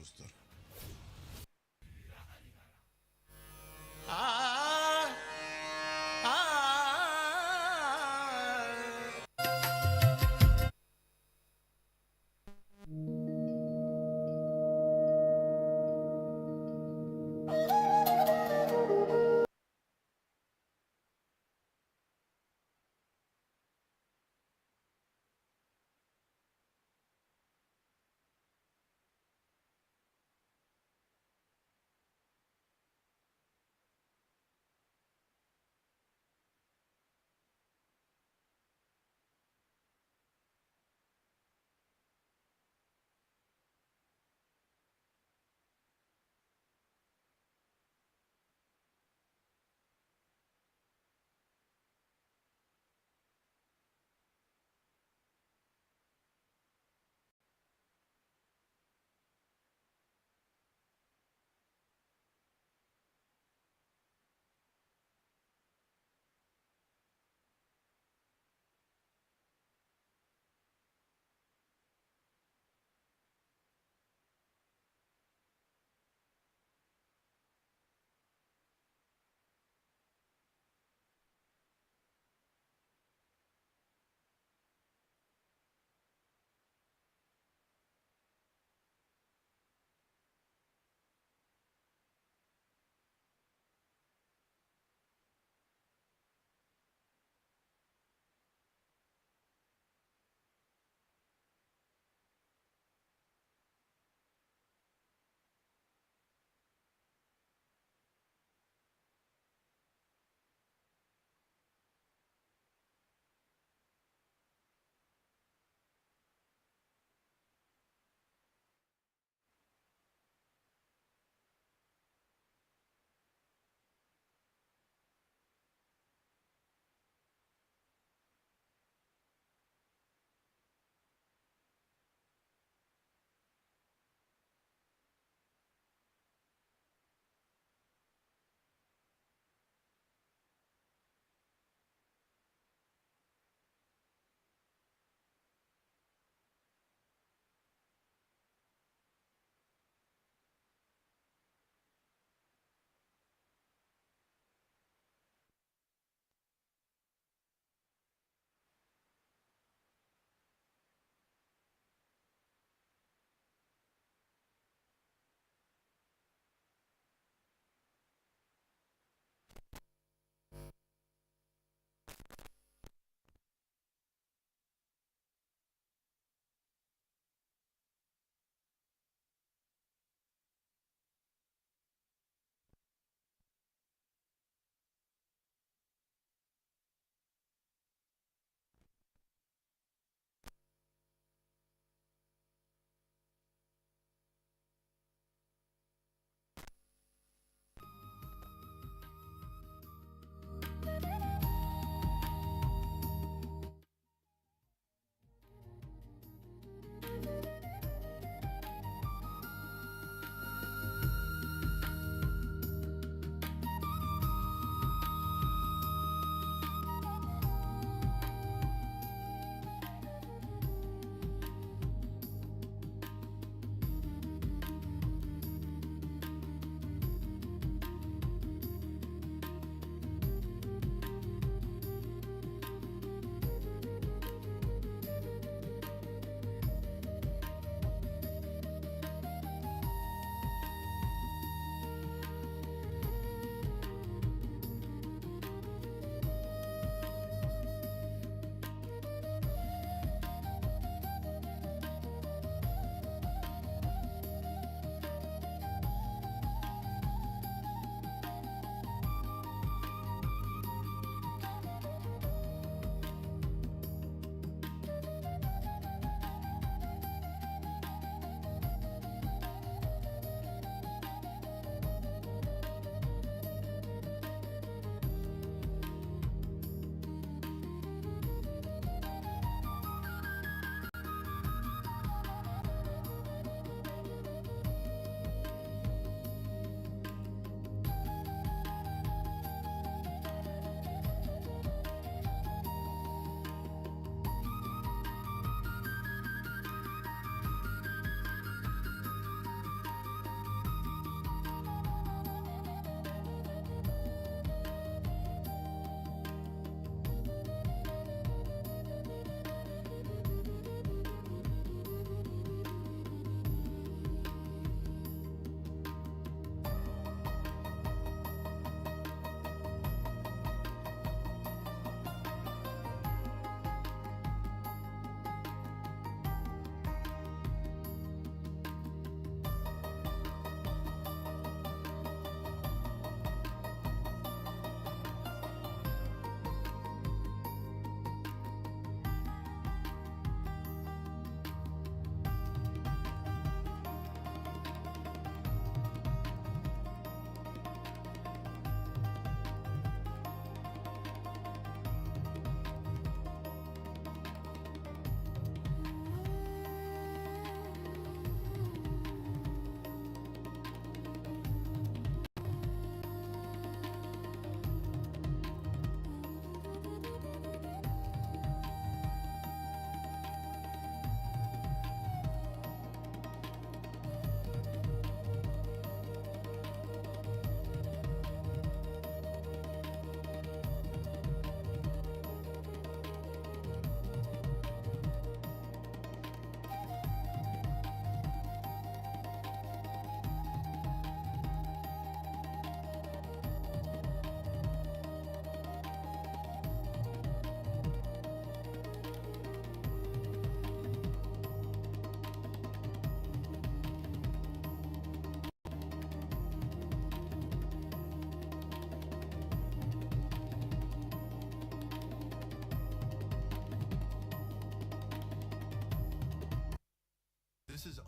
dostlar.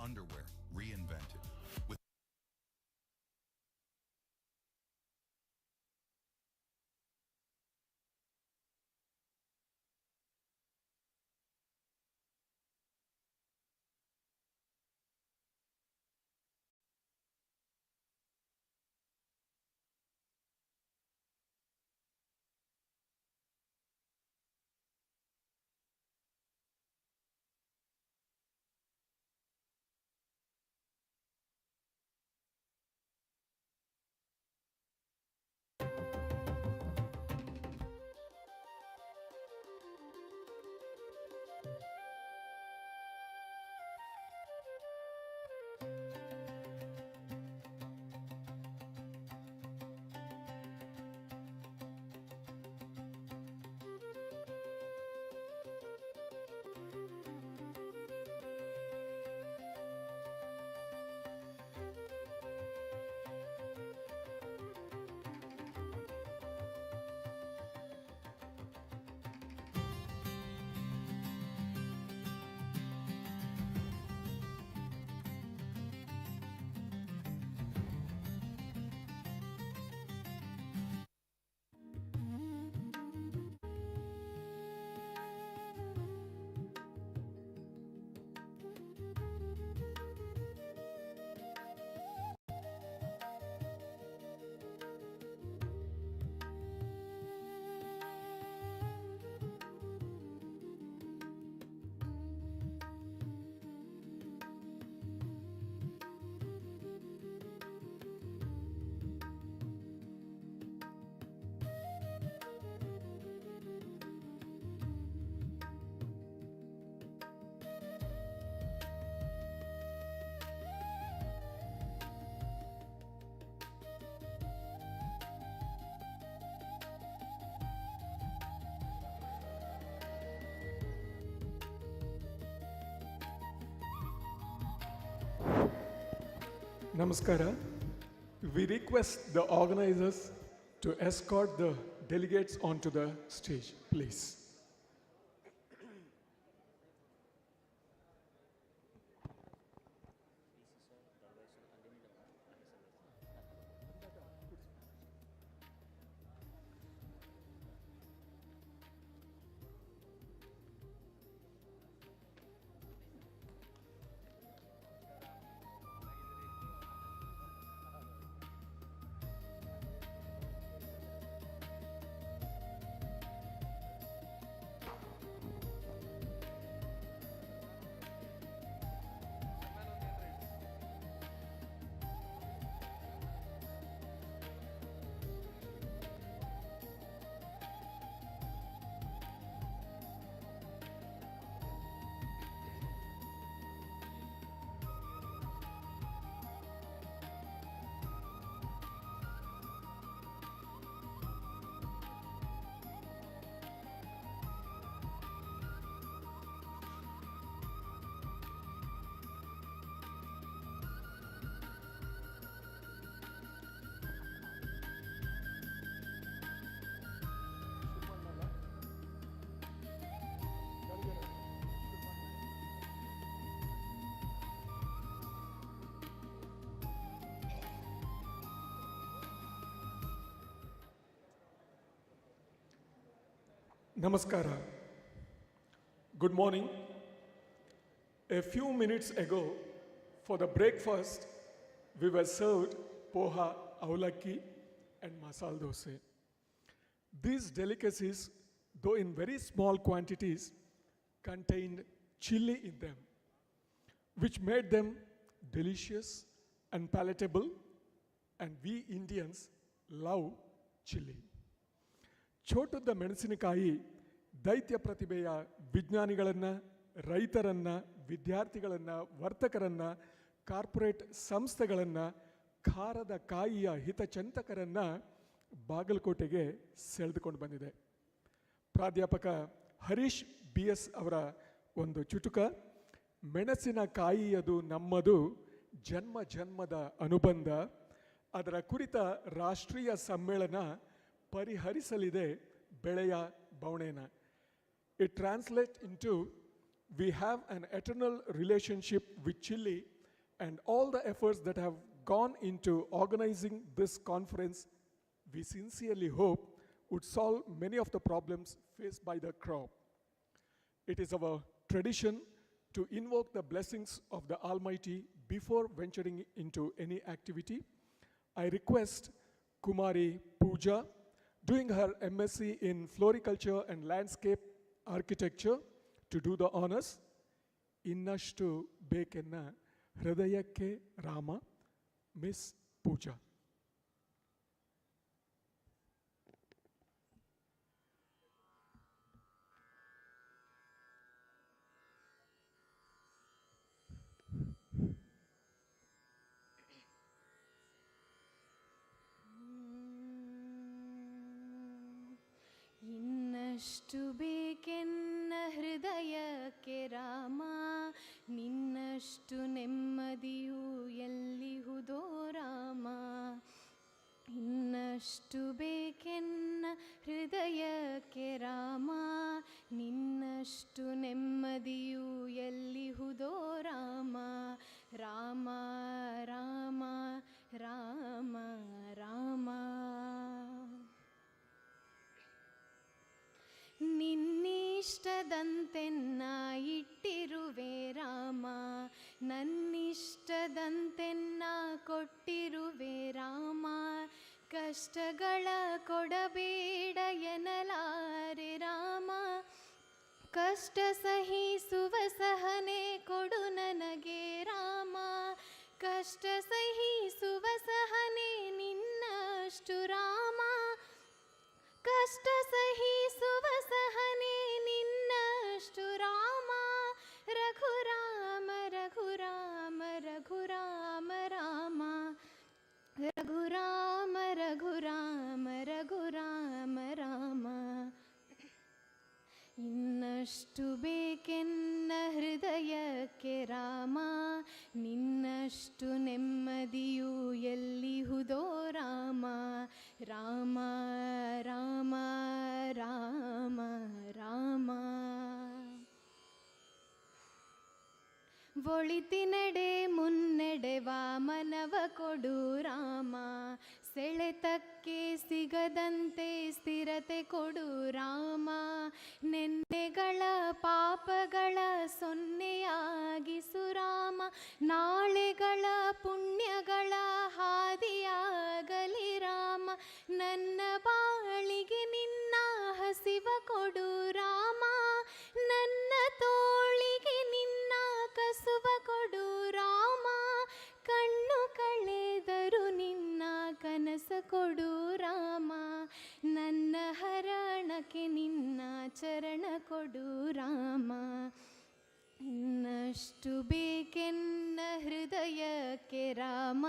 underwear reinvented. With Namaskara. We request the organizers to escort the delegates onto the stage, please. Namaskara. Good morning. A few minutes ago, for the breakfast, we were served poha, aulaki, and masala dosa. These delicacies, though in very small quantities, contained chili in them, which made them delicious and palatable, and we Indians love chili. ಚೋಟದ ಮೆಣಸಿನಕಾಯಿ ದೈತ್ಯ ಪ್ರತಿಭೆಯ ವಿಜ್ಞಾನಿಗಳನ್ನು, ರೈತರನ್ನು, ವಿದ್ಯಾರ್ಥಿಗಳನ್ನು, ವರ್ತಕರನ್ನು, corporate ಸಂಸ್ಥೆಗಳನ್ನು, ಖಾರದ ಕಾಯಿಯ ಹಿತಚಿಂತಕರನ್ನು ಬಾಗಲಕೋಟೆಗೆ ಸೆಳೆದುಕೊಂಡು ಬಂದಿದೆ. ಪ್ರಾಧ್ಯಾಪಕ ಹರೀಶ್ BS ಅವರ ಒಂದು ಚುಟುಕ, ಮೆಣಸಿನಕಾಯಿಯದು ನಮ್ಮದು ಜನ್ಮ ಜನ್ಮದ ಅನುಬಂಧ, ಅದರ ಕುರಿತ ರಾಷ್ಟ್ರೀಯ ಸಮ್ಮೇಳನ ಪರಿಹರಿಸಲಿದೆ ಬೆಳೆಯ ಬವಣೆನ. It translates into We have an eternal relationship with Chilli, and all the efforts that have gone into organizing this conference, we sincerely hope would solve many of the problems faced by the crop. It is our tradition to invoke the blessings of the Almighty before venturing into any activity. I request Kumari Pooja, doing her MSc in Floriculture and Landscape Architecture, to do the honors. ಇನ್ನಷ್ಟು ಬೇಕೆನ್ನ ಹೃದಯಕ್ಕೆ Rama, miss ಪೂಜಾ. ಇನ್ನಷ್ಟು ಬೇಕೆನ್ನ ಹೃದಯಕ್ಕೆ ರಾಮ, ನಿನ್ನಷ್ಟು ನೆಮ್ಮದಿಯು ಎಲ್ಲಿಹುದೋ ರಾಮ. ಇನ್ನಷ್ಟು ಬೇಕೆನ್ನ ಹೃದಯಕ್ಕೆ ರಾಮ, ನಿನ್ನಷ್ಟು ನೆಮ್ಮದಿಯು ಎಲ್ಲಿಹುದೋ ರಾಮ. ರಾಮ ರಾಮ ರಾಮ ರಾಮ. ನಿನ್ನಿಷ್ಟದಂತೆನ್ನ ಇಟ್ಟಿರುವೆ ರಾಮ, ನನ್ನಿಷ್ಟದಂತೆನ್ನ ಕೊಟ್ಟಿರುವೆ ರಾಮ. ಕಷ್ಟಗಳ ಕೊಡಬೇಡ ಎನ್ನಲಾರೆ ರಾಮ, ಕಷ್ಟ ಸಹಿಸುವ ಸಹನೆ ಕೊಡು ನನಗೆ ರಾಮ. ಕಷ್ಟ ಸಹಿಸುವ ಸಹನೆ ನಿನ್ನಷ್ಟು ರಾಮ, ಕಷ್ಟ ಸಹಿಸುವ ಸಹನೆ ನಿನ್ನಷ್ಟು ರಾಮ. ರಘುರಾಮ ರಘುರಾಮ ರಘುರಾಮ ರಾಮ, ರಘುರಾಮ ರಘುರಾಮ ರಘುರಾಮ ರಾಮ. ಇನ್ನಷ್ಟು ಬೇಕೆನ್ನ ಹೃದಯಕ್ಕೆ ರಾಮ, ನಿನ್ನಷ್ಟು ನೆಮ್ಮದಿಯು ಎಲ್ಲಿಹುದೋ ರಾಮ. ರಾಮ ರಾಮ ರಾಮ ರಾಮ. ಒಳಿತಿನೆಡೆ ಮುನ್ನೆಡೆವ ಮನವ ಕೊಡು ರಾಮ, ಸೆಳೆತಕ್ಕೆ ಸಿಗದಂತೆ ಸ್ಥಿರತೆ ಕೊಡು ರಾಮ. ನೆನ್ನೆಗಳ ಪಾಪಗಳ ಸೊನ್ನೆಯಾಗಿಸು ರಾಮ, ನಾಳೆಗಳ ಪುಣ್ಯಗಳ ಹಾದಿಯಾಗಲಿ ರಾಮ. ನನ್ನ ಬಾಳಿಗೆ ನಿನ್ನ ಹಸಿವ ಕೊಡು ರಾಮ, ನನ್ನ ತೋಳಿಗೆ ನಿನ್ನ ಕಸುವ ಕೊಡು ರಾಮ. ಕಣ್ಣು ಕಳೆದರು ನಿನ್ನ ಕನಸ ಕೊಡು ರಾಮ, ನನ್ನ ಹರಣಕ್ಕೆ ನಿನ್ನ ಚರಣ ಕೊಡು ರಾಮ. ಇನ್ನಷ್ಟು ಬೇಕೆನ್ನ ಹೃದಯಕ್ಕೆ ರಾಮ,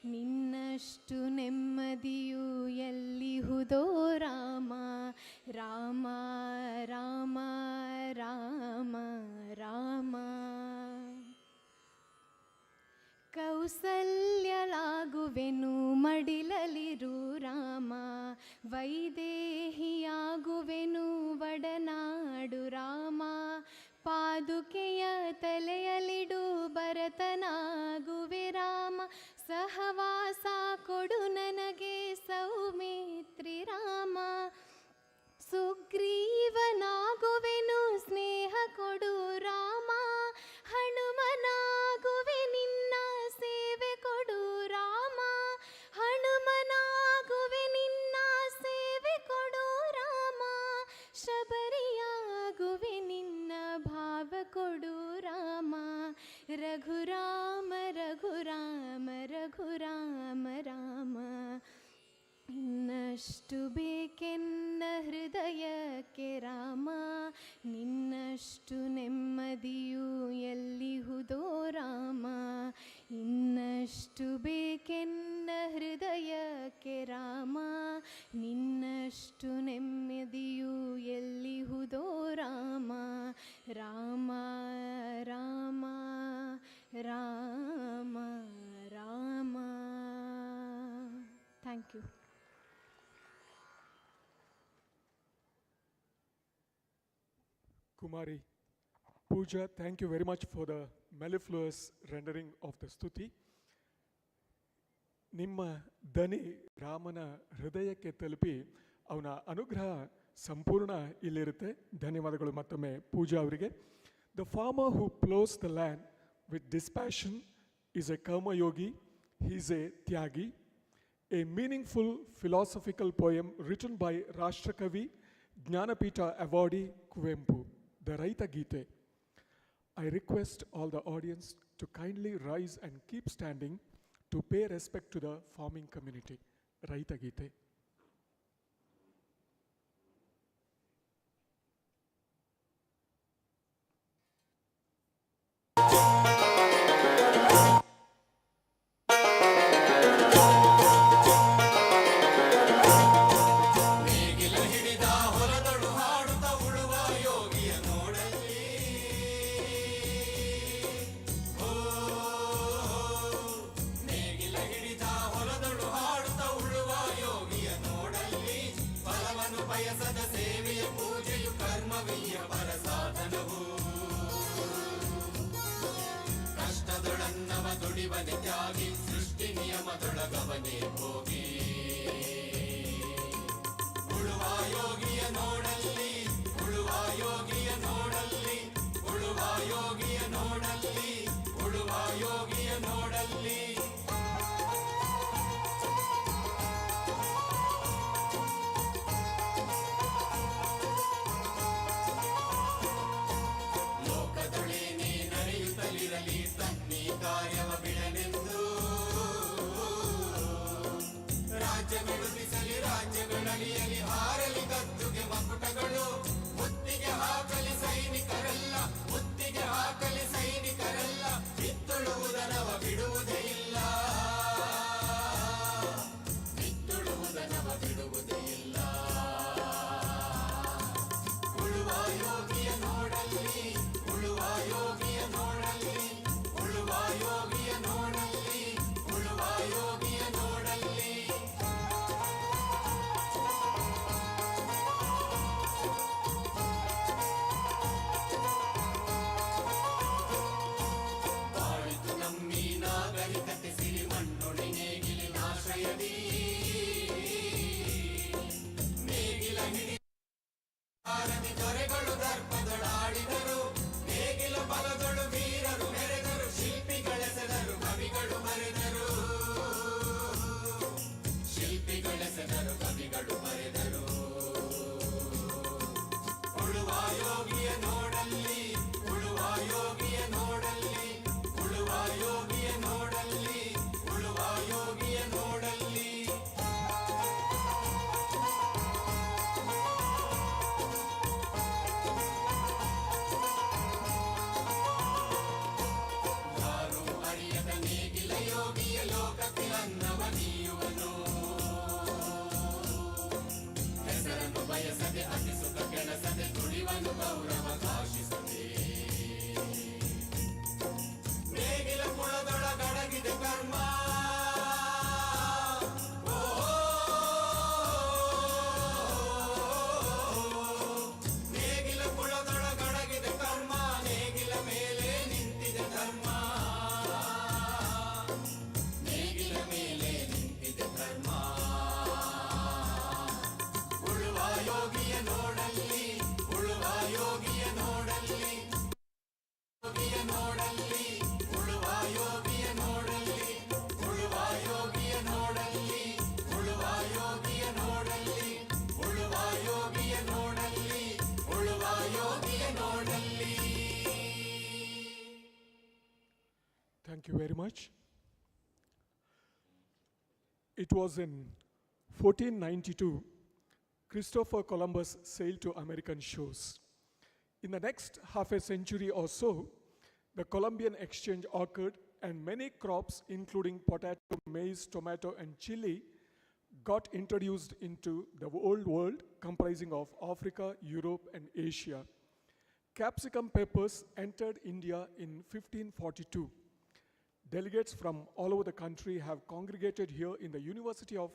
ನಿನ್ನಷ್ಟು ನೆಮ್ಮದಿಯು ಎಲ್ಲಿಹುದೋ ರಾಮ. ರಾಮ ರಾಮ ರಾಮ ರಾಮ. ಕೌಸಲ್ಯಲಾಗುವೆನು ಮಡಿಲಲಿರು ರಾಮ, ವೈದೇಹಿಯಾಗುವೆನು ಒಡನಾಡು ರಾಮ. ಪಾದುಕೆಯ ತಲೆಯಲಿಡು ಭರತನಾಗುವೆ ರಾಮ, ಸಹವಾಸ ಕೊಡು ನನಗೆ ಸೌಮಿತ್ರಿ ರಾಮ. ಸುಗ್ರೀವನಾಗುವೆನು ಸ್ನೇಹ ಕೊಡು ರಾಮ, ಹನುಮನಾಗುವೆ ನಿನ್ನ ಸೇವೆ ಕೊಡು ರಾಮ. ಹನುಮನಾಗುವೆ ನಿನ್ನ ಸೇವೆ ಕೊಡು ರಾಮ, ಶಬರಿಯಾಗುವೆ ನಿನ್ನ ಭಾವ ಕೊಡು ರಾಮ. ರಘುರಾಮ ರಘುರಾಮ ರಘುರಾಮ ರಾಮ. ಇನ್ನಷ್ಟು ಬೇಕೆನ್ನ ಹೃದಯಕ್ಕೆ ರಾಮ, ನಿನ್ನಷ್ಟು ನೆಮ್ಮದಿಯು ಎಲ್ಲಿಹುದೋ ರಾಮ. ಇನ್ನಷ್ಟು ಬೇಕೆನ್ನ ಹೃದಯಕ್ಕೆ ರಾಮ, ನಿನ್ನಷ್ಟು ನೆಮ್ಮದಿಯು ಎಲ್ಲಿಹುದೋ ರಾಮ. ರಾಮ ರಾಮ ರಾಮ ರಾಮ. Thank you. ಕುಮಾರಿ Pooja, thank you very much for the mellifluous rendering of the ಸ್ತುತಿ. ನಿಮ್ಮ ದನಿ ರಾಮನ ಹೃದಯಕ್ಕೆ ತಲುಪಿ ಅವನ ಅನುಗ್ರಹ ಸಂಪೂರ್ಣ ಇಲ್ಲಿರುತ್ತೆ. ಧನ್ಯವಾದಗಳು ಮತ್ತೊಮ್ಮೆ ಪೂಜಾ ಅವರಿಗೆ. The farmer who ploughs the land with dispassion is a ಕರ್ಮಯೋಗಿ, he is a tyagi. A meaningful philosophical poem written by Rashtrakavi, Jnanapita awardee Kuvempu, the Raita Gite. I request all the audience to kindly rise and keep standing to pay respect to the farming community. Raita Gite. ತ್ಯಾಗಿ ಸೃಷ್ಟಿ ನಿಯಮದೊಳಗವನೇ ಹೋಗಿ ಉಳುವ ಯೋಗಿಯ ನೋಡಲ್ಲಿ, ಉಳುವ ಯೋಗಿಯ ನೋಡಲ್ಲಿ, ಉಳುವ ಯೋಗಿಯ ನೋಡಲ್ಲಿ, ಉಳುವ ಯೋಗಿಯ ನೋಡಲ್ಲಿ. ಲೋಕದೊಳೇನೆ ನಡೆಯುತ್ತಲಿರಲಿ ತನ್ನಿ ಕಾರ್ಯವ ಬಿಡನೆಂದು, ರಾಜ್ಯಗಳು ಬಿಸಲಿ ರಾಜ್ಯಗಳಳಿಯಲಿ ಹಾರಲಿ ಗದ್ದುಗೆ ಮಕುಟಗಳು, ಮುತ್ತಿಗೆ ಹಾಕಲಿ ಸೈನಿಕರೆಲ್ಲ, ಮುತ್ತಿಗೆ ಹಾಕಲಿ ಸೈನಿಕರೆಲ್ಲ, ಬಿತ್ತುಳುವುದನವ ಬಿಡುವುದೇ ಇಲ್ಲ, ಬಿತ್ತುಳುವುದನವ ಬಿಡುವುದೇ ಇಲ್ಲ. ಉಳುವ ಯೋಗಿಯ ನೋಡಲ್ಲಿ, ಉಳುವ ಯೋಗಿಯ ನೋಡಲ್ಲಿ, ಉಳುವ ಯೋಗಿಯ ನೋಡಲ್ಲಿ, ಉಳುವ ಯೋಗಿಯ ನೋಡಲ್ಲಿ. ಬಾಳಿತು ನಮ್ಮಿ ನಾಗರಿಕತೆ ಸಿರಿಮಣ್ಣೊಳಿ ನೇಗಿಲಿನ ಆಶ್ರಯದಿ, ನೇಗಿಲ ಹಿಡಿ ಭಾರತಿ ದೊರೆಗಳು ದರ್ಪದೊಳಾಡಿದರು, ನೇಗಿಲ ಬಲದೊಳು ವೀರರು ಮೆರೆದರು, ಶಿಲ್ಪಿಗಳೆಸೆದರು ಕವಿಗಳು ಬರೆದರು, ಶಿಲ್ಪಿಗಳೆಸೆದರು ಕವಿಗಳು ಬರೆದರು. ಉಳುವ ಯೋಗಿಯ ನೋಡಲ್ಲಿ, ಉಳುವ ಯೋಗಿಯ ನೋಡಲ್ಲಿ, ಉಳುವ ಯೋಗಿಯ ನೋಡಲ್ಲಿ, ಉಳುವ ಯೋಗಿಯ ನೋಡಲ್ಲಿ. ಯಾರು ಅರಿಯದ ನೇಗಿಲ ಯೋಗಿಯ ಲೋಕಕ್ಕೆ ಅನ್ನವ ನೀಯುವನು, ಹೆಸರನ್ನು ಬಯಸದೆ ಅತಿ ಸುಖ ಕೆಳಸದೆ ದುಡಿವನು ಗೌರವ ಘೋಷಿಸದೆ. ನೇಗಿಲ ಕುಳದೊಳಗಡಗಿದೆ ಕರ್ಮ, ಓ, ನೇಗಿಲ ಕುಳದೊಳಗಡಗಿದೆ ಕರ್ಮ, ನೇಗಿಲ ಮೇಲೆ ನಿಂತಿದೆ ಧರ್ಮ, ನೇಗಿಲ ಮೇಲೆ ನಿಂತಿದೆ ಧರ್ಮ. ಉಳುವ ಯೋಗಿಯ ನೋಡಲ್ಲಿ, ಉಳುವ ಯೋಗಿಯ ನೋಡಲ್ಲಿ, ಯೋಗಿಯ ನೋಡಲ್ಲಿ, ಉಳುವ ಯೋಗಿಯ ನೋಡಲ್ಲಿ, ಉಳುವ ಯೋಗಿಯ ನೋಡಲ್ಲಿ, ಉಳುವ ಯೋಗಿಯ ನೋಡಲ್ಲಿ, ಉಳುವ ಯೋಗಿಯ ನೋಡಲ್ಲಿ, ಉಳುವ ಯೋಗಿಯ ನೋಡಲ್ಲಿ. Thank you very much. It was in 1492 Christopher Columbus sailed to American shores. In the next half a century or so, the Columbian exchange occurred and many crops including potato, maize, tomato and chili got introduced into the old world comprising of Africa, Europe and Asia. Capsicum peppers entered India in 1542. Delegates from all over the country have congregated here in the University of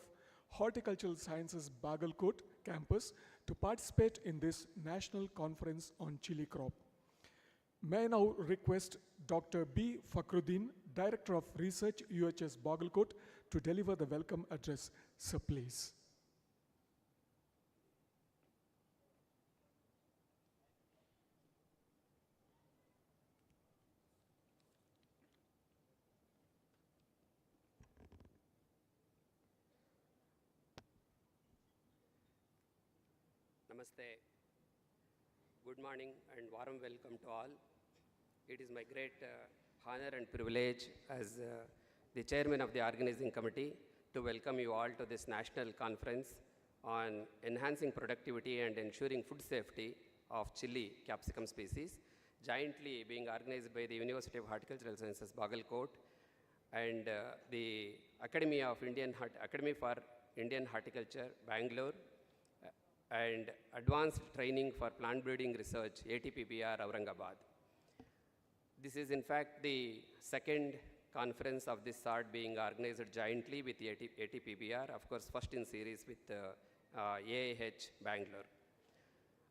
Horticultural Sciences Bagalkot campus to participate in this national conference on chili crop. May I now request Dr. B. Fakhruddin, Director of Research, UHS Bagalkot, to deliver the welcome address. Sir, please. Namaste. Good morning and warm welcome to all. It is my great honor and privilege as the chairman of the organizing committee to welcome you all to this national conference on enhancing productivity and ensuring food safety of chili capsicum species, jointly being organized by the University of Horticultural Sciences, Bagalkot, and the Academy for Indian Horticulture, Bangalore, and Advanced Training for Plant Breeding Research, ATPBR, Aurangabad. This is in fact the second conference of this sort being organized jointly with the ATPBR, of course first in series with AIH Bangalore.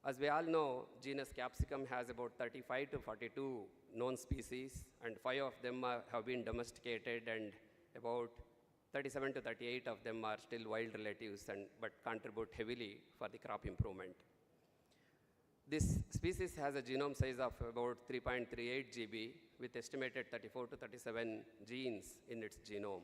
As we all know, genus Capsicum has about 35 to 42 known species, and 5 of them have been domesticated, and about 37 to 38 of them are still wild relatives but contribute heavily for the crop improvement. This species has a genome size of about 3.38 GB with estimated 34 to 37 genes in its genome.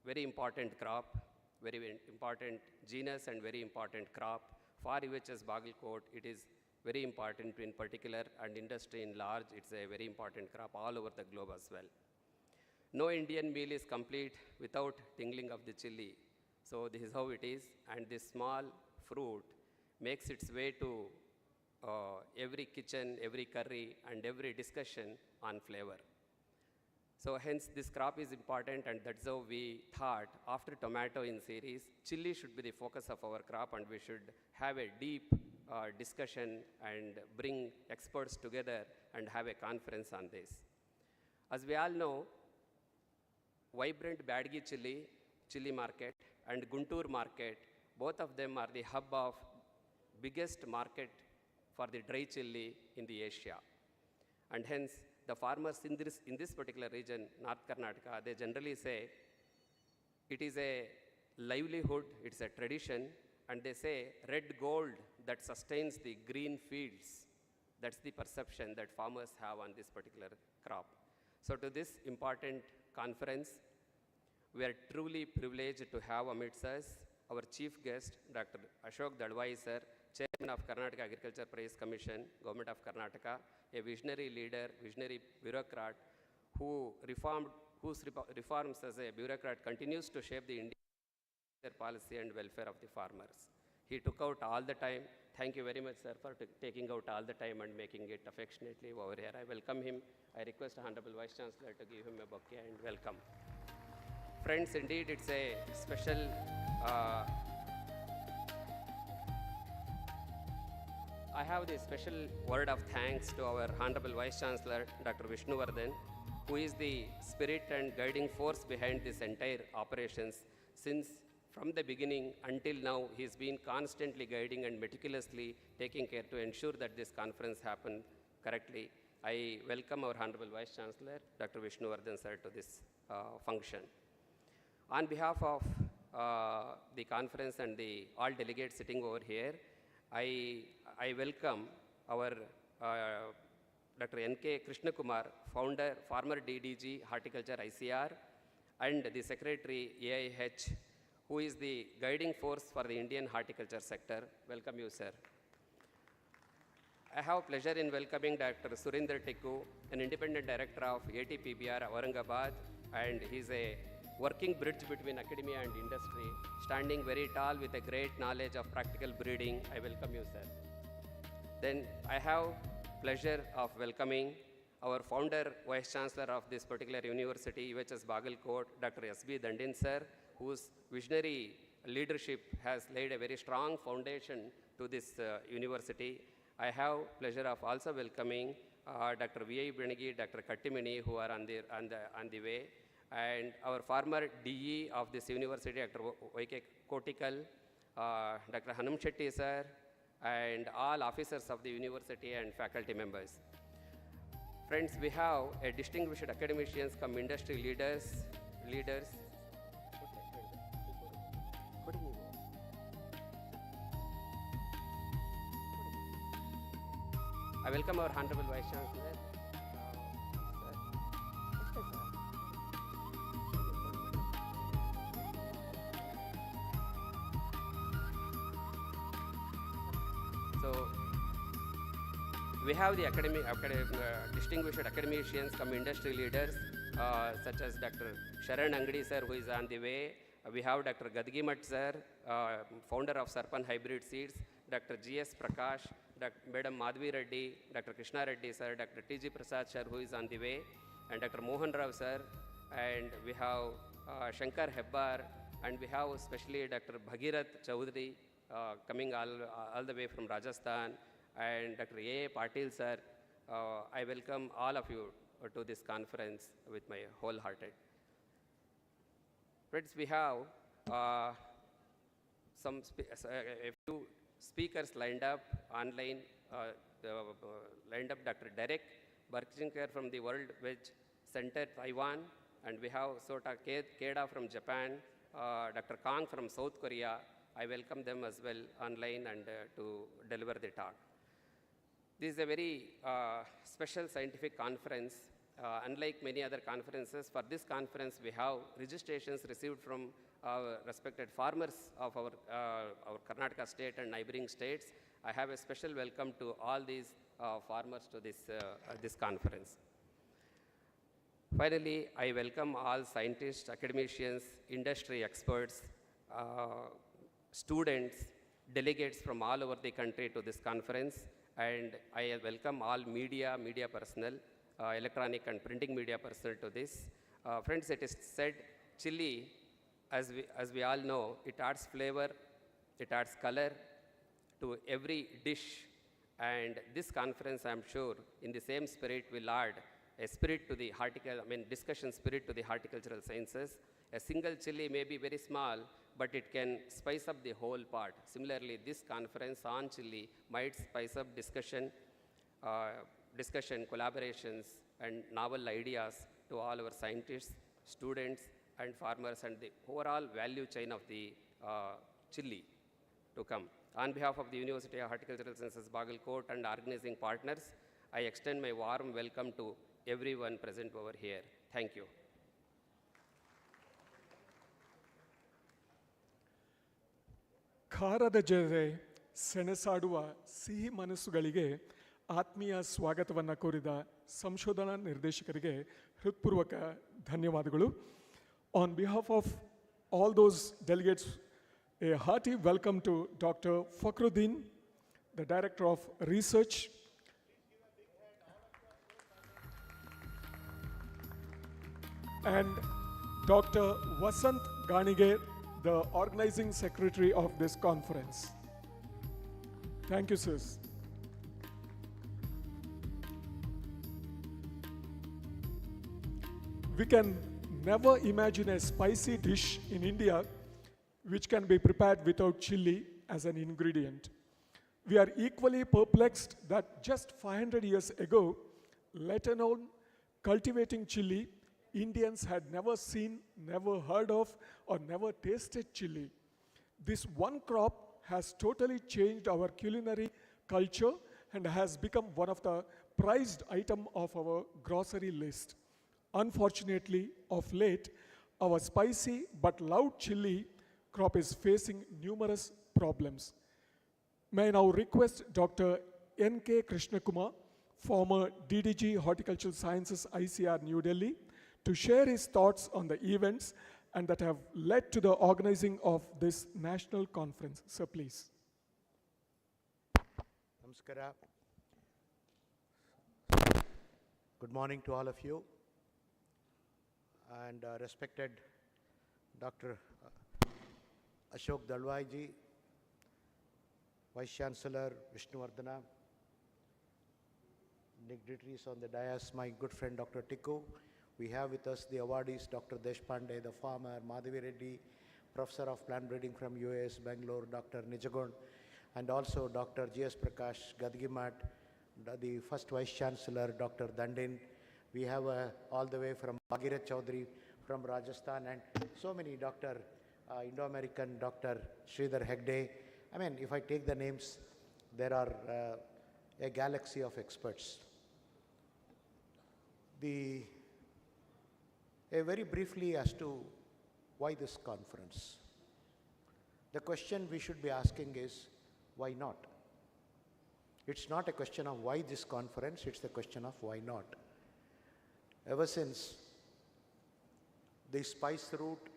Very important crop, very important genus and very important crop. For UHS Bagalkot, it is very important in particular, and industry in large, it's a very important crop all over the globe as well. No Indian meal is complete without tingling of the chili. So this is how it is, and this small fruit makes its way to every kitchen, every curry, and every discussion on flavor. So hence this crop is important, and that's how we thought after tomato in series, chili should be the focus of our crop, and we should have a deep discussion and bring experts together and have a conference on this. As we all know, vibrant Badgi chili market, and Guntur market, both of them are the hub of biggest market for the dry chili in the Asia. And hence, the farmers in this particular region, North Karnataka, they generally say it is a livelihood, it's a tradition, and they say red gold that sustains the green fields. That's the perception that farmers have on this particular crop. So to this important conference, we are truly privileged to have amidst us our chief guest, Dr. Ashok Dalwai sir, Chairman of Karnataka Agriculture Prize Commission, Government of Karnataka, a visionary leader, visionary bureaucrat whose reforms as a bureaucrat continues to shape the Indian policy and welfare of the farmers. He took out all the time. Thank you very much, sir, for taking out all the time and making it affectionately over here. I welcome him. I request Honorable Vice Chancellor to give him a bouquet and welcome. Friends, indeed, it's a special I have the special word of thanks to our Honorable Vice Chancellor, Dr. Vishnuvardhan, who is the spirit and guiding force behind this entire operations. Since from the beginning until now, he's been constantly guiding and meticulously taking care to ensure that this conference happened correctly. I welcome our Honorable Vice Chancellor, Dr. Vishnuvardhan sir, to this function. On behalf of the conference and all delegates sitting over here, I welcome our Dr. N.K. Krishna Kumar, founder, former DDG, Horticulture ICR, and the Secretary, AIH, who is the guiding force for the Indian horticulture sector. Welcome you, sir. I have pleasure in welcoming Dr. Surinder Tikku, an independent director of ATPBR Aurangabad, and he's a working bridge between academia and industry, standing very tall with a great knowledge of practical breeding. I welcome you, sir. Then I have pleasure of welcoming our founder, Vice Chancellor of this particular university, UHS Bagalkot, Dr. S.B. Dandin, sir, whose visionary leadership has laid a very strong foundation to this university. I have pleasure of also welcoming Dr. V.I. Benigi, Dr. Kattimini, who are on the way, and our former DE of this university, Dr. Y.K. Kotikal, Dr. Hanum Shetty, sir, and all officers of the university and faculty members. Friends, we have a distinguished academicians come industry leaders. I welcome our Honorable Vice Chancellor. So, we have the distinguished academicians come industry leaders such as Dr. Sharan Angadi sir, who is on the way. We have Dr. Gadgimat sir, founder of Sarpan Hybrid Seeds, Dr. G.S. Prakash, Madam Madhvi Reddy, Dr. Krishna Reddy sir, Dr. T.G. Prasad sir, who is on the way, and Dr. Mohan Rao sir, and we have Shankar Hebbar, and we have especially Dr. Bhagirath Chaudhary coming all the way from Rajasthan, and Dr. A. Patil sir. I welcome all of you to this conference with my wholehearted. Friends, we have a few speakers lined up online. Lined up Dr. Derek Berkjinger from the World Veg Center, Taiwan, and we have Sota Keda from Japan, Dr. Kang from South Korea. I welcome them as well online and to deliver the talk. This is a very special scientific conference. Unlike many other conferences, for this conference we have registrations received from respected farmers of our Karnataka state and neighboring states. I have a special welcome to all these farmers to this conference. Finally, I welcome all scientists, academicians, industry experts, students, delegates from all over the country to this conference, and I welcome all media personnel, electronic and printing media personnel to this. Friends, it is said chili, as we all know, it adds flavor, it adds color to every dish, and this conference, I am sure, in the same spirit will add a spirit to the discussion spirit to the horticultural sciences. A single chili may be very small, but it can spice up the whole part. Similarly, this conference on chili might spice up discussion, collaborations, and novel ideas to all our scientists, students, and farmers, and the overall value chain of the chili to come. On behalf of the University of Horticultural Sciences, Bagalkot, and organizing partners, I extend my warm welcome to everyone present over here. Thank you. ಖಾರದ ಜೊತೆ ಸೆಣಸಾಡುವ ಸಿಹಿ ಮನಸ್ಸುಗಳಿಗೆ ಆತ್ಮೀಯ ಸ್ವಾಗತವನ್ನು ಕೋರಿದ ಸಂಶೋಧನಾ ನಿರ್ದೇಶಕರಿಗೆ ಹೃತ್ಪೂರ್ವಕ ಧನ್ಯವಾದಗಳು. On behalf of all those delegates, a hearty welcome to Dr. Fakhruddin, the Director of Research, and Dr. Vasant Ganige, the Organizing Secretary of this conference. Thank you, sirs. We can never imagine a spicy dish in India which can be prepared without chili as an ingredient. We are equally perplexed that just 500 years ago, let alone cultivating chili, Indians had never seen, never heard of, or never tasted chili. This one crop has totally changed our culinary culture and has become one of the prized items of our grocery list. Unfortunately, of late, our spicy but loud chili crop is facing numerous problems. May I now request Dr. N.K. Krishnakumar, former DDG Horticultural Sciences ICR New Delhi, to share his thoughts on the events and that have led to the organizing of this national conference. Sir, please. Namaskara. Good morning to all of you. And respected Dr. Ashok Dalwai ji, Vice Chancellor Vishnuvardhana, dignitaries on the dais, my good friend Dr. Tikku. We have with us the awardees, Dr. Deshpande, the farmer, Madhavi Reddy, Professor of Plant Breeding from US, Bangalore, Dr. Nijagon, and also Dr. G.S. Prakash, Gadgimat, the first Vice Chancellor, Dr. Dandin. We have all the way from Bhagirath Chaudhary from Rajasthan, and so many Indo-American Dr. Sridhar Hegde. I mean, if I take the names, there are a galaxy of experts. Very briefly as to why this conference. The question we should be asking is, why not? It's not a question of why this conference, it's the question of why not. Ever since the spice route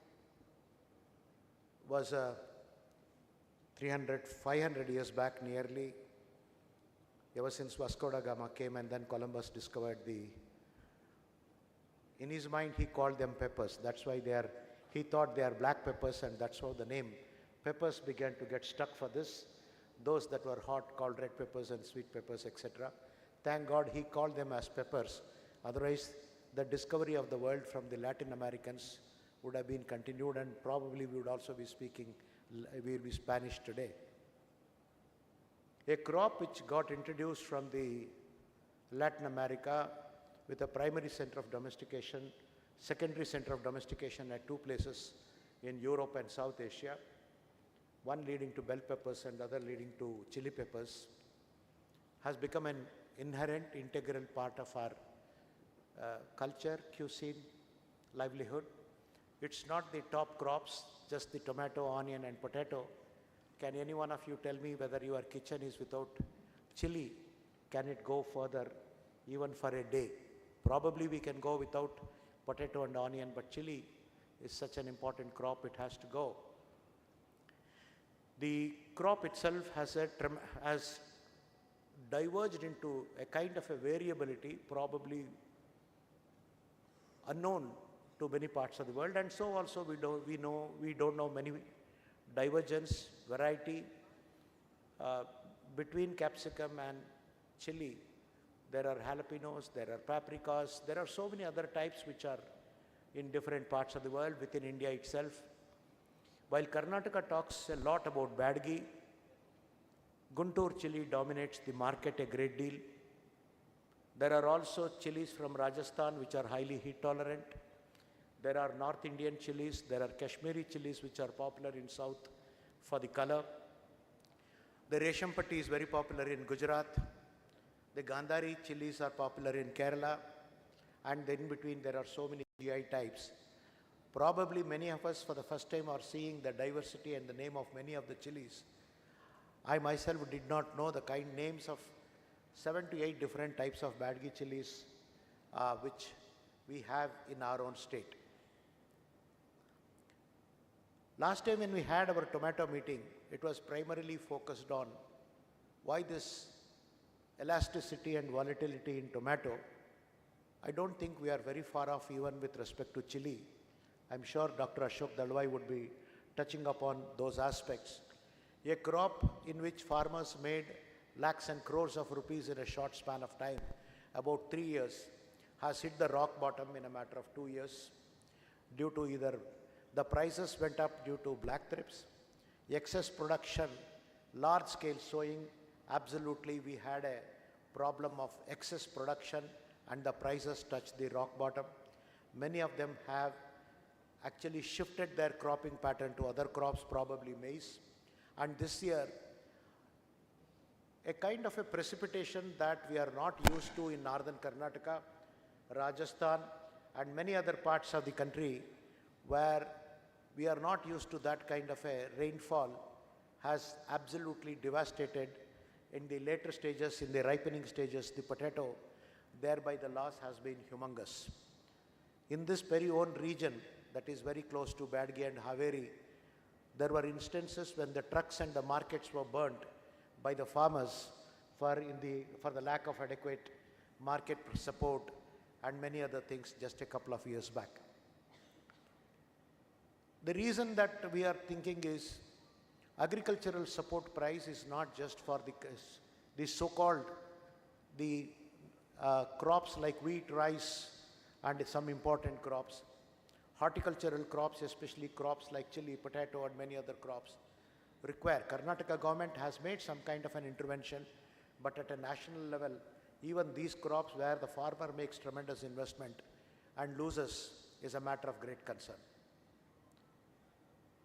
was 300, 500 years back nearly, ever since Vasco da Gama came and then Columbus discovered in his mind he called them peppers. That's why he thought they are black peppers, and that's how the name peppers began to get stuck for this. Those that were hot called red peppers and sweet peppers, etc. Thank God he called them as peppers. Otherwise, the discovery of the world from the Latin Americans would have been continued, and probably we would also be we will be Spanish today. A crop which got introduced from the Latin America with a primary center of domestication, secondary center of domestication at two places in Europe and South Asia, one leading to bell peppers and other leading to chili peppers, has become an inherent, integral part of our culture, cuisine, livelihood. It's not the top crops, just the tomato, onion and potato. Can any one of you tell me whether your kitchen is without chili? Can it go further even for a day? Probably we can go without potato and onion, but chili is such an important crop, it has to go. The crop itself has diverged into a kind of a variability, probably unknown to many parts of the world, and so also we don't know many divergence, variety between capsicum and chili. There are jalapenos, there are paprikas, there are so many other types which are in different parts of the world, within India itself. While Karnataka talks a lot about Badgi, Guntur chili dominates the market a great deal. There are also chilies from Rajasthan which are highly heat tolerant. There are North Indian chilies, there are Kashmiri chilies which are popular in South for the color. The Reshampatti is very popular in Gujarat. The Gandhari chilies are popular in Kerala. And then in between there are so many GI types. Probably many of us for the first time are seeing the diversity and the name of many of the chilies. I myself did not know the names of 7 to 8 different types of Badgi chilies which we have in our own state. Last time when we had our tomato meeting, it was primarily focused on why this elasticity and volatility in tomato. I don't think we are very far off even with respect to chili. I'm sure Dr. Ashok Dalwai would be touching upon those aspects. A crop in which farmers made lakhs and crores of rupees in a short span of time, about 3 years, has hit the rock bottom in a matter of 2 years due to either the prices went up due to black thrips, excess production, large scale sowing. Absolutely, we had a problem of excess production and the prices touched the rock bottom. Many of them have actually shifted their cropping pattern to other crops, probably maize. And this year, a kind of a precipitation that we are not used to in northern Karnataka, Rajasthan, and many other parts of the country where we are not used to that kind of a rainfall, has absolutely devastated in the later stages, in the ripening stages, the potato. Thereby the loss has been humongous. In this very own region that is very close to Badgi and Haveri, there were instances when the trucks and the markets were burnt by the farmers for the lack of adequate market support and many other things just a couple of years back. The reason that we are thinking is agricultural support price is not just for the so-called crops like wheat, rice, and some important crops. Horticultural crops, especially crops like chili, potato, and many other crops, require. Karnataka government has made some kind of an intervention, but at a national level, even these crops where the farmer makes tremendous investment and loses is a matter of great concern.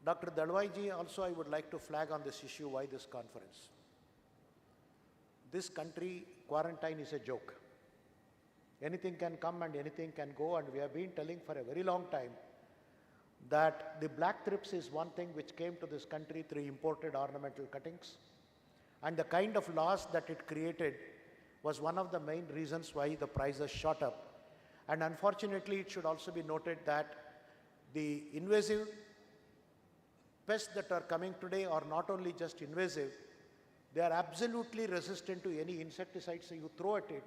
Dr. Dalwai also I would like to flag on this issue why this conference. This country, quarantine is a joke. Anything can come and anything can go, and we have been telling for a very long time that the black thrips is one thing which came to this country through imported ornamental cuttings, and the kind of loss that it created was one of the main reasons why the prices shot up. And unfortunately, it should also be noted that the invasive pests that are coming today are not only just invasive, they are absolutely resistant to any insecticides you throw at it,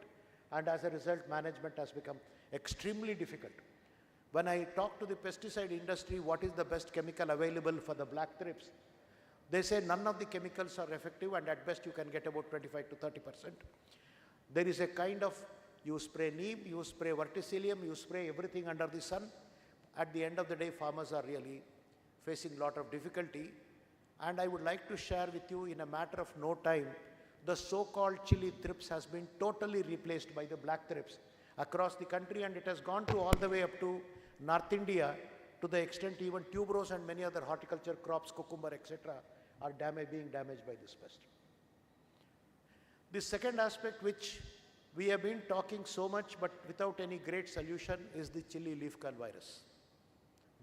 and as a result, management has become extremely difficult. When I talk to the pesticide industry, what is the best chemical available for the black thrips? They say none of the chemicals are effective, and at best you can get about 25 to 30%. There is a kind of, you spray neem, you spray verticillium, you spray everything under the sun. At the end of the day, farmers are really facing a lot of difficulty. And I would like to share with you in a matter of no time, the so-called chili thrips has been totally replaced by the black thrips across the country, and it has gone to all the way up to North India, to the extent even tuberose and many other horticulture crops, cucumber, etc., are being damaged by this pest. The second aspect which we have been talking so much but without any great solution is the chili leaf curl virus.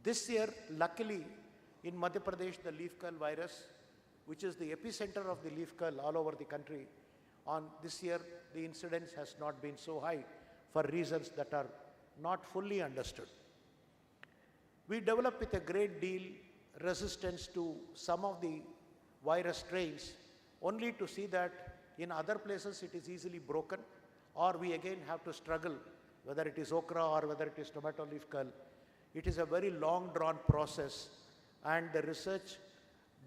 This year, luckily, in Madhya Pradesh, the leaf curl virus, which is the epicenter of the leaf curl all over the country, on this year the incidence has not been so high for reasons that are not fully understood. We develop with a great deal resistance to some of the virus strains, only to see that in other places it is easily broken, or we again have to struggle, whether it is okra or whether it is tomato leaf curl. It is a very long drawn process, and the research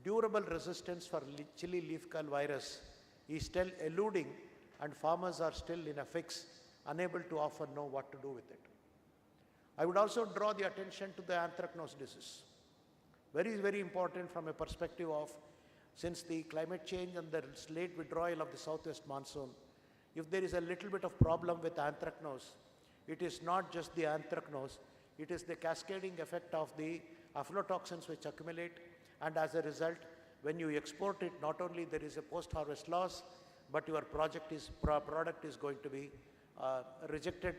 durable resistance for chili leaf curl virus is still eluding, and farmers are still in a fix, unable to often know what to do with it. I would also draw the attention to the anthracnose disease. Very, very important from a perspective of, since the climate change and the late withdrawal of the southwest monsoon, if there is a little bit of problem with anthracnose, it is not just the anthracnose, it is the cascading effect of the aflatoxins which accumulate, and as a result, when you export it, not only there is a post-harvest loss, but your product is going to be rejected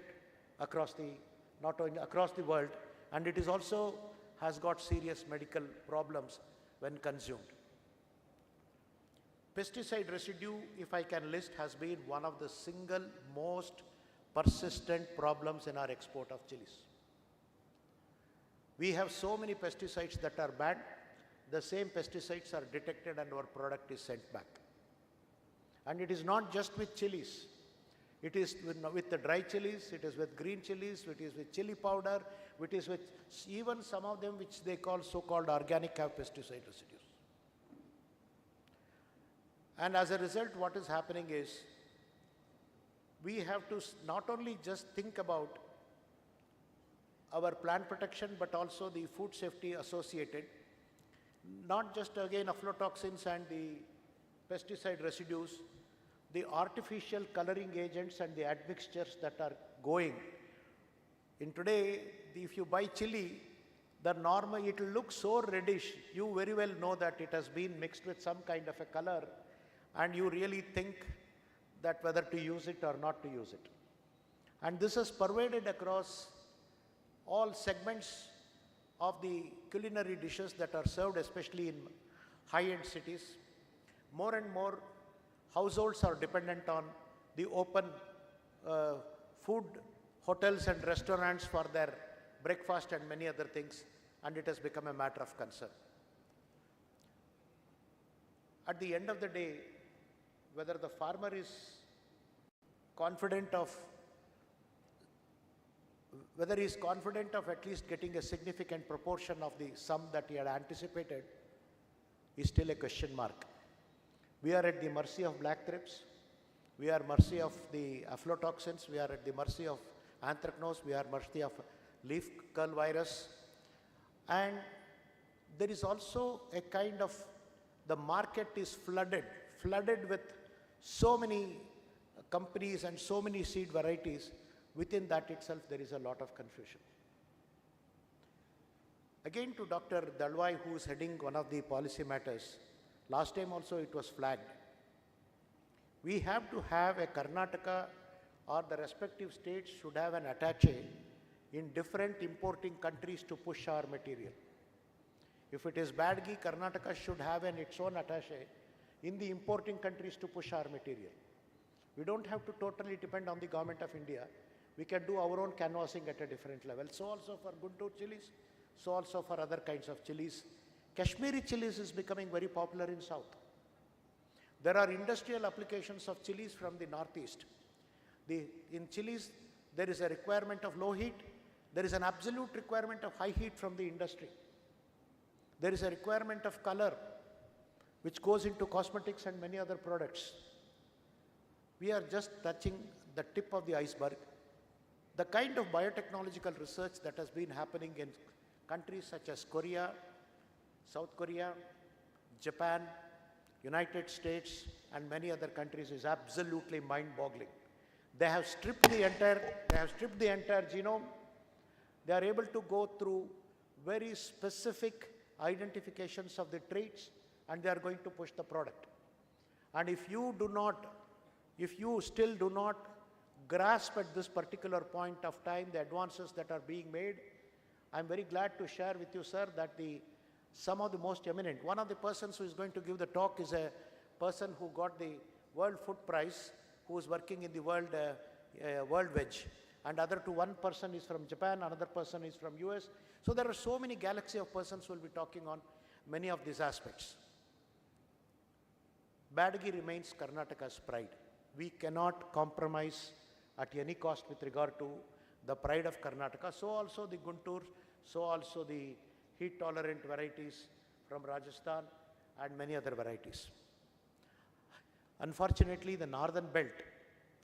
across the world, and it is also has got serious medical problems when consumed. Pesticide residue, if I can list, has been one of the single most persistent problems in our export of chilies. We have so many pesticides that are banned. The same pesticides are detected and our product is sent back. And it is not just with chilies. It is with the dry chilies, it is with green chilies, it is with chili powder, it is with even some of them which they call so-called organic have pesticide residues. And as a result, what is happening is, we have to not only just think about our plant protection, but also the food safety associated, not just again aflatoxins and the pesticide residues, the artificial coloring agents and the admixtures that are going. In today, if you buy chili, the normal, it will look so reddish, you very well know that it has been mixed with some kind of a color, and you really think that whether to use it or not to use it. And this is pervaded across all segments of the culinary dishes that are served, especially in high-end cities. More and more households are dependent on the open food hotels and restaurants for their breakfast and many other things, and it has become a matter of concern. At the end of the day, whether the farmer is confident of at least getting a significant proportion of the sum that he had anticipated is still a question mark. We are at the mercy of black thrips, we are mercy of the aflatoxins, we are at the mercy of anthracnose, we are mercy of leaf curl virus, and there is also a kind of, the market is flooded with so many companies and so many seed varieties, within that itself there is a lot of confusion. Again to Dr. Dalwai, who is heading one of the policy matters, last time also it was flagged. We have to have a Karnataka, or the respective states should have an attaché in different importing countries to push our material. If it is Badgi, Karnataka should have its own attaché in the importing countries to push our material. We don't have to totally depend on the government of India. We can do our own canvassing at a different level. So also for Guntur chilies, so also for other kinds of chilies. Kashmiri chilies is becoming very popular in South. There are industrial applications of chilies from the Northeast. In chilies, there is a requirement of low heat. There is an absolute requirement of high heat from the industry. There is a requirement of color, which goes into cosmetics and many other products. We are just touching the tip of the iceberg. The kind of biotechnological research that has been happening in countries such as Korea, South Korea, Japan, United States, and many other countries is absolutely mind-boggling. They have stripped the entire genome. They are able to go through very specific identifications of the traits, and they are going to push the product. And if you still do not grasp at this particular point of time the advances that are being made, I'm very glad to share with you, sir, that some of the most eminent, one of the persons who is going to give the talk is a person who got the World Food Prize, who is working in the World Veg. And one person is from Japan, another person is from US. So there are so many galaxy of persons who will be talking on many of these aspects. Badgi remains Karnataka's pride. We cannot compromise at any cost with regard to the pride of Karnataka. So also the Guntur, so also the heat-tolerant varieties from Rajasthan and many other varieties. Unfortunately, the northern belt,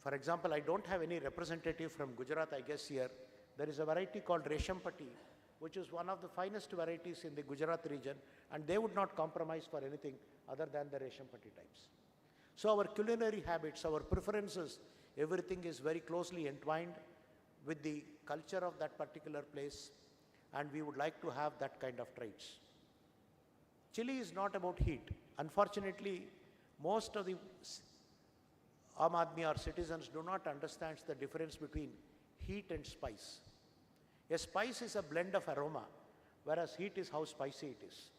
for example, I don't have any representative from Gujarat, I guess here. There is a variety called Reshampati, which is one of the finest varieties in the Gujarat region, and they would not compromise for anything other than the Reshampati types. So our culinary habits, our preferences, everything is very closely entwined with the culture of that particular place, and we would like to have that kind of traits. Chili is not about heat. Unfortunately, most of the Aam Aadmi or citizens do not understand the difference between heat and spice. A spice is a blend of aroma, whereas heat is how spicy it is.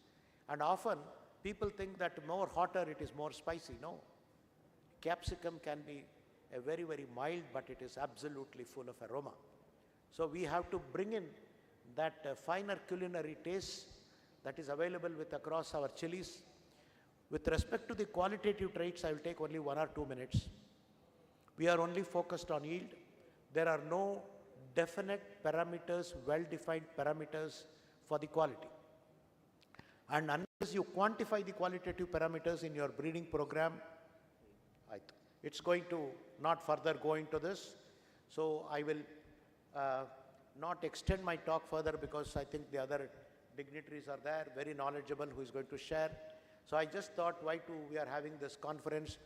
And often people think that more hotter it is more spicy. No. Capsicum can be a very, very mild, but it is absolutely full of aroma. So we have to bring in that finer culinary taste that is available across our chilies. With respect to the qualitative traits, I will take only 1 or 2 minutes. We are only focused on yield. There are no definite parameters, well-defined parameters for the quality. And unless you quantify the qualitative parameters in your breeding program, it's going to not further go into this. So I will not extend my talk further because I think the other dignitaries are there, very knowledgeable, who is going to share. So I just thought, we are having this conference.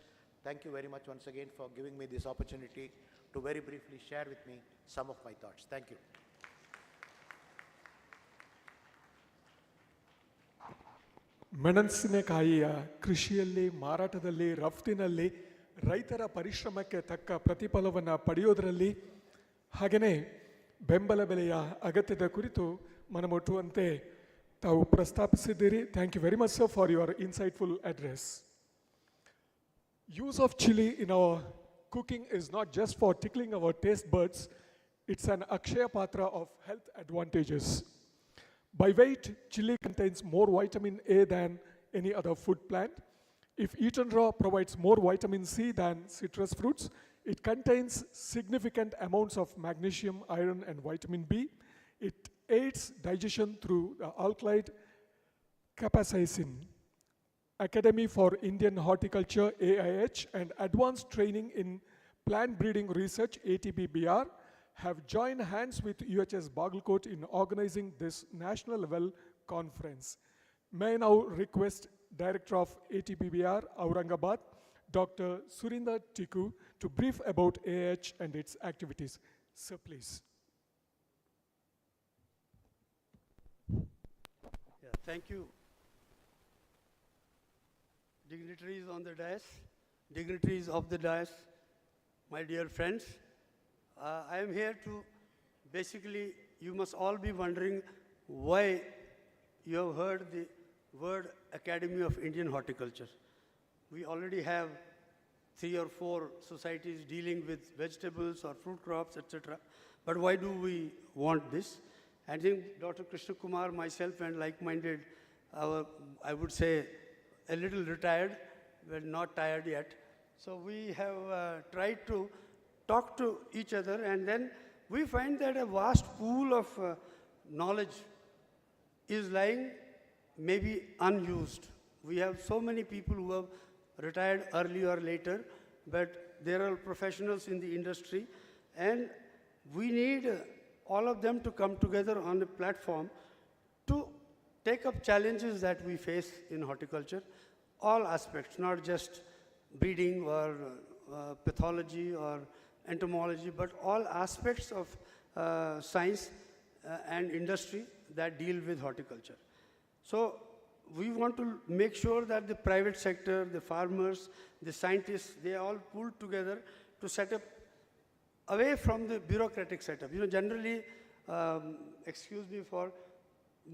Thank you very much once again for giving me this opportunity to very briefly share with me some of my thoughts. Thank you. ಮೆಣಸಿನಕಾಯಿಯ ಕೃಷಿಯಲ್ಲಿ, ಮಾರಾಟದಲ್ಲಿ, ರಫ್ತಿನಲ್ಲಿ ರೈತರ ಪರಿಶ್ರಮಕ್ಕೆ ತಕ್ಕ ಪ್ರತಿಫಲವನ್ನು ಪಡೆಯೋದರಲ್ಲಿ, ಹಾಗೆಯೇ ಬೆಂಬಲ ಬೆಲೆಯ ಅಗತ್ಯದ ಕುರಿತು ಮನಮುಟ್ಟುವಂತೆ ತಾವು ಪ್ರಸ್ತಾಪಿಸಿದ್ದೀರಿ. Thank you very much sir for your insightful address. Use of chili in our cooking is not just for tickling our taste buds, it's an akshaya patra of health advantages. By weight, chili contains more vitamin A than any other food plant. If eaten raw, provides more vitamin C than citrus fruits. It contains significant amounts of magnesium, iron, and vitamin B. It aids digestion through the alkaloid capsaicin. Academy for Indian Horticulture, AIH, and Advanced Training in Plant Breeding Research, ATBBR, have joined hands with UHS Bagalkot in organizing this national level conference. May I now request Director of ATBBR, Aurangabad, Dr. Surinder Tiku to brief about AH and its activities. Sir, please. Yeah, thank you. Dignitaries on the dais, dignitaries of the dais, my dear friends, I am here to basically, you must all be wondering why you have heard the word Academy of Indian Horticulture. We already have 3 or 4 societies dealing with vegetables or fruit crops, etc. But why do we want this? I think Dr. Krishna Kumar, myself, and like-minded, I would say a little retired, but not tired yet. So we have tried to talk to each other, and then we find that a vast pool of knowledge is lying maybe unused. We have so many people who have retired early or later, but there are professionals in the industry, and we need all of them to come together on a platform to take up challenges that we face in horticulture, all aspects, not just breeding or pathology or entomology, but all aspects of science and industry that deal with horticulture. So we want to make sure that the private sector, the farmers, the scientists, they all pull together to set up away from the bureaucratic setup. You know, generally, excuse me for,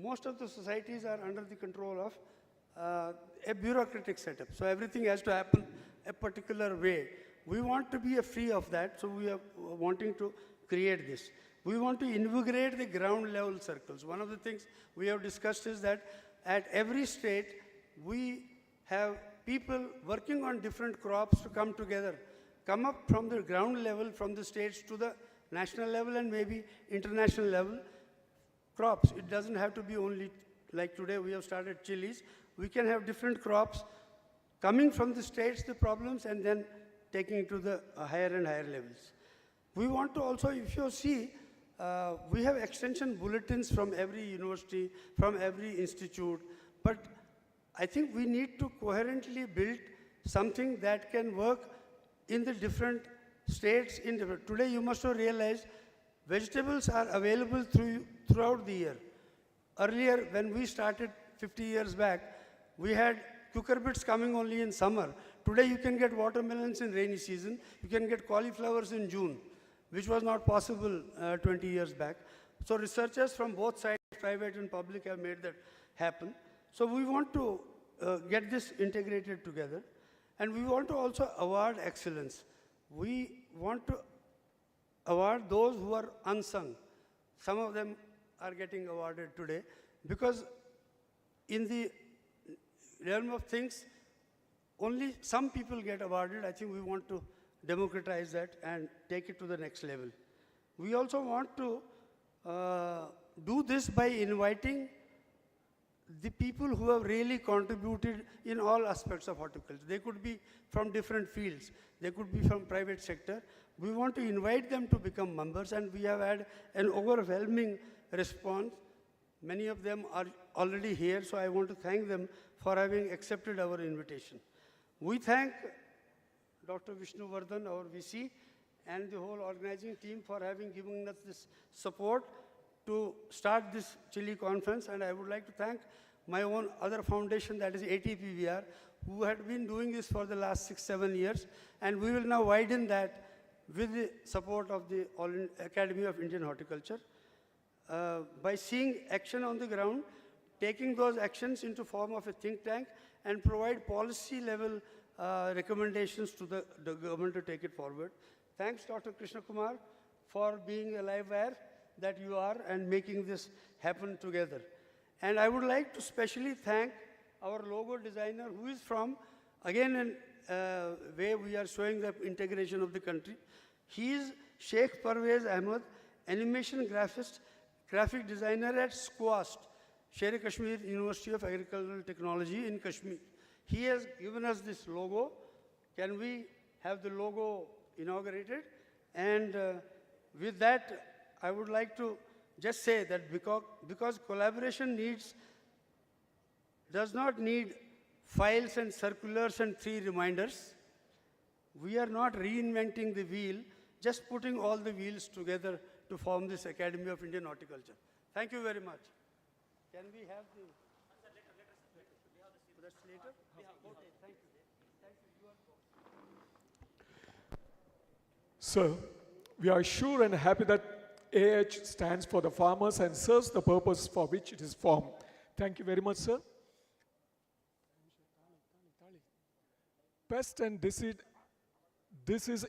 most of the societies are under the control of a bureaucratic setup. So everything has to happen a particular way. We want to be free of that, so we are wanting to create this. We want to invigorate the ground level circles. One of the things we have discussed is that at every state, we have people working on different crops to come together, come up from the ground level, from the states to the national level and maybe international level crops. It doesn't have to be only, like today we have started chilies. We can have different crops coming from the states, the problems, and then taking it to the higher and higher levels. We want to also, if you see, we have extension bulletins from every university, from every institute, but I think we need to coherently build something that can work in the different states. Today you must have realized vegetables are available throughout the year. Earlier, when we started 50 years back, we had cucurbits coming only in summer. Today you can get watermelons in rainy season, you can get cauliflowers in June, which was not possible 20 years back. So researchers from both sides, private and public, have made that happen. So we want to get this integrated together. And we want to also award excellence. We want to award those who are unsung. Some of them are getting awarded today because in the realm of things, only some people get awarded. I think we want to democratize that and take it to the next level. We also want to do this by inviting the people who have really contributed in all aspects of horticulture. They could be from different fields. They could be from private sector. We want to invite them to become members, and we have had an overwhelming response. Many of them are already here, so I want to thank them for having accepted our invitation. We thank Dr. Vishnu Vardhan, our VC, and the whole organizing team for having given us this support to start this Chilli conference. And I would like to thank my own other foundation, that is ATPVR, who had been doing this for the last 6-7 years. And we will now widen that with the support of the Academy of Indian Horticulture. By seeing action on the ground, taking those actions into form of a think tank, and provide policy level recommendations to the government to take it forward. Thanks, Dr. Krishna Kumar, for being a live wire that you are and making this happen together. And I would like to specially thank our logo designer, who is from, again, in way we are showing the integration of the country. He is Sheikh Parvez Ahmed, animation graphist, graphic designer at SQUAST, Sher-e-Kashmir University of Agricultural Technology in Kashmir. He has given us this logo. Can we have the logo inaugurated? And with that, I would like to just say that because collaboration does not need files and circulars and 3 reminders. We are not reinventing the wheel, just putting all the wheels together to form this Academy of Indian Horticulture. Thank you very much. Can we have the... That's later? Okay, thank you. Sir, we are sure and happy that AH stands for the farmers and serves the purpose for which it is formed. Thank you very much, sir. Pest and disease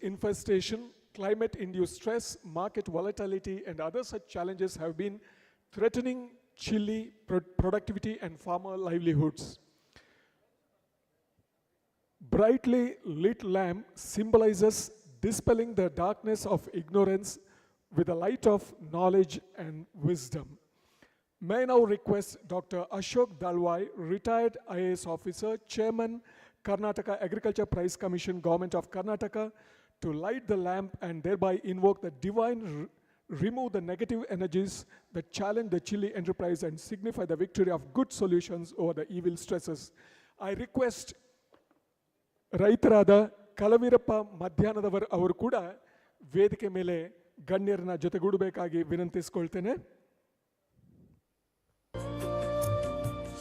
infestation, climate-induced stress, market volatility, and other such challenges have been threatening chili productivity and farmer livelihoods. Brightly lit lamp symbolizes dispelling the darkness of ignorance with the light of knowledge and wisdom. May I now request Dr. Ashok Dalwai, retired IAS officer, Chairman, Karnataka Agriculture Prize Commission, Government of Karnataka, to light the lamp and thereby invoke the divine, remove the negative energies that challenge the chili enterprise and signify the victory of good solutions over the evil stresses. I request ರೈತರಾದ ಕಲವೀರಪ್ಪ ಮಧ್ಯಾಹ್ನದವರ್ ಅವರು ಕೂಡ ವೇದಿಕೆ ಮೇಲೆ ಗಣ್ಯರನ್ನ ಜೊತೆಗೂಡಬೇಕಾಗಿ ವಿನಂತಿಸಿಕೊಳ್ತೇನೆ.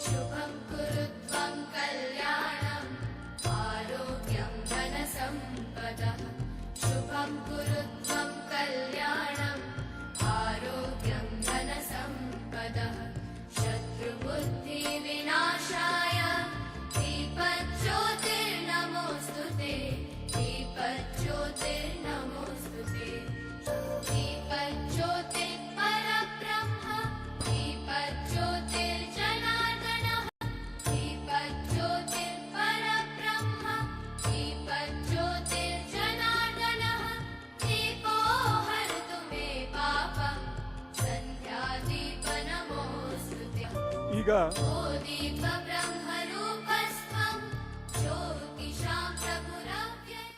शुभं कुरुत्वं कल्याणम् आरोग्यं धनसम्पदः शुभं कुरुत्वं कल्याणम् आरोग्यं धनसम्पदः शत्रुबुद्धिविनाशाय दीपज्योतिर्नमोऽस्तुते दीपज्योतिर्नमोऽस्तुते दीपज्योतिर्परब्रह्म दीपज्योतिर्जनार्दनः दीपज्योतिर्परब्रह्म दीपज्योतिर्जनार्दनः दीपो हरतु मे पापं सन्ध्यादीपनमोऽस्तुते ಈಗ ओ दीपब्रह्मरूपस्त्वं ज्योतिषां प्रभुरव्ययम्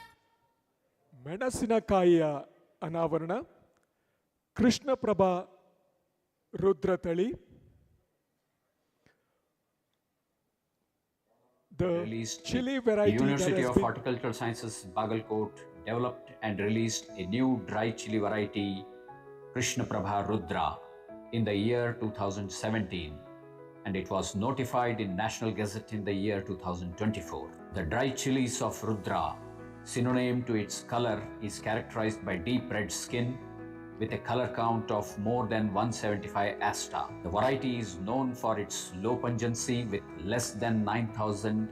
ಮೆಣಸಿನಕಾಯಿಯ ಅನಾವರಣ, Krishnaprabha ರುದ್ರತಳಿ. The released chili the variety that University has of been Horticultural Sciences, Bagalkot, developed and released a new dry chili variety, Krishna Prabha Rudra, in the year 2017, and it was notified in National Gazette in the year 2024. The dry chilies of Rudra, synonym to its color, is characterized by deep red skin with a color count of more than 175 asta. The variety is known for its low pungency with less than 9,000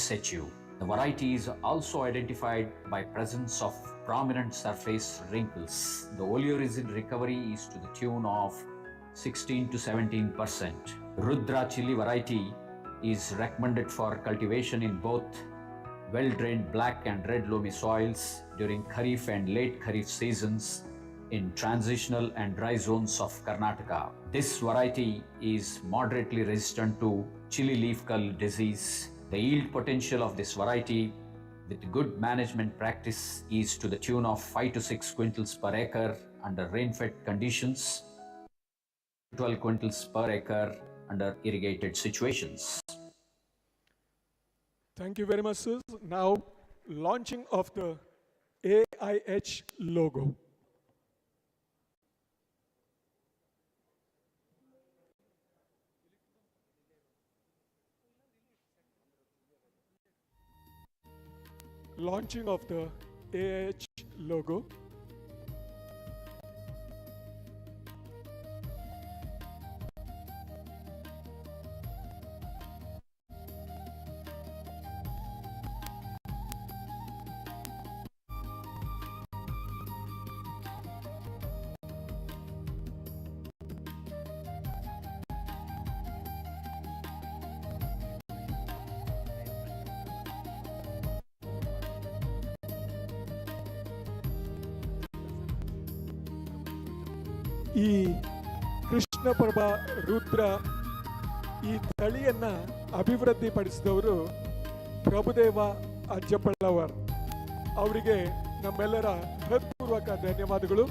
SHU. The variety is also identified by presence of prominent surface wrinkles. The oleoresin recovery is to the tune of 16 to 17%. Rudra chili variety is recommended for cultivation in both well-drained black and red loamy soils during Kharif and late Kharif seasons in transitional and dry zones of Karnataka. This variety is moderately resistant to chili leaf curl disease. The yield potential of this variety with good management practice is to the tune of 5 to 6 quintals per acre under rain-fed conditions, 12 quintals per acre under irrigated situations. Thank you very much, sir. Now, launching of the AIH logo. Launching of the AIH logo. ಈ ಕೃಷ್ಣಪ್ರಭಾ ರುದ್ರ ಈ ತಳಿಯನ್ನ ಅಭಿವೃದ್ಧಿಪಡಿಸಿದವರು ಪ್ರಭುದೇವ ಅಜ್ಜಪ್ಪಳ್ಳವರ್ ಅವರಿಗೆ ನಮ್ಮೆಲ್ಲರ ಹೃತ್ಪೂರ್ವಕ ಧನ್ಯವಾದಗಳು.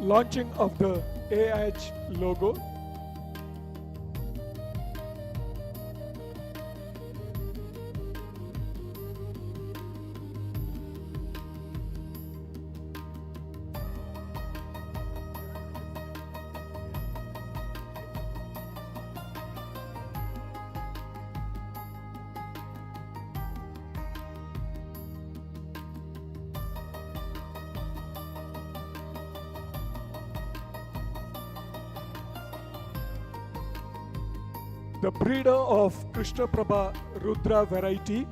launching of the AH logo. The breeder of Krishna Prabha Rudra variety,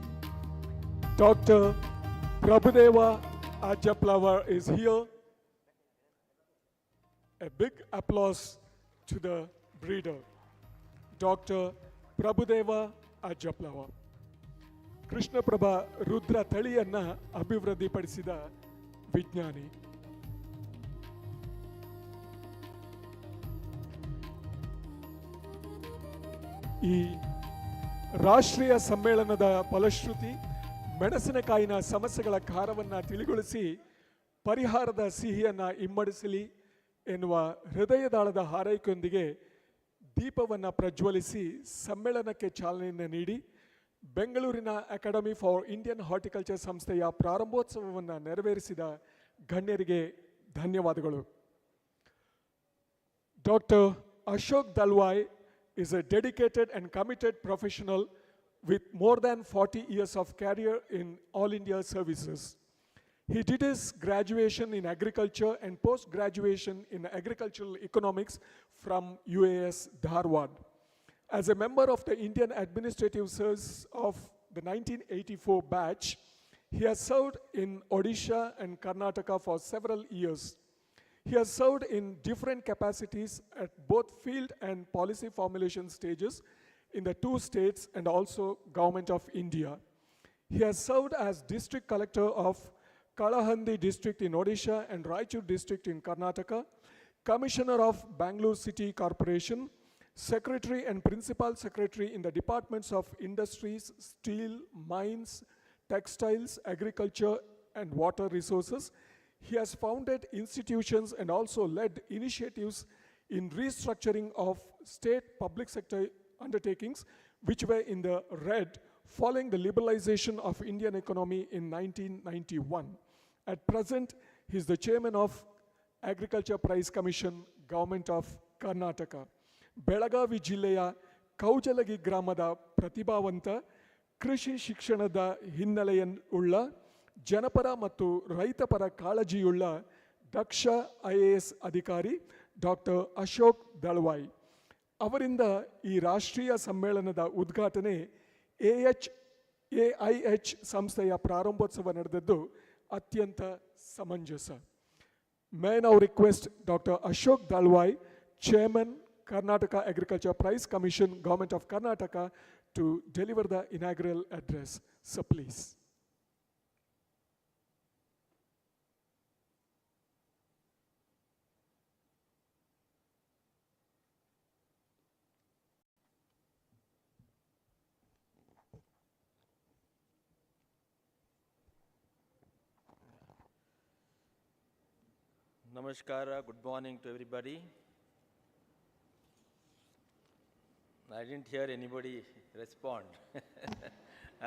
Dr. Prabhudeva Ajaplavar is here. A big applause to the breeder, Dr. Prabhudeva Ajaplavar. Krishna Prabha Rudra ತಳಿಯನ್ನ ಅಭಿವೃದ್ಧಿಪಡಿಸಿದ ವಿಜ್ಞಾನಿ. ಈ ರಾಷ್ಟ್ರೀಯ ಸಮ್ಮೇಳನದ ಫಲಶ್ರುತಿ ಮೆಣಸಿನಕಾಯಿನ ಸಮಸ್ಯೆಗಳ ಖಾರವನ್ನು ತಿಳಿಗೊಳಿಸಿ ಪರಿಹಾರದ ಸಿಹಿಯನ್ನು ಇಮ್ಮಡಿಸಲಿ ಎನ್ನುವ ಹೃದಯದಾಳದ ಹಾರೈಕೆಯೊಂದಿಗೆ ದೀಪವನ್ನು ಪ್ರಜ್ವಲಿಸಿ ಸಮ್ಮೇಳನಕ್ಕೆ ಚಾಲನೆಯನ್ನು ನೀಡಿ ಬೆಂಗಳೂರಿನ ಅಕಾಡೆಮಿ ಫಾರ್ ಇಂಡಿಯನ್ ಹಾರ್ಟಿಕಲ್ಚರ್ ಸಂಸ್ಥೆಯ ಪ್ರಾರಂಭೋತ್ಸವವನ್ನು ನೆರವೇರಿಸಿದ ಗಣ್ಯರಿಗೆ ಧನ್ಯವಾದಗಳು. Doctor Ashok Dalwai is a dedicated and committed professional with more than 40 years of career in All India services. He did his graduation in agriculture and post-graduation in agricultural economics from UAS Dharwad. As a member of the Indian Administrative Service of the 1984 batch, he has served in Odisha and Karnataka for several years. He has served in different capacities at both field and policy formulation stages in the two states and also Government of India. He has served as District Collector of Kalahandi District in Odisha and Raichur District in Karnataka, Commissioner of Bangalore City Corporation, Secretary and Principal Secretary in the Departments of Industries, Steel, Mines, Textiles, Agriculture and Water Resources. He has founded institutions and also led initiatives in restructuring of state public sector undertakings which were in the red following the liberalization of Indian economy in 1991. At present, he is the chairman of Agriculture Price Commission, Government of Karnataka. Belagavi ಜಿಲ್ಲೆಯ ಕೌಜಲಗಿ ಗ್ರಾಮದ ಪ್ರತಿಭಾವಂತ ಕೃಷಿ ಶಿಕ್ಷಣದ ಹಿನ್ನೆಲೆಯುಳ್ಳ ಜನಪರ ಮತ್ತು ರೈತಪರ ಕಾಳಜಿಯುಳ್ಳ ದಕ್ಷ IAS ಅಧಿಕಾರಿ doctor Ashok ದಳ್ವಾಯ್ ಅವರಿಂದ ಈ ರಾಷ್ಟ್ರೀಯ ಸಮ್ಮೇಳನದ ಉದ್ಘಾಟನೆ AIH ಸಂಸ್ಥೆಯ ಪ್ರಾರಂಭೋತ್ಸವ ನಡೆದದ್ದು ಅತ್ಯಂತ ಸಮಂಜಸ. May I now request Dr. Ashok Dalwai, Chairman, Karnataka Agriculture Price Commission, Government of Karnataka, to deliver the inaugural address. So please. Namaskara, good morning to everybody. I didn't hear anybody respond.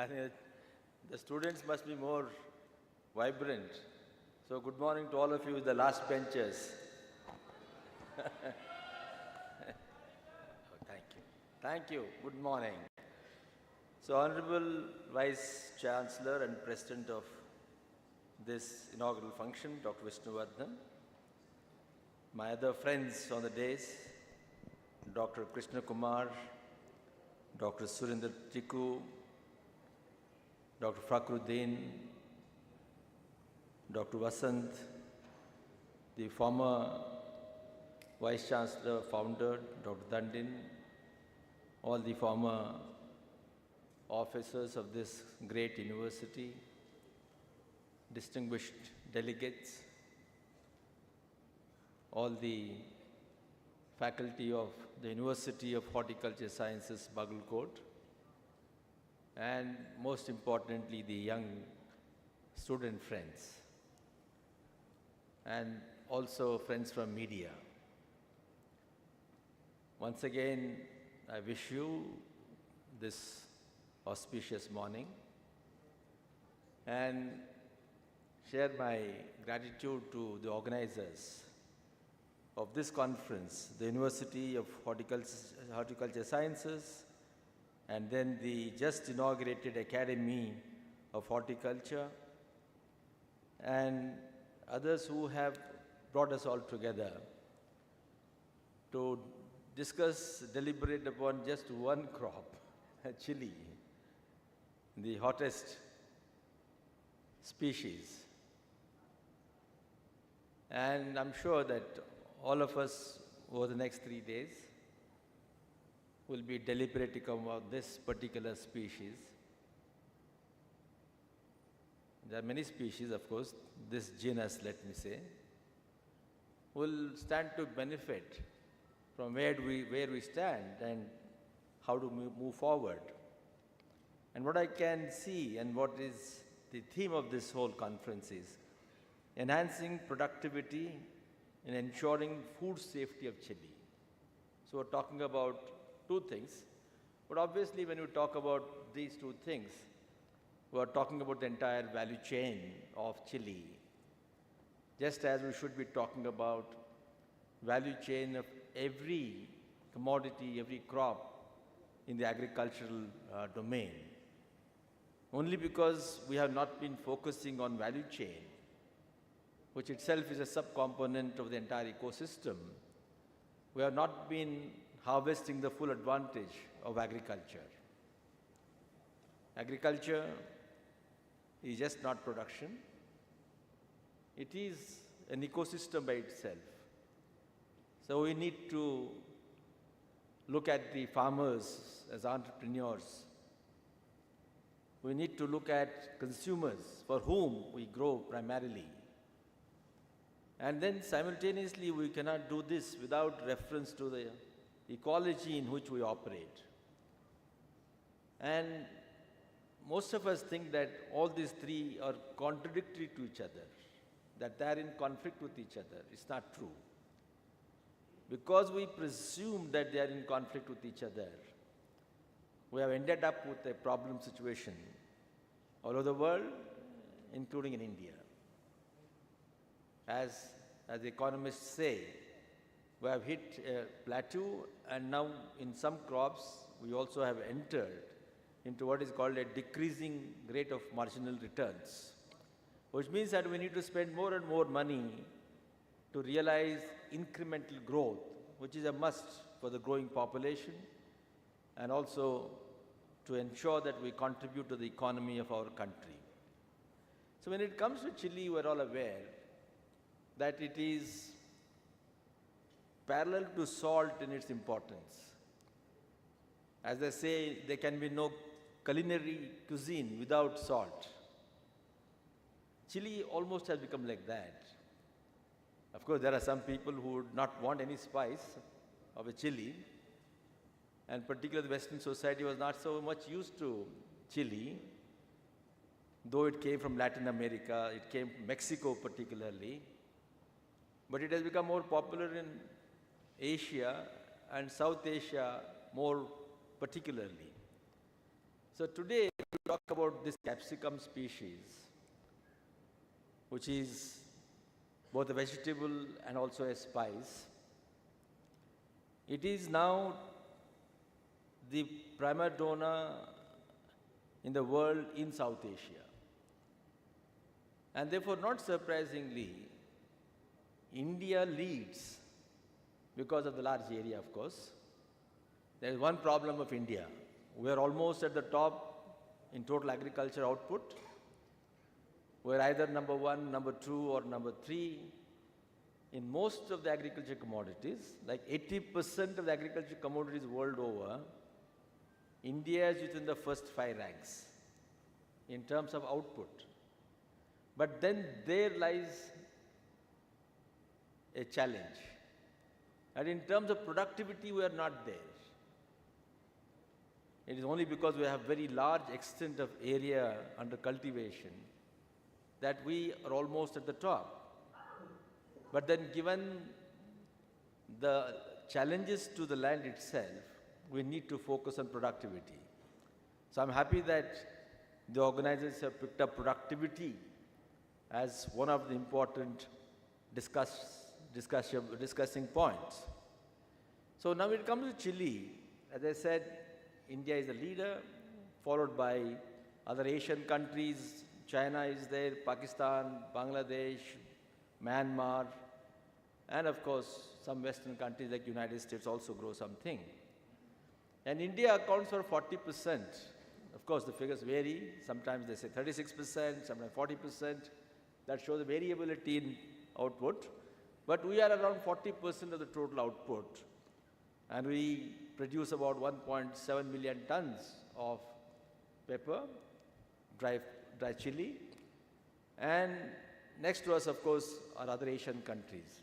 I think the students must be more vibrant. So good morning to all of you, the last benchers. Thank you. Thank you. Good morning. So Honorable Vice Chancellor and President of this inaugural function, Dr. Vishnuvardhan, my other friends on the dais, Dr. Krishna Kumar, Dr. Surinder Tiku, Dr. Fakhruddin, Dr. Vasant, the former Vice Chancellor, founder, Dr. Dandin, all the former officers of this great university, distinguished delegates, all the faculty of the University of Horticulture Sciences, Bagalkot, and most importantly, the young student friends. And also friends from media. Once again, I wish you this auspicious morning and share my gratitude to the organizers of this conference, the University of Horticulture Sciences, and then the just inaugurated Academy of Horticulture, and others who have brought us all together to discuss, deliberate upon just one crop, chili, the hottest species. And I'm sure that all of us over the next 3 days will be deliberating about this particular species. There are many species, of course, this genus, let me say, will stand to benefit from where we stand and how to move forward. And what I can see and what is the theme of this whole conference is enhancing productivity and ensuring food safety of chili. So we're talking about two things, but obviously when we talk about these two things, we're talking about the entire value chain of chili, just as we should be talking about value chain of every commodity, every crop in the agricultural domain. Only because we have not been focusing on value chain, which itself is a subcomponent of the entire ecosystem, we have not been harvesting the full advantage of agriculture. Agriculture is just not production. It is an ecosystem by itself. So we need to look at the farmers as entrepreneurs. We need to look at consumers for whom we grow primarily. And then simultaneously, we cannot do this without reference to the ecology in which we operate. And most of us think that all these three are contradictory to each other, that they are in conflict with each other. It's not true. Because we presume that they are in conflict with each other, we have ended up with a problem situation all over the world, including in India. As economists say, we have hit a plateau, and now in some crops, we also have entered into what is called a decreasing rate of marginal returns, which means that we need to spend more and more money to realize incremental growth, which is a must for the growing population, and also to ensure that we contribute to the economy of our country. So when it comes to chili, we're all aware that it is parallel to salt in its importance. As they say, there can be no culinary cuisine without salt. Chili almost has become like that. Of course, there are some people who would not want any spice of a chili, and particularly the Western society was not so much used to chili, though it came from Latin America, it came from Mexico particularly, but it has become more popular in Asia and South Asia more particularly. So today we talk about this capsicum species, which is both a vegetable and also a spice. It is now the prima donna in the world in South Asia. And therefore, not surprisingly, India leads because of the large area, of course. There is one problem of India. We are almost at the top in total agriculture output. We're either number one, number two, or number three in most of the agriculture commodities. Like 80% of the agriculture commodities world over, India is within the first 5 ranks in terms of output. But then there lies a challenge. And in terms of productivity, we are not there. It is only because we have very large extent of area under cultivation that we are almost at the top. But then given the challenges to the land itself, we need to focus on productivity. So I'm happy that the organizers have picked up productivity as one of the important discussing points. So now when it comes to Chile, as I said, India is a leader, followed by other Asian countries. China is there, Pakistan, Bangladesh, Myanmar, and of course, some Western countries like United States also grow something. And India accounts for 40%. Of course, the figures vary. Sometimes they say 36%, sometimes 40%. That shows the variability in output. But we are around 40% of the total output. And we produce about 1.7 million tons of pepper, dry chili. And next to us, of course, are other Asian countries.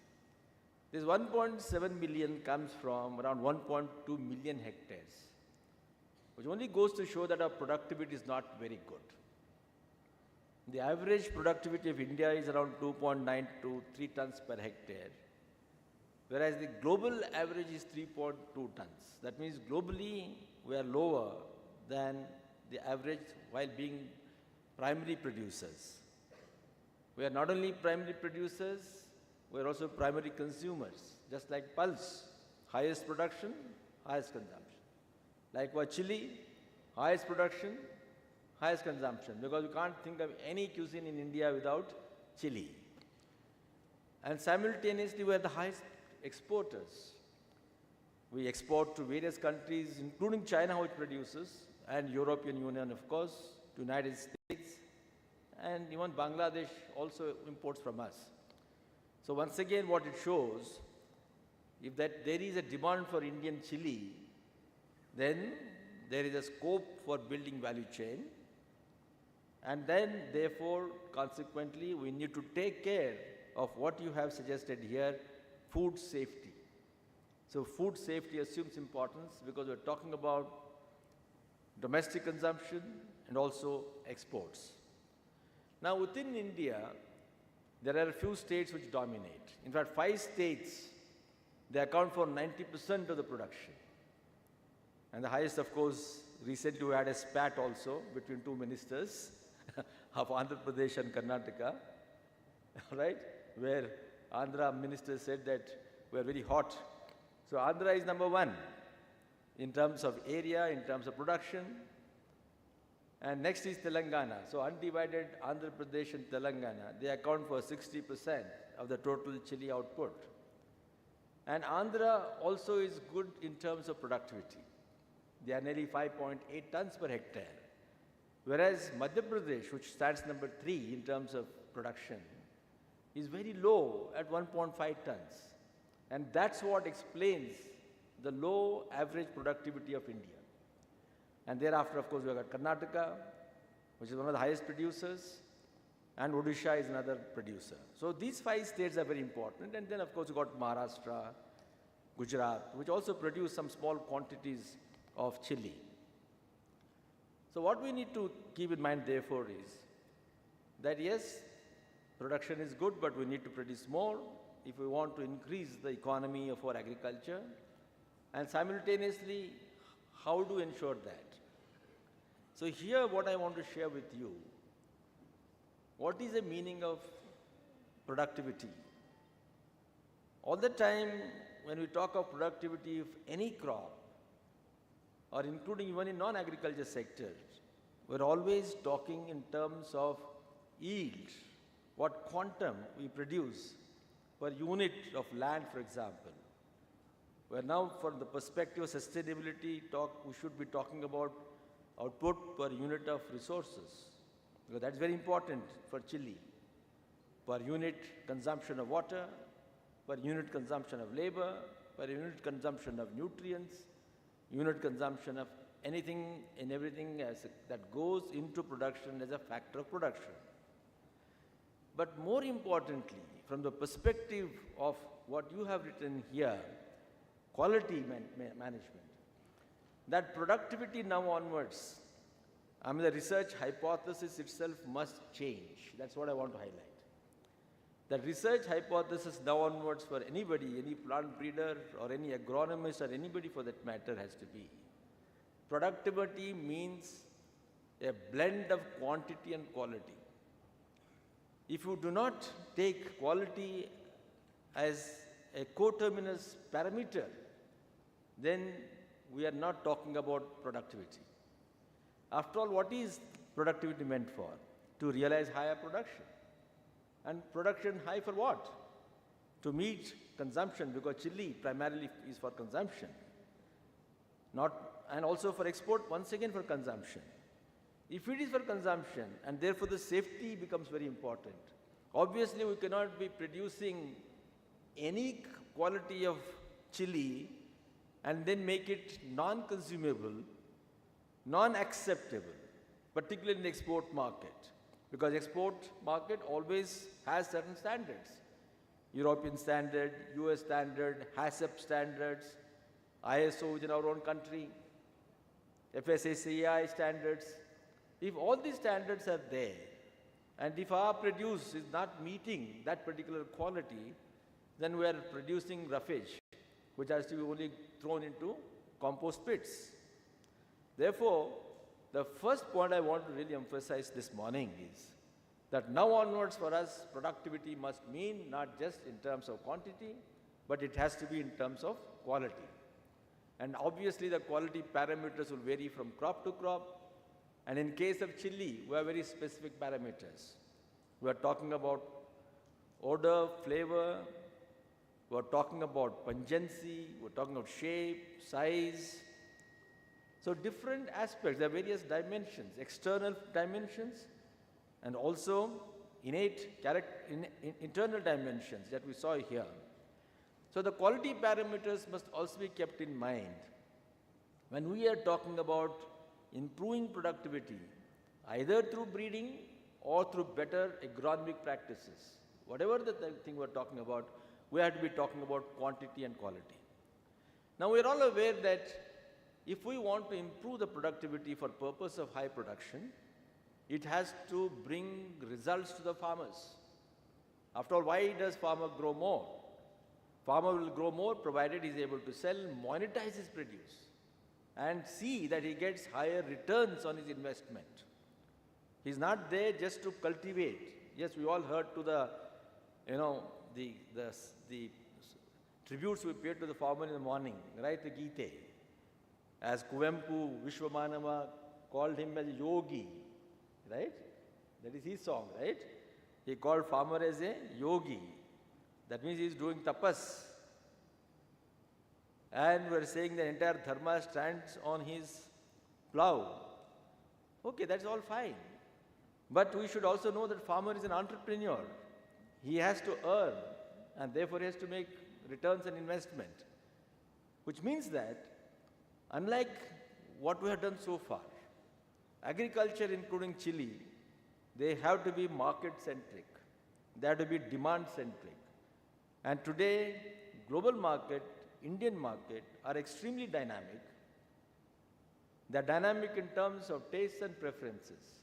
This 1.7 million comes from around 1.2 million hectares, which only goes to show that our productivity is not very good. The average productivity of India is around 2.9 to 3 tons per hectare, whereas the global average is 3.2 tons. That means globally we are lower than the average while being primary producers. We are not only primary producers, we are also primary consumers, just like pulse, highest production, highest consumption. Likewise, chili, highest production, highest consumption, because you can't think of any cuisine in India without chili. And simultaneously, we are the highest exporters. We export to various countries, including China, which produces, and European Union, of course, to United States, and even Bangladesh also imports from us. So once again, what it shows, if that there is a demand for Indian chili, then there is a scope for building value chain, and then therefore, consequently, we need to take care of what you have suggested here, food safety. So food safety assumes importance because we're talking about domestic consumption and also exports. Now within India, there are a few states which dominate. In fact, 5 states, they account for 90% of the production. And the highest, of course, recently we had a spat also between 2 ministers of Andhra Pradesh and Karnataka, right? Where Andhra minister said that we are very hot. So Andhra is number 1 in terms of area, in terms of production. And next is Telangana. So undivided Andhra Pradesh and Telangana, they account for 60% of the total chili output. And Andhra also is good in terms of productivity. They are nearly 5.8 tons per hectare. Whereas Madhya Pradesh, which stands number 3 in terms of production, is very low at 1.5 tons. And that's what explains the low average productivity of India. And thereafter, of course, we have got Karnataka, which is one of the highest producers, and Odisha is another producer. So these 5 states are very important. And then, of course, you got Maharashtra, Gujarat, which also produce some small quantities of chili. So what we need to keep in mind, therefore, is that yes, production is good, but we need to produce more if we want to increase the economy of our agriculture. And simultaneously, how to ensure that? So here what I want to share with you, what is the meaning of productivity? All the time when we talk of productivity of any crop, or including even in non-agriculture sectors, we're always talking in terms of yield, what quantum we produce per unit of land, for example. Where now, from the perspective of sustainability we should be talking about output per unit of resources, because that's very important for chili. Per unit consumption of water, per unit consumption of labor, per unit consumption of nutrients, unit consumption of anything and everything that goes into production as a factor of production. But more importantly, from the perspective of what you have written here, quality management, that productivity now onwards, the research hypothesis itself must change. That's what I want to highlight. The research hypothesis now onwards for anybody, any plant breeder or any agronomist or anybody for that matter has to be, productivity means a blend of quantity and quality. If you do not take quality as a coterminous parameter, then we are not talking about productivity. After all, what is productivity meant for? To realize higher production. And production high for what? To meet consumption, because chili primarily is for consumption. And also for export, once again for consumption. If it is for consumption, and therefore the safety becomes very important, obviously we cannot be producing any quality of chili and then make it non-consumable, non-acceptable, particularly in the export market. Because export market always has certain standards. European standard, US standard, HACCP standards, ISO within our own country, FSSAI standards. If all these standards are there, and if our produce is not meeting that particular quality, then we are producing roughage, which has to be only thrown into compost pits. Therefore, the first point I want to really emphasize this morning is that now onwards for us, productivity must mean not just in terms of quantity, but it has to be in terms of quality. And obviously the quality parameters will vary from crop to crop. And in case of chili, we have very specific parameters. We are talking about odor, flavor, we are talking about pungency, we are talking about shape, size. So different aspects, there are various dimensions, external dimensions, and also internal dimensions that we saw here. So the quality parameters must also be kept in mind when we are talking about improving productivity, either through breeding or through better agronomic practices. Whatever the thing we're talking about, we have to be talking about quantity and quality. Now we're all aware that if we want to improve the productivity for purpose of high production, it has to bring results to the farmers. After all, why does farmer grow more? Farmer will grow more provided he is able to sell, monetize his produce, and see that he gets higher returns on his investment. He's not there just to cultivate. Yes, we all heard to the tributes we paid to the farmer in the morning, right? The Gita. As Kuvempu Vishwamanava called him as yogi, right? That is his song, right? He called farmer as a yogi. That means he is doing tapas. And we are saying the entire dharma stands on his plow. Okay, that's all fine. But we should also know that farmer is an entrepreneur. He has to earn, and therefore he has to make returns on investment. Which means that, unlike what we have done so far, agriculture, including chili, they have to be market-centric. They have to be demand-centric. And today, global market, Indian market are extremely dynamic. They are dynamic in terms of tastes and preferences.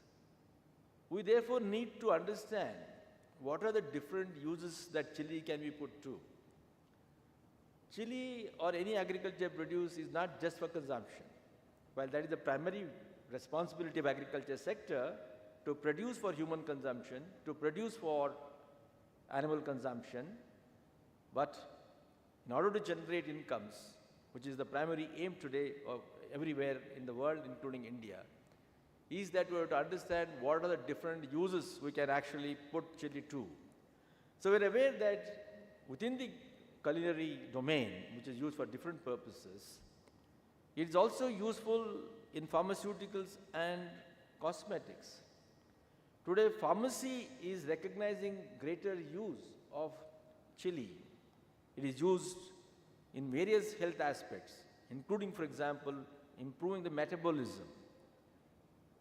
We therefore need to understand what are the different uses that chili can be put to. Chili or any agriculture produce is not just for consumption. While that is the primary responsibility of agriculture sector, to produce for human consumption, to produce for animal consumption, but in order to generate incomes, which is the primary aim today of everywhere in the world, including India, is that we have to understand what are the different uses we can actually put chili to. So we're aware that within the culinary domain, which is used for different purposes, it is also useful in pharmaceuticals and cosmetics. Today, pharmacy is recognizing greater use of chili. It is used in various health aspects, including, for example, improving the metabolism.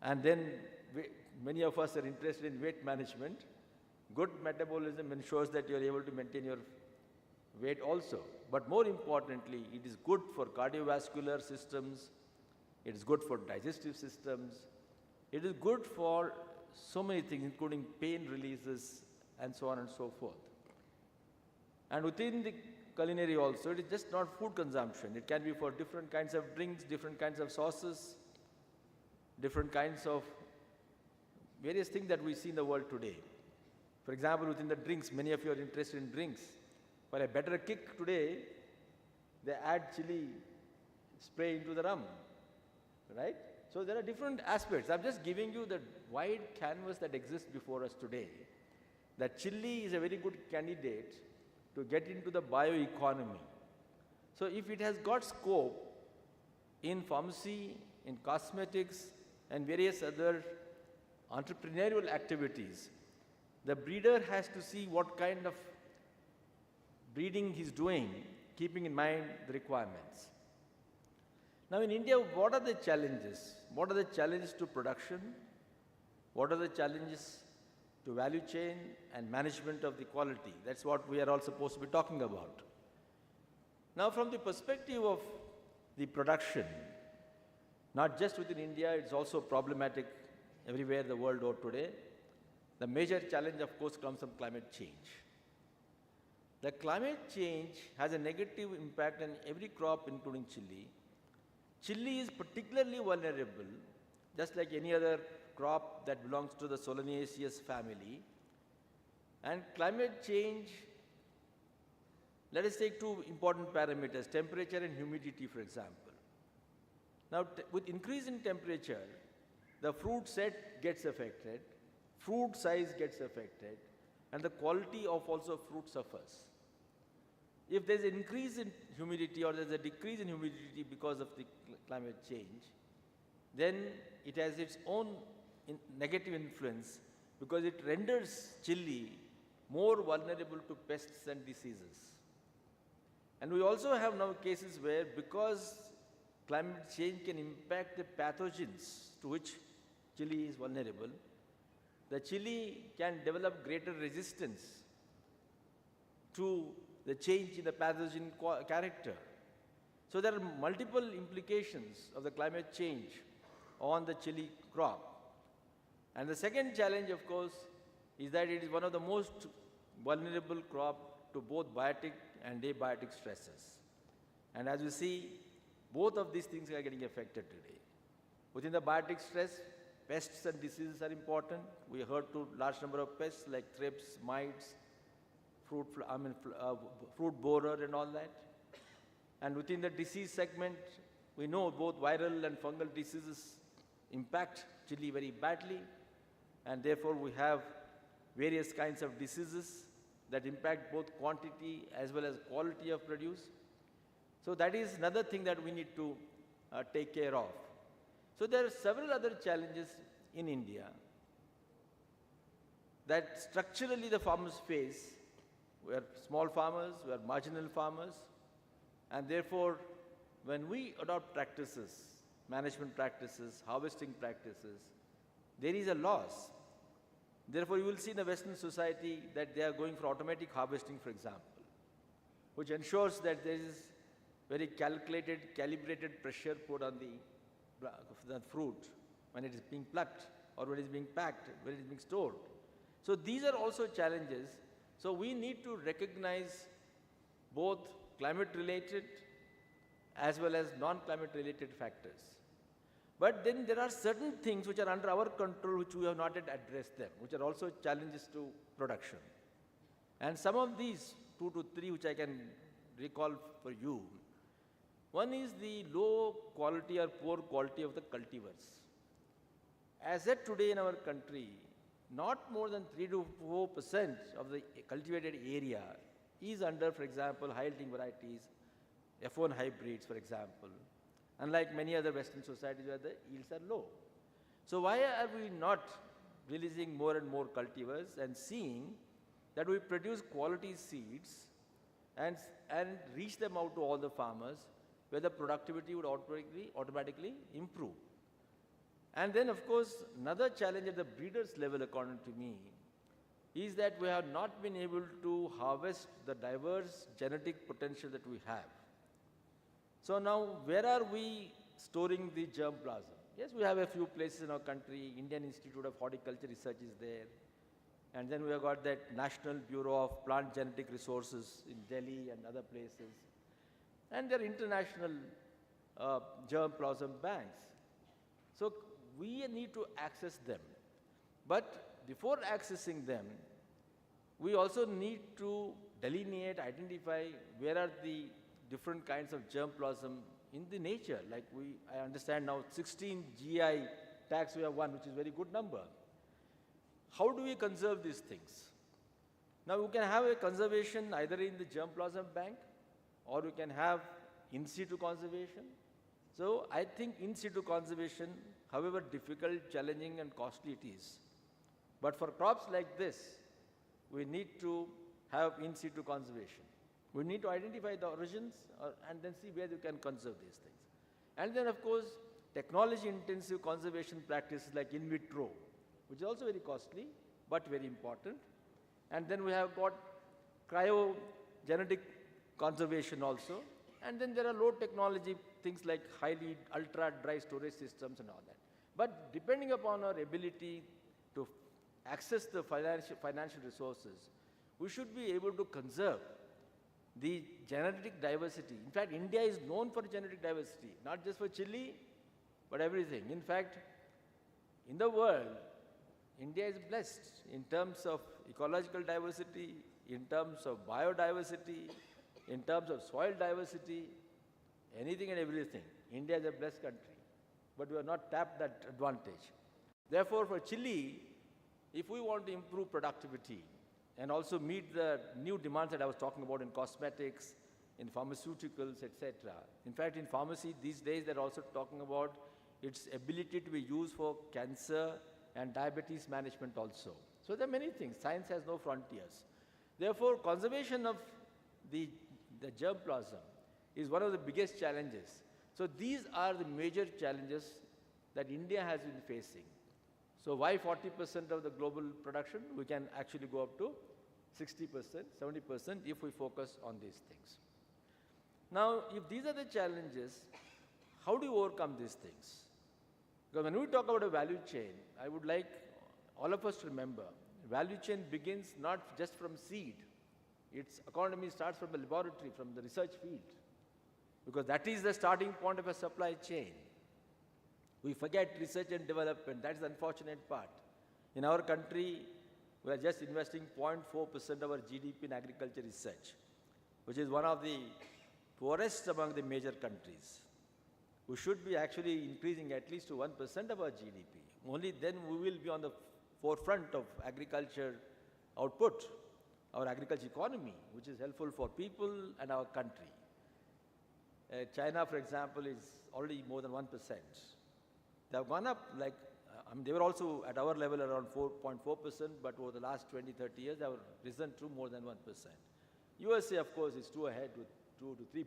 And then many of us are interested in weight management. Good metabolism ensures that you are able to maintain your weight also. But more importantly, it is good for cardiovascular systems. It is good for digestive systems. It is good for so many things, including pain releases and so on and so forth. And within the culinary also, it is just not food consumption. It can be for different kinds of drinks, different kinds of sauces, different kinds of various things that we see in the world today. For example, within the drinks, many of you are interested in drinks. For a better kick today, they add chili spray into the rum, right? So there are different aspects. I'm just giving you the wide canvas that exists before us today. That chili is a very good candidate to get into the bioeconomy. So if it has got scope in pharmacy, in cosmetics, and various other entrepreneurial activities, the breeder has to see what kind of breeding he's doing, keeping in mind the requirements. Now in India, what are the challenges? What are the challenges to production? What are the challenges to value chain and management of the quality? That's what we are all supposed to be talking about. Now from the perspective of the production, not just within India, it's also problematic everywhere in the world over today. The major challenge, of course, comes from climate change. The climate change has a negative impact on every crop, including chili. Chili is particularly vulnerable, just like any other crop that belongs to the Solanaceous family. And climate change, let us take two important parameters, temperature and humidity, for example. Now, with increase in temperature, the fruit set gets affected, fruit size gets affected, and the quality of also fruit suffers. If there's an increase in humidity or there's a decrease in humidity because of the climate change, then it has its own negative influence because it renders chili more vulnerable to pests and diseases. And we also have now cases where because climate change can impact the pathogens to which chili is vulnerable, the chili can develop greater resistance to the change in the pathogen character. So there are multiple implications of the climate change on the chili crop. And the second challenge, of course, is that it is one of the most vulnerable crop to both biotic and abiotic stresses. And as you see, both of these things are getting affected today. Within the biotic stress, pests and diseases are important. We heard to large number of pests like thrips, mites, fruit borer and all that. And within the disease segment, we know both viral and fungal diseases impact chili very badly. And therefore, we have various kinds of diseases that impact both quantity as well as quality of produce. So that is another thing that we need to take care of. So there are several other challenges in India that structurally the farmers face. We are small farmers, we are marginal farmers, and therefore when we adopt practices, management practices, harvesting practices, there is a loss. Therefore you will see in the Western society that they are going for automatic harvesting, for example, which ensures that there is very calculated, calibrated pressure put on the fruit when it is being plucked or when it is being packed, when it is being stored. So these are also challenges. So we need to recognize both climate-related as well as non-climate-related factors. But then there are certain things which are under our control which we have not yet addressed them, which are also challenges to production. And some of these, 2 to 3, which I can recall for you. One is the low quality or poor quality of the cultivars. As yet today in our country, not more than 3 to 4% of the cultivated area is under, for example, high-yielding varieties, F1 hybrids, for example, unlike many other Western societies where the yields are low. So why are we not releasing more and more cultivars and seeing that we produce quality seeds and reach them out to all the farmers where the productivity would automatically improve? And then, of course, another challenge at the breeders' level, according to me, is that we have not been able to harvest the diverse genetic potential that we have. So now, where are we storing the germplasm? Yes, we have a few places in our country. Indian Institute of Horticulture Research is there. And then we have got that National Bureau of Plant Genetic Resources in Delhi and other places. And there are international germplasm banks. So we need to access them. But before accessing them, we also need to delineate, identify where are the different kinds of germplasm in the nature. Like I understand now 16 GI tags we have won, which is a very good number. How do we conserve these things? Now we can have a conservation either in the germplasm bank or we can have in situ conservation. So I think in situ conservation, however difficult, challenging and costly it is, but for crops like this, we need to have in situ conservation. We need to identify the origins and then see where you can conserve these things. And then of course, technology intensive conservation practices like in vitro, which is also very costly, but very important. And then we have got cryogenetic conservation also. And then there are low technology things like highly ultra dry storage systems and all that. But depending upon our ability to access the financial resources, we should be able to conserve the genetic diversity. In fact, India is known for genetic diversity, not just for chili, but everything. In fact, in the world, India is blessed in terms of ecological diversity, in terms of biodiversity, in terms of soil diversity, anything and everything. India is a blessed country, but we have not tapped that advantage. Therefore, for chili, if we want to improve productivity and also meet the new demands that I was talking about in cosmetics, in pharmaceuticals, etc. In fact, in pharmacy these days, they're also talking about its ability to be used for cancer and diabetes management also. So there are many things. Science has no frontiers. Therefore, conservation of the germplasm is one of the biggest challenges. So these are the major challenges that India has been facing. So why 40% of the global production? We can actually go up to 60%, 70% if we focus on these things. Now, if these are the challenges, how do you overcome these things? Because when we talk about a value chain, I would like all of us to remember, value chain begins not just from seed. Its economy starts from the laboratory, from the research field, because that is the starting point of a supply chain. We forget research and development. That's the unfortunate part. In our country, we are just investing 0.4% of our GDP in agriculture research, which is one of the poorest among the major countries. We should be actually increasing at least to 1% of our GDP. Only then we will be on the forefront of agriculture output, our agriculture economy, which is helpful for people and our country. China, for example, is already more than 1%. They have gone up like, they were also at our level around 4.4%, but over the last 20, 30 years, they have risen to more than 1%. USA, of course, is too ahead with 2 to 3%,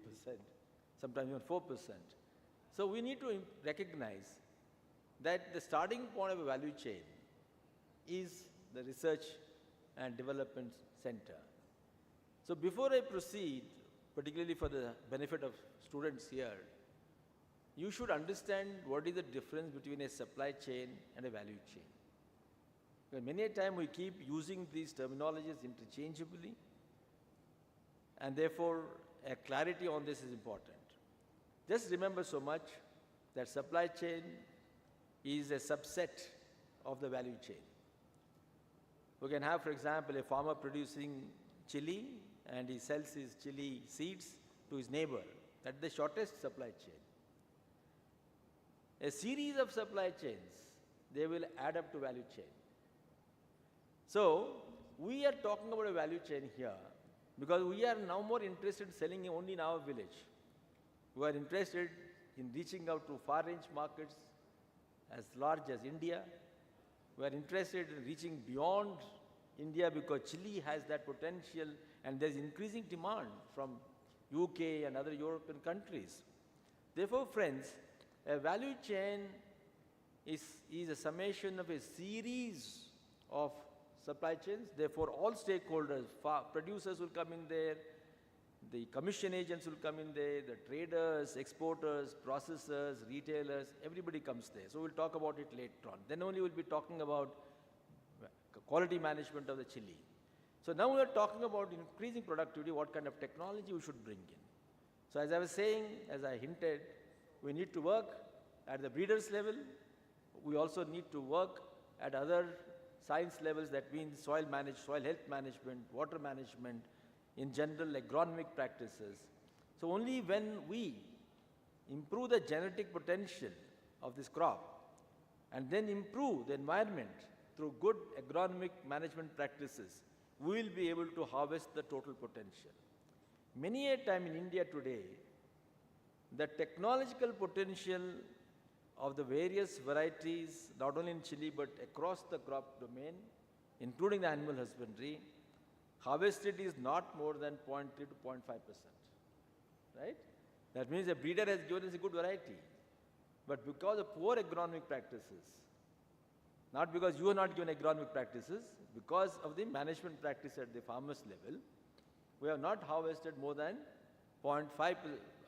sometimes even 4%. So we need to recognize that the starting point of a value chain is the research and development center. So before I proceed, particularly for the benefit of students here, you should understand what is the difference between a supply chain and a value chain. Because many a time we keep using these terminologies interchangeably, and therefore a clarity on this is important. Just remember so much that supply chain is a subset of the value chain. We can have, for example, a farmer producing chili and he sells his chili seeds to his neighbor. That's the shortest supply chain. A series of supply chains, they will add up to value chain. So we are talking about a value chain here because we are now more interested in selling only in our village. We are interested in reaching out to far-range markets as large as India. We are interested in reaching beyond India because chili has that potential and there is increasing demand from UK and other European countries. Therefore, friends, a value chain is a summation of a series of supply chains. Therefore, all stakeholders, producers will come in there, the commission agents will come in there, the traders, exporters, processors, retailers, everybody comes there. So we'll talk about it later on. Then only we'll be talking about quality management of the chili. So now we are talking about increasing productivity, what kind of technology we should bring in. So as I was saying, as I hinted, we need to work at the breeders level. We also need to work at other science levels, that means soil health management, water management, in general agronomic practices. So only when we improve the genetic potential of this crop and then improve the environment through good agronomic management practices, we will be able to harvest the total potential. Many a time in India today, the technological potential of the various varieties, not only in chili but across the crop domain, including the animal husbandry, harvested is not more than 0.3 to 0.5%. Right? That means a breeder has given us a good variety. But because of poor agronomic practices, not because you are not given agronomic practices, because of the management practice at the farmer's level, we have not harvested more than 0.5,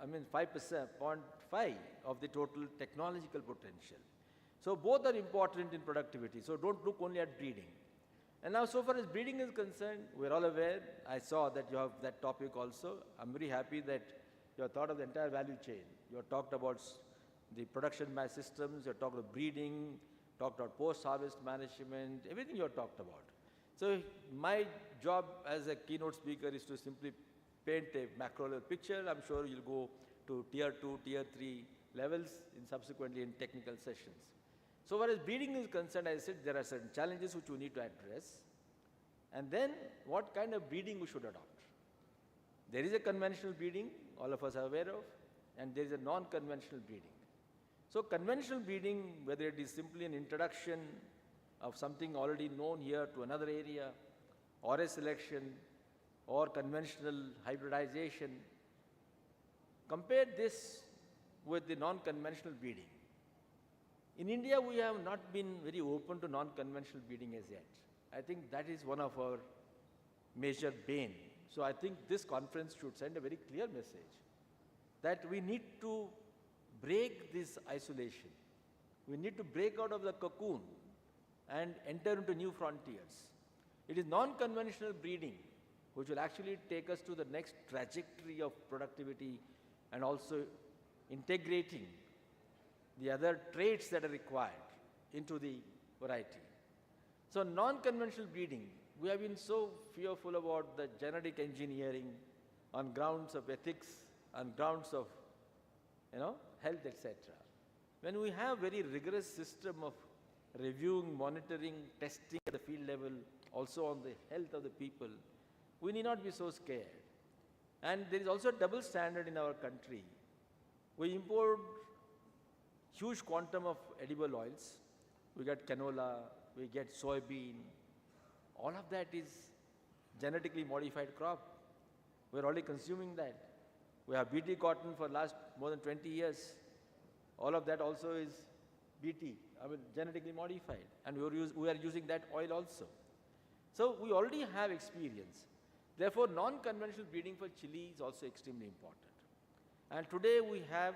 0.5 of the total technological potential. So both are important in productivity. So don't look only at breeding. And now so far as breeding is concerned, we're all aware, I saw that you have that topic also. I'm very happy that you have thought of the entire value chain. You have talked about the production systems, you have talked about breeding, talked about post-harvest management, everything you have talked about. So my job as a keynote speaker is to simply paint a macro level picture. I'm sure you'll go to tier 2, tier 3 levels subsequently in technical sessions. So far as breeding is concerned, I said there are certain challenges which we need to address. And then what kind of breeding we should adopt. There is a conventional breeding, all of us are aware of, and there is a non-conventional breeding. So conventional breeding, whether it is simply an introduction of something already known here to another area, or a selection, or conventional hybridization, compare this with the non-conventional breeding. In India, we have not been very open to non-conventional breeding as yet. I think that is one of our major bane. So I think this conference should send a very clear message that we need to break this isolation. We need to break out of the cocoon and enter into new frontiers. It is non-conventional breeding which will actually take us to the next trajectory of productivity and also integrating the other traits that are required into the variety. So non-conventional breeding, we have been so fearful about the genetic engineering on grounds of ethics, on grounds of health, etc. When we have very rigorous system of reviewing, monitoring, testing at the field level, also on the health of the people, we need not be so scared. And there is also a double standard in our country. We import huge quantum of edible oils. We get canola, we get soybean. All of that is genetically modified crop. We're already consuming that. We have BT cotton for last more than 20 years. All of that also is BT, genetically modified. And we are using that oil also. So we already have experience. Therefore, non-conventional breeding for chili is also extremely important. And today we have,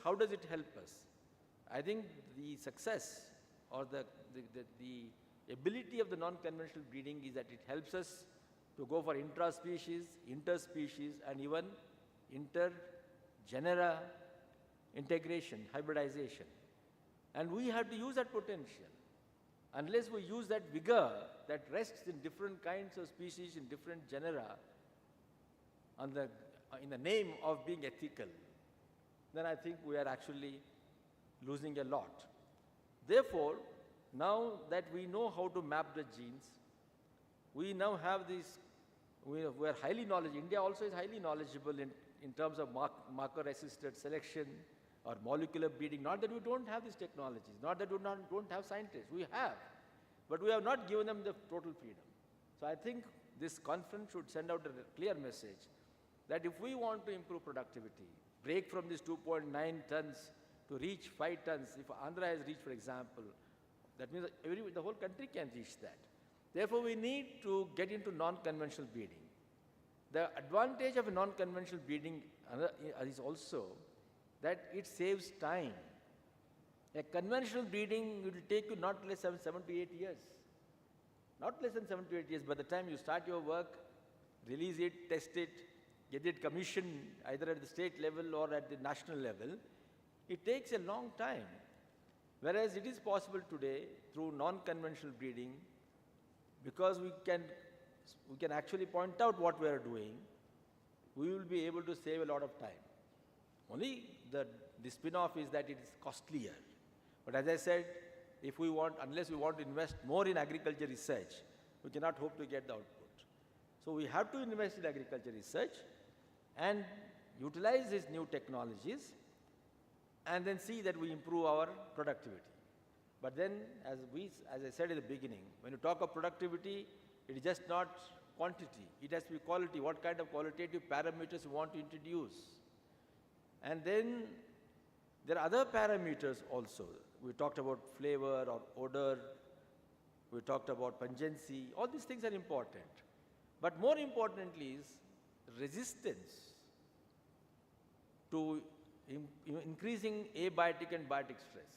how does it help us? I think the success or the ability of the non-conventional breeding is that it helps us to go for intra-species, interspecies, and even inter-genera integration, hybridization. And we have to use that potential. Unless we use that vigor that rests in different kinds of species, in different genera, in the name of being ethical, then I think we are actually losing a lot. Therefore, now that we know how to map the genes, we now have this, we are highly knowledgeable. India also is highly knowledgeable in terms of marker-assisted selection or molecular breeding. Not that we don't have these technologies, not that we don't have scientists. We have, but we have not given them the total freedom. So I think this conference should send out a clear message that if we want to improve productivity, break from this 2.9 tons to reach 5 tons, if Andhra has reached, for example, that means the whole country can reach that. Therefore, we need to get into non-conventional breeding. The advantage of a non-conventional breeding is also that it saves time. A conventional breeding will take you not less than 7 to 8 years. not less than 7 to 8 years. By the time you start your work, release it, test it, get it commissioned either at the state level or at the national level, it takes a long time. Whereas it is possible today through non-conventional breeding, because we can actually point out what we are doing, we will be able to save a lot of time. Only the spin-off is that it is costlier. But as I said, unless we want to invest more in agriculture research, we cannot hope to get the output. So we have to invest in agriculture research and utilize these new technologies and then see that we improve our productivity. But then, as I said in the beginning, when you talk of productivity, it is just not quantity, it has to be quality. What kind of qualitative parameters you want to introduce? And then there are other parameters also. We talked about flavor or odor, we talked about pungency, all these things are important. But more importantly is resistance to increasing abiotic and biotic stress.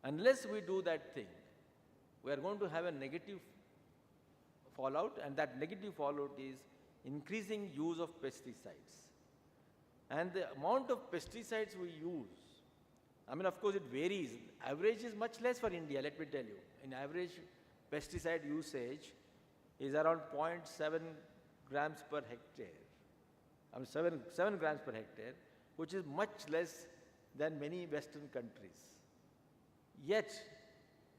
Unless we do that thing, we are going to have a negative fallout, and that negative fallout is increasing use of pesticides. And the amount of pesticides we use, I mean, of course, it varies. Average is much less for India, let me tell you. In average, pesticide usage is around 0.7 grams per hectare. I mean, 7 grams per hectare, which is much less than many Western countries. Yet,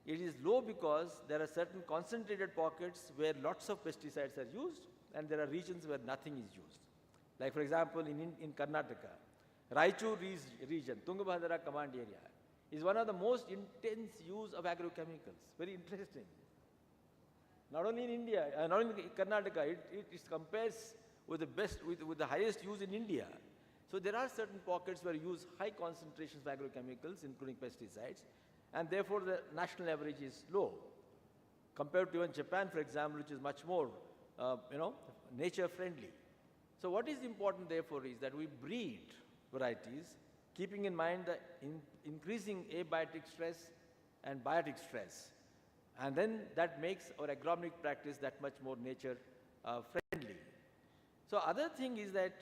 it is low because there are certain concentrated pockets where lots of pesticides are used, and there are regions where nothing is used. Like, for example, in Karnataka, Raichur region, Tungabhadra command area, is one of the most intense use of agrochemicals. Very interesting. Not only in India, not only in Karnataka, it compares with the best, with the highest use in India. So there are certain pockets where you use high concentrations of agrochemicals, including pesticides, and therefore the national average is low. Compared to even Japan, for example, which is much more, nature friendly. So what is important, therefore, is that we breed varieties, keeping in mind the increasing abiotic stress and biotic stress. And then that makes our agronomic practice that much more nature friendly. So other thing is that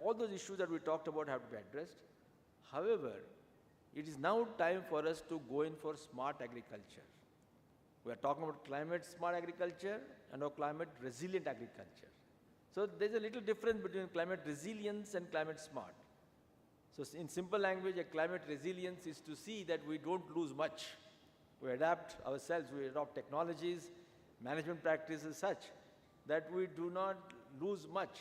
all those issues that we talked about have to be addressed. However, it is now time for us to go in for smart agriculture. We are talking about climate smart agriculture and climate resilient agriculture. So there's a little difference between climate resilience and climate smart. So in simple language, a climate resilience is to see that we don't lose much. We adapt ourselves, we adopt technologies, management practices such that we do not lose much.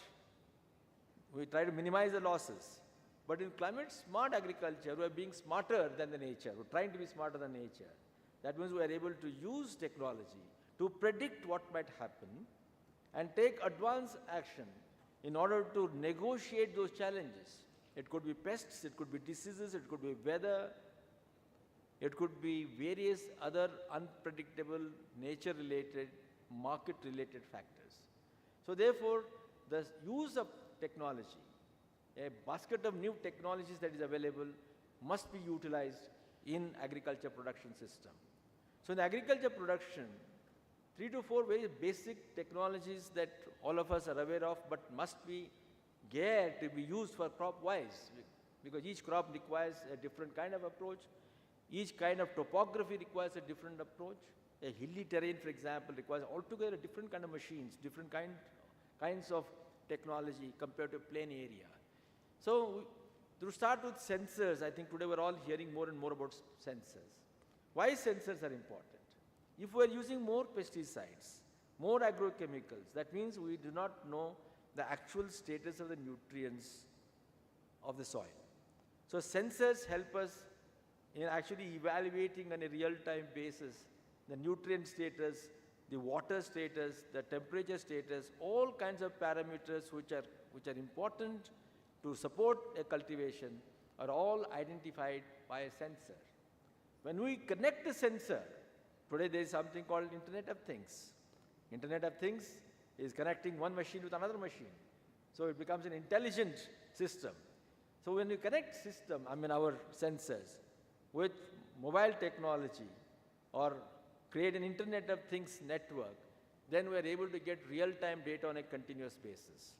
We try to minimize the losses. But in climate smart agriculture, we are being smarter than the nature. We're trying to be smarter than nature. That means we are able to use technology to predict what might happen and take advanced action in order to negotiate those challenges. It could be pests, it could be diseases, it could be weather, it could be various other unpredictable nature-related, market-related factors. So therefore, the use of technology, a basket of new technologies that is available must be utilized in agriculture production system. So in agriculture production, 3 to 4 very basic technologies that all of us are aware of but must be geared to be used for crop-wise, because each crop requires a different kind of approach. Each kind of topography requires a different approach. A hilly terrain, for example, requires altogether a different kind of machines, different kinds of technology compared to a plain area. So to start with sensors, I think today we're all hearing more and more about sensors. Why sensors are important? If we're using more pesticides, more agrochemicals, that means we do not know the actual status of the nutrients of the soil. So sensors help us in actually evaluating on a real-time basis the nutrient status, the water status, the temperature status, all kinds of parameters which are important to support a cultivation are all identified by a sensor. When we connect the sensor, today there is something called Internet of Things. Internet of Things is connecting one machine with another machine. So it becomes an intelligent system. So when you connect our sensors with mobile technology or create an Internet of Things network, then we are able to get real-time data on a continuous basis.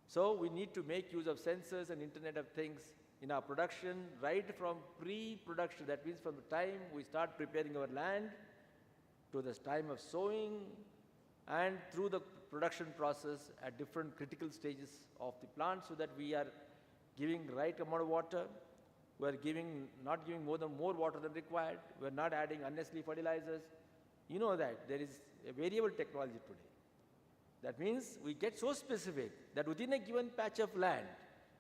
So we need to make use of sensors and Internet of Things in our production right from pre-production. That means from the time we start preparing our land to the time of sowing and through the production process at different critical stages of the plant, so that we are giving right amount of water. We are not giving more water than required. We are not adding unnecessary fertilizers. You know that there is a variable technology today. That means we get so specific that within a given patch of land,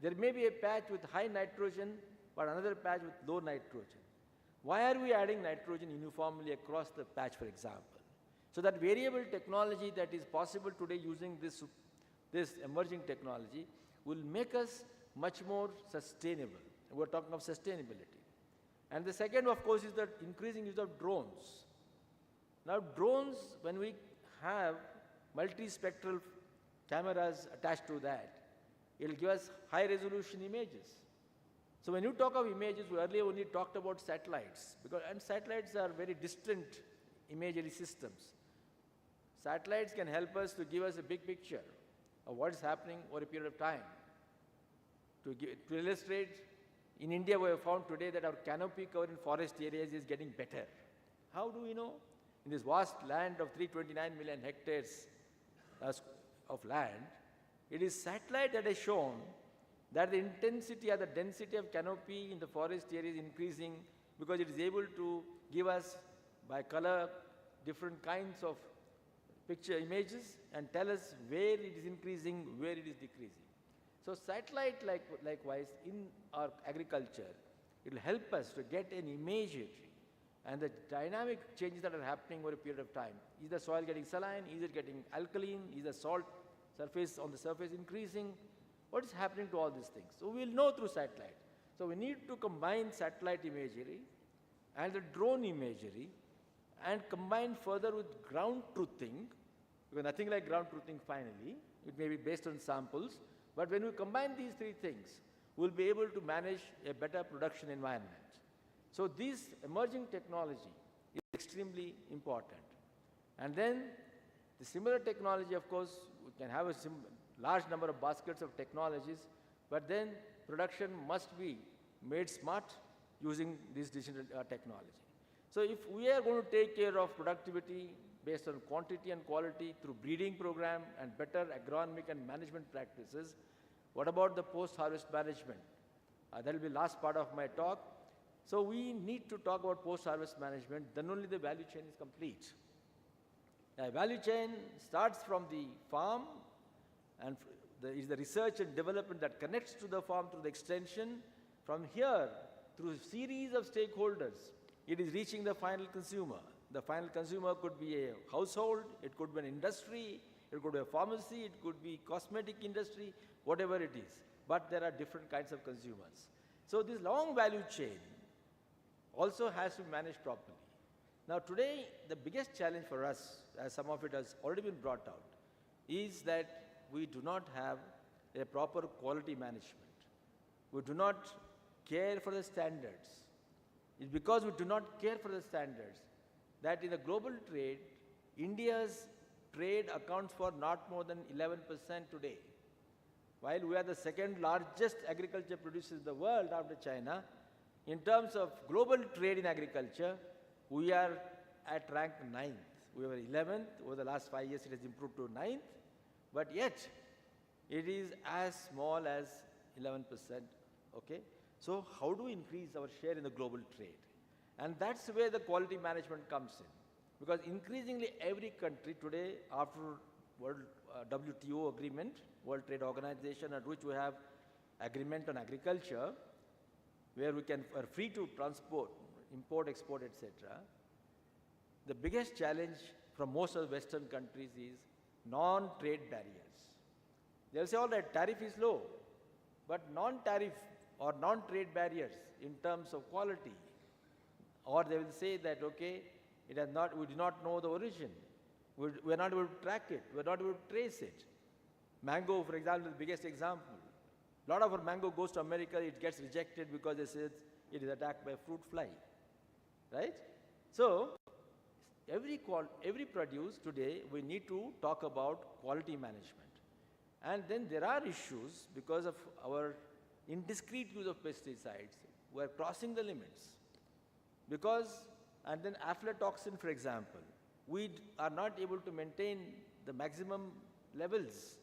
there may be a patch with high nitrogen, but another patch with low nitrogen. Why are we adding nitrogen uniformly across the patch, for example? So that variable technology that is possible today using this emerging technology will make us much more sustainable. We're talking of sustainability. And the second, of course, is the increasing use of drones. Now, drones, when we have multispectral cameras attached to that, it will give us high-resolution images. So when you talk of images, we earlier only talked about satellites, and satellites are very distant imagery systems. Satellites can help us to give us a big picture of what is happening over a period of time. To illustrate, in India we have found today that our canopy cover in forest areas is getting better. How do we know? In this vast land of 329 million hectares of land, it is satellite that has shown that the intensity or the density of canopy in the forest area is increasing, because it is able to give us by color different kinds of picture images and tell us where it is increasing, where it is decreasing. So satellite likewise in our agriculture, it will help us to get an imagery and the dynamic changes that are happening over a period of time. Is the soil getting saline? Is it getting alkaline? Is the salt surface on the surface increasing? What is happening to all these things? So we will know through satellite. So we need to combine satellite imagery and the drone imagery and combine further with ground truthing, because nothing like ground truthing finally, it may be based on samples, but when we combine these three things, we'll be able to manage a better production environment. So this emerging technology is extremely important. And then the similar technology, of course, we can have a large number of baskets of technologies, but then production must be made smart using this digital technology. So if we are going to take care of productivity based on quantity and quality through breeding program and better agronomic and management practices, what about the post-harvest management? That will be the last part of my talk. So we need to talk about post-harvest management, then only the value chain is complete. The value chain starts from the farm, and is the research and development that connects to the farm through the extension. From here, through a series of stakeholders, it is reaching the final consumer. The final consumer could be a household, it could be an industry, it could be a pharmacy, it could be cosmetic industry, whatever it is. But there are different kinds of consumers. So this long value chain also has to be managed properly. Now today, the biggest challenge for us, as some of it has already been brought out, is that we do not have a proper quality management. We do not care for the standards. It's because we do not care for the standards that in the global trade, India's trade accounts for not more than 11% today. While we are the second largest agriculture producer in the world after China, in terms of global trade in agriculture, we are at rank 9th. We were 11th. Over the last 5 years, it has improved to 9th. But yet, it is as small as 11%. Okay? So how do we increase our share in the global trade? And that's where the quality management comes in. Because increasingly, every country today, after World WTO agreement, World Trade Organization, at which we have agreement on agriculture, where we are free to transport, import, export, etc. The biggest challenge from most of the Western countries is non-trade barriers. They'll say, all right, tariff is low, but non-tariff or non-trade barriers in terms of quality, or they will say that, okay, we do not know the origin. We're not able to track it. We're not able to trace it. Mango, for example, is the biggest example. A lot of our mango goes to America, it gets rejected because they say it is attacked by a fruit fly, right? So, every produce today, we need to talk about quality management. And then there are issues because of our indiscreet use of pesticides. We are crossing the limits. And then aflatoxin, for example, we are not able to maintain the maximum levels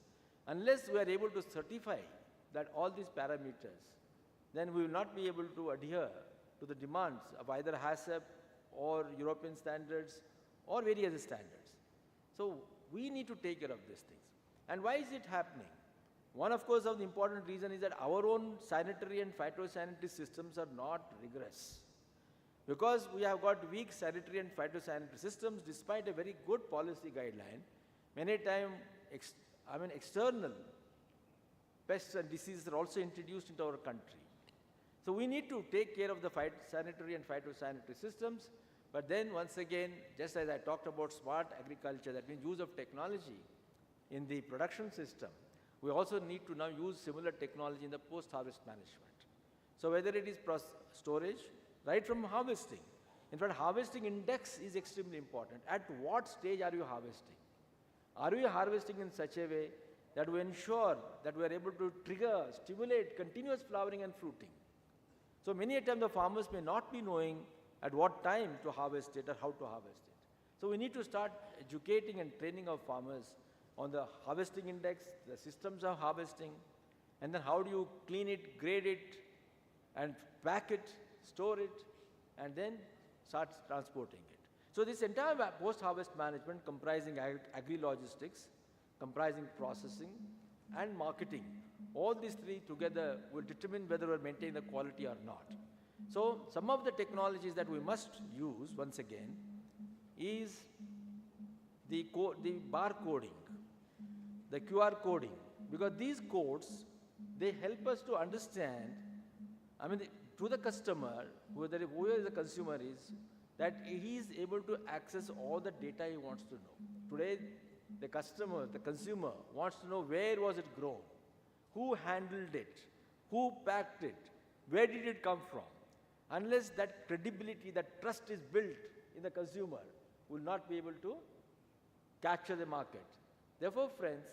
unless we are able to certify that all these parameters, then we will not be able to adhere to the demands of either HACCP or European standards or various other standards. So we need to take care of these things. And why is it happening? One, of course, of the important reason is that our own sanitary and phytosanitary systems are not rigorous. Because we have got weak sanitary and phytosanitary systems, despite a very good policy guideline, many times external pests and diseases are also introduced into our country. So we need to take care of the sanitary and phytosanitary systems, but then once again, just as I talked about smart agriculture, that means use of technology in the production system, we also need to now use similar technology in the post-harvest management. So whether it is storage, right from harvesting. In fact, harvesting index is extremely important. At what stage are you harvesting? Are we harvesting in such a way that we ensure that we are able to stimulate continuous flowering and fruiting? So many a time the farmers may not be knowing at what time to harvest it or how to harvest it. So we need to start educating and training our farmers on the harvesting index, the systems of harvesting, and then how do you clean it, grade it, and pack it, store it, and then start transporting it. So this entire post-harvest management comprising agri-logistics, comprising processing and marketing, all these three together will determine whether we maintain the quality or not. So some of the technologies that we must use, once again, is the barcoding, the QR coding, because these codes, they help us to understand, to the customer, whoever the consumer is, that he is able to access all the data he wants to know. Today, the consumer wants to know where was it grown, who handled it, who packed it, where did it come from. Unless that credibility, that trust is built in the consumer, will not be able to capture the market. Therefore, friends,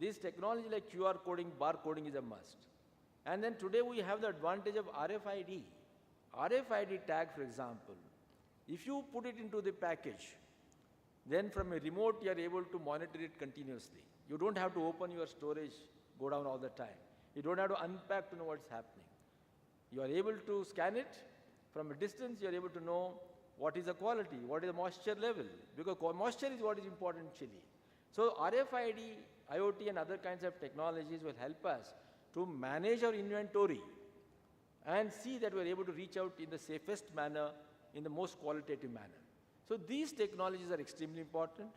this technology like QR coding, barcoding is a must. And then today we have the advantage of RFID. RFID tag, for example, if you put it into the package, then from a remote you are able to monitor it continuously. You don't have to open your storage, go down all the time. You don't have to unpack to know what's happening. You are able to scan it. From a distance, you are able to know what is the quality, what is the moisture level, because moisture is what is important in chili. So RFID, IoT and other kinds of technologies will help us to manage our inventory and see that we are able to reach out in the safest manner, in the most qualitative manner. So these technologies are extremely important.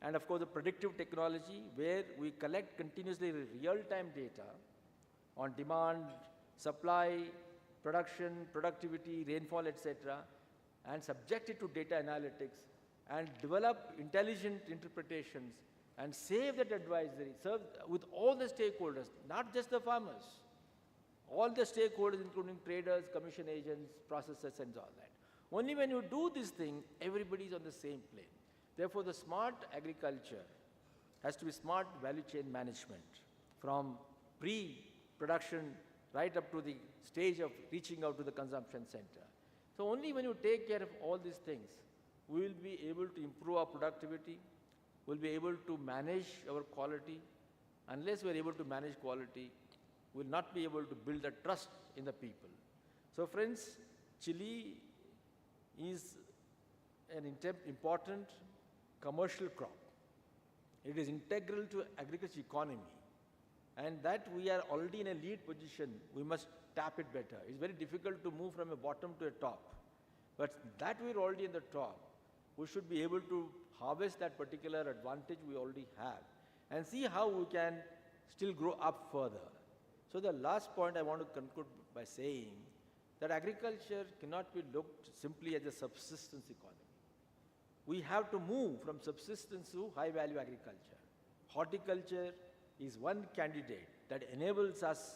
And of course, the predictive technology, where we collect continuously real-time data on demand, supply, production, productivity, rainfall, etc., and subject it to data analytics and develop intelligent interpretations and save that advisory, serve with all the stakeholders, not just the farmers, all the stakeholders, including traders, commission agents, processors, and all that. Only when you do this thing, everybody is on the same plane. Therefore, the smart agriculture has to be smart value chain management, from pre-production right up to the stage of reaching out to the consumption center. So only when you take care of all these things, we will be able to improve our productivity, we'll be able to manage our quality. Unless we're able to manage quality, we'll not be able to build a trust in the people. So friends, chili is an important commercial crop. It is integral to agriculture economy. And that we are already in a lead position, we must tap it better. It's very difficult to move from a bottom to a top. But that we're already in the top, we should be able to harvest that particular advantage we already have and see how we can still grow up further. So the last point I want to conclude by saying that agriculture cannot be looked simply as a subsistence economy. We have to move from subsistence to high-value agriculture. Horticulture is one candidate that enables us,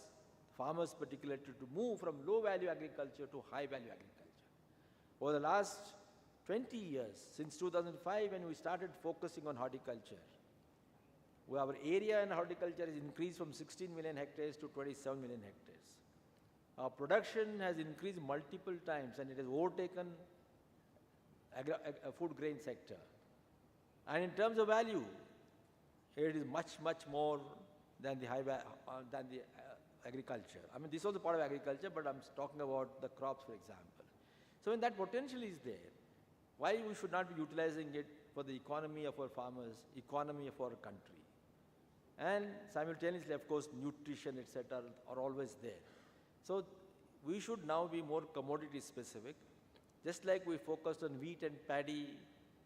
farmers particularly, to move from low-value agriculture to high-value agriculture. Over the last 20 years, since 2005 when we started focusing on horticulture. Our area in horticulture has increased from 16 million hectares to 27 million hectares. Our production has increased multiple times and it has overtaken food grain sector. And in terms of value, it is much, much more than the agriculture. I mean, this is also part of agriculture, but I'm talking about the crops, for example. So when that potential is there, why we should not be utilizing it for the economy of our farmers, economy of our country? And simultaneously, of course, nutrition, etc., are always there. So we should now be more commodity specific. Just like we focused on wheat and paddy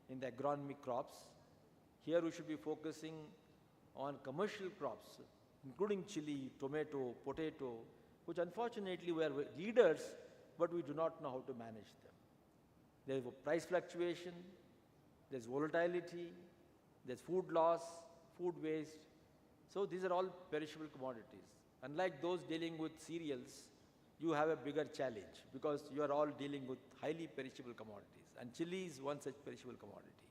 in the agronomic crops, here we should be focusing on commercial crops, including chili, tomato, potato, which unfortunately we are leaders, but we do not know how to manage them. There is price fluctuation, there's volatility, there's food loss, food waste. So these are all perishable commodities. Unlike those dealing with cereals, you have a bigger challenge because you are all dealing with highly perishable commodities. And chili is one such perishable commodity.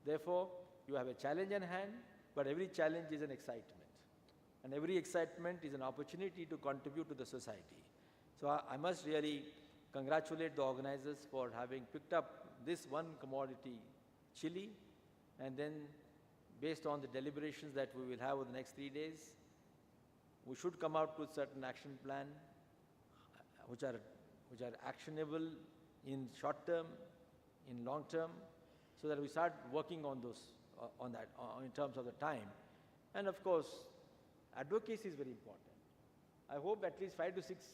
Therefore, you have a challenge in hand, but every challenge is an excitement. And every excitement is an opportunity to contribute to the society. So I must really congratulate the organizers for having picked up this one commodity, chili, and then based on the deliberations that we will have over the next 3 days, we should come out with certain action plan which are actionable in short term, in long term, so that we start working on those, in terms of the time. And of course, advocacy is very important. I hope at least 5 to 6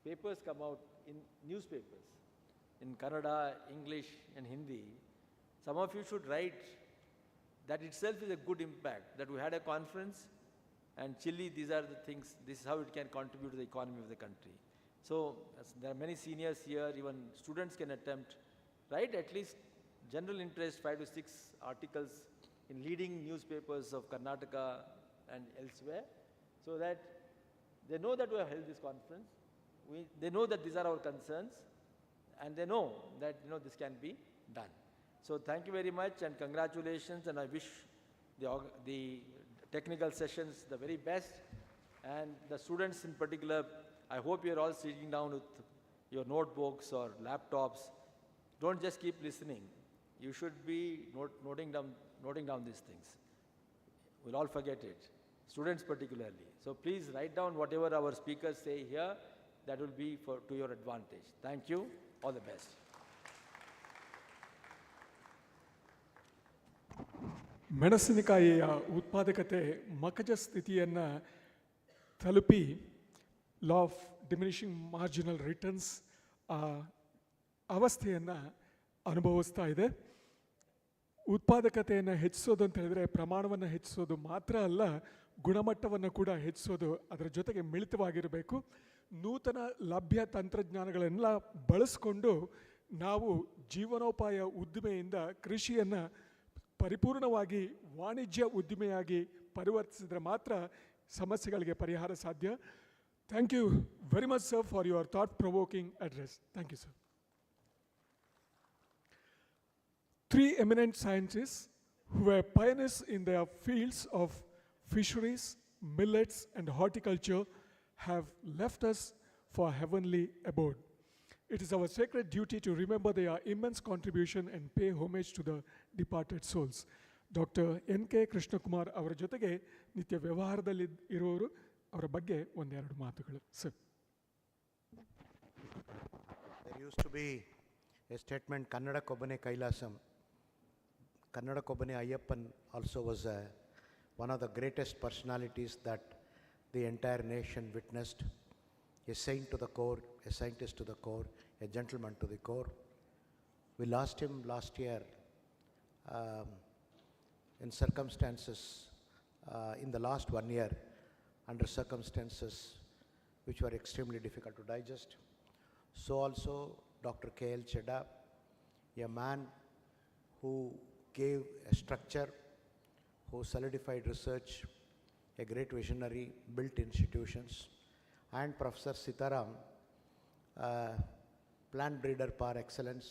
papers come out in newspapers, in Kannada, English, and Hindi. Some of you should write. That itself is a good impact, that we had a conference and Chilli, these are the things, this is how it can contribute to the economy of the country. So there are many seniors here, even students can attempt, write at least general interest 5 to 6 articles in leading newspapers of Karnataka and elsewhere, so that they know that we have held this conference, they know that these are our concerns, and they know that this can be done. So thank you very much and congratulations, and I wish the technical sessions the very best, and the students in particular, I hope you're all sitting down with your notebooks or laptops. Don't just keep listening. You should be noting down these things. We'll all forget it, students particularly. So please write down whatever our speakers say here. That will be to your advantage. Thank you. All the best. ಮೆಣಸಿನಕಾಯಿಯ ಉತ್ಪಾದಕತೆ ಮಕಜ ಸ್ಥಿತಿಯನ್ನು ತಲುಪಿ law of diminishing marginal returns ಅವಸ್ಥೆಯನ್ನು ಅನುಭವಿಸ್ತಾ ಇದೆ. ಉತ್ಪಾದಕತೆಯನ್ನು ಹೆಚ್ಚಿಸೋದು ಅಂತ ಹೇಳಿದರೆ ಪ್ರಮಾಣವನ್ನು ಹೆಚ್ಚಿಸೋದು ಮಾತ್ರ ಅಲ್ಲ, ಗುಣಮಟ್ಟವನ್ನು ಕೂಡ ಹೆಚ್ಚಿಸೋದು ಅದರ ಜೊತೆಗೆ ಮಿಳಿತವಾಗಿರಬೇಕು. ನೂತನ ಲಭ್ಯ ತಂತ್ರಜ್ಞಾನಗಳೆಲ್ಲ ಬಳಸ್ಕೊಂಡು ನಾವು ಜೀವನೋಪಾಯ ಉದ್ದಿಮೆಯಿಂದ ಕೃಷಿಯನ್ನು ಪರಿಪೂರ್ಣವಾಗಿ ವಾಣಿಜ್ಯ ಉದ್ದಿಮೆಯಾಗಿ ಪರಿವರ್ತಿಸಿದರೆ ಮಾತ್ರ ಸಮಸ್ಯೆಗಳಿಗೆ ಪರಿಹಾರ ಸಾಧ್ಯ. Thank you very much sir for your thought provoking address. Thank you sir. 3 eminent scientists who were pioneers in their fields of fisheries, millets, and horticulture have left us for heavenly abode. It is our sacred duty to remember their immense contribution and pay homage to the departed souls. Dr. N.K. Krishnakumar ಅವರ ಜೊತೆಗೆ ನಿತ್ಯ ವ್ಯವಹಾರದಲ್ಲಿ ಇರೋರು, ಅವರ ಬಗ್ಗೆ ಒಂದೆರಡು ಮಾತುಗಳು sir. There used to be a statement, Kannada Kobbane Kailasam. Kannada Kobbane Ayyappan also was one of the greatest personalities that the entire nation witnessed. A saint to the core, a scientist to the core, a gentleman to the core. We lost him last year in circumstances, in the last 1 year, under circumstances which were extremely difficult to digest. So also Dr. K.L. Chedda, a man who gave a structure, who solidified research, a great visionary, built institutions, and Professor Sitaram, plant breeder par excellence,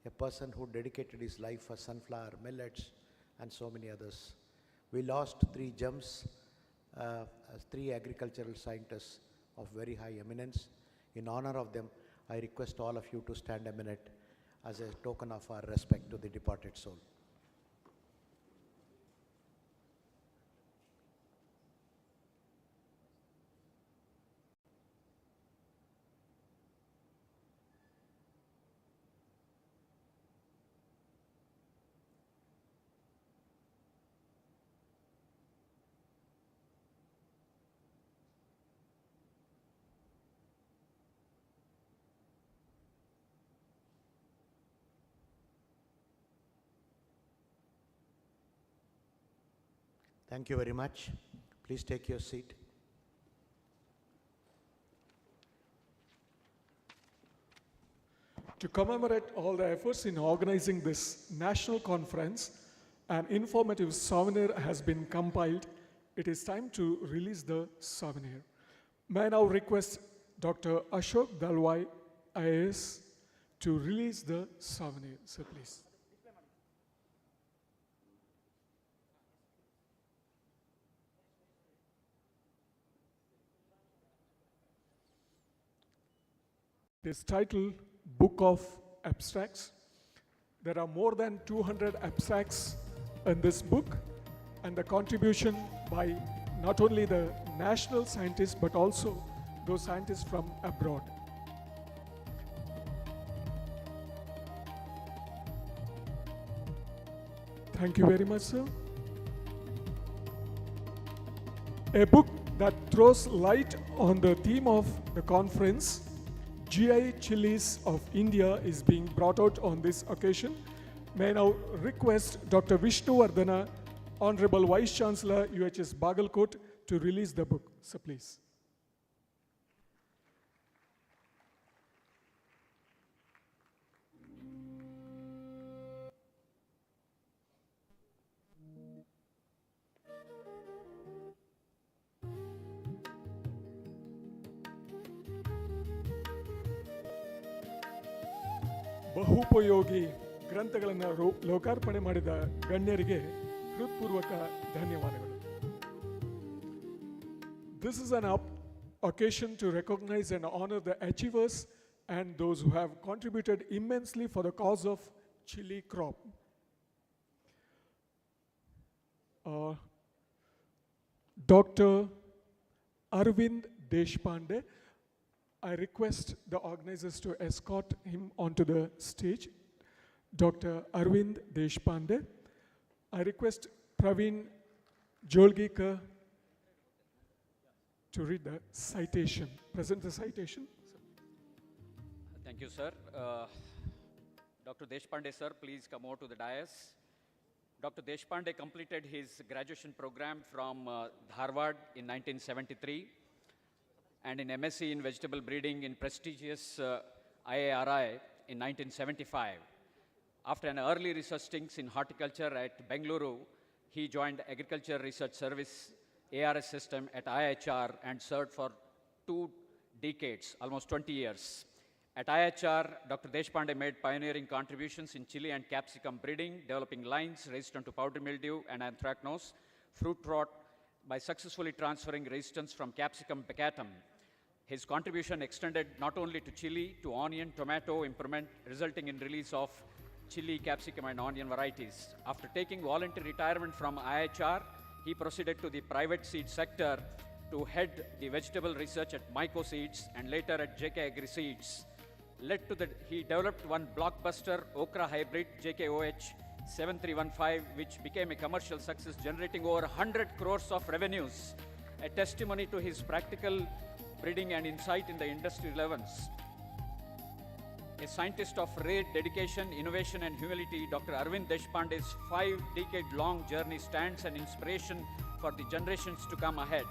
a person who dedicated his life for sunflower, millets, and so many others. We lost three gems, as three agricultural scientists of very high eminence. In honor of them, I request all of you to stand a minute as a token of our respect to the departed soul. Thank you very much. Please take your seat. To commemorate all the efforts in organizing this national conference, an informative souvenir has been compiled. It is time to release the souvenir. May I now request Dr. Ashok Dalwai, IAS, to release the souvenir. Sir, please. It is titled Book of Abstracts. There are more than 200 abstracts in this book, and the contribution by not only the national scientists but also those scientists from abroad. Thank you very much, sir. A book that throws light on the theme of the conference, GI Chilies of India, is being brought out on this occasion. May I now request Dr. Vishnu Vardhana, Honorable Vice Chancellor, UHS Bagalkot, to release the book. Sir, please. ಬಹುಪಯೋಗಿ ಗ್ರಂಥಗಳನ್ನು ಲೋಕಾರ್ಪಣೆ ಮಾಡಿದ ಗಣ್ಯರಿಗೆ ಹೃತ್ಪೂರ್ವಕ ಧನ್ಯವಾದಗಳು. This is an occasion to recognize and honor the achievers and those who have contributed immensely for the cause of chili crop. Dr. Arvind Deshpande, I request the organizers to escort him onto the stage. Dr. Arvind Deshpande. I request Praveen Jolgikar to read the citation. Present the citation. Thank you, sir. Dr. Deshpande, sir, please come over to the dais. Dr. Deshpande completed his graduation program from Harvard in 1973 and in MSc in vegetable breeding in prestigious IARI in 1975. After an early research stints in horticulture at Bengaluru, he joined Agriculture Research Service ARS system at IHR and served for 2 decades, almost 20 years. At IHR, Dr. Deshpande made pioneering contributions in chili and capsicum breeding, developing lines resistant to powdery mildew and anthracnose, fruit rot, by successfully transferring resistance from Capsicum peccatum. His contribution extended not only to chili, to onion, tomato improvement, resulting in release of chili, capsicum, and onion varieties. After taking voluntary retirement from IHR, he proceeded to the private seed sector to head the vegetable research at Myco Seeds and later at JK Agri Seeds. He developed one blockbuster okra hybrid, JKOH 7315, which became a commercial success, generating over 100 crores of revenues, a testimony to his practical breeding and insight in the industry relevance. A scientist of rare dedication, innovation, and humility, Dr. Arvind Deshpande's 5-decade-long journey stands an inspiration for the generations to come ahead.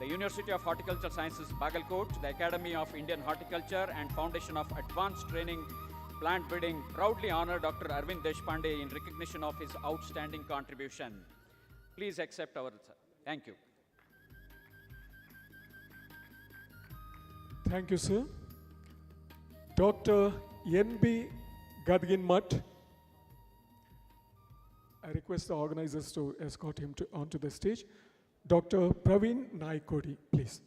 The University of Horticultural Sciences, Bagalkot, the Academy of Indian Horticulture, and Foundation of Advanced Training Plant Breeding proudly honor Dr. Arvind Deshpande in recognition of his outstanding contribution. Please accept our thank you. Thank you, sir. Dr. N.B. Gadgin Mutt. I request the organizers to escort him onto the stage. Dr. Praveen Naikodi, please.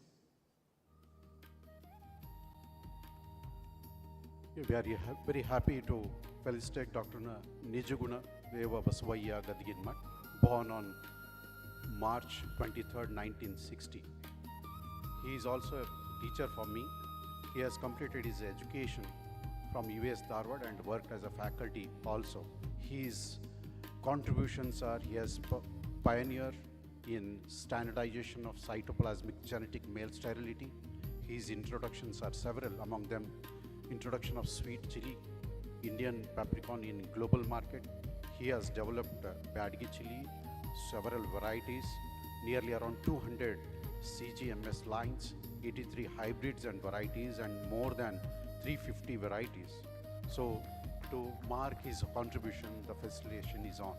We are very happy to felicitate Dr. Nijaguna Deva Basavaya Gadgin Mutt, born on March 23rd, 1960. He is also a teacher for me. He has completed his education from US Dharwad and worked as a faculty also. His contributions are, he has pioneered in standardization of cytoplasmic genetic male sterility. His introductions are several, among them introduction of sweet chili, Indian paprika in global market. He has developed Badgi chili, several varieties, nearly around 200 CGMS lines, 83 hybrids and varieties, and more than 350 varieties. So to mark his contribution, the facilitation is on.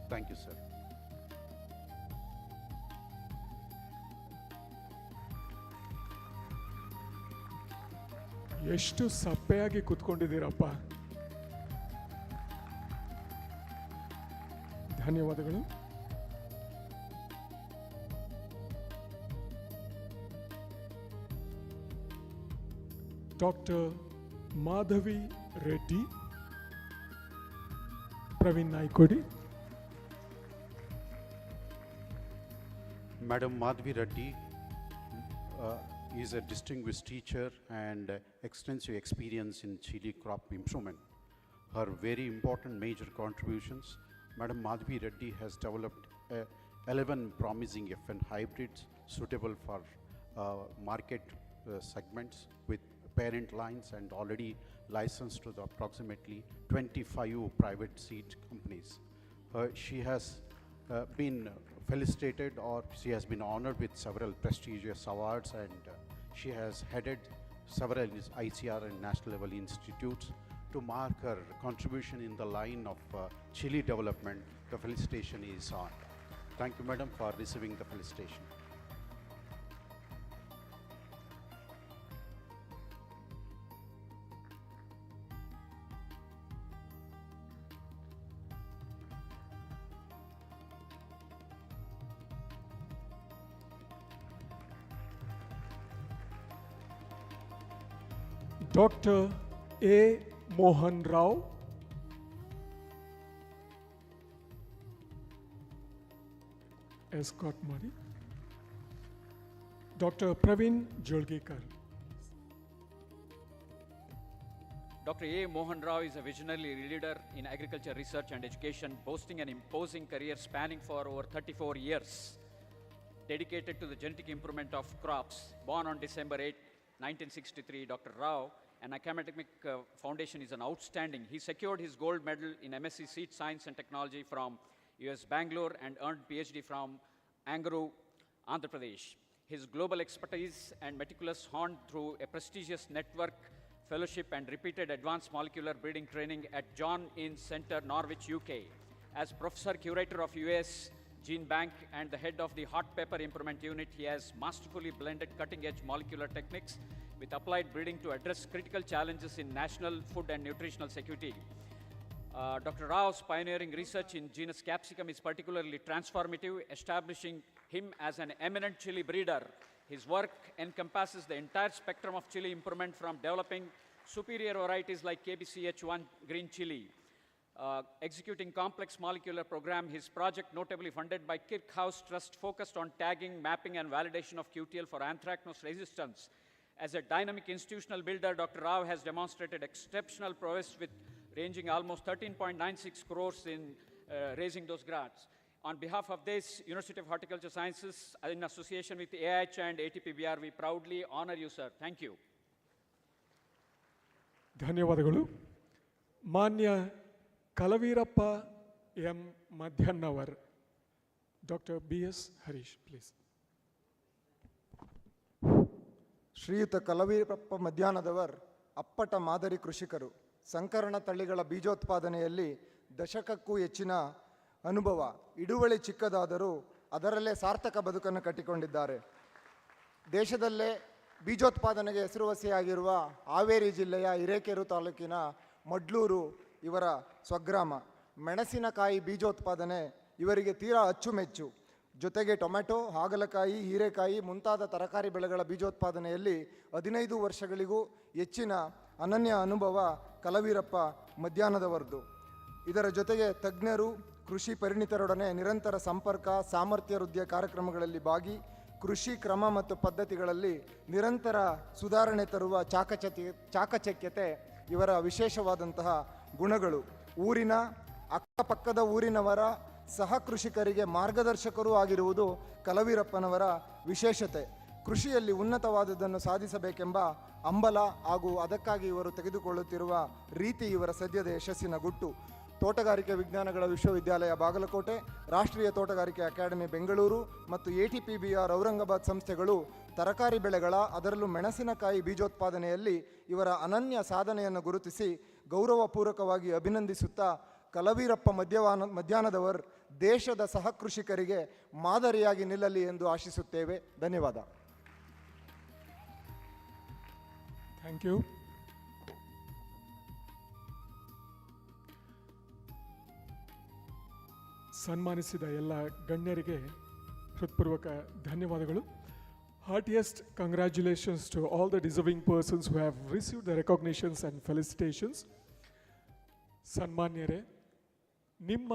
Thank you, sir. ಎಷ್ಟು ಸಪ್ಪೆಯಾಗಿ ಕೂತ್ಕೊಂಡಿದ್ದೀರಪ್ಪ. ಧನ್ಯವಾದಗಳು. Doctor Madhavi Reddy, Praveen Naikodi. Madam Madhvi Reddy is a distinguished teacher and extensive experience in chili crop improvement. Her very important major contributions, Madam Madhvi Reddy has developed 11 promising FN hybrids suitable for market segments with parent lines and already licensed to the approximately 25 private seed companies. She has been felicitated, or she has been honored with several prestigious awards, and she has headed several ICR and national level institutes. To mark her contribution in the line of chili development, the felicitation is on. Thank you, madam, for receiving the felicitation. Dr. A. Mohan Rao. Escort Mari. Dr. Praveen Jolgekar. Dr. A. Mohan Rao is a visionary leader in agriculture research and education, boasting an imposing career spanning for over 34 years. Dedicated to the genetic improvement of crops, born on December 8, 1963, Dr. Rao, an academic foundation is an outstanding. He secured his gold medal in MSc Seed Science and Technology from US Bangalore and earned PhD from Anguru, Andhra Pradesh. His global expertise and meticulous honed through a prestigious network, fellowship and repeated advanced molecular breeding training at John Innes Center, Norwich, UK. As Professor Curator of US Gene Bank and the head of the Hot Pepper Improvement Unit, he has masterfully blended cutting-edge molecular techniques with applied breeding to address critical challenges in national food and nutritional security. Dr. Rao's pioneering research in genus Capsicum is particularly transformative, establishing him as an eminent chili breeder. His work encompasses the entire spectrum of chili improvement, from developing superior varieties like KBCH1 green chili, executing complex molecular program. His project, notably funded by Kirkhouse Trust, focused on tagging, mapping and validation of QTL for anthracnose resistance. As a dynamic institutional builder, Dr. Rao has demonstrated exceptional prowess, with ranging almost 13.96 crores in raising those grants. On behalf of this University of Horticulture Sciences, in association with AIH and ATPBR, we proudly honor you, sir. Thank you. ಧನ್ಯವಾದಗಳು. ಮಾನ್ಯ ಕಲವೀರಪ್ಪ M ಮಧ್ಯನ್ನವರ್. Dr. B.S. Harish, please. ಶ್ರೀಯುತ ಕಲವೀರಪ್ಪ ಮಧ್ಯಾಹ್ನದವರ್ ಅಪ್ಪಟ ಮಾದರಿ ಕೃಷಿಕರು. ಸಂಕರಣ ತಳಿಗಳ ಬೀಜೋತ್ಪಾದನೆಯಲ್ಲಿ ದಶಕಕ್ಕೂ ಹೆಚ್ಚಿನ ಅನುಭವ. ಹಿಡುವಳಿ ಚಿಕ್ಕದಾದರೂ ಅದರಲ್ಲೇ ಸಾರ್ಥಕ ಬದುಕನ್ನು ಕಟ್ಟಿಕೊಂಡಿದ್ದಾರೆ. ದೇಶದಲ್ಲೇ ಬೀಜೋತ್ಪಾದನೆಗೆ ಹೆಸರುವಾಸಿಯಾಗಿರುವ ಹಾವೇರಿ ಜಿಲ್ಲೆಯ ಹಿರೇಕೆರೂರು ತಾಲೂಕಿನ ಮಡ್ಲೂರು ಇವರ ಸ್ವಗ್ರಾಮ. ಮೆಣಸಿನಕಾಯಿ ಬೀಜೋತ್ಪಾದನೆ ಇವರಿಗೆ ತೀರಾ ಅಚ್ಚುಮೆಚ್ಚು. ಜೊತೆಗೆ ಟೊಮೆಟೊ, ಹಾಗಲಕಾಯಿ, ಹೀರೆಕಾಯಿ ಮುಂತಾದ ತರಕಾರಿ ಬೆಳೆಗಳ ಬೀಜೋತ್ಪಾದನೆಯಲ್ಲಿ 15 ವರ್ಷಗಳಿಗೂ ಹೆಚ್ಚಿನ ಅನನ್ಯ ಅನುಭವ ಕಲವೀರಪ್ಪ ಮಧ್ಯಾಹ್ನದವರದು. ಇದರ ಜೊತೆಗೆ ತಜ್ಞರು, ಕೃಷಿ ಪರಿಣಿತರೊಡನೆ ನಿರಂತರ ಸಂಪರ್ಕ, ಸಾಮರ್ಥ್ಯ ವೃದ್ಧಿಯ ಕಾರ್ಯಕ್ರಮಗಳಲ್ಲಿ ಭಾಗಿ, ಕೃಷಿ ಕ್ರಮ ಮತ್ತು ಪದ್ಧತಿಗಳಲ್ಲಿ ನಿರಂತರ ಸುಧಾರಣೆ ತರುವ ಚಾಕಚಕ್ಯತೆ ಇವರ ವಿಶೇಷವಾದಂತಹ ಗುಣಗಳು. ಊರಿನ ಅಕ್ಕಪಕ್ಕದ ಊರಿನವರ ಸಹ ಕೃಷಿಕರಿಗೆ ಮಾರ್ಗದರ್ಶಕರೂ ಆಗಿರುವುದು ಕಲವೀರಪ್ಪನವರ ವಿಶೇಷತೆ. ಕೃಷಿಯಲ್ಲಿ ಉನ್ನತವಾದದ್ದನ್ನು ಸಾಧಿಸಬೇಕೆಂಬ ಹಂಬಲ ಹಾಗೂ ಅದಕ್ಕಾಗಿ ಇವರು ತೆಗೆದುಕೊಳ್ಳುತ್ತಿರುವ ರೀತಿ ಇವರ ಸದ್ಯದ ಯಶಸ್ಸಿನ ಗುಟ್ಟು. ತೋಟಗಾರಿಕೆ ವಿಜ್ಞಾನಗಳ ವಿಶ್ವವಿದ್ಯಾಲಯ ಬಾಗಲಕೋಟೆ, ರಾಷ್ಟ್ರೀಯ ತೋಟಗಾರಿಕೆ ಅಕಾಡೆಮಿ ಬೆಂಗಳೂರು ಮತ್ತು ATPBR ಔರಂಗಾಬಾದ್ ಸಂಸ್ಥೆಗಳು ತರಕಾರಿ ಬೆಳೆಗಳ, ಅದರಲ್ಲೂ ಮೆಣಸಿನಕಾಯಿ ಬೀಜೋತ್ಪಾದನೆಯಲ್ಲಿ ಇವರ ಅನನ್ಯ ಸಾಧನೆಯನ್ನು ಗುರುತಿಸಿ ಗೌರವಪೂರ್ವಕವಾಗಿ ಅಭಿನಂದಿಸುತ್ತಾ, ಕಲವೀರಪ್ಪ ಮಧ್ಯಾಹ್ನದವರ್ ದೇಶದ ಸಹ ಕೃಷಿಕರಿಗೆ ಮಾದರಿಯಾಗಿ ನಿಲ್ಲಲಿ ಎಂದು ಆಶಿಸುತ್ತೇವೆ. ಧನ್ಯವಾದ. Thank you. ಸನ್ಮಾನಿಸಿದ ಎಲ್ಲ ಗಣ್ಯರಿಗೆ ಹೃತ್ಪೂರ್ವಕ ಧನ್ಯವಾದಗಳು. Heartiest congratulations to all the deserving persons who have received the recognitions and felicitations. ಸನ್ಮಾನ್ಯರೇ, ನಿಮ್ಮ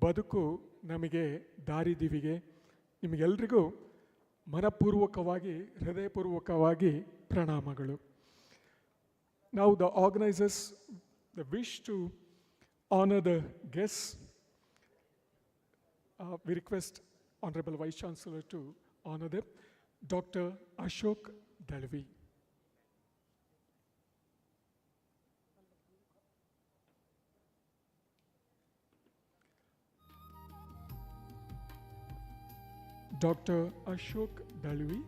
ಬದುಕು ನಮಗೆ ದಾರಿದೀವಿಗೆ. ನಿಮಗೆಲ್ರಿಗೂ ಮನಪೂರ್ವಕವಾಗಿ, ಹೃದಯಪೂರ್ವಕವಾಗಿ ಪ್ರಣಾಮಗಳು. Now the organizers, the wish to honor the guests. We request Honorable Vice Chancellor to honor them. Dr. Ashok Dalvi. Dr. Ashok Dalvi.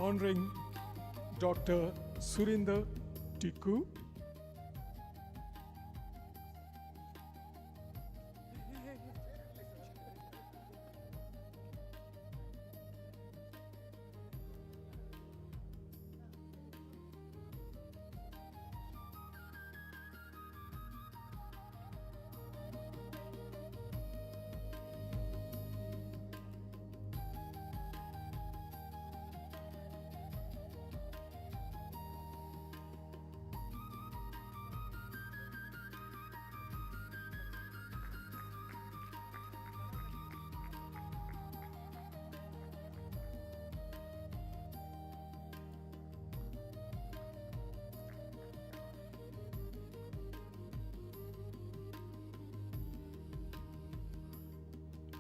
Honoring Dr. Surinder Tikku.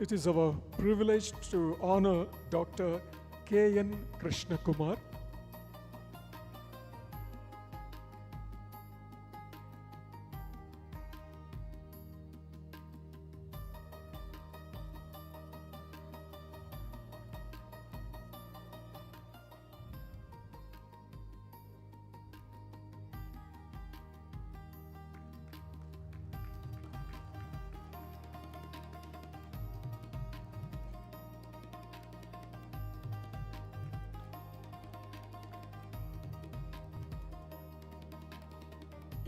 It is our privilege to honor Dr. K.N. Krishna Kumar.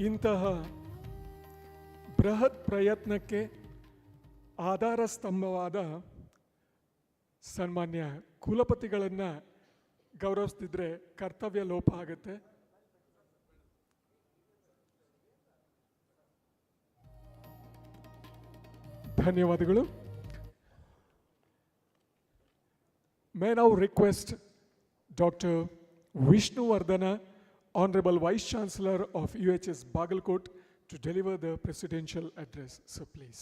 ಇಂತಹ ಬೃಹತ್ ಪ್ರಯತ್ನಕ್ಕೆ ಆಧಾರ ಸ್ತಂಭವಾದ ಸನ್ಮಾನ್ಯ ಕುಲಪತಿಗಳನ್ನು ಗೌರವಿಸ್ತಿದ್ರೆ ಕರ್ತವ್ಯ ಲೋಪ ಆಗುತ್ತೆ. ಧನ್ಯವಾದಗಳು. May now request Dr. Vishnuvardhana, Honorable Vice Chancellor of UHS Bagalkot, to deliver the presidential address. So please.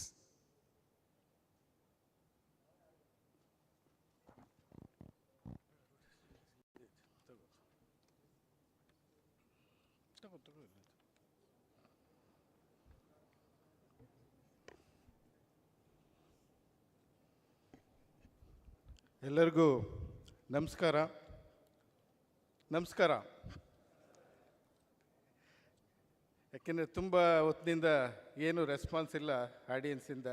ಎಲ್ಲರಿಗೂ ನಮಸ್ಕಾರ. ನಮಸ್ಕಾರ. ಯಾಕೆಂದರೆ ತುಂಬ ಹೊತ್ತಿನಿಂದ ಏನು ರೆಸ್ಪಾನ್ಸ್ ಇಲ್ಲ ಆಡಿಯನ್ಸಿಂದ,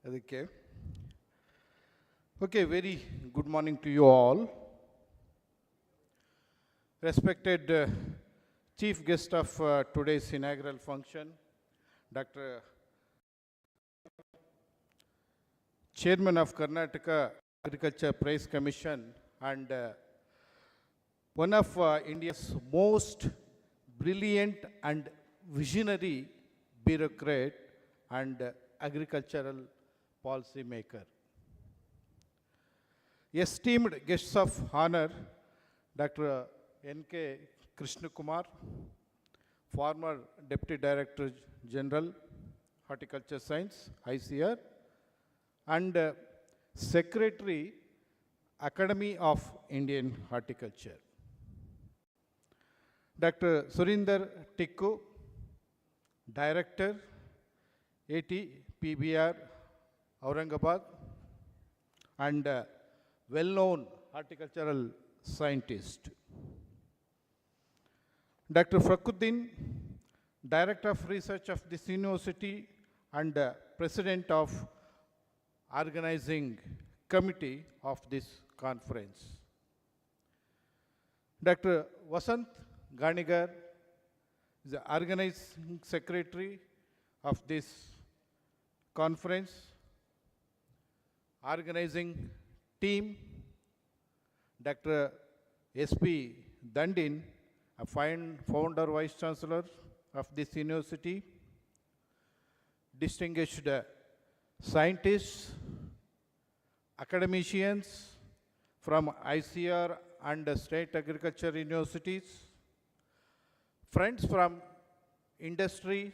ಅದಕ್ಕೆ. Okay, very good morning to you all. Respected chief guest of today's inaugural function, Dr. Chairman of Karnataka Agriculture Prize Commission and one of India's most brilliant and visionary bureaucrat and agricultural policy maker. Esteemed guests of honor, Dr. N.K. Krishna Kumar, former Deputy Director General, Horticulture Science, ICR, and Secretary, Academy of Indian Horticulture. Dr. Surinder Tikku, Director, AT PBR, Aurangabad, and well-known horticultural scientist. Dr. Fakhruddin, Director of Research of this university and President of Organizing Committee of this conference. Dr. Vasant Ganigar is the Organizing Secretary of this conference. Organizing team, Dr. S.P. Dandin, a founder Vice Chancellor of this university, distinguished scientists, academicians from ICR and state agriculture universities, friends from industries,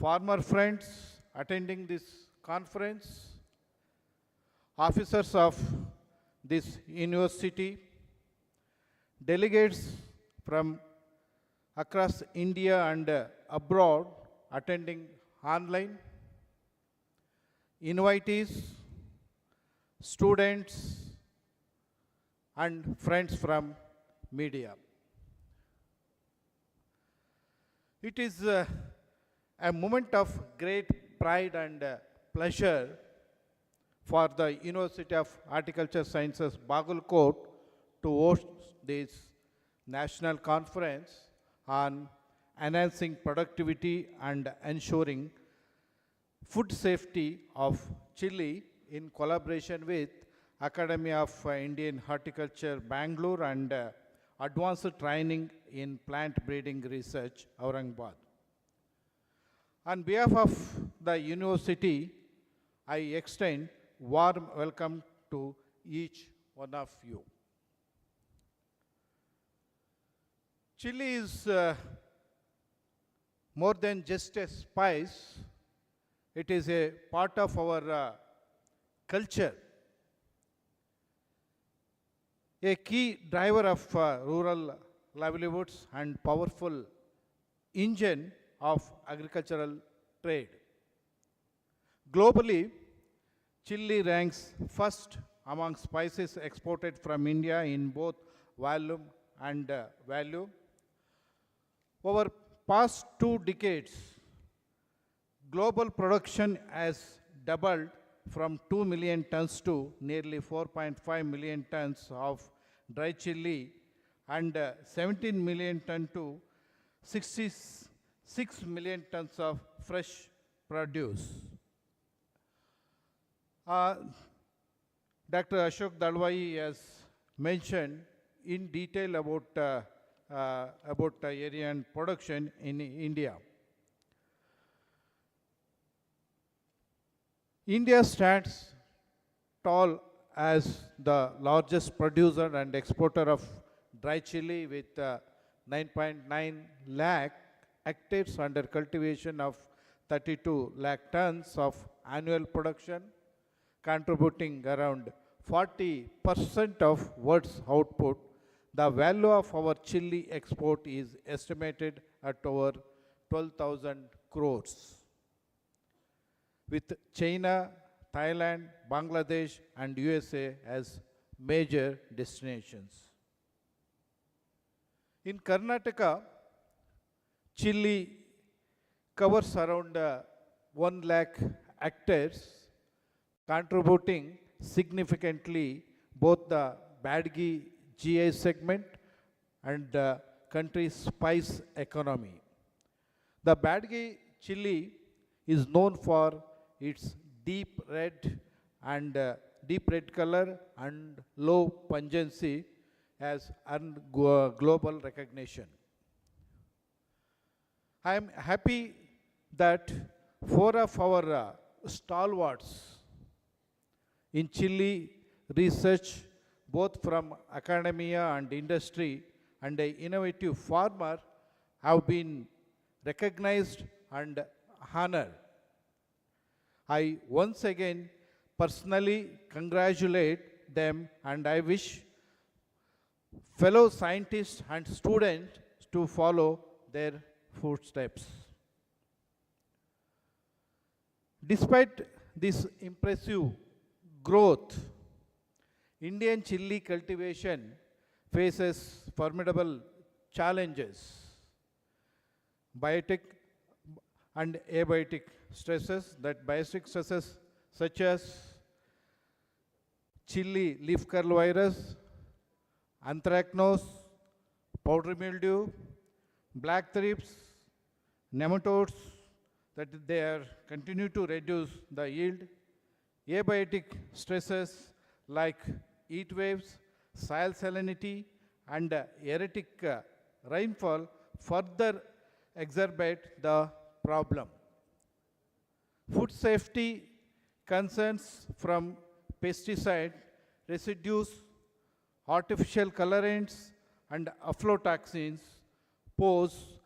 farmer friends attending this conference, officers of this university, delegates from across India and abroad attending online, invitees, students, and friends from media. It is a moment of great pride and pleasure for the University of Horticulture Sciences, Bagalkot, to host this national conference on enhancing productivity and ensuring food safety of Chilli in collaboration with Academy of Indian Horticulture, Bangalore, and Advanced Training in Plant Breeding Research, Aurangabad. On behalf of the university, I extend warm welcome to each one of you. Chilli is more than just a spice. It is a part of our culture, a key driver of rural livelihoods and powerful engine of agricultural trade. Globally, Chilli ranks first among spices exported from India in both volume and value. Over past 2 decades, global production has doubled from 2 million tons to nearly 4.5 million tons of dry chili and 17 million tons to 66 million tons of fresh produce. Dr. Ashok Dalwai has mentioned in detail about area and production in India. India stands tall as the largest producer and exporter of dry chili with 9.9 lakh hectares under cultivation of 32 lakh tons of annual production, contributing around 40% of world's output. The value of our chili export is estimated at over 12,000 crores. With China, Thailand, Bangladesh, and USA as major destinations. In Karnataka, chili covers around 1 lakh hectares, contributing significantly both the Badgi GI segment and the country's spice economy. The Badgi chili is known for its deep red color and low pungency has earned global recognition. I am happy that four of our stalwarts in chili research, both from academia and industry, and an innovative farmer, have been recognized and honored. I once again personally congratulate them, and I wish fellow scientists and students to follow their footsteps. Despite this impressive growth, Indian chili cultivation faces formidable challenges. Biotic and abiotic stresses, biotic stresses such as chili leaf curl virus, anthracnose, powdery mildew, black thrips, nematodes, that they are continue to reduce the yield. Abiotic stresses like heat waves, soil salinity, and erratic rainfall further exacerbate the problem. Food safety concerns from pesticide residues, artificial colorants, and aflatoxins pose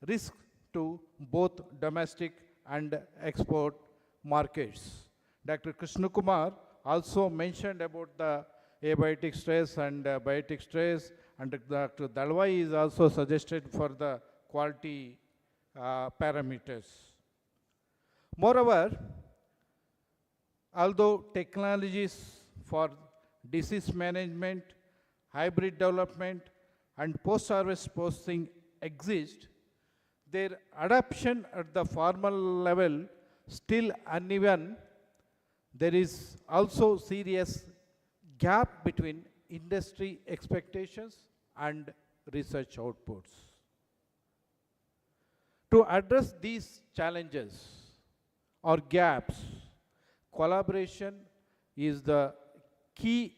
risk to both domestic and export markets. Dr. Krishna Kumar also mentioned about the abiotic stress and biotic stress, and Dr. Dalwai is also suggested for the quality parameters. Moreover, although technologies for disease management, hybrid development, and post-harvest processing exist, their adoption at the farmer level still uneven. There is also serious gap between industry expectations and research outputs. To address these challenges or gaps, collaboration is the key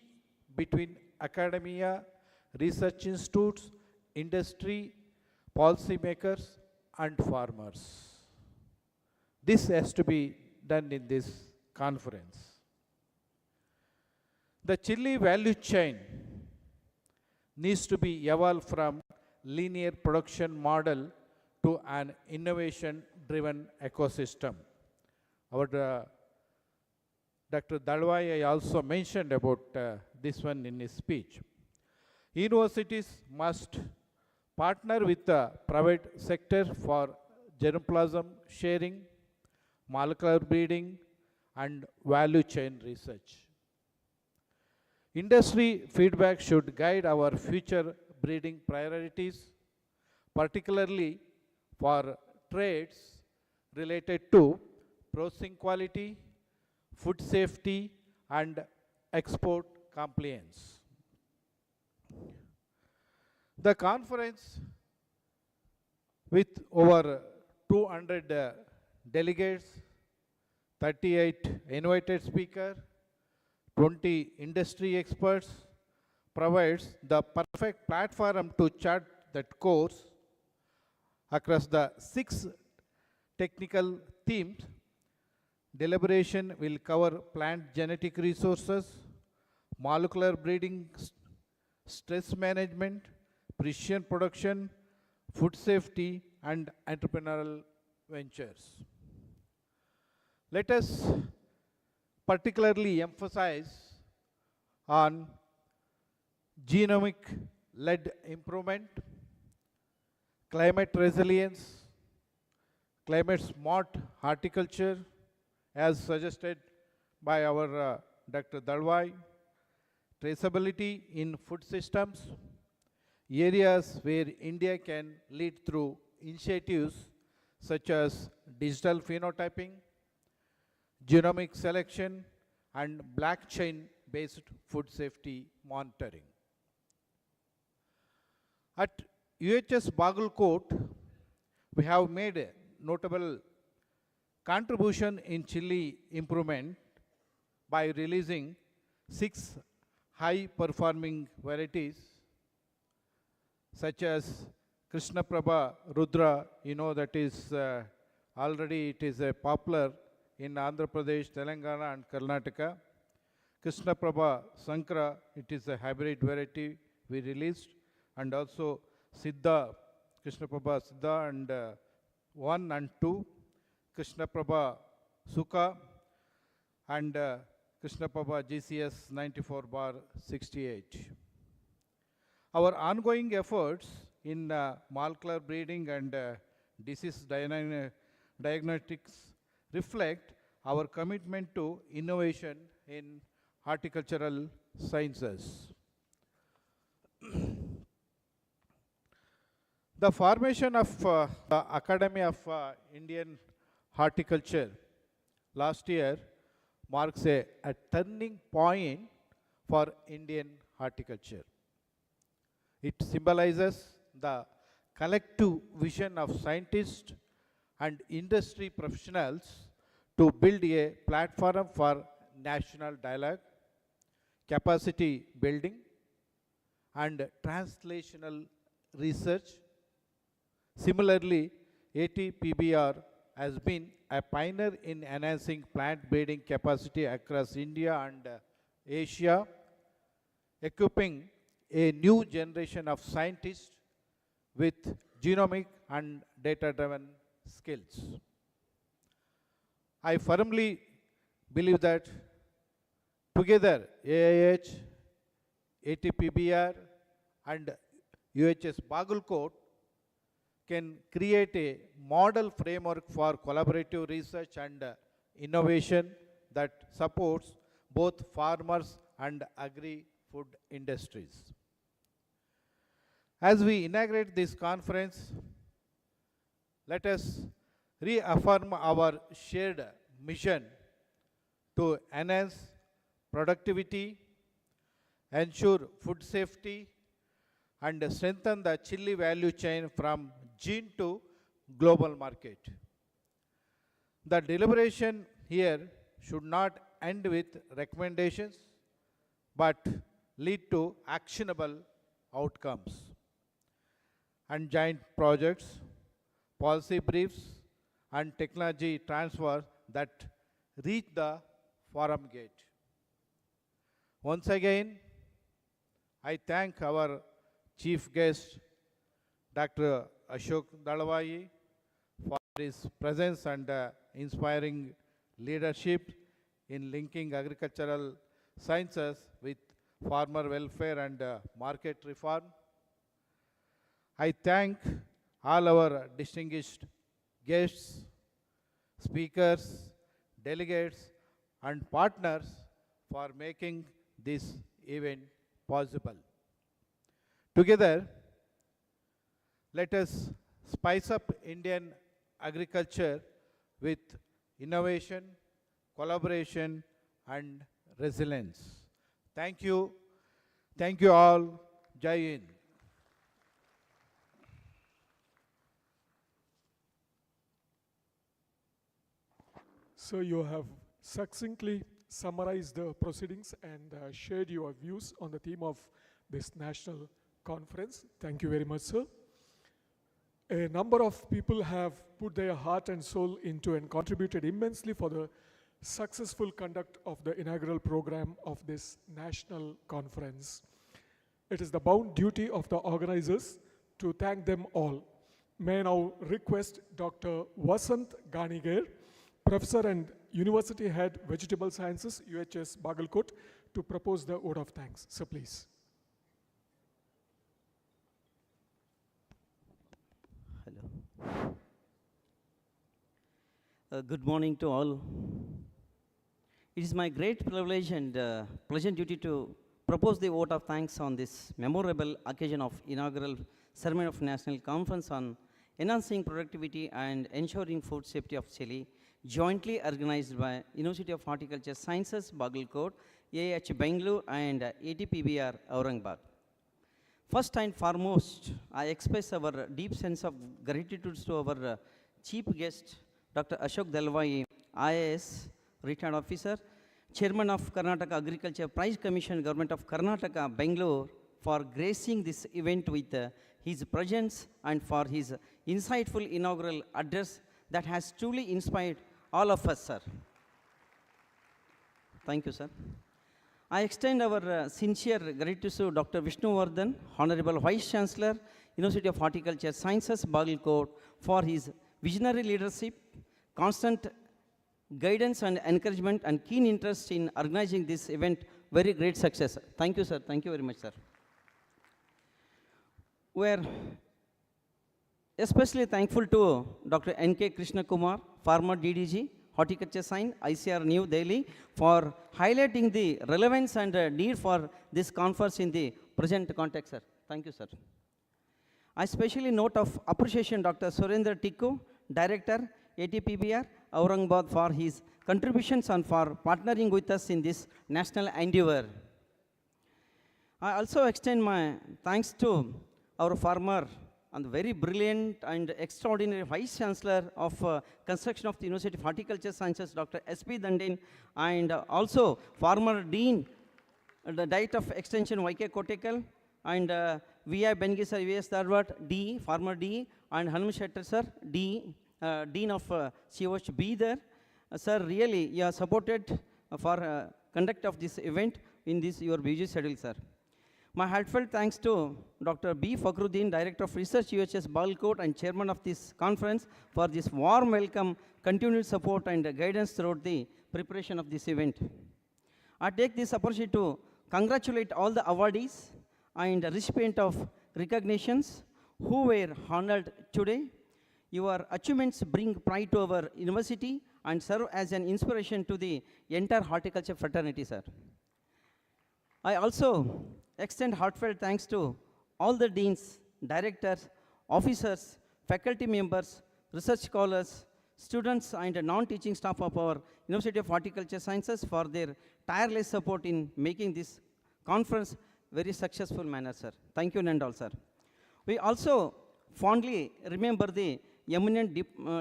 between academia, research institutes, industry, policymakers, and farmers. This has to be done in this conference. The chili value chain needs to be evolved from linear production model to an innovation-driven ecosystem. Our Dr. Dalwai also mentioned about this one in his speech. Universities must partner with the private sector for germplasm sharing, molecular breeding, and value chain research. Industry feedback should guide our future breeding priorities, particularly for traits related to processing quality, food safety, and export compliance. The conference, with over 200 delegates, 38 invited speakers, 20 industry experts, provides the perfect platform to chart that course across the 6 technical themes. Deliberation will cover plant genetic resources, molecular breeding, stress management, precision production, food safety, and entrepreneurial ventures. Let us particularly emphasize on genomic-led improvement, climate resilience, climate-smart horticulture, as suggested by our Dr. Dalwai, traceability in food systems, areas where India can lead through initiatives such as digital phenotyping, genomic selection, and blockchain-based food safety monitoring. At UHS Bagalkot, we have made a notable contribution in chili improvement by releasing 6 high-performing varieties such as Krishna Prabha Rudra, you know that is already it is popular in Andhra Pradesh, Telangana and Karnataka. Krishna Prabha Sankara, it is a hybrid variety we released, and also Siddha, Krishna Prabha Siddha and 1 and 2, Krishna Prabha Sukha and Krishna Prabha GCS 94/68. Our ongoing efforts in molecular breeding and disease diagnostics reflect our commitment to innovation in horticultural sciences. The formation of the Academy of Indian Horticulture last year marks a turning point for Indian horticulture. It symbolizes the collective vision of scientists and industry professionals to build a platform for national dialogue, capacity building, and translational research. Similarly, ATPBR has been a pioneer in enhancing plant breeding capacity across India and Asia, equipping a new generation of scientists with genomic and data-driven skills. I firmly believe that together AIH, ATPBR and UHS Bagalkot can create a model framework for collaborative research and innovation that supports both farmers and agri-food industries. As we inaugurate this conference, let us reaffirm our shared mission to enhance productivity, ensure food safety, and strengthen the chili value chain from gene to global market. The deliberation here should not end with recommendations, but lead to actionable outcomes. And joint projects, policy briefs, and technology transfer that reach the forum gate. Once again, I thank our chief guest, Dr. Ashok Dalwai, for his presence and inspiring leadership in linking agricultural sciences with farmer welfare and market reform. I thank all our distinguished guests, speakers, delegates, and partners for making this event possible. Together, let us spice up Indian agriculture with innovation, collaboration, and resilience. Thank you. Thank you all. Jai Hind. So you have succinctly summarized the proceedings and shared your views on the theme of this national conference. Thank you very much, sir. A number of people have put their heart and soul into and contributed immensely for the successful conduct of the inaugural program of this national conference. It is the bound duty of the organizers to thank them all. May I now request Dr. Vasant Ganiger, Professor and University Head, Vegetable Sciences, UHS Bagalkot, to propose the vote of thanks. Sir, please. Good morning to all. It is my great privilege and pleasant duty to propose the vote of thanks on this memorable occasion of inaugural ceremony of National Conference on Enhancing Productivity and Ensuring Food Safety of Chilli, jointly organized by University of Horticulture Sciences, Bagalkot, AH Bangalore and ATPBR Aurangabad. First and foremost, I express our deep sense of gratitude to our chief guest, Dr. Ashok Dalwai, IAS, retired officer, Chairman of Karnataka Agriculture Prize Commission, Government of Karnataka, Bangalore, for gracing this event with his presence and for his insightful inaugural address that has truly inspired all of us, sir. Thank you, sir. I extend our sincere gratitude to Dr. Vishnu Vardhan, Honorable Vice Chancellor, University of Horticulture Sciences, Bagalkot, for his visionary leadership, constant guidance and encouragement, and keen interest in organizing this event. Very great success. Thank you, sir. Thank you very much, sir. We are especially thankful to Dr. N.K. Krishna Kumar, former DDG, Horticulture Science, ICR New Delhi, for highlighting the relevance and need for this conference in the present context, sir. Thank you, sir. I especially note of appreciation Dr. Surendra Tikku, Director, ATPBR, Aurangabad, for his contributions and for partnering with us in this national endeavor. I also extend my thanks to our former and very brilliant and extraordinary Vice Chancellor of Construction of the University of Horticulture Sciences, Dr. S.P. Dandin, and also former Dean, the Director of Extension, Y.K. Kotekal, and V.I. Bengi sir, U.S. Dharwad, D, former D, and Hanum Shettar sir, D, Dean of COH Bidar. Sir, really, you are supported for conduct of this event in this your busy schedule, sir. My heartfelt thanks to Dr. B. Fakhruddin, Director of Research, UHS Bagalkot, and Chairman of this conference, for this warm welcome, continued support and guidance throughout the preparation of this event. I take this opportunity to congratulate all the awardees and recipient of recognitions who were honored today. Your achievements bring pride to our university and serve as an inspiration to the entire horticulture fraternity, sir. I also extend heartfelt thanks to all the deans, directors, officers, faculty members, research scholars, students, and non-teaching staff of our University of Horticulture Sciences for their tireless support in making this conference very successful manner, sir. Thank you and all, sir. We also fondly remember the eminent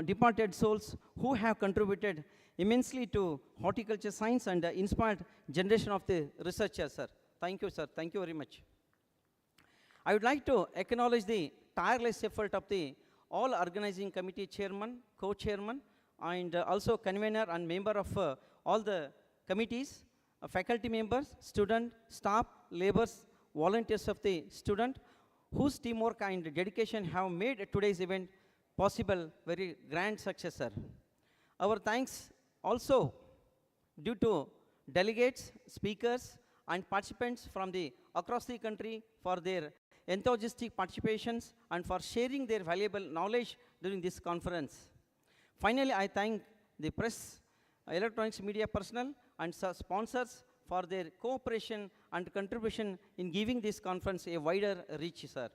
departed souls who have contributed immensely to horticulture science and inspired generation of the researchers, sir. Thank you, sir. Thank you very much. I would like to acknowledge the tireless effort of the all organizing committee chairman, co-chairman, and also convener and member of all the committees, faculty members, student, staff, laborers, volunteers of the student, whose teamwork and dedication have made today's event possible, very grand success, sir. Our thanks also due to delegates, speakers, and participants from across the country for their enthusiastic participations and for sharing their valuable knowledge during this conference. Finally, I thank the press, electronics media personnel, and sponsors for their cooperation and contribution in giving this conference a wider reach, sir.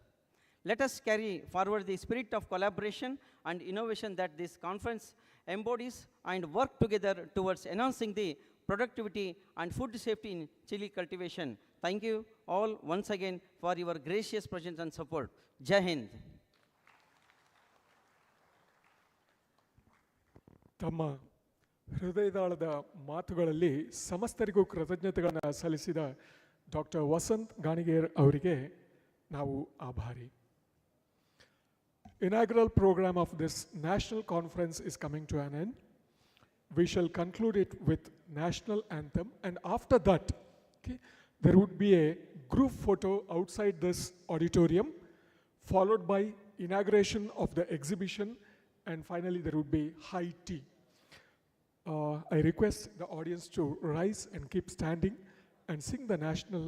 Let us carry forward the spirit of collaboration and innovation that this conference embodies and work together towards enhancing the productivity and food safety in chili cultivation. Thank you all once again for your gracious presence and support. Jai Hind. ತಮ್ಮ ಹೃದಯದಾಳದ ಮಾತುಗಳಲ್ಲಿ ಸಮಸ್ತರಿಗೂ ಕೃತಜ್ಞತೆಗಳನ್ನು ಸಲ್ಲಿಸಿದ doctor Vasant Ganiger ಅವರಿಗೆ ನಾವು ಆಭಾರಿ. Inaugural program of this national conference is coming to an end. We shall conclude it with national anthem, and after that, okay, there would be a group photo outside this auditorium, followed by inauguration of the exhibition, and finally there would be high tea. I request the audience to rise and keep standing and sing the national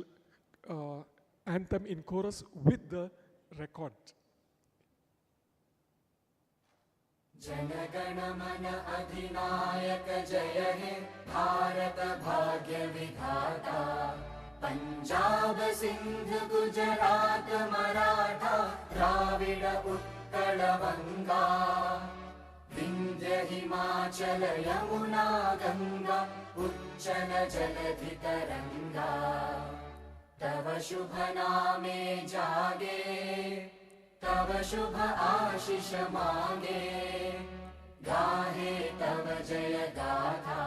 anthem in chorus with the record. जनगण मन अधिनायक जय हे भारत भाग्य विधाता पंजाब सिंध गुजरात मराठा द्राविड उत्कल बंगा विंध्य हिमाचल यमुना गंगा उच्चल जलधि तरंगा तव शुभ नामे जागे तव शुभ आशीष मांगे गाहे तव जय गाथा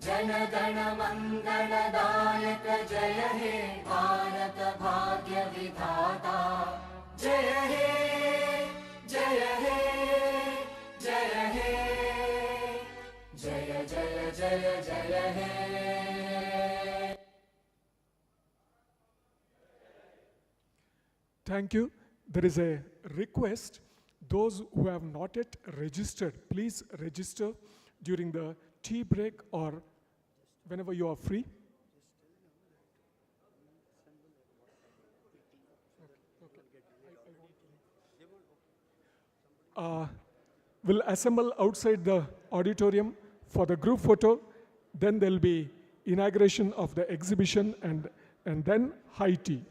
जन गण मंगलदायक जय हे भारत भाग्य विधाता जय हे जय हे जय हे जय जय जय जय हे Thank you. There is a request. Those who have not yet registered, please register during the tea break or whenever you are free. We'll assemble outside the auditorium for the group photo. Then there'll be inauguration of the exhibition and then high tea.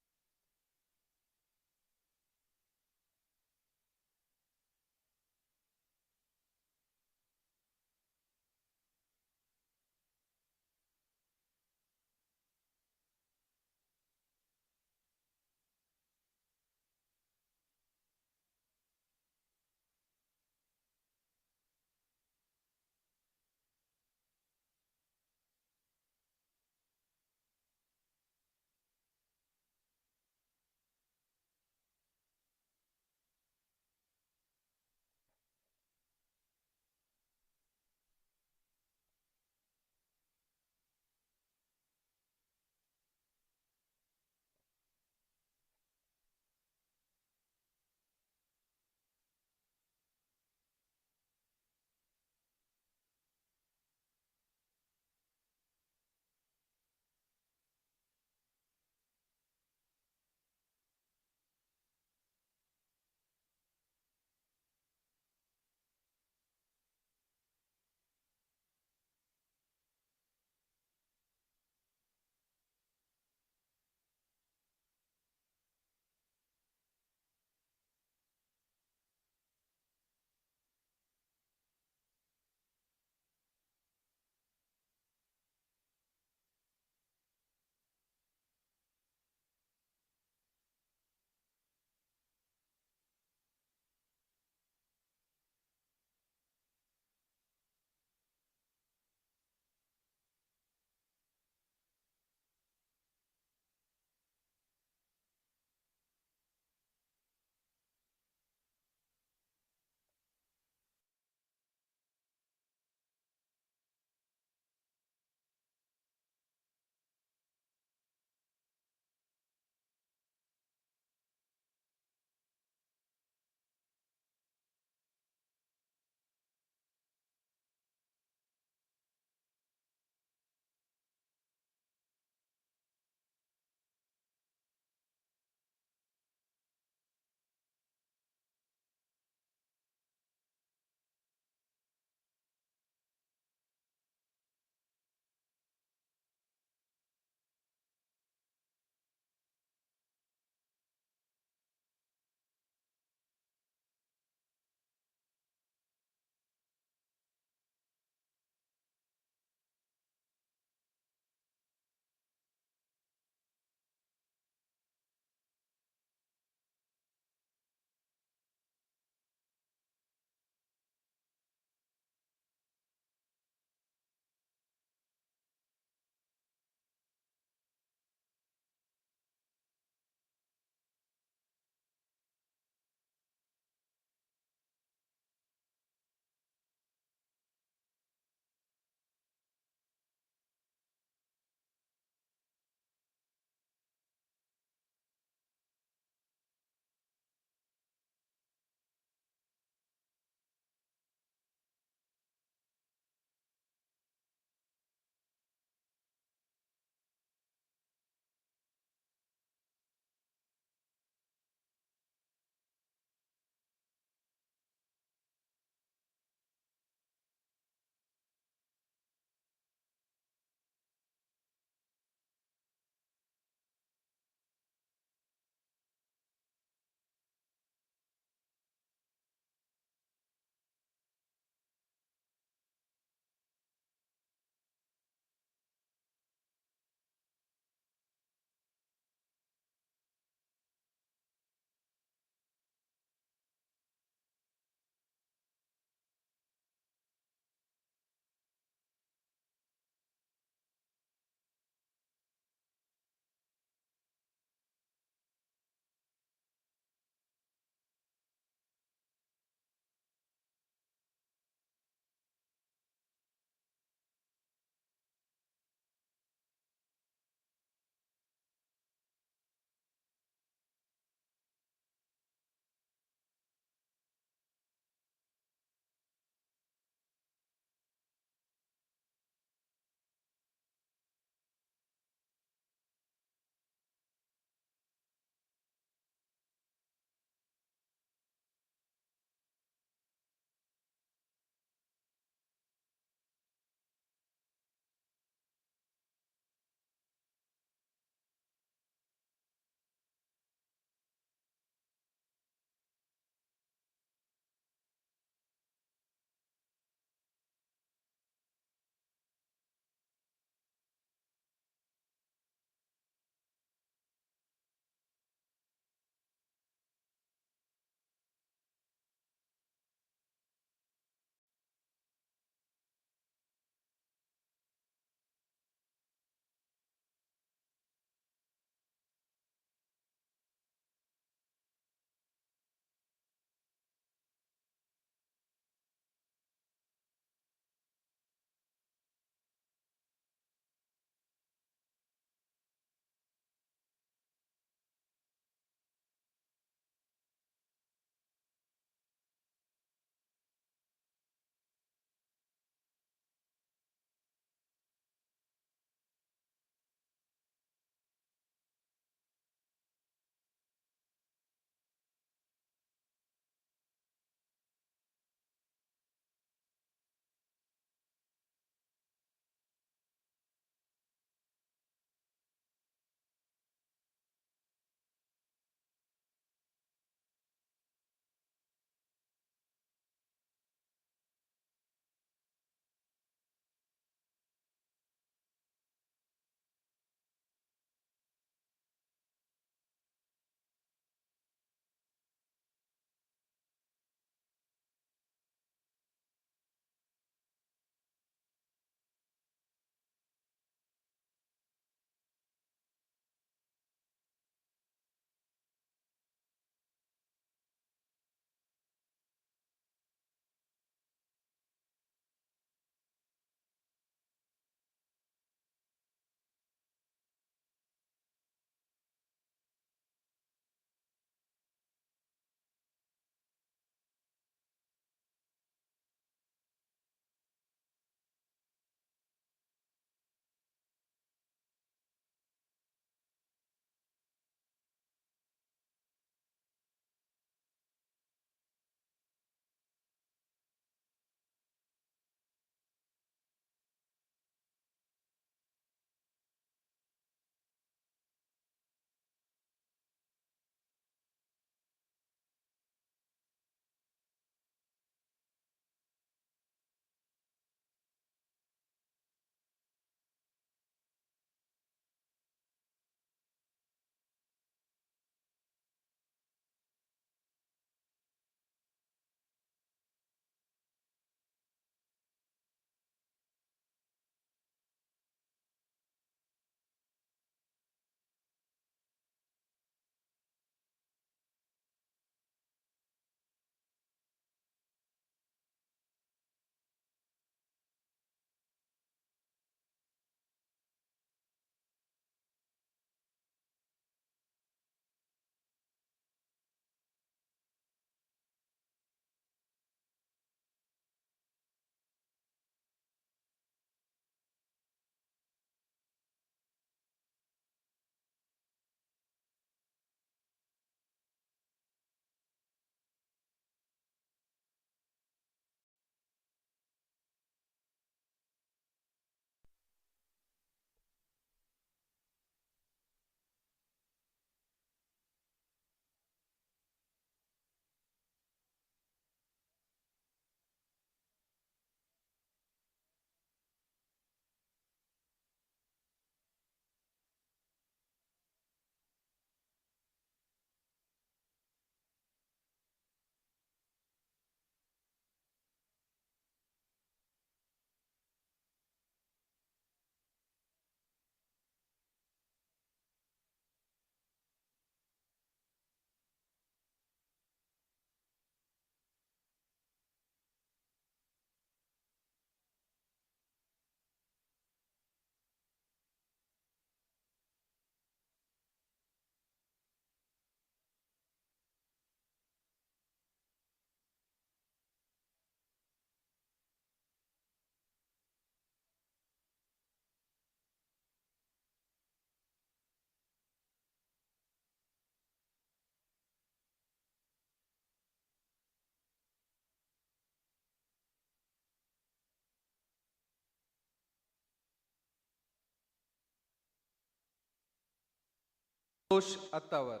Santosh Attawar.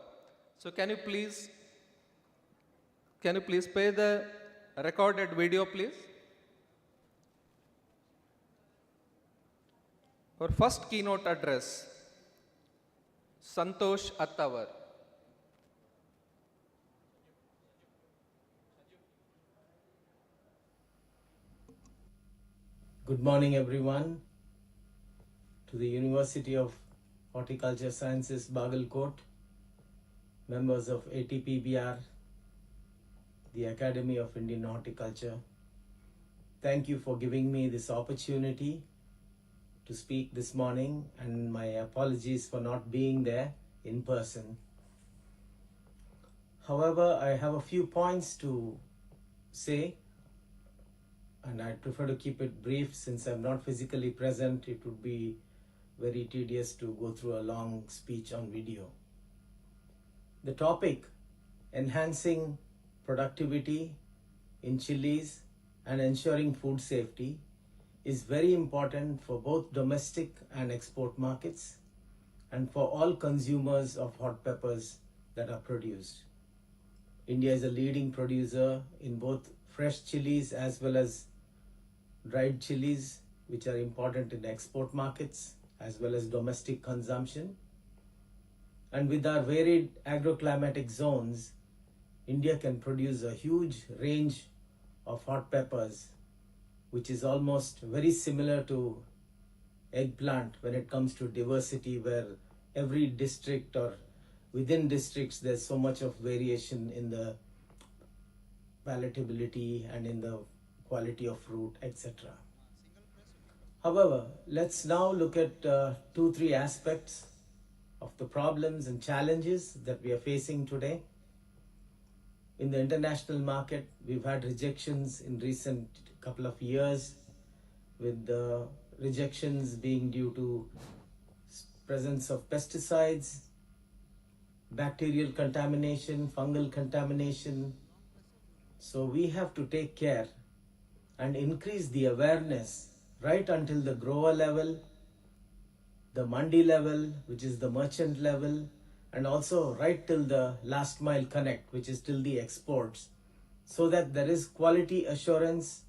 So can you please play the recorded video, please? Our first keynote address, Santosh Attawar. Good morning, everyone, to the University of Horticulture Sciences, Bagalkot, members of ATPBR, the Academy of Indian Horticulture. Thank you for giving me this opportunity to speak this morning, and my apologies for not being there in person. However, I have a few points to say, and I prefer to keep it brief since I'm not physically present. It would be very tedious to go through a long speech on video. The topic, enhancing productivity in chilies and ensuring food safety, is very important for both domestic and export markets and for all consumers of hot peppers that are produced. India is a leading producer in both fresh chilies as well as dried chilies, which are important in export markets as well as domestic consumption. And with our varied agroclimatic zones, India can produce a huge range of hot peppers, which is almost very similar to eggplant when it comes to diversity, where every district or within districts there's so much of variation in the palatability and in the quality of fruit, etc. However, let's now look at 2-3 aspects of the problems and challenges that we are facing today. In the international market, we've had rejections in recent couple of years, with the rejections being due to presence of pesticides, bacterial contamination, fungal contamination. So we have to take care and increase the awareness right until the grower level, the mandi level, which is the merchant level, and also right till the last mile connect, which is till the exports, so that there is quality assurance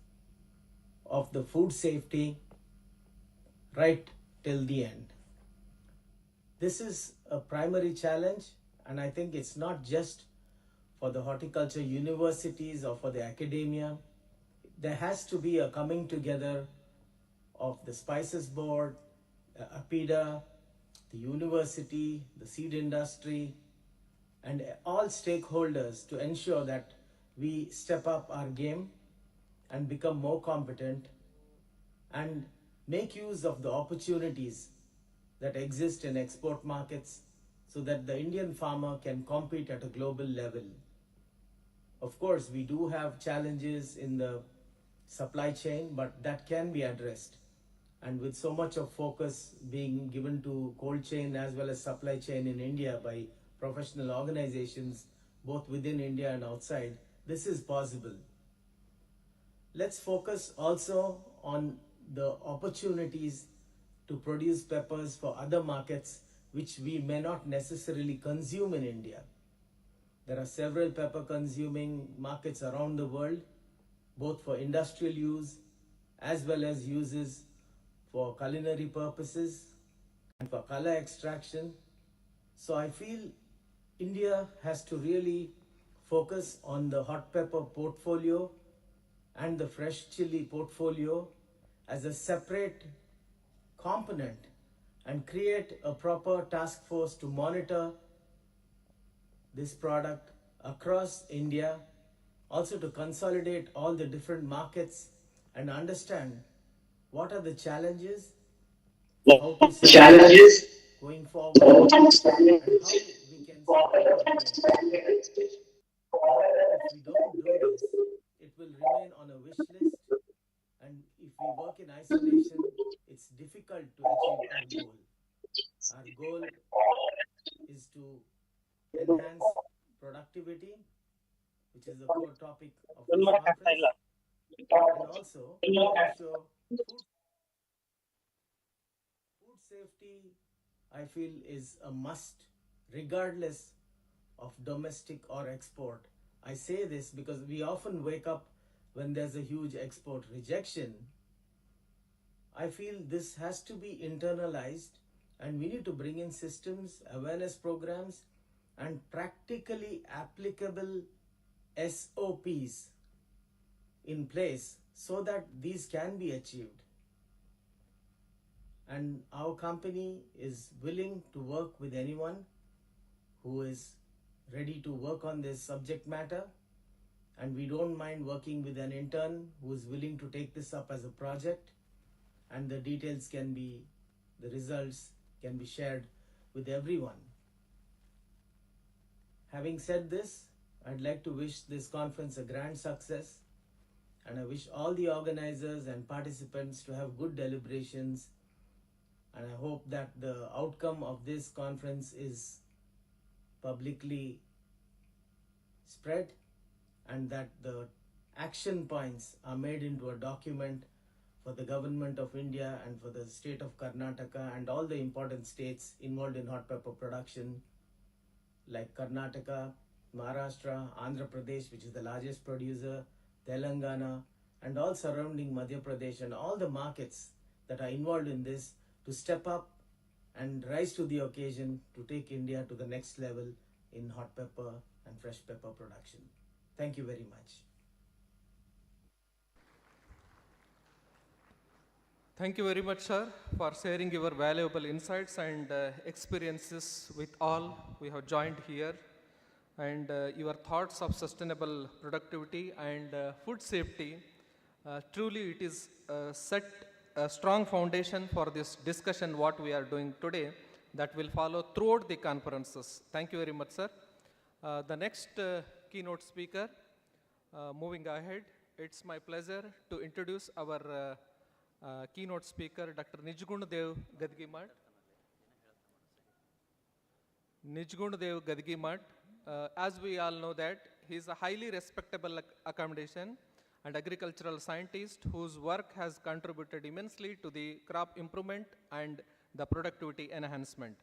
of the food safety right till the end. This is a primary challenge, and I think it's not just for the horticulture universities or for the academia. There has to be a coming together of the Spices Board, APIDA, the university, the seed industry, and all stakeholders to ensure that we step up our game and become more competent and make use of the opportunities that exist in export markets so that the Indian farmer can compete at a global level. Of course, we do have challenges in the supply chain, but that can be addressed. And with so much of focus being given to cold chain as well as supply chain in India by professional organizations, both within India and outside, this is possible. Let's focus also on the opportunities to produce peppers for other markets which we may not necessarily consume in India. There are several pepper consuming markets around the world, both for industrial use as well as uses for culinary purposes and for color extraction. So I feel India has to really focus on the hot pepper portfolio and the fresh chili portfolio as a separate component and create a proper task force to monitor this product across India, also to consolidate all the different markets and understand what are the challenges, how to solve going forward, and how we can if we don't do this, it will remain on a wish list, and if we work in isolation, it's difficult to achieve our goal. Our goal is to enhance productivity, which is the core topic of this conference, and also ensure food safety, I feel, is a must regardless of domestic or export. I say this because we often wake up when there's a huge export rejection. I feel this has to be internalized, and we need to bring in systems, awareness programs, and practically applicable SOPs in place so that these can be achieved. And our company is willing to work with anyone who is ready to work on this subject matter, and we don't mind working with an intern who is willing to take this up as a project, and the results can be shared with everyone. Having said this, I'd like to wish this conference a grand success, and I wish all the organizers and participants to have good deliberations, and I hope that the outcome of this conference is publicly spread and that the action points are made into a document for the government of India and for the state of Karnataka and all the important states involved in hot pepper production like Karnataka, Maharashtra, Andhra Pradesh, which is the largest producer, Telangana, and all surrounding Madhya Pradesh and all the markets that are involved in this to step up and rise to the occasion to take India to the next level in hot pepper and fresh pepper production. Thank you very much. Thank you very much, sir, for sharing your valuable insights and experiences with all we have joined here, and your thoughts of sustainable productivity and food safety. Truly, it is set a strong foundation for this discussion, what we are doing today, that will follow throughout the conferences. Thank you very much, sir. The next keynote speaker, moving ahead, it's my pleasure to introduce our keynote speaker, Dr. Nijgun Dev Gadgimat. Nijgun Dev Gadgimat, as we all know that, he is a highly respectable accommodation and agricultural scientist whose work has contributed immensely to the crop improvement and the productivity enhancement.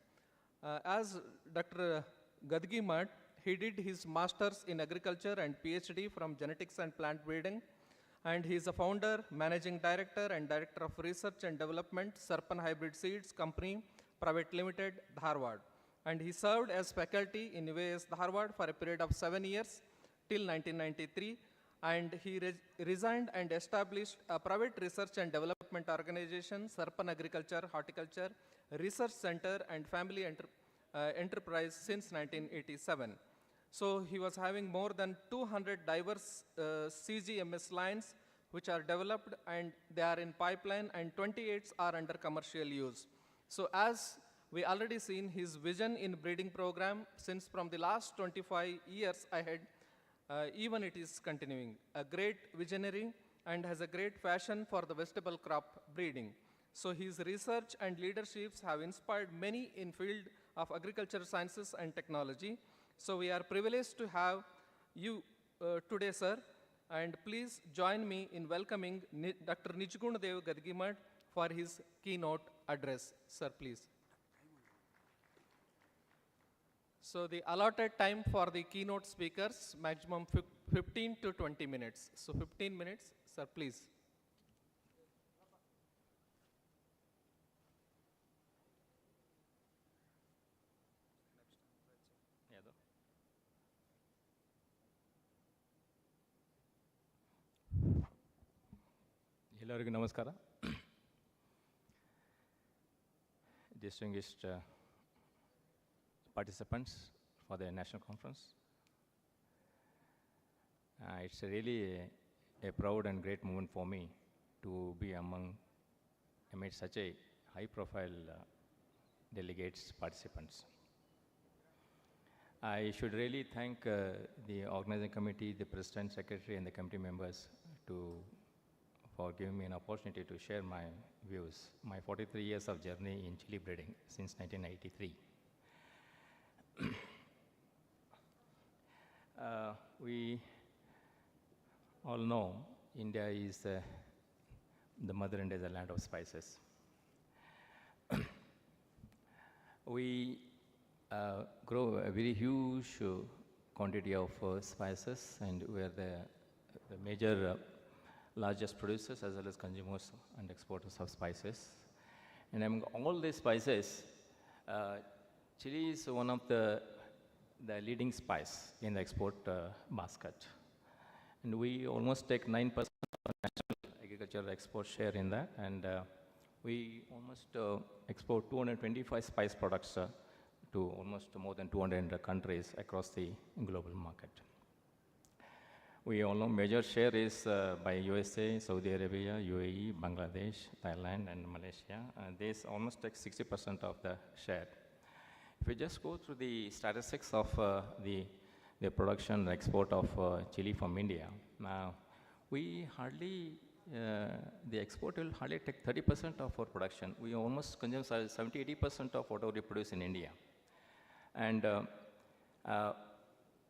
As Dr. Gadgimat, he did his master's in agriculture and PhD from genetics and plant breeding, and he is a founder, managing director, and director of research and development, Sarpan Hybrid Seeds Company, Private Limited, Dharwad. And he served as faculty in UAS Dharwad for a period of 7 years till 1993, and he resigned and established a private research and development organization, Sarpan Agriculture, Horticulture, Research Center, and Family Enterprise since 1987. So he was having more than 200 diverse CGMS lines which are developed, and they are in pipeline, and 28 are under commercial use. So as we already seen his vision in breeding program since from the last 25 years ahead, even it is continuing. A great visionary and has a great passion for the vegetable crop breeding. So his research and leaderships have inspired many in field of agriculture sciences and technology. So we are privileged to have you today, sir, and please join me in welcoming Dr. Nijgun Dev Gadgimat for his keynote address. Sir, please. So the allotted time for the keynote speakers, maximum 15 to 20 minutes. So 15 minutes, sir, please. ಎಲ್ಲರಿಗೂ ನಮಸ್ಕಾರ. Distinguished participants for the national conference. It's really a proud and great moment for me to be amid such a high-profile delegates, participants. I should really thank the organizing committee, the president, secretary, and the committee members for giving me an opportunity to share my views, my 43 years of journey in chili breeding since 1993. We all know India is the motherland, is a land of spices. We grow a very huge quantity of spices, and we are the major largest producers as well as consumers and exporters of spices. And among all these spices, chili is one of the leading spice in the export basket. And we almost take 9% of national agricultural export share in that, and we almost export 225 spice products to almost more than 200 countries across the global market. We all know major share is by USA, Saudi Arabia, UAE, Bangladesh, Thailand, and Malaysia. This almost takes 60% of the share. If we just go through the statistics of the production and export of chili from India, now we hardly, the export will hardly take 30% of our production. We almost consume 70-80% of whatever we produce in India. And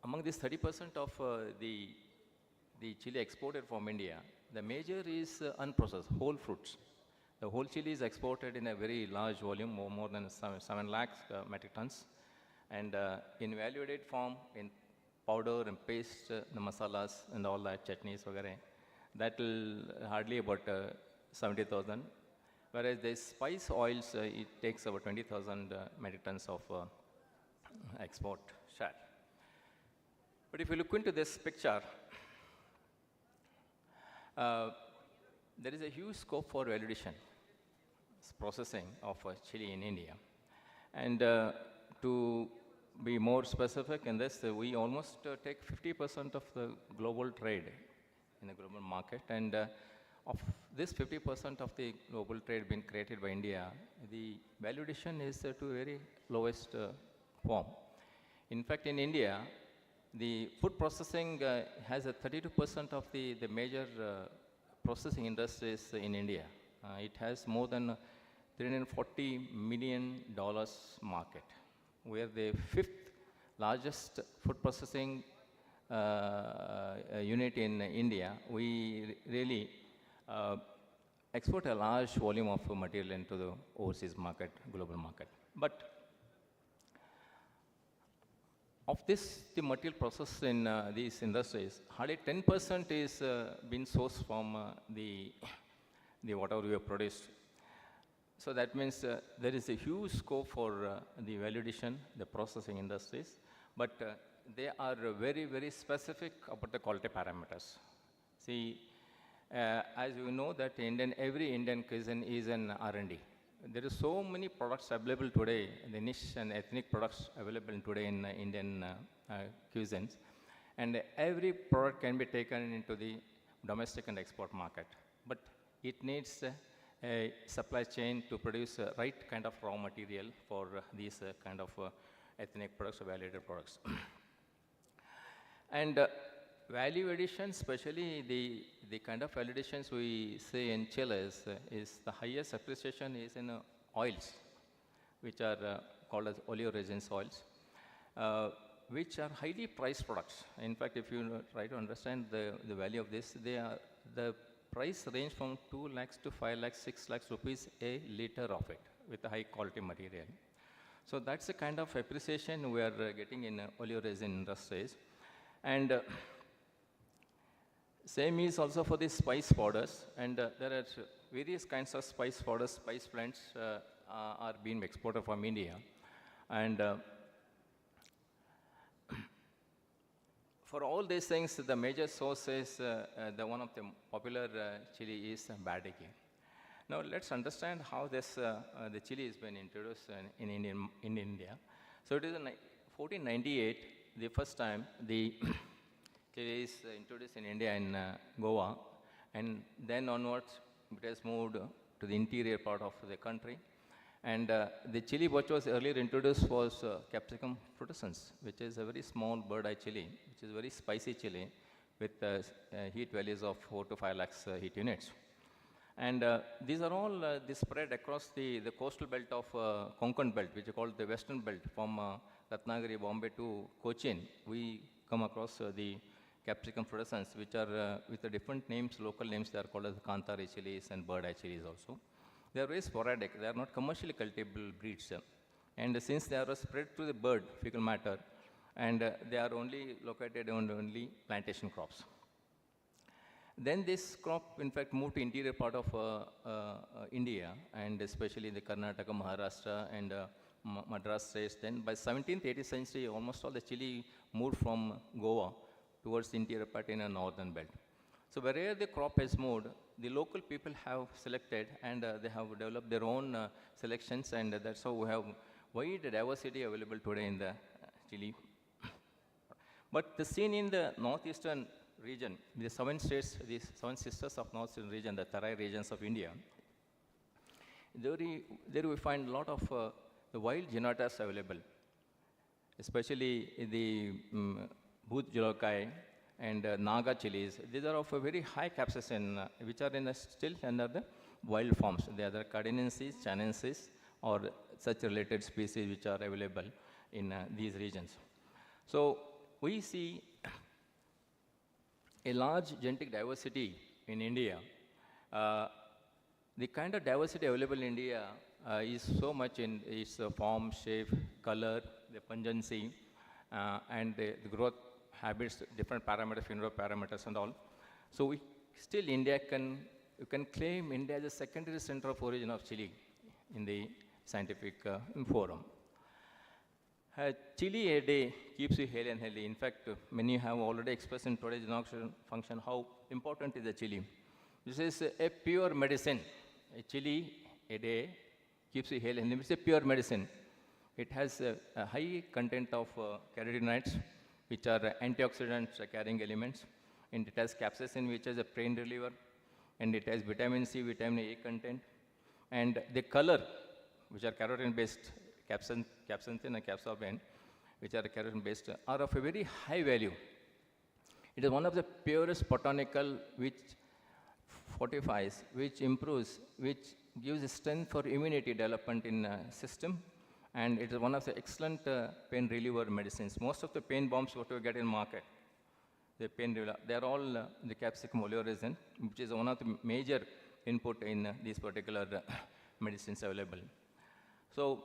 among this 30% of the chili exported from India, the major is unprocessed, whole fruits. The whole chili is exported in a very large volume, more than 7 lakhs metric tons. And in value-added form, in powder and paste, the masalas and all that, chutneys, that will hardly about 70,000. Whereas the spice oils, it takes about 20,000 metric tons of export share. But if you look into this picture, there is a huge scope for value addition, processing of chili in India. And to be more specific in this, we almost take 50% of the global trade in the global market. And of this 50% of the global trade being created by India, the value addition is to very lowest form. In fact, in India, the food processing has a 32% of the major processing industries in India. It has more than $340 million market. We are the 5th largest food processing unit in India. We really export a large volume of material into the overseas market, global market. But of this, the material processed in these industries, hardly 10% is being sourced from the whatever we have produced. So that means there is a huge scope for the value addition, the processing industries, but they are very, very specific about the quality parameters. See, as you know that every Indian cuisine is an R&D. There are so many products available today, the niche and ethnic products available today in Indian cuisines, and every product can be taken into the domestic and export market. But it needs a supply chain to produce the right kind of raw material for these kind of ethnic products or value-added products. And value addition, especially the kind of value additions we say in chilies, is the highest appreciation is in oils, which are called as oleoresins oils, which are highly priced products. In fact, if you try to understand the value of this, the price range from 2 lakhs to 5 lakhs, 6 lakhs rupees a liter of it with a high quality material. So that's the kind of appreciation we are getting in oleoresin industries. And same is also for the spice powders, and there are various kinds of spice powders, spice blends are being exported from India. And for all these things, the major source is one of the popular chili is Badiki. Now let's understand how this the chili has been introduced in India. So it is in 1498, the first time the chili is introduced in India in Goa, and then onwards it has moved to the interior part of the country. And the chili which was earlier introduced was Capsicum frutescens, which is a very small bird-eye chili, which is very spicy chili with heat values of 4 to 5 lakhs heat units. And these are all spread across the coastal belt of Konkan belt, which is called the western belt, from Ratnagiri, Bombay to Cochin. We come across the Capsicum frutescens, which are with the different names, local names. They are called as Kantari chilies and bird-eye chilies also. They are very sporadic. They are not commercially cultivable breeds. And since they are spread through the bird fecal matter, and they are only located on only plantation crops. Then this crop, in fact, moved to interior part of India, and especially the Karnataka, Maharashtra, and Madras states. Then by 17th, 18th century, almost all the chili moved from Goa towards the interior part in a northern belt. So wherever the crop has moved, the local people have selected, and they have developed their own selections, and that's how we have wide diversity available today in the chili. But the scene in the northeastern region, the 7 states, the 7 sisters of northeastern region, the Tarai regions of India, there we find a lot of the wild genotypes available, especially the Bhut Jolokai and Naga chilies. These are of a very high capsaicin, which are still under the wild forms. They are the cardinensis, chanensis, or such related species which are available in these regions. So we see a large genetic diversity in India. The kind of diversity available in India is so much in its form, shape, color, the pungency, and the growth habits, different parameters, phenotype and all. So India you can claim India as a secondary center of origin of chili in the scientific forum. Chili a day keeps you hale and healthy. In fact, many have already expressed in today's inaugural function how important is the chili. This is a pure medicine. A chili a day keeps you hale and healthy. It's a pure medicine. It has a high content of carotenoids, which are antioxidants carrying elements. And it has capsaicin, which is a pain reliever. And it has vitamin C, vitamin A content. And the color, which are carotene-based, capsaicin and capsaicin, which are carotene-based, are of a very high value. It is one of the purest botanical which fortifies, which improves, which gives strength for immunity development in system, and it is one of the excellent pain reliever medicines. Most of the pain bombs what we get in market, the pain reliever, they are all the capsicum oleoresin, which is one of the major input in these particular medicines available. So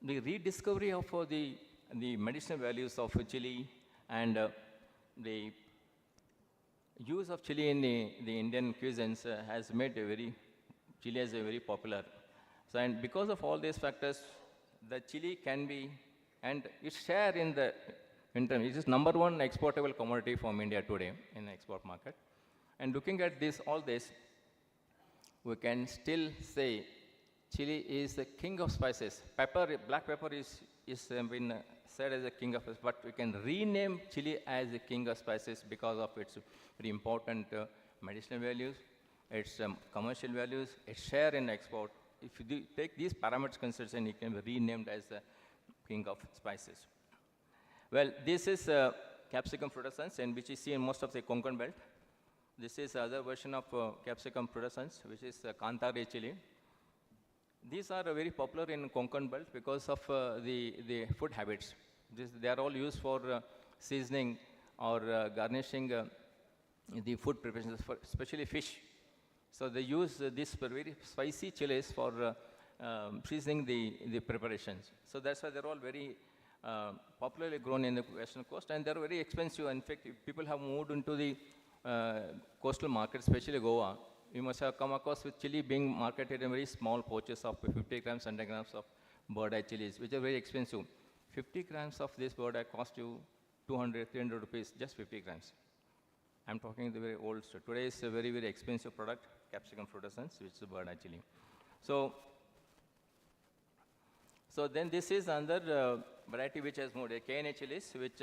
the rediscovery of the medicinal values of chili and the use of chili in the Indian cuisines has made chili as a very popular. So, and because of all these factors, the chili can be, and its share in the it is #1 exportable commodity from India today in the export market. And looking at all this, we can still say chili is the king of spices. Black pepper is been said as a king of spices, but we can rename chili as the king of spices because of its very important medicinal values, its commercial values, its share in export. If you take these parameters consideration, it can be renamed as the king of spices. Well, this is capsicum frutescens, and which is seen in most of the Konkan belt. This is other version of capsicum frutescens, which is Kantare chili. These are very popular in Konkan belt because of the food habits. They are all used for seasoning or garnishing the food preparations, especially fish. So they use these very spicy chilies for seasoning the preparations. So that's why they're all very popularly grown in the western coast, and they're very expensive. In fact, if people have moved into the coastal market, especially Goa, you must have come across with chili being marketed in very small pouches of 50 grams, 100 grams of bird eye chilies, which are very expensive. 50 grams of this bird eye cost you 200, 300 rupees, just 50 grams. I'm talking the very old stuff. Today is a very, very expensive product, capsicum frutescens, which is bird eye chili. So then this is another variety which has moved, KNA chilies, which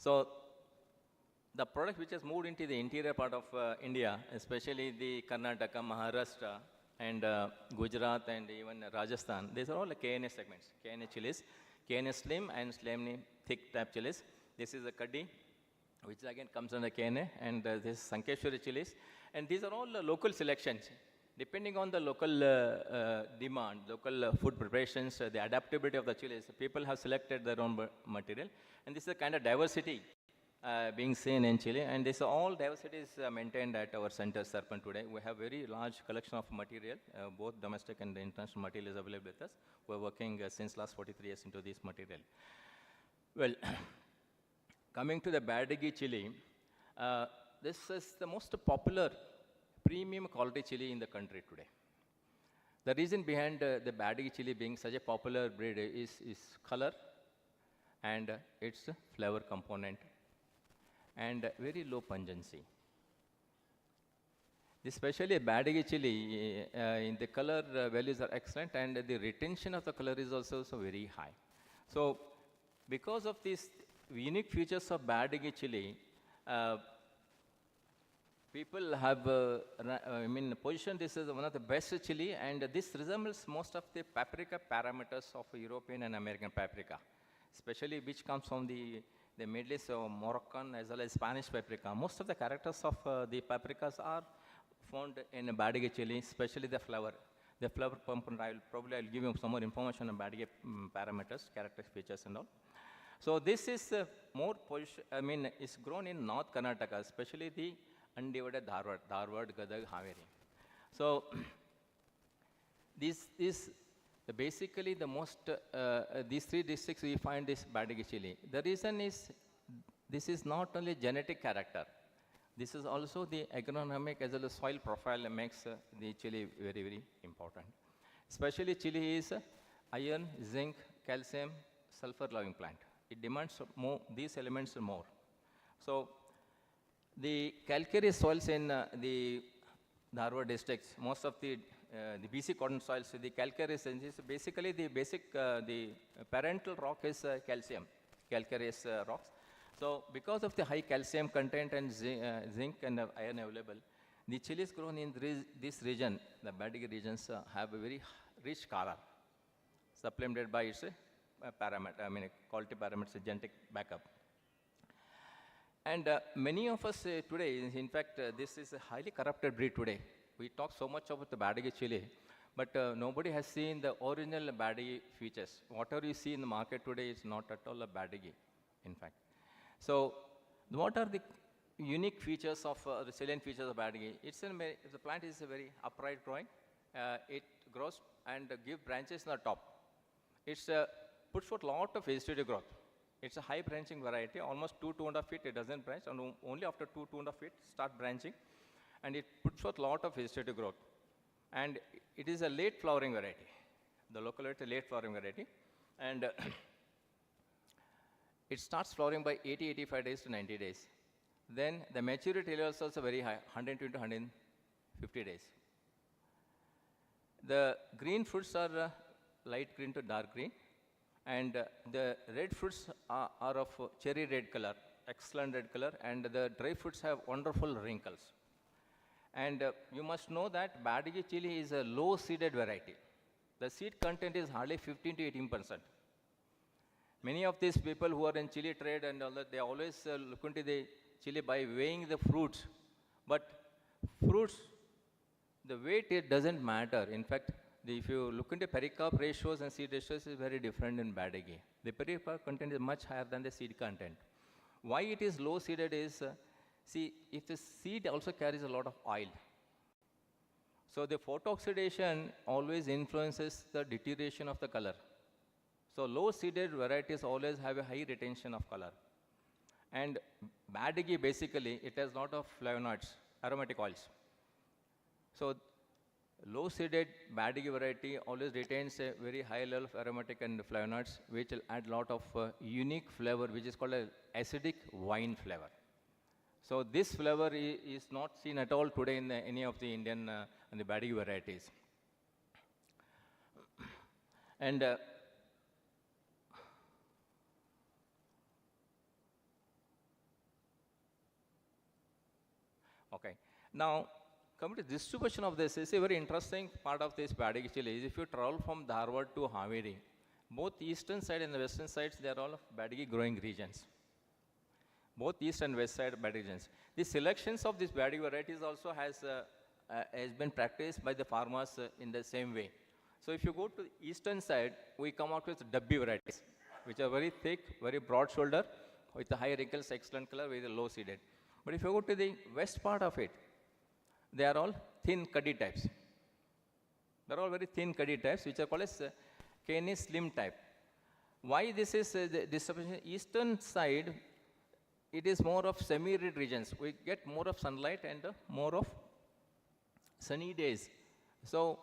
So the product which has moved into the interior part of India, especially the Karnataka, Maharashtra, and Gujarat, and even Rajasthan, these are all the KNA segments, KNA chilies, KNA slim and slim thick type chilies. This is a kaddi, which again comes under KNA, and this is Sankeshwari chilies. And these are all local selections. depending on the local demand, local food preparations, the adaptability of the chilies, people have selected their own material. And this is the kind of diversity being seen in Chile. And this all diversity is maintained at our center, Serpent, today. We have very large collection of material, both domestic and international material is available with us. We're working since last 43 years into this material. Well, coming to the Badegi chili, this is the most popular premium quality chili in the country today. The reason behind the Badegi chili being such a popular breed is color and its flavor component and very low pungency. Especially Badegi chili, in the color values are excellent and the retention of the color is also very high. So because of these unique features of Badegi chili, people have positioned this as one of the best chili, and this resembles most of the paprika parameters of European and American paprika, especially which comes from the Middle East, Moroccan as well as Spanish paprika. Most of the characters of the paprikas are found in Badegi chili, especially the flavor. The flavor component, I'll give you some more information on Badegi parameters, character features and all. So this is more, it's grown in North Karnataka, especially the undivided Dharwad, Gadag, Haveri. So this is basically the most, these three districts we find this Badegi chili. The reason is, this is not only genetic character, this is also the agronomic as well as soil profile that makes the chili very, very important. Especially chili is iron, zinc, calcium, sulfur loving plant. It demands more, these elements more. So the calcareous soils in the Dharwad districts, most of the BC cotton soils, the calcareous is basically the basic, the parental rock is calcium, calcareous rocks. So because of the high calcium content and zinc and iron available, the chilies grown in this region, the Badegi regions, have a very rich color, supplemented by its parameter, quality parameters, genetic backup. And many of us today, in fact, this is a highly corrupted breed today. We talk so much about the Badegi chili, but nobody has seen the original Badegi features. Whatever you see in the market today is not at all a Badegi, in fact. So what are the unique features of the salient features of Badegi? The plant is a very upright growing. It grows and gives branches on the top. It puts forth a lot of vegetative growth. It's a high branching variety, almost 2.5 feet it doesn't branch, and only after 2.5 feet start branching. And it puts forth a lot of vegetative growth. And it is a late flowering variety. The local variety is a late flowering variety. And it starts flowering by 80-85 days to 90 days. Then the maturity level is also very high, 120 to 150 days. The green fruits are light green to dark green. And the red fruits are of cherry red color, excellent red color, and the dry fruits have wonderful wrinkles. And you must know that Badegi chili is a low seeded variety. The seed content is hardly 15 to 18%. Many of these people who are in chili trade and all that, they always look into the chili by weighing the fruits. But fruits, the weight, it doesn't matter. In fact, if you look into pericarp ratios and seed ratios, is very different in Badegi. The pericarp content is much higher than the seed content. Why it is low seeded is, see, if the seed also carries a lot of oil. So the photooxidation always influences the deterioration of the color. So low seeded varieties always have a high retention of color. And Badegi basically, it has a lot of flavonoids, aromatic oils. So low seeded Badegi variety always retains a very high level of aromatic and flavonoids, which will add a lot of unique flavor, which is called an acidic wine flavor. So this flavor is not seen at all today in any of the Indian and the Badegi varieties. And okay, now coming to distribution of this, is a very interesting part of this Badegi chili is if you travel from Dharwad to Haveri, both eastern side and the western sides, they are all of Badegi growing regions. Both east and west side Badegi regions. The selections of these Badegi varieties also has has been practiced by the farmers in the same way. So if you go to the eastern side, we come out with W varieties, which are very thick, very broad shoulder, with the high wrinkles, excellent color, with the low seeded. But if you go to the west part of it, they are all thin cuddy types. They're all very thin cuddy types, which are called as Kenny slim type. Why this is the distribution? Eastern side, it is more of semi-arid regions. We get more of sunlight and more of sunny days. So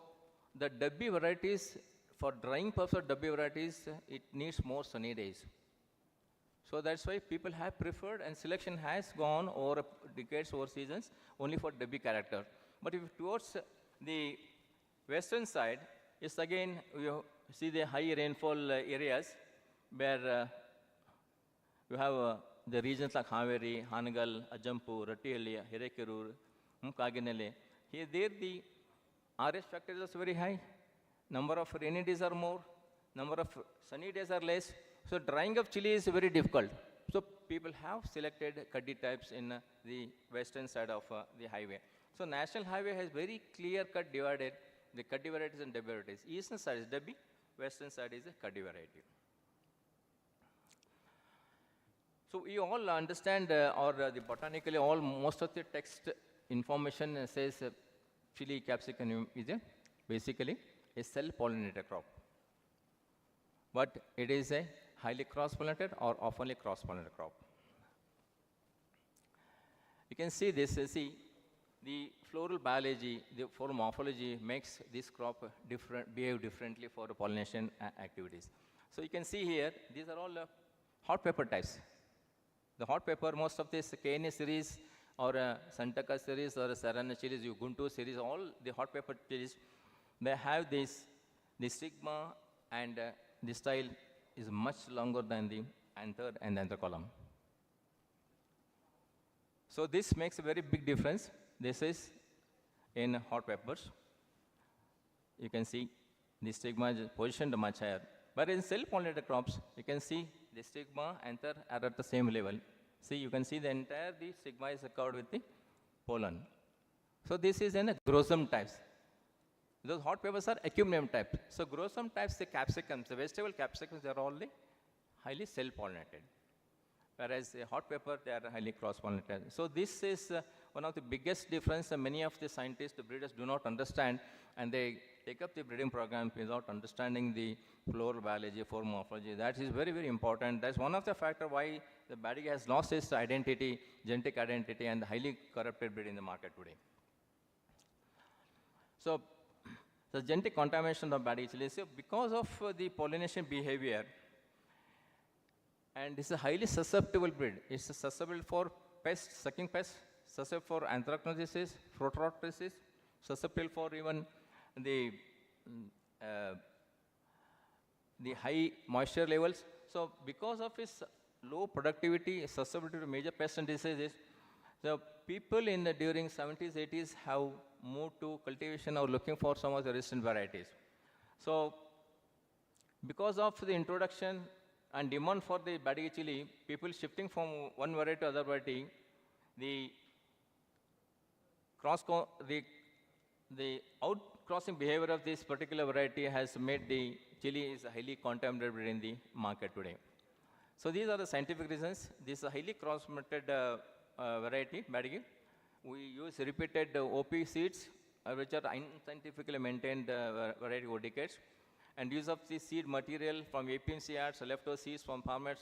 the W varieties, for drying purpose of W varieties, it needs more sunny days. So that's why people have preferred, and selection has gone over decades, over seasons, only for W character. But if towards the western side, is again, you see the high rainfall areas where you have the regions like Haveri, Hanagal, Ajampu, Rattihalli, Hirekerur, Kaginale. Here, there the RH factor is also very high. Number of rainy days are more, number of sunny days are less. So drying of chili is very difficult. So people have selected cuddy types in the western side of the highway. So national highway has very clear cut divided the cuddy varieties and W varieties. Eastern side is W, western side is a cuddy variety. So you all understand, the botanically, most of the text information says chili capsicum is basically a self-pollinated crop. But it is a highly cross-pollinated or oftenly cross-pollinated crop. You can see this, the floral biology, the floral morphology makes this crop behave differently for pollination activities. So you can see here, these are all hot pepper types. The hot pepper, most of this Kenya series or Santaka series or Sarana series, Guntur series, all the hot pepper chilies, they have the stigma, and the style is much longer than the anther and the anther column. So this makes a very big difference. This is in hot peppers. You can see the stigma is positioned much higher. But in self-pollinated crops, you can see the stigma, anther are at the same level. See, you can see the entire the stigma is covered with the pollen. So this is in a grosum types. Those hot peppers are acuminum types. So grosum types, the capsicums, the vegetable capsicums, they are all highly self-pollinated. Whereas the hot pepper, they are highly cross-pollinated. So this is one of the biggest difference many of the scientists, the breeders do not understand, and they take up the breeding program without understanding the floral biology, floral morphology. That is very, very important. That's one of the factors why the Badigi has lost its identity, genetic identity, and highly corrupted breed in the market today. So the genetic contamination of Badigi chili, so because of the pollination behavior, and this is a highly susceptible breed. It's susceptible for pests, sucking pests, susceptible for anthracnose disease, fruit rot disease, susceptible for even the high moisture levels. So because of its low productivity, susceptibility to major pests and diseases, the people during 70s, 80s have moved to cultivation or looking for some of the resistant varieties. So because of the introduction and demand for the Badigi chili, people shifting from one variety to other variety, the outcrossing behavior of this particular variety has made the chili is a highly contaminated in the market today. So these are the scientific reasons. This is a highly cross-mated variety, Badigi. We use repeated OP seeds, which are unscientifically maintained variety over decades, and use of the seed material from APMC yards, leftover seeds from farmers.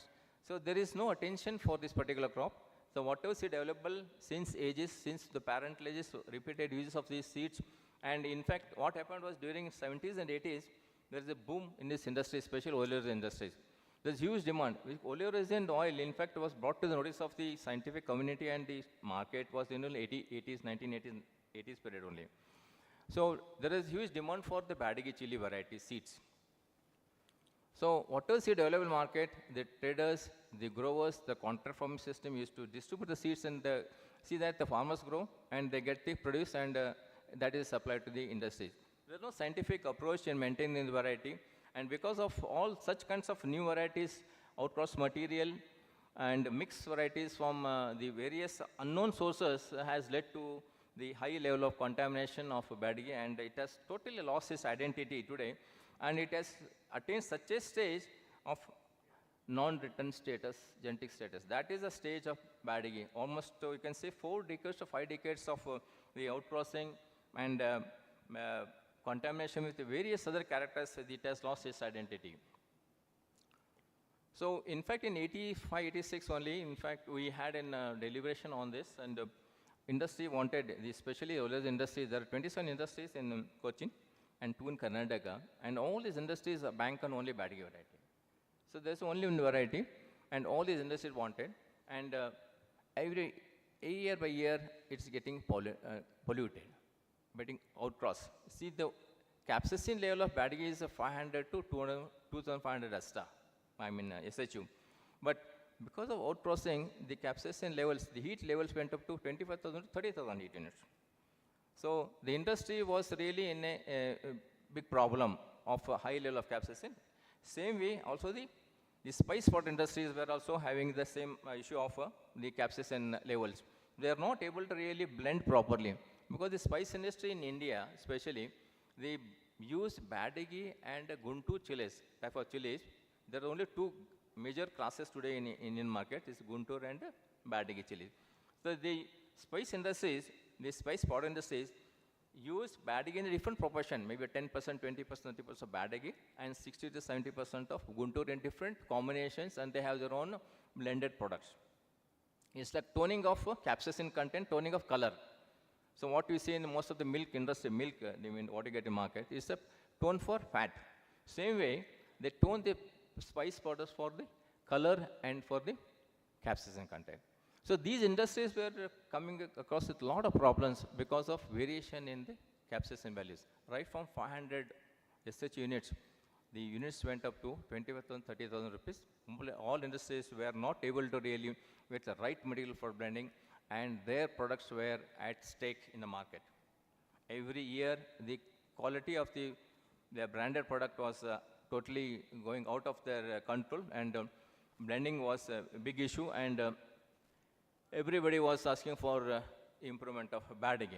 So there is no attention for this particular crop. So whatever seed available since the parental ages, repeated uses of these seeds. And in fact, what happened was during 70s and 80s, there is a boom in this industry, especially oleoresin industries. There's huge demand. Oleoresin oil, in fact, was brought to the notice of the scientific community, and the market was in the 1980s period only. So there is huge demand for the Badigi chili variety seeds. So whatever seed available market, the traders, the growers, the contract farming system used to distribute the seeds and see that the farmers grow and they get the produce, and that is supplied to the industries. There is no scientific approach in maintaining the variety, and because of all such kinds of new varieties, outcross material and mixed varieties from the various unknown sources has led to the high level of contamination of Badgi, and it has totally lost its identity today, and it has attained such a stage of non-return status, genetic status. That is the stage of Badgi. Almost, you can say, 4 decades to 5 decades of the outcrossing and contamination with various other characters, it has lost its identity. So, in fact, in 85, 86 only, in fact, we had a deliberation on this, and industry wanted, especially the industry, there are 27 industries in Cochin and 2 in Karnataka, and all these industries are bank on only Badgi variety. So, there's only one variety, and all these industries wanted, and every year by year, it's getting polluted, getting outcross. See, the capsaicin level of Badgi is 500 to 2,500 asta. I mean SHU. But because of outcrossing, the capsaicin levels, the heat levels went up to 25,000 to 30,000 heat units. So the industry was really in a big problem of a high level of capsaicin. Same way, also the spice pot industries were also having the same issue of the capsaicin levels. They are not able to really blend properly because the spice industry in India, especially, they use Badgi and Guntur chilies, type of chilies. There are only 2 major classes today in Indian market, is Guntur and Badgi chili. So the spice industries, the spice powder industries use Badgi in a different proportion, maybe 10%, 20%, 30% of Badgi and 60 to 70% of Guntur in different combinations, and they have their own blended products. It's like toning of capsaicin content, toning of color. So what we see in most of the milk industry, I mean what you get in market, is a tone for fat. Same way, they tone the spice powders for the color and for the capsaicin content. So these industries were coming across with a lot of problems because of variation in the capsaicin values. Right from 500 SH units, the units went up to 25,000, 30,000 rupees. All industries were not able to really get the right material for blending, and their products were at stake in the market. Every year, the quality of the branded product was totally going out of their control, and blending was a big issue, and everybody was asking for improvement of Badgi.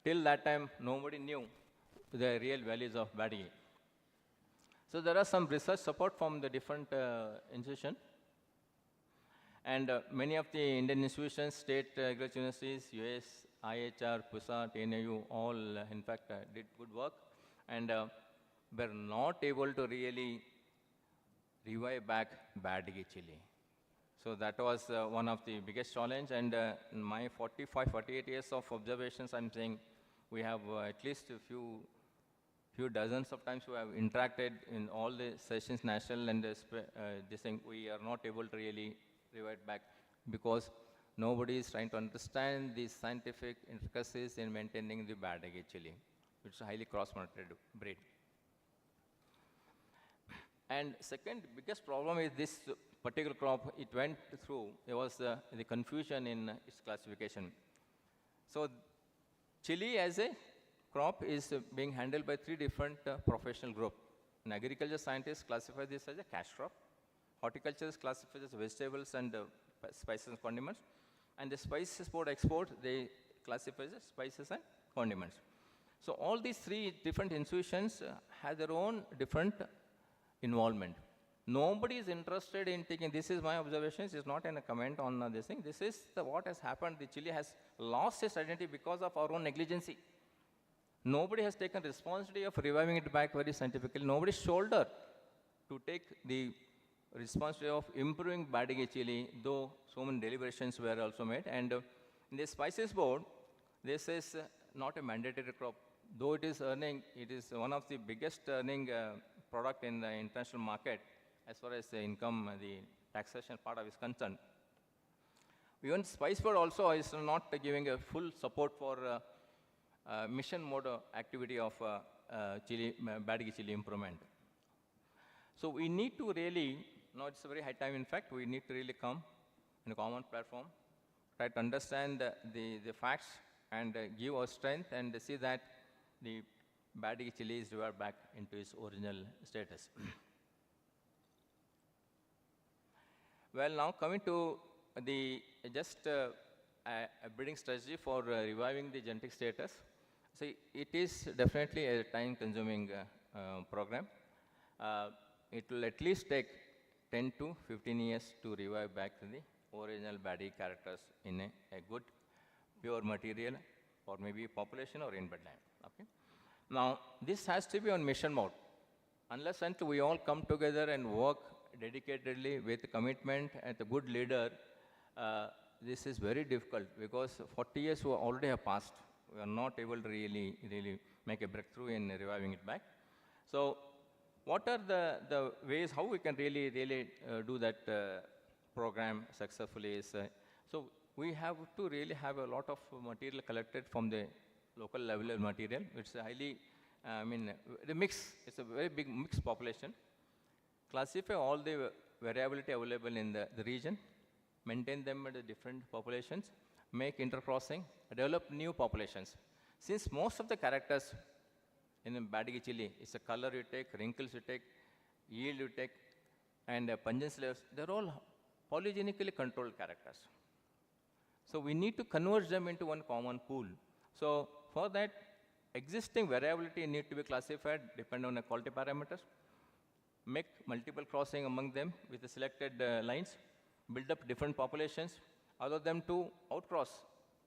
Till that time, nobody knew the real values of Badgi. So there are some research support from the different institutions, and many of the Indian institutions, state agriculture universities, US, IHR, PUSA, TNAU, all in fact did good work, and were not able to really revive back Badgi chili. So that was one of the biggest challenge, and in my 45, 48 years of observations, I'm saying we have at least a few dozens of times we have interacted in all the sessions, national and this thing, we are not able to really revive back because nobody is trying to understand the scientific intricacies in maintaining the Badgi chili, which is a highly cross-monitored breed. And second biggest problem is this particular crop, it went through, it was the confusion in its classification. So chili as a crop is being handled by 3 different professional groups. An agriculture scientists classify this as a cash crop. Horticulturists classify as vegetables and spices and condiments. And the spices board export, they classify as spices and condiments. So all these 3 different institutions have their own different involvement. Nobody is interested in taking, this is my observations, it's not in a comment on this thing. This is what has happened. The chili has lost its identity because of our own negligence. Nobody has taken responsibility of reviving it back very scientifically. Nobody shouldered to take the responsibility of improving Badgi chili, though so many deliberations were also made. And in the spices board, this is not a mandatory crop. Though it is earning, it is one of the biggest earning product in the international market as far as the income, the taxation part of is concerned. Even spice board also is not giving a full support for mission mode activity of Badgi chili improvement. So we need to really, now it's a very high time in fact, we need to really come in a common platform, try to understand the facts and give our strength and see that the Badgi chili is revived back into its original status. Well, now coming to the, just a breeding strategy for reviving the genetic status. See, it is definitely a time-consuming program. It will at least take 10 to 15 years to revive back the original body characters in a good, pure material, or maybe population or inbred line. Okay? Now, this has to be on mission mode. Unless until we all come together and work dedicatedly with commitment and a good leader, this is very difficult because 40 years already have passed. We are not able to really make a breakthrough in reviving it back. So, what are the ways how we can really do that program successfully is, so we have to really have a lot of material collected from the local level of material. It's a highly, the mix, it's a very big mixed population. Classify all the variability available in the region, maintain them at the different populations, make intercrossing, develop new populations. Since most of the characters in Badigi chili, it's a color you take, wrinkles you take, yield you take, and pungency levels, they're all polygenically controlled characters. So we need to converge them into one common pool. So for that, existing variability need to be classified depending on the quality parameters, make multiple crossing among them with the selected lines, build up different populations, allow them to outcross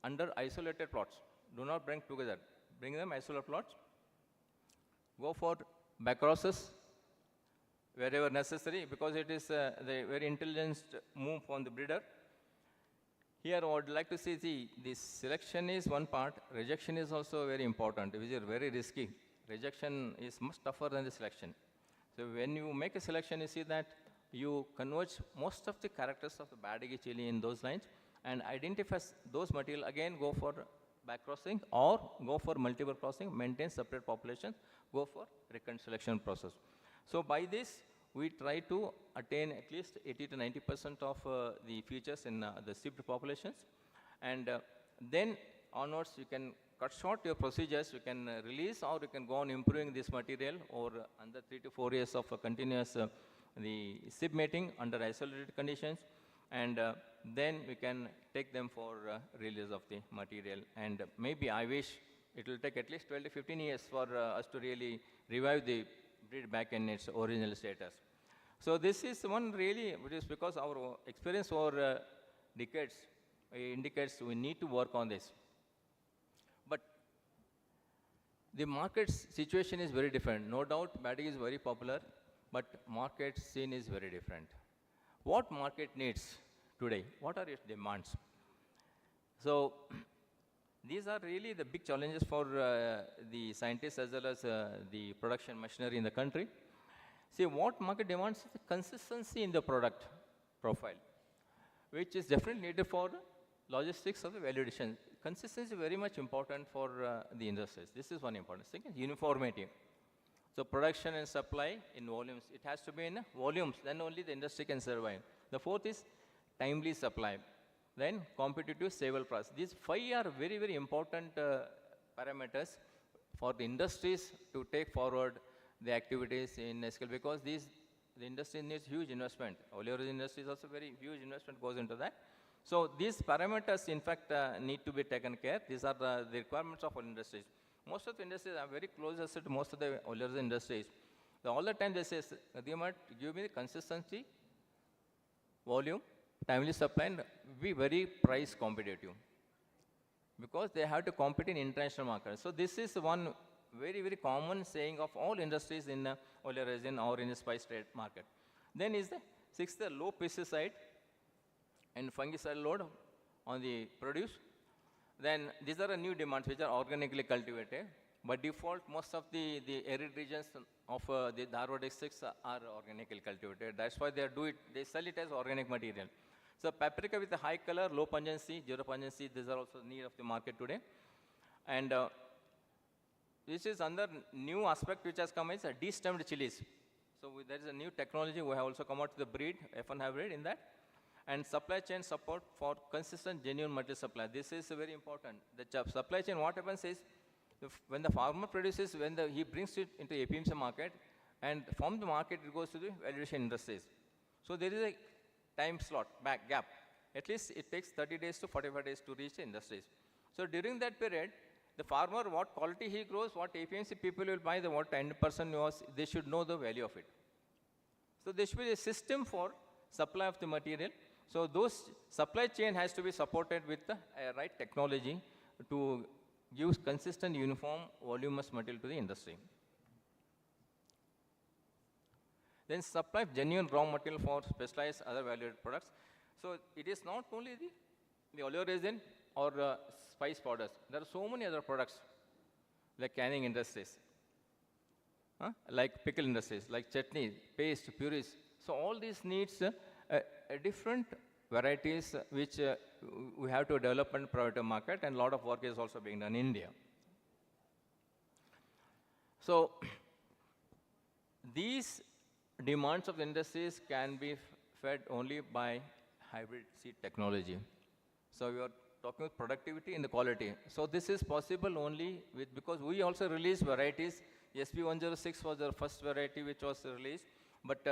under isolated plots. Do not bring together, bring them isolated plots. Go for backcrosses wherever necessary because it is the very intelligent move from the breeder. Here I would like to see the selection is one part, rejection is also very important, which is very risky. Rejection is much tougher than the selection. So when you make a selection, you see that you converge most of the characters of the Badigi chili in those lines and identify those material, again go for backcrossing or go for multiple crossing, maintain separate populations, go for recurrent selection process. So by this, we try to attain at least 80 to 90% of the features in the sipped populations. And then onwards, you can cut short your procedures, you can release or you can go on improving this material over under 3 to 4 years of continuous the SIB mating under isolated conditions. And then we can take them for release of the material. And maybe I wish it will take at least 12 to 15 years for us to really revive the breed back in its original status. So this is one really, which is because our experience over decades indicates we need to work on this. But the market situation is very different. No doubt Badigi is very popular, but market scene is very different. What market needs today? What are its demands? So these are really the big challenges for the scientists as well as the production machinery in the country. See, what market demands is the consistency in the product profile, which is definitely needed for logistics of the value addition. Consistency is very much important for the industries. This is one important thing. Uniformity. So production and supply in volumes. It has to be in volumes, then only the industry can survive. The fourth is timely supply. Then competitive, stable price. These 5 are very, very important parameters for the industries to take forward the activities in scale because the industry needs huge investment. Oleoresin industry is also very huge investment goes into that. So these parameters, in fact, need to be taken care. These are the requirements of all industries. Most of the industries are very close to most of the oleoresin industries. All the time they say, give me the consistency, volume, timely supply, and be very price competitive because they have to compete in international markets. So this is one very, very common saying of all industries in oleoresin or in the spice trade market. Then is the sixth, the low pesticide and fungicide load on the produce. Then these are the new demands which are organically cultivated. By default, most of the arid regions of the Dharwad districts are organically cultivated. That's why they sell it as organic material. So paprika with a high color, low pungency, zero pungency, these are also need of the market today. And this is another new aspect which has come is de-stemmed chilies. So there is a new technology. We have also come out with the breed, F1 hybrid in that. And supply chain support for consistent, genuine material supply. This is very important. The supply chain, what happens is, when the farmer produces, he brings it into APMC market, and from the market it goes to the valuation industries. So there is a time slot, gap. at least it takes 30 days to 45 days to reach the industries. So during that period, the farmer, what quality he grows, what APMC people will buy, what end person was, they should know the value of it. So there should be a system for supply of the material. So those supply chain has to be supported with the right technology to give consistent, uniform, voluminous material to the industry. Then supply of genuine raw material for specialized other valued products. So it is not only the oleoresin or spice powders. There are so many other products like canning industries, like pickle industries, like chutney, paste, purees. So all these needs different varieties which we have to develop and provide to market, and a lot of work is also being done in India. So these demands of the industries can be fed only by hybrid seed technology. So we are talking about productivity and the quality. So this is possible only with, because we also released varieties. SP106 was the first variety which was released, but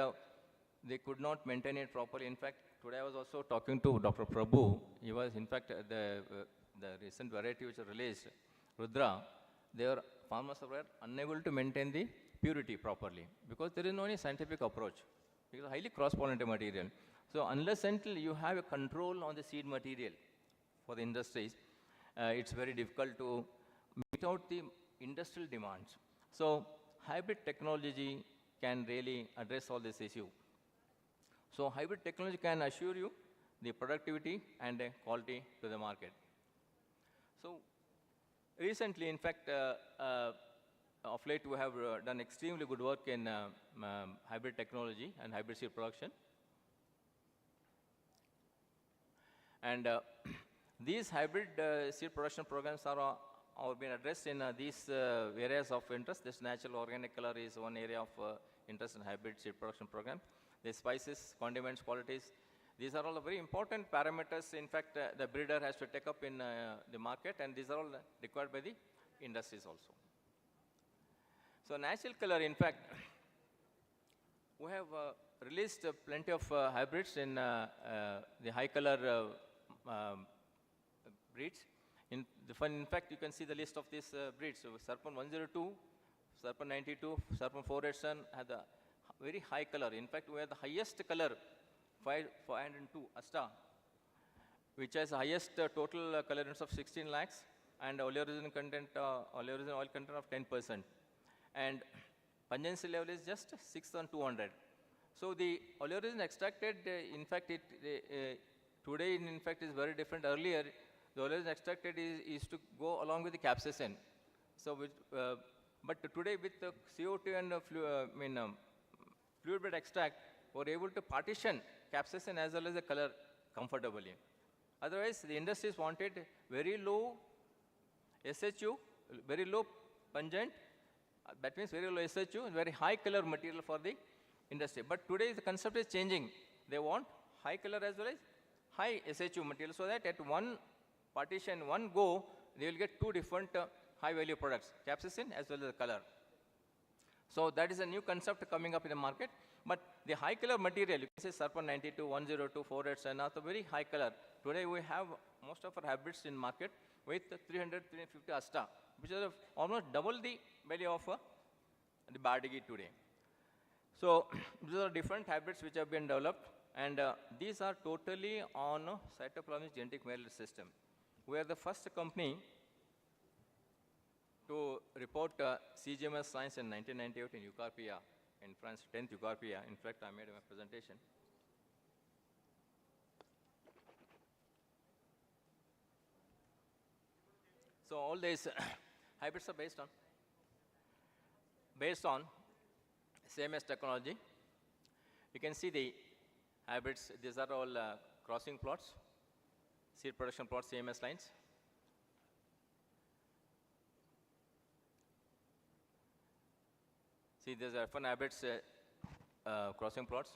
they could not maintain it properly. In fact, today I was also talking to Dr. Prabhu. He was, in fact, the recent variety which was released, Rudra, farmers were unable to maintain the purity properly because there is no any scientific approach. It is highly cross-pollinated material. So unless until you have a control on the seed material for the industries, it's very difficult to meet out the industrial demands. So hybrid technology can really address all this issue. So hybrid technology can assure you the productivity and quality to the market. So recently, in fact, of late we have done extremely good work in hybrid technology and hybrid seed production. And these hybrid seed production programs are being addressed in these areas of interest. This natural organic color is one area of interest in hybrid seed production program. The spices, condiments, qualities, these are all very important parameters. In fact, the breeder has to take up in the market, and these are all required by the industries also. So natural color, in fact, we have released plenty of hybrids in the high color breeds. In fact, you can see the list of these breeds. So Sarpan 102, Sarpan 92, Sarpan 487 had a very high color. In fact, we have the highest color, 502 Asta, which has the highest total colorants of 16 lakhs and oleoresin content, oleoresin oil content of 10%. And pungency level is just 6,200. So the oleoresin extracted, in fact, today, in fact, is very different. Earlier, the oleoresin extracted is to go along with the capsaicin. So, but today with the CO2 and fluid bed extract, we're able to partition capsaicin as well as the color comfortably. Otherwise, the industries wanted very low SHU, very low pungent, that means very low SHU, and very high color material for the industry. But today the concept is changing. They want high color as well as high SHU material, so that at one partition, one go, they will get two different high value products, capsaicin as well as the color. So that is a new concept coming up in the market. But the high color material, you can say Sarpan 92, 102, 487, and also very high color. Today we have most of our hybrids in market with 300, 350 Asta, which is almost double the value of the Bardigi today. So these are different hybrids which have been developed, and these are totally on cytoplasmic genetic merit system. We are the first company to report CGMS science in 1998 in Eucarpia, in France, 10th Eucarpia. In fact, I made my presentation. So all these hybrids are based on CMS technology. You can see the hybrids. These are all crossing plots, seed production plots, CMS lines. See, these are F1 hybrids crossing plots.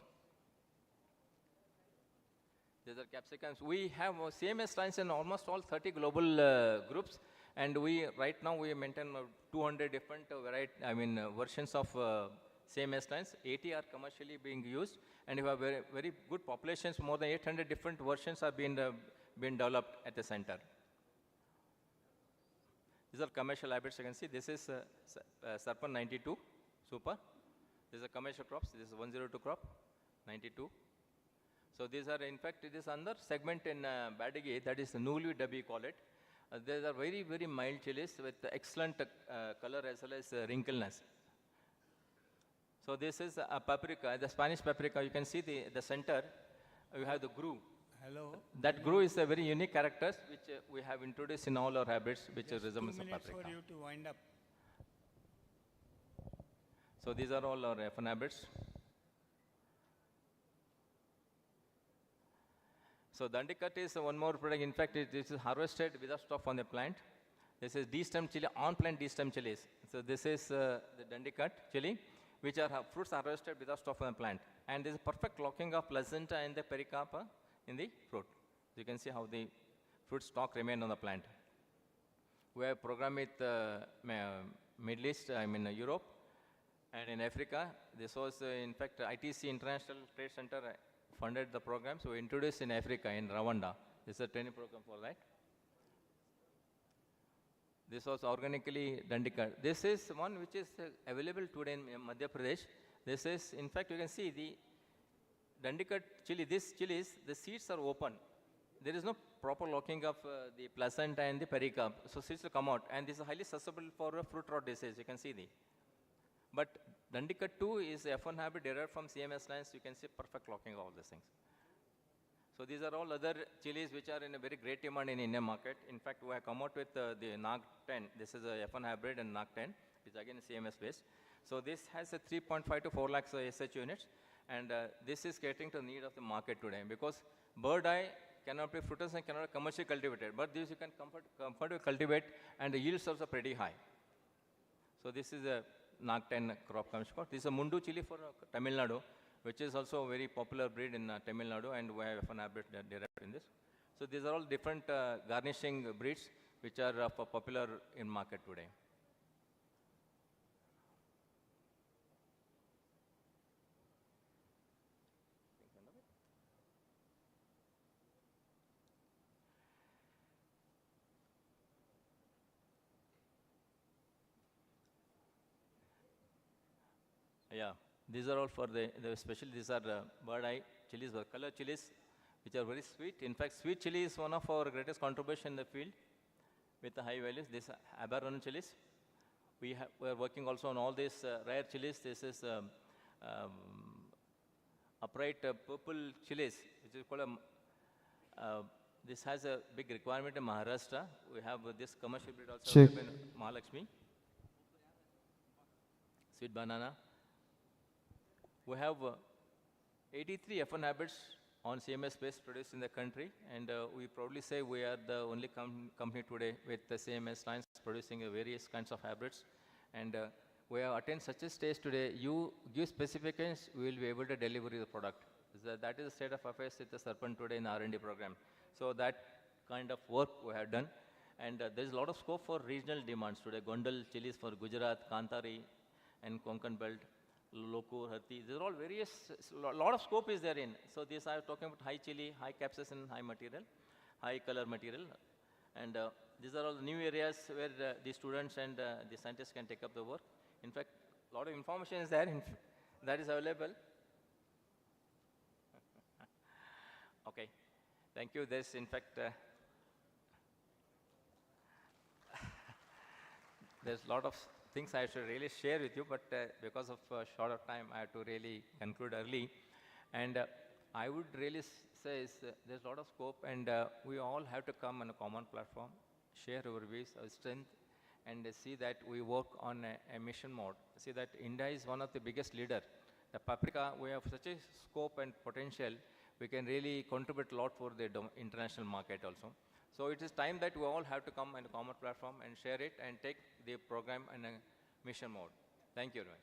These are capsicums. We have CMS lines in almost all 30 global groups, and right now we maintain 200 different versions of CMS lines. 80 are commercially being used, and you have very, very good populations. More than 800 different versions are being developed at the center. These are commercial hybrids. You can see this is Sarpan 92 Super. This is a commercial crops. This is 102 crop, 92. So these are, in fact, it is another segment in Badagi, that is Nulu Dabi call it. These are very, very mild chilies with excellent color as well as wrinkleness. So this is a paprika, the Spanish paprika. You can see the center, you have the groove. Hello. That groove is a very unique character which we have introduced in all our hybrids, which resembles a paprika. For you to wind up. So these are all our F1 hybrids. So Dandikat is one more product. In fact, this is harvested without stock on the plant. This is destem chili, on-plant destem chilies. So this is the Dandikat chili, which are fruits harvested without stock on the plant. And there is a perfect locking of placenta and the pericarp in the fruit. You can see how the fruit stock remain on the plant. We have a program with Middle East, Europe, and in Africa. This was, in fact, ITC International Trade Center funded the program. So we introduced in Africa, in Rwanda. This is a training program for that. This was organically Dandikat. This is one which is available today in Madhya Pradesh. This is, in fact, you can see the Dandikat chili. These chilies, the seeds are open. There is no proper locking of the placenta and the pericarp. So seeds will come out. And this is highly susceptible for fruit rot disease. You can see the. But Dandikat 2 is F1 hybrid derived from CMS lines. You can see perfect locking of all these things. So these are all other chilies which are in a very great demand in Indian market. In fact, we have come out with the NAG 10. This is a F1 hybrid and NAG 10, which is again CMS based. So this has a 3.5 to 4 lakhs SH units. And this is catering to the need of the market today, because bird eye cannot be fruitless and cannot be commercially cultivated. But this you can comfortably cultivate, and the yields are pretty high. So this is a NAG 10 crop commercial. This is a Mundu chili for Tamil Nadu, which is also a very popular breed in Tamil Nadu, and we have F1 hybrid derived in this. So these are all different garnishing breeds which are popular in market today. Yeah, these are all for especially these are bird eye chilies, or color chilies, which are very sweet. In fact, sweet chili is one of our greatest contribution in the field with the high values. These are Abaron chilies. We are working also on all these rare chilies. This is upright purple chilies, which is called this has a big requirement in Maharashtra. We have this commercial breed also in Mahalakshmi. Sweet banana. We have 83 F1 hybrids on CMS base produced in the country, and we proudly say we are the only company today with the CMS lines producing various kinds of hybrids. And we have attained such a stage today, you give specifications, we will be able to deliver the product. That is the state of affairs with the Sarpan today in R&D program. So that kind of work we have done. And there is a lot of scope for regional demands today. Gondal chilies for Gujarat, Kantari, and Konkan belt. Lokur, Hati, these are all various, a lot of scope is therein. So these are talking about high chili, high capsaicin, high material, high color material. And these are all the new areas where the students and the scientists can take up the work. In fact, a lot of information is there that is available. Okay, thank you. There's in fact, there's a lot of things I should really share with you, but because of short of time, I have to really conclude early. And I would really say there's a lot of scope, and we all have to come on a common platform, share our views, our strength, and see that we work on a mission mode. See that India is one of the biggest leader. The paprika, we have such a scope and potential, we can really contribute a lot for the international market also. So it is time that we all have to come on a common platform and share it and take the program in a mission mode. Thank you very much.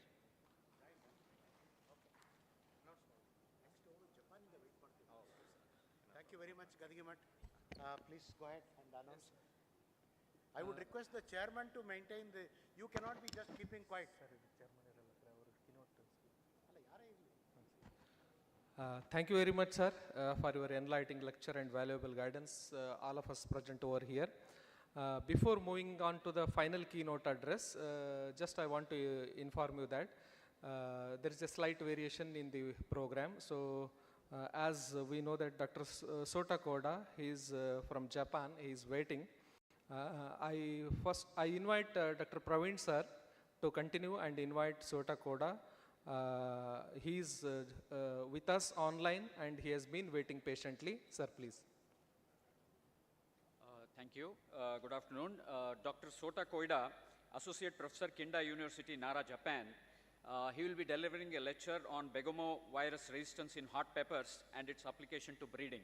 Thank you very much, Gadigimat. Please go ahead and announce. I would request the chairman to maintain the, you cannot be just keeping quiet. Thank you very much, sir, for your enlightening lecture and valuable guidance, all of us present over here. Before moving on to the final keynote address, just I want to inform you that there is a slight variation in the program. So, as we know that Dr. Sota Koda, he is from Japan, he is waiting. I invite Dr. Praveen sir to continue and invite Sota Koda. He is with us online and he has been waiting patiently. Sir, please. Thank you. Good afternoon. Dr. Sota Koida, Associate Professor, Kinda University, Nara, Japan. He will be delivering a lecture on Begomo virus resistance in hot peppers and its application to breeding.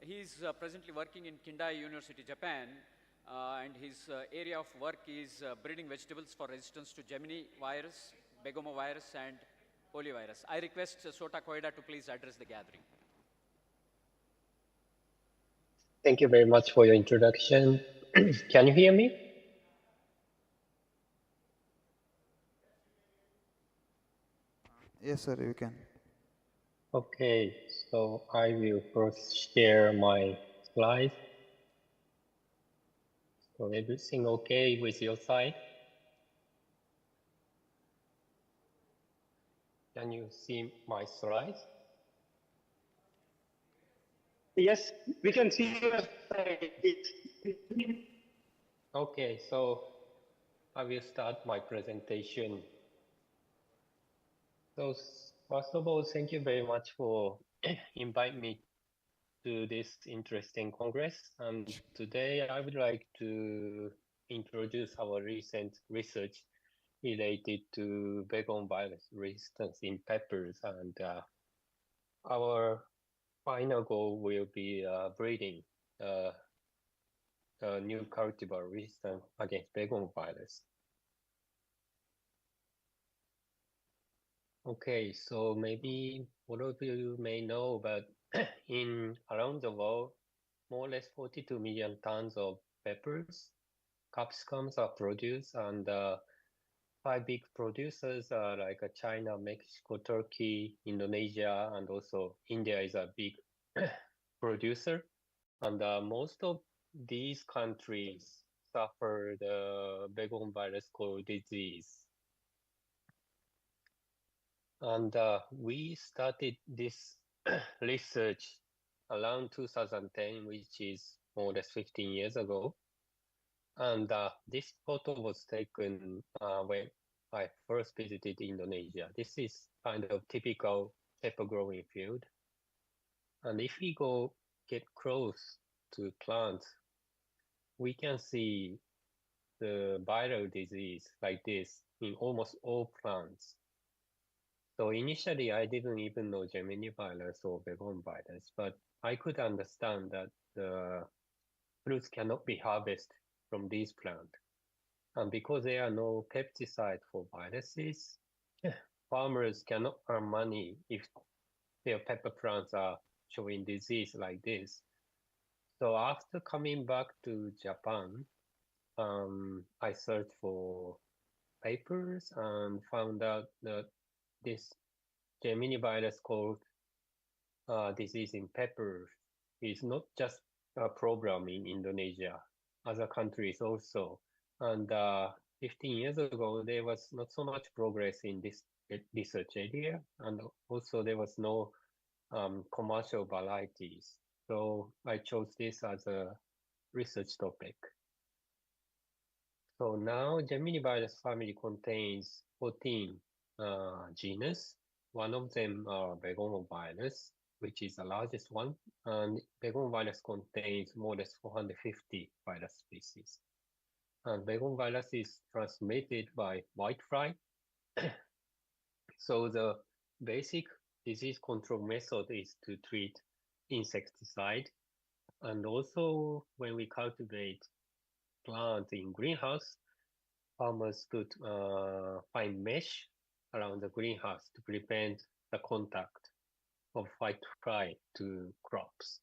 He is presently working in Kinda University, Japan, and his area of work is breeding vegetables for resistance to Gemini virus, Begomo virus, and poliovirus. I request Sota Koida to please address the gathering. Thank you very much for your introduction. Can you hear me? Yes, sir, you can. Okay, so I will first share my slides. So everything okay with your side? Can you see my slides? Yes, we can see your slide. Okay, so I will start my presentation. So first of all, thank you very much for inviting me to this interesting congress. And today I would like to introduce our recent research related to Begon virus resistance in peppers, and our final goal will be breeding a new cultivar resistant against Begon virus. Okay, so maybe all of you may know, but in around the world, more or less 42 million tons of peppers, capsicums are produced, and 5 big producers are like China, Mexico, Turkey, Indonesia, and also India is a big producer. And most of these countries suffer the Begon virus core disease. And we started this research around 2010, which is more or less 15 years ago. And this photo was taken when I first visited Indonesia. This is kind of typical pepper growing field. And if we get close to plants, we can see the viral disease like this in almost all plants. So initially, I didn't even know Gemini virus or Begon virus, but I could understand that the fruits cannot be harvested from these plants. And because there are no pesticide for viruses, farmers cannot earn money if their pepper plants are showing disease like this. So after coming back to Japan, I searched for papers and found out that this Gemini virus called disease in pepper is not just a problem in Indonesia, other countries also. And 15 years ago, there was not so much progress in this research area, and also there was no commercial varieties. So I chose this as a research topic. So now Gemini virus family contains 14 genus. One of them are Begonovirus, which is the largest one, and Begonovirus contains more or less 450 virus species. And Begonovirus is transmitted by whitefly. So the basic disease control method is to treat insecticide. And also when we cultivate plants in greenhouse, farmers could find mesh around the greenhouse to prevent the contact of whitefly to crops.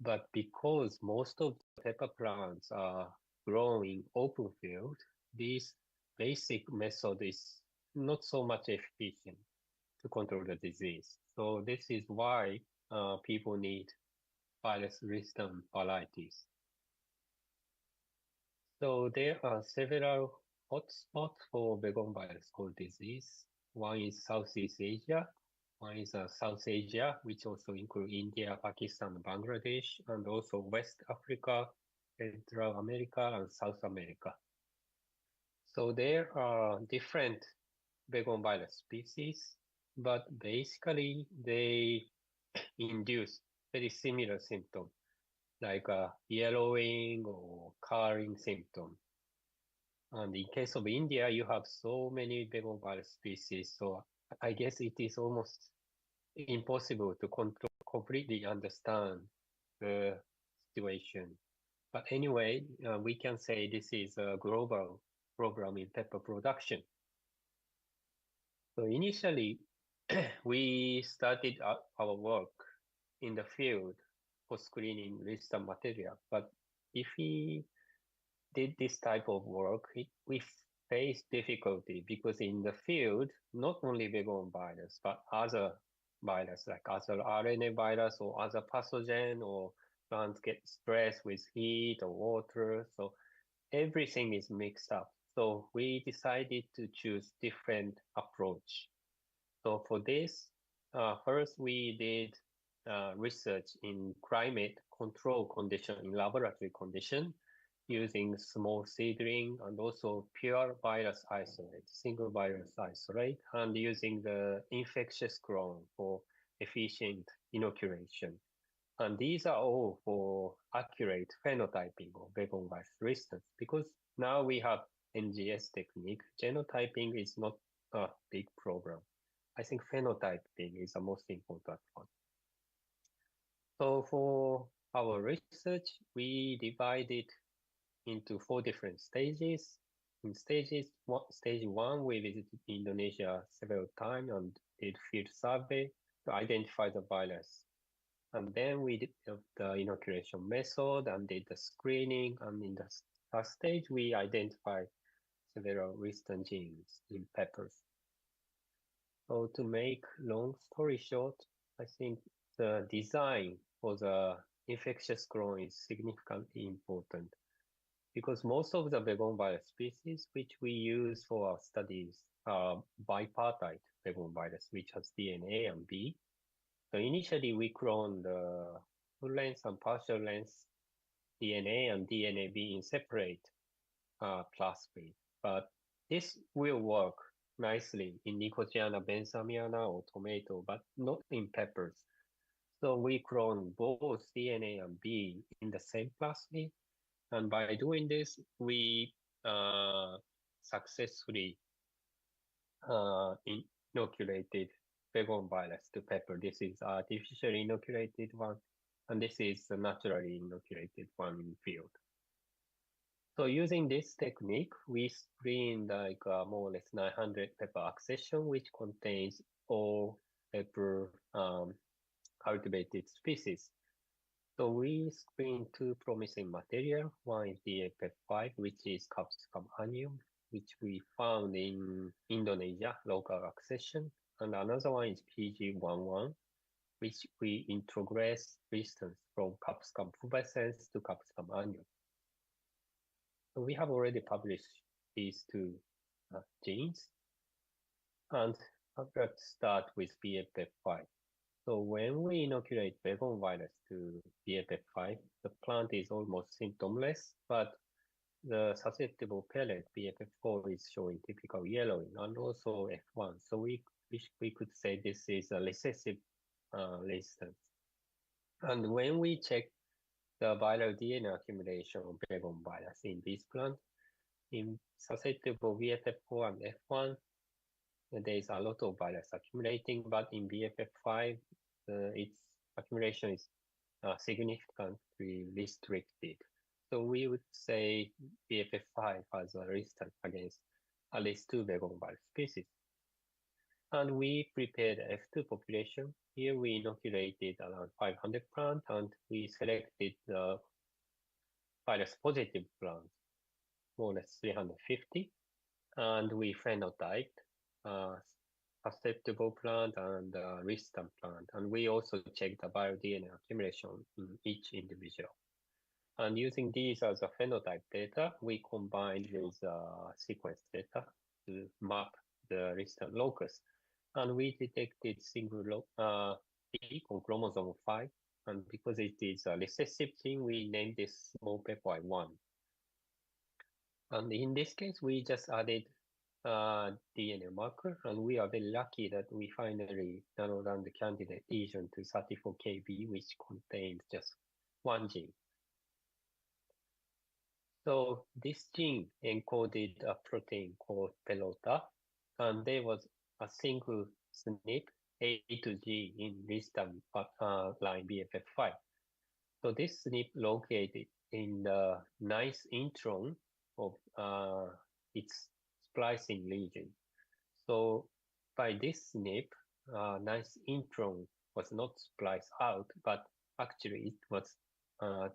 But because most of the pepper plants are grown in open field, this basic method is not so much efficient to control the disease. So this is why people need virus-resistant varieties. So there are several hotspots for Begon virus cold disease. One is Southeast Asia, one is South Asia, which also include India, Pakistan, Bangladesh, and also West Africa, Central America, and South America. So there are different Begon virus species, but basically they induce very similar symptoms, like yellowing or coloring symptom. And in case of India, you have so many Begon virus species, so I guess it is almost impossible to completely understand the situation. But anyway, we can say this is a global program in pepper production. So initially, we started our work in the field for screening resistant material. But if we did this type of work, we faced difficulty because in the field, not only Begon virus, but other virus like other RNA virus or other pathogen, or plants get stressed with heat or water. So everything is mixed up. So we decided to choose different approach. So for this, first we did research in climate control condition, in laboratory condition, using small seedling and also pure virus isolate, single virus isolate, and using the infectious clone for efficient inoculation. And these are all for accurate phenotyping of Begon virus resistance, because now we have NGS technique. Genotyping is not a big problem. I think phenotyping is the most important one. So for our research, we divided into 4 different stages. In stage 1, we visited Indonesia several times and did field survey to identify the virus. And then we did the inoculation method and did the screening. And in the first stage, we identified several resistant genes in peppers. So to make long story short, I think the design for the infectious clone is significantly important, because most of the Begon virus species which we use for our studies are bipartite Begon virus, which has DNA and B. So initially we cloned the full length and partial length DNA and DNA B in separate plasmid, but this will work nicely in Nicotiana, Benzamiana, or tomato, but not in peppers. So we clone both DNA and B in the same plasmid, and by doing this, we successfully inoculated Begon virus to pepper. This is artificially inoculated one, and this is the naturally inoculated one in field. So using this technique, we screened like more or less 900 pepper accession, which contains all pepper cultivated species. So we screened 2 promising material. One is DAPF5, which is Capsicum annuum, which we found in Indonesia, local accession. And another one is PG11, which we introgress resistance from Capsicum pubescens to Capsicum annuum. So we have already published these 2 genes. And let's start with BFF5. So when we inoculate Begon virus to BFF5, the plant is almost symptomless, but the susceptible pellet BFF4 is showing typical yellowing and also F1. So we could say this is a recessive resistance. And when we check the viral DNA accumulation of Begon virus in this plant, in susceptible BFF4 and F1, there is a lot of virus accumulating, but in BFF5, its accumulation is significantly restricted. So we would say BFF5 has a resistance against at least 2 Begon virus species. And we prepared F2 population. Here we inoculated around 500 plants, and we selected the virus positive plants, more or less 350, and we phenotyped susceptible plant and resistant plant. And we also checked the viral DNA accumulation in each individual. And using these as a phenotype data, we combined with sequence data to map the resistant locus. And we detected single peak on chromosome 5. And because it is a recessive gene, we named this small peptide 1. And in this case, we just added DNA marker, and we are very lucky that we finally narrowed down the candidate lesion to 34 kb, which contains just one gene. So this gene encoded a protein called pelota, and there was a single SNP A to G in resistant line BFF5. So this SNP located in the ninth intron of its splicing region. So by this SNP, ninth intron was not spliced out, but actually it was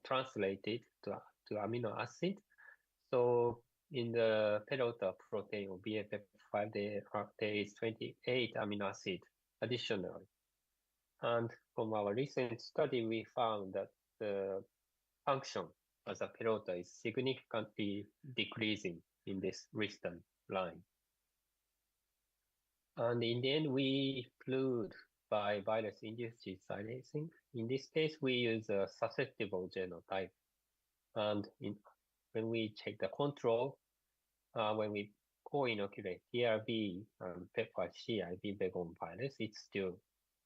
translated to amino acid. So in the pelota protein of BFF5, there is 28 amino acid additionally. And from our recent study, we found that the function as a pelota is significantly decreasing in this resistant line. And in the end, we flued by virus-induced silencing. In this case, we use a susceptible genotype. And when we check the control, when we co-inoculate TRV and peptide CIV begon virus, it's still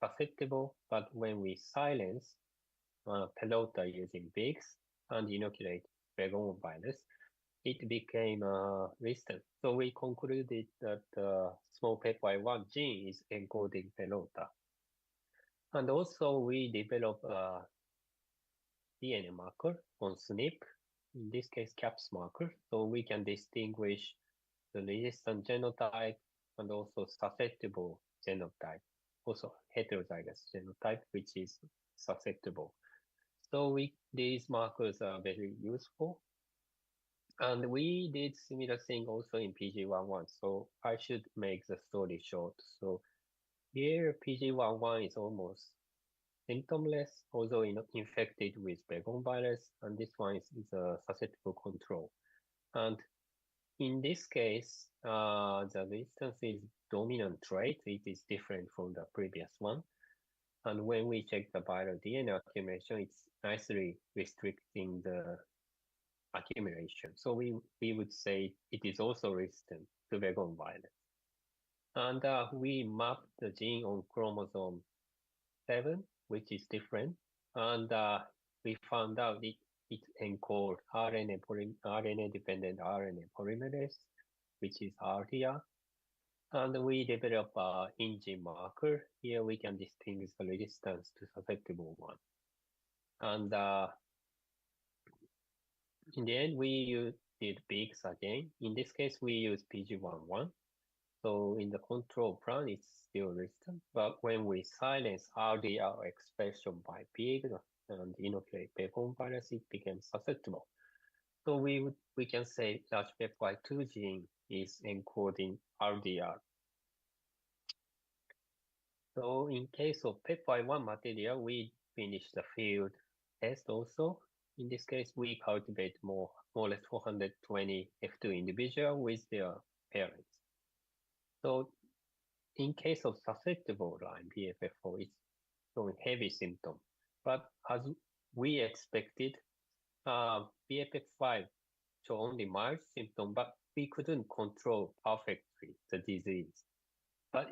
susceptible. But when we silence pelota using VIX and inoculate begon virus, it became resistant. So we concluded that the small peptide 1 gene is encoding pelota. And also we developed a DNA marker on SNP, in this case CAPS marker, so we can distinguish the resistant genotype and also susceptible genotype, also heterozygous genotype, which is susceptible. So these markers are very useful. And we did similar thing also in PG11. So I should make the story short. So here PG11 is almost symptomless, although infected with Begon virus, and this one is a susceptible control. And in this case, the resistance is dominant trait. It is different from the previous one. And when we check the viral DNA accumulation, it's nicely restricting the accumulation. So we would say it is also resistant to Begon virus. And we mapped the gene on chromosome 7, which is different. And we found out it encodes RNA-dependent RNA polymerase, which is RDR. And we developed an in-gene marker. Here we can distinguish the resistance to susceptible one. And in the end, we did bigs again. In this case, we use PG11. So in the control plan, it's still resistant. But when we silence RDR expression by pig and inoculate Begon virus, it became susceptible. So we can say large peptide 2 gene is encoding RDR. So in case of peptide 1 material, we finish the field test also. In this case, we cultivate more or less 420 F2 individuals with their parents. So in case of susceptible line, BFF4 is showing heavy symptom. But as we expected, BFF5 show only mild symptom, but we couldn't control perfectly the disease. But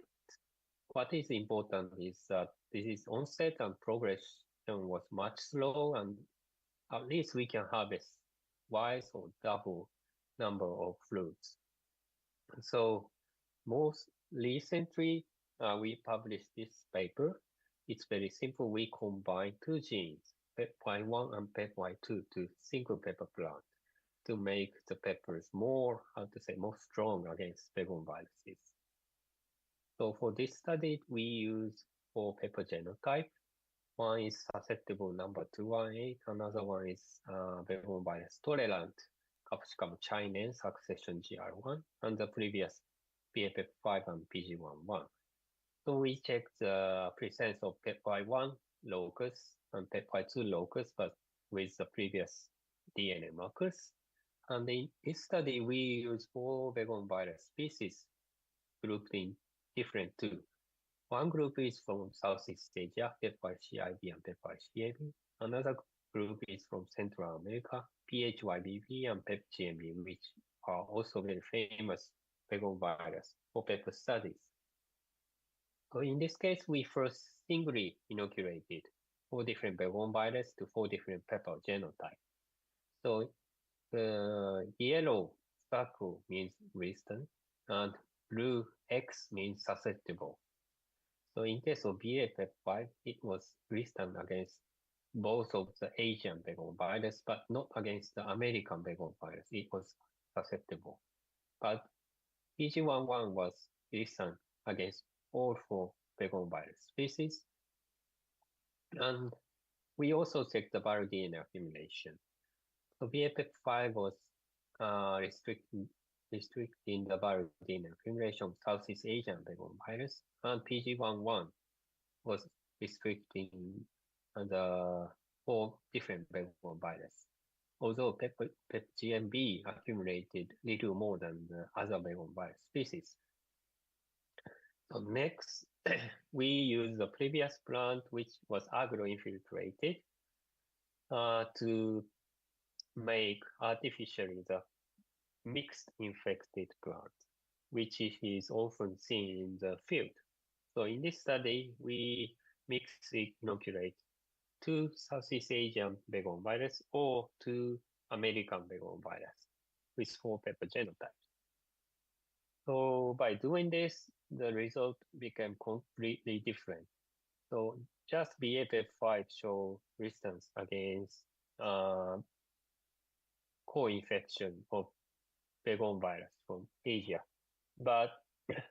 what is important is that disease onset and progression was much slow, and at least we can harvest twice or double number of fruits. So most recently, we published this paper. It's very simple. We combine two genes, peptide1 and peptide2, to single pepper plant to make the peppers more, more strong against Begon viruses. So for this study, we use 4 pepper genotype. One is susceptible number 218, another one is Begon virus tolerant Capsicum Chinese succession GR1, and the previous BFF5 and PG11. So we check the presence of peptide-1 locus and peptide-2 locus, but with the previous DNA markers. And in this study, we use 4 Vegon virus species grouped in different two. One group is from Southeast Asia, peptide CIB and peptide CAB. Another group is from Central America, PHYBV and PepGMB, which are also very famous Vegon virus for pepper studies. So in this case, we first singly inoculated 4 different Vegon virus to 4 different pepper genotypes. So the yellow circle means resistant, and blue X means susceptible. So in case of BA.5, it was resistant against both of the Asian Vegon virus, but not against the American Vegon virus. It was susceptible. But PG11 was resistant against all 4 Vegon virus species. And we also checked the viral DNA accumulation. So BA.5 was restricting the viral DNA accumulation of Southeast Asian Vegon virus, and PG11 was restricting the 4 different Vegon virus. Although PepGMB accumulated little more than the other Vegon virus species. So next, we use the previous plant, which was agro-infiltrated, to make artificially the mixed infected plant, which is often seen in the field. So in this study, we inoculate 2 Southeast Asian Vegon virus or 2 American Vegon virus with 4 pepper genotypes. So by doing this, the result became completely different. So just BFF5 show resistance against co-infection of Vegon virus from Asia, but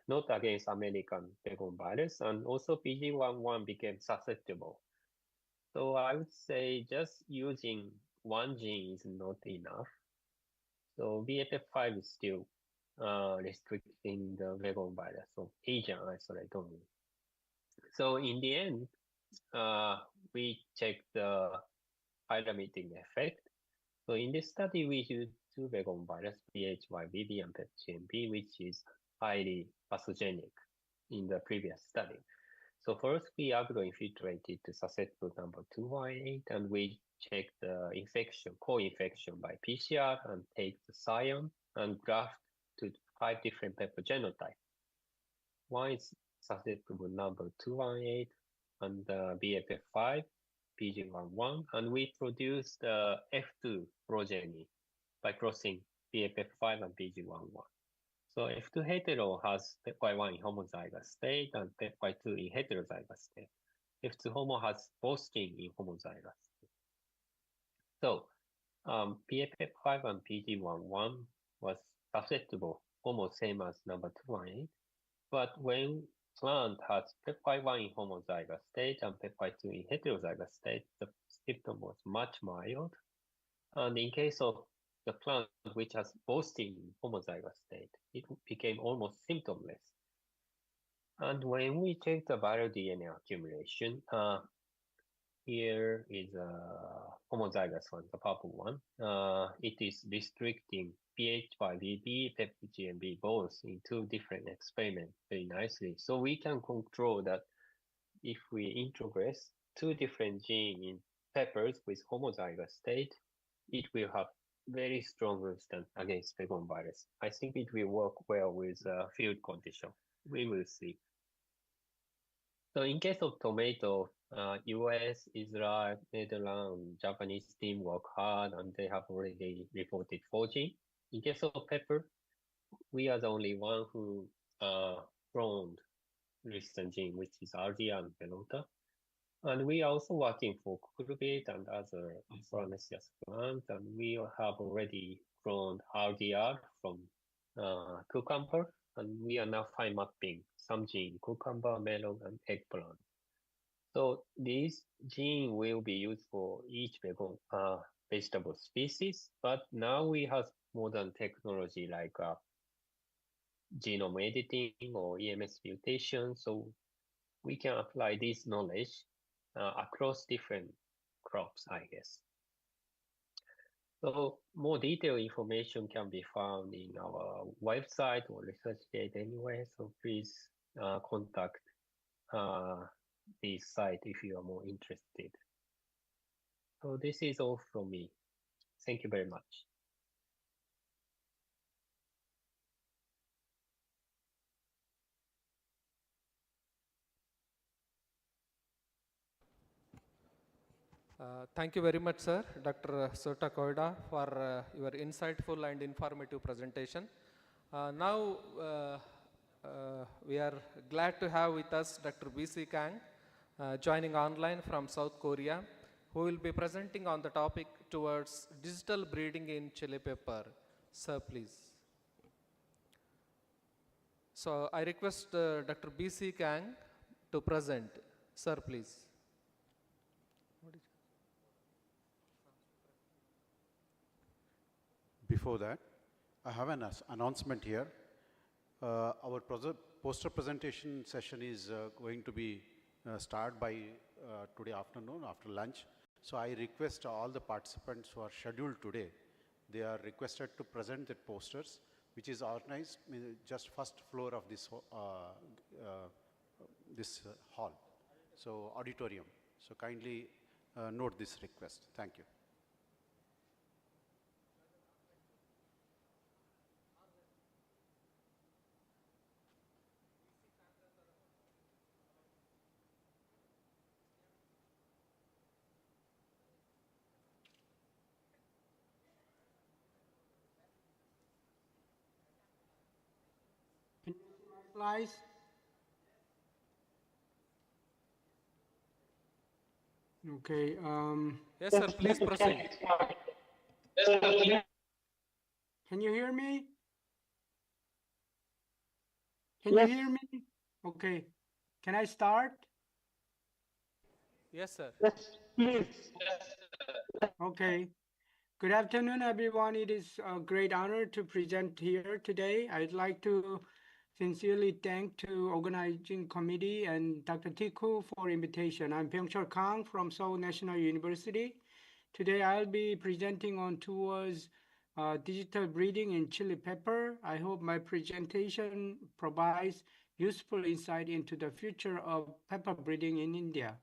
not against American Vegon virus, and also PG11 became susceptible. So I would say just using one gene is not enough. So BFF5 is still restricting the Vegon virus of Asian isolate only. So in the end, we checked the pyramiding effect. So in this study, we used 2 Vegon virus, PHYBV and PepGMB, which is highly pathogenic in the previous study. So first, we agro-infiltrated the susceptible number 218, and we checked the infection, co-infection by PCR, and take the scion and graft to 5 different pepper genotypes. One is susceptible number 218, and BFF5, PG11, and we produce the F2 progeny by crossing BFF5 and PG11. So F2 hetero has peptide-1 in homozygous state and peptide-2 in heterozygous state. F2 homo has both genes in homozygous state. So PFF5 and PG11 was susceptible, almost same as number 218. But when plant has peptide-1 in homozygous state and peptide-2 in heterozygous state, the symptom was much mild. And in case of the plant which has both in homozygous state, it became almost symptomless. And when we check the viral DNA accumulation, here is a homozygous one, the purple one. It is restricting PH5BB, PepGMB both in 2 different experiments very nicely. So we can control that if we introgress 2 different genes in peppers with homozygous state, it will have very strong resistance against Vegon virus. I think it will work well with field condition. We will see. So in case of tomato, US, Israel, Netherlands, Japanese team work hard and they have already reported 4 genes. In case of pepper, we are the only one who cloned resistant gene, which is RDR and Pelota. And we are also working for cucurbit and other farinaceous plants, and we have already cloned RDR from cucumber, and we are now fine mapping some gene, cucumber, melon, and eggplant. So these genes will be used for each vegetable species, but now we have modern technology like genome editing or EMS mutation, so we can apply this knowledge across different crops, I guess. So more detailed information can be found in our website or research data anyway. So please contact this site if you are more interested. So this is all from me. Thank you very much. Thank you very much, sir, Dr. Sota Koida, for your insightful and informative presentation. Now, we are glad to have with us Dr. B.C. Kang, joining online from South Korea, who will be presenting on the topic towards digital breeding in chili pepper. Sir, please. So, I request Dr. B.C. Kang to present. Sir, please. Before that, I have an announcement here. Our poster presentation session is going to be start by today afternoon after lunch. So I request all the participants who are scheduled today, they are requested to present the posters, which is organized in just first floor of this hall, so auditorium. So kindly note this request. Thank you. Slides. Okay. Yes, sir. Please proceed. Can you hear me? Can you hear me? Okay. Can I start? Yes, sir. Yes, please. Okay. Good afternoon, everyone. It is a great honor to present here today. I'd like to sincerely thank to organizing committee and Dr. Tiku for invitation. I'm Byung-Chul Kang from Seoul National University. Today I'll be presenting on towards digital breeding in chili pepper. I hope my presentation provides useful insight into the future of pepper breeding in India.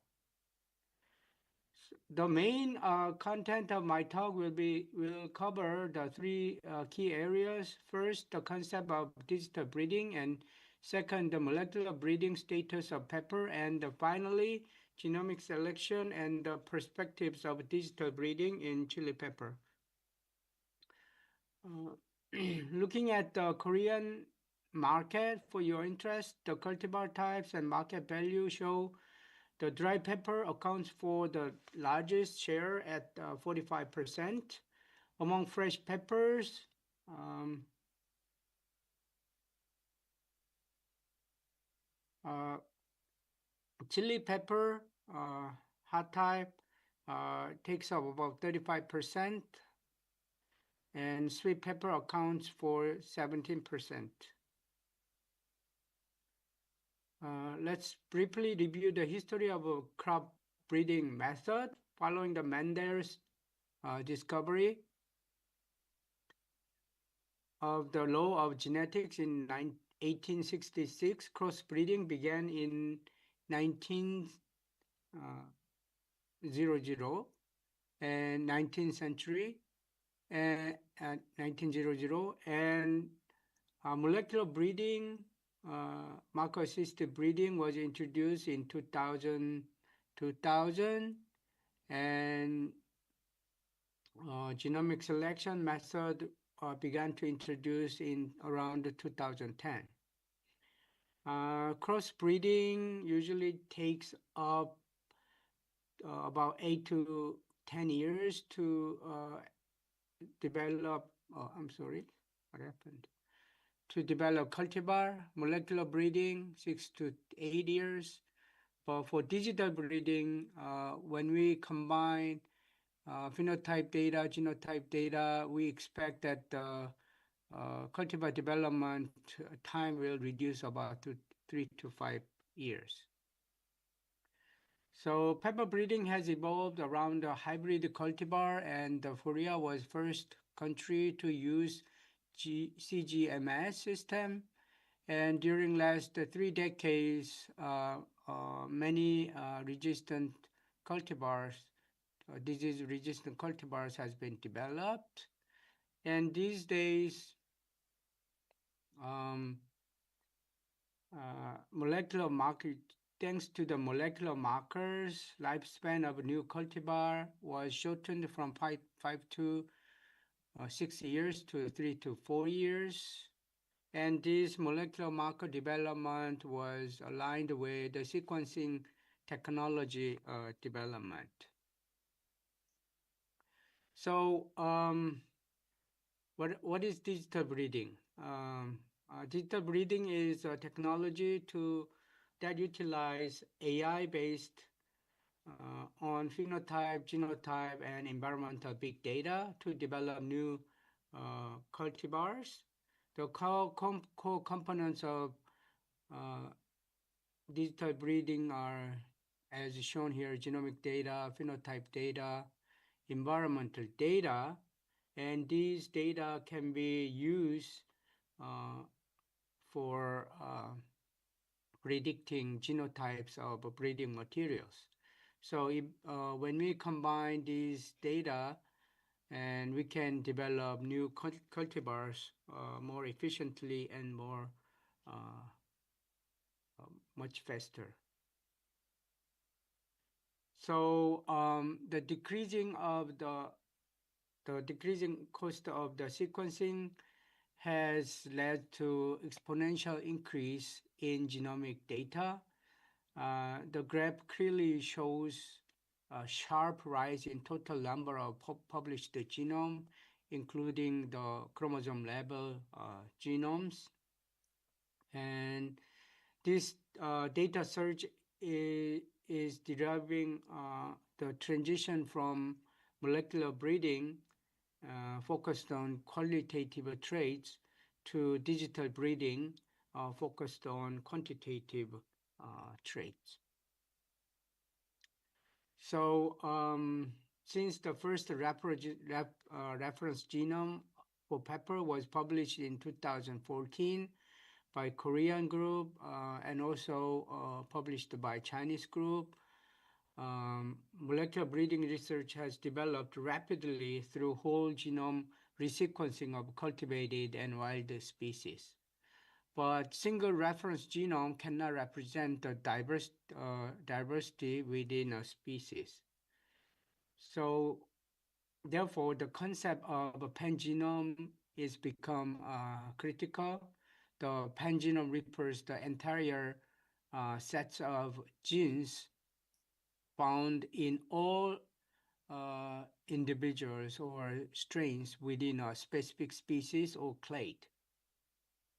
The main content of my talk will cover the three key areas. First, the concept of digital breeding, and second, the molecular breeding status of pepper, and finally, genomic selection and the perspectives of digital breeding in chili pepper. Looking at the Korean market, for your interest, the cultivar types and market value show the dry pepper accounts for the largest share at 45%. Among fresh peppers, chili pepper, hot type, takes up about 35%, and sweet pepper accounts for 17%. Let's briefly review the history of a crop breeding method following the Mendel's discovery of the law of genetics in 1866. Crossbreeding began in 1900 and 19th century, 1900, and molecular breeding, marker-assisted breeding was introduced in 2000, and genomic selection method began to introduce in around 2010. Crossbreeding usually takes up about 8 to 10 years to develop, I'm sorry, what happened? To develop cultivar. Molecular breeding, 6 to 8 years. But for digital breeding, when we combine phenotype data, genotype data, we expect that cultivar development time will reduce about to 3 to 5 years. So pepper breeding has evolved around a hybrid cultivar, and Korea was first country to use CGMS system. And during last 3 decades, many resistant cultivars, disease-resistant cultivars has been developed. And these days, molecular marker, thanks to the molecular markers, lifespan of a new cultivar was shortened from 6 years to 3 to 4 years. And this molecular marker development was aligned with the sequencing technology development. So, what is digital breeding? Digital breeding is a technology that utilize AI-based on phenotype, genotype, and environmental big data to develop new cultivars. The core components of digital breeding are, as shown here, genomic data, phenotype data, environmental data, and these data can be used for predicting genotypes of breeding materials. So when we combine these data, and we can develop new cultivars more efficiently and more much faster. So the decreasing cost of the sequencing has led to exponential increase in genomic data. The graph clearly shows a sharp rise in total number of published genome, including the chromosome level genomes. And this data surge is deriving the transition from molecular breeding focused on qualitative traits to digital breeding focused on quantitative traits. So since the first reference genome for pepper was published in 2014 by Korean group and also published by Chinese group, molecular breeding research has developed rapidly through whole genome resequencing of cultivated and wild species. But single reference genome cannot represent the diversity within a species. So therefore, the concept of a pangenome is become critical. The pangenome refers to the entire sets of genes found in all individuals or strains within a specific species or clade.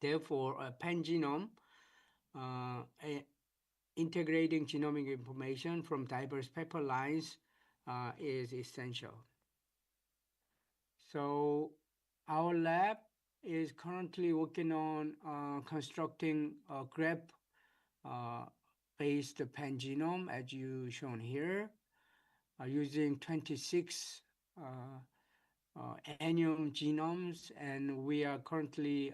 Therefore, a pangenome integrating genomic information from diverse pepper lines is essential. So our lab is currently working on constructing a grep-based pangenome, as you shown here, using 26 annual genomes, and we are currently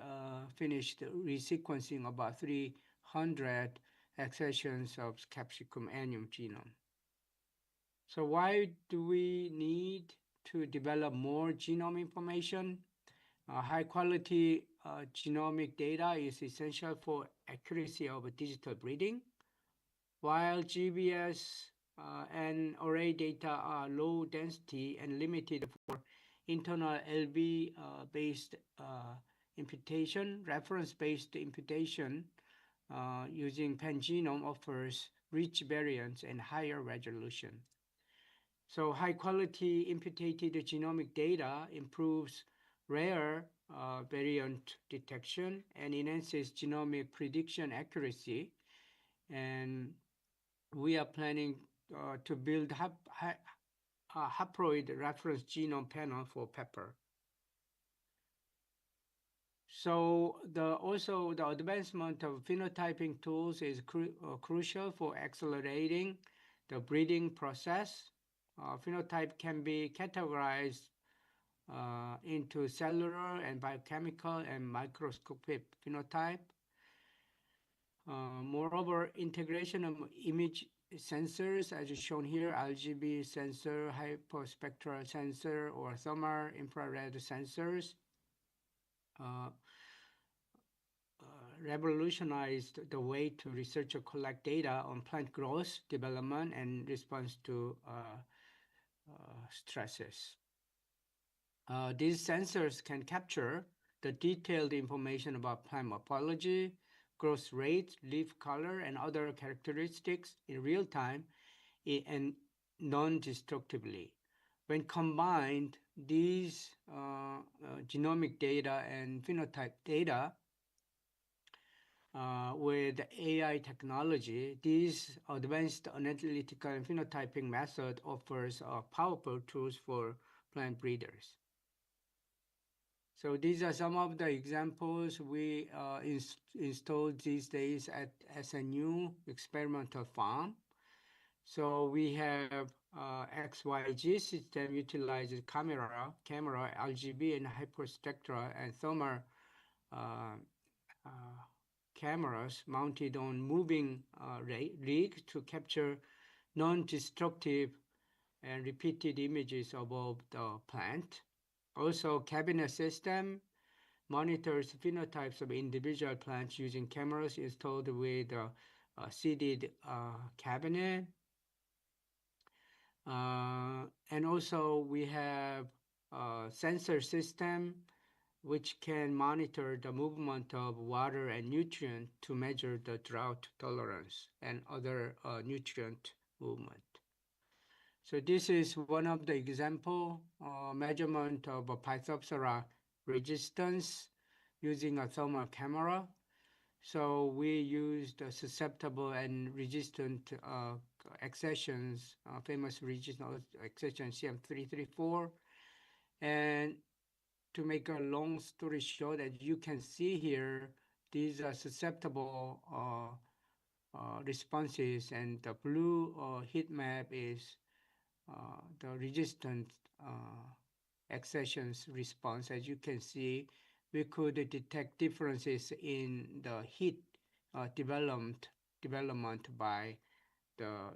finished resequencing about 300 accessions of Capsicum annual genome. So why do we need to develop more genome information? High quality genomic data is essential for accuracy of digital breeding, while GBS and array data are low density and limited for internal LV based imputation. Reference-based imputation using pangenome offers rich variants and higher resolution. So high quality imputated genomic data improves rare variant detection and enhances genomic prediction accuracy. And we are planning to build haploid reference genome panel for pepper. So also the advancement of phenotyping tools is crucial for accelerating the breeding process. Phenotype can be categorized into cellular and biochemical and microscopic phenotype. Moreover, integration of image sensors, as shown here, RGB sensor, hyperspectral sensor, or thermal infrared sensors, revolutionized the way to research or collect data on plant growth, development, and response to stresses. These sensors can capture the detailed information about plant morphology, growth rate, leaf color, and other characteristics in real time and non-destructively. When combined, these genomic data and phenotype data with AI technology, this advanced analytical and phenotyping method offers powerful tools for plant breeders. So these are some of the examples we installed these days at SNU experimental farm. So we have XYG system utilizes camera, RGB and hyperspectral and thermal cameras mounted on moving rig to capture non-destructive and repeated images above the plant. Also, cabinet system monitors phenotypes of individual plants using cameras installed with a seated cabinet. And also we have a sensor system which can monitor the movement of water and nutrient to measure the drought tolerance and other nutrient movement. So this is one of the example measurement of a Phytophthora resistance using a thermal camera. So we used susceptible and resistant accessions, famous resistant accession CM334. And to make a long story short, as you can see here, these are susceptible responses, and the blue heat map is the resistant accessions response. As you can see, we could detect differences in the heat development by the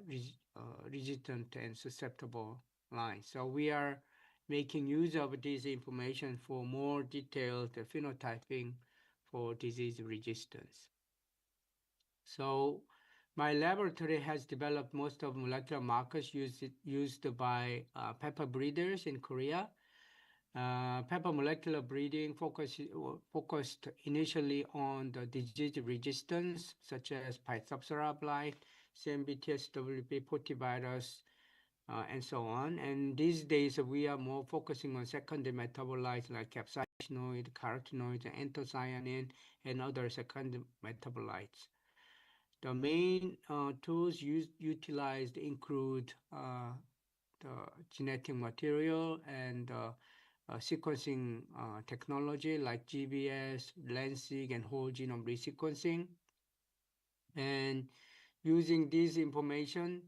resistant and susceptible lines. So we are making use of this information for more detailed phenotyping for disease resistance. So my laboratory has developed most of molecular markers used by pepper breeders in Korea. Pepper molecular breeding focused initially on the disease resistance, such as Phytophthora blight, CMBTSWP, potivirus, and so on. And these days, we are more focusing on secondary metabolites like capsaicinoid, carotenoids, anthocyanin, and other secondary metabolites. The main tools utilized include the genetic material and sequencing technology like GBS, Lensig, and whole genome resequencing. And using this information,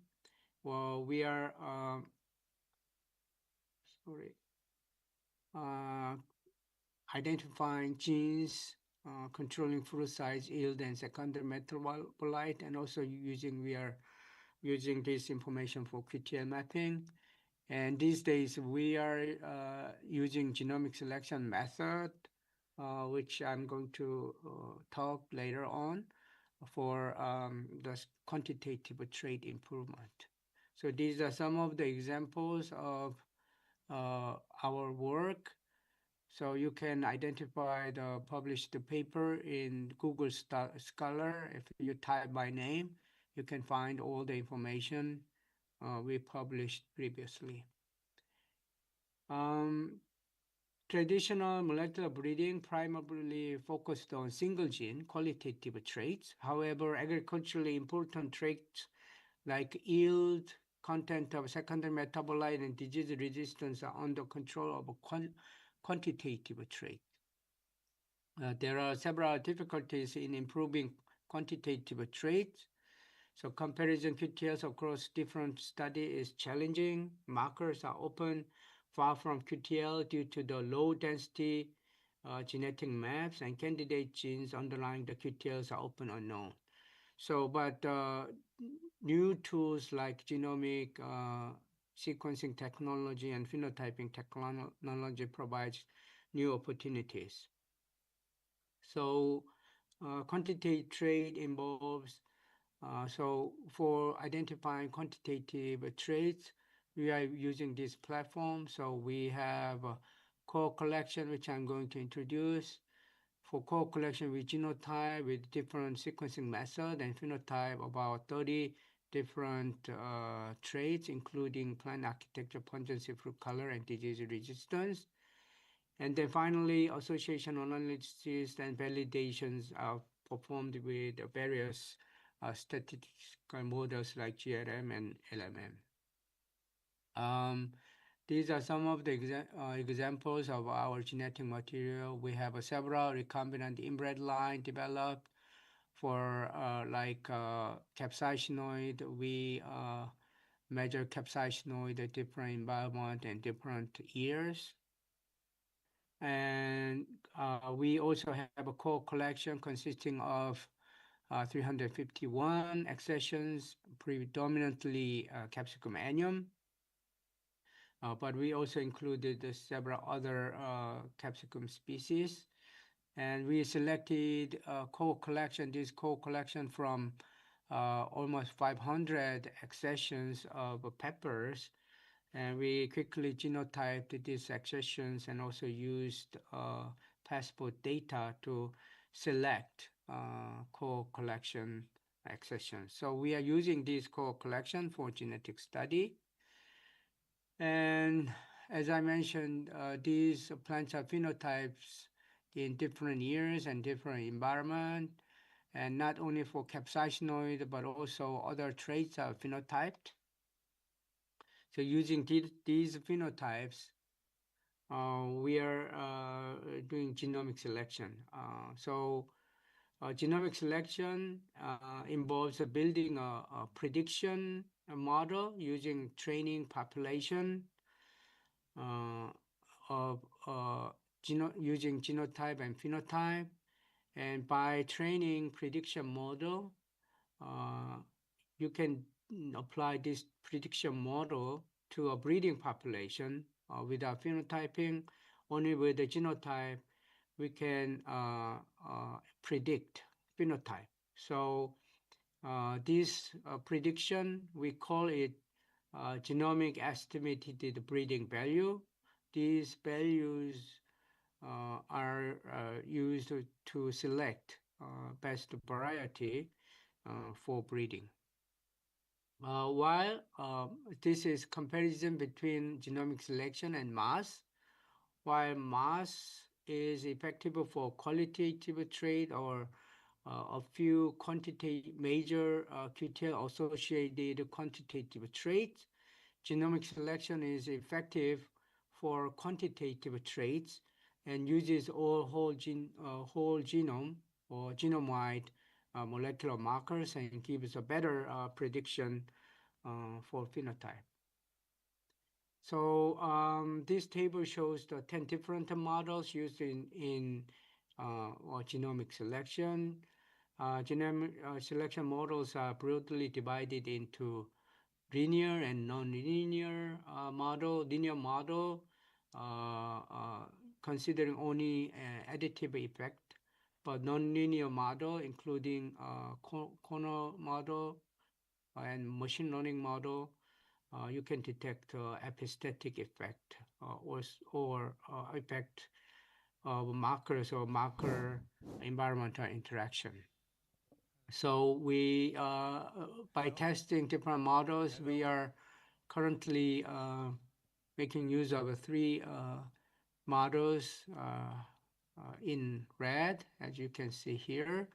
well, we are identifying genes, controlling fruit size, yield, and secondary metabolite, and also we are using this information for QTL mapping. And these days we are using genomic selection method, which I'm going to talk later on for the quantitative trait improvement. So these are some of the examples of our work. So you can identify the published paper in Google Scholar. If you type my name, you can find all the information we published previously. Traditional molecular breeding primarily focused on single gene qualitative traits. However, agriculturally important traits like yield, content of secondary metabolite, and disease resistance are under control of a quantitative trait. There are several difficulties in improving quantitative traits. So comparison QTLs across different study is challenging. Markers are often far from QTL due to the low density genetic maps, and candidate genes underlying the QTLs are often unknown. So, but new tools like genomic sequencing technology and phenotyping technology provides new opportunities. So, quantitative trade involves, so for identifying quantitative traits, we are using this platform. So we have a core collection, which I'm going to introduce. For core collection with genotype with different sequencing method and phenotype, about 30 different traits, including plant architecture, pungency, fruit color, and disease resistance. And then finally, association analysis and validations are performed with various statistical models like GRM and LMM. These are some of the examples of our genetic material. We have several recombinant inbred line developed for capsaicinoid. We measure capsaicinoid at different environment and different years. And we also have a core collection consisting of 351 accessions, predominantly Capsicum annuum. But we also included several other Capsicum species. And we selected core collection, this core collection from almost 500 accessions of peppers. And we quickly genotyped these accessions and also used passport data to select core collection accessions. So we are using this core collection for genetic study. And as I mentioned, these plants are phenotypes in different years and different environment, and not only for capsaicinoid, but also other traits are phenotyped. So using these phenotypes, we are doing genomic selection. Genomic selection involves building a prediction model using training population of using genotype and phenotype. And by training prediction model, you can apply this prediction model to a breeding population without phenotyping. Only with the genotype, we can predict phenotype. So this prediction, we call it genomic estimated breeding value. These values are used to select best variety for breeding. While this is comparison between genomic selection and mass, while mass is effective for qualitative trait or a few quantitative major QTL associated quantitative traits, genomic selection is effective for quantitative traits and uses all whole genome or genome-wide molecular markers and gives a better prediction for phenotype. So this table shows the 10 different models used in genomic selection. Genomic selection models are broadly divided into linear and non-linear model. Linear model considering only additive effect, but non-linear model including corner model and machine learning model, you can detect epistatic effect or effect of markers or marker environmental interaction. So we, by testing different models, we are currently making use of three models in red, as you can see here,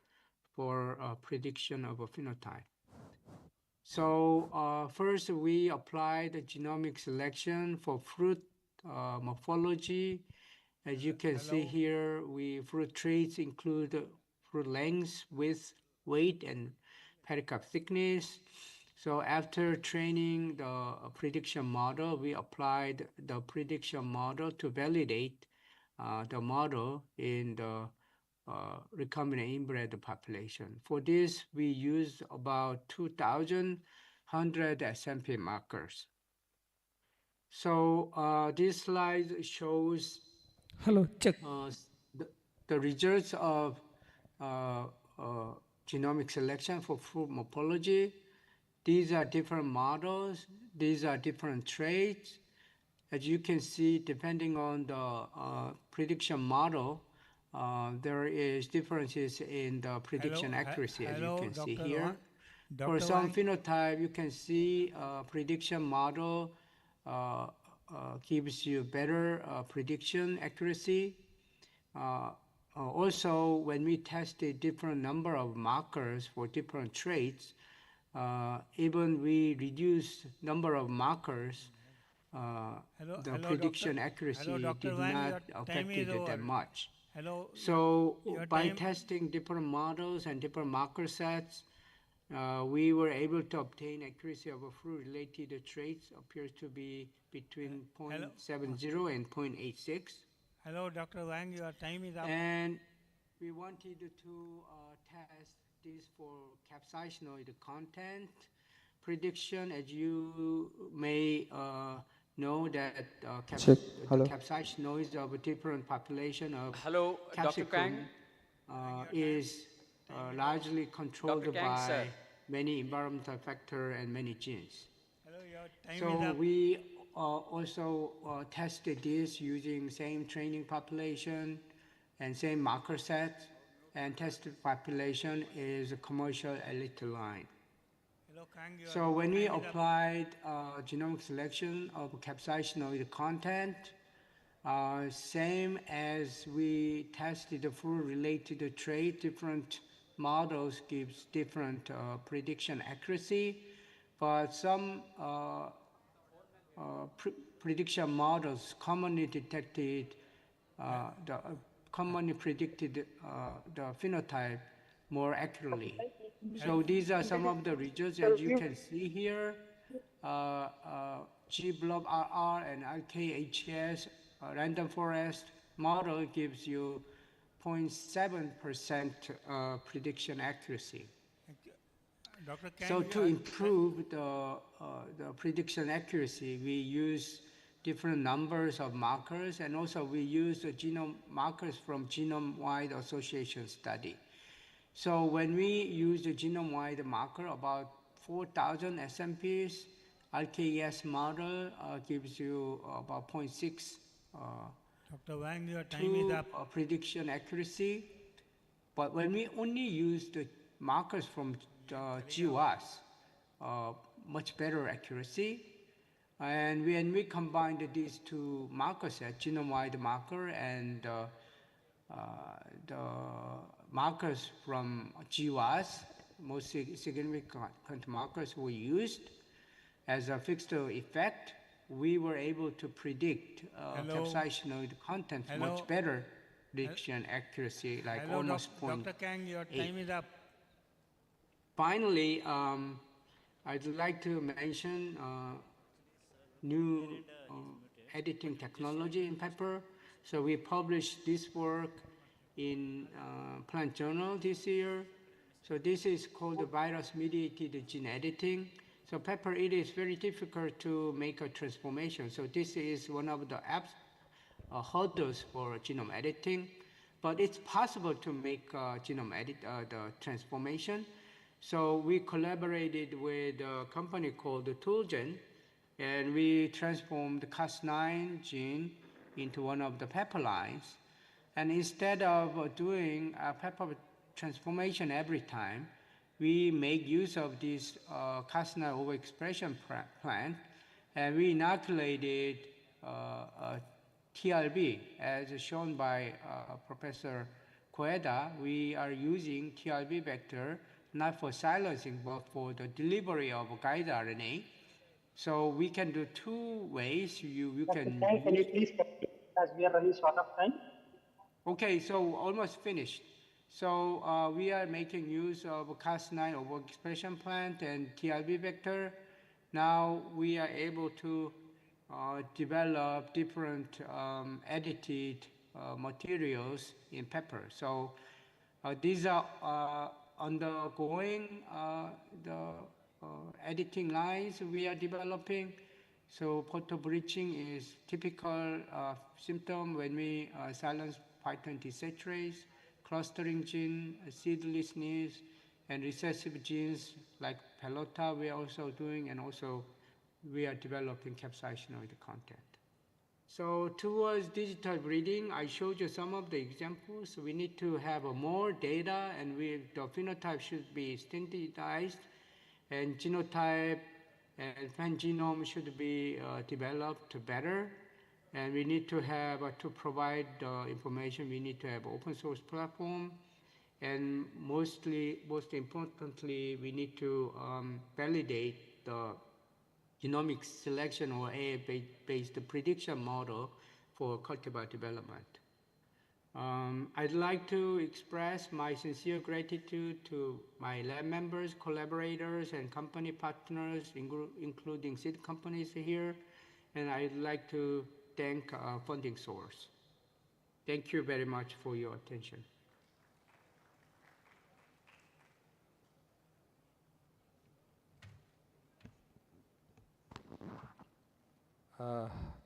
for prediction of a phenotype. So first we applied the genomic selection for fruit morphology. As you can see here, fruit traits include fruit length, width, weight, and pericarp thickness. So after training the prediction model, we applied the prediction model to validate the model in the recombinant inbred population. For this, we used about 2,100 SMP markers. So this slide shows Hello, check. The results of genomic selection for fruit morphology. These are different models. These are different traits. As you can see, depending on the prediction model, there is differences in the prediction accuracy, as you can see here. For some phenotype, you can see prediction model gives you better prediction accuracy. Also, when we tested different number of markers for different traits, even we reduce number of markers, the prediction accuracy did not affect it that much. So by testing different models and different marker sets, we were able to obtain accuracy of a fruit-related traits appears to be between 0.70 and 0.86. Hello, Dr. Wang, your time is up. And we wanted to test this for capsaicinoid content prediction. As you may know that the capsaicinoids of a different population of capsicum is largely controlled by many environmental factors and many genes. Hello, your time So is up. we also tested this using same training population and same marker set, and tested population is a commercial elite line. Hello, Kang, your So when we time is up. applied genomic selection of capsaicinoid content, same as we tested the fruit-related trait, different models gives different prediction accuracy, but some prediction models commonly detected commonly predicted the phenotype more accurately. So these are some of the results. As you can see here, G-blob RR and RKHS random forest model gives you 0.7% prediction accuracy. Dr. Kang, So to improve the prediction accuracy, we use different numbers of markers, and also we use the genome markers from genome-wide association study. So when we use the genome-wide marker, about 4,000 SMPs, RKES model gives you about 0.6 Dr. Wang, your time is up. prediction accuracy. But when we only use the markers from GWAS, much better accuracy. And when we combined these two marker sets, genome-wide marker and the markers from GWAS, most significant markers we used as a fixed effect, we were able to predict capsaicinoid content much better prediction accuracy, like Hello, almost Dr. Kang, your time is up. Finally, I'd like to mention new editing technology in pepper. So we published this work in Plant Journal this year. So this is called the virus-mediated gene editing. So pepper, it is very difficult to make a transformation. So this is one of the hurdles for genome editing, but it's possible to make genome edit the transformation. So we collaborated with a company called Toolgen, and we transformed the Cas9 gene into one of the pepper lines. And instead of doing a pepper transformation every time, we make use of this Cas9 overexpression plant, and we inoculated TRB, as shown by Professor Koeda. We are using TRB vector not for silencing, but for the delivery of guide RNA. So we can do two ways. You can. Can you please, as we are running short of time? Okay, so almost finished. So we are making use of Cas9 overexpression plant and TRB vector. Now we are able to develop different edited materials in pepper. So these are undergoing the editing lines we are developing. So photo bleaching is typical symptom when we silence phyton desaturase, clustering gene, seedlessness, and recessive genes like pelota we are also doing, and also we are developing capsaicinoid content. So towards digital breeding, I showed you some of the examples. We need to have more data, and the phenotype should be standardized, and genotype and pangenome should be developed better. And we need to have, to provide information, we need to have open source platform. And most importantly, we need to validate the genomic selection or AI-based prediction model for cultivar development. I'd like to express my sincere gratitude to my lab members, collaborators, and company partners, including seed companies here. And I'd like to thank funding source. Thank you very much for your attention.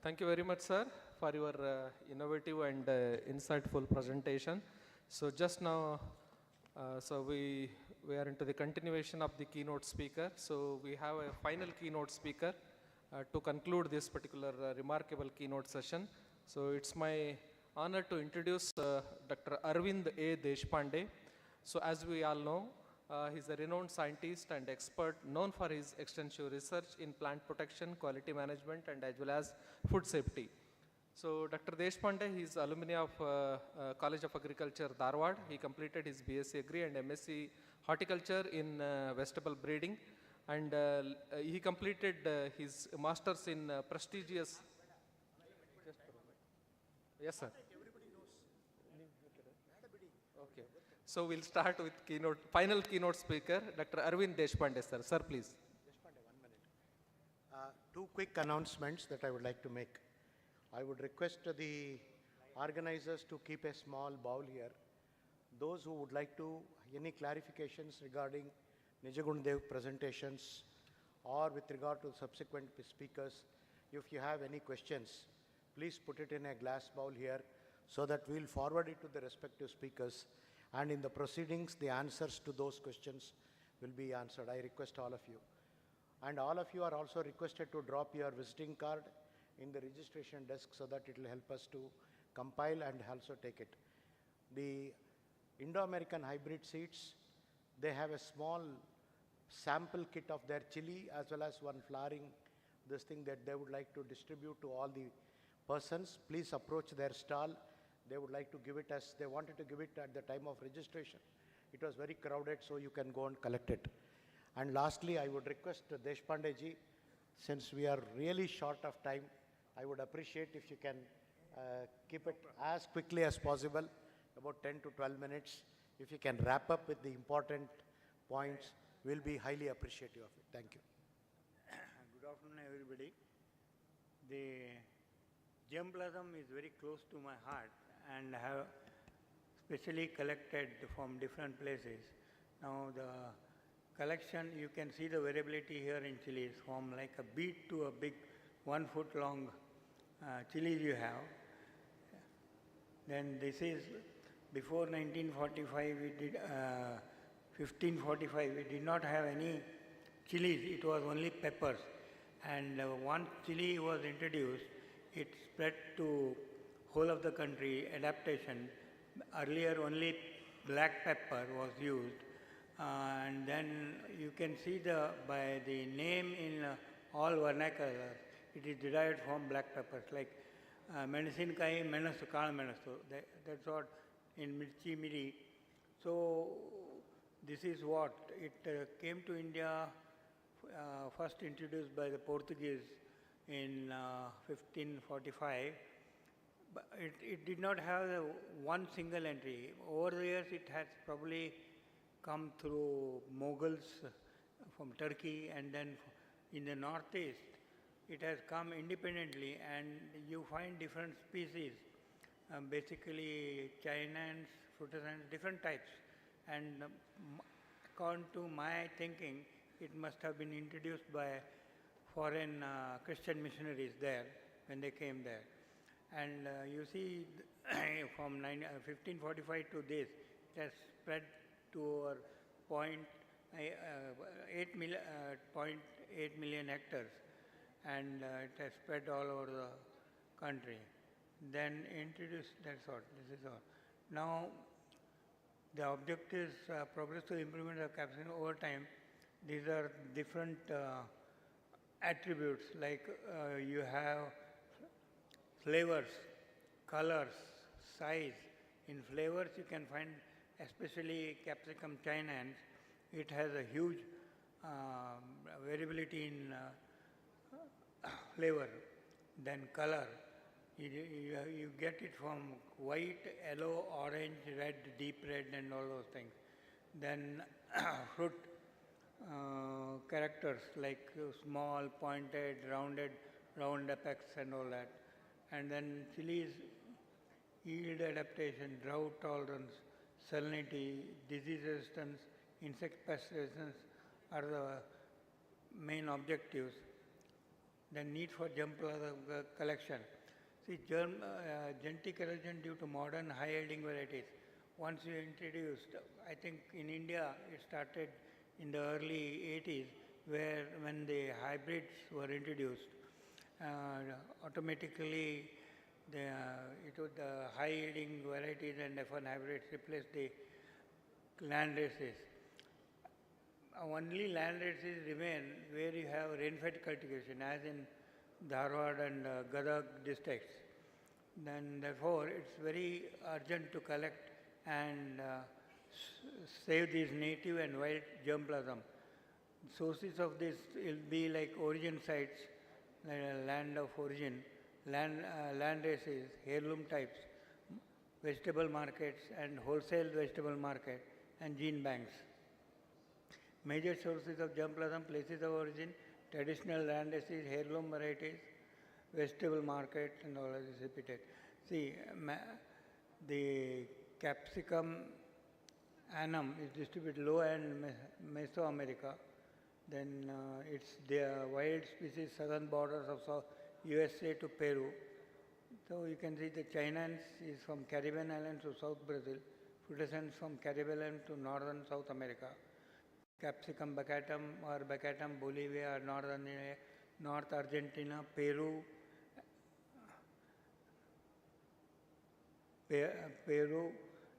Thank you very much, sir, for your innovative and insightful presentation. So just now, we are into the continuation of the keynote speaker. So we have a final keynote speaker to conclude this particular remarkable keynote session. So it's my honor to introduce Dr. Arvind A. Deshpande. So as we all know, he's a renowned scientist and expert known for his extensive research in plant protection, quality management, and as well as food safety. So Dr. Deshpande, he is alumni of College of Agriculture, Dharwad. He completed his BSc Agri and MSc Horticulture in vegetable breeding. And he completed his master's in prestigious... Yes, sir. Okay. So we'll start with final keynote speaker, Dr. Arvind Deshpande, sir. Sir, please. Two quick announcements that I would like to make. I would request the organizers to keep a small bowl here. Those who would like to, any clarifications regarding Nijagundev presentations or with regard to subsequent speakers, if you have any questions, please put it in a glass bowl here so that we'll forward it to the respective speakers. And in the proceedings, the answers to those questions will be answered. I request all of you. And all of you are also requested to drop your visiting card in the registration desk so that it will help us to compile and also take it. The Indo-American hybrid seeds, they have a small sample kit of their chili as well as one flowering, this thing that they would like to distribute to all the persons. Please approach their stall. They would like to give it as, they wanted to give it at the time of registration. It was very crowded, so you can go and collect it. And lastly, I would request Deshpande ji, since we are really short of time, I would appreciate if you can keep it as quickly as possible, about 10 to 12 minutes. If you can wrap up with the important points, we'll be highly appreciative of it. Thank you. Good afternoon, everybody. The germplasm is very close to my heart, and I have specially collected from different places. Now the collection, you can see the variability here in chilies, from like a beet to a big 1 foot long chilies you have. Then this is before 1945, we did 1545, we did not have any chilies, it was only peppers. And once chili was introduced, it spread to whole of the country, adaptation. Earlier only black pepper was used. And then you can see by the name in all vernaculars, it is derived from black peppers, like Menasinkai, Menasu, Kala Menasu. That's what in Mirchi Miri. So this is what it came to India, first introduced by the Portuguese in 1545. But it did not have one single entry. Over the years, it has probably come through Mughals from Turkey, and then in the northeast, it has come independently, and you find different species, basically chinans, frutescens, different types. And according to my thinking, it must have been introduced by foreign Christian missionaries there when they came there. And you see, from 1545 to this, it has spread to over 0.8 million hectares, and it has spread all over the country. Then introduced, that's all, this is all. Now, the objective is progressive improvement of capsicum over time. These are different attributes, like you have flavors, colors, size. In flavors, you can find, especially Capsicum chinans, it has a huge variability in flavor. Then color, you get it from white, yellow, orange, red, deep red, and all those things. Then fruit characters like small, pointed, round apex, and all that. And then chilies, yield adaptation, drought tolerance, salinity, disease resistance, insect pest resistance are the main objectives. The need for germplasm collection. See, genetic erosion due to modern high-yielding varieties. Once you introduced, I think in India it started in the early 80s, when the hybrids were introduced. Automatically, the high-yielding varieties and F1 hybrids replaced the land races. Only land races remain where you have rain-fed cultivation, as in Dharwad and Gadag districts. Then, therefore, it's very urgent to collect and save these native and wild germplasm. Sources of this will be like origin sites, land of origin, land races, heirloom types, vegetable markets and wholesale vegetable market, and gene banks. Major sources of germplasm, places of origin, traditional land races, heirloom varieties, vegetable market, and all of this repeated. See, the Capsicum annum is distributed low and Mesoamerica. Then it's the wild species southern borders of USA to Peru. So you can see the chinans is from Caribbean islands to South Brazil, frutescens from Caribbean islands to northern South America. Capsicum baccatum or baccatum Bolivia, North Argentina, Peru,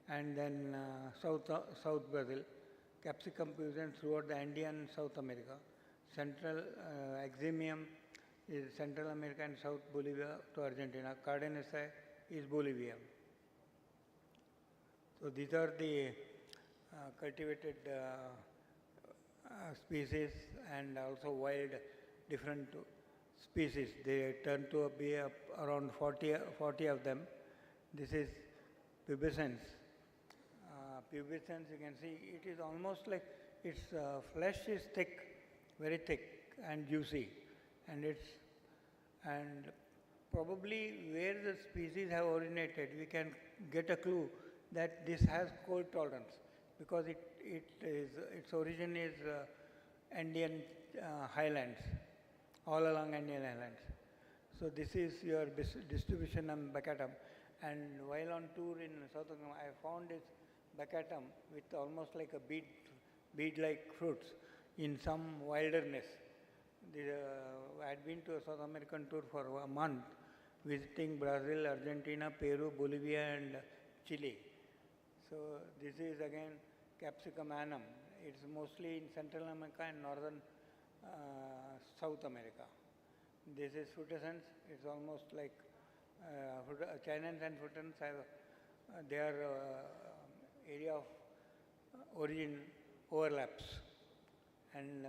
and then South Brazil. Capsicum present throughout the Andean South America. Central Eximium is Central America and South Bolivia to Argentina. Cardenacea is Bolivia. So these are the cultivated species and also wild different species. They turn to be around 40 of them. This is pubescens. Pubescens, you can see, it is almost like its flesh is thick, very thick and juicy, and probably where the species have originated, we can get a clue that this has cold tolerance, because its origin is Andean highlands, all along Andean highlands. So this is your distribution of baccatum. And while on tour in South America, I found this baccatum with almost like a bead-like fruits in some wilderness. I had been to a South American tour for a month, visiting Brazil, Argentina, Peru, Bolivia, and Chile. So this is again Capsicum annum. It's mostly in Central America and northern South America. This is frutescens. It's almost like chinans and frutescens have their area of origin overlaps. And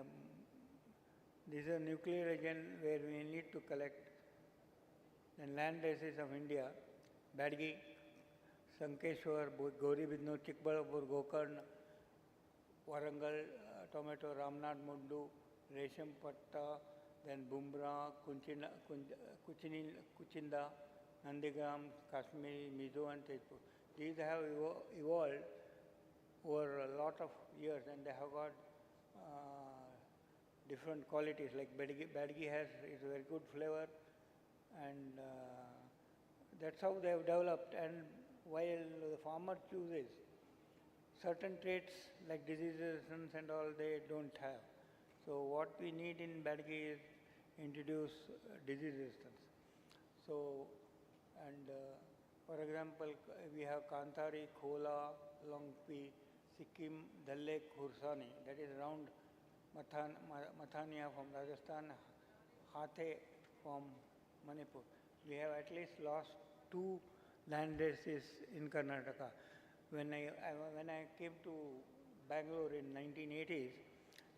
this is a nuclear region where we need to collect the land races of India. Badgi, Sankeshwar, Gauribidnu, Chikbalapur, Gokarna, Warangal, tomato, Ramnath Mundu, Resham Patta, then Bumra, Kuchinda, Nandigram, Kashmiri, Mizo and Tejpur. These have evolved over a lot of years and they have got different qualities. Like Badgi has is a very good flavor and that's how they have developed. And while the farmer chooses, certain traits like disease resistance and all they don't have. So what we need in Badgi is introduce disease resistance. So, and for example, we have Kantari, Khola, Longpi, Sikkim, Dhalle, Khursani, that is around Mathania from Rajasthan, Hathe from Manipur. We have at least lost 2 land races in Karnataka. When I came to Bangalore in 1980s,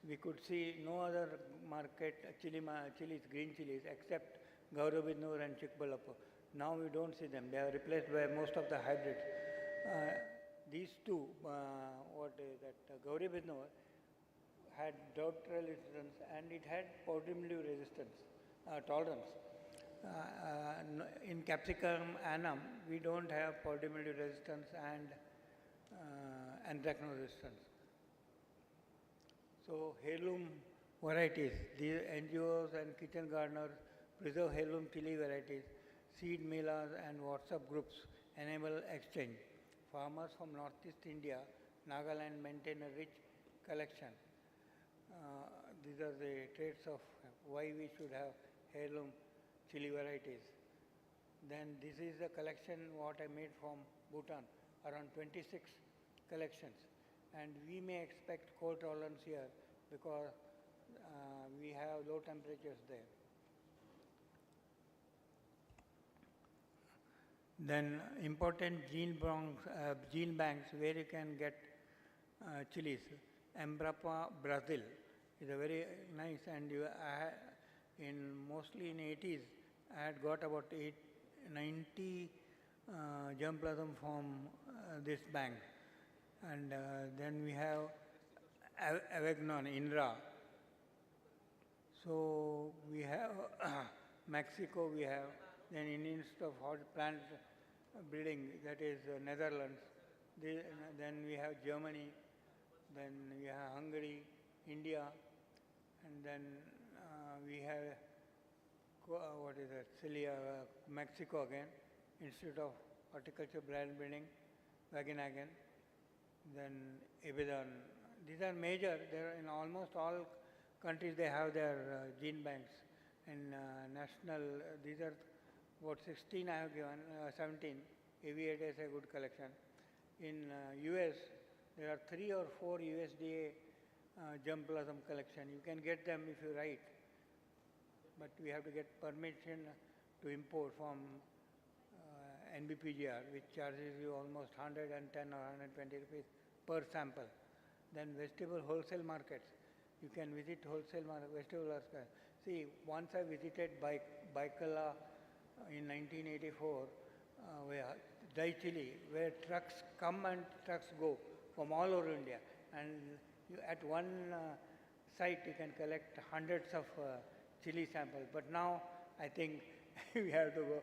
we could see no other market chilies, green chilies, except Gaurabidnur and Chikbalapur. Now we don't see them. They are replaced by most of the hybrids. These two, Gaurabidnur had drought resistance and it had powdery mildew resistance, tolerance. In Capsicum annum, we don't have powdery mildew resistance and anthracnose resistance. So heirloom varieties, these NGOs and kitchen gardeners preserve heirloom chili varieties. Seed melas and WhatsApp groups enable exchange. Farmers from Northeast India, Nagaland maintain a rich collection. These are the traits of why we should have heirloom chili varieties. Then this is a collection what I made from Bhutan, around 26 collections. And we may expect cold tolerance here because we have low temperatures there. Then important gene banks where you can get chilies. Embrapa, Brazil is a very nice, and mostly in 80s I had got about 90 germplasm from this bank. And then we have Avignon, INRA. So we have Mexico, we have then Indian Institute of Hot Plant Breeding, that is Netherlands. Then we have Germany, then we have Hungary, India, and then we have Mexico again, Institute of Horticulture Plant Breeding, Wageningen, then Abaddon. These are major. In almost all countries they have their gene banks. And national, these are what 16 I have given, 17. Aviator is a good collection. In US, there are 3 or 4 USDA germplasm collection. You can get them if you write, but we have to get permission to import from NBPGR, which charges you almost 110 or 120 rupees per sample. Then vegetable wholesale markets. You can visit wholesale vegetable markets. See, once I visited Baikala in 1984, where dry chili, where trucks come and trucks go from all over India. And at one site you can collect hundreds of chili samples. But now I think we have to go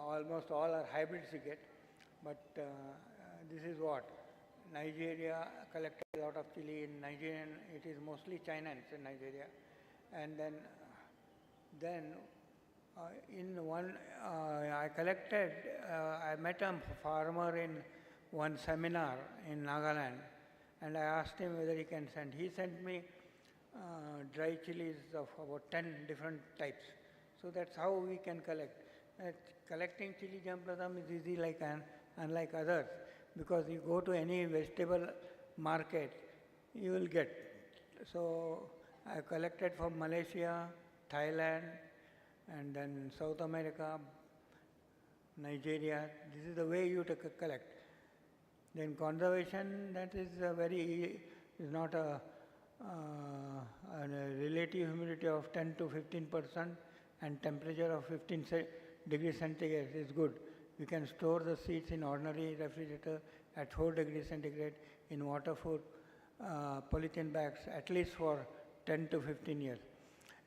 almost all are hybrids you get. But this is what Nigeria collected a lot of chili. In Nigeria, it is mostly Chinese in Nigeria. And then in one, I collected, I met a farmer in one seminar in Nagaland, and I asked him whether he can send. He sent me dry chilies of about 10 different types. So that's how we can collect. Collecting chili germplasm is easy unlike others, because you go to any vegetable market, you will get. So I collected from Malaysia, Thailand, and then South America, Nigeria. This is the way you collect. Then conservation, that is is not a relative humidity of 10 to 15% and temperature of 15 degrees centigrade is good. You can store the seeds in ordinary refrigerator at 4 degrees centigrade in water-proof polythene bags at least for 10 to 15 years.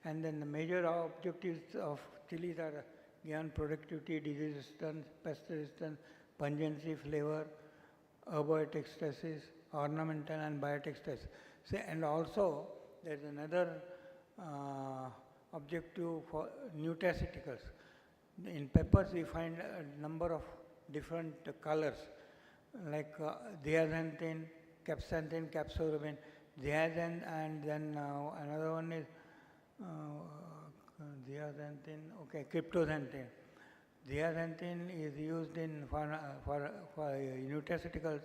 And then the major objectives of chilies are given productivity, disease resistance, pest resistance, pungency, flavor, herbotic stresses, ornamental and biotic stress. And also there is another objective for nutraceuticals. In peppers we find a number of different colors like zeaxanthin, capsanthin, capsorubin, zeaxanthin, and then another one is zeaxanthin, okay, cryptozanthin. Zeaxanthin is used in for nutraceuticals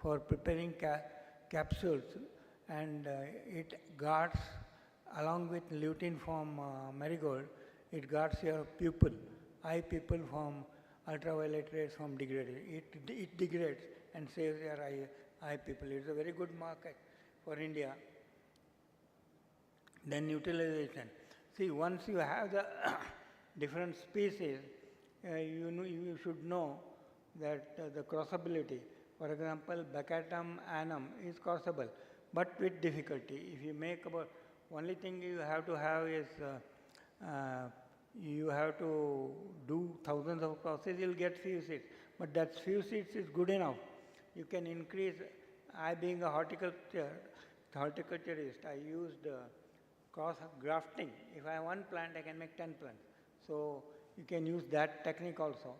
for preparing capsules, and it guards, along with lutein from marigold, it guards your pupil, eye pupil from ultraviolet rays from degradation. It degrades and saves your eye pupil. It's a very good market for India. Then utilization. See, once you have the different species, you should know that the crossability. For example, Bacatum annum is crossable, but with difficulty. If you make about, only thing you have to have is you have to do thousands of crosses, you'll get few seeds. But that few seeds is good enough. You can increase. I being a horticulturist, I used cross grafting. If I have one plant, I can make 10 plants. So you can use that technique also.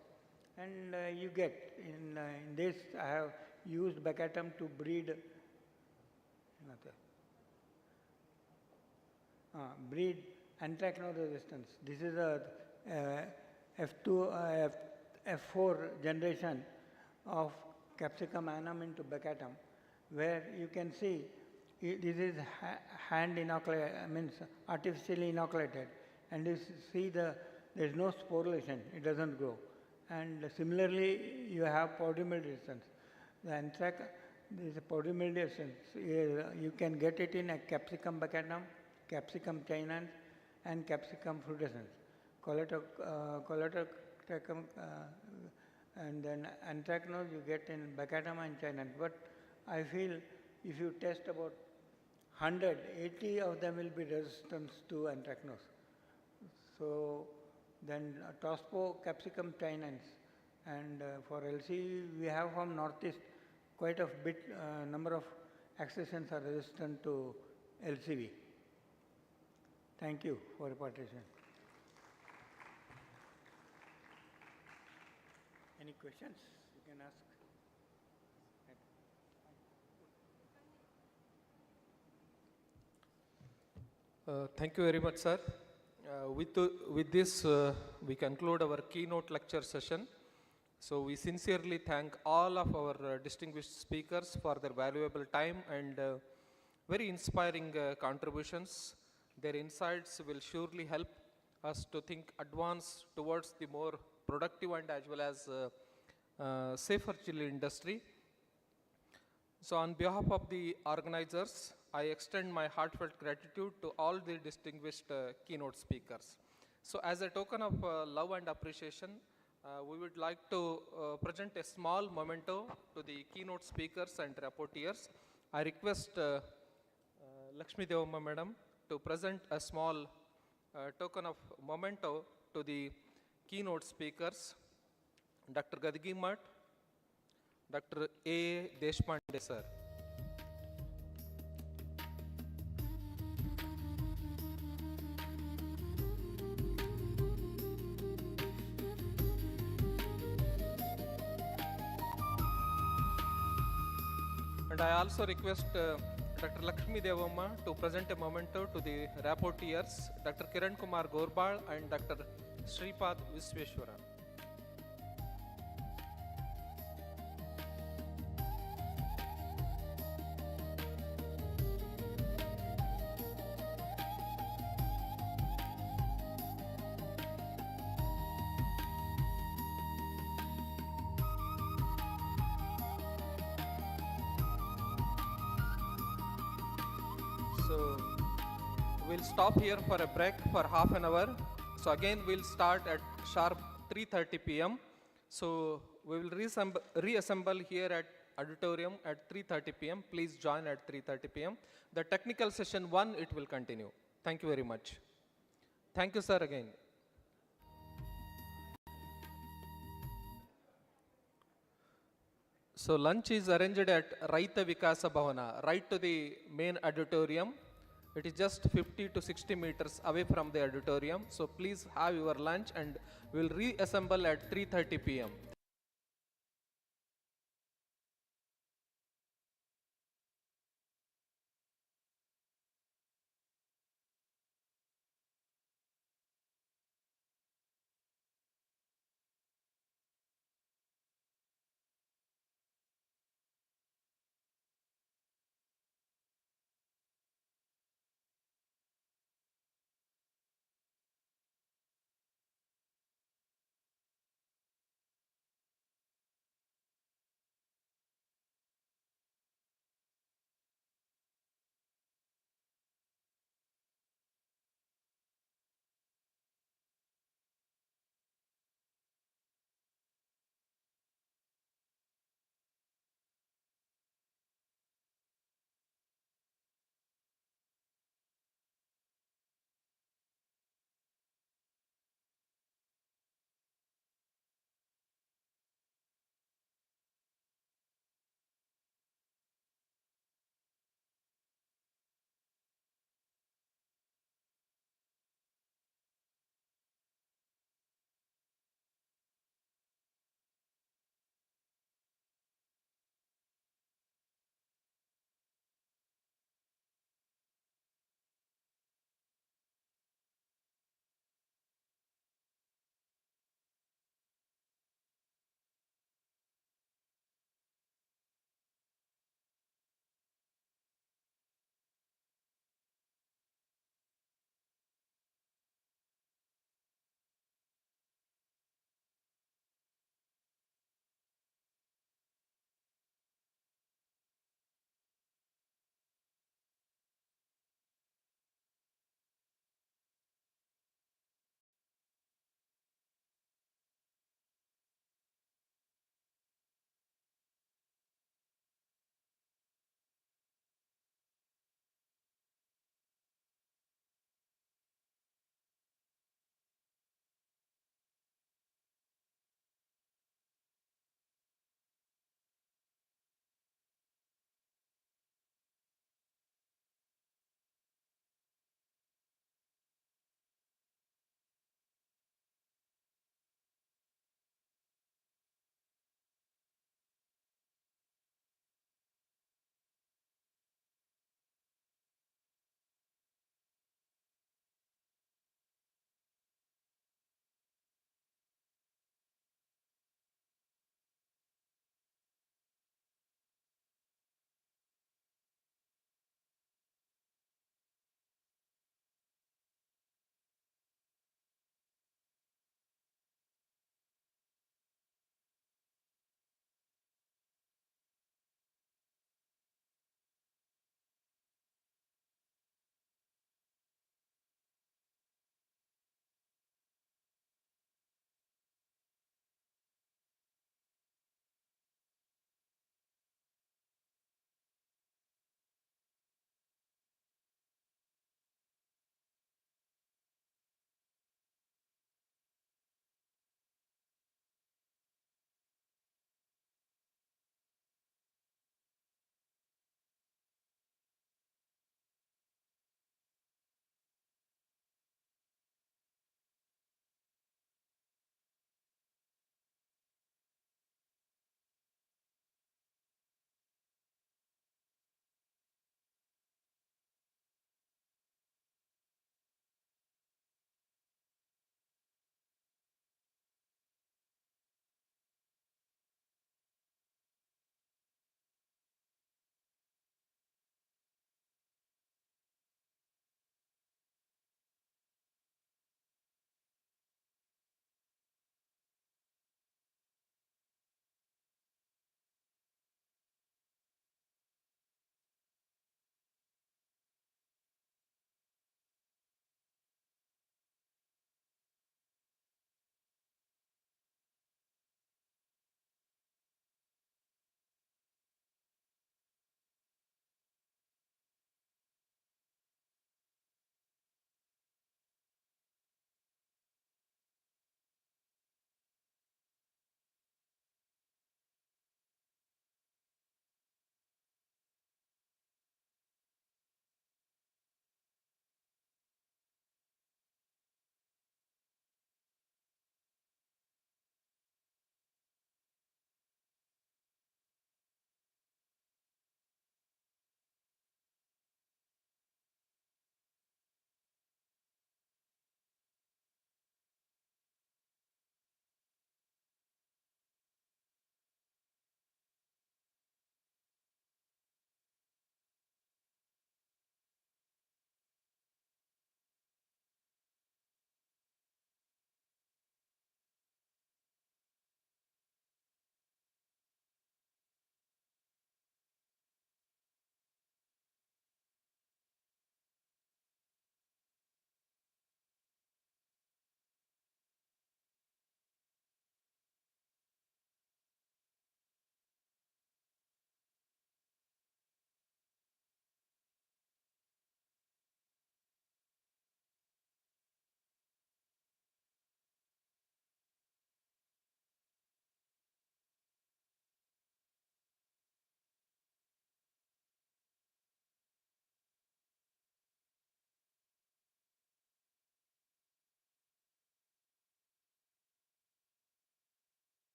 And you get, in this I have used Bacatum to breed anthracnose resistance. This is a F4 generation of Capsicum annum into Bacatum, where you can see this is hand inoculated, means artificially inoculated, and you see there is no sporulation, it doesn't grow. And similarly, you have powdery mildew resistance. The anthracnose, there is a powdery mildew resistance. You can get it in a Capsicum Bacatum, Capsicum chinense, and Capsicum frutescens. Coleotrichum, and then anthracnose you get in Bacatum and chinense. But I feel if you test about 100, 80 of them will be resistant to anthracnose. So then Tospo, Capsicum chinense, and for LC we have from northeast quite a bit number of accessions are resistant to LCV. Thank you for your participation. Any questions you can ask? Thank you very much, sir. With this, we conclude our keynote lecture session. So we sincerely thank all of our distinguished speakers for their valuable time and very inspiring contributions. Their insights will surely help us to think advance towards the more productive and as well as safer chili industry. So on behalf of the organizers, I extend my heartfelt gratitude to all the distinguished keynote speakers. So as a token of love and appreciation, we would like to present a small memento to the keynote speakers and rapporteurs. I request Lakshmi Devamma Madam to present a small token of memento to the keynote speakers, Dr. Gadgi Math, Dr. A. Deshpande sir. And I also request Dr. Lakshmi Devamma to present a memento to the rapporteurs, Dr. Kiran Kumar Gorbal and Dr. Shripad Visweshwara. So we'll stop here for a break for half an hour. So again we'll start at sharp 3:30 p.m. So we will reassemble here at auditorium at 3:30 p.m. Please join at 3:30 p.m. The technical session 1, it will continue. Thank you very much. Thank you, sir, again. So lunch is arranged at Raita Vikasa Bhavana, right to the main auditorium. It is just 50 to 60 meters away from the auditorium. So please have your lunch and we'll reassemble at 3:30 p.m.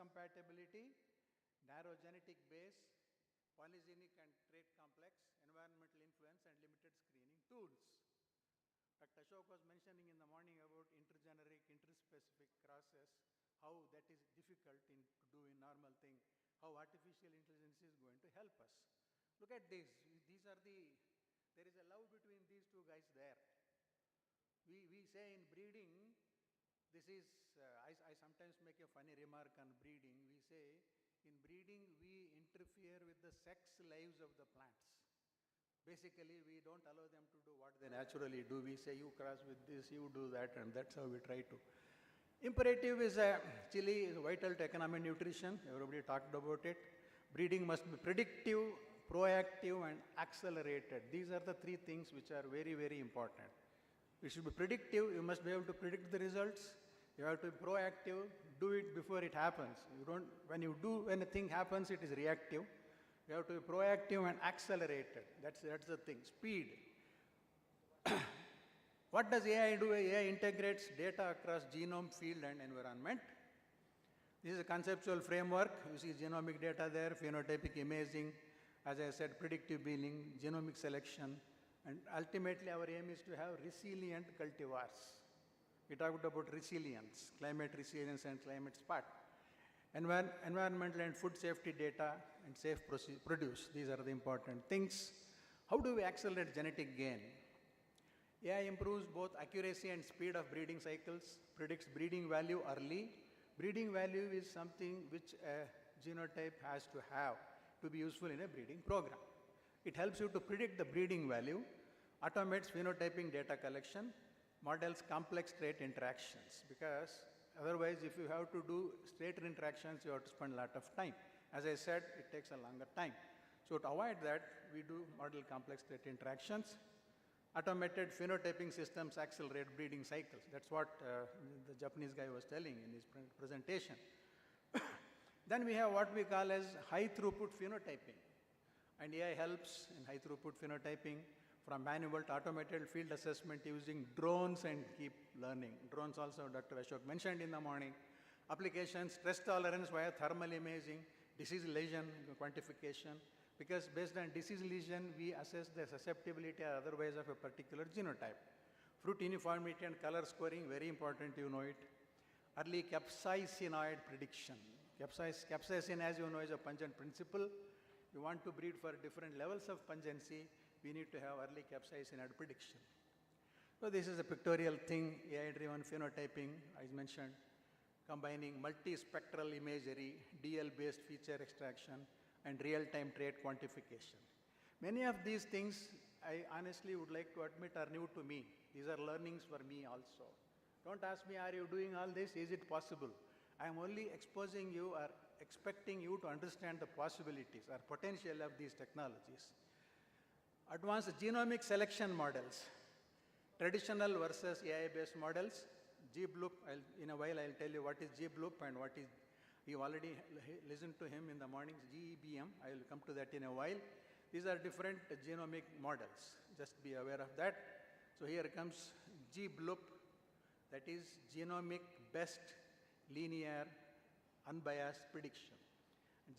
compatibility, narrow genetic base, polygenic and trait complex, environmental influence, and limited screening tools. Dr. Ashok was mentioning in the morning about intergeneric, interspecific crosses, how that is difficult to do in normal thing, how artificial intelligence is going to help us. Look at this. There is a love between these two guys there. We say in breeding, this is, I sometimes make a funny remark on breeding. We say, in breeding, we interfere with the sex lives of the plants. Basically, we don't allow them to do what they naturally do. We say, you cross with this, you do that, and that's how we try to. Imperative is chili is vital to economy and nutrition. Everybody talked about it. Breeding must be predictive, proactive, and accelerated. These are the three things which are very, very important. It should be predictive. You must be able to predict the results. You have to be proactive. Do it before it happens. When a thing happens, it is reactive. You have to be proactive and accelerated. That's the thing. Speed. What does AI do? AI integrates data across genome, field, and environment. This is a conceptual framework. You see genomic data there, phenotypic imaging, as I said, predictive billing, genomic selection, and ultimately our aim is to have resilient cultivars. We talked about resilience, climate resilience and climate smart. Environmental and food safety data and safe produce. These are the important things. How do we accelerate genetic gain? AI improves both accuracy and speed of breeding cycles, predicts breeding value early. Breeding value is something which a genotype has to have to be useful in a breeding program. It helps you to predict the breeding value, automates phenotyping data collection, models complex trait interactions, because otherwise if you have to do trait interactions, you have to spend a lot of time. As I said, it takes a longer time. So to avoid that, we do model complex trait interactions. Automated phenotyping systems accelerate breeding cycles. That's what the Japanese guy was telling in his presentation. Then we have what we call as high throughput phenotyping. And AI helps in high throughput phenotyping from manual to automated field assessment using drones and keep learning. Drones also Dr. Ashok mentioned in the morning. Applications, stress tolerance via thermal imaging, disease lesion quantification, because based on disease lesion, we assess the susceptibility or otherwise of a particular genotype. Fruit uniformity and color scoring, very important, you know it. Early capsaicinoid prediction. Capsaicin, as you know, is a pungent principle. You want to breed for different levels of pungency, we need to have early capsaicinoid prediction. So this is a pictorial thing, AI-driven phenotyping, as mentioned, combining multispectral imagery, DL-based feature extraction, and real-time trait quantification. Many of these things, I honestly would like to admit, are new to me. These are learnings for me also. Don't ask me, are you doing all this? Is it possible? I am only exposing you or expecting you to understand the possibilities or potential of these technologies. Advanced genomic selection models, traditional versus AI-based models. G-Bloop, in a while I'll tell you what is G-Bloop and what is, you already listened to him in the mornings, GEBM. I will come to that in a while. These are different genomic models. Just be aware of that. So here comes G-Bloop, that is genomic best linear unbiased prediction.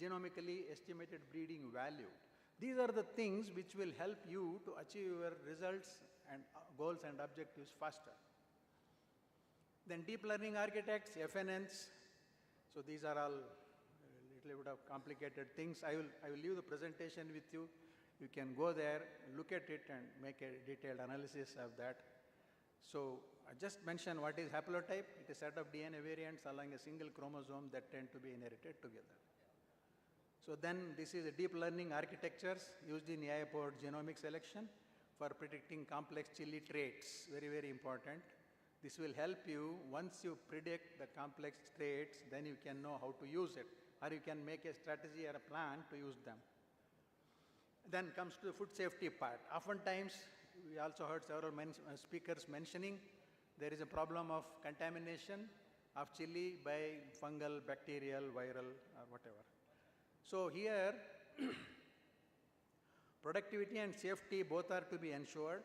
Genomically estimated breeding value. These are the things which will help you to achieve your results and goals and objectives faster. Then deep learning architects, FNNs. So these are all a little bit of complicated things. I will leave the presentation with you. You can go there, look at it and make a detailed analysis of that. So I just mentioned what is haplotype. It is a set of DNA variants along a single chromosome that tend to be inherited together. So then this is a deep learning architectures used in AI-powered genomic selection for predicting complex Chilli traits. Very, very important. This will help you, once you predict the complex traits, then you can know how to use it, or you can make a strategy or a plan to use them. Then comes to the food safety part. Oftentimes, we also heard several speakers mentioning there is a problem of contamination of chili by fungal, bacterial, viral, or whatever. So here, productivity and safety both are to be ensured.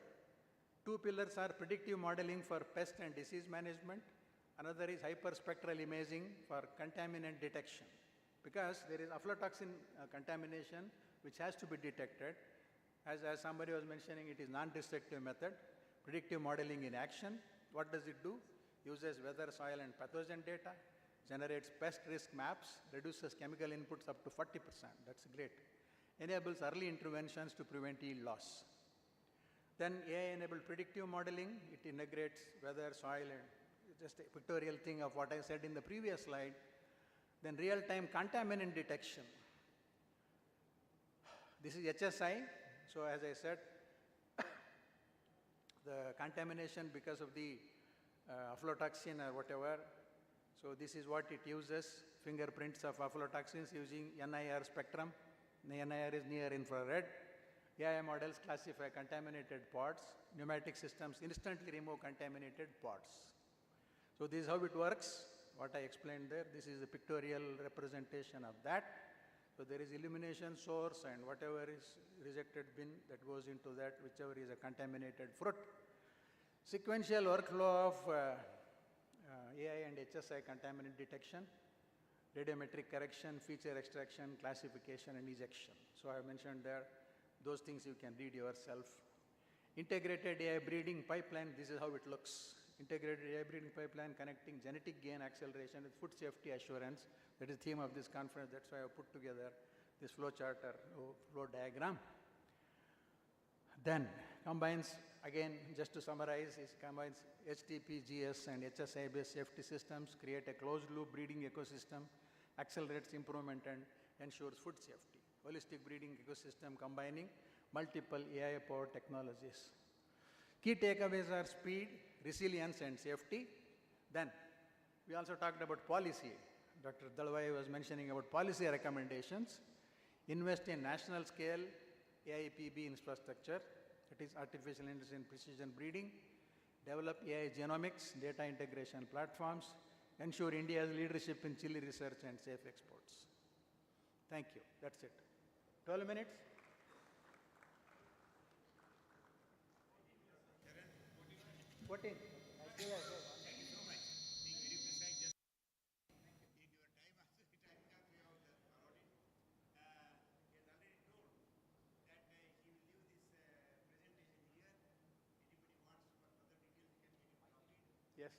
Two pillars are predictive modeling for pest and disease management, Another is hyperspectral imaging for contaminant detection, because there is aflatoxin contamination which has to be detected. As somebody was mentioning, it is non-destructive method. Predictive modeling in action. What does it do? Uses weather, soil and pathogen data, generates pest risk maps, reduces chemical inputs up to 40%. That's great. Enables early interventions to prevent yield loss. Then AI-enabled predictive modeling. It integrates weather, soil, and just a pictorial thing of what I said in the previous slide. Then real-time contaminant detection. This is HSI. So as I said, the contamination because of the aflatoxin or whatever. So this is what it uses, fingerprints of aflatoxins using NIR spectrum. The NIR is near infrared. AI models classify contaminated pods. Pneumatic systems instantly remove contaminated pods. So this is how it works, what I explained there. This is a pictorial representation of that. So there is illumination source and whatever is rejected bin that goes into that, whichever is a contaminated fruit. Sequential workflow of AI and HSI contaminant detection, radiometric correction, feature extraction, classification and ejection. So I mentioned there, those things you can read yourself. Integrated AI breeding pipeline, this is how it looks. Integrated AI breeding pipeline connecting genetic gain acceleration with food safety assurance. That is the theme of this conference. That's why I put together this flow chart or flow diagram. Then combines, again, just to summarize, it combines HTP, GS and HSI-based safety systems, create a closed-loop breeding ecosystem, accelerates improvement and ensures food safety. Holistic breeding ecosystem combining multiple AI-powered technologies. Key takeaways are speed, resilience and safety. Then we also talked about policy. Dr. Dalwai was mentioning about policy recommendations. Invest in national scale AIPB infrastructure, that is artificial intelligence and precision breeding. Develop AI genomics, data integration platforms. Ensure India's leadership in chili research and safe exports. Thank you. That's it. 12 minutes. 14. Yes.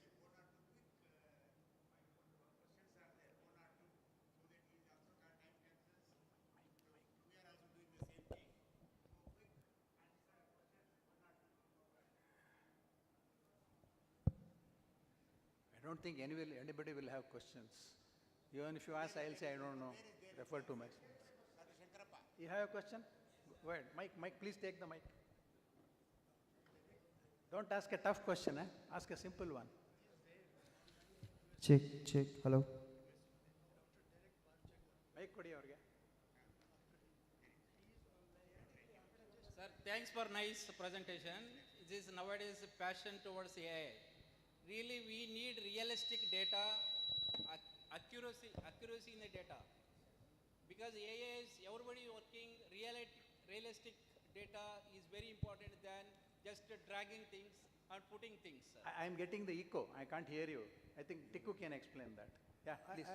I don't think anybody will have questions. Even if you ask, I'll say I don't know. Refer to my. You have a question? Go ahead. Mike, please take the mic. Don't ask a tough question, eh? Ask a simple one. Check, hello. Mic kodi avrige. Sir, thanks for nice presentation. This is nowadays passion towards AI. Really, we need realistic data, accuracy in the data. Because AI is everybody working, realistic data is very important than just dragging things and putting things. Sir. I'm getting the echo. I can't hear you. I think Tikku can explain that. Yeah, please.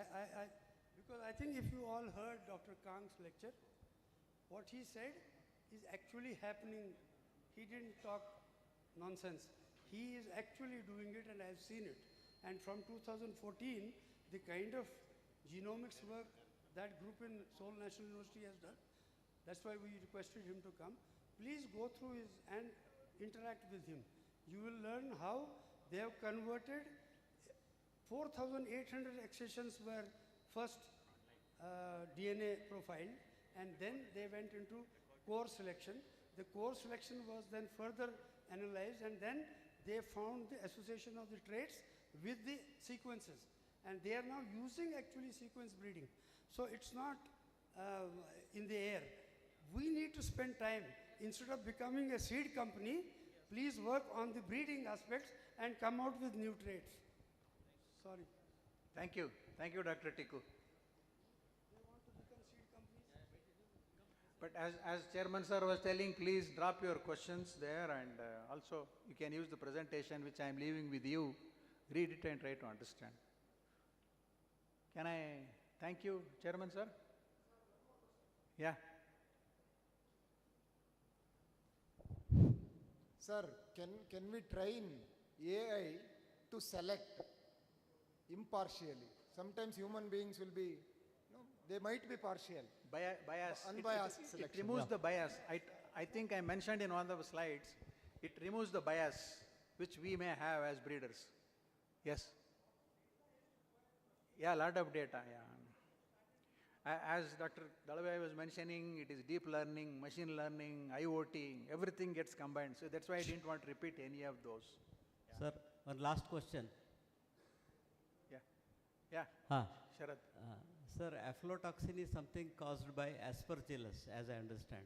Because I think if you all heard Dr. Kang's lecture, what he said is actually happening. He didn't talk nonsense. He is actually doing it and I've seen it. And from 2014, the kind of genomics work that group in Seoul National University has done, that's why we requested him to come. Please go through his and interact with him. You will learn how they have converted 4,800 accessions were first DNA profiled, and then they went into core selection. The core selection was then further analyzed, and then they found the association of the traits with the sequences. And they are now using actually sequence breeding. So it's not in the air. We need to spend time. Instead of becoming a seed company, please work on the breeding aspects and come out with new traits. Sorry. Thank you. Thank you, Dr. Tikku. But as Chairman Sir was telling, please drop your questions there, and also you can use the presentation which I am leaving with you read it and try to understand. Can I thank you, Chairman, sir? Yeah. Sir, can we train AI to select impartially? Sometimes human beings will be, they might be partial. Bias. Unbiased It selection. removes the bias. I think I mentioned in one of the slides, it removes the bias which we may have as breeders. Yes. Yeah, a lot of data, yeah. As Dr. Dalwai was mentioning, it is deep learning, machine learning, IoT, everything gets combined. So that's why I didn't want to repeat any of those. Sir, one last question. Yeah. Yeah. Sharad. Sir, aflatoxin is something caused by aspergillus, as I understand.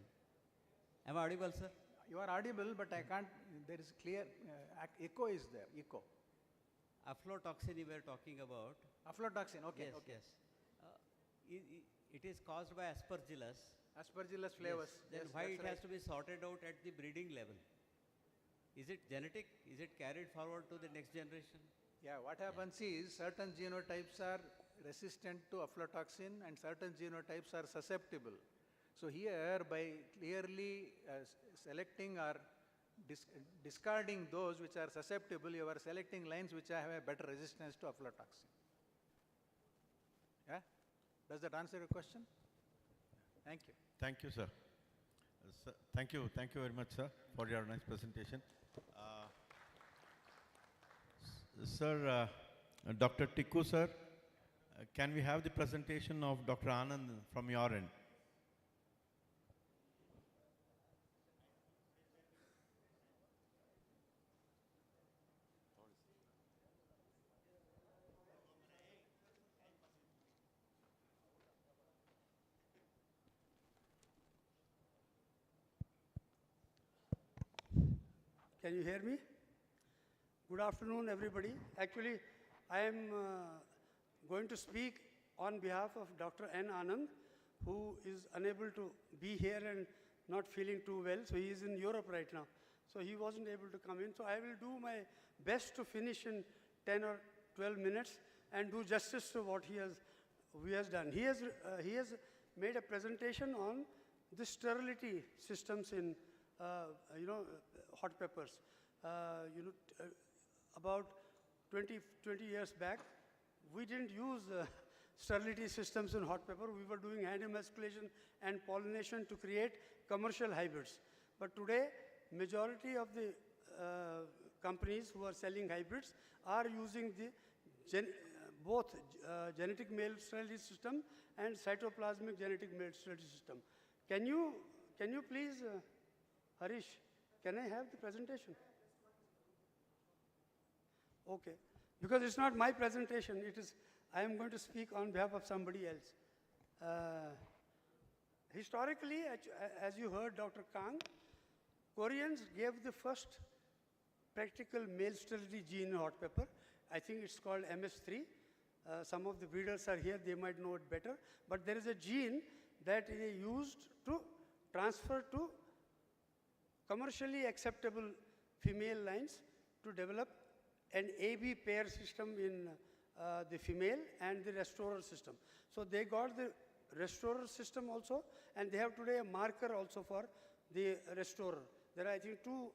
Am I audible, sir? You are audible, but I can't, there is clear, echo is there, echo. Aflatoxin you were talking about. Aflatoxin, okay. Yes, okay. yes. It is caused by aspergillus. Aspergillus flavus. Yes. Then Yes, why that's it has right. to be sorted out at the breeding level? Is it genetic? Is it carried forward to the next generation? Yeah, what happens is certain genotypes are resistant to aflatoxin and certain genotypes are susceptible. So here, by clearly selecting or discarding those which are susceptible, you are selecting lines which have a better resistance to aflatoxin. Yeah? Does that answer your question? Thank you. Thank you, sir. Thank you very much, sir, for your nice presentation. Sir, Dr. Tikku, sir, can we have the presentation of Dr. Anand from your end? Can you hear me? Good afternoon, everybody. Actually, I am going to speak on behalf of Dr. N. Anand, who is unable to be here and not feeling too well. So he is in Europe right now. So he wasn't able to come in. So I will do my best to finish in 10 or 12 minutes and do justice to what he has done. He has made a presentation on the sterility systems in hot peppers. About 20 years back, we didn't use sterility systems in hot pepper. We were doing hand emasculation and pollination to create commercial hybrids. But today, majority of the companies who are selling hybrids are using the both genetic male sterility system and cytoplasmic genetic male sterility system. Can you please, Harish, can I have the presentation? Okay, because it's not my presentation, I am going to speak on behalf of somebody else. Historically, as you heard Dr. Kang, Koreans gave the first practical male sterility gene in hot pepper. I think it's called MS3. Some of the breeders are here, they might know it better. But there is a gene that is used to transfer to commercially acceptable female lines to develop an AB pair system in the female and the restorer system. So they got the restorer system also, and they have today a marker also for the restorer. There are, I think, two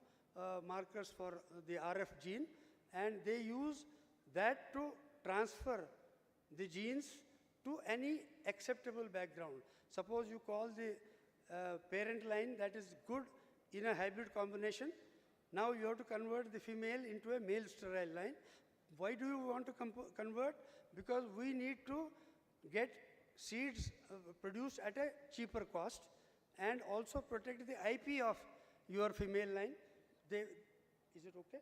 markers for the RF gene, and they use that to transfer the genes to any acceptable background. Suppose you call the parent line that is good in a hybrid combination. Now you have to convert the female into a male sterile line. Why do you want to convert? Because we need to get seeds produced at a cheaper cost and also protect the IP of your female line. Is it okay?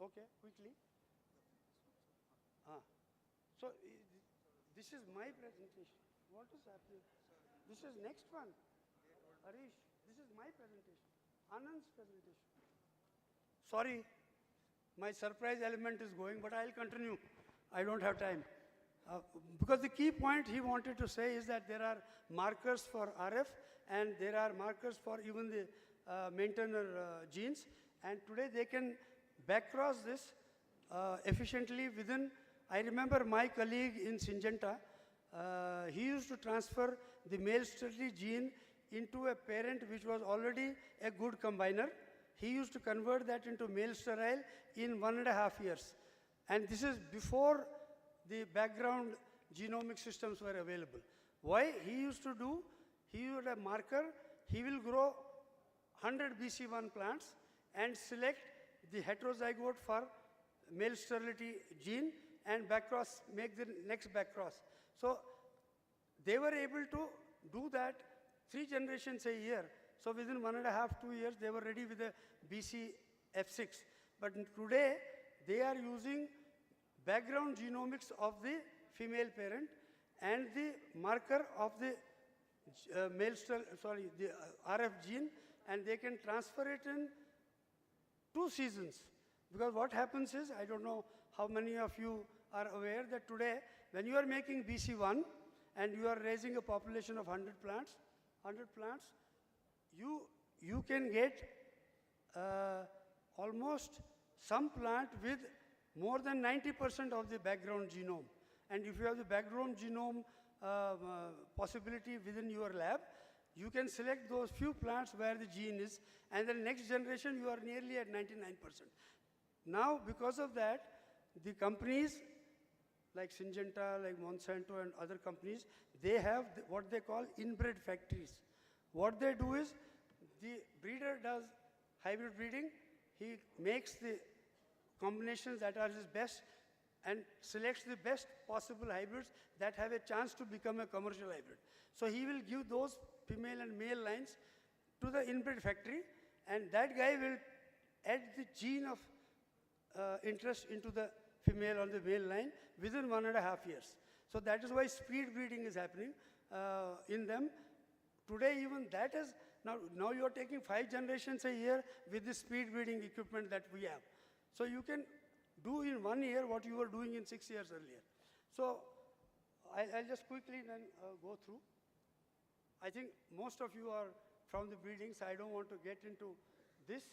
Okay, quickly. So this is my presentation. What is happening? This is next one. Harish, this is my presentation. Anand's presentation. Sorry, my surprise element is going, but I'll continue. I don't have time. Because the key point he wanted to say is that there are markers for RF and there are markers for even the maintainer genes, and today they can backcross this efficiently within, I remember my colleague in Syngenta, he used to transfer the male sterility gene into a parent which was already a good combiner. He used to convert that into male sterile in 1.5 years. And this is before the background genomic systems were available. Why he used to do, he would have marker, he will grow 100 BC1 plants and select the heterozygote for male sterility gene and backcross, make the next backcross. So they were able to do that 3 generations a year. So within 1.5, 2 years, they were ready with a BC F6. But today, they are using background genomics of the female parent and the marker of the the RF gene, and they can transfer it in 2 seasons. Because what happens is, I don't know how many of you are aware that today, when you are making BC1 and you are raising a population of 100 plants, you can get almost some plant with more than 90% of the background genome. And if you have the background genome possibility within your lab, you can select those few plants where the gene is, and the next generation you are nearly at 99%. Now, because of that, the companies like Syngenta, like Monsanto and other companies, they have what they call inbred factories. What they do is, the breeder does hybrid breeding, he makes the combinations that are his best and selects the best possible hybrids that have a chance to become a commercial hybrid. So he will give those female and male lines to the inbred factory, and that guy will add the gene of interest into the female or the male line within 1.5 years. So that is why speed breeding is happening in them. Today even that is, now you are taking 5 generations a year with the speed breeding equipment that we have. So you can do in 1 year what you were doing in 6 years earlier. So I'll just quickly then go through. I think most of you are from the breeding, so I don't want to get into this.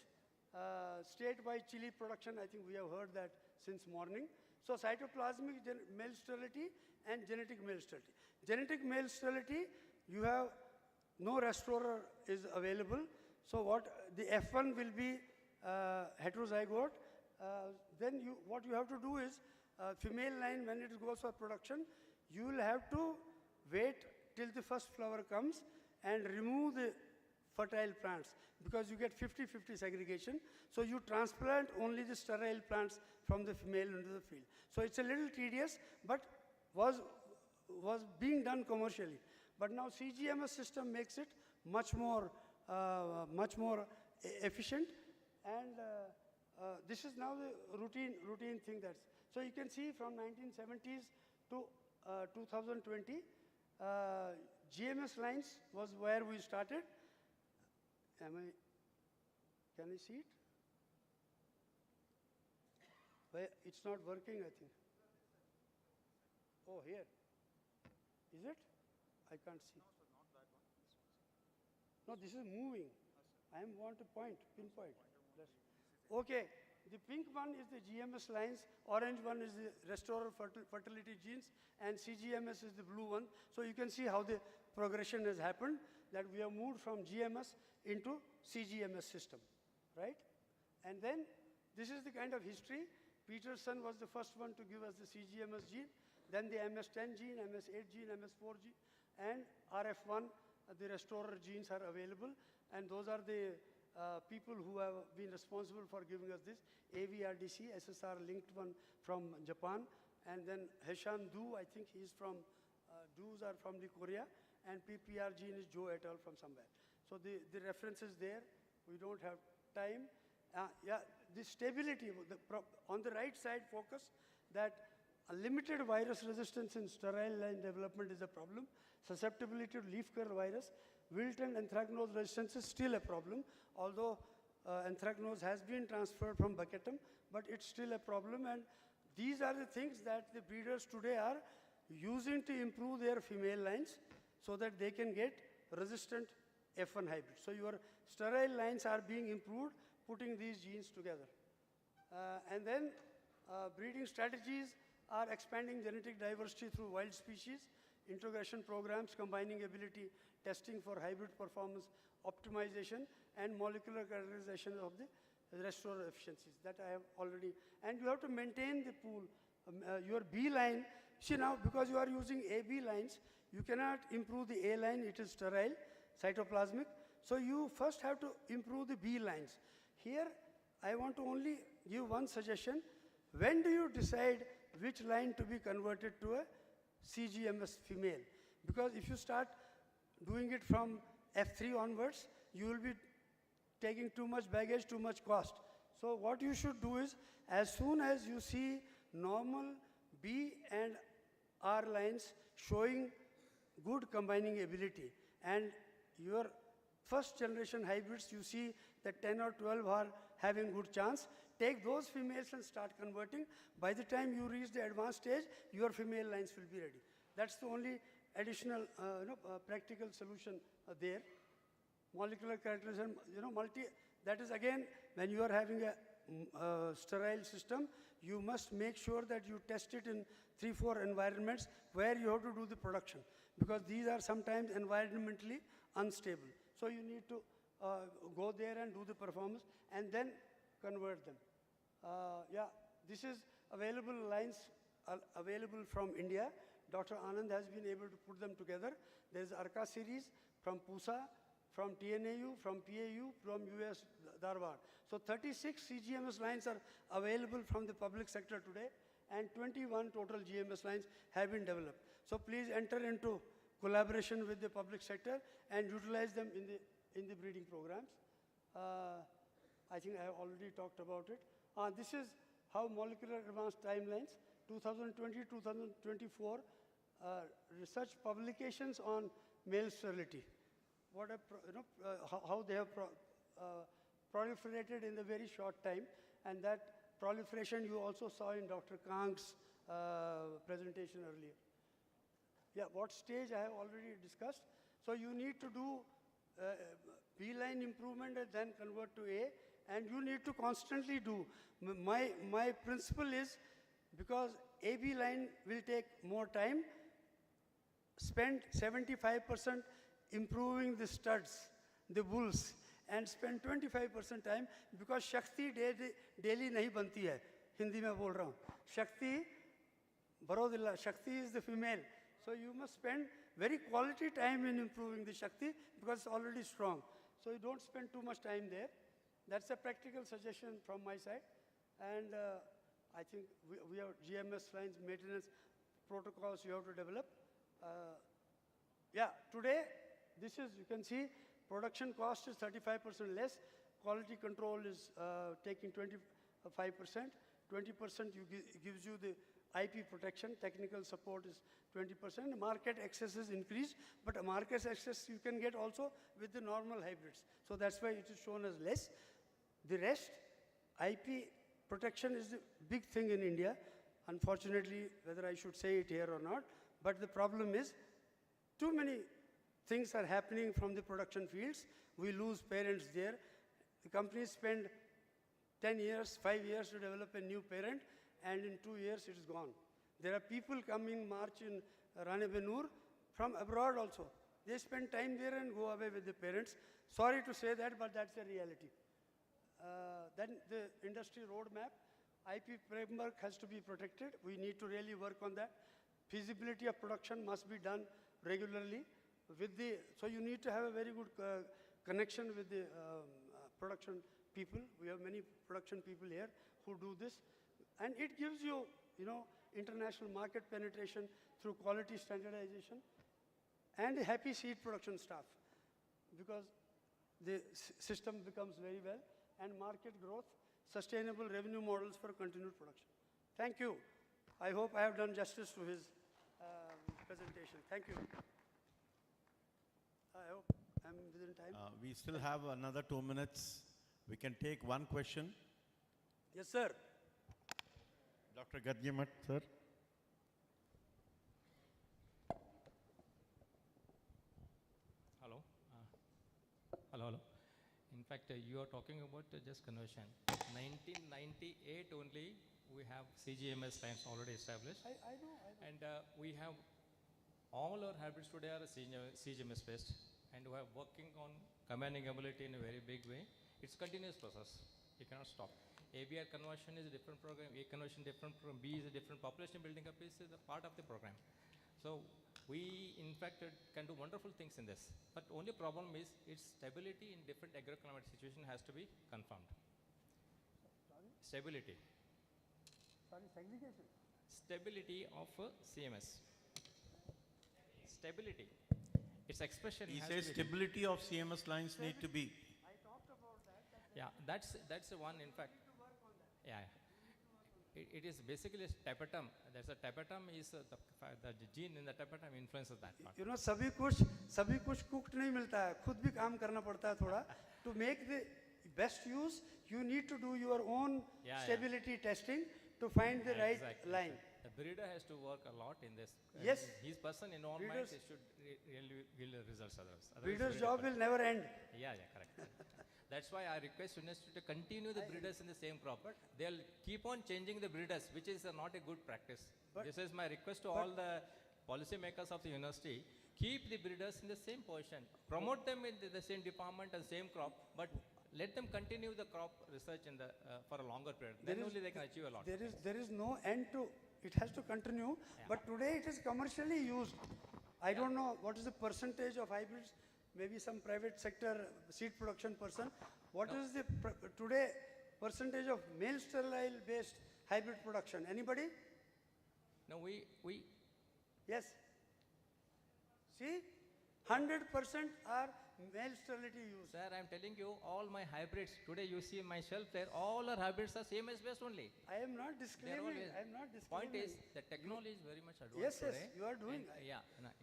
Statewide chili production, I think we have heard that since morning. So cytoplasmic male sterility and genetic male sterility. Genetic male sterility, you have no restorer is available. So what the F1 will be heterozygote. Then what you have to do is, female line, when it goes for production, you will have to wait till the first flower comes and remove the fertile plants, because you get 50-50 segregation. So you transplant only the sterile plants from the female into the field. So it's a little tedious, but was being done commercially. But now CGMS system makes it much more efficient, and this is now the routine thing that's. So you can see from 1970s to 2020, GMS lines was where we started. Can I see it? Well, it's not working, I think. Oh, here. Is it? I can't see. No, this is moving. I want to pinpoint. Okay, the pink one is the GMS lines, orange one is the restorer fertility genes, and CGMS is the blue one. So you can see how the progression has happened, that we have moved from GMS into CGMS system, right? And then this is the kind of history. Peterson was the first one to give us the CGMS gene, then the MS10 gene, MS8 gene, MS4 gene, and RF1, the restorer genes are available, and those are the people who have been responsible for giving us this. AVRDC, SSR linked one from Japan, and then Heshan Du, I think he's from, Do's are from the Korea, and PPR gene is Joe et al. From somewhere. So the reference is there. We don't have time. Yeah, the stability, on the right side focus, that a limited virus resistance in sterile line development is a problem. Susceptibility to leaf curl virus, wilt and anthracnose resistance is still a problem, although anthracnose has been transferred from Bucketum, but it's still a problem. And these are the things that the breeders today are using to improve their female lines so that they can get resistant F1 hybrid. So your sterile lines are being improved, putting these genes together. And then Breeding strategies are expanding genetic diversity through wild species, integration programs combining ability testing for hybrid performance optimization, and molecular characterization of the restorer efficiencies that I have already. And you have to maintain the pool. Your B line, see now, because you are using AB lines, you cannot improve the A line, it is sterile, cytoplasmic. So you first have to improve the B lines. Here, I want to only give one suggestion. When do you decide which line to be converted to a CGMS female? Because if you start doing it from F3 onwards, you will be taking too much baggage, too much cost. So what you should do is, as soon as you see normal B and R lines showing good combining ability, and your first generation hybrids, you see that 10 or 12 are having good chance, take those females and start converting. By the time you reach the advanced stage, your female lines will be ready. That's the only additional practical solution there. Molecular characterization, that is again, when you are having a sterile system, you must make sure that you test it in 3-4 environments where you have to do the production, because these are sometimes environmentally unstable. So you need to go there and do the performance and then convert them. Yeah, this is available lines available from India. Dr. Anand has been able to put them together. There's ARCA series from PUSA, from TNAU, from PAU, from US Dharwad. So 36 CGMS lines are available from the public sector today, and 21 total GMS lines have been developed. So please enter into collaboration with the public sector and utilize them in the breeding programs. I think I have already talked about it. This is how molecular advanced timelines, 2020-2024, research publications on male sterility. What how they have proliferated in a very short time, and that proliferation you also saw in Dr. Kang's presentation earlier. Yeah, what stage I have already discussed. So you need to do B line improvement and then convert to A, and you need to constantly do. My principle is, because AB line will take more time, spend 75% improving the studs, the bulls, and spend 25% time, because Shakti daily nahi banti hai. Hindi mein bol raha hu. Shakti, Barodilla, Shakti is the female. So you must spend very quality time in improving the Shakti, because it's already strong. So you don't spend too much time there. That's a practical suggestion from my side. And I think we have GMS lines, maintenance protocols you have to develop. Yeah, today, this is, you can see, production cost is 35% less. Quality control is taking 25%. 20% gives you the IP protection. Technical support is 20%. Market access is increased, but market access you can get also with the normal hybrids. So that's why it is shown as less. The rest, IP protection is the big thing in India. Unfortunately, whether I should say it here or not, but the problem is too many things are happening from the production fields. We lose parents there. The companies spend 10 years, 5 years to develop a new parent, and in 2 years it is gone. There are people coming March in Ranebenur from abroad also. They spend time there and go away with the parents. Sorry to say that, but that's a reality. Then the industry roadmap, IP framework has to be protected. We need to really work on that. Feasibility of production must be done regularly. So you need to have a very good connection with the production people. We have many production people here who do this. And it gives you, international market penetration through quality standardization and a happy seed production staff, because the system becomes very well, and market growth, sustainable revenue models for continued production. Thank you. I hope I have done justice to his presentation. Thank you. I hope I'm within time. We still have another 2 minutes. We can take one question. Yes, sir. Dr. Gadgimat, sir. Hello. Hello. In fact, you are talking about just conversion. 1998 only, we have CGMS lines already established. I know. And we have all our hybrids today are CGMS based, and we are working on commanding ability in a very big way. It's continuous process. You cannot stop. ABR conversion is a different program. A conversion different program. B is a different population building up is a part of the program. So we in fact can do wonderful things in this. But only problem is its stability in different agroclimatic situation has to be confirmed. Stability. Sorry, segregation. Stability of CMS. Stability. Its expression. He has says to be stability of CMS lines need to be. I talked about that. Yeah, that's the one. In fact, yeah, it is basically a tapetum. There's a tapetum is the gene in the tapetum influences that part. You know, सभी कुछ cooked नहीं मिलता है, खुद भी काम करना पड़ता है थोड़ा. To make the best use, you need to do your own stability testing to find the right line. The breeder has to work a lot in this. Yes. His person in all minds should really yield results. Otherwise Breeder's job will never end. Yeah, correct. That's why I request university to continue the breeders in the same crop. They'll keep on changing the breeders, which is not a good practice. This is my request to all the policy makers of the university. Keep the breeders in the same position. Promote them in the same department and same crop, but let them continue the crop research in the for a longer period. Then only they can achieve a lot. There is no end to it. Has to continue. But today it is commercially used. I don't know what is the percentage of hybrids. Maybe some private sector seed production person. What is the today percentage of male sterile based hybrid production? Anybody? No, we. Yes. See, 100% are male sterility used. Sir, I'm telling you, all my hybrids, today you see my shelf there, all our hybrids are CMS based only. I am not disclaiming. I am not disclaiming. Point is, the technology is very much advanced today. Yes, you are doing.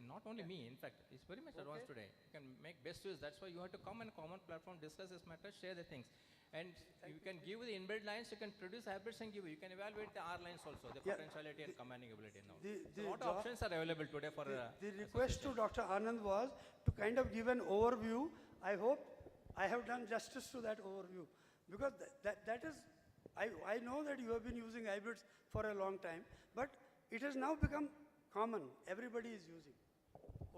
Not only me, in fact, it's very much advanced today. You can make best use. That's why you have to come on a common platform, discuss this matter, share the things. And you can give the inbred lines, you can produce hybrids and give. You can evaluate the R lines also, the potentiality and commanding ability now. So what options are available today for the request to Dr. Anand was to kind of give an overview. I hope I have done justice to that overview, because that is, I know that you have been using hybrids for a long time, but it has now become common. Everybody is using.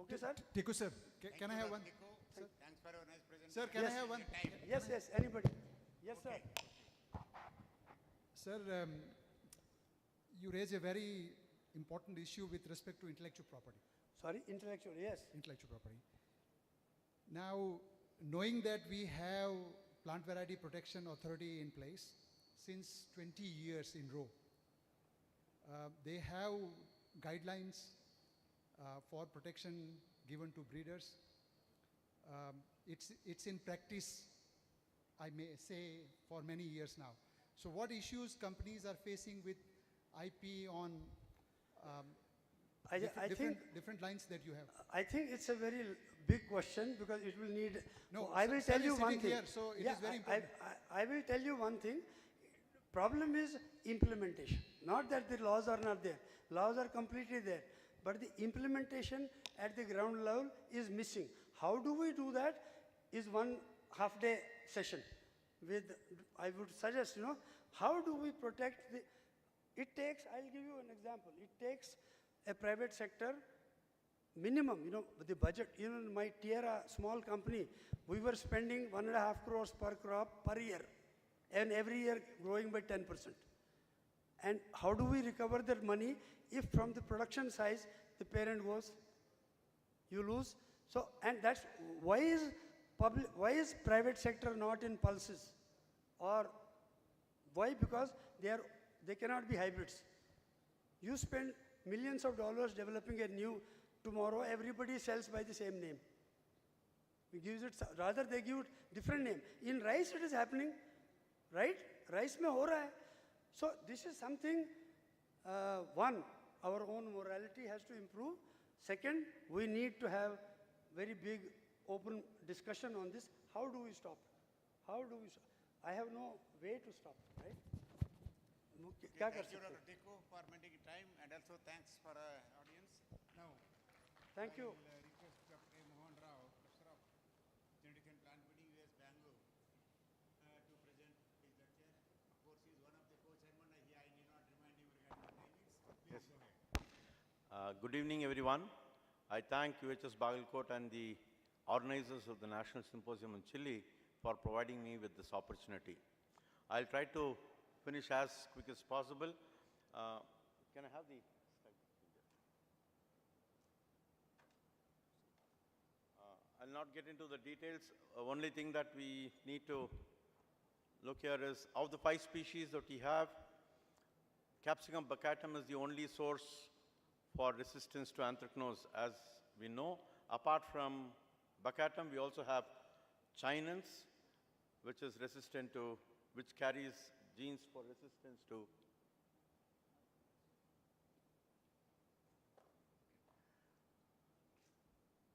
Okay, sir? Tiku sir, can I have one? Sir, thanks for a nice presentation. Sir, can I have one? Yes, anybody. Yes, sir. Sir, you raise a very important issue with respect to intellectual property. Sorry, intellectual, yes. Intellectual property. Now, knowing that we have Plant Variety Protection Authority in place since 20 years in row, they have guidelines for protection given to breeders. It's in practice, I may say, for many years now. So what issues companies are facing with IP on different lines that you have? I think it's a very big question, because it will need. No, I will tell you one thing. Here, so it is very important. I will tell you one thing. Problem is implementation. Not that the laws are not there. Laws are completely there. But the implementation at the ground level is missing. How do we do that is one half-day session. I would suggest, how do we protect the. It takes, I'll give you an example. It takes a private sector minimum, the budget. In my Tierra small company, we were spending 1.5 crores per crop per year, and every year growing by 10%. And how do we recover that money if from the production size the parent goes, you lose? So, and that's why is private sector not in pulses? Or why? Because they cannot be hybrids. You spend millions of dollars developing a new, tomorrow everybody sells by the same name. Rather they give it different name. In rice it is happening, right? Rice mein ho raha hai. So this is something, one, our own morality has to improve. Second, we need to have very big open discussion on this. How do we stop? How do we stop? I have no way to stop, right? Thank you, Dr. Tiku, for making time, and also thanks for audience. Now, thank you. I will request Dr. A. Mohan Rao, Professor of Genetics and Plant Breeding, US Bangalore, to present his lecture. Of course, he is one of the co-chairman. I need not Good evening, everyone. I thank UHS Bagalkot and the organizers of the National Symposium on Chilli for providing me with this opportunity. I'll try to finish as quick as possible. Can I have the slide? I'll not get into the details. Only thing that we need to look here is, of the 5 species that we have, Capsicum baccatum is the only source for resistance to anthracnose, as we know. Apart from baccatum, we also have chinense, which is resistant to, which carries genes for resistance to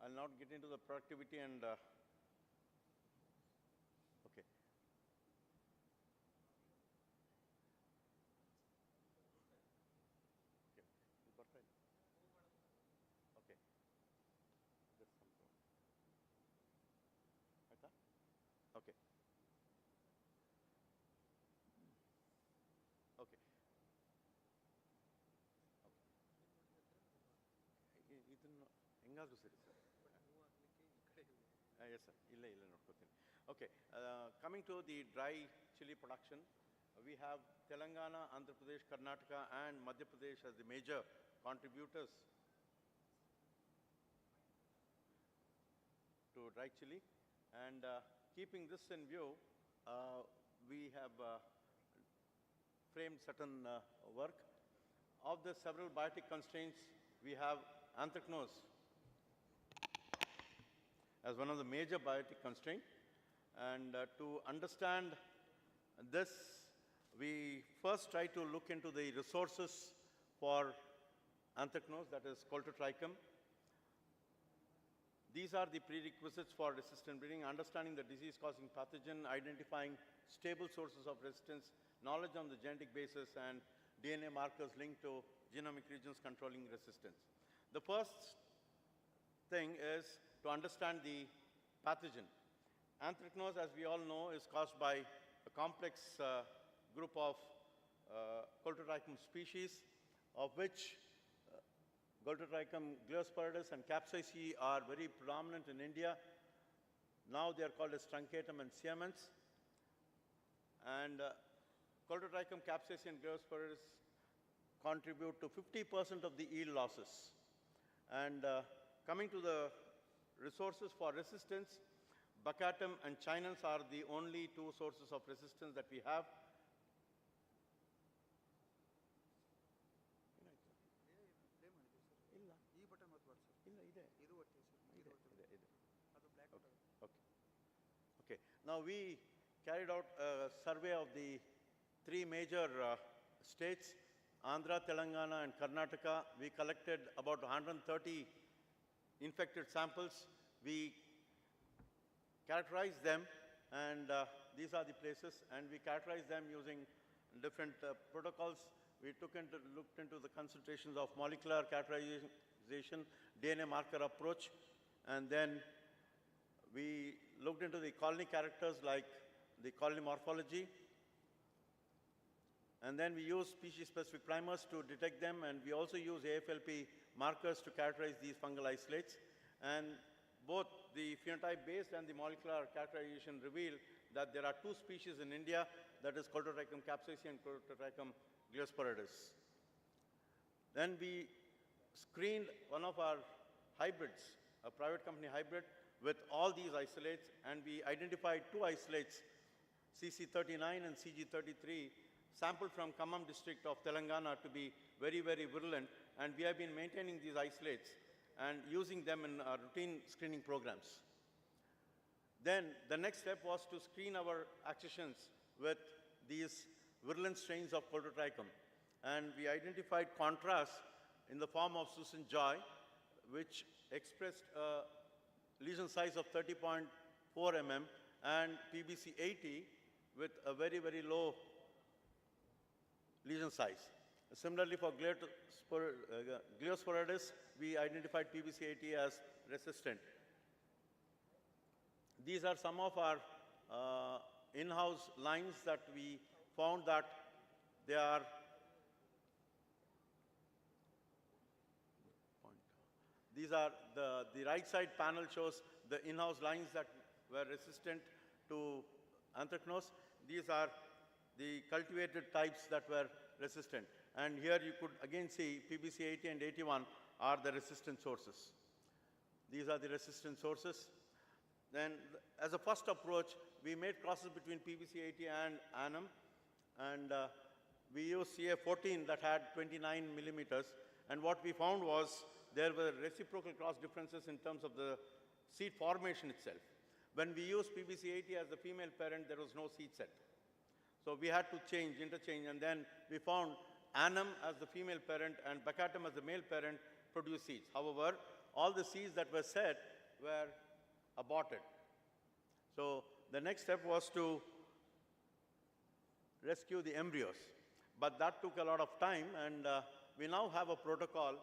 I'll not get into the productivity and okay. Okay. Okay. Okay. ಇದನ್ನು ಹೆಂಗಾದ್ರೂ ಸರಿ sir. Yes, sir. ಇಲ್ಲ ನೋಡ್ಕೋತೀನಿ. Okay. Coming to the dry chili production, we have Telangana, Andhra Pradesh, Karnataka, and Madhya Pradesh as the major contributors to dry chili. And keeping this in view, we have framed certain work. Of the several biotic constraints, we have anthracnose as one of the major biotic constraints. And to understand this, we first try to look into the resources for anthracnose, that is Coltotrichum. These are the prerequisites for resistant breeding: understanding the disease-causing pathogen, identifying stable sources of resistance, knowledge on the genetic basis, and DNA markers linked to genomic regions controlling resistance. The first thing is to understand the pathogen. Anthracnose, as we all know, is caused by a complex group of Coltotrichum species, of which Coltotrichum gliosporidae and Capsicum are very prominent in India. Now they are called as truncatum and siamens. And Coltotrichum, Capsicum, and gliosporidae contribute to 50% of the yield losses. And coming to the resources for resistance, baccatum and chinense are the only 2 sources of resistance that we have. Okay. Now we carried out a survey of the 3 major states, Andhra, Telangana, and Karnataka. We collected about 130 infected samples. We characterized them, and these are the places, and we characterized them using different protocols. We looked into the concentrations of molecular characterization, DNA marker approach, and then we looked into the colony characters like the colony morphology, and then we use species-specific primers to detect them, and we also use AFLP markers to characterize these fungal isolates. And both the phenotype-based and the molecular characterization reveal that there are 2 species in India, that is Coltotrichum capsicum and Coltotrichum gliosporidae. Then we screened one of our hybrids, a private company hybrid, with all these isolates, and we identified 2 isolates, CC39 and CG33, sampled from Khammam district of Telangana to be very, very virulent, and we have been maintaining these isolates and using them in our routine screening programs. Then the next step was to screen our accessions with these virulent strains of Coltotrichum, and we identified contrast in the form of Susan Joy, which expressed a lesion size of 30.4 mm and PBC 80 with a very, very low lesion size. Similarly, for gliosporidae, we identified PBC 80 as resistant. These are some of our in-house lines that we found that they are These are the right side panel shows the in-house lines that were resistant to anthracnose. These are the cultivated types that were resistant. And here you could again see PBC 80 and 81 are the resistant sources. These are the resistant sources. Then as a first approach, we made crosses between PBC 80 and annum. And we used CA14 that had 29 millimeters. And what we found was there were reciprocal cross differences in terms of the seed formation itself. When we used PBC 80 as the female parent, there was no seed set. So we had to interchange, and then we found annum as the female parent and baccatum as the male parent produce seeds. However, all the seeds that were set were aborted. So the next step was to rescue the embryos. But that took a lot of time, and we now have a protocol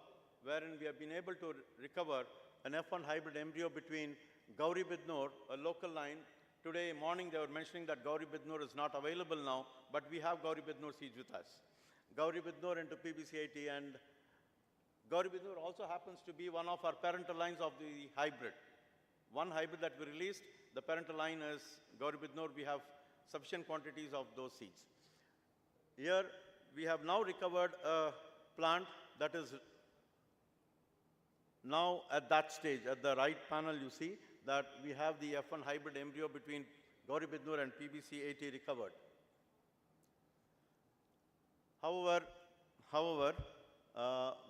wherein we have been able to recover an F1 hybrid embryo between Gauri Bidnor, a local line. Today morning they were mentioning that Gauri Bidnor is not available now, but we have Gauri Bidnor seeds with us. Gauri Bidnor into PBC 80, and Gauri Bidnor also happens to be one of our parental lines of the hybrid. One hybrid that we released, the parental line is Gauri Bidnor. We have sufficient quantities of those seeds. Here we have now recovered a plant that is now at that stage. At the right panel you see that we have the F1 hybrid embryo between Gauri Bidnor and PBC 80 recovered. However,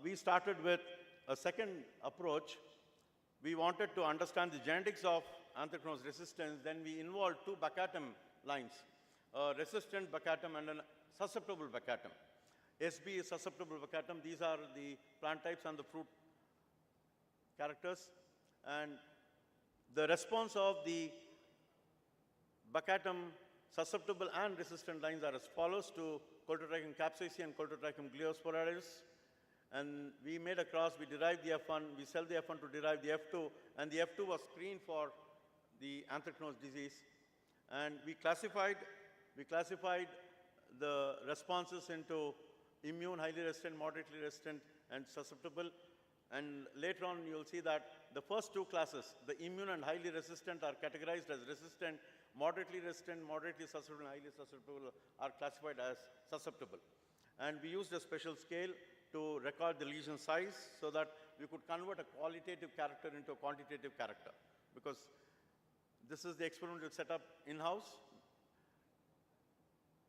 we started with a second approach. We wanted to understand the genetics of anthracnose resistance. Then we involved two baccatum lines, a resistant baccatum and a susceptible baccatum. SB is susceptible baccatum. These are the plant types and the fruit characters. And the response of the baccatum susceptible and resistant lines are as follows to Coltotrichum capsicum and Coltotrichum gliosporidis. And we made a cross, we derived the F1, we sell the F1 to derive the F2, and the F2 was screened for the anthracnose disease. And we classified the responses into immune, highly resistant, moderately resistant, and susceptible. And later on, you'll see that the first two classes, the immune and highly resistant, are categorized as resistant, moderately susceptible, and highly susceptible are classified as susceptible. And we used a special scale to record the lesion size so that we could convert a qualitative character into a quantitative character, because this is the experimental setup in-house.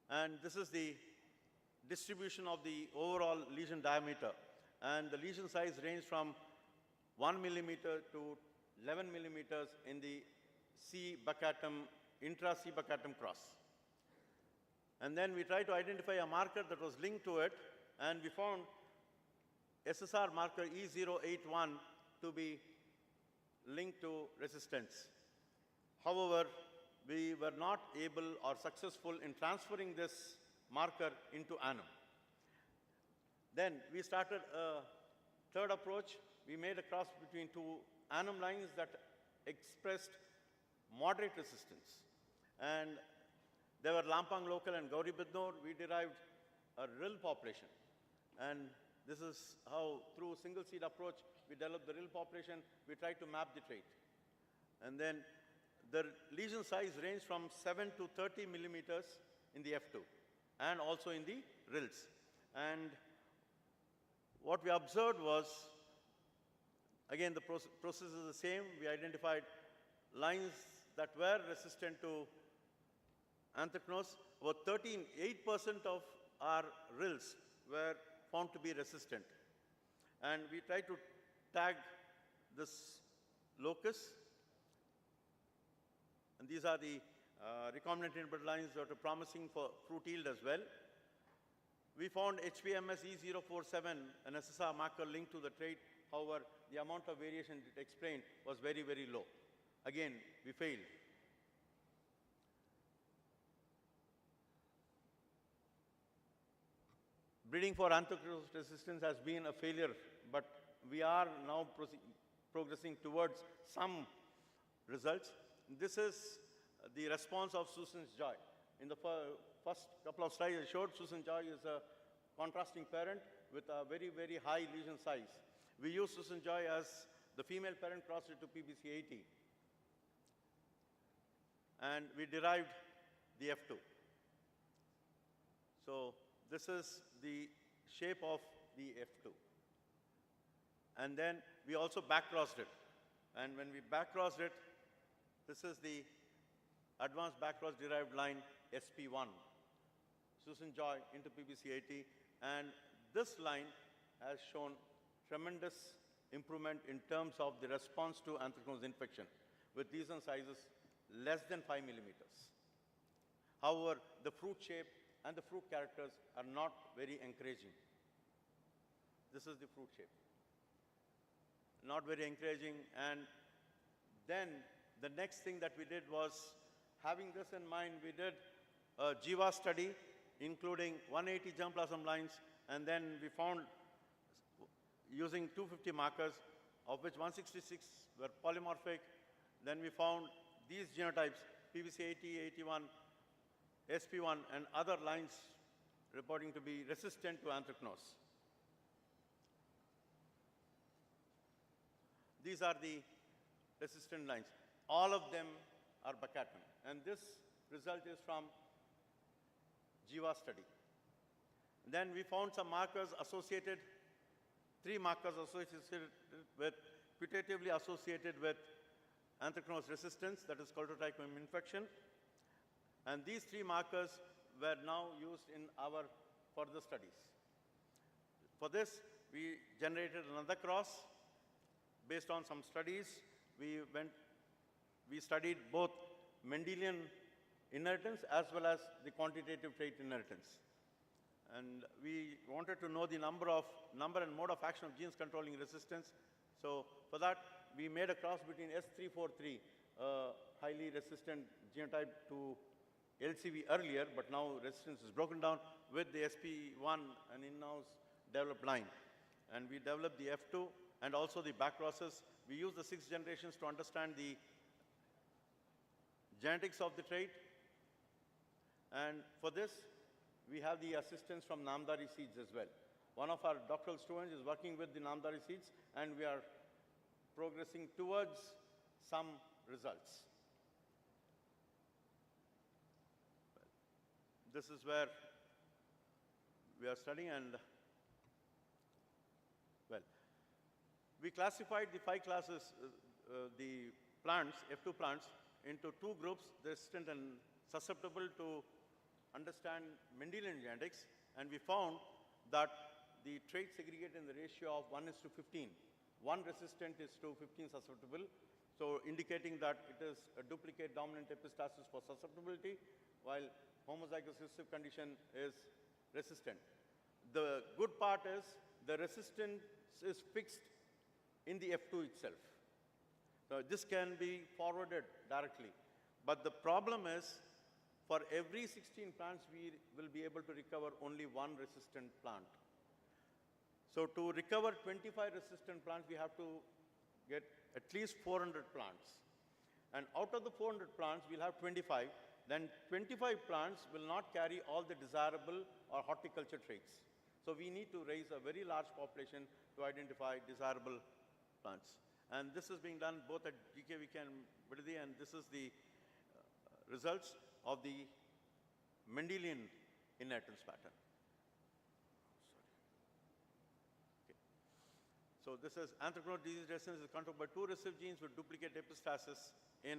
And this is the distribution of the overall lesion diameter. And the lesion size ranged from 1 millimeter to 11 millimeters in the C baccatum, intra-C baccatum cross. And then we tried to identify a marker that was linked to it, and we found SSR marker E081 to be linked to resistance. However, we were not able or successful in transferring this marker into annum. Then we started a third approach. We made a cross between two annum lines that expressed moderate resistance. And they were Lampang local and Gauri Bidnor. We derived a rill population. And this is how, through single seed approach, we developed the rill population. We tried to map the trait. And then the lesion size ranged from 7 to 30 millimeters in the F2 and also in the rills. And what we observed was, again, the process is the same. We identified lines that were resistant to anthracnose. About 8% of our rills were found to be resistant. And we tried to tag this locus. And these are the recombinant inbred lines that are promising for fruit yield as well. We found HPMS E047, an SSR marker linked to the trait. However, the amount of variation it explained was very, very low. Again, we failed. Breeding for anthracnose resistance has been a failure, but we are now progressing towards some results. This is the response of Susan's Joy. In the first couple of slides I showed, Susan Joy is a contrasting parent with a very, very high lesion size. We use Susan Joy as the female parent crossed it to PBC80. And we derived the F2. So this is the shape of the F2. And then we also backcrossed it. And when we backcrossed it, this is the advanced backcross derived line SP1. Susan Joy into PBC80. And this line has shown tremendous improvement in terms of the response to anthracnose infection with lesion sizes less than 5 millimeters. However, the fruit shape and the fruit characters are not very encouraging. This is the fruit shape. Not very encouraging. And then the next thing that we did was, having this in mind, we did a Jiva study, including 180 germplasm lines, and then we found, using 250 markers, of which 166 were polymorphic. Then we found these genotypes, PBC80, 81, SP1, and other lines reporting to be resistant to anthracnose. These are the resistant lines. All of them are baccatin. And this result is from Jiva study. Then we found some markers associated, 3 markers associated with, putatively associated with anthracnose resistance, that is coltotrichum infection. And these 3 markers were now used in our further studies. For this, we generated another cross. Based on some studies, we studied both Mendelian inheritance as well as the quantitative trait inheritance. And we wanted to know the number and mode of action of genes controlling resistance. So for that, we made a cross between S343, a highly resistant genotype to LCV earlier, but now resistance is broken down, with the SP1, an in-house developed line. And we developed the F2 and also the back crosses. We used the 6 generations to understand the genetics of the trait. And for this, we have the assistance from Namdari seeds as well. One of our doctoral students is working with the Namdari seeds, and we are progressing towards some results. This is where we are studying, and well, we classified the 5 classes, the plants, F2 plants, into 2 groups, resistant and susceptible to understand Mendelian genetics, and we found that the traits segregate in the ratio of 1:15. 1 resistant is to 15 susceptible, so indicating that it is a duplicate dominant epistasis for susceptibility, while homozygous recessive condition is resistant. The good part is the resistance is fixed in the F2 itself. So this can be forwarded directly. But the problem is, for every 16 plants, we will be able to recover only 1 resistant plant. So to recover 25 resistant plants, we have to get at least 400 plants. And out of the 400 plants, we'll have 25. Then 25 plants will not carry all the desirable or horticulture traits. So we need to raise a very large population to identify desirable plants. And this is being done both at GKVK and Vidadi, and this is the results of the Mendelian inheritance pattern. Okay. So this is anthracnose disease resistance is controlled by 2 recessive genes with duplicate epistasis in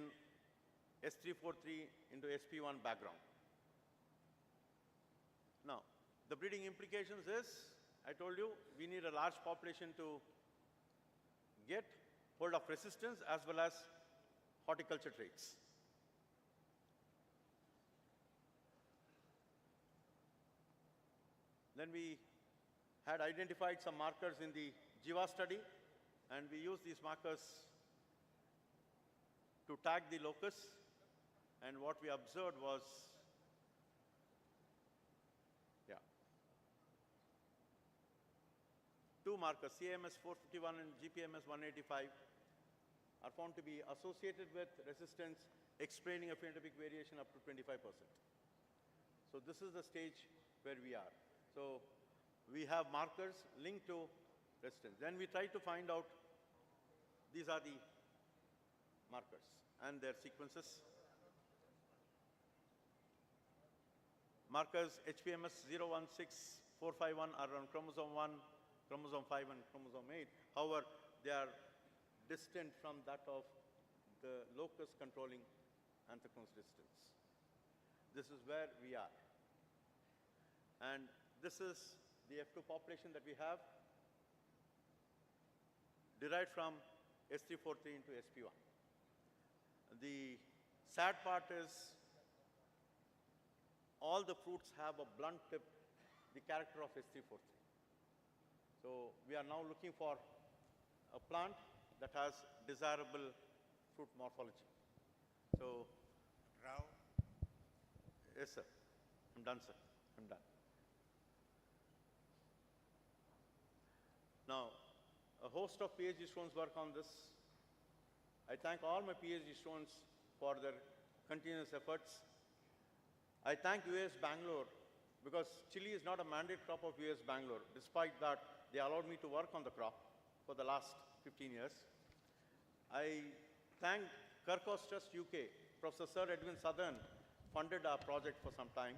S343 into SP1 background. Now, the breeding implications is, I told you, we need a large population to get hold of resistance as well as horticulture traits. Then we had identified some markers in the Jiva study, and we used these markers to tag the locus. And what we observed was, yeah, 2 markers, CAMS 451 and GPMS 185, are found to be associated with resistance, explaining a phenotypic variation up to 25%. So this is the stage where we are. So we have markers linked to resistance. Then we try to find out These are the markers and their sequences. Markers HPMS 016451 are on chromosome 1, chromosome 5 and chromosome 8. However, they are distant from that of the locus controlling anthracnose distance. This is where we are. And this is the F2 population that we have derived from S343 into SP1. The sad part is all the fruits have a blunt tip, the character of S343. So we are now looking for a plant that has desirable fruit morphology. So, Rao? Yes, sir. I'm done, sir. I'm done. Now, a host of PhD students work on this. I thank all my PhD students for their continuous efforts. I thank US Bangalore because chili is not a mandate crop of US Bangalore. Despite that, they allowed me to work on the crop for the last 15 years. I thank Kirkos Trust UK. Professor Sir Edwin Southern funded our project for some time.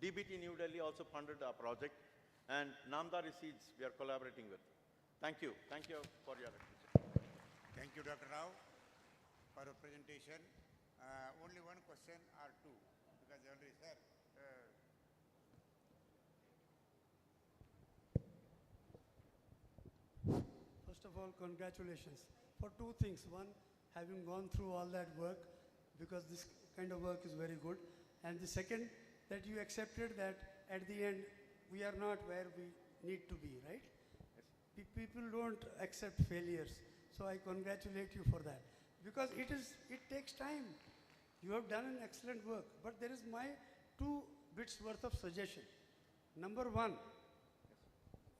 DBT New Delhi also funded our project. And Namdari Seeds we are collaborating with. Thank you. Thank you for your attention. Thank you, Dr. Rao, for your presentation. Only one question or two, because already, sir. First of all, congratulations for two things. One, having gone through all that work, because this kind of work is very good. And the second, that you accepted that at the end, we are not where we need to be, right? Yes. People don't accept failures. So I congratulate you for that. Because it takes time. You have done an excellent work. But there is my 2 bits worth of suggestion. Number one,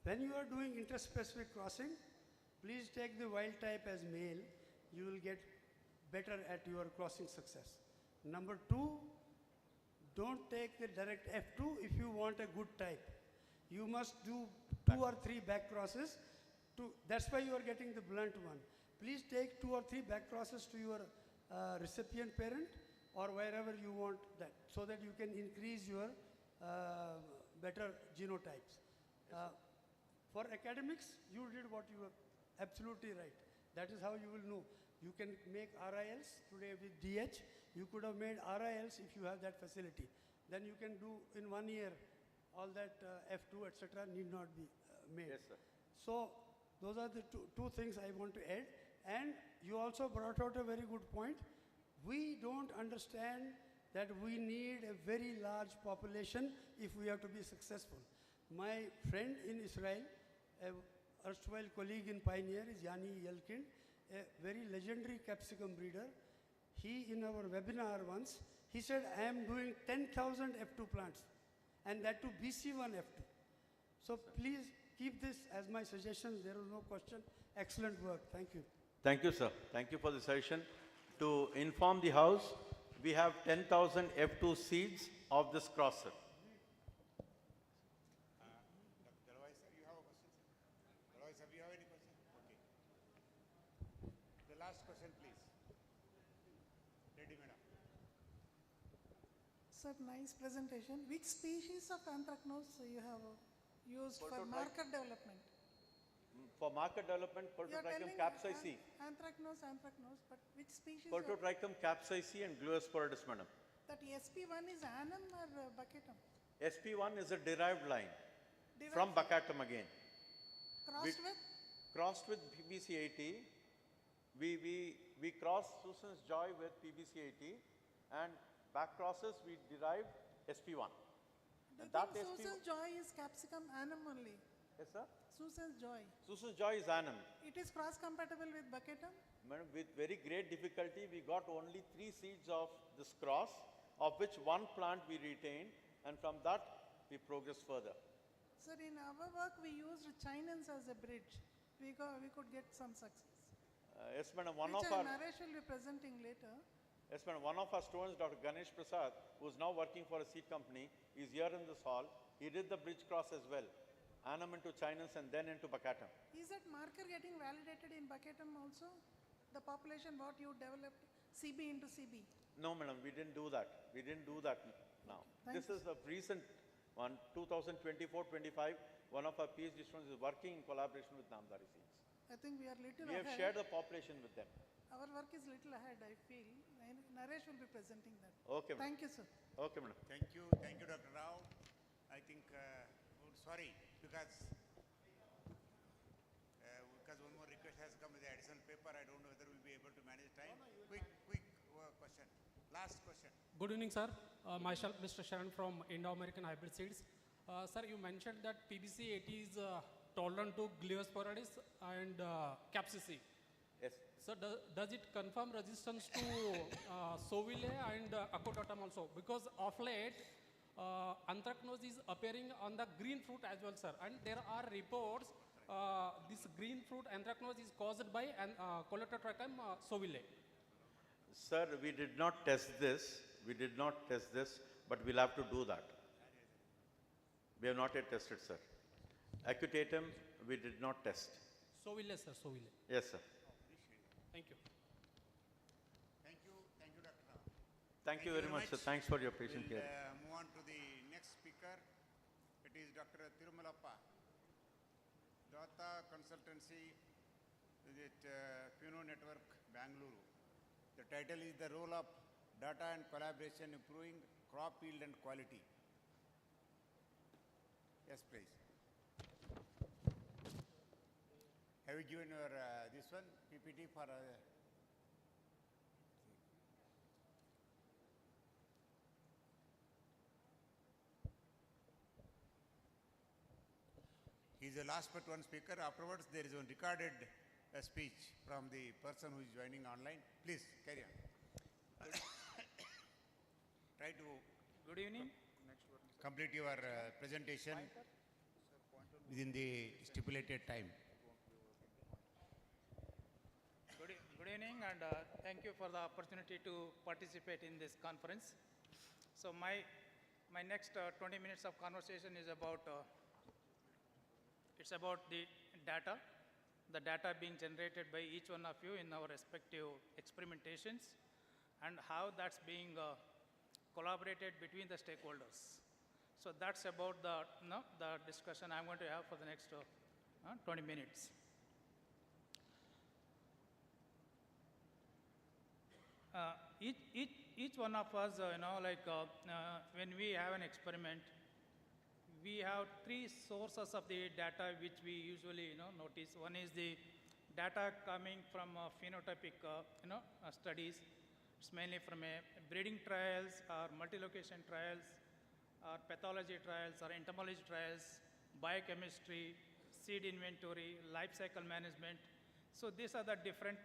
when you are doing interspecific crossing, please take the wild type as male. You will get better at your crossing success. Number two, don't take the direct F2 if you want a good type. You must do 2 or 3 back crosses. That's why you are getting the blunt one. Please take 2 or 3 back crosses to your recipient parent or wherever you want that, so that you can increase your better genotypes. For academics, you did what you were absolutely right. That is how you will know. You can make RILs today with DH. You could have made RILs if you have that facility. Then you can do in 1 year all that F2, etc. need not be made. Yes, sir. So those are the two things I want to add. And you also brought out a very good point. We don't understand that we need a very large population if we have to be successful. My friend in Israel, a erstwhile colleague in Pioneer, is Yanni Yelkind, a very legendary capsicum breeder. He, in our webinar once, he said, I am doing 10,000 F2 plants, and that to BC1 F2. So please keep this as my suggestion. There is no question. Excellent work. Thank you. Thank you, sir. Thank you for the suggestion. To inform the House, we have 10,000 F2 seeds of this crosser. Dr. Jalwai, sir, you have a question, sir? Jalwai, sir, you have any question? Okay. The last question, please. Lady madam. Sir, nice presentation. Which species of anthracnose you have used for marker development? For marker development, Pultotrichum capsicum. Anthracnose, but which species? Pultotrichum capsicum and Gluosporidis, madam. That SP1 is annum or baccatum? SP1 is a derived line from baccatum again. Crossed with? Crossed with PBC80. We cross Susan's Joy with PBC80, and back crosses we derive SP1. Do you think Susan's Joy is capsicum annum only? Yes, sir? Susan's Joy. Susan's Joy is annum. It is cross-compatible with baccatum? Madam, with very great difficulty, we got only 3 seeds of this cross, of which 1 plant we retained, and from that we progressed further. Sir, in our work we used Chinans as a bridge. We could get some success. Yes, madam. Naresh will be presenting later. Yes, madam. One of our students, Dr. Ganesh Prasad, who is now working for a seed company, is here in this hall. He did the bridge cross as well. Annum into Chinans and then into baccatum. Is that marker getting validated in baccatum also? the population what you developed CB into CB? No, madam, we didn't do that. We didn't do that now. Thank This is a recent one, 2024-25. One of our PhD students is working in collaboration with Namdari Sikhs. I think we are little We have ahead. shared the population with them. Our work is little ahead, I feel. Naresh will be presenting that. Okay, madam. Thank you, sir. Okay, madam. Thank you, Dr. Rao. I think, sorry, because one more request has come with the additional paper. I don't know whether we'll be able to manage time. Quick question. Last question. Good evening, sir. Myself, Mr. Sharan from Indo-American Hybrid Seeds. Sir, you mentioned that PBC 80 is tolerant to gliosporides and capsicum. Yes. So does it confirm resistance to Sovile and Acotatum also? Because of late, anthracnose is appearing on the green fruit as well, sir. And there are reports this green fruit anthracnose is caused by Coleotrichum Sovile. Sir, we did not test this. We did not test this, but we'll have to do that. We have not yet tested, sir. Acutatum, we did not test. Sovile, sir, Sovile. Yes, sir. Thank you. Thank you, Dr. Rao. Thank you very much, sir. Thanks for your patient We'll, care. move on to the next speaker. It is Dr. Tirumalappa. Data Consultancy with Puno Network, Bangalore. The title is The Role of Data and Collaboration Improving Crop Yield and Quality. Yes, please. Have you given your this one, PPT for he is the last but one speaker. Afterwards, there is a recorded speech from the person who is joining online. Please, carry on. Try to Good evening. complete your presentation within the stipulated time. Good evening, and thank you for the opportunity to participate in this conference. So my next 20 minutes of conversation is about it's about the data being generated by each one of you in our respective experimentations, and how that's being collaborated between the stakeholders. So that's about the discussion I'm going to have for the next 20 minutes. Each one of us, when we have an experiment, we have three sources of the data which we usually notice. One is the data coming from phenotypic studies. It's mainly from breeding trials or multi-location trials or pathology trials or entomology trials, biochemistry, seed inventory, life cycle management. So these are the different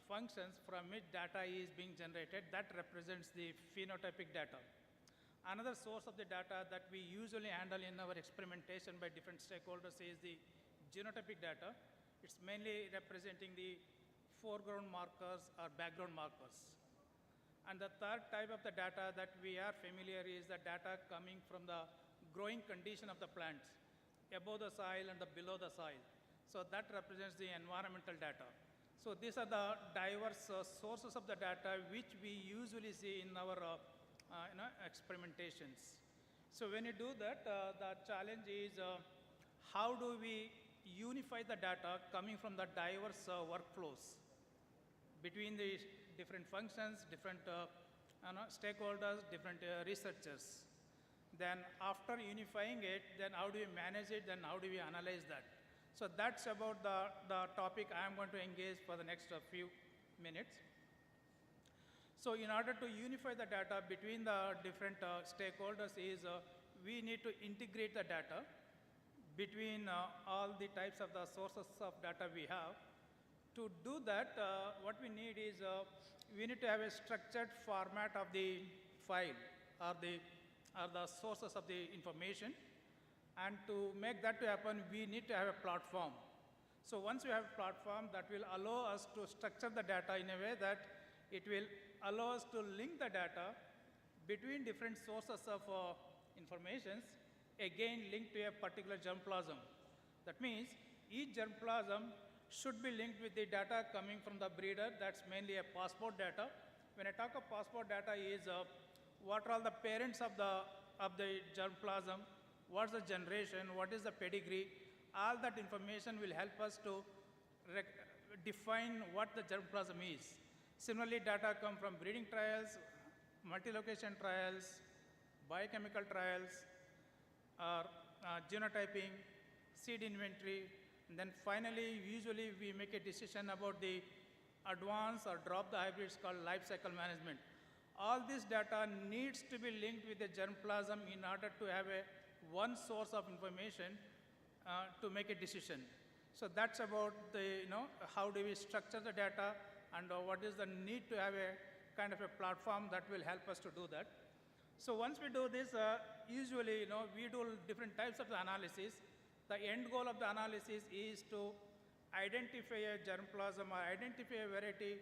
functions from which data is being generated. That represents the phenotypic data. Another source of the data that we usually handle in our experimentation by different stakeholders is the genotypic data. It's mainly representing the foreground markers or background markers. And the third type of the data that we are familiar is the data coming from the growing condition of the plants, above the soil and below the soil. So that represents the environmental data. So these are the diverse sources of the data which we usually see in our experimentations. So when you do that, the challenge is how do we unify the data coming from the diverse workflows between the different functions, different stakeholders, different researchers. Then after unifying it, then how do we manage it, then how do we analyze that? So that's about the topic I am going to engage for the next few minutes. So in order to unify the data between the different stakeholders is we need to integrate the data between all the types of the sources of data we have. To do that, what we need is we need to have a structured format of the file or the sources of the information. And to make that to happen, we need to have a platform. So once we have a platform, that will allow us to structure the data in a way that it will allow us to link the data between different sources of informations, again linked to a particular germplasm. That means each germplasm should be linked with the data coming from the breeder. That's mainly a passport data. When I talk of passport data is what are all the parents of the germplasm, what's the generation, what is the pedigree. All that information will help us to define what the germplasm is. Similarly, data come from breeding trials, multi-location trials, biochemical trials, or genotyping, seed inventory, and then finally, usually we make a decision about the advance or drop the hybrids called life cycle management. All this data needs to be linked with the germplasm in order to have one source of information to make a decision. So that's about the, how do we structure the data and what is the need to have a kind of a platform that will help us to do that. So once we do this, usually, we do different types of the analysis. The end goal of the analysis is to identify a germplasm or identify a variety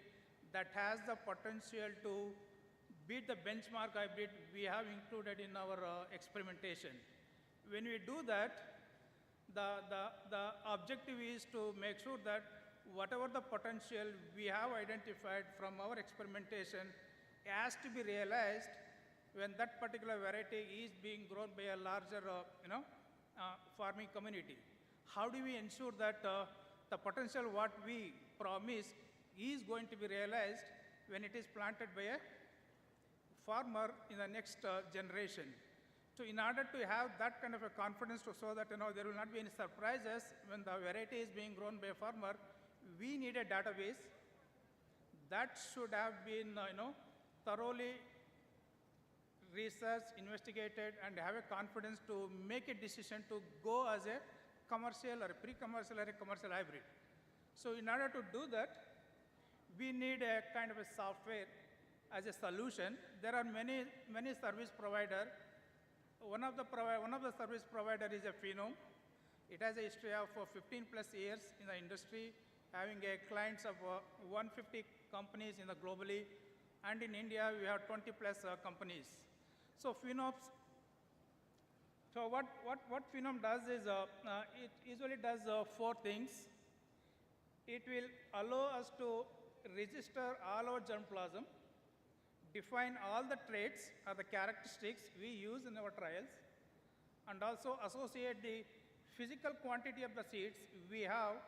that has the potential to beat the benchmark hybrid we have included in our experimentation. When we do that, the objective is to make sure that whatever the potential we have identified from our experimentation has to be realized when that particular variety is being grown by a larger farming community. How do we ensure that the potential what we promise is going to be realized when it is planted by a farmer in the next generation? So in order to have that kind of a confidence to show that there will not be any surprises when the variety is being grown by a farmer, we need a database that should have been thoroughly researched, investigated, and have a confidence to make a decision to go as a commercial or a pre-commercial or a commercial hybrid. So in order to do that, we need a kind of a software as a solution. There are many service providers. One of the service provider is a Phenome. It has a history of 15 plus years in the industry, having clients of 150 companies globally, and in India we have 20 plus companies. So Phenome. So what Phenome does is it usually does 4 things. It will allow us to register all our germplasm, define all the traits or the characteristics we use in our trials, and also associate the physical quantity of the seeds we have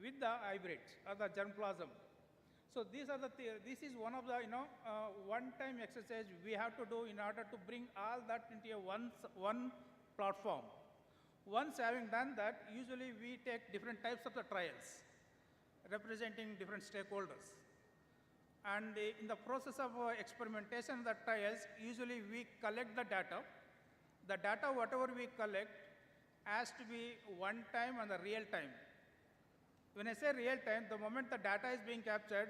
with the hybrids or the germplasm. So this is one of the one-time exercise we have to do in order to bring all that into one platform. Once having done that, usually we take different types of the trials representing different stakeholders. And in the process of experimentation of the trials, usually we collect the data. The data, whatever we collect, has to be one time and the real time. When I say real time, the moment the data is being captured,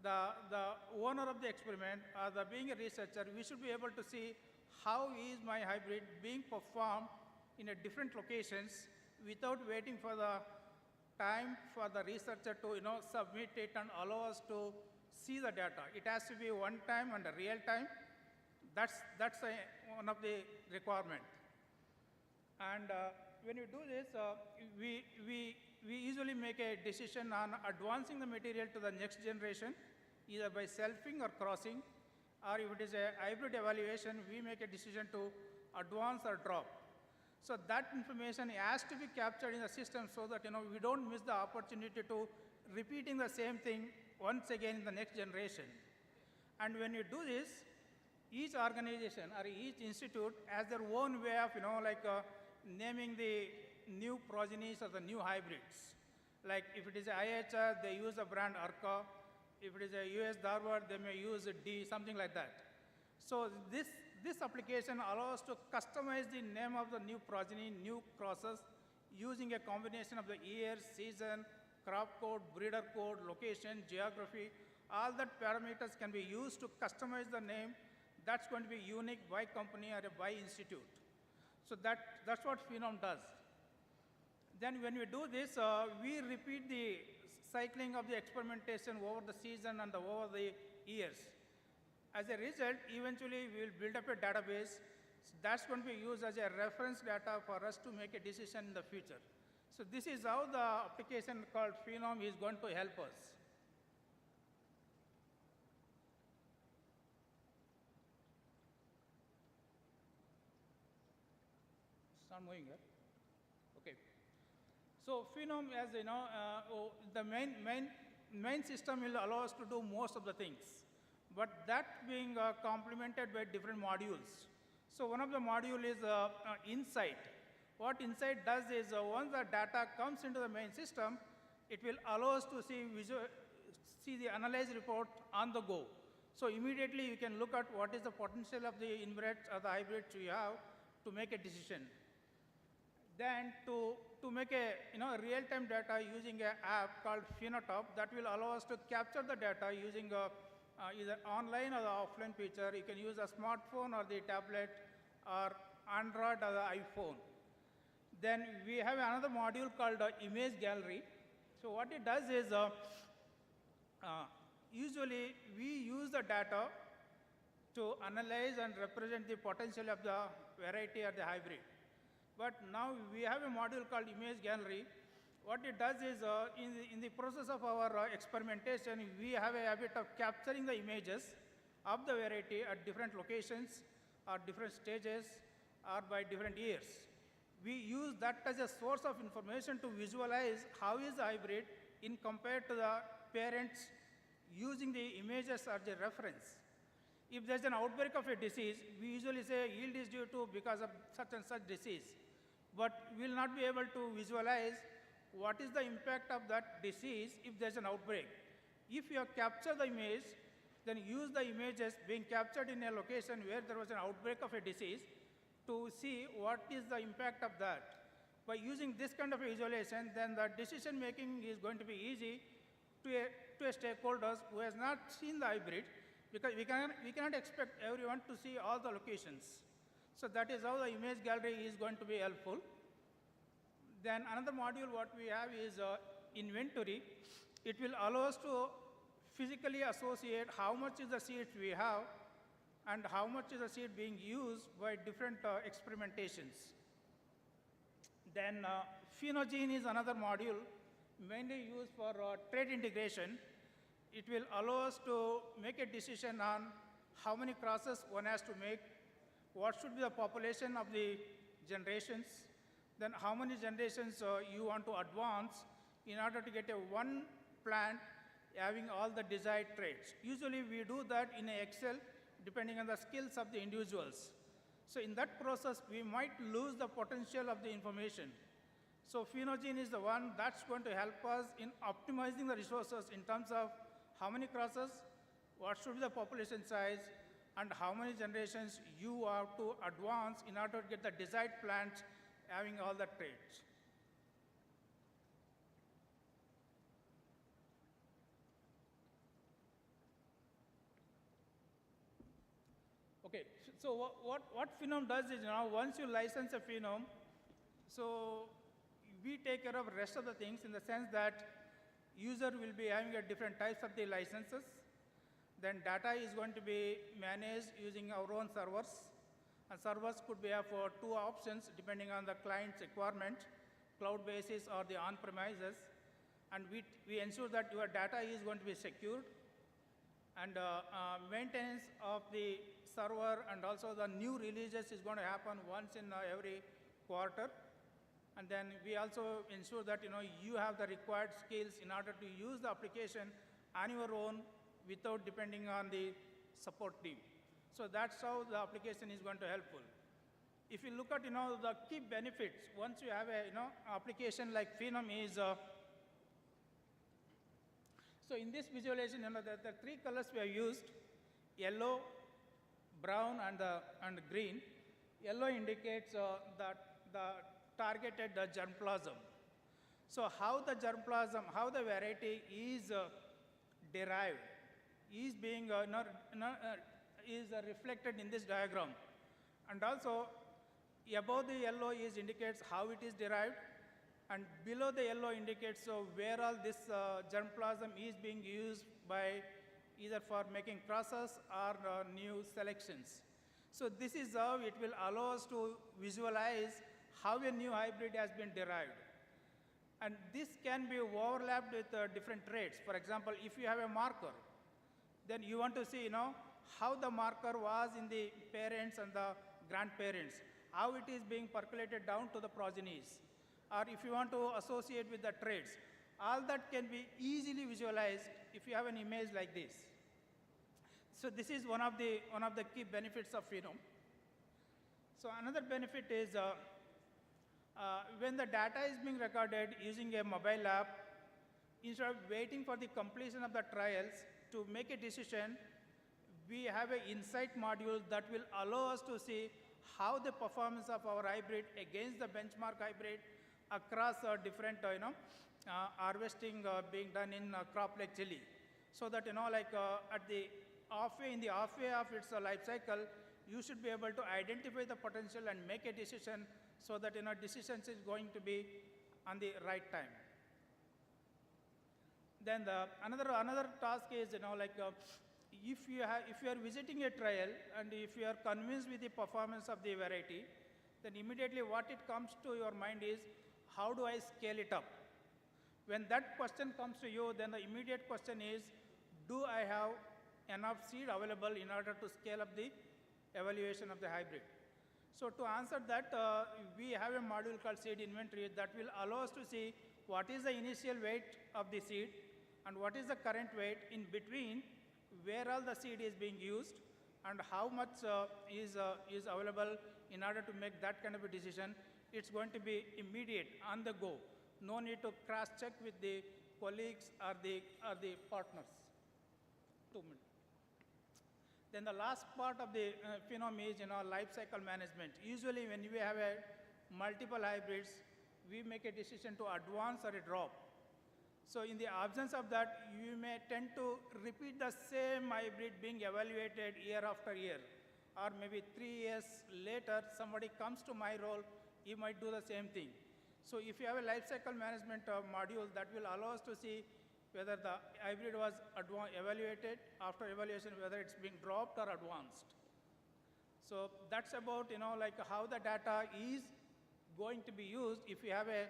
the owner of the experiment or being a researcher, we should be able to see how is my hybrid being performed in different locations without waiting for the time for the researcher to submit it and allow us to see the data. It has to be one time and a real time. That's one of the requirement. And when you do this, we usually make a decision on advancing the material to the next generation, either by selfing or crossing, or if it is a hybrid evaluation, we make a decision to advance or drop. So that information has to be captured in the system so that we don't miss the opportunity to repeating the same thing once again in the next generation. And when you do this, each organization or each institute has their own way of naming the new progenies or the new hybrids. Like if it is a IHR, they use the brand Arca. If it is a US Darwin, they may use a D, something like that. So this application allows to customize the name of the new progeny, new crosses, using a combination of the year, season, crop code, breeder code, location, geography. All that parameters can be used to customize the name that's going to be unique by company or by institute. So that's what Phenome does. Then when we do this, we repeat the cycling of the experimentation over the season and over the years. As a result, eventually we will build up a database that's going to be used as a reference data for us to make a decision in the future. So this is how the application called Phenome is going to help us. It's not moving here. Okay. So Phenome, as you know, the main system will allow us to do most of the things, but that being complemented by different modules. So one of the module is Insight. What Insight does is once the data comes into the main system, it will allow us to see the analyzed report on the go. So immediately you can look at what is the potential of the inbreds or the hybrids you have to make a decision. Then to make a real-time data using an app called Phenotop that will allow us to capture the data using either online or the offline feature. You can use a smartphone or the tablet or Android or the iPhone. Then we have another module called Image Gallery. So what it does is usually we use the data to analyze and represent the potential of the variety or the hybrid. But now we have a module called Image Gallery. What it does is, in the process of our experimentation, we have a habit of capturing the images of the variety at different locations, or different stages, or by different years. We use that as a source of information to visualize how is the hybrid in compared to the parents using the images as a reference. If there's an outbreak of a disease, we usually say yield is due to because of such and such disease. But we will not be able to visualize what is the impact of that disease if there's an outbreak. If you have captured the image, then use the images being captured in a location where there was an outbreak of a disease to see what is the impact of that. By using this kind of visualization, then the decision making is going to be easy to a stakeholders who has not seen the hybrid, because we cannot expect everyone to see all the locations. So that is how the image gallery is going to be helpful. Then another module what we have is inventory. It will allow us to physically associate how much is the seeds we have and how much is the seed being used by different experimentations. Then Phenogene is another module mainly used for trade integration. It will allow us to make a decision on how many crosses one has to make, what should be the population of the generations, then how many generations you want to advance in order to get a one plant having all the desired traits. Usually we do that in Excel depending on the skills of the individuals. So in that process, we might lose the potential of the information. So Phenogene is the one that's going to help us in optimizing the resources in terms of how many crosses, what should be the population size, and how many generations you have to advance in order to get the desired plants having all the traits. Okay, so what Phenome does is now once you license a Phenome, so we take care of the rest of the things in the sense that user will be having a different types of the licenses. Then data is going to be managed using our own servers. And servers could be for two options depending on the client's requirement, cloud basis or the on-premises. And we ensure that your data is going to be secured. And maintenance of the server and also the new releases is going to happen once in every quarter. And then we also ensure that you have the required skills in order to use the application on your own without depending on the support team. So that's how the application is going to helpful. If you look at the key benefits, once you have a application like Phenome is so in this visualization, the three colors we have used: yellow, brown, and green. Yellow indicates the targeted germplasm. So how the germplasm, how the variety is derived, is being is reflected in this diagram. And also above the yellow indicates how it is derived, and below the yellow indicates where all this germplasm is being used by either for making crosses or new selections. So this is how it will allow us to visualize how a new hybrid has been derived. And this can be overlapped with different traits. For example, if you have a marker, then you want to see, how the marker was in the parents and the grandparents, how it is being percolated down to the progenies. Or if you want to associate with the traits, all that can be easily visualized if you have an image like this. So this is one of the key benefits of phenome. So another benefit is when the data is being recorded using a mobile app, instead of waiting for the completion of the trials to make a decision, we have an insight module that will allow us to see how the performance of our hybrid against the benchmark hybrid across different harvesting being done in crop like chili. So that at the halfway of its life cycle, you should be able to identify the potential and make a decision so that decisions is going to be on the right time. Then another task is if you are visiting a trial and if you are convinced with the performance of the variety, then immediately what it comes to your mind is, how do I scale it up? When that question comes to you, then the immediate question is, do I have enough seed available in order to scale up the evaluation of the hybrid? So to answer that, we have a module called seed inventory that will allow us to see what is the initial weight of the seed and what is the current weight in between, where all the seed is being used, and how much is available in order to make that kind of a decision. It's going to be immediate, on the go. No need to cross-check with the colleagues or the partners. 2 minutes. Then the last part of the phenome is life cycle management. Usually when we have multiple hybrids, we make a decision to advance or a drop. So in the absence of that, you may tend to repeat the same hybrid being evaluated year after year. Or maybe 3 years later, somebody comes to my role, he might do the same thing. So if you have a life cycle management module, that will allow us to see whether the hybrid was evaluated, after evaluation, whether it's being dropped or advanced. So that's about how the data is going to be used if you have a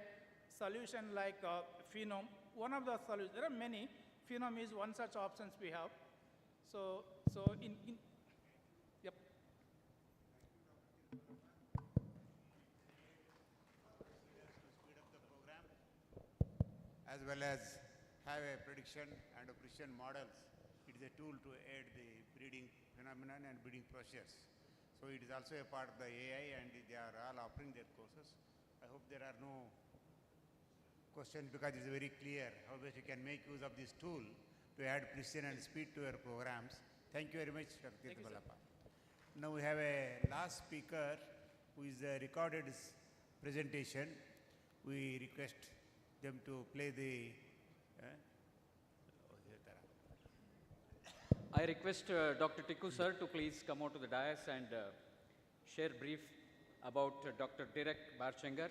solution like phenome. One of the solutions, there are many. Phenome is one such options we have. So yep. As well as have a prediction and a precision models. It is a tool to aid the breeding phenomenon and breeding process. So it is also a part of the AI, and they are all offering their courses. I hope there are no questions, because it is very clear how best you can make use of this tool to add precision and speed to your programs. Thank you very much, Dr. Tirthabalappa. Now we have a last speaker who is recorded his presentation. We request them to play the I request Dr. Tikku sir to please come out to the dais and share brief about Dr. Derek Barchengar,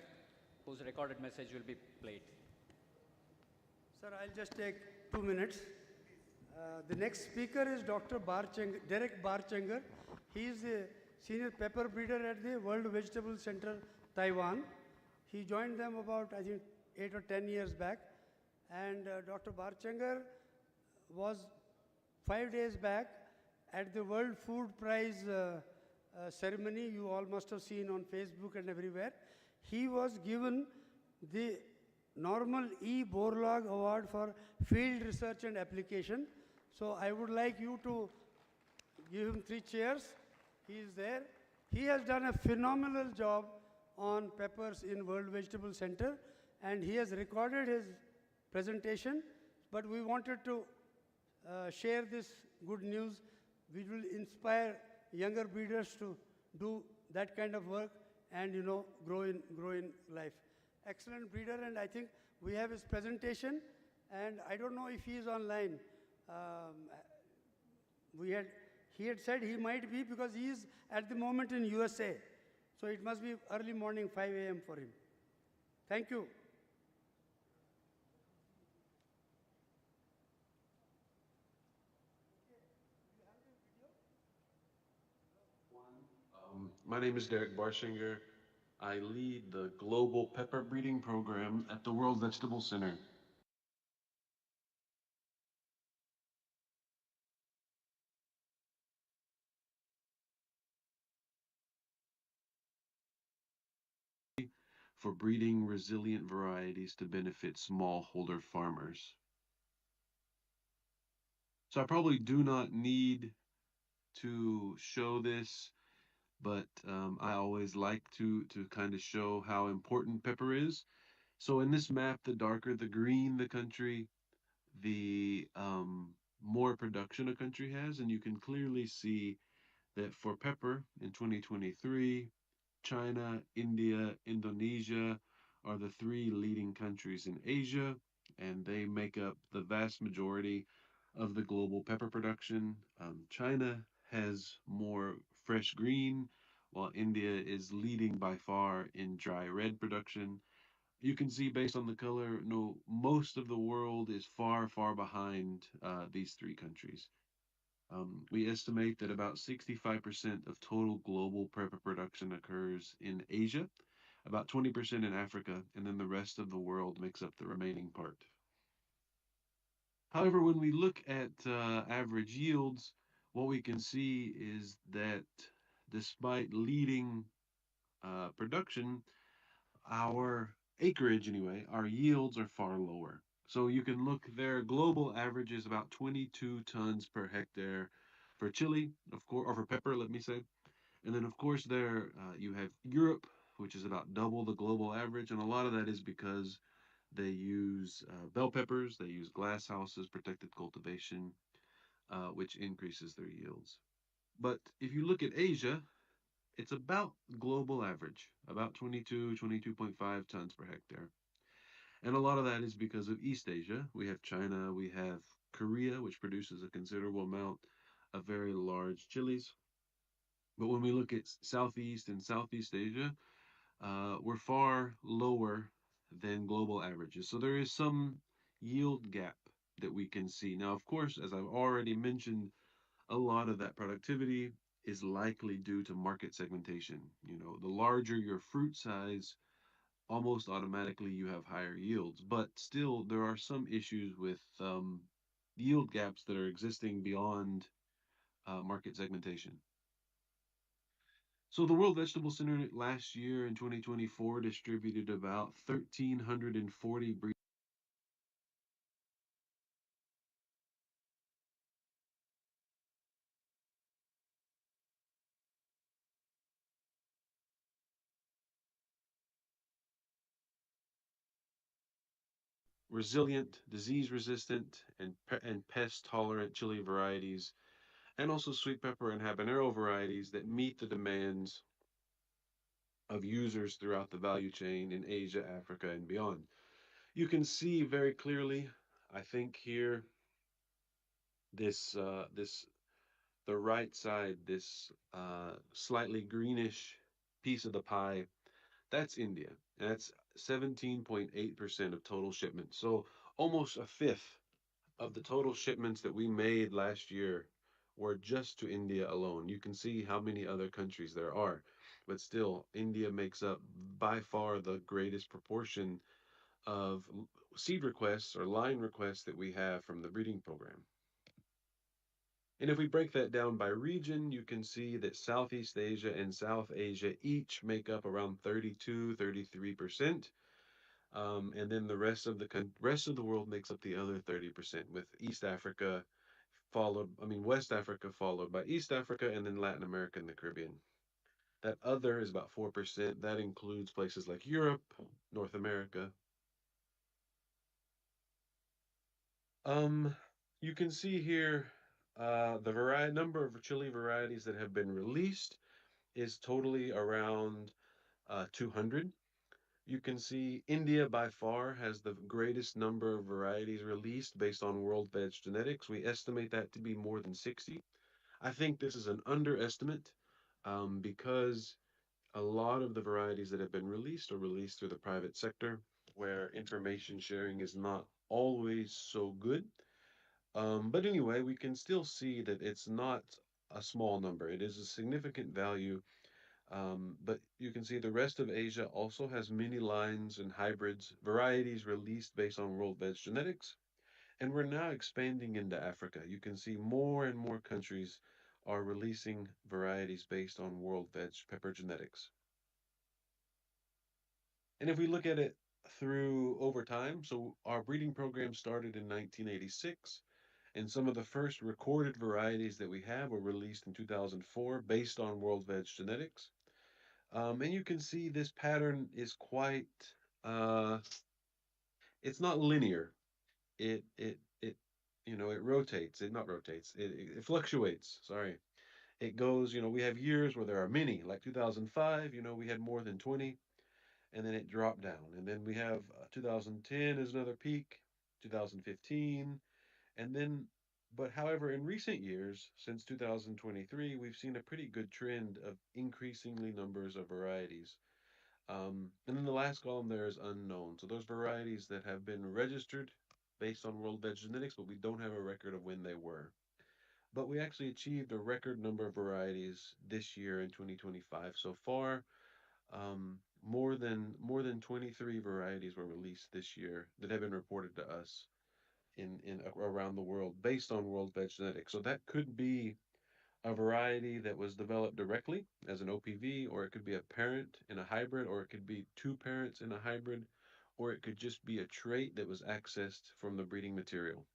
whose recorded message will be played. Sir, I'll just take 2 minutes. The next speaker is Dr. Derek Barchengar. He is the senior pepper breeder at the World Vegetable Center, Taiwan. He joined them about, I think, 8 or 10 years back. And Dr. Barchengar was 5 days back at the World Food Prize ceremony. You all must have seen on Facebook and everywhere. He was given the Normal E. Borlaug Award for Field Research and Application. So I would like you to give him 3 cheers. He is there. He has done a phenomenal job on peppers in World Vegetable Center, and he has recorded his presentation, but we wanted to share this good news. We will inspire younger breeders to do that kind of work and grow in life. Excellent breeder, and I think we have his presentation, and I don't know if he is online. He had said he might be, because he is at the moment in USA. So it must be early morning, 5 a.m. for him. Thank you. My name is Derek Barshinger. I lead the Global Pepper Breeding Program at the World Vegetable Center. For breeding resilient varieties to benefit smallholder farmers. So I probably do not need to show this, but I always like to kind of show how important pepper is. So in this map, the darker the green the country, the more production a country has, and you can clearly see that for pepper in 2023, China, India, Indonesia are the three leading countries in Asia, and they make up the vast majority of the global pepper production. China has more fresh green, while India is leading by far in dry red production. You can see based on the color, no, most of the world is far, far behind these three countries. We estimate that about 65% of total global pepper production occurs in Asia, about 20% in Africa, and then the rest of the world makes up the remaining part. However, when we look at average yields, what we can see is that despite leading production, our acreage anyway, our yields are far lower. So you can look there, global average is about 22 tons per hectare for chili, of course, or for pepper, let me say. And then, of course, there you have Europe, which is about double the global average. And a lot of that is because they use bell peppers, they use glass houses, protected cultivation, which increases their yields. But if you look at Asia, it's about global average, about 22.5 tons per hectare. And a lot of that is because of East Asia. We have China, we have Korea, which produces a considerable amount of very large chilies. But when we look at Southeast and Southeast Asia, we're far lower than global averages. So there is some yield gap that we can see. Now, of course, as I've already mentioned, a lot of that productivity is likely due to market segmentation. You know, the larger your fruit size, almost automatically you have higher yields. But still, there are some issues with yield gaps that are existing beyond market segmentation. So the World Vegetable Center last year in 2024 distributed about 1,340 resilient, disease-resistant, and pest-tolerant chili varieties, and also sweet pepper and habanero varieties that meet the demands of users throughout the value chain in Asia, Africa, and beyond. You can see very clearly, I think here, this the right side, this slightly greenish piece of the pie, that's India. And that's 17.8% of total shipments. So almost a fifth of the total shipments that we made last year were just to India alone. You can see how many other countries there are, but still, India makes up by far the greatest proportion of seed requests or line requests that we have from the breeding program. And if we break that down by region, you can see that Southeast Asia and South Asia each make up around 33%. And then the rest of the world makes up the other 30%, with East Africa West Africa followed by East Africa, and then Latin America and the Caribbean. That other is about 4%. That includes places like Europe, North America. You can see here the number of chili varieties that have been released is totally around 200. You can see India by far has the greatest number of varieties released based on World Veg Genetics. We estimate that to be more than 60. I think this is an underestimate because a lot of the varieties that have been released are released through the private sector, where information sharing is not always so good. But anyway, we can still see that it's not a small number. It is a significant value But you can see the rest of Asia also has many lines and hybrids, varieties released based on World Veg Genetics. And we're now expanding into Africa. You can see more and more countries are releasing varieties based on World Veg Pepper Genetics. And if we look at it through over time, so our breeding program started in 1986, and some of the first recorded varieties that we have were released in 2004 based on World Veg Genetics. And you can see this pattern is quite, uh, it's not linear. It, it rotates. It not rotates. It fluctuates. Sorry. It goes, we have years where there are many, like 2005, we had more than 20, and then it dropped down. And then we have 2010 is another peak, 2015, and then, but however, in recent years, since 2023, we've seen a pretty good trend of increasingly numbers of varieties. And then the last column there is unknown. So those varieties that have been registered based on World Veg Genetics, but we don't have a record of when they were. But we actually achieved a record number of varieties this year in 2025. So far, more than 23 varieties were released this year that have been reported to us in around the world based on World Veg Genetics. So that could be a variety that was developed directly as an OPV, or it could be a parent in a hybrid, or it could be two parents in a hybrid, or it could just be a trait that was accessed from the breeding material.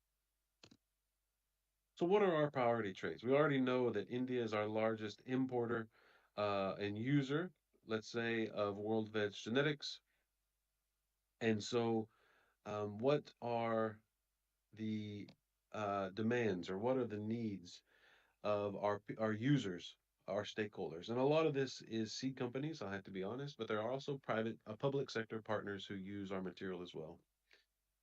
So, what are our priority traits? We already know that India is our largest importer and user, let's say, of World Veg Genetics. And so, what are the demands, or what are the needs of our users, our stakeholders? And a lot of this is seed companies, I have to be honest, but there are also private, public sector partners who use our material as well.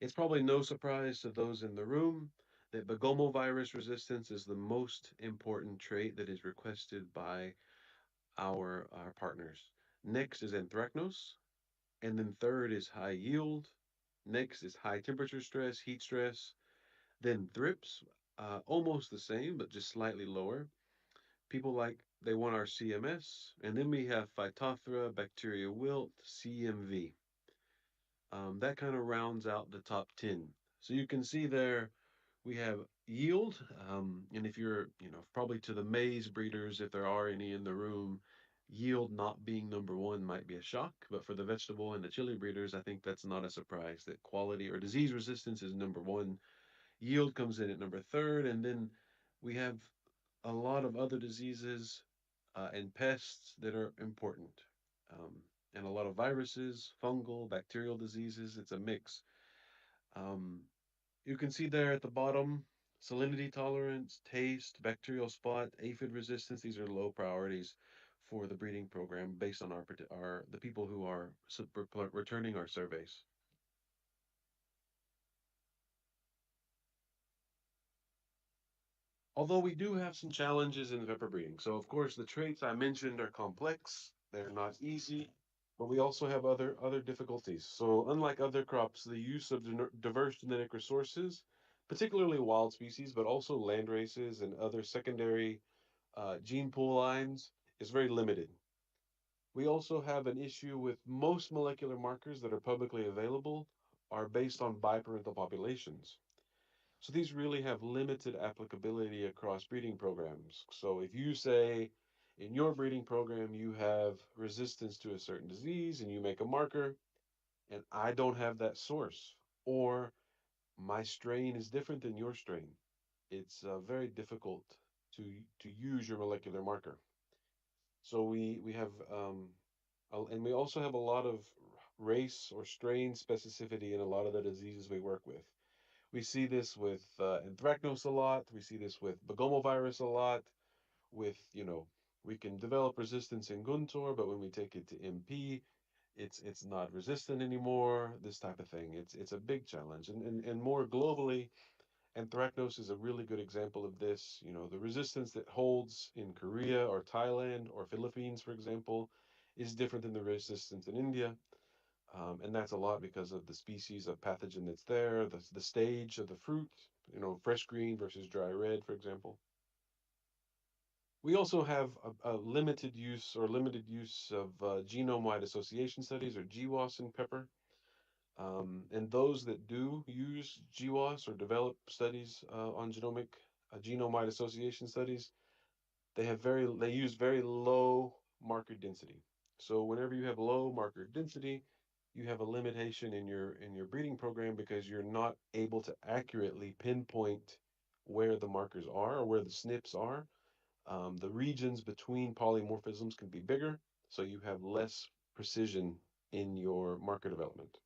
It's probably no surprise to those in the room that virus resistance is the most important trait that is requested by our partners. Next is anthracnose, and then third is high yield. Next is high temperature stress, heat stress. Then thrips, almost the same, but just slightly lower. People they want our CMS, and then we have Phytophthora, bacteria wilt, CMV. That kind of rounds out the top 10. So you can see there we have yield, and if you're, probably to the maize breeders, if there are any in the room, yield not being number one might be a shock, but for the vegetable and the chili breeders, I think that's not a surprise that quality or disease resistance is number one. Yield comes in at number third, and then we have a lot of other diseases and pests that are important. Um, and a lot of viruses, fungal, bacterial diseases. It's a mix. Um, you can see there at the bottom, salinity tolerance, taste, bacterial spot, aphid resistance. These are low priorities for the breeding program based on the people who are returning our surveys. Although we do have some challenges in pepper breeding. So of course the traits I mentioned are complex, they're not easy, but we also have other difficulties. So unlike other crops, the use of diverse genetic resources, particularly wild species, but also land races and other secondary gene pool lines, is very limited. We also have an issue with most molecular markers that are publicly available are based on biparental populations. So these really have limited applicability across breeding programs. So if you say in your breeding program you have resistance to a certain disease and you make a marker, and I don't have that source, or my strain is different than your strain, it's very difficult to use your molecular marker. So we have and we also have a lot of race or strain specificity in a lot of the diseases we work with. We see this with anthracnose a lot. We see this with virus a lot. With, we can develop resistance in Guntur, but when we take it to MP, it's not resistant anymore. This type of thing. It's a big challenge, and more globally, anthracnose is a really good example of this. The resistance that holds in Korea or Thailand or Philippines, for example, is different than the resistance in India. And that's a lot because of the species of pathogen that's there, the stage of the fruit, fresh green versus dry red, for example. We also have a limited use or limited use of genome-wide association studies or GWAS in pepper. And those that do use GWAS or develop studies on genome-wide association studies, they use very low marker density. So whenever you have low marker density, you have a limitation in your breeding program because you're not able to accurately pinpoint where the markers are or where the SNPs are. The regions between polymorphisms can be bigger, so you have less precision in your marker development.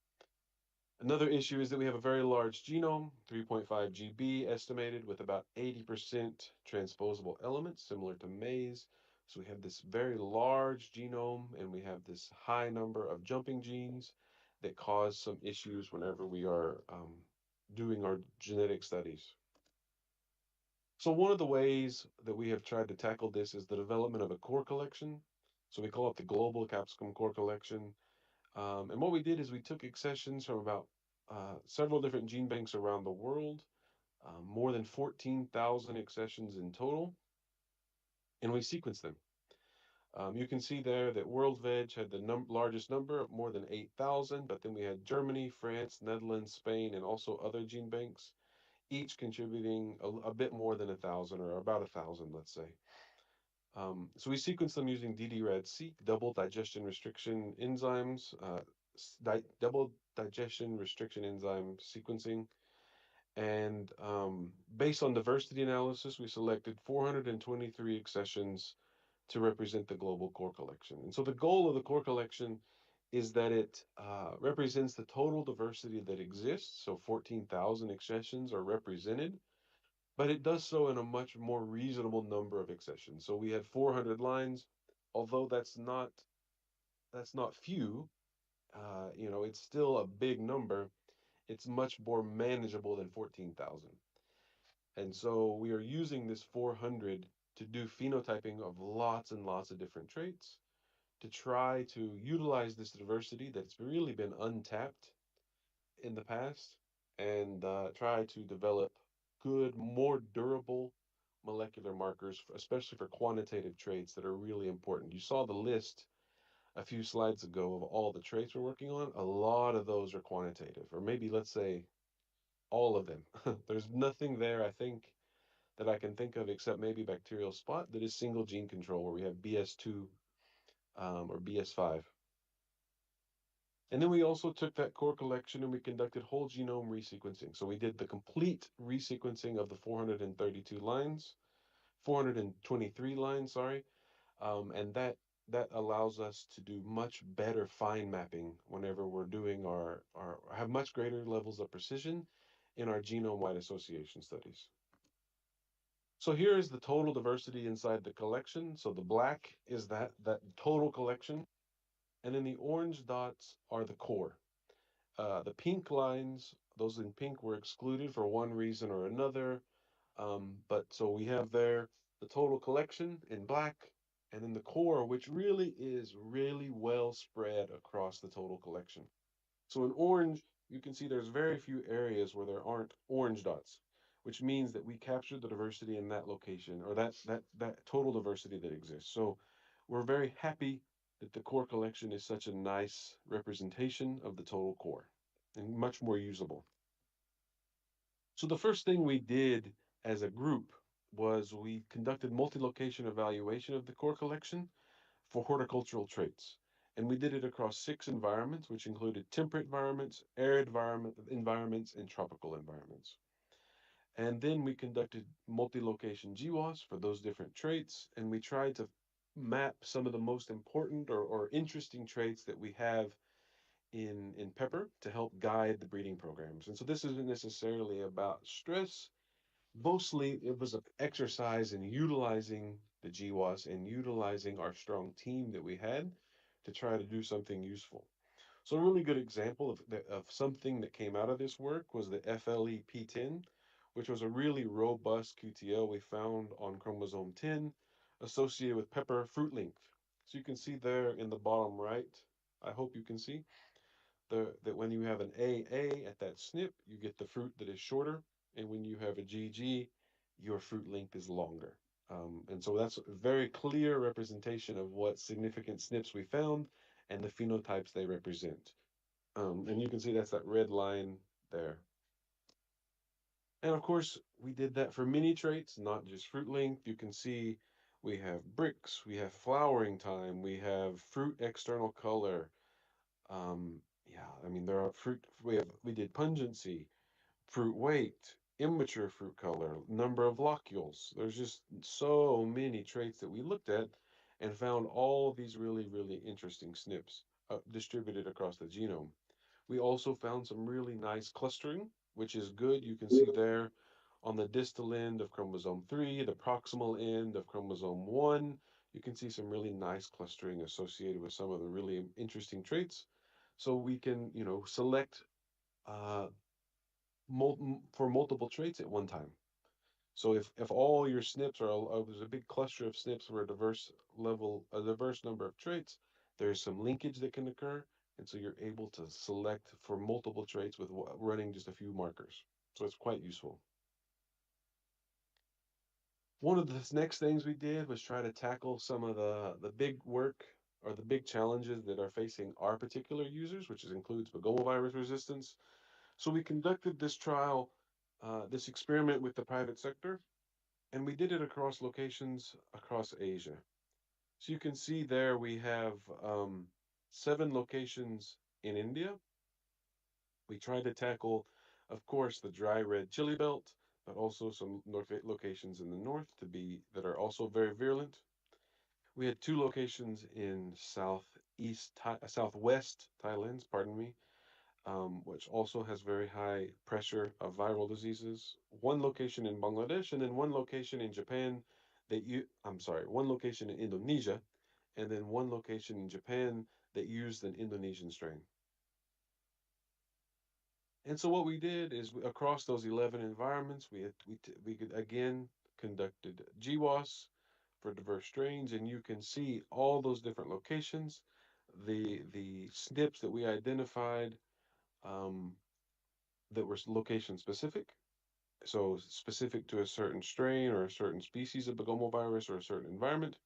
Another issue is that we have a very large genome, 3.5 GB estimated, with about 80% transposable elements, similar to maize. So we have this very large genome, and we have this high number of jumping genes that cause some issues whenever we are doing our genetic studies. So one of the ways that we have tried to tackle this is the development of a core collection. So we call it the Global Capsicum Core Collection. And what we did is we took accessions from about several different gene banks around the world, more than 14,000 accessions in total, and we sequenced them. You can see there that World Veg had the largest number, more than 8,000, but then we had Germany, France, Netherlands, Spain, and also other gene banks, each contributing a bit more than 1,000 or about 1,000, let's say. So we sequenced them using DDRAD-seq, double digestion restriction enzymes, double digestion restriction enzyme sequencing. And based on diversity analysis, we selected 423 accessions to represent the global core collection. And so the goal of the core collection is that it represents the total diversity that exists. So 14,000 accessions are represented, but it does so in a much more reasonable number of accessions. So we had 400 lines, although that's not few. It's still a big number. It's much more manageable than 14,000. And so we are using this 400 to do phenotyping of lots and lots of different traits to try to utilize this diversity that's really been untapped in the past and try to develop good, more durable molecular markers, especially for quantitative traits that are really important. You saw the list a few slides ago of all the traits we're working on. A lot of those are quantitative, or maybe let's say all of them. There's nothing there, I think, that I can think of except maybe bacterial spot that is single gene control where we have BS2 or BS5. And then we also took that core collection and we conducted whole genome resequencing. So we did the complete resequencing of the 432 lines, 423 lines, sorry. And that allows us to do much better fine mapping whenever we're doing our have much greater levels of precision in our genome-wide association studies. So here is the total diversity inside the collection. So the black is that total collection, and then the orange dots are the core. The pink lines, those in pink, were excluded for one reason or another. But so we have there the total collection in black, and then the core, which really is really well spread across the total collection. So in orange, you can see there's very few areas where there aren't orange dots, which means that we captured the diversity in that location or that total diversity that exists. So we're very happy that the core collection is such a nice representation of the total core and much more usable. So the first thing we did as a group was we conducted multi-location evaluation of the core collection for horticultural traits. And we did it across 6 environments, which included temperate environments, arid environments, and tropical environments. And then we conducted multi-location GWAS for those different traits, and we tried to map some of the most important or interesting traits that we have in pepper to help guide the breeding programs. And so this isn't necessarily about stress. Mostly it was an exercise in utilizing the GWAS and utilizing our strong team that we had to try to do something useful. So a really good example of something that came out of this work was the FLE P10, which was a really robust QTL we found on chromosome 10 associated with pepper fruit length. So you can see there in the bottom right, I hope you can see, that when you have an AA at that SNP, you get the fruit that is shorter, and when you have a GG, your fruit length is longer. And so that's a very clear representation of what significant SNPs we found and the phenotypes they represent. And you can see that's that red line there. And of course, we did that for many traits, not just fruit length. You can see we have bricks, we have flowering time, we have fruit external color. Yeah, I mean there are fruit. We did pungency, fruit weight, immature fruit color, number of locules. There's just so many traits that we looked at and found all of these really, really interesting SNPs distributed across the genome. We also found some really nice clustering, which is good. You can see there on the distal end of chromosome 3, the proximal end of chromosome 1, you can see some really nice clustering associated with some of the really interesting traits. So we can, select uh, for multiple traits at one time. So if all your SNPs are, there's a big cluster of SNPs for a diverse number of traits, there's some linkage that can occur. And so you're able to select for multiple traits with running just a few markers. So it's quite useful. One of the next things we did was try to tackle some of the big work or the big challenges that are facing our particular users, which includes virus resistance. So we conducted this trial, this experiment with the private sector, and we did it across locations across Asia. So you can see there we have 7 locations in India. We tried to tackle, of course, the dry red chili belt, but also some locations in the north that are also very virulent. We had 2 locations in southwest Thailand, pardon me, which also has very high pressure of viral diseases. 1 location in Bangladesh, and then 1 location in Japan one location in Indonesia, and then 1 location in Japan that used an Indonesian strain. And so what we did is across those 11 environments, we could again conducted GWAS for diverse strains, and you can see all those different locations, the SNPs that we identified um, that were location specific, so specific to a certain strain or a certain species of virus or a certain environment.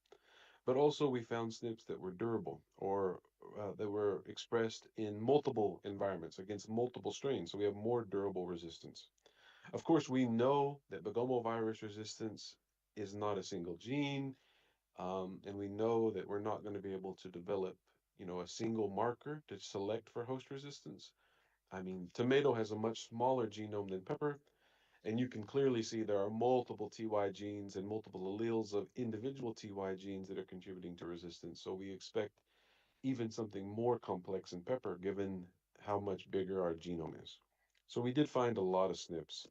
But also we found SNPs that were durable or that were expressed in multiple environments against multiple strains. So we have more durable resistance. Of course, we know that virus resistance is not a single gene, and we know that we're not going to be able to develop, a single marker to select for host resistance. I mean, tomato has a much smaller genome than pepper, and you can clearly see there are multiple TY genes and multiple alleles of individual TY genes that are contributing to resistance. So we expect even something more complex in pepper given how much bigger our genome is. So we did find a lot of SNPs.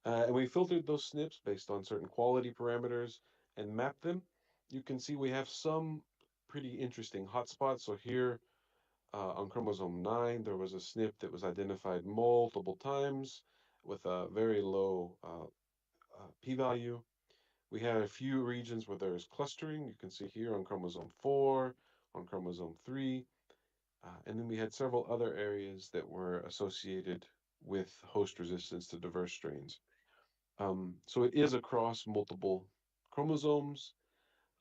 And we filtered those SNPs based on certain quality parameters and mapped them. You can see we have some pretty interesting hotspots. So here on chromosome 9, there was a SNP that was identified multiple times with a very low p-value. We had a few regions where there is clustering. You can see here on chromosome 4, on chromosome 3, and then we had several other areas that were associated with host resistance to diverse strains. So it is across multiple chromosomes,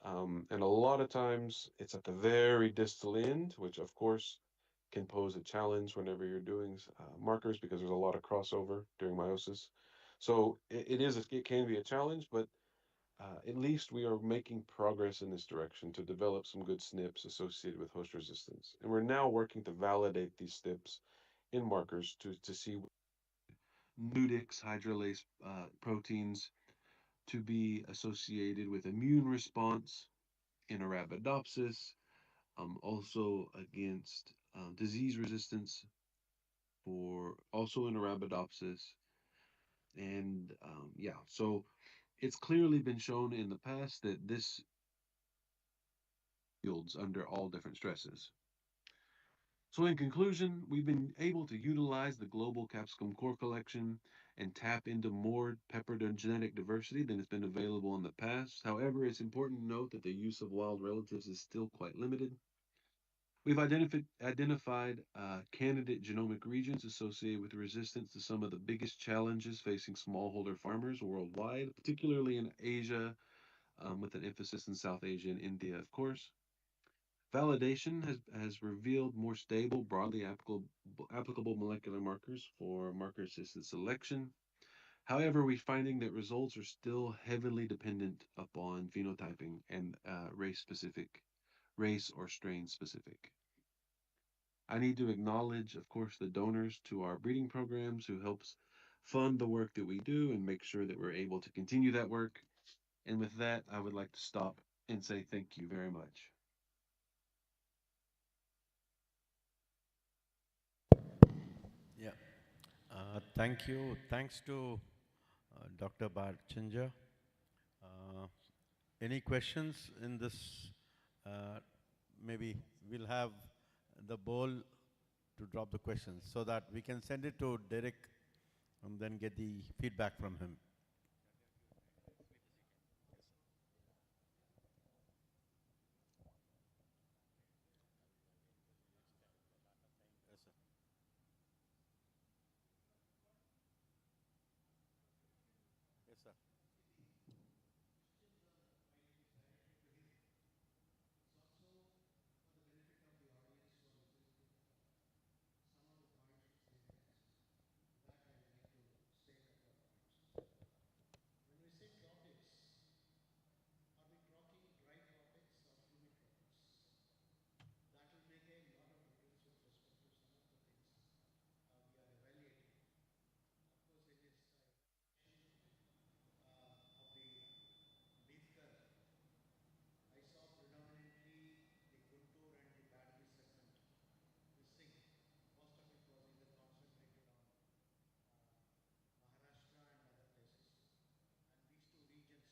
and a lot of times it's at the very distal end, which of course can pose a challenge whenever you're doing markers because there's a lot of crossover during meiosis. So it can be a challenge, but at least we are making progress in this direction to develop some good SNPs associated with host resistance. And we're now working to validate these SNPs in markers to see Nudix hydrolase proteins to be associated with immune response in Arabidopsis, also against disease resistance for also in Arabidopsis. And yeah, so it's clearly been shown in the past that this yields under all different stresses. So in conclusion, we've been able to utilize the global capsicum core collection and tap into more pepper genetic diversity than has been available in the past. However, it's important to note that the use of wild relatives is still quite limited. We've identified candidate genomic regions associated with resistance to some of the biggest challenges facing smallholder farmers worldwide, particularly in Asia, with an emphasis in South Asia and India, of course. Validation has revealed more stable, broadly applicable molecular markers for marker-assisted selection. However, we're finding that results are still heavily dependent upon phenotyping and race or strain specific. I need to acknowledge, of course, the donors to our breeding programs who helps fund the work that we do and make sure that we're able to continue that work. And with that, I would like to stop and say thank you very much. Yeah. Thank you. Thanks to Dr. Barchinja. Any questions in this? Maybe we'll have the bowl to drop the questions so that we can send it to Derek and then get the feedback from him. Yes, sir. Yes, sir. When we say tropics, are we talking dry tropics or humid tropics? That will make a lot of difference with respect to some of the things we are evaluating. Of course, in its of the leaf curve, I saw predominantly the Guntur and the Badmi segment missing. Most of it was either concentrated on Maharashtra and other places. And these two regions,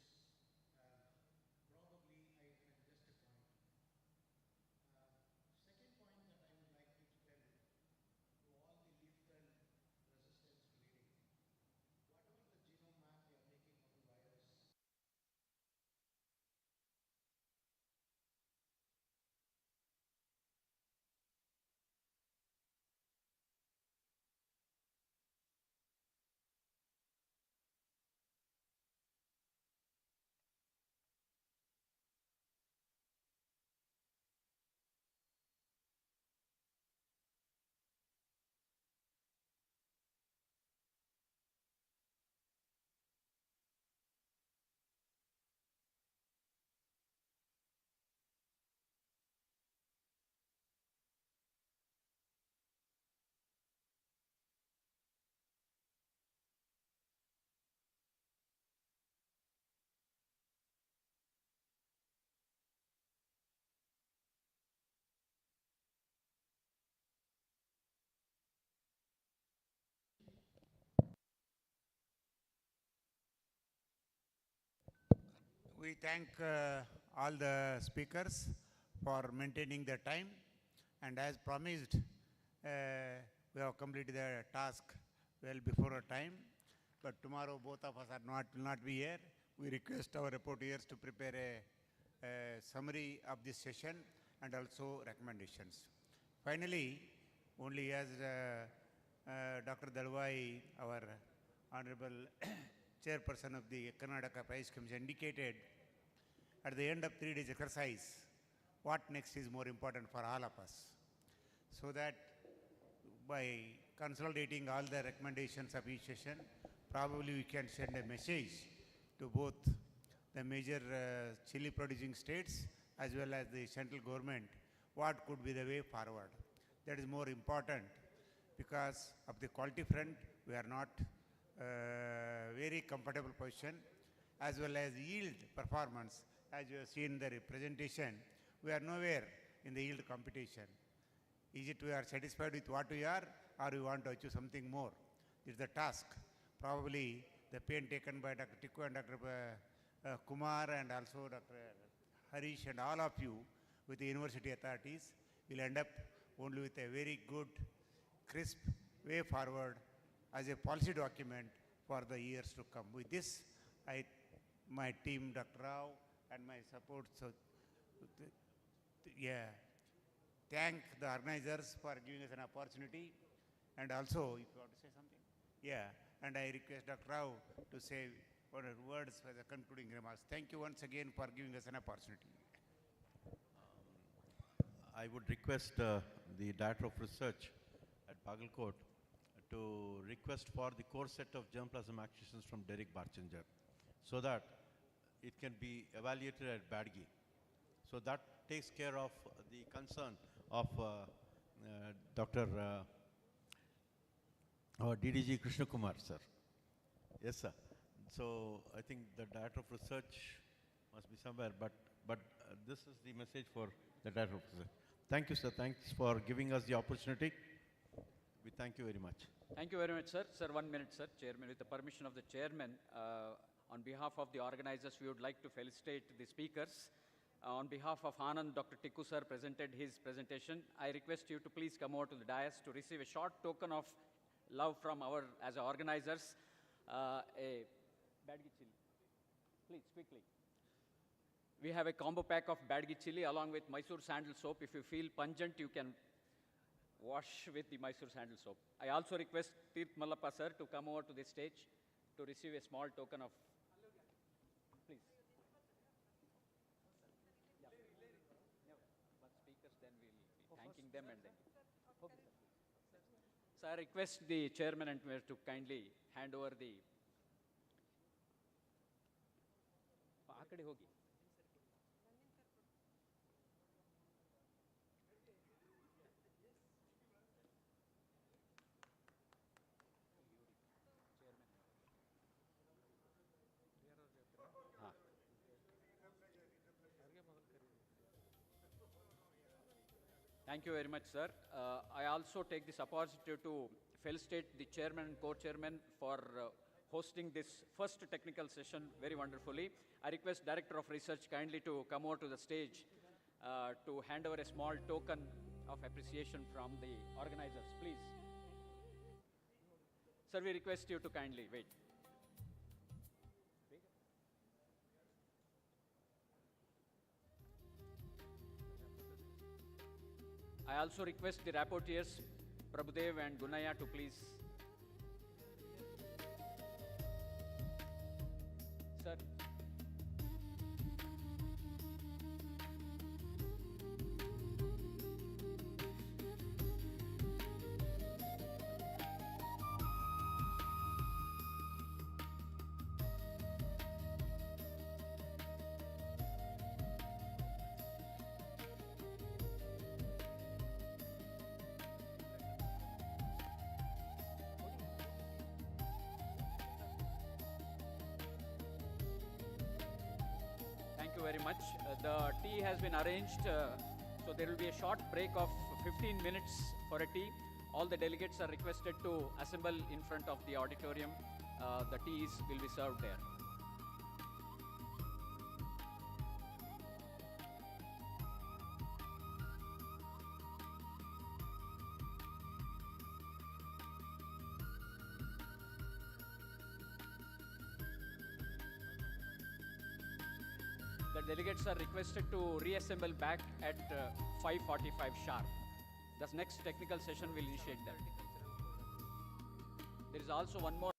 probably I can just a point. Second point that I would like you to tell to all the leaf curl resistance breeding, whatever the genome map we are making of the virus, We thank all the speakers for maintaining the time, and as promised, we have completed the task well before our time. But tomorrow both of us will not be here. We request our reporters to prepare a summary of this session and also recommendations. Finally, only as Dr. Dalwai, our Honorable Chairperson of the Karnataka Prize Commission indicated, at the end of 3 days exercise, what next is more important for all of us. So that by consolidating all the recommendations of each session, probably we can send a message to both the major chili producing states as well as the central government, what could be the way forward. That is more important because of the quality front, we are not very comfortable position, as well as yield performance. As you have seen the representation, we are nowhere in the yield competition. Is it we are satisfied with what we are, or we want to achieve something more? This is the task. Probably the pain taken by Dr. Tikku and Dr. Kumar and also Dr. Harish and all of you with the university authorities will end up only with a very good, crisp way forward as a policy document for the years to come. With this, my team, Dr. Rao, and my support, thank the organizers for giving us an opportunity. And also, if you want to say something? Yeah, and I request Dr. Rao to say for her words for the concluding remarks. Thank you once again for giving us an opportunity. I would request the Director of Research at Bagalkot to request for the core set of germplasm acquisitions from Derek Barchinger so that it can be evaluated at Badgi. So that takes care of the concern of Dr. Our DDG Krishna Kumar, sir. Yes, sir. So I think the Director of Research must be somewhere, but this is the message for the Director of Research. Thank you, sir. Thanks for giving us the opportunity. We thank you very much. Thank you very much, sir. Sir, 1 minute, sir. Chairman, with the permission of the chairman, on behalf of the organizers, we would like to felicitate the speakers. On behalf of Anand, Dr. Tikku sir presented his presentation. I request you to please come over to the dais to receive a short token of love from our, as organizers, a Badgi chili. Please, quickly. We have a combo pack of Badgi chili along with Mysore sandal soap. If you feel pungent, you can wash with the Mysore sandal soap. I also request Tirth Mallappa sir to come over to the stage to receive a small token of, please. Yeah. No, but speakers, then we'll be thanking them and then. Okay, sir. So I request the chairman and mayor to kindly hand over the. ಆ ಕಡೆ ಹೋಗಿ. Thank you very much, sir. I also take this opportunity to felicitate the chairman and co-chairman for hosting this first technical session very wonderfully. I request Director of Research kindly to come over to the stage to hand over a small token of appreciation from the organizers, please. Sir, we request you to kindly wait. I also request the rapporteurs, Prabhudev and Gunaya, to please. Sir. Thank you very much. The tea has been arranged, so there will be a short break of 15 minutes for a tea. All the delegates are requested to assemble in front of the auditorium. The teas will be served there. The delegates are requested to reassemble back at 5:45 sharp. The next technical session will initiate that. There is also one more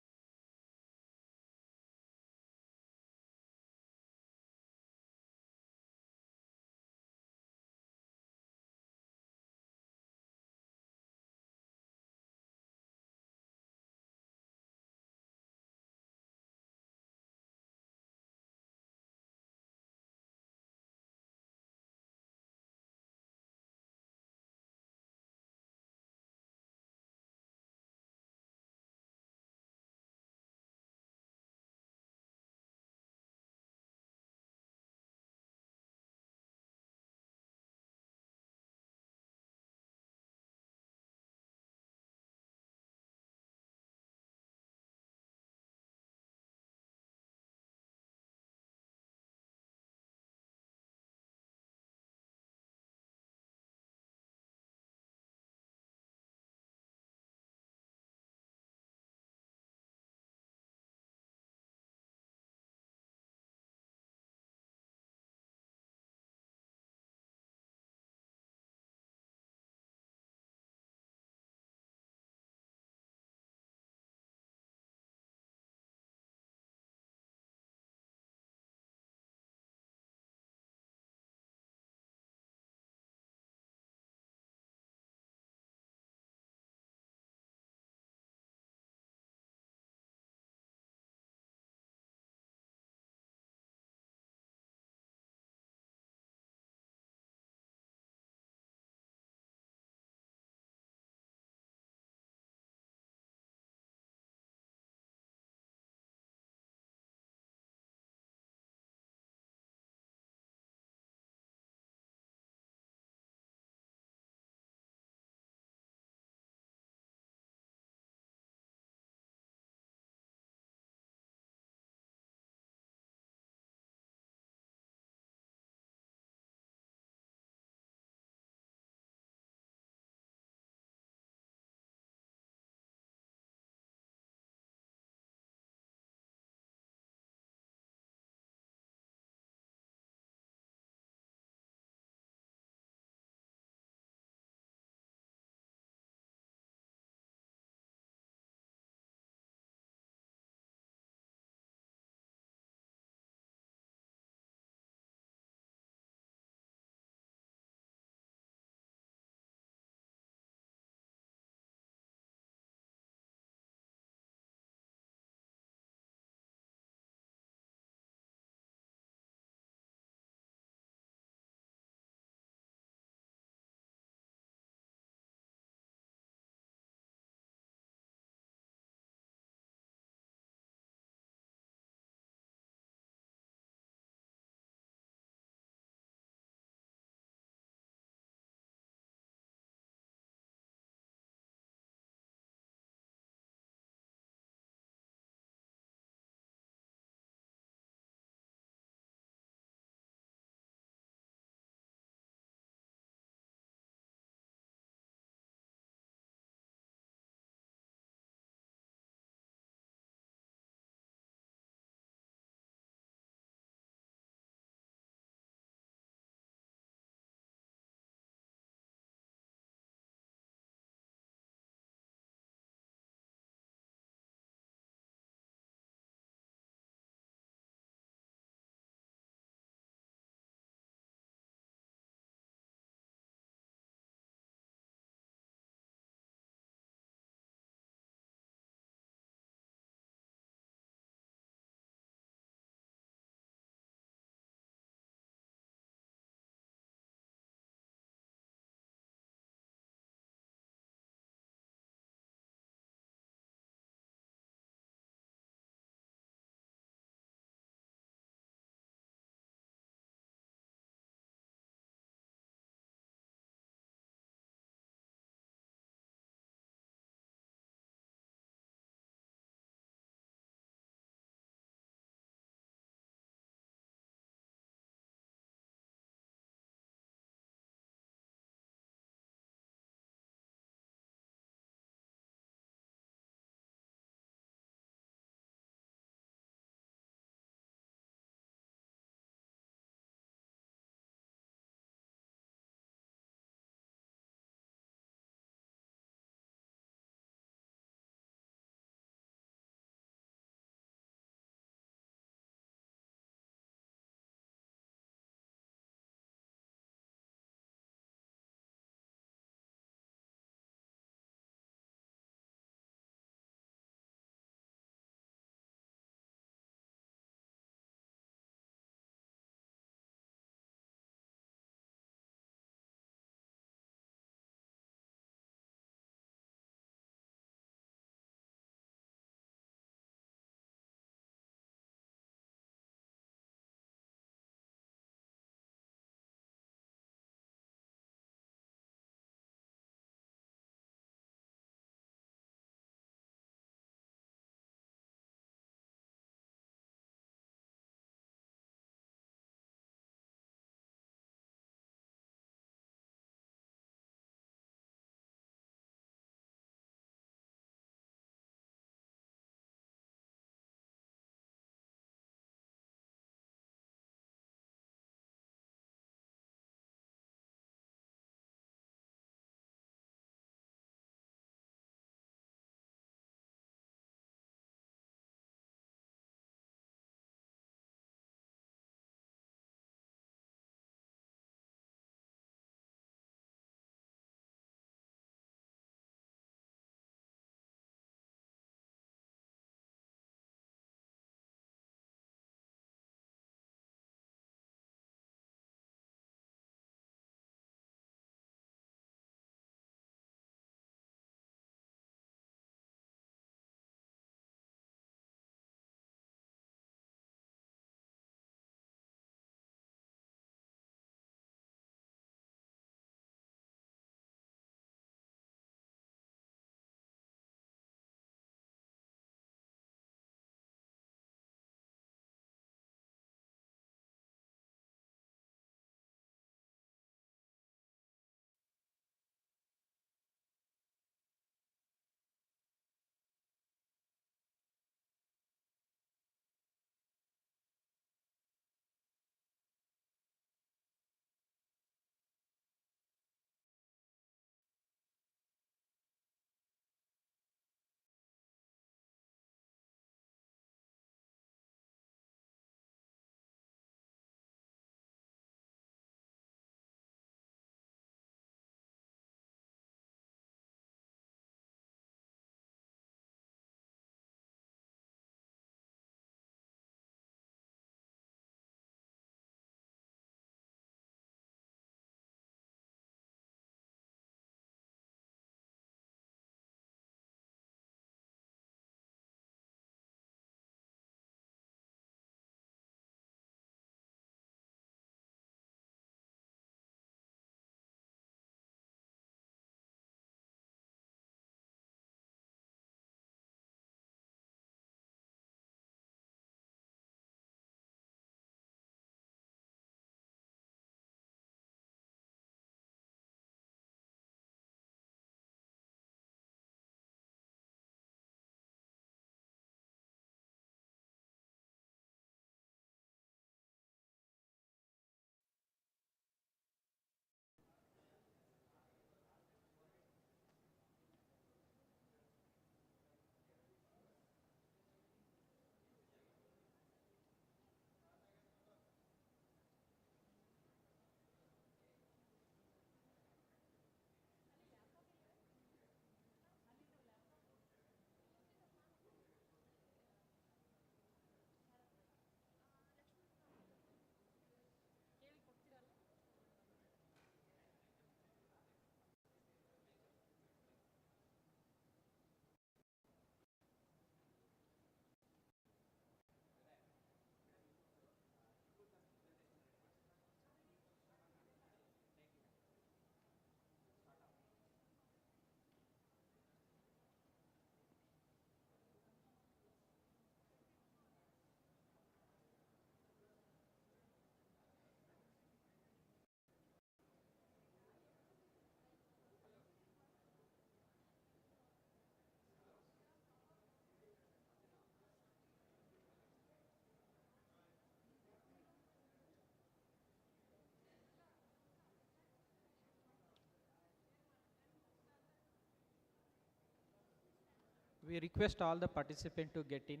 We request all the participants to get in.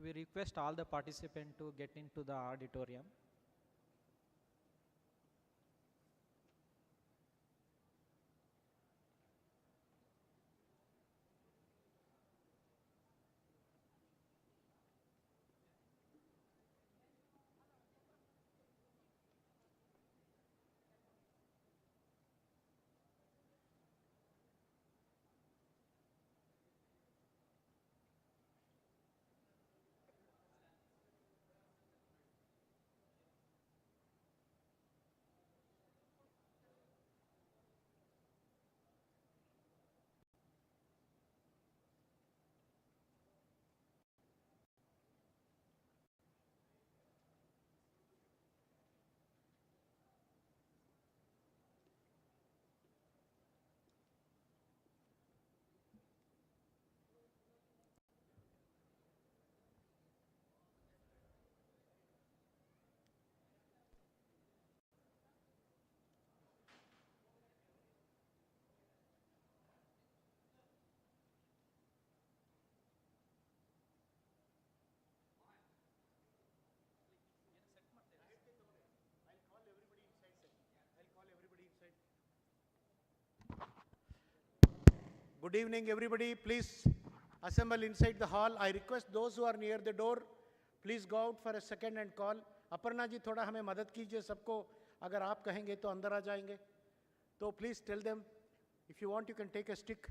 We request all the participants to get into the auditorium. Good evening, everybody. Please assemble inside the hall. I request those who are near the door, please go out for a second and call. Aparna ji, thoda hame madad kijiye sabko. Agar aap kahenge to andar aa jayenge. So please tell them, if you want, you can take a stick.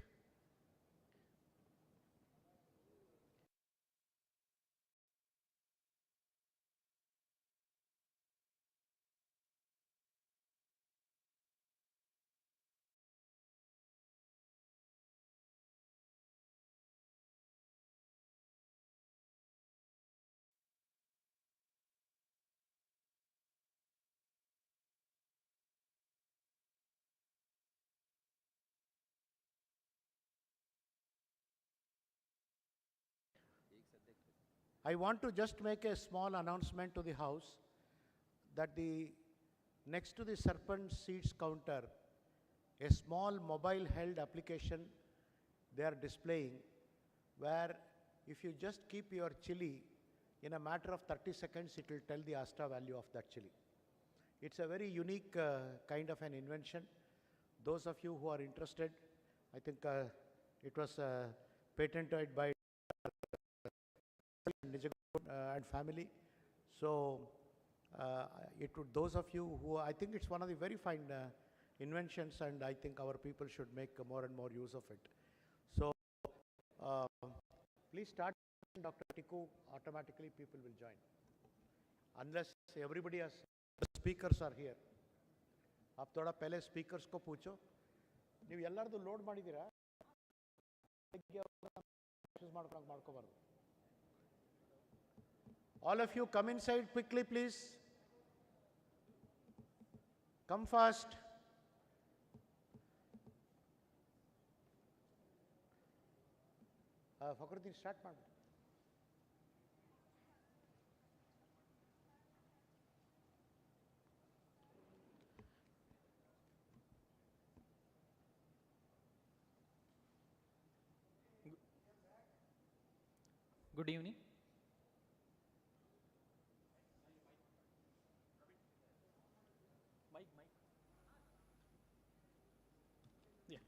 I want to just make a small announcement to the House that next to the serpent seats counter, a small mobile held application they are displaying, where if you just keep your chili, in a matter of 30 seconds, it will tell the ASTA value of that chili. It's a very unique kind of an invention. Those of you who are interested, I think it was patented by and family. So those of you who, I think it's one of the very fine inventions, and I think our people should make more and more use of it. So please start, Dr. Tiku, automatically people will join. Unless everybody has, the speakers are here. आप थोड़ा पहले speakers को पूछो ನೀವು ಎಲ್ಲರದು load ಮಾಡಿದ್ದೀರಾ ಮಾಡ್ಕೋಬಾರ್ದು all of you come inside quickly please come fast Fakhruddin start ಮಾಡಿ Good evening. Yeah.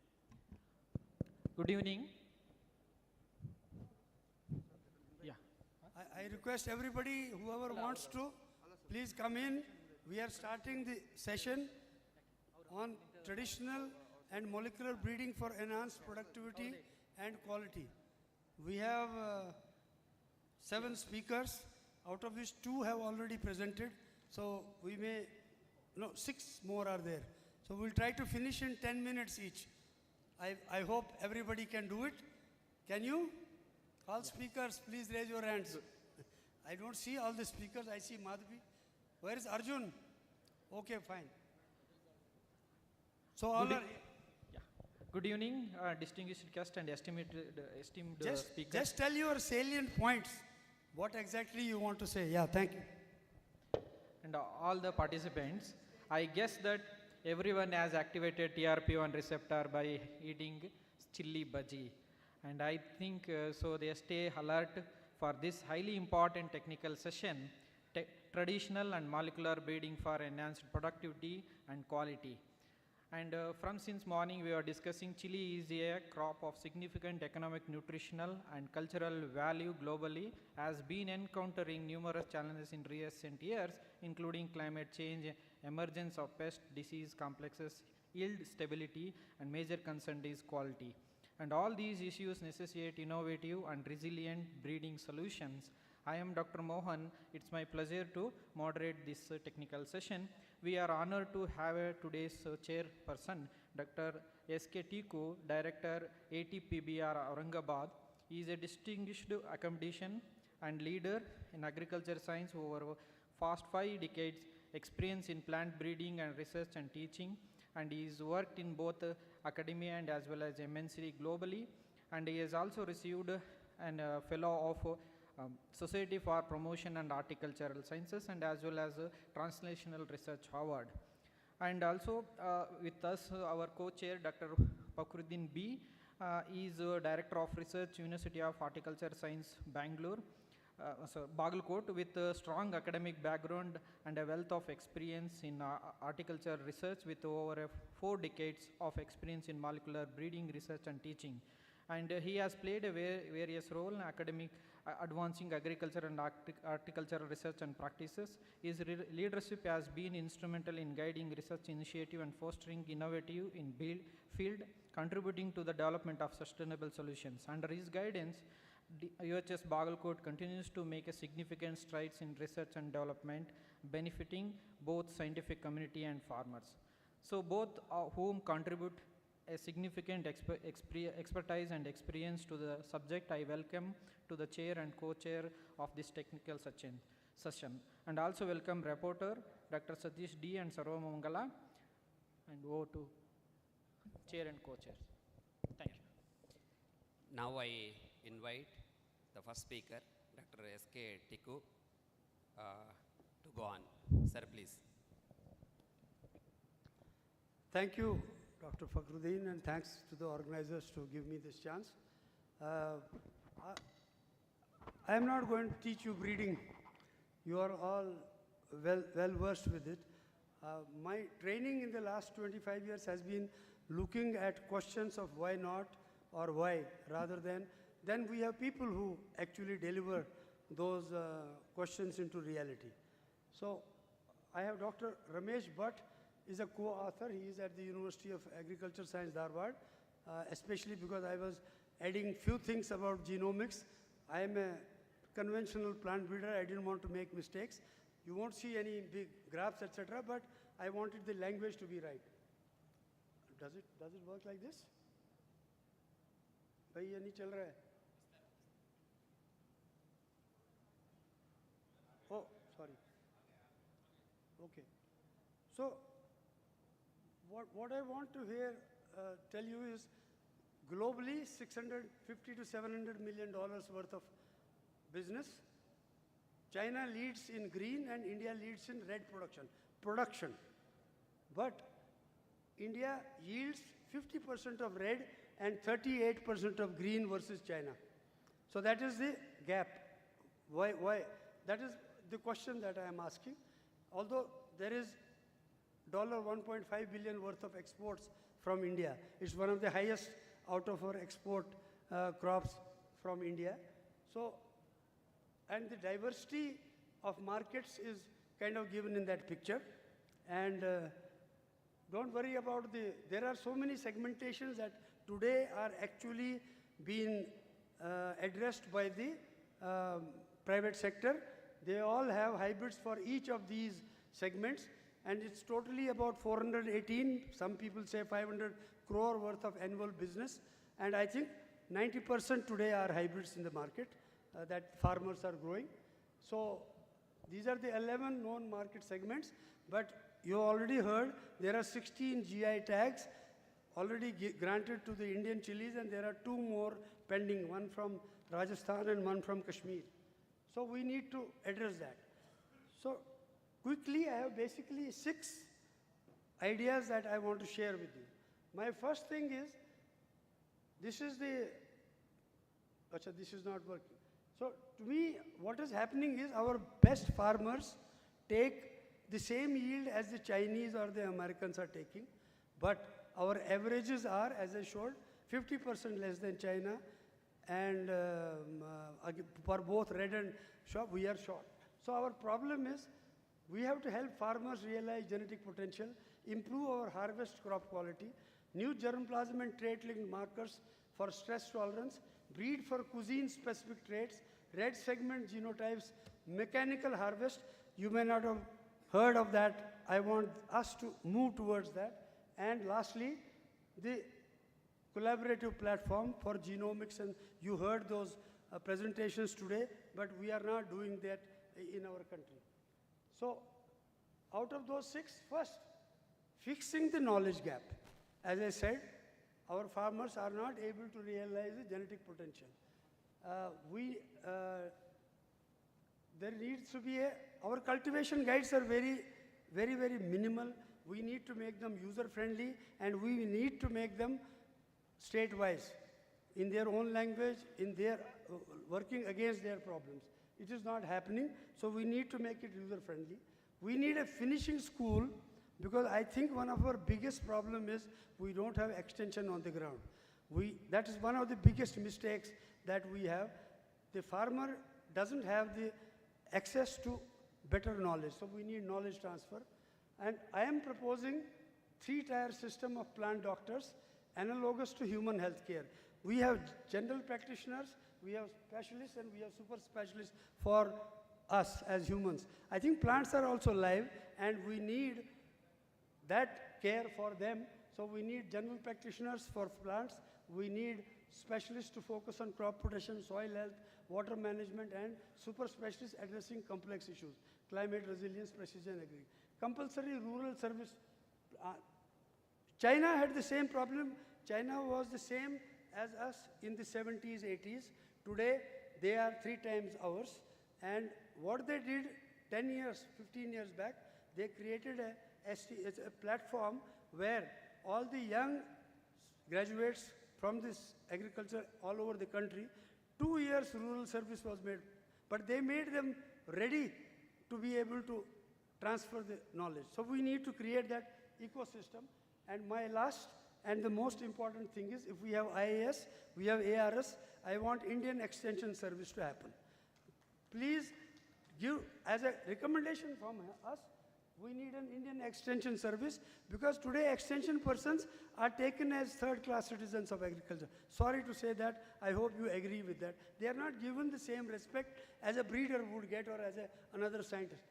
Good evening. Yeah. I request everybody, whoever wants to, please come in. We are starting the session on traditional and molecular breeding for enhanced productivity and quality. We have 7 speakers, out of which 2 have already presented. So we may, no, 6 more are there. So we'll try to finish in 10 minutes each. I hope everybody can do it. Can you? All speakers, please raise your hands. I don't see all the speakers. I see Madhavi. Where is Arjun? Okay, fine. So all are, Good evening, distinguished guest and esteemed speakers. just tell your salient points. What exactly you want to say? Yeah, thank you. And all the participants. I guess that everyone has activated TRP1 receptor by eating chili bhaji. And I think so they stay alert for this highly important technical session, traditional and molecular breeding for enhanced productivity and quality. And from since morning we are discussing chili is a crop of significant economic, nutritional and cultural value globally, has been encountering numerous challenges in recent years, including climate change, emergence of pest disease complexes, yield stability, and major concern is quality. And all these issues necessitate innovative and resilient breeding solutions. I am Dr. Mohan. It's my pleasure to moderate this technical session. We are honored to have today's chairperson, Dr. S.K. Tiku, Director, ATPBR Aurangabad. He is a distinguished academician and leader in agriculture science over past 5 decades, experience in plant breeding and research and teaching, and he has worked in both academia and as well as MNC globally, and he has also received a fellow of Society for Promotion and Horticultural Sciences and as well as Translational Research Award. And also with us our co-chair Dr. Fakhruddin B. Is Director of Research, University of Horticulture Science, Bangalore. Bagalkot, with a strong academic background and a wealth of experience in horticulture research with over 4 decades of experience in molecular breeding research and teaching. And he has played a various roles in academic advancing agriculture and horticultural research and practices. His leadership has been instrumental in guiding research initiative and fostering innovative in field, contributing to the development of sustainable solutions. Under his guidance, UHS Bagalkot continues to make a significant strides in research and development, benefiting both scientific community and farmers. So both whom contribute a significant expertise and experience to the subject. I welcome to the chair and co-chair of this technical session. And also welcome reporter Dr. Satish D. and Sarva Mangala, and over to chair and co-chair. Thank you. Now I invite the first speaker, Dr. S.K. Tiku, to go on. Sir, please. Thank you, Dr. Fakhruddin, and thanks to the organizers to give me this chance. I am not going to teach you breeding. You are all well versed with it. My training in the last 25 years has been looking at questions of why not or why, rather than then we have people who actually deliver those questions into reality. So I have Dr. Ramesh Bhatt is a co-author. He is at the University of Agriculture Science, Dharwad, especially because I was adding few things about genomics. I am a conventional plant breeder. I didn't want to make mistakes. You won't see any big graphs, etc., but I wanted the language to be right. Does it work like this? Bhai, ye nahi chal raha hai. Oh, sorry. Okay. So, what I want to tell you is, globally, $650 to $700 million worth of business. China leads in green and India leads in red production. But India yields 50% of red and 38% of green versus China. So that is the gap. Why? That is the question that I am asking. Although there is $1.5 billion worth of exports from India. It's one of the highest out of our export crops from India. So, and the diversity of markets is kind of given in that picture. And don't worry about there are so many segmentations that today are actually being addressed by the private sector. They all have hybrids for each of these segments, and it's totally about 418, some people say 500 crore worth of annual business. And I think 90% today are hybrids in the market that farmers are growing. So these are the 11 known market segments, but you already heard there are 16 GI tags already granted to the Indian chilies, and there are 2 more pending, one from Rajasthan and one from Kashmir. So we need to address that. So quickly, I have basically 6 ideas that I want to share with you. My first thing is, this is not working. So to me, what is happening is our best farmers take the same yield as the Chinese or the Americans are taking, but our averages are, as I showed, 50% less than China, and for both red and short, we are short. So our problem is, we have to help farmers realize genetic potential, improve our harvest crop quality, new germplasm and trait-linked markers for stress tolerance, breed for cuisine-specific traits, red segment genotypes, mechanical harvest. You may not have heard of that. I want us to move towards that. And lastly, the collaborative platform for genomics, and you heard those presentations today, but we are not doing that in our country. So out of those 6, first, fixing the knowledge gap. As I said, our farmers are not able to realize the genetic potential. There needs to be our cultivation guides are very minimal. We need to make them user-friendly, and we need to make them state-wise, in their own language, in their working against their problems. It is not happening, so we need to make it user-friendly. We need a finishing school, because I think one of our biggest problem is we don't have extension on the ground. That is one of the biggest mistakes that we have. The farmer doesn't have the access to better knowledge, so we need knowledge transfer. And I am proposing 3-tier system of plant doctors, analogous to human health care. We have general practitioners, we have specialists, and we have super specialists for us as humans. I think plants are also live, and we need that care for them. So we need general practitioners for plants. We need specialists to focus on crop protection, soil health, water management, and super specialists addressing complex issues, climate resilience, precision agri. Compulsory rural service. China had the same problem. China was the same as us in the 70s, 80s. Today, they are 3 times ours. And what they did 10 years, 15 years back, they created a platform where all the young graduates from this agriculture all over the country, 2 years rural service was made. But they made them ready to be able to transfer the knowledge. So we need to create that ecosystem. And my last and the most important thing is, if we have IAS, we have ARS, I want Indian Extension Service to happen. Please give, as a recommendation from us, we need an Indian Extension Service, because today extension persons are taken as third-class citizens of agriculture. Sorry to say that, I hope you agree with that. They are not given the same respect as a breeder would get, or as another scientist.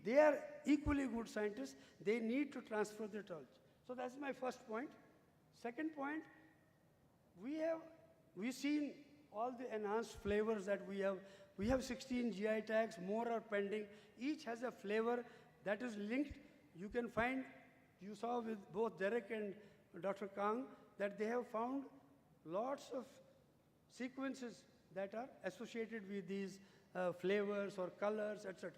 They are equally good scientists. They need to transfer the knowledge. So that's my first point. Second point, we've seen all the enhanced flavors that we have. We have 16 GI tags, more are pending. Each has a flavor that is linked. You can find, you saw with both Derek and Dr. Kang, that they have found lots of sequences that are associated with these flavors or colors, etc.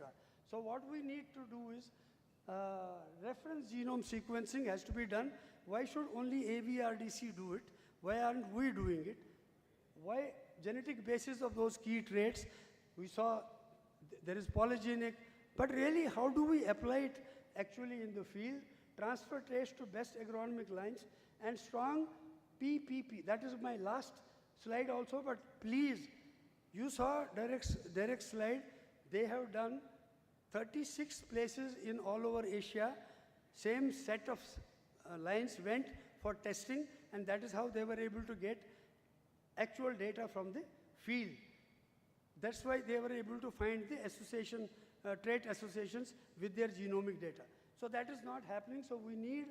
So what we need to do is, reference genome sequencing has to be done. Why should only AVRDC do it? Why aren't we doing it? Why genetic basis of those key traits? We saw there is polygenic, but really how do we apply it actually in the field? Transfer traits to best agronomic lines and strong PPP. That is my last slide also, but please, you saw Derek's slide. They have done 36 places in all over Asia. Same set of lines went for testing, and that is how they were able to get actual data from the field. That's why they were able to find the association, trait associations with their genomic data. So that is not happening, so we need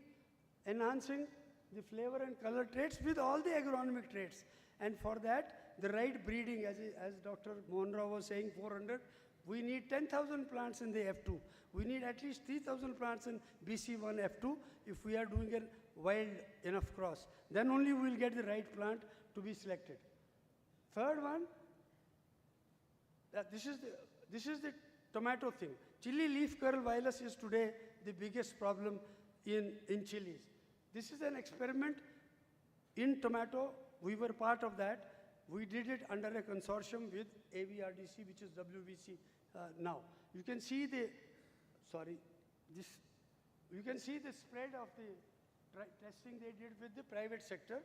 enhancing the flavor and color traits with all the agronomic traits. And for that, the right breeding, as Dr. Mohan Rao was saying, 400, We need 10,000 plants in the F2. We need at least 3,000 plants in BC1 F2 if we are doing a wild enough cross. Then only we will get the right plant to be selected. Third one, this is the tomato thing. Chili leaf curl virus is today the biggest problem in chilies. This is an experiment in tomato. We were part of that. We did it under a consortium with AVRDC, which is WVC now. You can see the, you can see the spread of the testing they did with the private sector,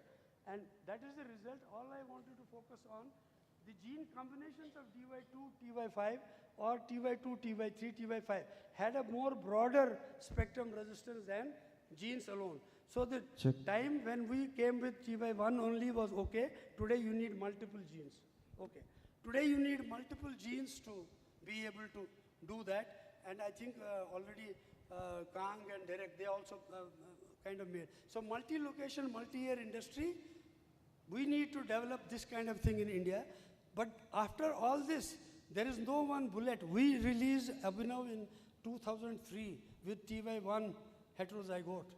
and that is the result. All I wanted to focus on, the gene combinations of TY2, TY5, or TY2, TY3, TY5 had a more broader spectrum resistance than genes alone. So the time when we came with TY1 only was okay. Today you need multiple genes. Okay. Today you need multiple genes to be able to do that. And I think already Kang and Derek, they also kind of made. So multi-location, multi-year industry, we need to develop this kind of thing in India. But after all this, there is no one bullet. We released Abhinav in 2003 with TY1 heterozygote.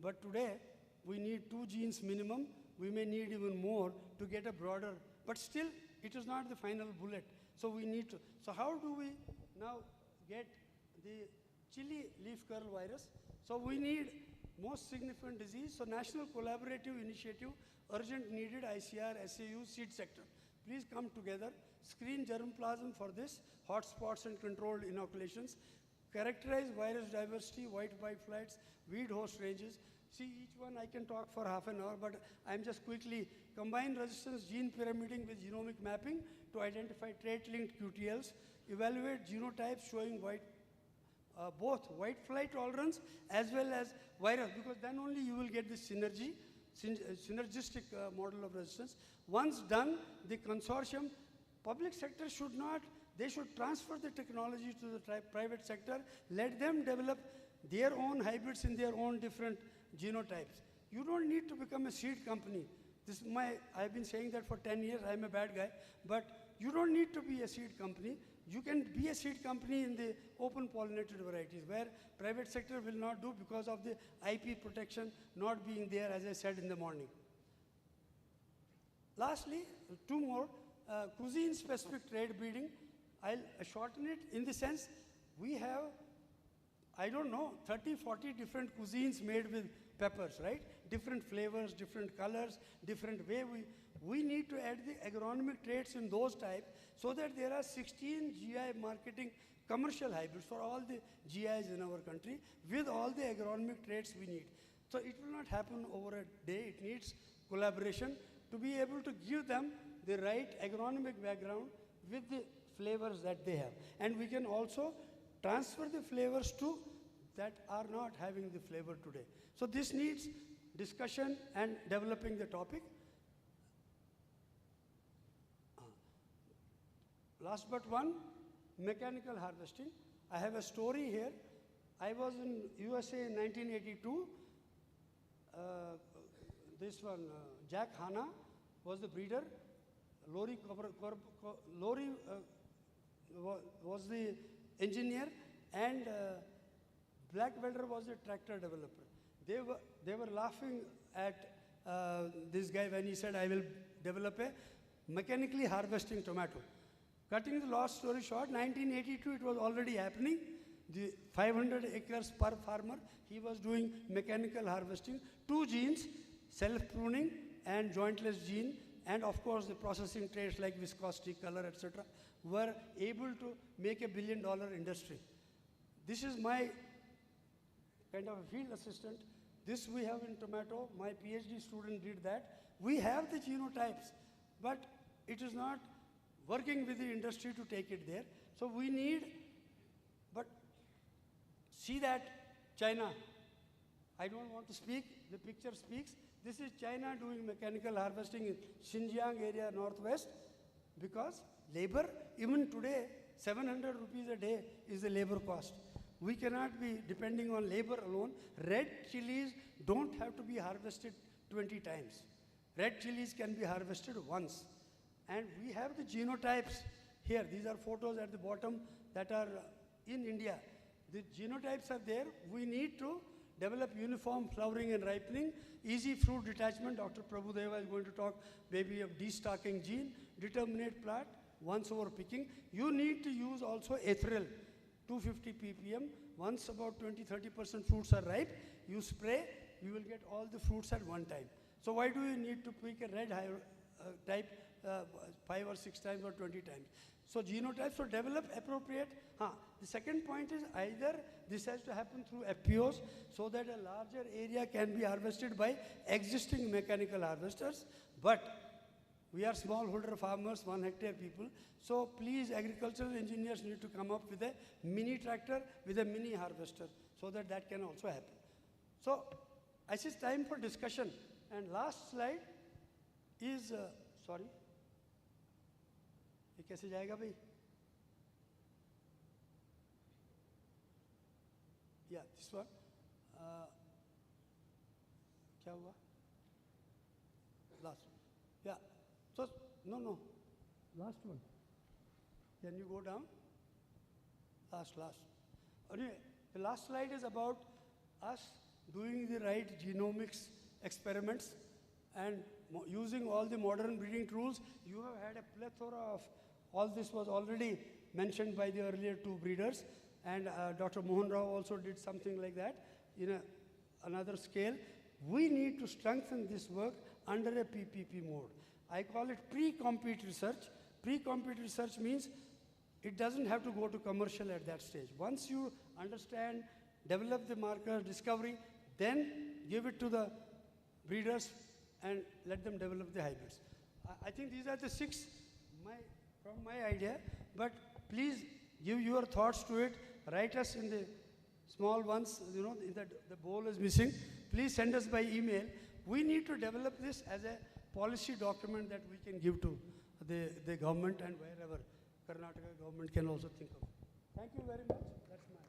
But today, we need 2 genes minimum. We may need even more to get a broader, but still, it is not the final bullet. So we need to, so how do we now get the chili leaf curl virus? So we need most significant disease. So National Collaborative Initiative, urgent needed, ICR, SAU, seed sector. Please come together, screen germplasm for this, hotspots and controlled inoculations, characterize virus diversity, white flights, weed host ranges. See, each one I can talk for half an hour, but I'm just quickly combine resistance gene pyramiding with genomic mapping to identify trait-linked QTLs, evaluate genotypes showing both white fly tolerance as well as virus, because then only you will get the synergistic model of resistance. Once done, the consortium, public sector should not, they should transfer the technology to the private sector, let them develop their own hybrids in their own different genotypes. You don't need to become a seed company. I've been saying that for 10 years, I'm a bad guy, but you don't need to be a seed company. You can be a seed company in the open pollinated varieties where private sector will not do because of the IP protection not being there, as I said in the morning. Lastly, 2 more, cuisine-specific trade breeding. I'll shorten it in the sense we have, I don't know, 30, 40 different cuisines made with peppers, right? Different flavors, different colors, different way. We need to add the agronomic traits in those types so that there are 16 GI marketing commercial hybrids for all the GIs in our country with all the agronomic traits we need. So it will not happen over a day. It needs collaboration to be able to give them the right agronomic background with the flavors that they have. And we can also transfer the flavors to that are not having the flavor today. So this needs discussion and developing the topic. Last but one, mechanical harvesting. I have a story here. I was in USA in 1982. This one, Jack Hanna was the breeder. Lori was the engineer, and Black Welder was the tractor developer. They were laughing at this guy when he said, I will develop a mechanically harvesting tomato. Cutting the long story short, 1982 it was already happening. The 500 acres per farmer, he was doing mechanical harvesting. 2 genes, self-pruning and jointless gene, and of course the processing traits like viscosity, color, etc., were able to make $1 billion industry. This is my kind of a field assistant. This we have in tomato. My PhD student did that. We have the genotypes, but it is not working with the industry to take it there. So we need, but see that China. I don't want to speak, the picture speaks. This is China doing mechanical harvesting in Xinjiang area, northwest, because labor, even today, 700 rupees a day is the labor cost. We cannot be depending on labor alone. Red chilies don't have to be harvested 20 times. Red chilies can be harvested once. And we have the genotypes here, these are photos at the bottom that are in India. The genotypes are there. We need to develop uniform flowering and ripening, easy fruit detachment. Dr. Prabhudeva is going to talk maybe of destalking gene, determinate plant, once over picking. You need to use also ethereal, 250 ppm. Once about 20-30% fruits are ripe, you spray, you will get all the fruits at one time. So why do you need to pick a red type 5 or 6 times or 20 times? So genotypes, so develop appropriate. The second point is either this has to happen through FPOs so that a larger area can be harvested by existing mechanical harvesters. But we are smallholder farmers, 1 hectare people. So please, agricultural engineers need to come up with a mini tractor with a mini harvester so that that can also happen. So I see it's time for discussion. And last slide is, sorry. ये कैसे जाएगा भाई? Yeah, this one. क्या हुआ? Last. Yeah. So no. Last one. Can you go down? Last. Anyway, the last slide is about us doing the right genomics experiments and using all the modern breeding tools. You have had a plethora of, all this was already mentioned by the earlier 2 breeders, and Dr. Mohan Rao also did something like that in another scale. We need to strengthen this work under a PPP mode. I call it pre-compete research. Pre-compete research means it doesn't have to go to commercial at that stage. Once you understand, develop the marker, discovery, then give it to the breeders and let them develop the hybrids. I think these are the 6 from my idea, but please give your thoughts to it. Write us in the small ones, the bowl is missing. Please send us by email. We need to develop this as a policy document that we can give to the government and wherever Karnataka government can also think of. Thank you very much. That's my.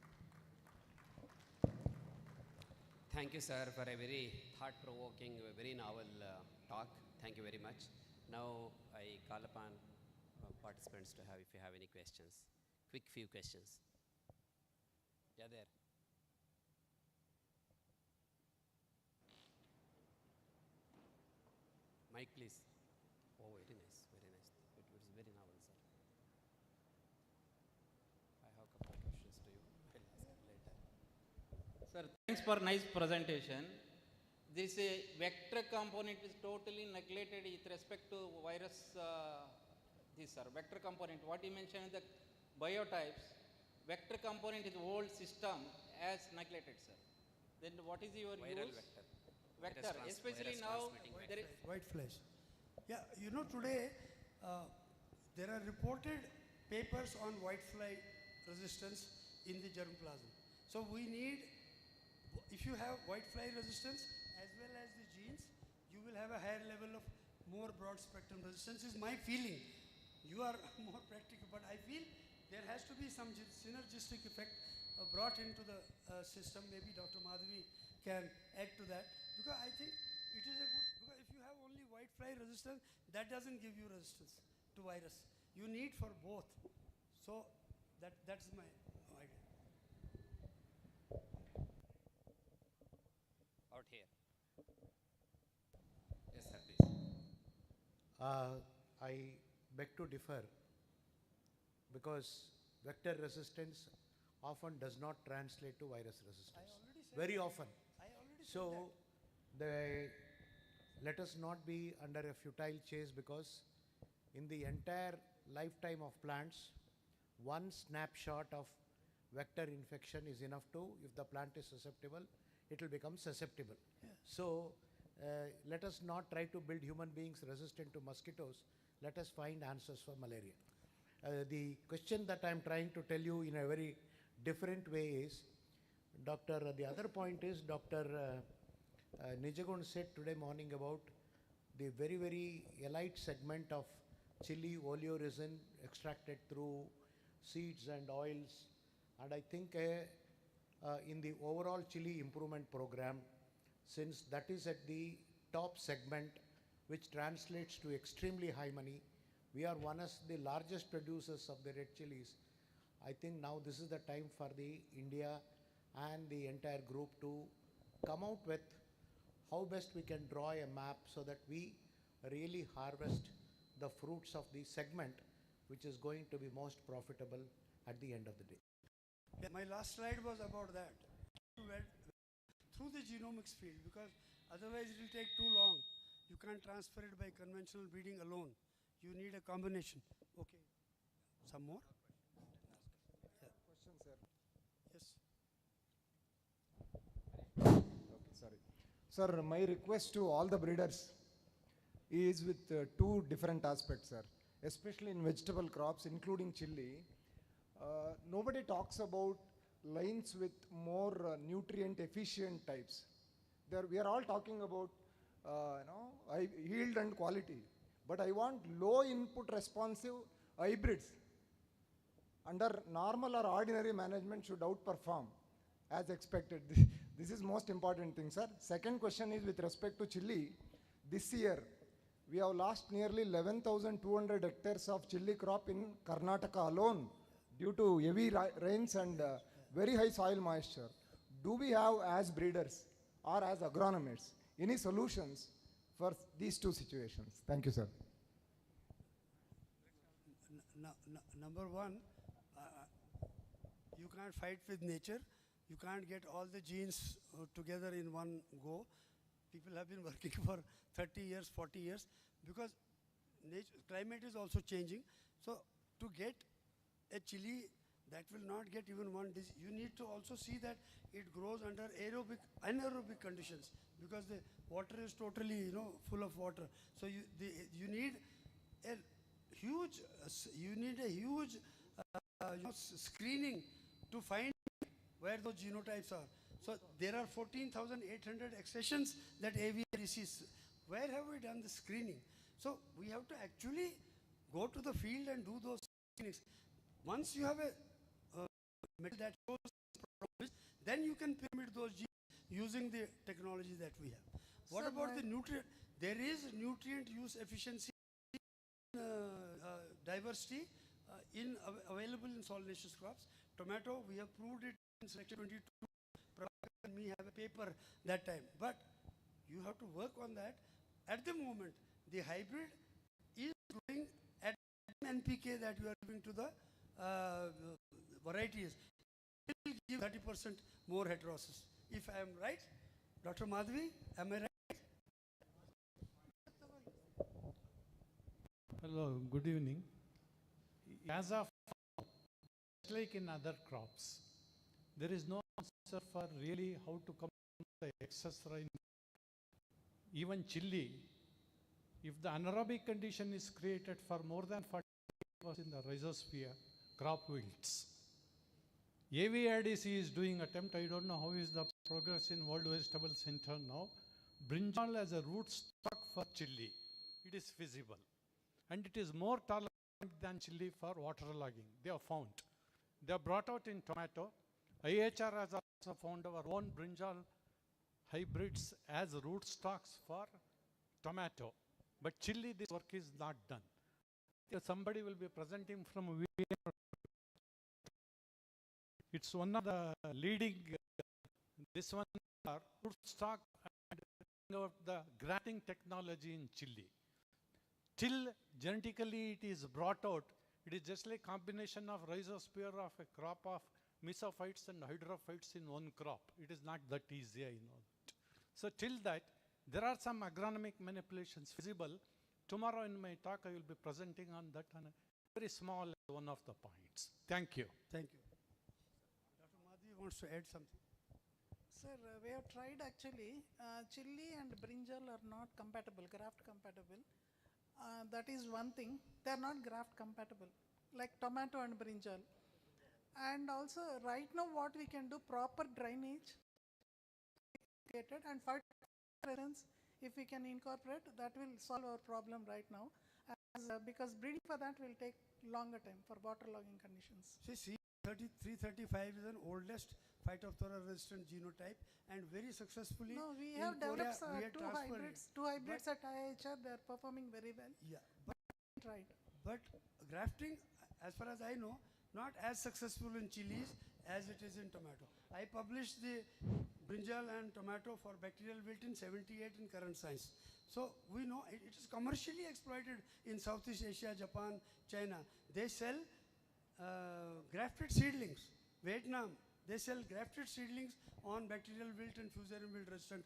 Thank you, sir, for a very thought-provoking, very novel talk. Thank you very much. Now I call upon participants to have, if you have any questions. Quick few questions. Yeah, there. Mike, please. Oh, very nice, very nice. It was very novel, sir. I have a couple of questions to you. I'll ask later. Sir, thanks for nice presentation. This vector component is totally neglected with respect to virus. This, sir, vector component. What you mentioned, the biotypes, vector component is old system as neglected, sir. Then what is your Viral use? vector. Vector, especially now. There is White flies. Yeah, today there are reported papers on whitefly resistance in the germplasm. So we need, if you have whitefly resistance as well as the genes, you will have a higher level of more broad spectrum resistance is my feeling. You are more practical, but I feel there has to be some synergistic effect brought into the system. Maybe Dr. Madhavi can add to that, because I think it is a good, because if you have only whitefly resistance, that doesn't give you resistance to virus. You need for both. So that's my idea. Out here. Yes, sir, please. I beg to differ, because vector resistance often does not translate to virus resistance. Very often. So let us not be under a futile chase, because in the entire lifetime of plants, one snapshot of vector infection is enough to, if the plant is susceptible, it will become susceptible. Yeah. So let us not try to build human beings resistant to mosquitoes. Let us find answers for malaria. The question that I am trying to tell you in a very different way is, the other point is, Dr. Nijagun said today morning about the very, very elite segment of chili oleoresin extracted through seeds and oils. And I think in the overall chili improvement program, since that is at the top segment, which translates to extremely high money, We are one of the largest producers of the red chilies. I think now this is the time for the India and the entire group to come out with how best we can draw a map so that we really harvest the fruits of the segment which is going to be most profitable at the end of the day. Yeah, my last slide was about that. Through the genomics field, because otherwise it will take too long. You can't transfer it by conventional breeding alone. You need a combination. Okay. Some more? Yeah. Question, sir. Yes. Okay, sorry. Sir, my request to all the breeders is with two different aspects, sir. Especially in vegetable crops, including chili. Nobody talks about lines with more nutrient efficient types. We are all talking about yield and quality, but I want low input responsive hybrids. Under normal or ordinary management should outperform as expected. This is most important thing, sir. Second question is with respect to chili. This year, we have lost nearly 11,200 hectares of chili crop in Karnataka alone due to heavy rains and very high soil moisture. Do we have, as breeders or as agronomists, any solutions for these two situations? Thank you, sir. Number one, you can't fight with nature. You can't get all the genes together in one go. People have been working for 30 years, 40 years, because climate is also changing. So to get a chili that will not get even one disease, you need to also see that it grows under anaerobic conditions, because the water is totally, full of water. So you need a huge, screening to find where those genotypes are. So there are 14,800 accessions that AVI receives. Where have we done the screening? So we have to actually go to the field and do those screenings. Once you have a method that shows promise, then you can pyramid those genes using the technology that we have. What Sir, about the nutrient? There is nutrient use efficiency, diversity available in solanaceous crops. Tomato, we have proved it in section 22. Prabhakar and me have a paper that time. But you have to work on that. At the moment, the hybrid is growing at NPK that you are giving to the varieties. It will give 30% more heterosis. If I am right, Dr. Madhavi, am I right? Hello, good evening. As of now, just like in other crops, there is no answer for really how to come with the excess rain. Even chili, if the anaerobic condition is created for more than 40% in the rhizosphere, crop wilts. AVIDC is doing attempt, I don't know how is the progress in World Vegetable Center now. Brinjal as a rootstock for chili, it is feasible. And it is more tolerant than chili for waterlogging, they have found. They are brought out in tomato. IHR has also found our own brinjal hybrids as rootstocks for tomato. But chili, this work is not done. If somebody will be presenting from Vienna. It's one of the leading, this one are rootstock and the grafting technology in chili. Till genetically it is brought out, it is just like combination of rhizosphere of a crop of mesophytes and hydrophytes in one crop. It is not that easy, I know that. So till that, there are some agronomic manipulations feasible. Tomorrow in my talk, I will be presenting on that on a very small one of the points. Thank you. Thank you. Dr. Madhavi wants to add something. Sir, we have tried actually. Chili and brinjal are not compatible, graft compatible. That is one thing. They are not graft compatible, like tomato and brinjal. And also, right now, what we can do, proper drainage, and fertilizers, if we can incorporate, that will solve our problem right now. Because breeding for that will take longer time for waterlogging conditions. See, C335 is an oldest phytophthora-resistant genotype, and very successfully. No, we in have Korea, developed we had two hybrids at IHR. They are performing very well. Yeah, Tried. But grafting, as far as I know, not as successful in chilies as it is in tomato. I published the brinjal and tomato for bacterial wilt in 78 in Current Science. So we know it is commercially exploited in Southeast Asia, Japan, China. They sell grafted seedlings. Vietnam, they sell grafted seedlings on bacterial wilt and fusarium wilt resistant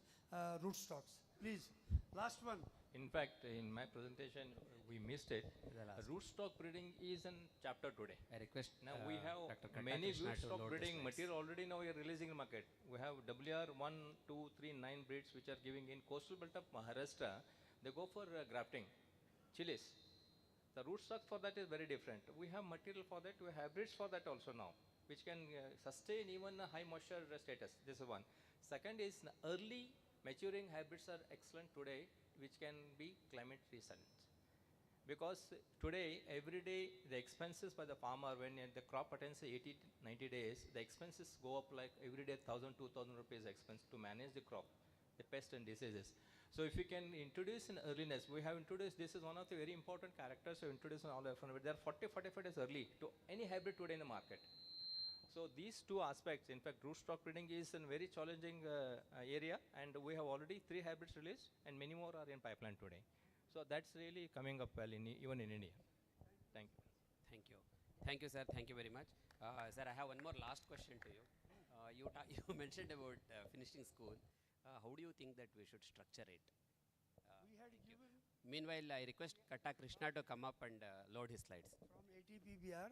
rootstocks. Please, last one. In fact, in my presentation, we missed it. Rootstock breeding is in chapter today. I request now we have Dr. many Krishna to rootstock load the breeding slides. material already now we are releasing in the market. We have WR 1, 2, 3, 9 breeds which are giving in coastal belt of Maharashtra. They go for grafting, chilies. The rootstock for that is very different. We have material for that. We have hybrids for that also now, which can sustain even a high moisture status. This is one. Second is early maturing hybrids are excellent today, which can be climate resilient. Because today, every day, the expenses by the farmer, when the crop attains 80 to 90 days, the expenses go up like every day 1,000, 2,000 rupees expense to manage the crop, the pest and diseases. So if you can introduce in earliness, we have introduced, this is one of the very important characters to introduce in all the F1, there are 40, 45 days early to any hybrid today in the market. So these two aspects, in fact, rootstock breeding is a very challenging area, and we have already 3 hybrids released, and many more are in pipeline today. So that's really coming up well even in India. Thank you. Thank you. Thank you, sir. Thank you very much. Sir, I have one more last question to you. You mentioned about finishing school. How do you think that we should structure it? We had given Meanwhile, I request Katta Krishna to come up and load his slides. from ATPBR,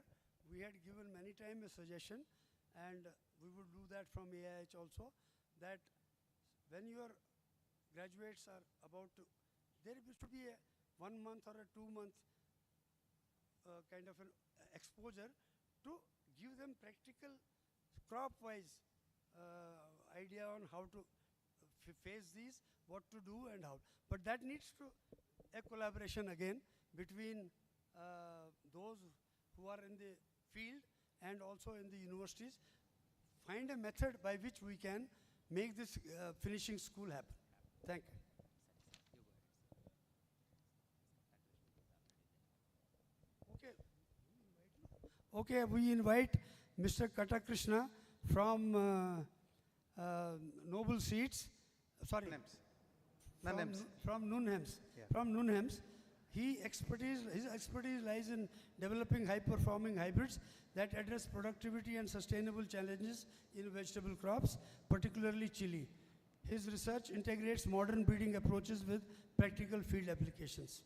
we had given many times a suggestion, and we would do that from AIH also, that when your graduates are about to, there used to be a 1 month or a 2 month kind of an exposure to give them practical crop-wise idea on how to face these, what to do and how. But that needs to a collaboration again between those who are in the field and also in the universities. Find a method by which we can make this finishing school happen. Thank you. Okay, we invite Mr. Katta Krishna from Noble Seeds, sorry, from Nunhems. Yeah. From Nunhems. His expertise lies in developing high-performing hybrids that address productivity and sustainable challenges in vegetable crops, particularly chili. His research integrates modern breeding approaches with practical field applications.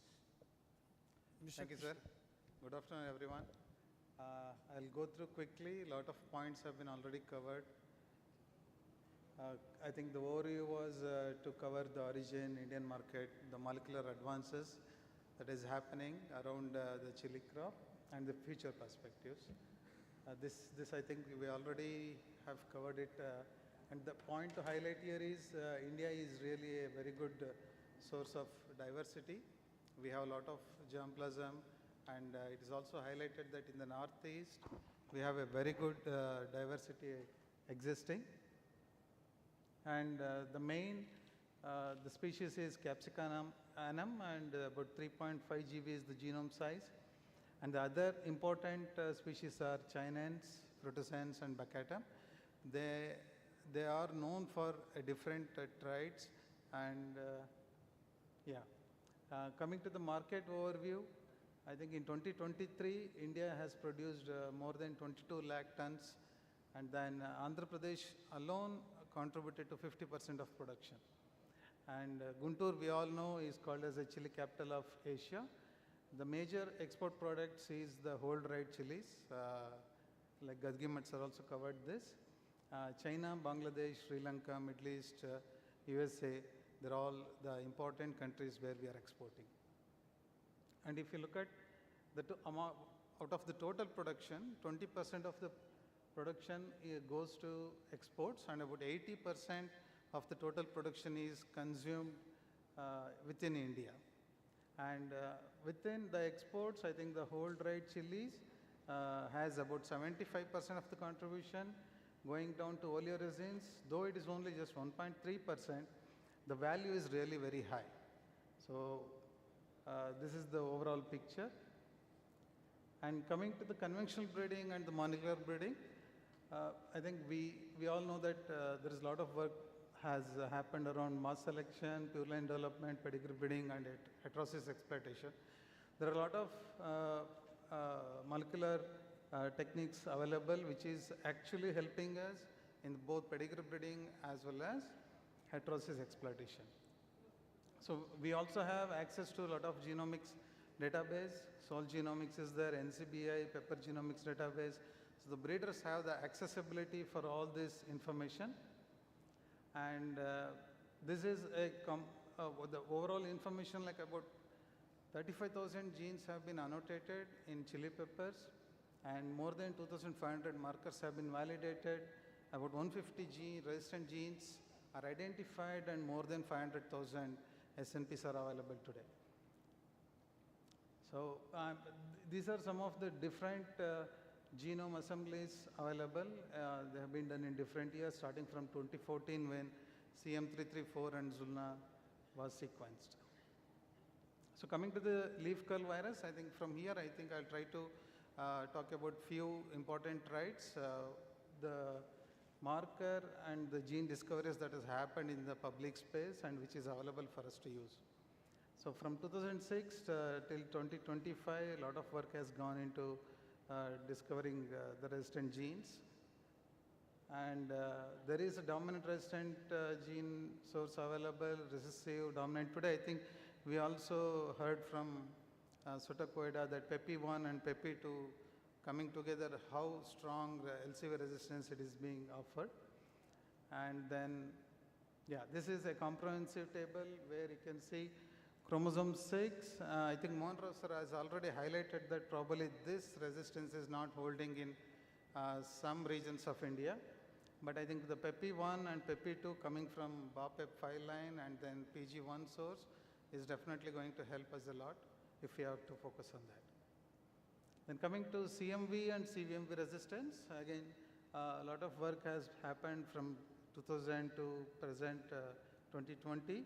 Thank you, sir. Good afternoon, everyone. I'll go through quickly. A lot of points have been already covered. I think the overview was to cover the origin, Indian market, the molecular advances that is happening around the chili crop, and the future perspectives. This I think we already have covered it. And the point to highlight here is India is really a very good source of diversity. We have a lot of germplasm, and it is also highlighted that in the northeast we have a very good diversity existing. And the main the species is Capsicum annum, and about 3.5 GB is the genome size. And the other important species are chinense, frutescens, and baccata. They are known for different traits. And coming to the market overview, I think in 2023, India has produced more than 22 lakh tons, and then Andhra Pradesh alone contributed to 50% of production. And Guntur, we all know, is called as the chili capital of Asia. The major export products is the whole dried chilies, like Gadgimuts are also covered this. China, Bangladesh, Sri Lanka, Middle East, USA, they're all the important countries where we are exporting. And if you look at the amount, out of the total production, 20% of the production goes to exports, and about 80% of the total production is consumed within India. And within the exports, I think the whole dried chilies has about 75% of the contribution, going down to oleoresins. Though it is only just 1.3%, the value is really very high. So this is the overall picture. And coming to the conventional breeding and the molecular breeding, I think we all know that there is a lot of work has happened around mass selection, pure line development, pedigree breeding, and heterosis exploitation. There are a lot of molecular techniques available which is actually helping us in both pedigree breeding as well as heterosis exploitation. So we also have access to a lot of genomics database. Sol Genomics is there, NCBI, Pepper Genomics database. So the breeders have the accessibility for all this information. And this is the overall information, like about 35,000 genes have been annotated in chili peppers, and more than 2,500 markers have been validated. About 150 resistant genes are identified, and more than 500,000 SNPs are available today. So these are some of the different genome assemblies available. They have been done in different years, starting from 2014 when CM334 and Zulna was sequenced. So coming to the leaf curl virus, I think from here, I think I'll try to talk about few important traits, the marker and the gene discoveries that has happened in the public space and which is available for us to use. So from 2006 till 2025, a lot of work has gone into discovering the resistant genes. And there is a dominant resistant gene source available, recessive, dominant. Today, I think we also heard from Sota Koida that PEPI1 and PEPI2 coming together, how strong LCV resistance it is being offered. And then, yeah, this is a comprehensive table where you can see chromosome 6. I think Monroser has already highlighted that probably this resistance is not holding in some regions of India. But I think the PEPI1 and PEPI2 coming from BAPEP file line and then PG1 source is definitely going to help us a lot if we have to focus on that. Then coming to CMV and CVMV resistance, again, a lot of work has happened from 2000 to present 2020.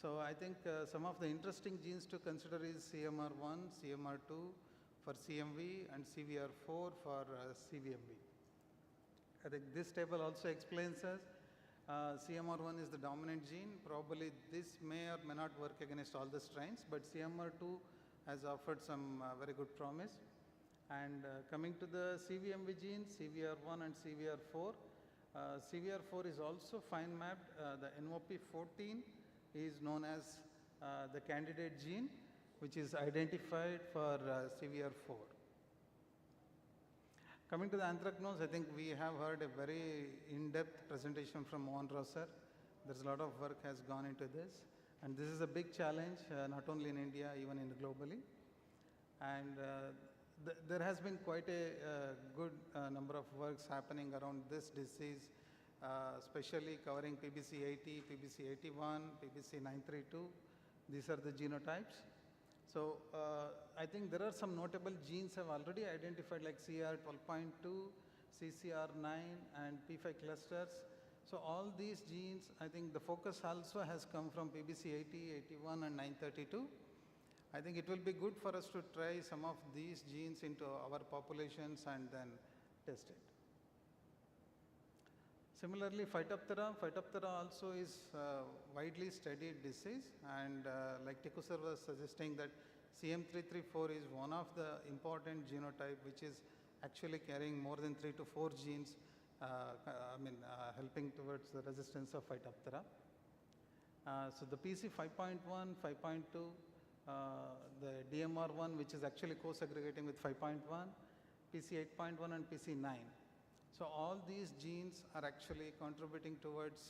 So I think some of the interesting genes to consider is CMR1, CMR2 for CMV and CVR4 for CVMV. I think this table also explains us CMR1 is the dominant gene. Probably this may or may not work against all the strains, but CMR2 has offered some very good promise. And coming to the CVMV genes, CVR1 and CVR4, CVR4 is also fine mapped. The NOP14 is known as the candidate gene, which is identified for CVR4. Coming to the anthracnose, I think we have heard a very in-depth presentation from Mohan Rao sir. There's a lot of work has gone into this. And this is a big challenge, not only in India, even in globally. And there has been quite a good number of works happening around this disease, especially covering PBC80, PBC81, PBC932. These are the genotypes. So I think there are some notable genes have already identified like CR12.2, CCR9 and P5 clusters. So all these genes, I think the focus also has come from PBC80, 81 and 932. I think it will be good for us to try some of these genes into our populations and then test it. Similarly, Phytophthora also is widely studied disease, and like Tiku sir was suggesting that CM334 is one of the important genotype which is actually carrying more than 3 to 4 genes, helping towards the resistance of Phytophthora. So the PC 5.1, 5.2, the DMR1 which is actually co-segregating with 5.1, PC 8.1 and PC 9. So all these genes are actually contributing towards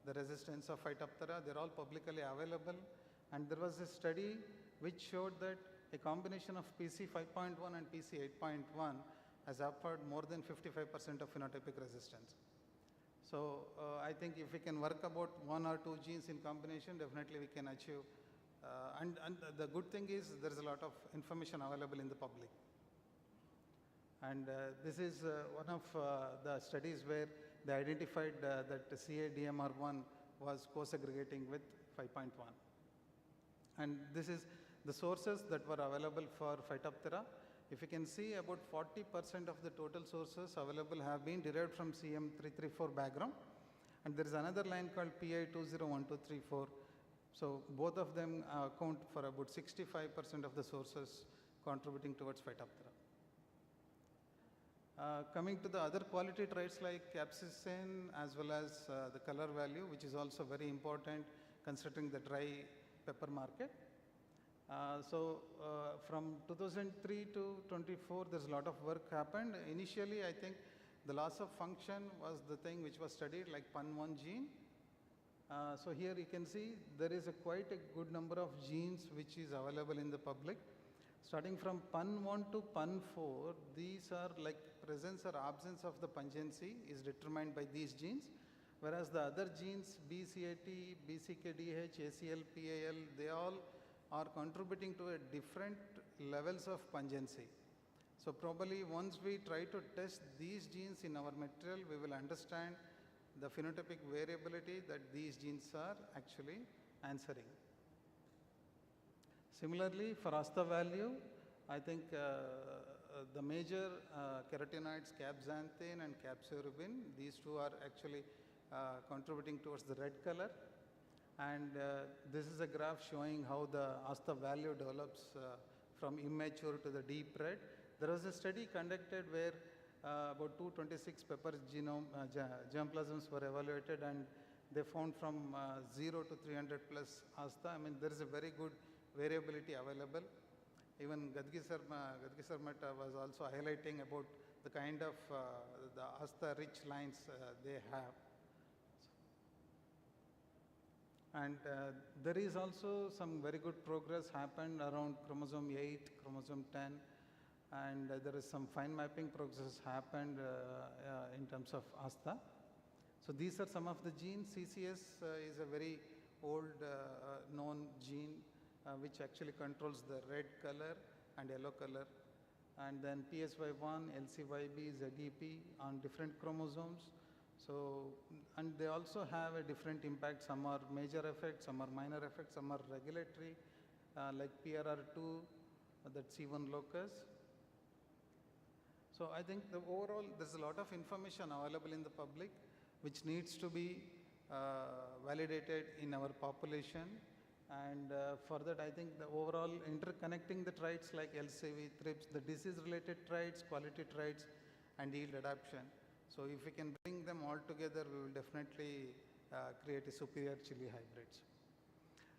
the resistance of Phytophthora. They're all publicly available. And there was a study which showed that a combination of PC 5.1 and PC 8.1 has offered more than 55% of phenotypic resistance. So I think if we can work about 1 or 2 genes in combination, definitely we can achieve. And the good thing is there's a lot of information available in the public. And this is one of the studies where they identified that CA-DMR1 was co-segregating with 5.1. And this is the sources that were available for Phytophthora. If you can see, about 40% of the total sources available have been derived from CM334 background. And there is another line called PI201234. So both of them account for about 65% of the sources contributing towards Phytophthora. Coming to the other quality traits like capsaicin as well as the color value, which is also very important considering the dry pepper market. From 2003 to 24, there's a lot of work happened. Initially, I think the loss of function was the thing which was studied, like PUN1 gene. So here you can see there is quite a good number of genes which is available in the public. Starting from PUN1 to PUN4, these are like presence or absence of the pungency is determined by these genes, whereas the other genes BCAT, BCKDH, ACL, PAL, they all are contributing to a different levels of pungency. So probably once we try to test these genes in our material, we will understand the phenotypic variability that these genes are actually answering. Similarly, for ASTA value, I think the major carotenoids, capxanthin and capsorubin, these two are actually contributing towards the red color. And this is a graph showing how the ASTA value develops from immature to the deep red. There was a study conducted where about 226 pepper genome germplasms were evaluated, and they found from 0 to 300 plus ASTA. I mean, there is a very good variability available. Even Gadgi Sarmat was also highlighting about the kind of the ASTA rich lines they have. And there is also some very good progress happened around chromosome 8, chromosome 10, and there is some fine mapping progress happened in terms of ASTA. So these are some of the genes. CCS is a very old known gene which actually controls the red color and yellow color. And then PSY1, LCYB, ZEP on different chromosomes. So, and they also have a different impact. Some are major effects, some are minor effects, some are regulatory, like PRR2, that C1 locus. So I think the overall, there's a lot of information available in the public which needs to be validated in our population. And for that, I think the overall interconnecting the traits like LCV, TRIPS, the disease-related traits, quality traits, and yield adaptation. So if we can bring them all together, we will definitely create a superior chili hybrids.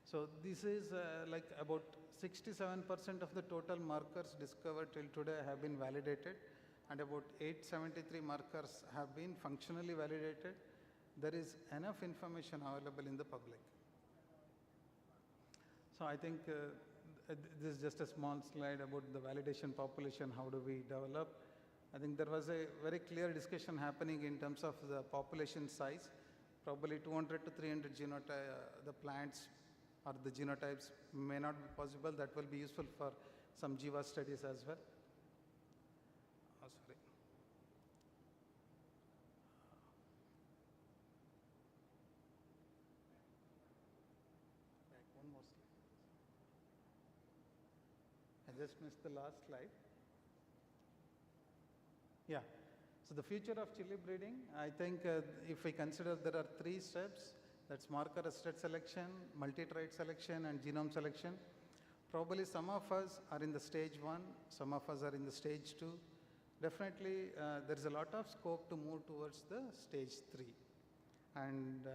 So this is like about 67% of the total markers discovered till today have been validated, and about 873 markers have been functionally validated. There is enough information available in the public. So I think this is just a small slide about the validation population, how do we develop. I think there was a very clear discussion happening in terms of the population size. Probably 200 to 300 the plants or the genotypes may not be possible. That will be useful for some Jiva studies as well. Oh, sorry. One more slide. I just missed the last slide. Yeah. So the future of chili breeding, I think if we consider there are 3 steps, that's marker assisted selection, multi-trait selection, and genome selection. Probably some of us are in the stage 1, some of us are in the stage 2. Definitely there is a lot of scope to move towards the stage 3. And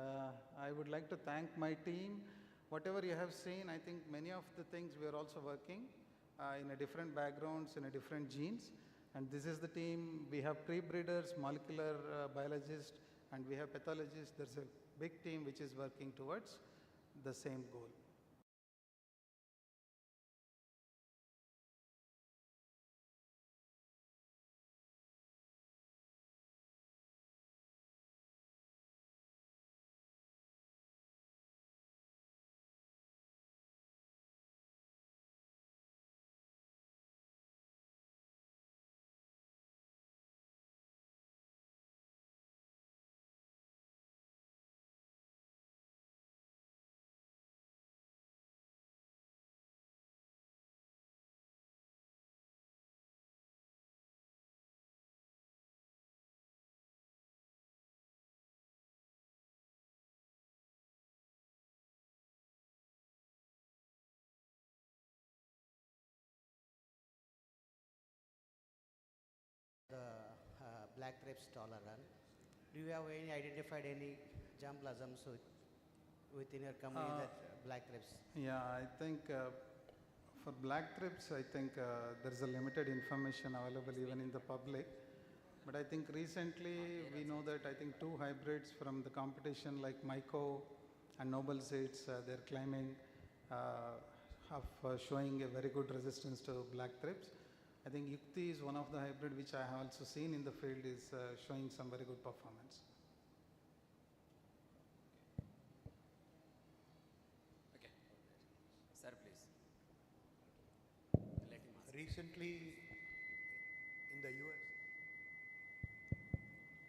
I would like to thank my team. Whatever you have seen, I think many of the things we are also working in a different backgrounds, in a different genes. And this is the team. We have pre-breeders, molecular biologists, and we have pathologists. There's a big team which is working towards the same goal. black thrips tolerant. Do you have any identified any germplasms within your company that black thrips? Yeah, I think for black thrips, I think there is a limited information available even in the public. But I think recently we know that I think 2 hybrids from the competition like Myco and Noble Seeds, they're claiming showing a very good resistance to black thrips. I think Yukti is one of the hybrid which I have also seen in the field is showing some very good performance. Okay. Sir, please. Let him ask. Recently, in the US,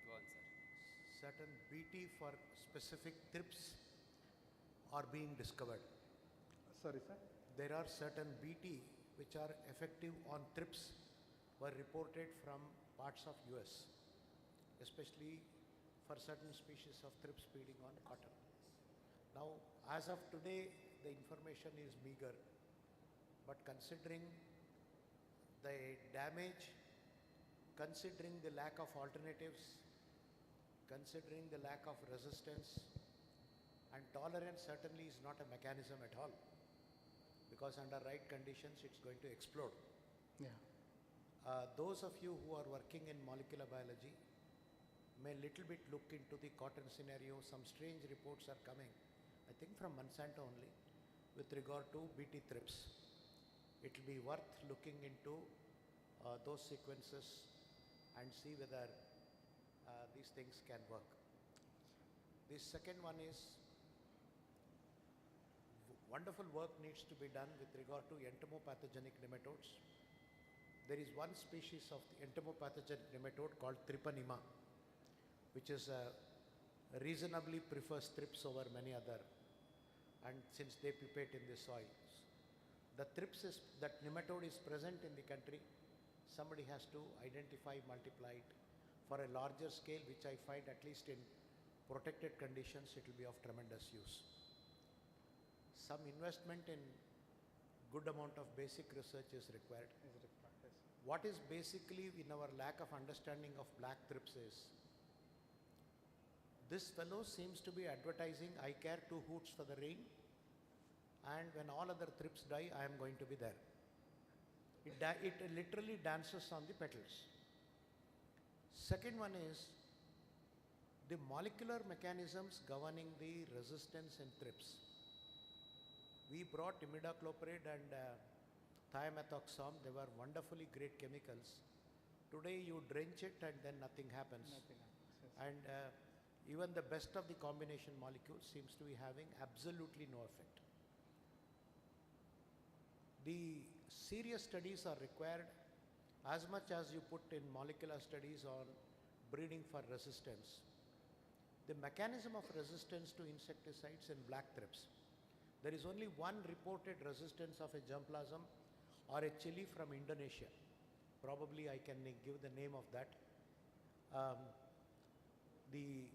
Go on, sir. certain BT for specific thrips are being discovered. Sorry, sir? There are certain BT which are effective on thrips were reported from parts of US, especially for certain species of thrips feeding on cotton. Now, as of today, the information is meager, but considering the damage, considering the lack of alternatives, considering the lack of resistance, and tolerance certainly is not a mechanism at all, because under right conditions it's going to explode. Yeah. Those of you who are working in molecular biology may little bit look into the cotton scenario. Some strange reports are coming, I think from Monsanto only, with regard to BT thrips. It will be worth looking into those sequences and see whether these things can work. The second one is wonderful work needs to be done with regard to entomopathogenic nematodes. There is one species of the entomopathogenic nematode called Treponema, which is reasonably prefers thrips over many other, and since they pipette in the soils. The thrips is, that nematode is present in the country, somebody has to identify, multiply it for a larger scale, which I find at least in protected conditions it will be of tremendous use. Some investment in good amount of basic research is required. What is basically in our lack of understanding of black thrips is, this fellow seems to be advertising, I care 2 hoots for the rain, and when all other thrips die, I am going to be there. It literally dances on the petals. Second one is the molecular mechanisms governing the resistance in thrips. We brought imidacloprid and thiamethoxam. They were wonderfully great chemicals. Today you drench it and then nothing happens. Nothing happens, yes. And even the best of the combination molecules seems to be having absolutely no effect. The serious studies are required as much as you put in molecular studies on breeding for resistance. The mechanism of resistance to insecticides in black thrips. There is only one reported resistance of a germplasm or a chili from Indonesia. Probably I can give the name of that. The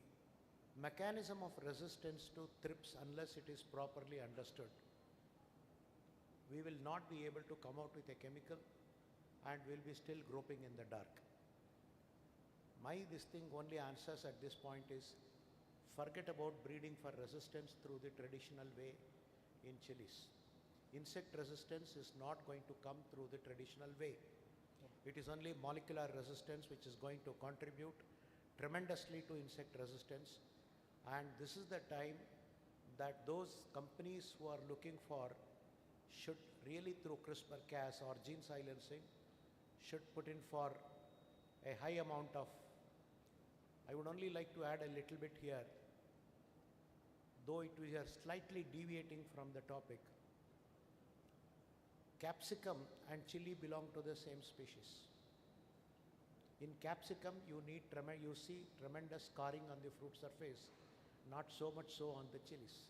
mechanism of resistance to thrips, unless it is properly understood, we will not be able to come out with a chemical and will be still groping in the dark. This thing only answers at this point is, forget about breeding for resistance through the traditional way in chilies. Insect resistance is not going to come through the traditional way. It is only molecular resistance which is going to contribute tremendously to insect resistance, and this is the time that those companies who are looking for should really, through CRISPR-Cas or gene silencing, should put in for a high amount of, I would only like to add a little bit here, though it we are slightly deviating from the topic. Capsicum and chili belong to the same species. In capsicum, you see tremendous scarring on the fruit surface, not so much so on the chilies.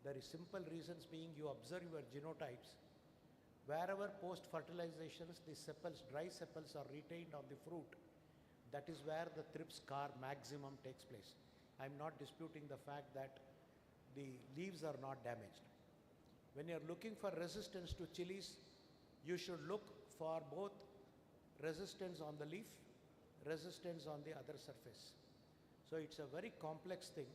There is simple reasons being, you observe your genotypes. Wherever post-fertilizations, the sepals, dry sepals are retained on the fruit, that is where the thrips scar maximum takes place. I am not disputing the fact that the leaves are not damaged. When you are looking for resistance to chilies, you should look for both resistance on the leaf resistance on the other surface. So it's a very complex thing,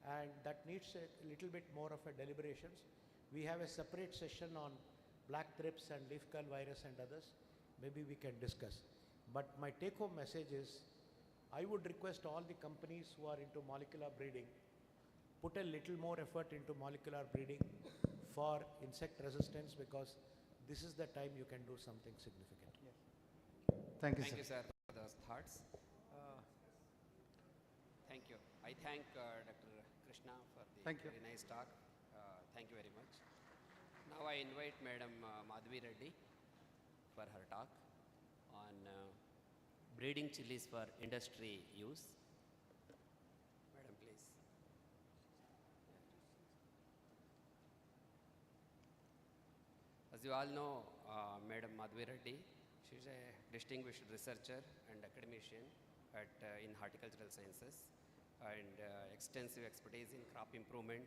and that needs a little bit more of a deliberations. We have a separate session on black thrips and leaf curl virus and others. Maybe we can discuss. But my take-home message is, I would request all the companies who are into molecular breeding, put a little more effort into molecular breeding for insect resistance, because this is the time you can do something significant. Thank you, Thank you, sir. sir, for those thoughts. Thank you. I thank Dr. Krishna for the Thank you. very nice talk. Thank you very much. Now I invite Madam Madhavi Reddy for her talk on breeding chilies for industry use. Madam, please. As you all know, Madam Madhavi Reddy, she is a distinguished researcher and academician in horticultural sciences, and extensive expertise in crop improvement,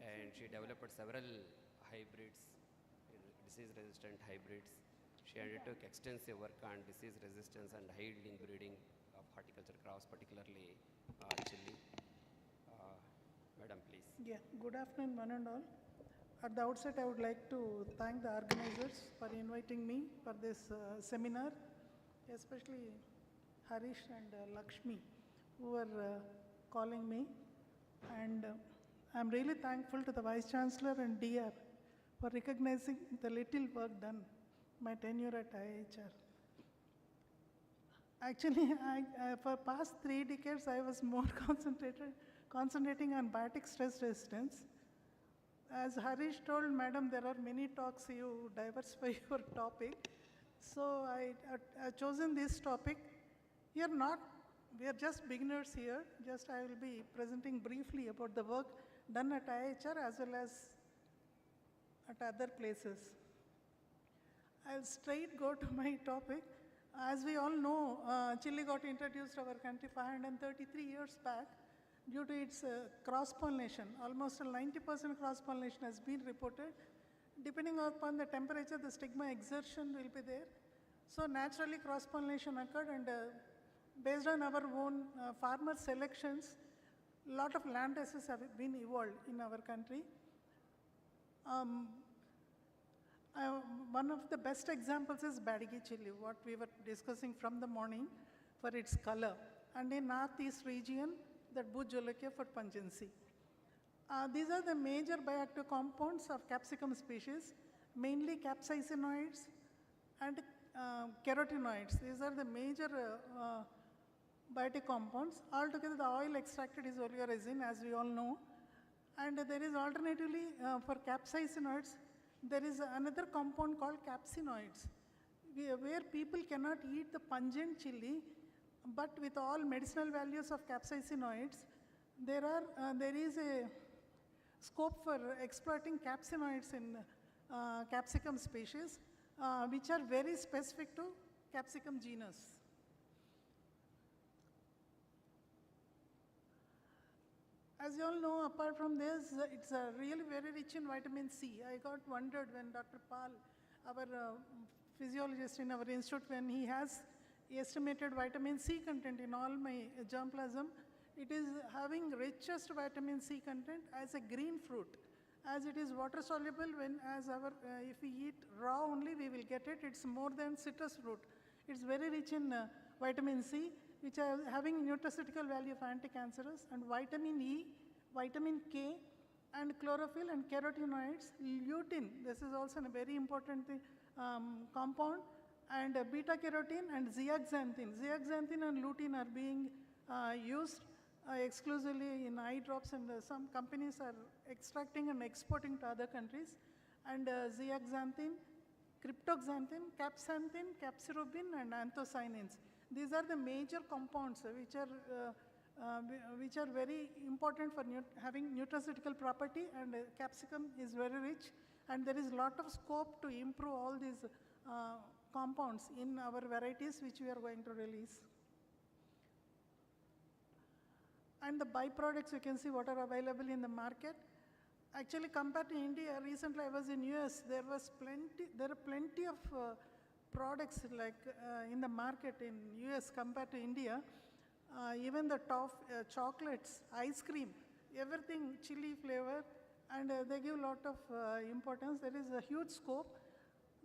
and she developed several hybrids, disease-resistant hybrids. She undertook extensive work on disease resistance and high-yielding breeding of horticulture crops, particularly chili. Madam, please. Yeah, good afternoon, one and all. At the outset, I would like to thank the organizers for inviting me for this seminar, especially Harish and Lakshmi, who were calling me. And I'm really thankful to the Vice Chancellor and DR for recognizing the little work done, my tenure at IHR. Actually, for past 3 decades, I was more concentrating on biotic stress resistance. As Harish told, Madam, there are many talks, you diversify your topic. So I've chosen this topic. We are just beginners here. Just I will be presenting briefly about the work done at IHR as well as at other places. I'll straight go to my topic. As we all know, chili got introduced to our country 533 years back due to its cross-pollination. Almost 90% cross-pollination has been reported. Depending upon the temperature, the stigma exertion will be there. So naturally cross-pollination occurred, and based on our own farmer selections, a lot of land races have been evolved in our country. One of the best examples is Badigi chili, what we were discussing from the morning for its color. And in northeast region, that Bhut Jolokia for pungency. These are the major bioactive compounds of capsicum species, mainly capsaicinoids and carotenoids. These are the major biotic compounds. Altogether, the oil extracted is oleoresin, as we all know. And there is alternatively, for capsaicinoids, there is another compound called capsinoids, where people cannot eat the pungent chili, but with all medicinal values of capsaicinoids, there is a scope for exploiting capsinoids in capsicum species, which are very specific to capsicum genus. As you all know, apart from this, it's really very rich in vitamin C. I got wondered when Dr. Pal, our physiologist in our institute, when he has estimated vitamin C content in all my germplasm, it is having richest vitamin C content as a green fruit. As it is water soluble, if we eat raw only, we will get it. It's more than citrus fruit. It's very rich in vitamin C, which are having nutraceutical value of anti-cancerous, and vitamin E, vitamin K, and chlorophyll and carotenoids, lutein. This is also a very important compound, and beta-carotene and zeaxanthin. Zeaxanthin and lutein are being used exclusively in eye drops, and some companies are extracting and exporting to other countries. And zeaxanthin, cryptoxanthin, capsanthin, capsirubin, and anthocyanins. These are the major compounds which are very important for having nutraceutical property, and capsicum is very rich, and there is a lot of scope to improve all these compounds in our varieties which we are going to release. And the byproducts, you can see what are available in the market. Actually, compared to India, recently I was in US, there are plenty of products like in the market in US compared to India, even the top chocolates, ice cream, everything chili flavor, and they give a lot of importance. There is a huge scope.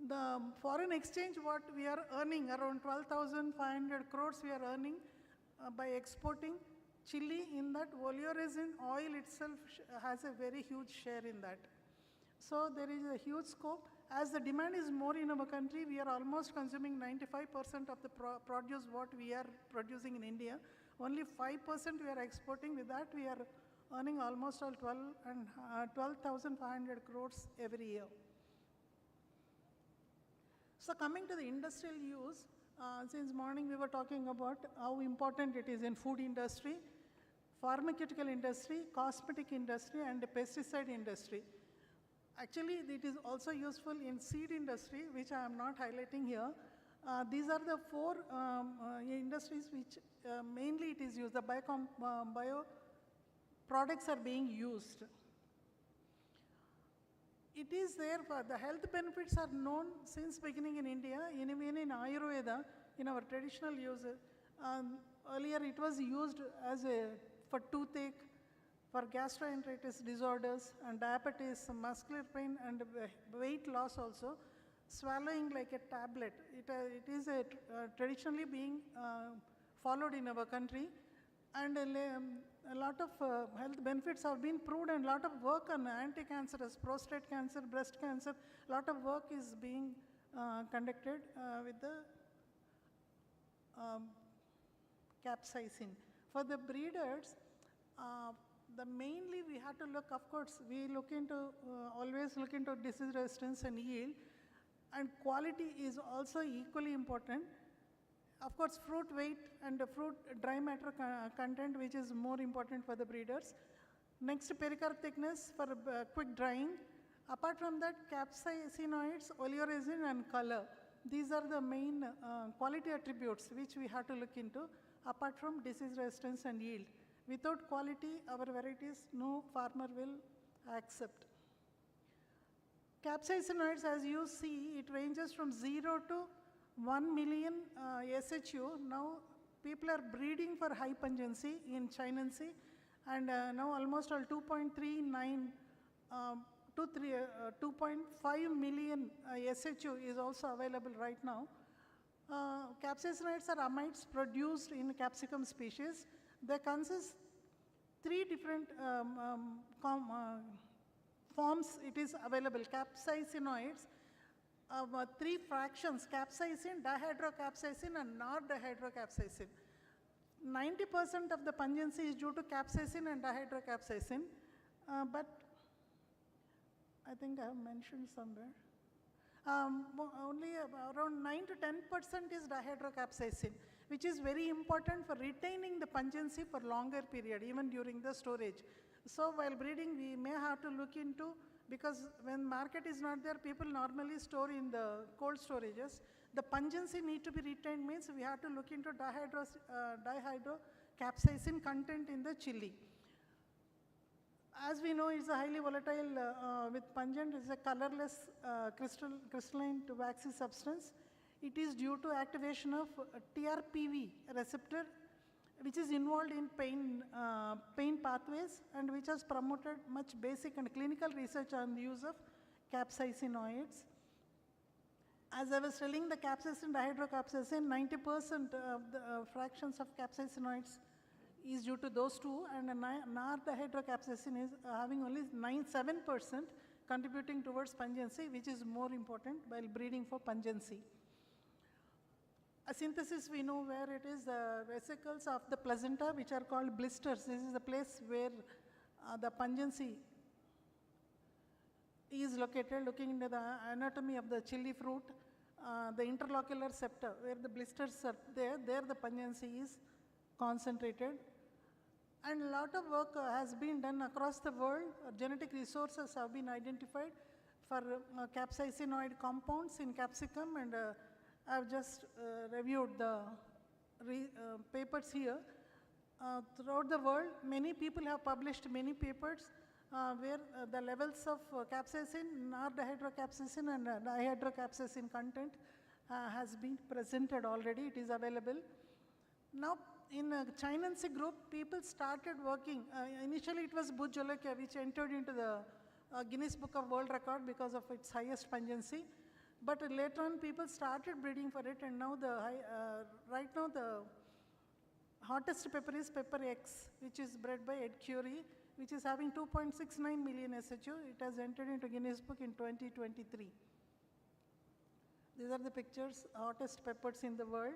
The foreign exchange, what we are earning, around 12,500 crores we are earning by exporting chili. In that, oleoresin oil itself has a very huge share in that. So there is a huge scope. As the demand is more in our country, we are almost consuming 95% of the produce what we are producing in India. Only 5% we are exporting. With that, we are earning almost all 12,500 crores every year. So coming to the industrial use, since morning we were talking about how important it is in food industry, pharmaceutical industry, cosmetic industry, and the pesticide industry. Actually, it is also useful in seed industry, which I am not highlighting here. These are the four industries which mainly it is used. The bio products are being used. It is there for the health benefits are known since beginning in India, even in Ayurveda, in our traditional uses. Earlier it was used as for toothache, for gastroenteritis disorders, and diabetes, muscular pain, and weight loss also. Swallowing like a tablet. It is traditionally being followed in our country, and a lot of health benefits have been proved, and a lot of work on anti-cancerous, prostate cancer, breast cancer, a lot of work is being conducted with the capsaicin. For the breeders, mainly we have to look, of course, we look into, always look into disease resistance and yield, and quality is also equally important. Of course, fruit weight and the fruit dry matter content, which is more important for the breeders. Next, pericarp thickness for quick drying. Apart from that, capsaicinoids, oleoresin, and color. These are the main quality attributes which we have to look into, apart from disease resistance and yield. Without quality, our varieties, no farmer will accept. Capsaicinoids, as you see, it ranges from 0 to 1 million SHU. Now people are breeding for high pungency in chinense, and now almost all 2.39 to 2.5 million SHU is also available right now. Capsaicinoids are amides produced in capsicum species. They consist 3 different forms it is available. Capsaicinoids, 3 fractions, capsaicin, dihydrocapsaicin, and non-dihydrocapsaicin. 90% of the pungency is due to capsaicin and dihydrocapsaicin, but I think I have mentioned somewhere. Only around 9 to 10% is dihydrocapsaicin, which is very important for retaining the pungency for longer period, even during the storage. So while breeding, we may have to look into, because when market is not there, people normally store in the cold storages. The pungency need to be retained, means we have to look into dihydrocapsaicin content in the chili. As we know, it's a highly volatile with pungent. It's a colorless crystalline to waxy substance. It is due to activation of TRPV receptor, which is involved in pain pathways, and which has promoted much basic and clinical research on the use of capsaicinoids. As I was telling, the capsaicin, dihydrocapsaicin, 90% of the fractions of capsaicinoids is due to those two, and non-dihydrocapsaicin is having only 7% contributing towards pungency, which is more important while breeding for pungency. A synthesis, we know where it is, the vesicles of the placenta, which are called blisters. This is the place where the pungency is located. Looking into the anatomy of the chili fruit, the interlocular septa, where the blisters are there the pungency is concentrated. And a lot of work has been done across the world. Genetic resources have been identified for capsaicinoid compounds in capsicum, and I've just reviewed the papers here. Throughout the world, many people have published many papers where the levels of capsaicin, non-dihydrocapsaicin, and dihydrocapsaicin content has been presented already. It is available. Now, in Chinancy group, people started working. Initially, it was Bujolokia, which entered into the Guinness Book of World Record because of its highest pungency. But later on, people started breeding for it, and now right now the hottest pepper is Pepper X, which is bred by Ed Curie, which is having 2.69 million SHU. It has entered into Guinness Book in 2023. These are the pictures, hottest peppers in the world.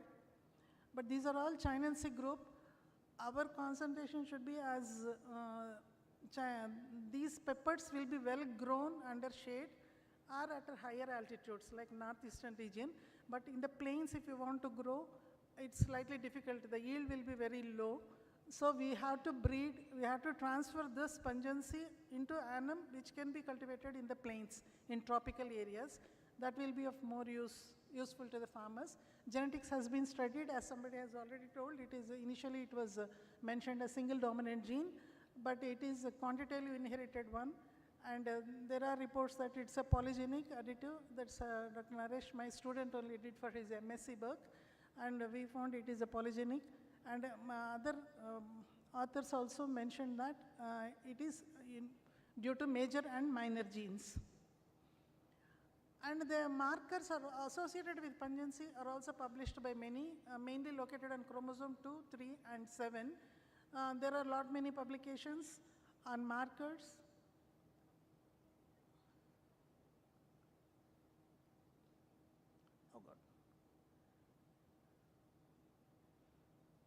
But these are all Chinancy group. Our concentration should be as these peppers will be well grown under shade or at higher altitudes like northeastern region. But in the plains, if you want to grow, it's slightly difficult. The yield will be very low. So we have to breed, we have to transfer this pungency into annum, which can be cultivated in the plains, in tropical areas. That will be of more useful to the farmers. Genetics has been studied, as somebody has already told. Initially it was mentioned as single dominant gene, but it is a quantitatively inherited one. And there are reports that it's a polygenic additive. That's Dr. Naresh, my student, only did for his MSc work. And we found it is a polygenic. And other authors also mentioned that it is due to major and minor genes. And the markers are associated with pungency are also published by many, mainly located on chromosome 2, 3, and 7. There are many publications on markers. Oh God.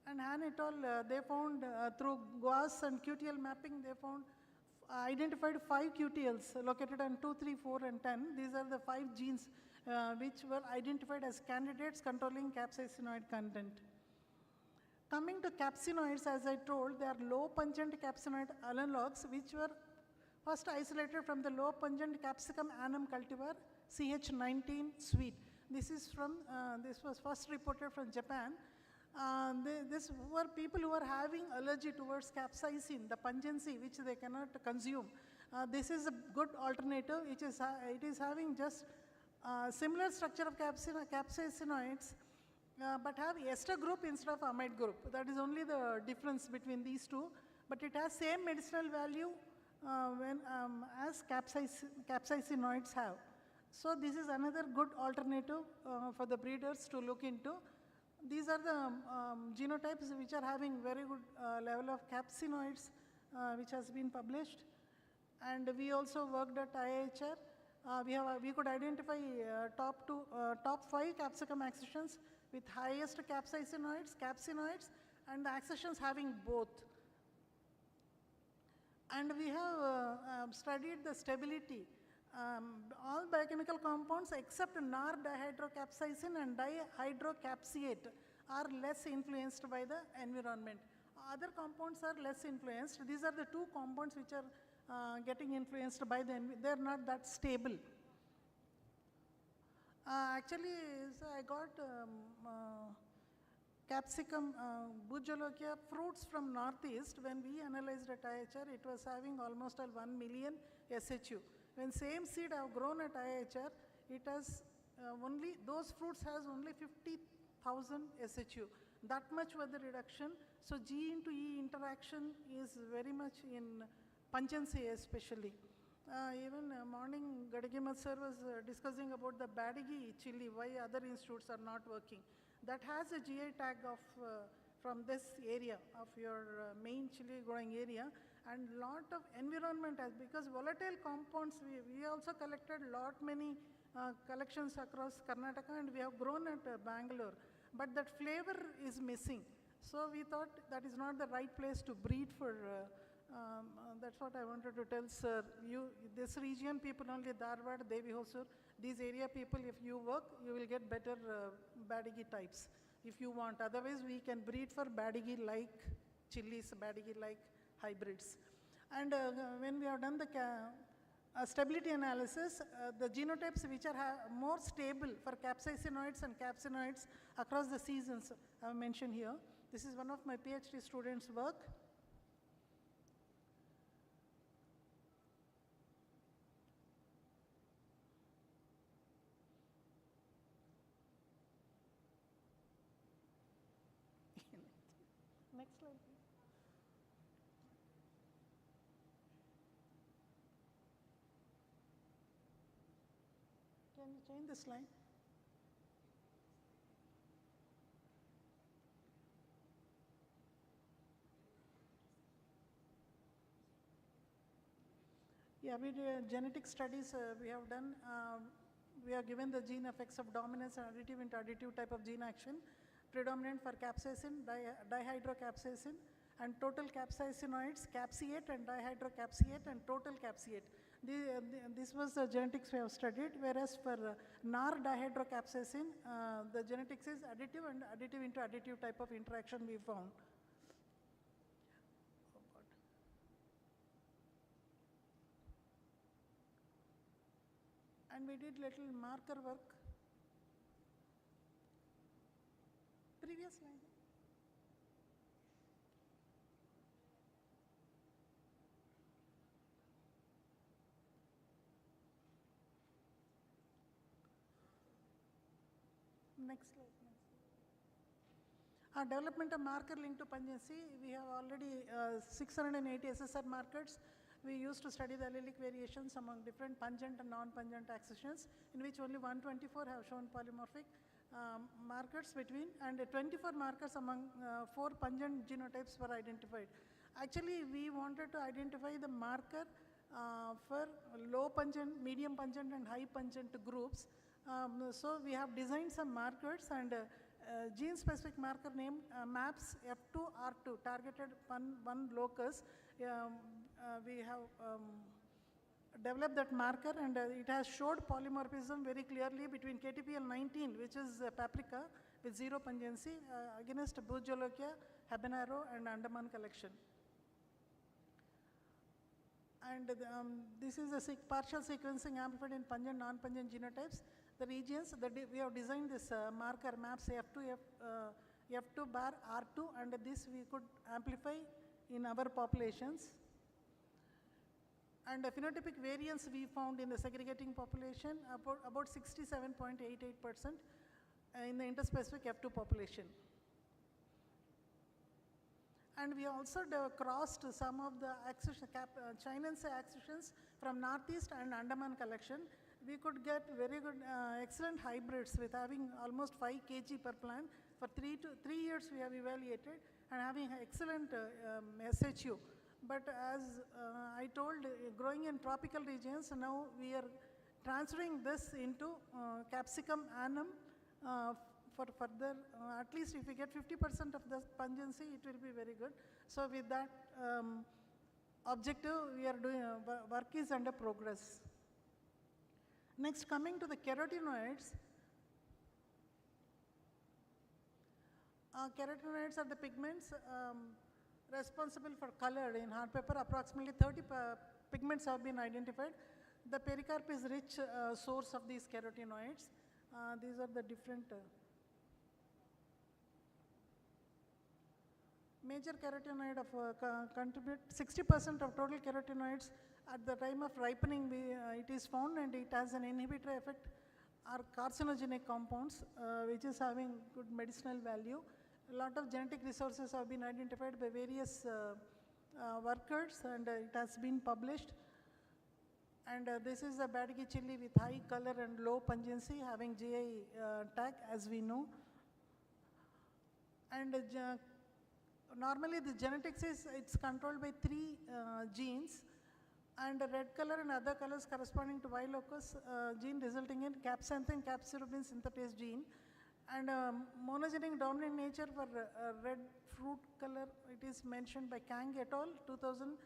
And Han et al., they found through GWAS and QTL mapping, they found identified 5 QTLs located on 2, 3, 4, and 10. These are the 5 genes which were identified as candidates controlling capsaicinoid content. Coming to capsinoids, as I told, they are low pungent capsinoid analogs which were first isolated from the low pungent capsicum annum cultivar CH19 sweet. This was first reported from Japan. These were people who are having allergy towards capsaicin, the pungency which they cannot consume. This is a good alternative. It is having just similar structure of capsaicinoids, but have ester group instead of amide group. That is only the difference between these two. But it has same medicinal value as capsaicinoids have. So this is another good alternative for the breeders to look into. These are the genotypes which are having very good level of capsinoids which has been published. And we also worked at IIHR. We could identify top 5 capsicum accessions with highest capsinoids, and the accessions having both. And we have studied the stability. All biochemical compounds except NAR dihydrocapsaicin and dihydrocapsiate are less influenced by the environment. Other compounds are less influenced. These are the 2 compounds which are getting influenced by the environment. They are not that stable. Actually, so I got capsicum, Bujolokia fruits from northeast. When we analyzed at IHR, it was having almost 1 million SHU. When same seed have grown at IHR, it has those fruits has only 50,000 SHU. That much was the reduction. So G into E interaction is very much in pungency especially. Even morning Gadagimath sir was discussing about the Badigi chili, why other institutes are not working. That has a GI tag of from this area of your main chili growing area, and lot of environment has, because volatile compounds, we also collected many collections across Karnataka, and we have grown at Bangalore, but that flavor is missing. So we thought that is not the right place to breed for, that's what I wanted to tell sir. This region people only Dharwad, Devi Hosur, these area people, if you work, you will get better Badigi types if you want. Otherwise we can breed for Badigi like chilies, Badigi like hybrids. And when we have done the stability analysis, the genotypes which are more stable for capsaicinoids and capsinoids across the seasons I have mentioned here. This is one of my PhD students' work. Next slide, please. Can you change the slide? Yeah, we do genetic studies we have done. We have given the gene effects of dominance and additive into additive type of gene action, predominant for capsaicin, dihydrocapsaicin, and total capsaicinoids, capsiate and dihydrocapsiate and total capsiate. This was the genetics we have studied, whereas for NAR dihydrocapsaicin, the genetics is additive and additive into additive type of interaction we found. And we did little marker work. Previous slide. Next slide. Development of marker linked to pungency. We have already 680 SSR markers. We used to study the allelic variations among different pungent and non-pungent accessions, in which only 124 have shown polymorphic markers between, and 24 markers among 4 pungent genotypes were identified. Actually, we wanted to identify the marker for low pungent, medium pungent, and high pungent groups. So we have designed some markers, and gene-specific marker named MAPS F2R2 targeted one locus. We have developed that marker, and it has showed polymorphism very clearly between KTPL19, which is paprika with zero pungency, against Bujolokia, habanero, and Andaman collection. And this is a partial sequencing amplified in pungent, non-pungent genotypes. The regions, we have designed this marker MAPS F2 bar R2, and this we could amplify in our populations. And the phenotypic variance we found in the segregating population, about 67.88% in the interspecific F2 population. And we also crossed some of the Chinese accessions from Northeast and Andaman collection. We could get very good, excellent hybrids with having almost 5 kg per plant. For 3 years we have evaluated and having excellent SHU. But as I told, growing in tropical regions, now we are transferring this into Capsicum annum for further, at least if we get 50% of the pungency, it will be very good. So with that objective, we are doing, work is under progress. Next, coming to the carotenoids. Carotenoids are the pigments responsible for color in hard paper. Approximately 30 pigments have been identified. The pericarp is rich source of these carotenoids. These are the different major carotenoid of contribute 60% of total carotenoids at the time of ripening. It is found, and it has an inhibitory effect, are carcinogenic compounds, which is having good medicinal value. A lot of genetic resources have been identified by various workers, and it has been published. And this is a Badigi chili with high color and low pungency, having GI tag, as we know. And normally the genetics is, it's controlled by 3 genes, and red color and other colors corresponding to Y locus gene, resulting in capsanthin capsirubin synthetase gene. And monogenic dominant nature for red fruit color, it is mentioned by Kang et al. 2000,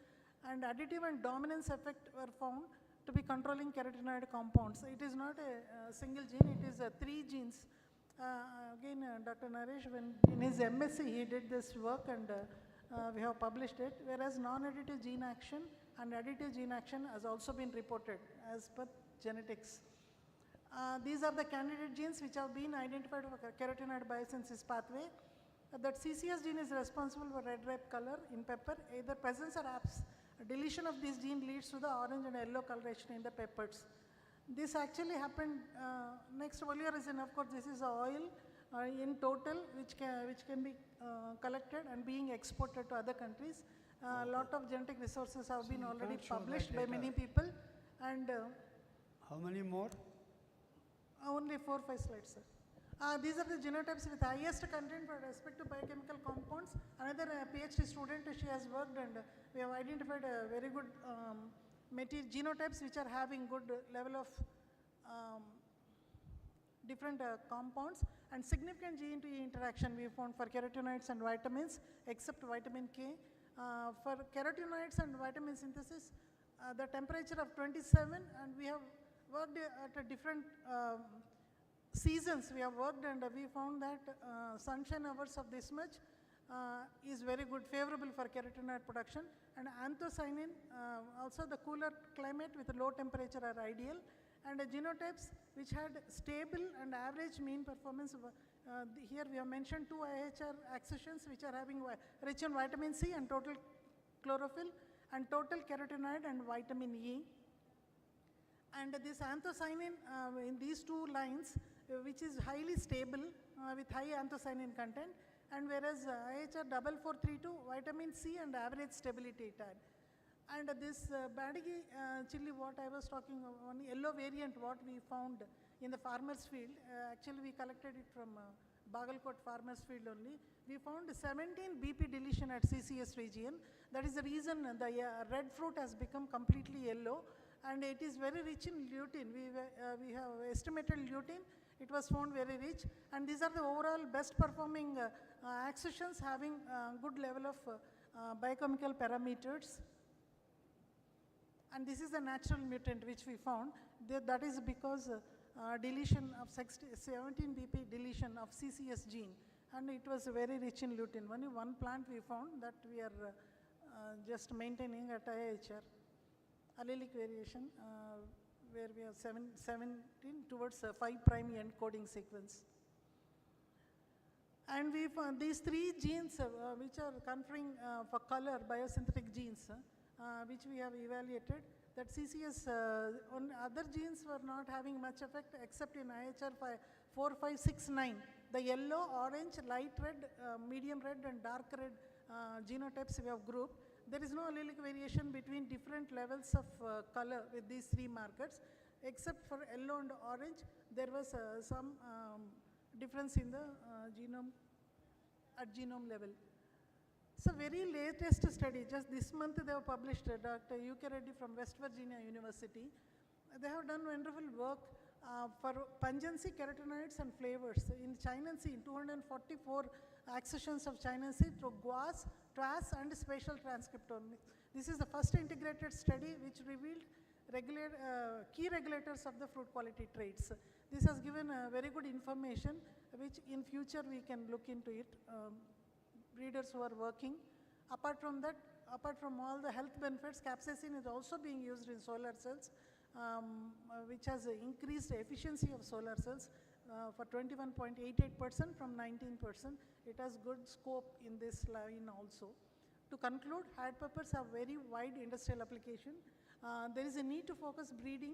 and additive and dominance effect were found to be controlling carotenoid compounds. It is not a single gene, it is 3 genes. Again, Dr. Naresh, when in his MSc, he did this work, and we have published it, whereas non-additive gene action and additive gene action has also been reported as per genetics. These are the candidate genes which have been identified for carotenoid biosynthesis pathway. That CCS gene is responsible for red ripe color in pepper. Either presence or absence, deletion of this gene leads to the orange and yellow coloration in the peppers. This actually happened, next oleoresin, of course, this is oil in total, which can be collected and being exported to other countries. A lot of genetic resources have been already published by many people, and how many more? Only 4 or 5 slides, sir. These are the genotypes with highest content with respect to biochemical compounds. Another PhD student, she has worked, and we have identified a very good genotypes which are having good level of different compounds, and significant G into E interaction we found for carotenoids and vitamins, except vitamin K. For carotenoids and vitamin synthesis, the temperature of 27, and we have worked at a different seasons we have worked, and we found that sunshine hours of this much is very good, favorable for carotenoid production. And anthocyanin, also the cooler climate with low temperature are ideal. And genotypes which had stable and average mean performance. Here we have mentioned 2 IHR accessions which are having rich in vitamin C and total chlorophyll, and total carotenoid and vitamin E. And this anthocyanin in these 2 lines, which is highly stable with high anthocyanin content, and whereas IHR 4432, vitamin C and average stability it had. And this Badigi chili, what I was talking about, one yellow variant, what we found in the farmer's field, actually we collected it from Bagalkot farmer's field only. We found 17 BP deletion at CCS region. That is the reason the red fruit has become completely yellow, and it is very rich in lutein. We have estimated lutein. It was found very rich, and these are the overall best performing accessions having good level of biochemical parameters. And this is a natural mutant which we found. That is because deletion of 17 BP deletion of CCS gene, and it was very rich in lutein. Only one plant we found that we are just maintaining at IHR. Allelic variation, where we have 17 towards 5' end coding sequence. And we found these 3 genes which are conferring for color biosynthetic genes, which we have evaluated, that CCS on other genes were not having much effect except in IHR 4, 5, 6, 9. The yellow, orange, light red, medium red and dark red genotypes we have grouped. There is no allelic variation between different levels of color with these 3 markers, except for yellow and orange. There was some difference in the genome at genome level. So very latest study, just this month they have published, Dr. U.K. Reddy from West Virginia University. They have done wonderful work for pungency, carotenoids and flavors in chinancy, 244 accessions of chinancy through GWAS, TRAS and spatial transcriptome. This is the first integrated study which revealed key regulators of the fruit quality traits. This has given very good information which in future we can look into it. Breeders who are working. Apart from that, apart from all the health benefits, capsaicin is also being used in solar cells, which has increased efficiency of solar cells for 21.88% from 19%. It has good scope in this line also. To conclude, hyde peppers have very wide industrial application. There is a need to focus breeding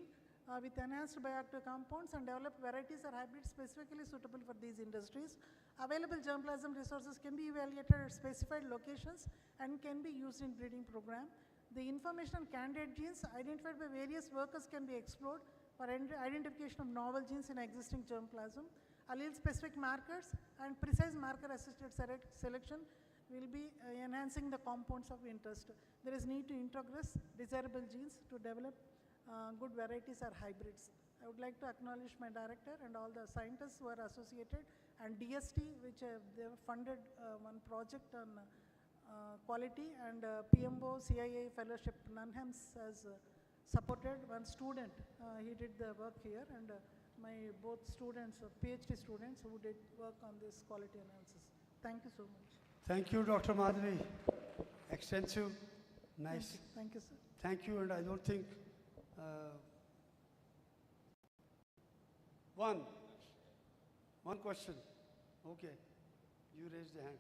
with enhanced bioactive compounds and develop varieties or hybrids specifically suitable for these industries. Available germplasm resources can be evaluated at specified locations and can be used in breeding program. The information on candidate genes identified by various workers can be explored for identification of novel genes in existing germplasm. Allele-specific markers and precise marker-assisted selection will be enhancing the compounds of interest. There is need to introgress desirable genes to develop good varieties or hybrids. I would like to acknowledge my director and all the scientists who are associated, and DST, which they have funded one project on quality, and PMO CIA fellowship. Nunhems has supported one student. He did the work here, and my both students, PhD students who did work on this quality analysis. Thank you so much. Thank you, Dr. Madhavi. Extensive, nice. Thank you, sir. Thank you, and I don't think one question. Okay, you raised the hand.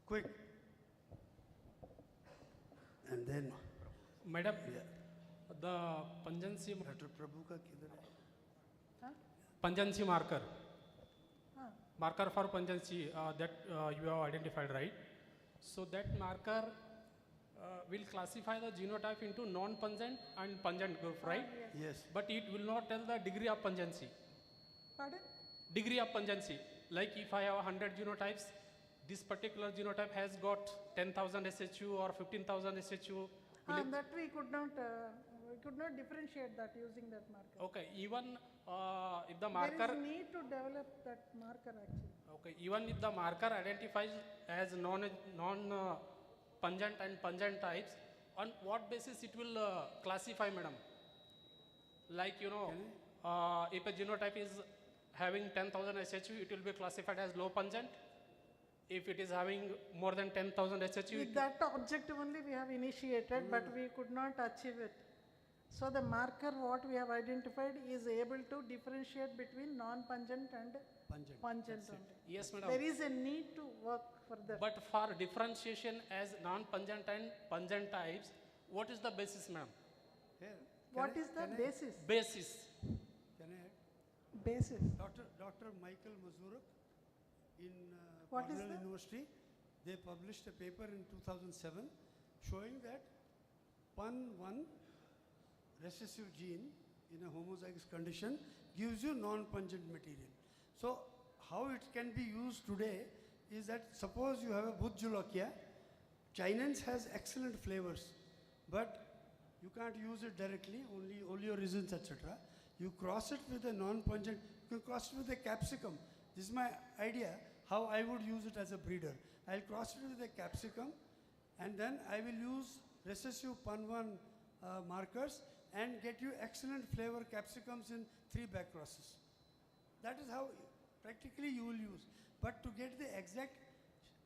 Quick. And then, Madam, the pungency. Dr. Prabhu ka kidhar hai? Huh? pungency marker. Ah. Marker for pungency that you have identified, right? So that marker will classify the genotype into non-pungent and pungent group, right? Yes. But it will not tell the degree of pungency. Pardon? Degree of pungency. Like if I have 100 genotypes, this particular genotype has got 10,000 SHU or 15,000 SHU. That we could not differentiate that using that marker. Okay, even if the marker. There is need to develop that marker actually. Okay, even if the marker identifies as non-pungent and pungent types, on what basis it will classify, madam? Like, you know, if a genotype is having 10,000 SHU, it will be classified as low pungent. If it is having more than 10,000 SHU, With that objective only we have initiated, but we could not achieve it. So the marker what we have identified is able to differentiate between non-pungent and pungent only. Yes, madam. There is a need to work further. But for differentiation as non-pungent and pungent types, what is the basis, ma'am? What is the basis? Basis. Can I add? Basis. Dr. Michael Mazurek in What is Cornell that? University, they published a paper in 2007 showing that PUN1 recessive gene in a homozygous condition gives you non-pungent material. So how it can be used today is that suppose you have a Bhut-Jolokia, Chinese has excellent flavors, but you can't use it directly, only oleoresins, etc. You cross it with a non-pungent, you can cross it with a capsicum. This is my idea, how I would use it as a breeder. I'll cross it with a capsicum, and then I will use recessive PUN1 markers and get you excellent flavor capsicums in 3 back crosses. That is how practically you will use. But to get the exact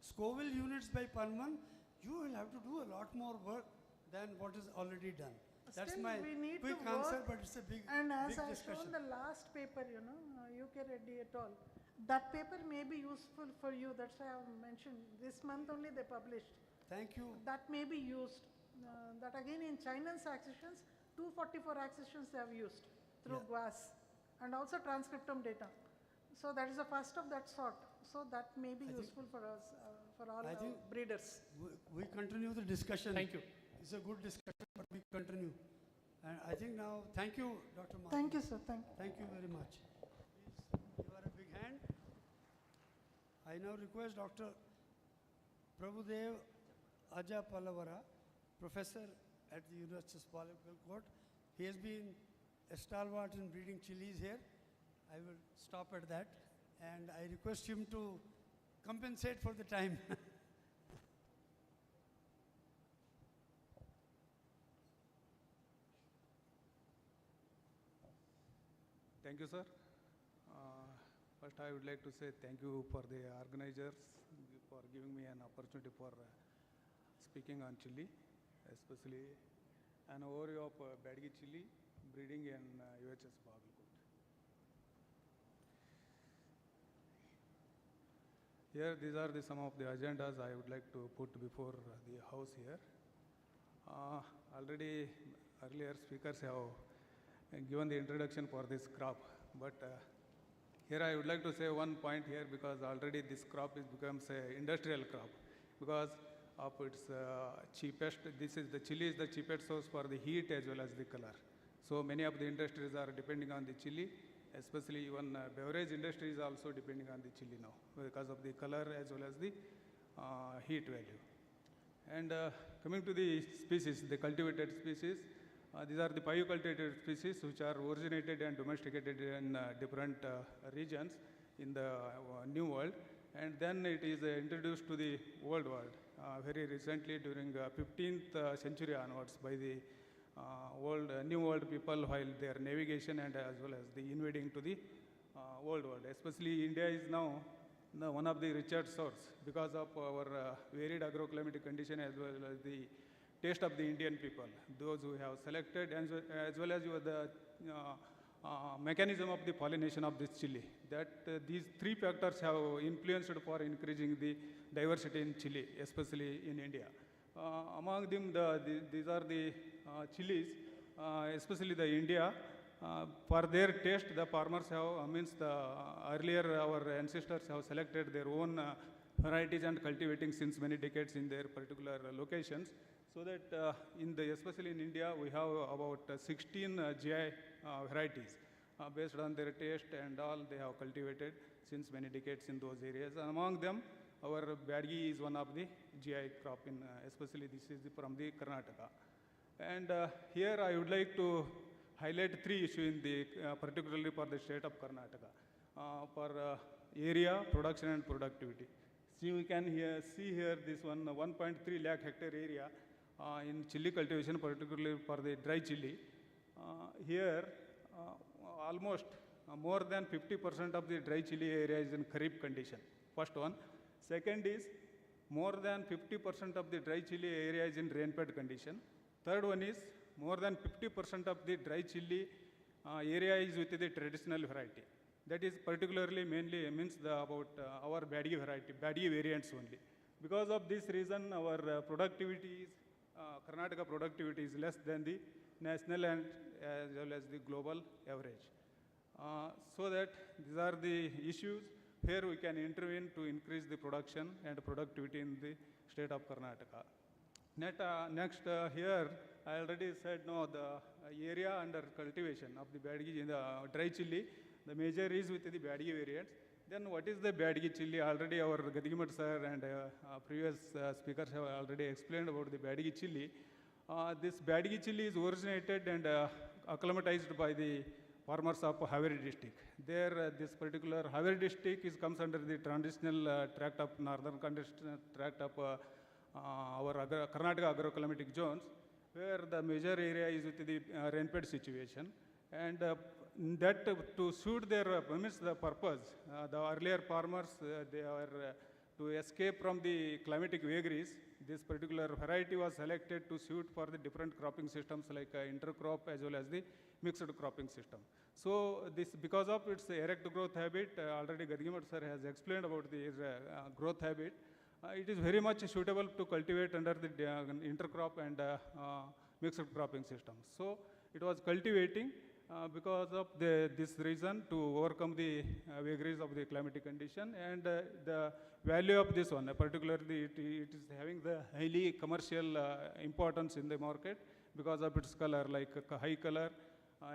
Scoville units by PUN1, you will have to do a lot more work than what is already done. That's Still my we need quick to answer, work, but it's a big, and as big I discussion. shown the last paper, you know, UK Reddy et al. That paper may be useful for you. That's why I have mentioned this month only they published. Thank you. That may be used. That again in Chinese accessions, 244 accessions they have used through GWAS and also transcriptome data. So that is the first of that sort. So that may be useful for us, for all I think breeders. we continue the discussion. Thank you. It's a good discussion, but we continue. And I think now, thank you, Dr. Martin. Thank you, sir. Thank you. Thank you very much. Please give her a big hand. I now request Dr. Prabhudev Ajapalavara, professor at the University of Zoological Court. He has been a stalwart in breeding chilies here. I will stop at that. And I request him to compensate for the time. Thank you, sir. First, I would like to say thank you for the organizers for giving me an opportunity for speaking on chili, especially an overview of Badgi chili breeding in UHS Bagalkot. Here, these are some of the agendas I would like to put before the house here. Already earlier speakers have given the introduction for this crop, but here I would like to say one point here, because already this crop becomes an industrial crop because of its cheapest. The chili is the cheapest source for the heat as well as the color. So many of the industries are depending on the chili, especially even beverage industry is also depending on the chili now because of the color as well as the heat value. And coming to the species, the cultivated species, these are the cultivated species which are originated and domesticated in different regions in the New World, and then it is introduced to the Old World very recently during 15th century onwards by the New World people while their navigation and as well as the invading to the Old World. Especially India is now one of the richest source because of our varied agroclimatic condition as well as the taste of the Indian people, those who have selected, and as well as the mechanism of the pollination of this chili. That these three factors have influenced for increasing the diversity in chili, especially in India. Among them, these are the chilies, especially the India. For their taste, the farmers have, means the earlier our ancestors have selected their own varieties and cultivating since many decades in their particular locations. So that especially in India, we have about 16 GI varieties based on their taste and all they have cultivated since many decades in those areas. And among them, our Badgi is one of the GI crop in, especially this is from the Karnataka. And here I would like to highlight three issues in the, particularly for the state of Karnataka, for area, production and productivity. See, we can see here this one 1.3 lakh hectare area in chili cultivation, particularly for the dry chili. Here, almost more than 50% of the dry chili area is in kharif condition. First one. Second is more than 50% of the dry chili area is in rainfed condition. Third one is more than 50% of the dry chili area is with the traditional variety. That is particularly mainly means about our Badgi variety, Badgi variants only. Because of this reason, our productivity is, Karnataka productivity is less than the national and as well as the global average. So that these are the issues where we can intervene to increase the production and productivity in the state of Karnataka. Next here, I already said no, the area under cultivation of the Badgi in the dry chili, the major is with the Badgi variants. Then what is the Badgi chili? Already our Gadigimat sir and previous speakers have already explained about the Badgi chili. This Badgi chili is originated and acclimatized by the farmers of Haveri district. There, this particular Haveri district comes under the transitional tract of northern transitional tract of our Karnataka agroclimatic zones, where the major area is with the rainfed situation. And that to suit their means the purpose, the earlier farmers, they are to escape from the climatic vagaries. This particular variety was selected to suit for the different cropping systems like intercrop as well as the mixed cropping system. So this, because of its erect growth habit, already Gadigimat sir has explained about the growth habit. It is very much suitable to cultivate under the intercrop and mixed cropping system. So it was cultivating because of this reason to overcome the vagaries of the climatic condition, and the value of this one, particularly it is having the highly commercial importance in the market because of its color, like high color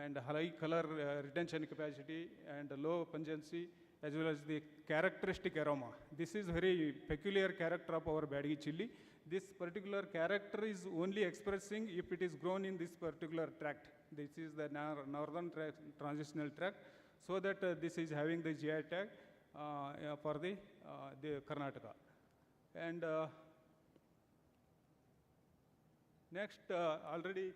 and high color retention capacity and low pungency, as well as the characteristic aroma. This is very peculiar character of our Badgi chili. This particular character is only expressing if it is grown in this particular tract. This is the northern transitional tract, so that this is having the GI tag for the Karnataka. And next, already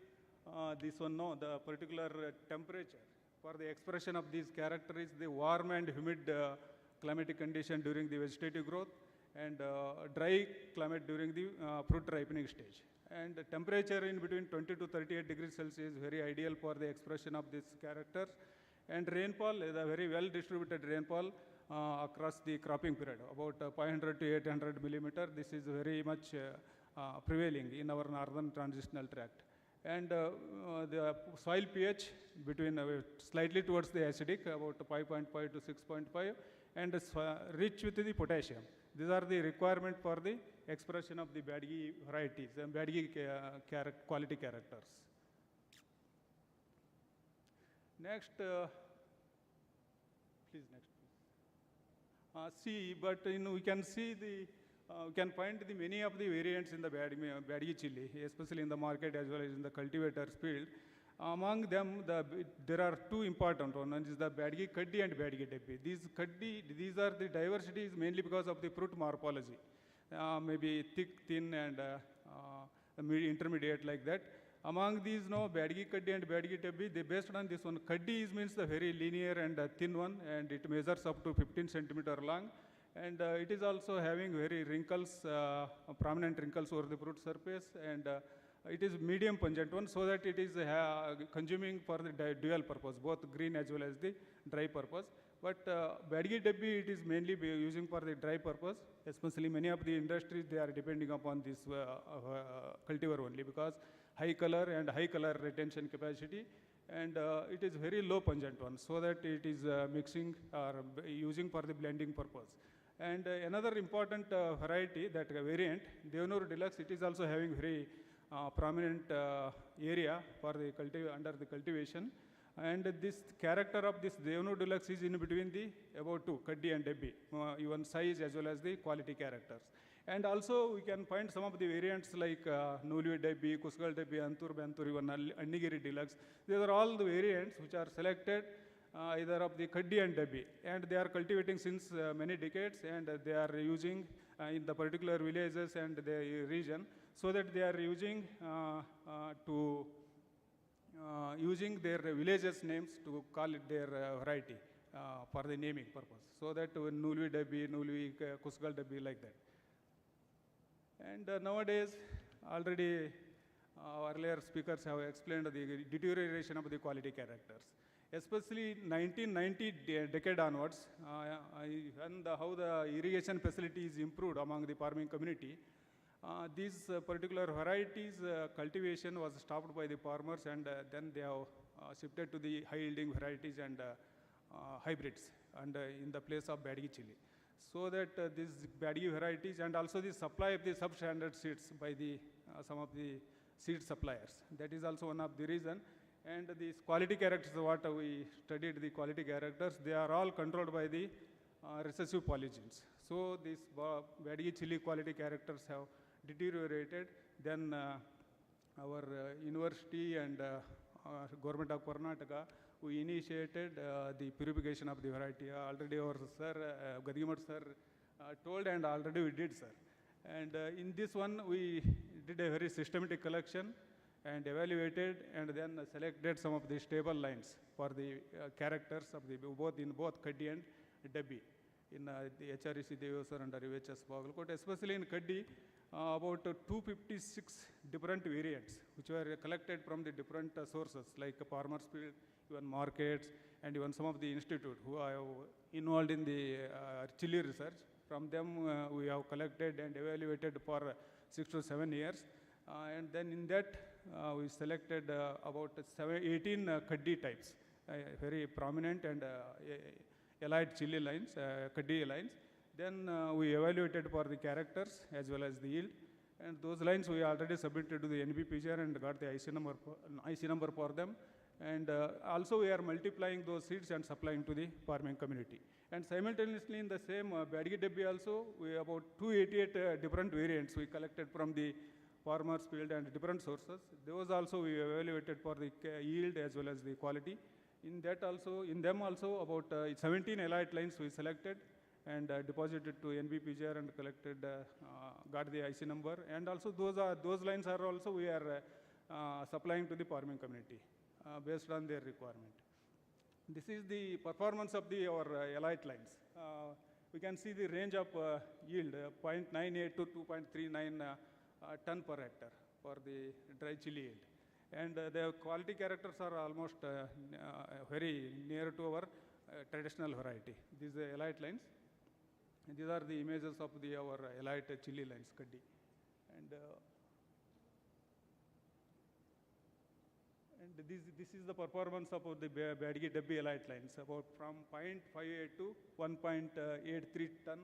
this one, no, the particular temperature for the expression of these character is the warm and humid climatic condition during the vegetative growth, and dry climate during the fruit ripening stage. And the temperature in between 20 to 38 degrees Celsius is very ideal for the expression of these characters. And rainfall is a very well distributed rainfall across the cropping period, about 500 to 800 millimeter. This is very much prevailing in our northern transitional tract. And the soil pH between slightly towards the acidic, about 5.5 to 6.5, and rich with the potassium. These are the requirement for the expression of the Badgi varieties and Badgi quality characters. Next, please next. See, but we can see the, we can find the many of the variants in the Badgi chili, especially in the market as well as in the cultivators field. Among them, there are two important ones. One is the Badgi Kaddi and Badgi Debbi. These are the diversities mainly because of the fruit morphology. Maybe thick, thin, and intermediate like that. Among these, Badgi Kaddi and Badgi Debbi, they based on this one. Kaddi means the very linear and thin one, and it measures up to 15 centimeter long. And it is also having very wrinkles, prominent wrinkles over the fruit surface, and it is medium pungent one, so that it is consuming for the dual purpose, both green as well as the dry purpose. But Badgi Debbi, it is mainly using for the dry purpose, especially many of the industries, they are depending upon this cultivar only, because high color and high color retention capacity, and it is very low pungent one, so that it is mixing or using for the blending purpose. And another important variety, that variant, Devanur Deluxe, it is also having very prominent area for the under the cultivation. And this character of this Devanur Deluxe is in between the above two, Kaddi and Debbi, even size as well as the quality characters. And also we can find some of the variants like Nulvi Debbi, Kusgal Debbi, Antur Bantur, even Annigiri Deluxe. These are all the variants which are selected either of the Kaddi and Debbi, and they are cultivating since many decades, and they are using in the particular villages and the region, so that they are using using their villages names to call it their variety for the naming purpose, so that Nulvi Debbi, Nulvi Kusgal Debbi, like that. And nowadays, already earlier speakers have explained the deterioration of the quality characters. Especially 1990 decade onwards, and how the irrigation facility is improved among the farming community, these particular varieties cultivation was stopped by the farmers, and then they have shifted to the high-yielding varieties and hybrids, and in the place of Badgi chili. So that these Badgi varieties, and also the supply of the substandard seeds by the some of the seed suppliers, that is also one of the reason. And these quality characters, what we studied, the quality characters, they are all controlled by the recessive polygenes. So these Badgi chili quality characters have deteriorated. Then our university and government of Karnataka, we initiated the purification of the variety. Already our sir, Gadimat sir, told, and already we did, sir. And in this one, we did a very systematic collection and evaluated, and then selected some of the stable lines for the characters of the both Kaddi and Debbi in the HREC Devasur and UHS Bagalkot. Especially in Kaddi, about 256 different variants which were collected from the different sources like farmers field, even markets, and even some of the institute who are involved in the chili research. From them we have collected and evaluated for 6 to 7 years. And then in that we selected about 18 Kaddi types, very prominent and allied chili lines, Kaddi lines. Then we evaluated for the characters as well as the yield. And those lines we already submitted to the NBPGR and got the IC number for them. And also we are multiplying those seeds and supplying to the farming community. And simultaneously in the same Badgi Debbi also, we about 288 different variants we collected from the farmers field and different sources. Those also we evaluated for the yield as well as the quality. In them also about 17 allied lines we selected and deposited to NBPGR and collected, got the IC number. And also those lines are also we are supplying to the farming community based on their requirement. This is the performance of our allied lines. We can see the range of yield, 0.98 to 2.39 ton per hectare for the dry chili yield. And the quality characters are almost very near to our traditional variety. These are allied lines. And these are the images of our allied chili lines, Kaddi. And this is the performance of the Badgi Debbi allied lines, about from 0.58 to 1.83 ton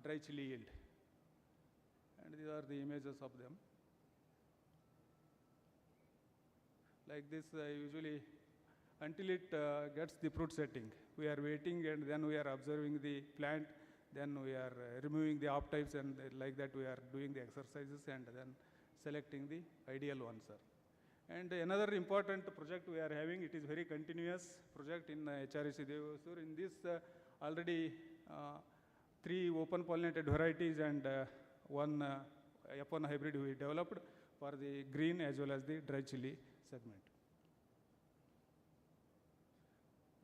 dry chili yield. And these are the images of them. Like this, usually, until it gets the fruit setting, we are waiting, and then we are observing the plant, then we are removing the off types, and like that we are doing the exercises and then selecting the ideal ones, sir. And another important project we are having, it is very continuous project in HREC Devasur. In this, already 3 open pollinated varieties and one F1 hybrid we developed for the green as well as the dry chili segment.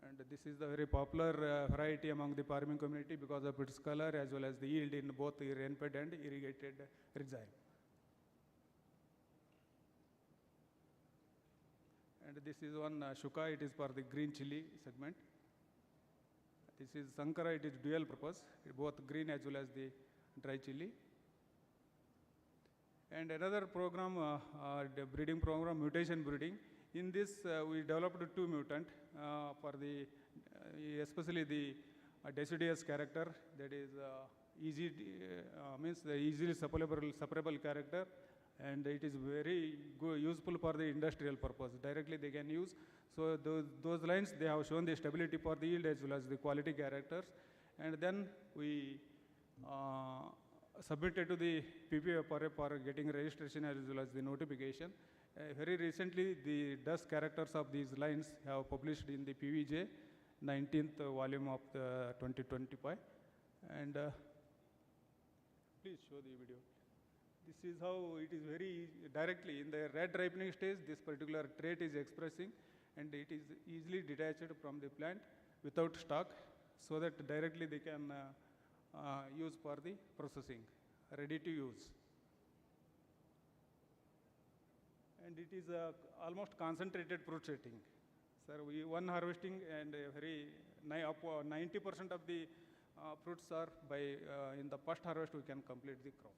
And this is the very popular variety among the farming community because of its color as well as the yield in both the rain-fed and irrigated rhizome. And this is one Shuka, it is for the green chili segment. This is Sankara, it is dual purpose, both green as well as the dry chili. And another program, the breeding program, mutation breeding. In this, we developed two mutant for the, especially the deciduous character, that is means the easily separable character, and it is very useful for the industrial purpose. Directly they can use. So those lines, they have shown the stability for the yield as well as the quality characters. And then we submitted to the PPA for getting registration as well as the notification. Very recently, the dust characters of these lines have published in the PVJ, 19th volume of the 2025. And please show the video. This is how it is very directly in the red ripening stage, this particular trait is expressing, and it is easily detached from the plant without stock, so that directly they can use for the processing, ready to use. And it is almost concentrated fruit setting. Sir, one harvesting and very 90% of the fruits are by in the first harvest we can complete the crop.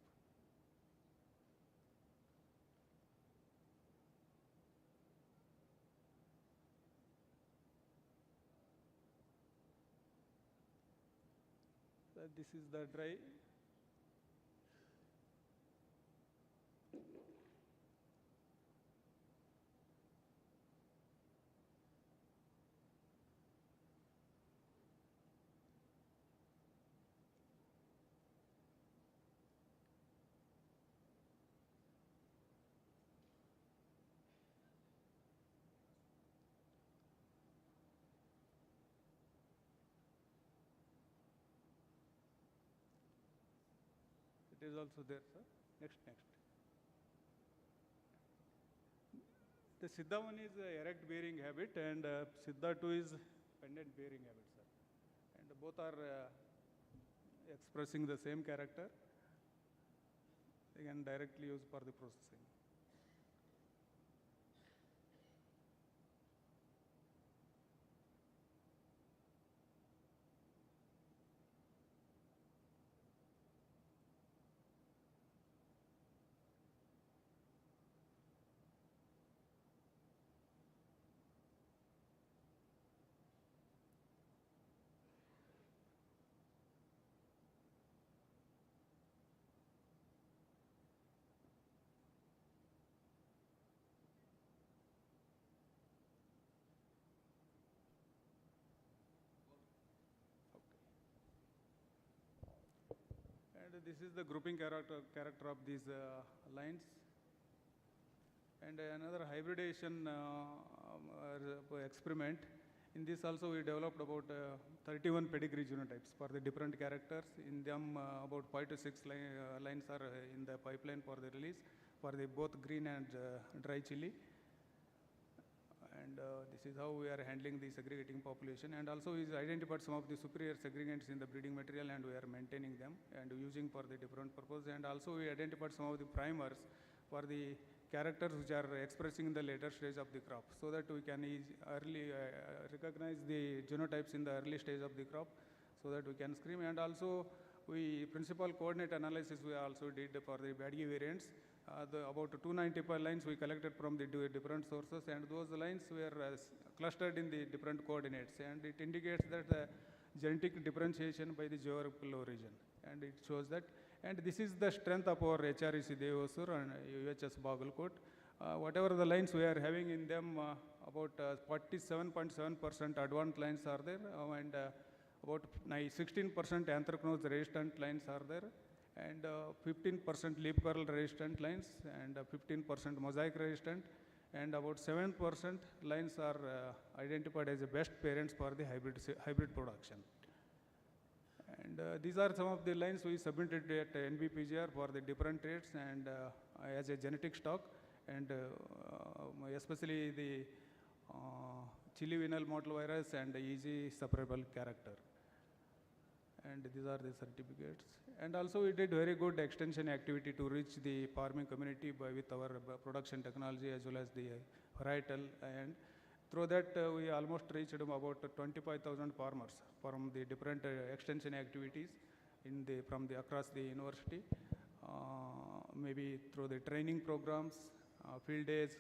So this is the dry. It is also there, sir. Next. The Siddha one is erect bearing habit, and Siddha 2 is pendant bearing habit, sir. And both are expressing the same character. They can directly use for the processing. And this is the grouping character of these lines. And another hybridization experiment. In this also we developed about 31 pedigree genotypes for the different characters. In them about 5 to 6 lines are in the pipeline for the release for the both green and dry chili. And this is how we are handling the segregating population. And also we identified some of the superior segregants in the breeding material, and we are maintaining them and using for the different purpose. And also we identified some of the primers for the characters which are expressing in the later stage of the crop, so that we can early recognize the genotypes in the early stage of the crop, so that we can screen. And also we principal coordinate analysis we also did for the Badgi variants. About 295 lines we collected from the different sources, and those lines were clustered in the different coordinates, and it indicates that the genetic differentiation by the geographical origin, and it shows that. And this is the strength of our HREC Devasur and UHS Bagalkot. Whatever the lines we are having in them, about 47.7% advanced lines are there, and about 16% anthracnose resistant lines are there, and 15% leaf curl resistant lines, and 15% mosaic resistant, and about 7% lines are identified as the best parents for the hybrid production. And these are some of the lines we submitted at NBPGR for the different traits and as a genetic stock, and especially the Chilli venal mottle virus and easy separable character. And these are the certificates. And also we did very good extension activity to reach the farming community with our production technology as well as the varietal, and through that we almost reached about 25,000 farmers from the different extension activities from across the university, maybe through the training programs, field days,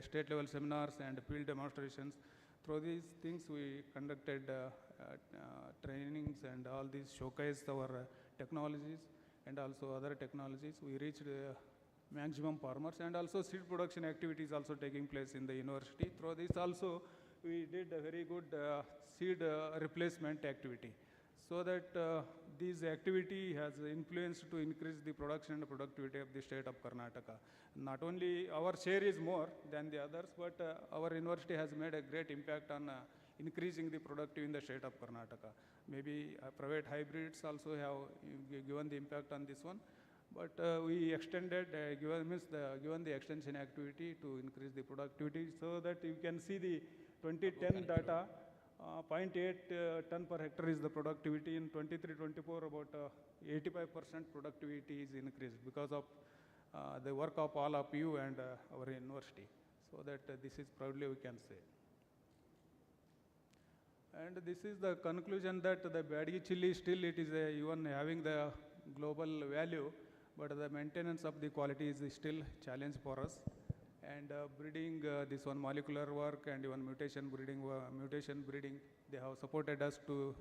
state level seminars and field demonstrations. Through these things, we conducted trainings and all these showcased our technologies and also other technologies. We reached maximum farmers, and also seed production activities also taking place in the university. Through this also, we did a very good seed replacement activity, so that this activity has influenced to increase the production and productivity of the state of Karnataka. Not only our share is more than the others, but our university has made a great impact on increasing the productivity in the state of Karnataka. Maybe private hybrids also have given the impact on this one, but we extended, given the extension activity to increase the productivity, so that you can see the 2010 data. 0.8 ton per hectare is the productivity. In 23-24, about 85% productivity is increased because of the work of all of you and our university. So that this is proudly we can say. And this is the conclusion that the Badgi chili still it is even having the global value, but the maintenance of the quality is still challenge for us. And breeding, this one molecular work and even mutation breeding, they have supported us to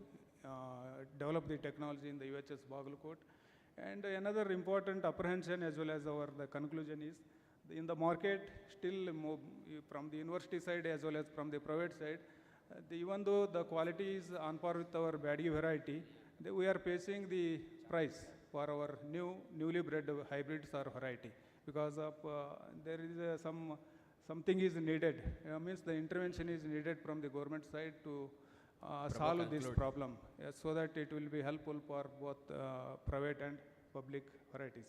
develop the technology in the UHS Bagalkot. And another important apprehension as well as the conclusion is, in the market still from the university side as well as from the private side, even though the quality is on par with our Badgi variety, we are facing the price for our newly bred hybrids or variety. Because of there is something is needed, means the intervention is needed from the government side to solve this problem, so that it will be helpful for both private and public varieties.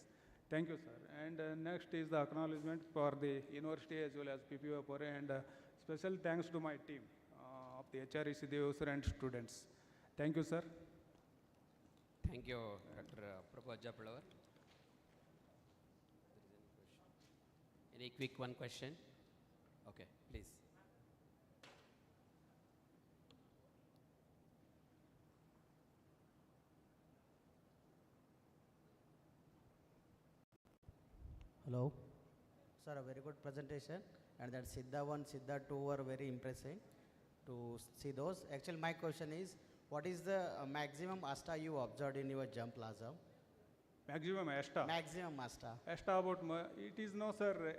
Thank you, sir. And next is the acknowledgement for the university as well as PPO Pore, and special thanks to my team of the HREC Devasur and students. Thank you, sir. Thank you, Dr. Prabhu Ajapalavar. Any quick one question? Okay, please. Hello. Sir, a very good presentation. And that Siddha 1, Siddha 2 were very impressive to see those. Actually, my question is, what is the maximum ASTA you observed in your jump plasm? Maximum ASTA? Maximum ASTA. ASTA about, it is no, sir.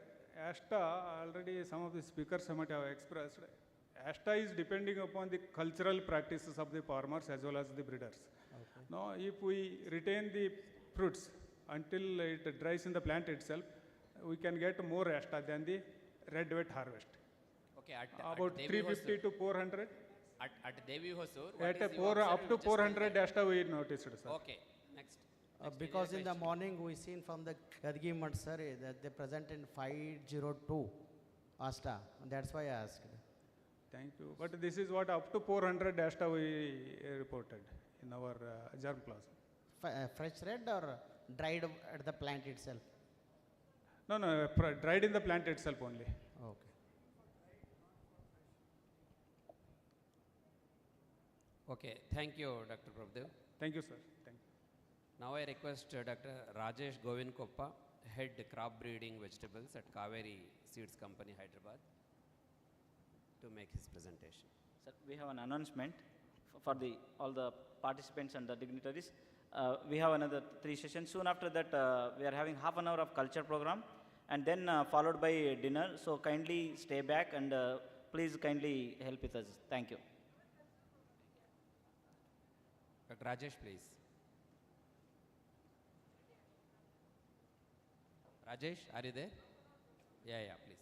ASTA, already some of the speakers might have expressed. ASTA is depending upon the cultural practices of the farmers as well as the breeders. Okay. Now, if we retain the fruits until it dries in the plant itself, we can get more ASTA than the red wet harvest. Okay, about 350 to 400. At Devi Hosur, up to 400 ASTA we noticed, sir. Okay, next. Because in the morning we seen from the Gadgi Mat sir that they present in 502 ASTA. That's why I asked. Thank you. But this is what up to 400 ASTA we reported in our germ plasm. Fresh red or dried at the plant itself? No, dried in the plant itself only. Okay. Okay, thank you, Dr. Prabhudev. Thank you, sir. Thank you. Now I request Dr. Rajesh Govinkoppa, Head Crop Breeding Vegetables at Kaveri Seeds Company, Hyderabad, to make his presentation. Sir, we have an announcement for all the participants and the dignitaries. We have another 3 sessions. Soon after that, we are having half an hour of culture program, and then followed by dinner. So kindly stay back and please kindly help with us. Thank you. Dr. Rajesh, please. Rajesh, are you there? Yeah, please.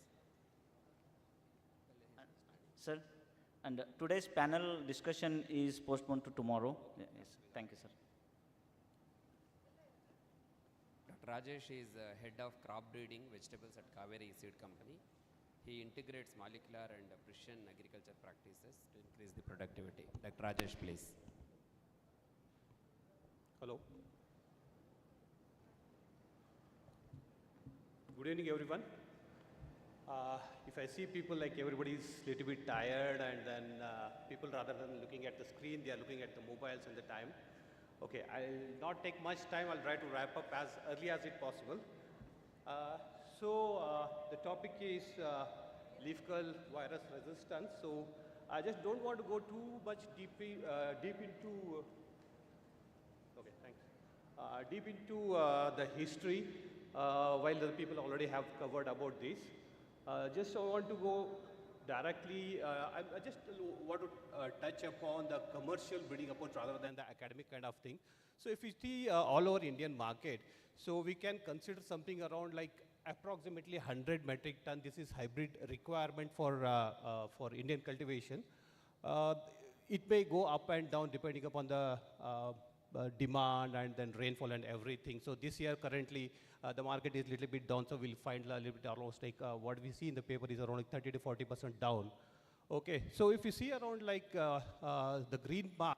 Sir, and today's panel discussion is postponed to tomorrow. Yes, thank you, sir. Dr. Rajesh is Head of Crop Breeding Vegetables at Kaveri Seed Company. He integrates molecular and precision agriculture practices to increase the productivity. Dr. Rajesh, please. Hello. Good evening, everyone. If I see people like everybody is a little bit tired, and then people rather than looking at the screen, they are looking at the mobiles and the time. Okay, I'll not take much time. I'll try to wrap up as early as it possible. The topic is leaf curl virus resistance. So I just don't want to go too much deep into. Okay, thanks. Deep into the history, while the people already have covered about this. Just I want to go directly. I just want to touch upon the commercial breeding approach rather than the academic kind of thing. So if you see all over Indian market, so we can consider something around like approximately 100 metric ton. This is hybrid requirement for Indian cultivation. It may go up and down depending upon the demand and then rainfall and everything. So this year currently the market is a little bit down, so we'll find a little bit almost like what we see in the paper is around like 30 to 40% down. Okay, so if you see around like the green bar.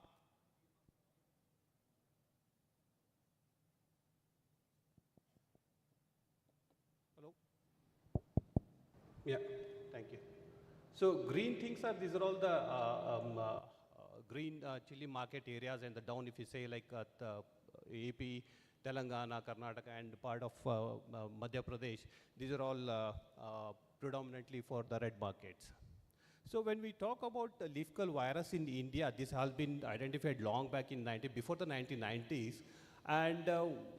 Yeah, thank you. So green things are, these are all the green chili market areas, and the down if you say like AP, Telangana, Karnataka and part of Madhya Pradesh, these are all predominantly for the red markets. So when we talk about leaf curl virus in India, this has been identified long back in before the 1990s. And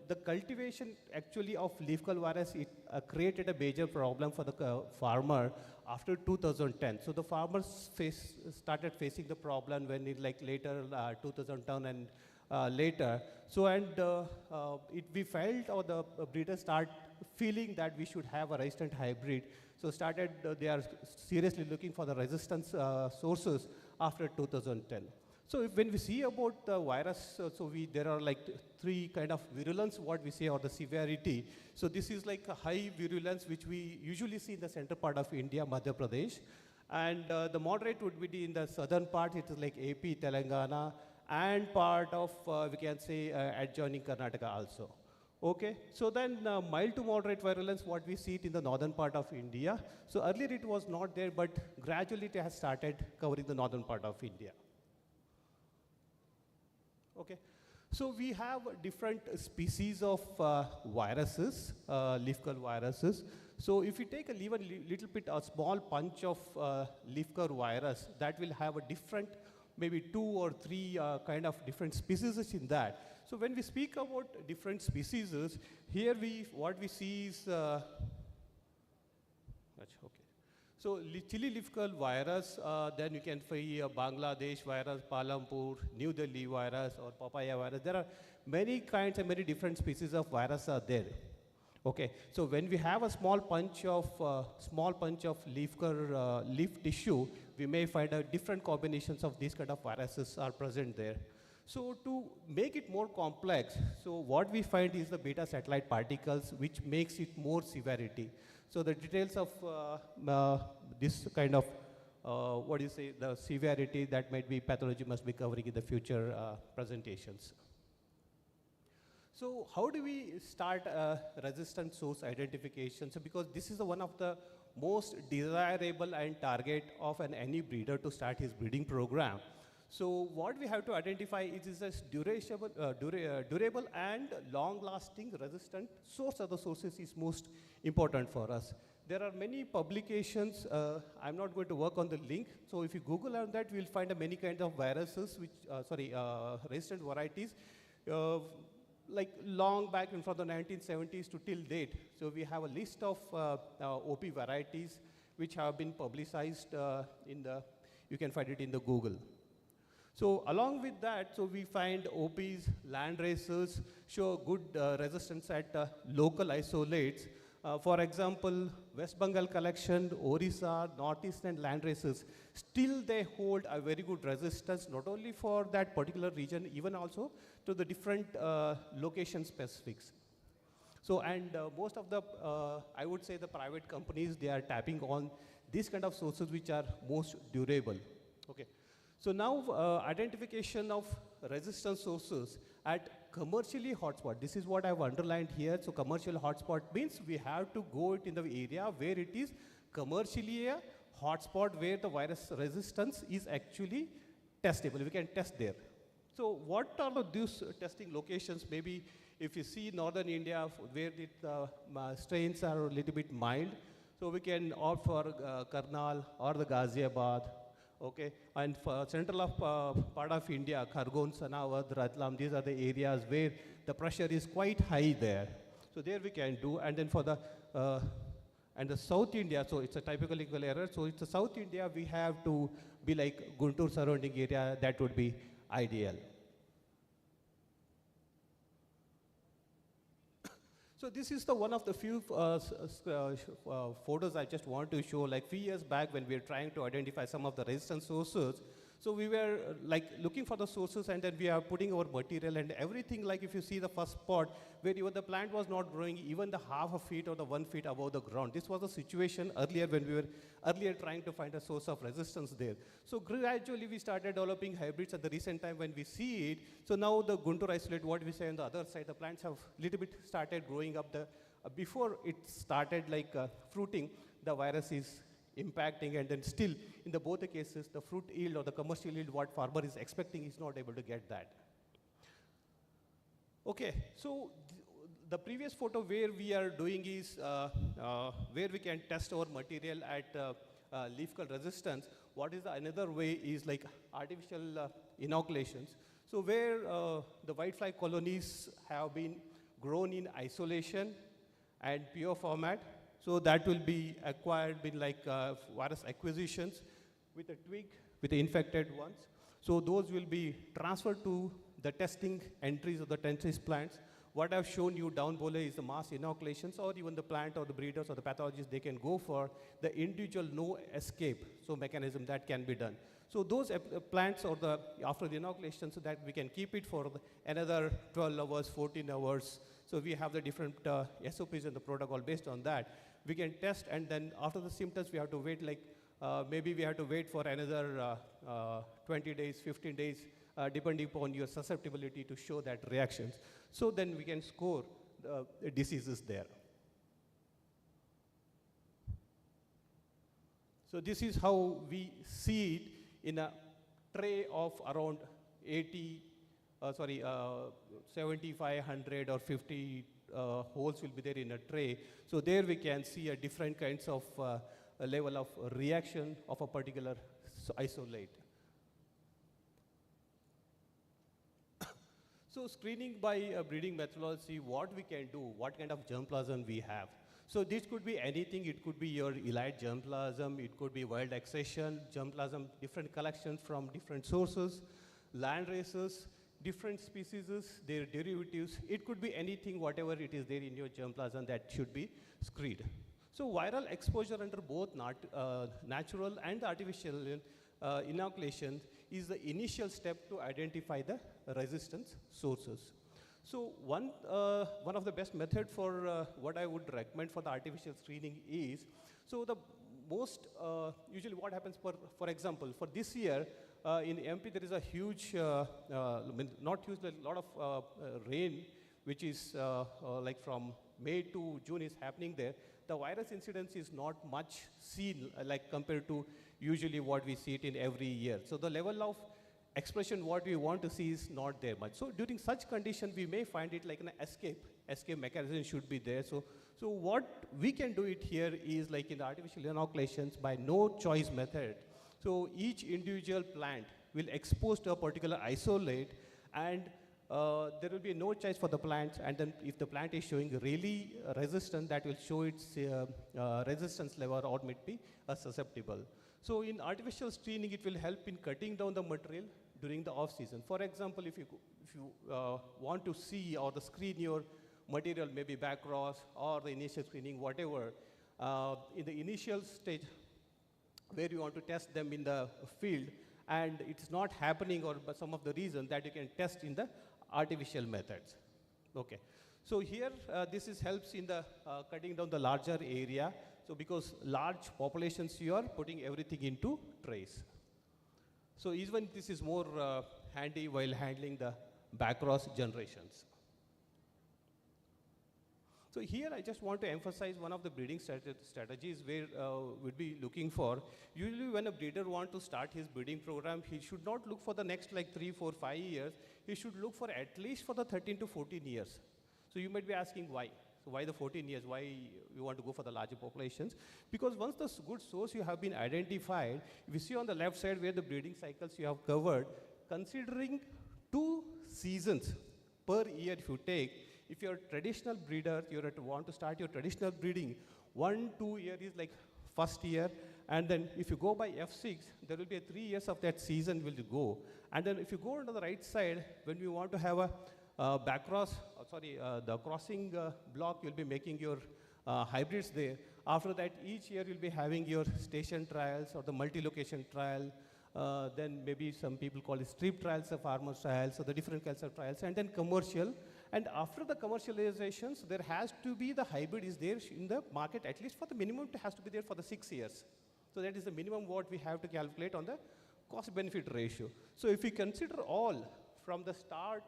the cultivation actually of leaf curl virus, it created a major problem for the farmer after 2010. So the farmers started facing the problem when it like later 2010 and later. So and we felt, or the breeders start feeling that we should have a resistant hybrid. So started they are seriously looking for the resistance sources after 2010. So when we see about the virus, there are like three kind of virulence, what we say, or the severity. So this is like a high virulence, which we usually see in the center part of India, Madhya Pradesh. And the moderate would be in the southern part, it is like AP, Telangana, and part of, we can say, adjoining Karnataka also. Okay, so then mild to moderate virulence, what we see it in the northern part of India. So earlier it was not there, but gradually it has started covering the northern part of India. Okay, so we have different species of viruses, leaf curl viruses. So if you take a little bit, a small punch of leaf curl virus, that will have a different, maybe 2 or 3 kind of different species in that. So when we speak about different species, here what we see is, so chili leaf curl virus, then you can find Bangladesh virus, Palampur, New Delhi virus, or papaya virus. There are many kinds and many different species of virus are there. Okay, so when we have a small punch of leaf curl leaf tissue, we may find different combinations of these kind of viruses are present there. So to make it more complex, so what we find is the beta satellite particles, which makes it more severity. So the details of this kind of, the severity that might be pathology must be covering in the future presentations. So how do we start resistant source identification? So because this is one of the most desirable and target of any breeder to start his breeding program. So what we have to identify is a durable and long-lasting resistant source of the sources is most important for us. There are many publications. I'm not going to work on the link. So if you Google on that, we'll find many kinds of viruses, which resistant varieties, like long back from the 1970s to till date. So we have a list of OP varieties which have been publicized you can find it in the Google. So along with that, so we find OPs, land races show good resistance at local isolates. For example, West Bengal collection, Orissa, Northeastern land races, still they hold a very good resistance, not only for that particular region, even also to the different location specifics. So, and most of the, I would say the private companies, they are tapping on these kind of sources which are most durable. Okay. So now identification of resistant sources at commercially hotspot. This is what I've underlined here. So commercial hotspot means we have to go it in the area where it is commercially a hotspot where the virus resistance is actually testable. We can test there. So what are these testing locations? Maybe If you see northern India, where the strains are a little bit mild, so we can opt for Karnal or the Ghaziabad. Okay, and for central of part of India, Khargon, Sanawad, Ratlam, these are the areas where the pressure is quite high there. So there we can do, and then for the and the South India, so it's a typical equal error. So it's a South India, we have to be like Guntur surrounding area, that would be ideal. So this is the one of the few photos I just want to show. Like few years back when we were trying to identify some of the resistance sources, so we were like looking for the sources, and then we are putting our material and everything. Like if you see the first spot where even the plant was not growing even the half a feet or the 1 feet above the ground. This was the situation earlier when we were trying to find a source of resistance there. So gradually we started developing hybrids at the recent time when we see it. So now the Guntur isolate, what we say on the other side, the plants have little bit started growing up. Before it started like fruiting, the virus is impacting, and then still in the both the cases, the fruit yield or the commercial yield what farmer is expecting is not able to get that. Okay, so the previous photo where we are doing is where we can test our material at leaf curl resistance. What is the another way is like artificial inoculations. So where the whitefly colonies have been grown in isolation and pure format. So that will be acquired in like virus acquisitions with a twig, with the infected ones. So those will be transferred to the testing entries of the tensis plants. What I've shown you down below is the mass inoculations, or even the plant or the breeders or the pathologists, they can go for the individual no escape, so mechanism that can be done. So those plants or the, after the inoculation, so that we can keep it for another 12 hours, 14 hours. So we have the different SOPs and the protocol based on that. We can test, and then after the symptoms, we have to wait like, maybe we have to wait for another 20 days, 15 days, depending upon your susceptibility to show that reactions. So then we can score the diseases there. So this is how we see it in a tray of around 7,500 or 50 holes will be there in a tray. So there we can see a different kinds of a level of reaction of a particular isolate. So screening by breeding methodology, what we can do, what kind of germplasm we have. So this could be anything. It could be your elite germplasm, it could be wild accession germplasm, different collections from different sources, land races, different species, their derivatives. It could be anything, whatever it is there in your germplasm, that should be screened. So viral exposure under both natural and artificial inoculation is the initial step to identify the resistance sources. So one of the best method for what I would recommend for the artificial screening is, so the most, usually what happens, for example, for this year, in MP there is a huge, not huge, a lot of rain, which is like from May to June is happening there. The virus incidence is not much seen like compared to usually what we see it in every year. So the level of expression what we want to see is not there much. So during such condition, we may find it like an escape mechanism should be there. So what we can do it here is like in the artificial inoculations by no choice method. So each individual plant will expose to a particular isolate, and there will be no choice for the plants, and then if the plant is showing really resistant, that will show its resistance level or might be susceptible. So in artificial screening, it will help in cutting down the material during the off season. For example, if you want to see or screen your material, maybe backcross or the initial screening, whatever, in the initial stage where you want to test them in the field, and it's not happening, or some of the reason that you can test in the artificial methods. Okay, so here this helps in the cutting down the larger area. So because large populations, you are putting everything into trays. So even this is more handy while handling the backcross generations. So here I just want to emphasize one of the breeding strategies where we'll be looking for. Usually when a breeder wants to start his breeding program, he should not look for the next like 3, 4, 5 years. He should look for at least for the 13 to 14 years. So you might be asking why. So why the 14 years? Why you want to go for the larger populations? Because once the good source you have been identified, if you see on the left side where the breeding cycles you have covered, considering 2 seasons per year if you take, if you're a traditional breeder, you want to start your traditional breeding, 1-2 year is like first year, and then if you go by F6, there will be 3 years of that season will go. And then if you go on the right side, when you want to have a the crossing block, you'll be making your hybrids there. After that, each year you'll be having your station trials or the multi-location trial. Then maybe some people call it strip trials or farmers trials, or the different kinds of trials, and then commercial. And after the commercializations, there has to be the hybrid is there in the market, at least for the minimum, it has to be there for the 6 years. So that is the minimum what we have to calculate on the cost-benefit ratio. So if we consider all from the start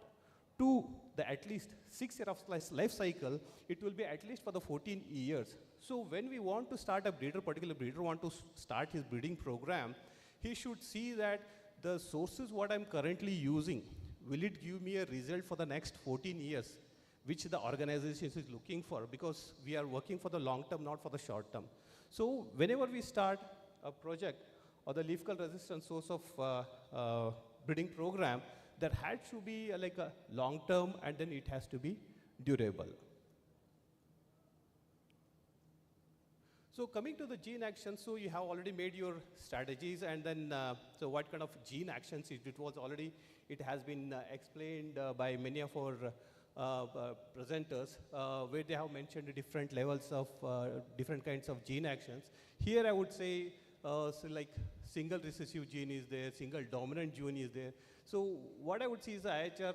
to the at least 6 years of life cycle, it will be at least for the 14 years. So when we want to start a breeder, particular breeder want to start his breeding program, he should see that the sources what I'm currently using, will it give me a result for the next 14 years, which the organization is looking for, because we are working for the long term, not for the short term. So whenever we start a project or the leaf curl resistant source of breeding program, there had to be like a long term, and then it has to be durable. So coming to the gene action, so you have already made your strategies, and then so what kind of gene actions it was already, it has been explained by many of our presenters, where they have mentioned different levels of different kinds of gene actions. Here I would say, so like single recessive gene is there, single dominant gene is there. So what I would see is the IHR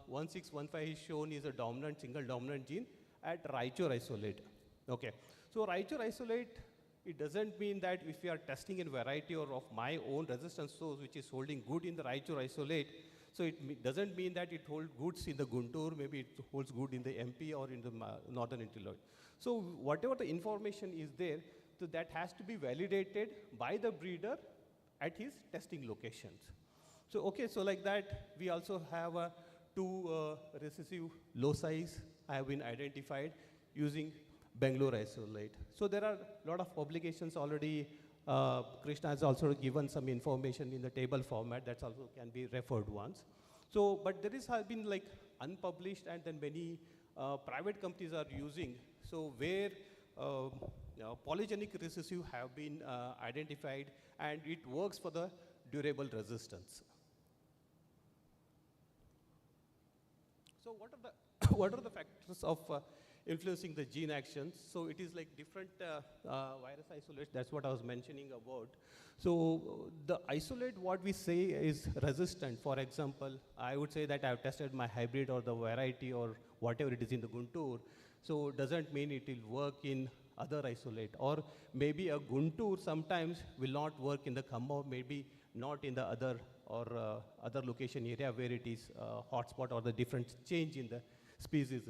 1615 is shown is a dominant, single dominant gene at Raichur isolate. Okay. So Raichur isolate, it doesn't mean that if we are testing in variety or of my own resistance source which is holding good in the Raichur isolate, so it doesn't mean that it holds goods in the Guntur, maybe it holds good in the MP or in the northern Interloid. So whatever the information is there, so that has to be validated by the breeder at his testing locations. So okay, so like that, we also have 2 recessive loci have been identified using Bangalore isolate. So there are a lot of publications already. Krishna has also given some information in the table format that also can be referred once. So, but there has been like unpublished, and then many private companies are using. So where polygenic recessive have been identified, and it works for the durable resistance. So what are the factors of influencing the gene actions? So it is like different virus isolates, that's what I was mentioning about. So the isolate what we say is resistant. For example, I would say that I've tested my hybrid or the variety or whatever it is in the Guntur. So doesn't mean it will work in other isolate, or maybe a Guntur sometimes will not work in the Khamma, maybe not in the other or other location area where it is hotspot or the different change in the species.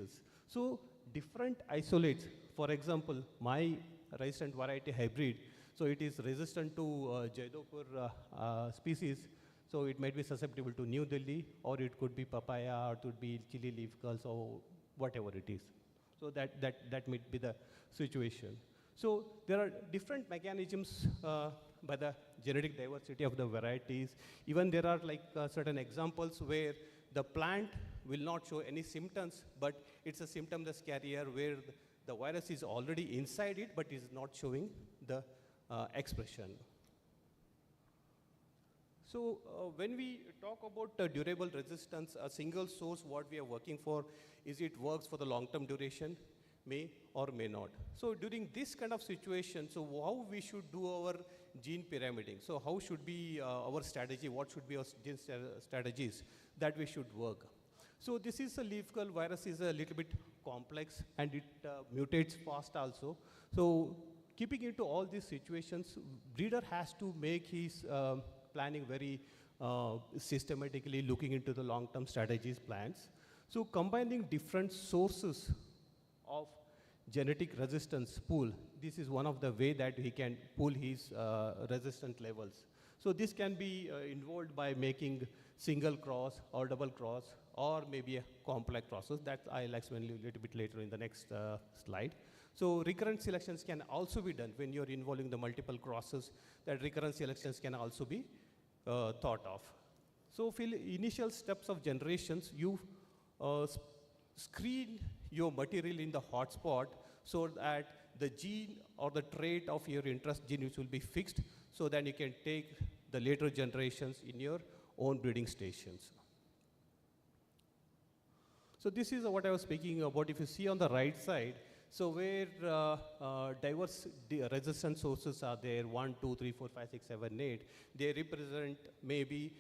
So different isolates, for example, my resistant variety hybrid, so it is resistant to Jaidapur species, so it might be susceptible to New Delhi, or it could be papaya, or it could be chili leaf curls, or whatever it is. So that might be the situation. So there are different mechanisms by the genetic diversity of the varieties. Even there are like certain examples where the plant will not show any symptoms, but it's a symptomless carrier where the virus is already inside it, but is not showing the expression. So when we talk about durable resistance, a single source what we are working for is it works for the long-term duration, may or may not. So during this kind of situation, so how we should do our gene pyramiding? So how should be our strategy? What should be our gene strategies that we should work? So this is a leaf curl virus is a little bit complex, and it mutates fast also. So keeping into all these situations, breeder has to make his planning very systematically, looking into the long-term strategies plans. So combining different sources of genetic resistance pool, this is one of the way that he can pool his resistant levels. So this can be involved by making single cross or double cross or maybe a complex process. That I'll explain a little bit later in the next slide. So recurrent selections can also be done when you're involving the multiple crosses. That recurrent selections can also be thought of. So for initial steps of generations, you screen your material in the hotspot so that the gene or the trait of your interest gene which will be fixed, so that you can take the later generations in your own breeding stations. So this is what I was speaking about. If you see on the right side, so where diverse resistant sources are there, 1, 2, 3, 4, 5, 6, 7, 8, they represent maybe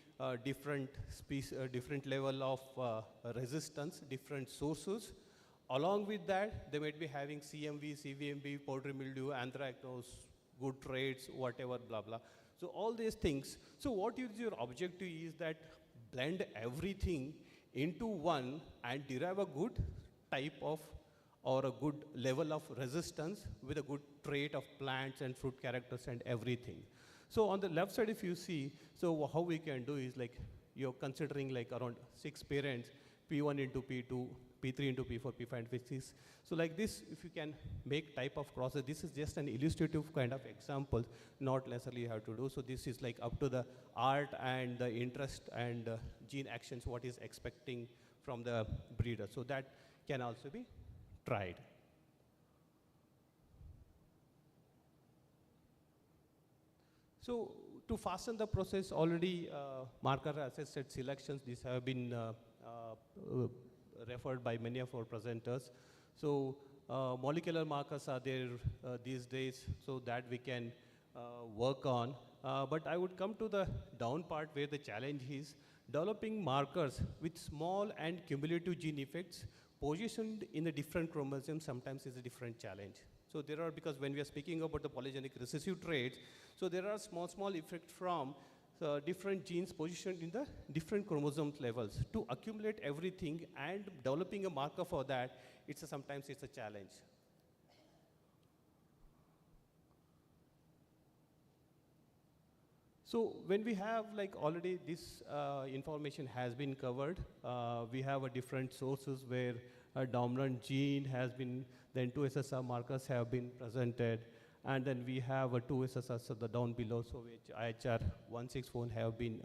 different different level of resistance, different sources. Along with that, they might be having CMV, CVMV, powdery mildew, anthracnose, good traits, whatever, blah, blah. So all these things. So what is your objective is that blend everything into one and derive a good type of or a good level of resistance with a good trait of plants and fruit characters and everything. So on the left side, if you see, so how we can do is like you're considering like around 6 parents, P1 into P2, P3 into P4, P5, and P6. So like this, if you can make type of crosses, this is just an illustrative kind of example, not necessarily you have to do. So this is like up to the art and the interest and gene actions, what is expecting from the breeder. So that can also be tried. So to fasten the process, already marker assisted selections, these have been referred by many of our presenters. So molecular markers are there these days, so that we can work on. But I would come to the down part where the challenge is developing markers with small and cumulative gene effects positioned in the different chromosomes sometimes is a different challenge. So there are, because when we are speaking about the polygenic recessive traits, so there are small effects from different genes positioned in the different chromosomes levels. To accumulate everything and developing a marker for that, sometimes it's a challenge. So when we have like already this information has been covered, we have a different sources where a dominant gene has been, then 2 SSR markers have been presented, and then we have a 2 SSRs the down below, so which IHR 164 have been,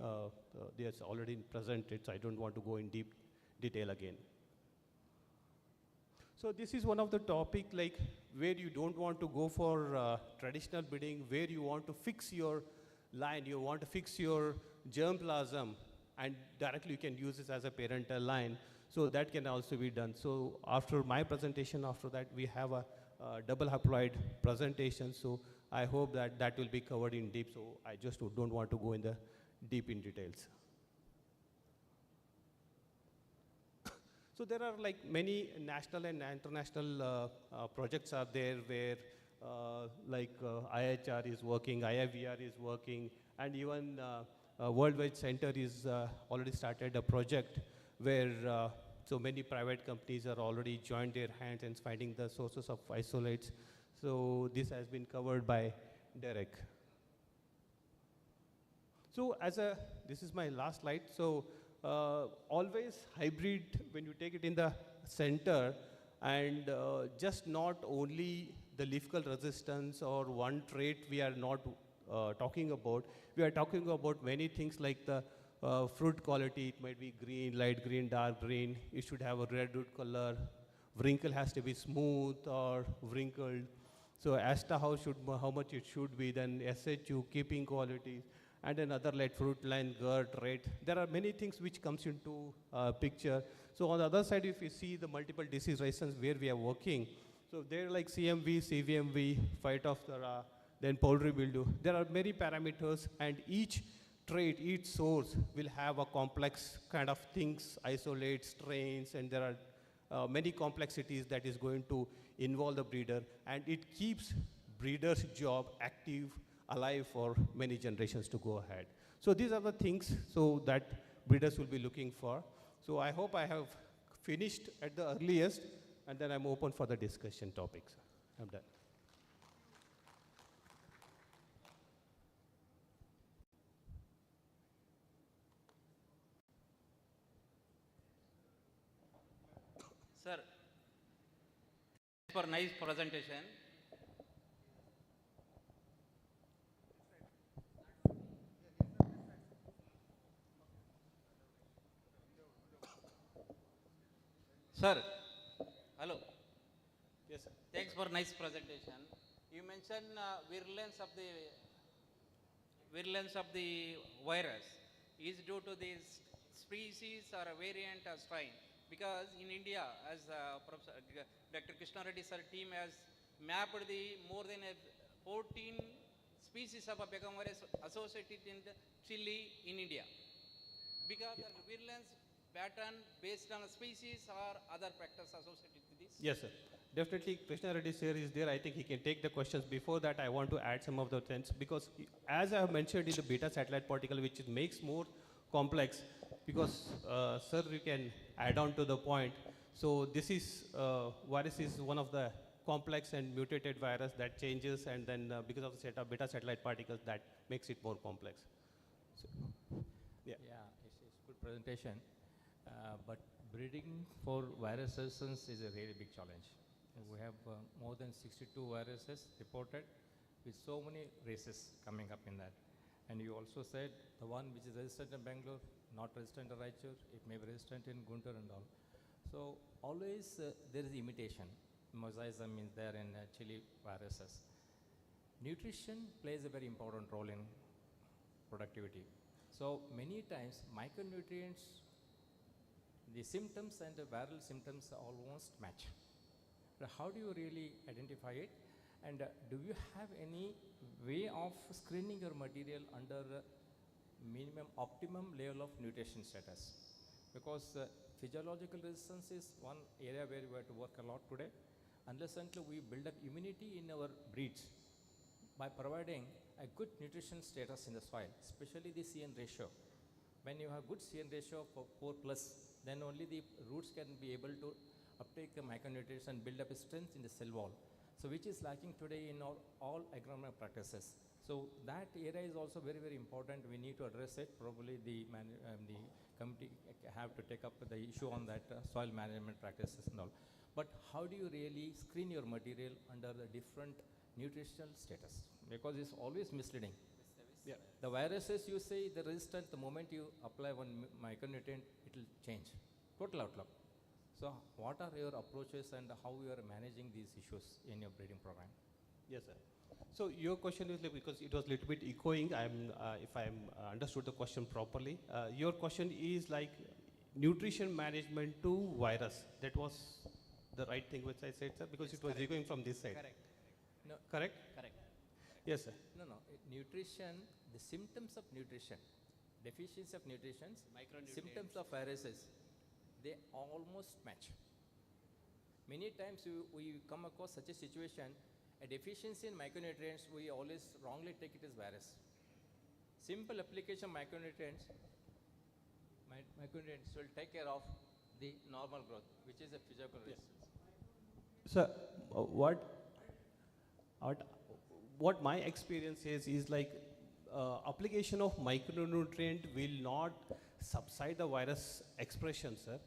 there's already presented, so I don't want to go in deep detail again. So this is one of the topic like where you don't want to go for traditional breeding, where you want to fix your line, you want to fix your germplasm, and directly you can use this as a parental line. So that can also be done. So after my presentation, after that we have a double haploid presentation. So I hope that that will be covered in deep. So I just don't want to go in the deep in details. So there are like many national and international projects are there where IHR is working, IIVR is working, and even Worldwide Center is already started a project where so many private companies are already joined their hands and finding the sources of isolates. So this has been covered by Derek. So this is my last slide. So always hybrid, when you take it in the center, and just not only the leaf-curl resistance or one trait we are not talking about. We are talking about many things like the fruit quality. It might be green, light green, dark green. It should have a red root color. Wrinkle has to be smooth or wrinkled. So as to how much it should be, then SHU, keeping qualities, and another like fruit line, GERD, rate. There are many things which comes into picture. So on the other side, if you see the multiple disease resistance where we are working, so they're like CMV, CVMV, Phytophthora, then powdery mildew. There are many parameters, and each trait, each source will have a complex kind of things, isolates, strains, and there are many complexities that is going to involve the breeder, and it keeps breeder's job active, alive for many generations to go ahead. So these are the things so that breeders will be looking for. So I hope I have finished at the earliest, and then I'm open for the discussion topics. I'm done. For nice presentation. Sir, hello. Yes, sir. Thanks for nice presentation. You mentioned virulence of the virus is due to this species or a variant or strain. Because in India, as Professor Dr. Krishna Reddy sir team has mapped the more than 14 species of a Beckham virus associated in the Chilli in India. Because the virulence pattern based on a species or other factors associated with this? Yes, sir. Definitely, Krishna Reddy sir is there. I think he can take the questions. Before that, I want to add some of the things because, as I have mentioned in the beta satellite particle, which it makes more complex, because sir, you can add on to the point. So this is virus is one of the complex and mutated virus that changes, and then because of the set of beta satellite particles, that makes it more complex. So, yeah. Yeah, it's good presentation. But breeding for virus resistance is a really big challenge. We have more than 62 viruses reported with so many races coming up in that. And you also said the one which is resistant in Bangalore, not resistant in Raichur, it may be resistant in Guntur and all. So always there is imitation. Mosaicism is there in Chilli viruses. Nutrition plays a very important role in productivity. So many times micronutrients, the symptoms and the viral symptoms almost match. But how do you really identify it? And do you have any way of screening your material under optimum level of nutrition status? Because physiological resistance is one area where we have to work a lot today. Unless until we build up immunity in our breeds by providing a good nutrition status in the soil, especially the CN ratio. When you have good CN ratio of 4+, then only the roots can be able to uptake the micronutrients and build up a strength in the cell wall. So which is lacking today in all agronomic practices. So that area is also very, very important. We need to address it. Probably the committee have to take up the issue on that soil management practices and all. But how do you really screen your material under the different nutritional status? Because it's always misleading. Yeah. The viruses you say the resistant, the moment you apply one micronutrient, it will change. Total outlook. So what are your approaches and how you are managing these issues in your breeding program? Yes, sir. So your question is like, because it was a little bit echoing, if I understood the question properly, your question is like nutrition management to virus. That was the right thing which I said, sir, because yes, it was echoing from this side. Correct. No, correct? Correct. Yes, sir. No. Nutrition, the symptoms of nutrition, deficiency of nutrition, symptoms of viruses, they almost match. Many times we come across such a situation, a deficiency in micronutrients, we always wrongly take it as virus. Simple application of micronutrients will take care of the normal growth, which is a physical resistance. Sir, what my experience is like application of micronutrient will not subside the virus expression, sir.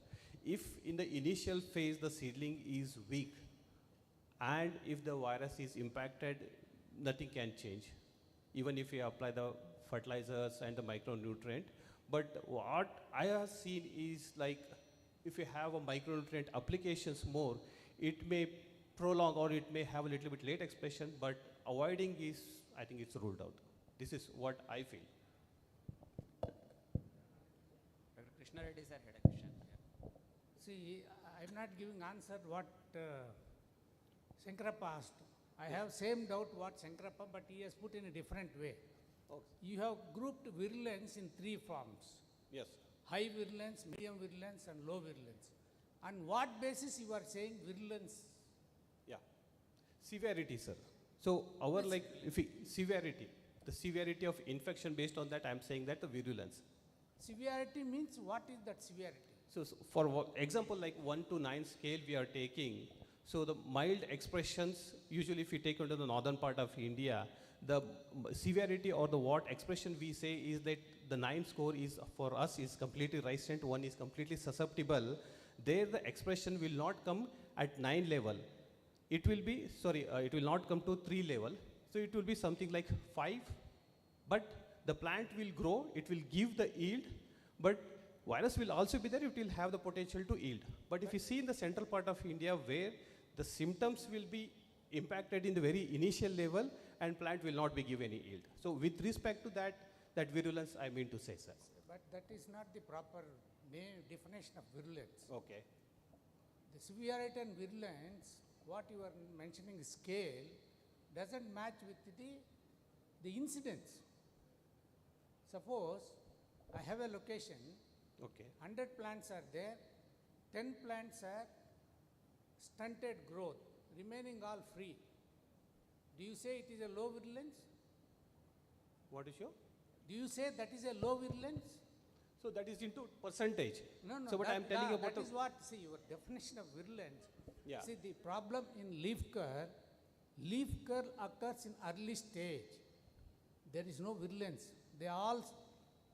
If in the initial phase the seedling is weak and if the virus is impacted, nothing can change, even if you apply the fertilizers and the micronutrient. But what I have seen is like if you have a micronutrient applications more, it may prolong or it may have a little bit late expression, but avoiding is, I think it's ruled out. This is what I feel. Dr. Krishna Reddy sir had a question. Yeah. See, I'm not giving answer what Shankarappa asked. I have same doubt what Shankarappa, but he has put in a different way. Okay. You have grouped virulence in 3 forms. Yes. High virulence, medium virulence, and low virulence. On what basis you are saying virulence? Yeah. Severity, sir. So our like if we, severity, the severity of infection based on that, I'm saying that the virulence. Severity means what is that severity? So for example, like 1 to 9 scale we are taking. So the mild expressions, usually if we take into the northern part of India, the severity or the what expression we say is that the 9 score is for us is completely resistant, 1 is completely susceptible. There the expression will not come at 9 level. it will be, sorry, it will not come to 3 level. So it will be something like 5, but the plant will grow, it will give the yield, but virus will also be there, it will have the potential to yield. But if you see in the central part of India where the symptoms will be impacted in the very initial level and plant will not be given any yield. So with respect to that virulence I mean to say, sir. But that is not the proper definition of virulence. Okay. The severity and virulence, what you are mentioning scale, doesn't match with the incidence. Suppose I have a location, okay, 100 plants are there, 10 plants are stunted growth, remaining all free. Do you say it is a low virulence? What is your? Do you say that is a low virulence? So that is into percentage. No, no. So what I am telling you about that is what, see, your definition of virulence. Yeah. See, the problem in leaf curl occurs in early stage. There is no virulence. They are all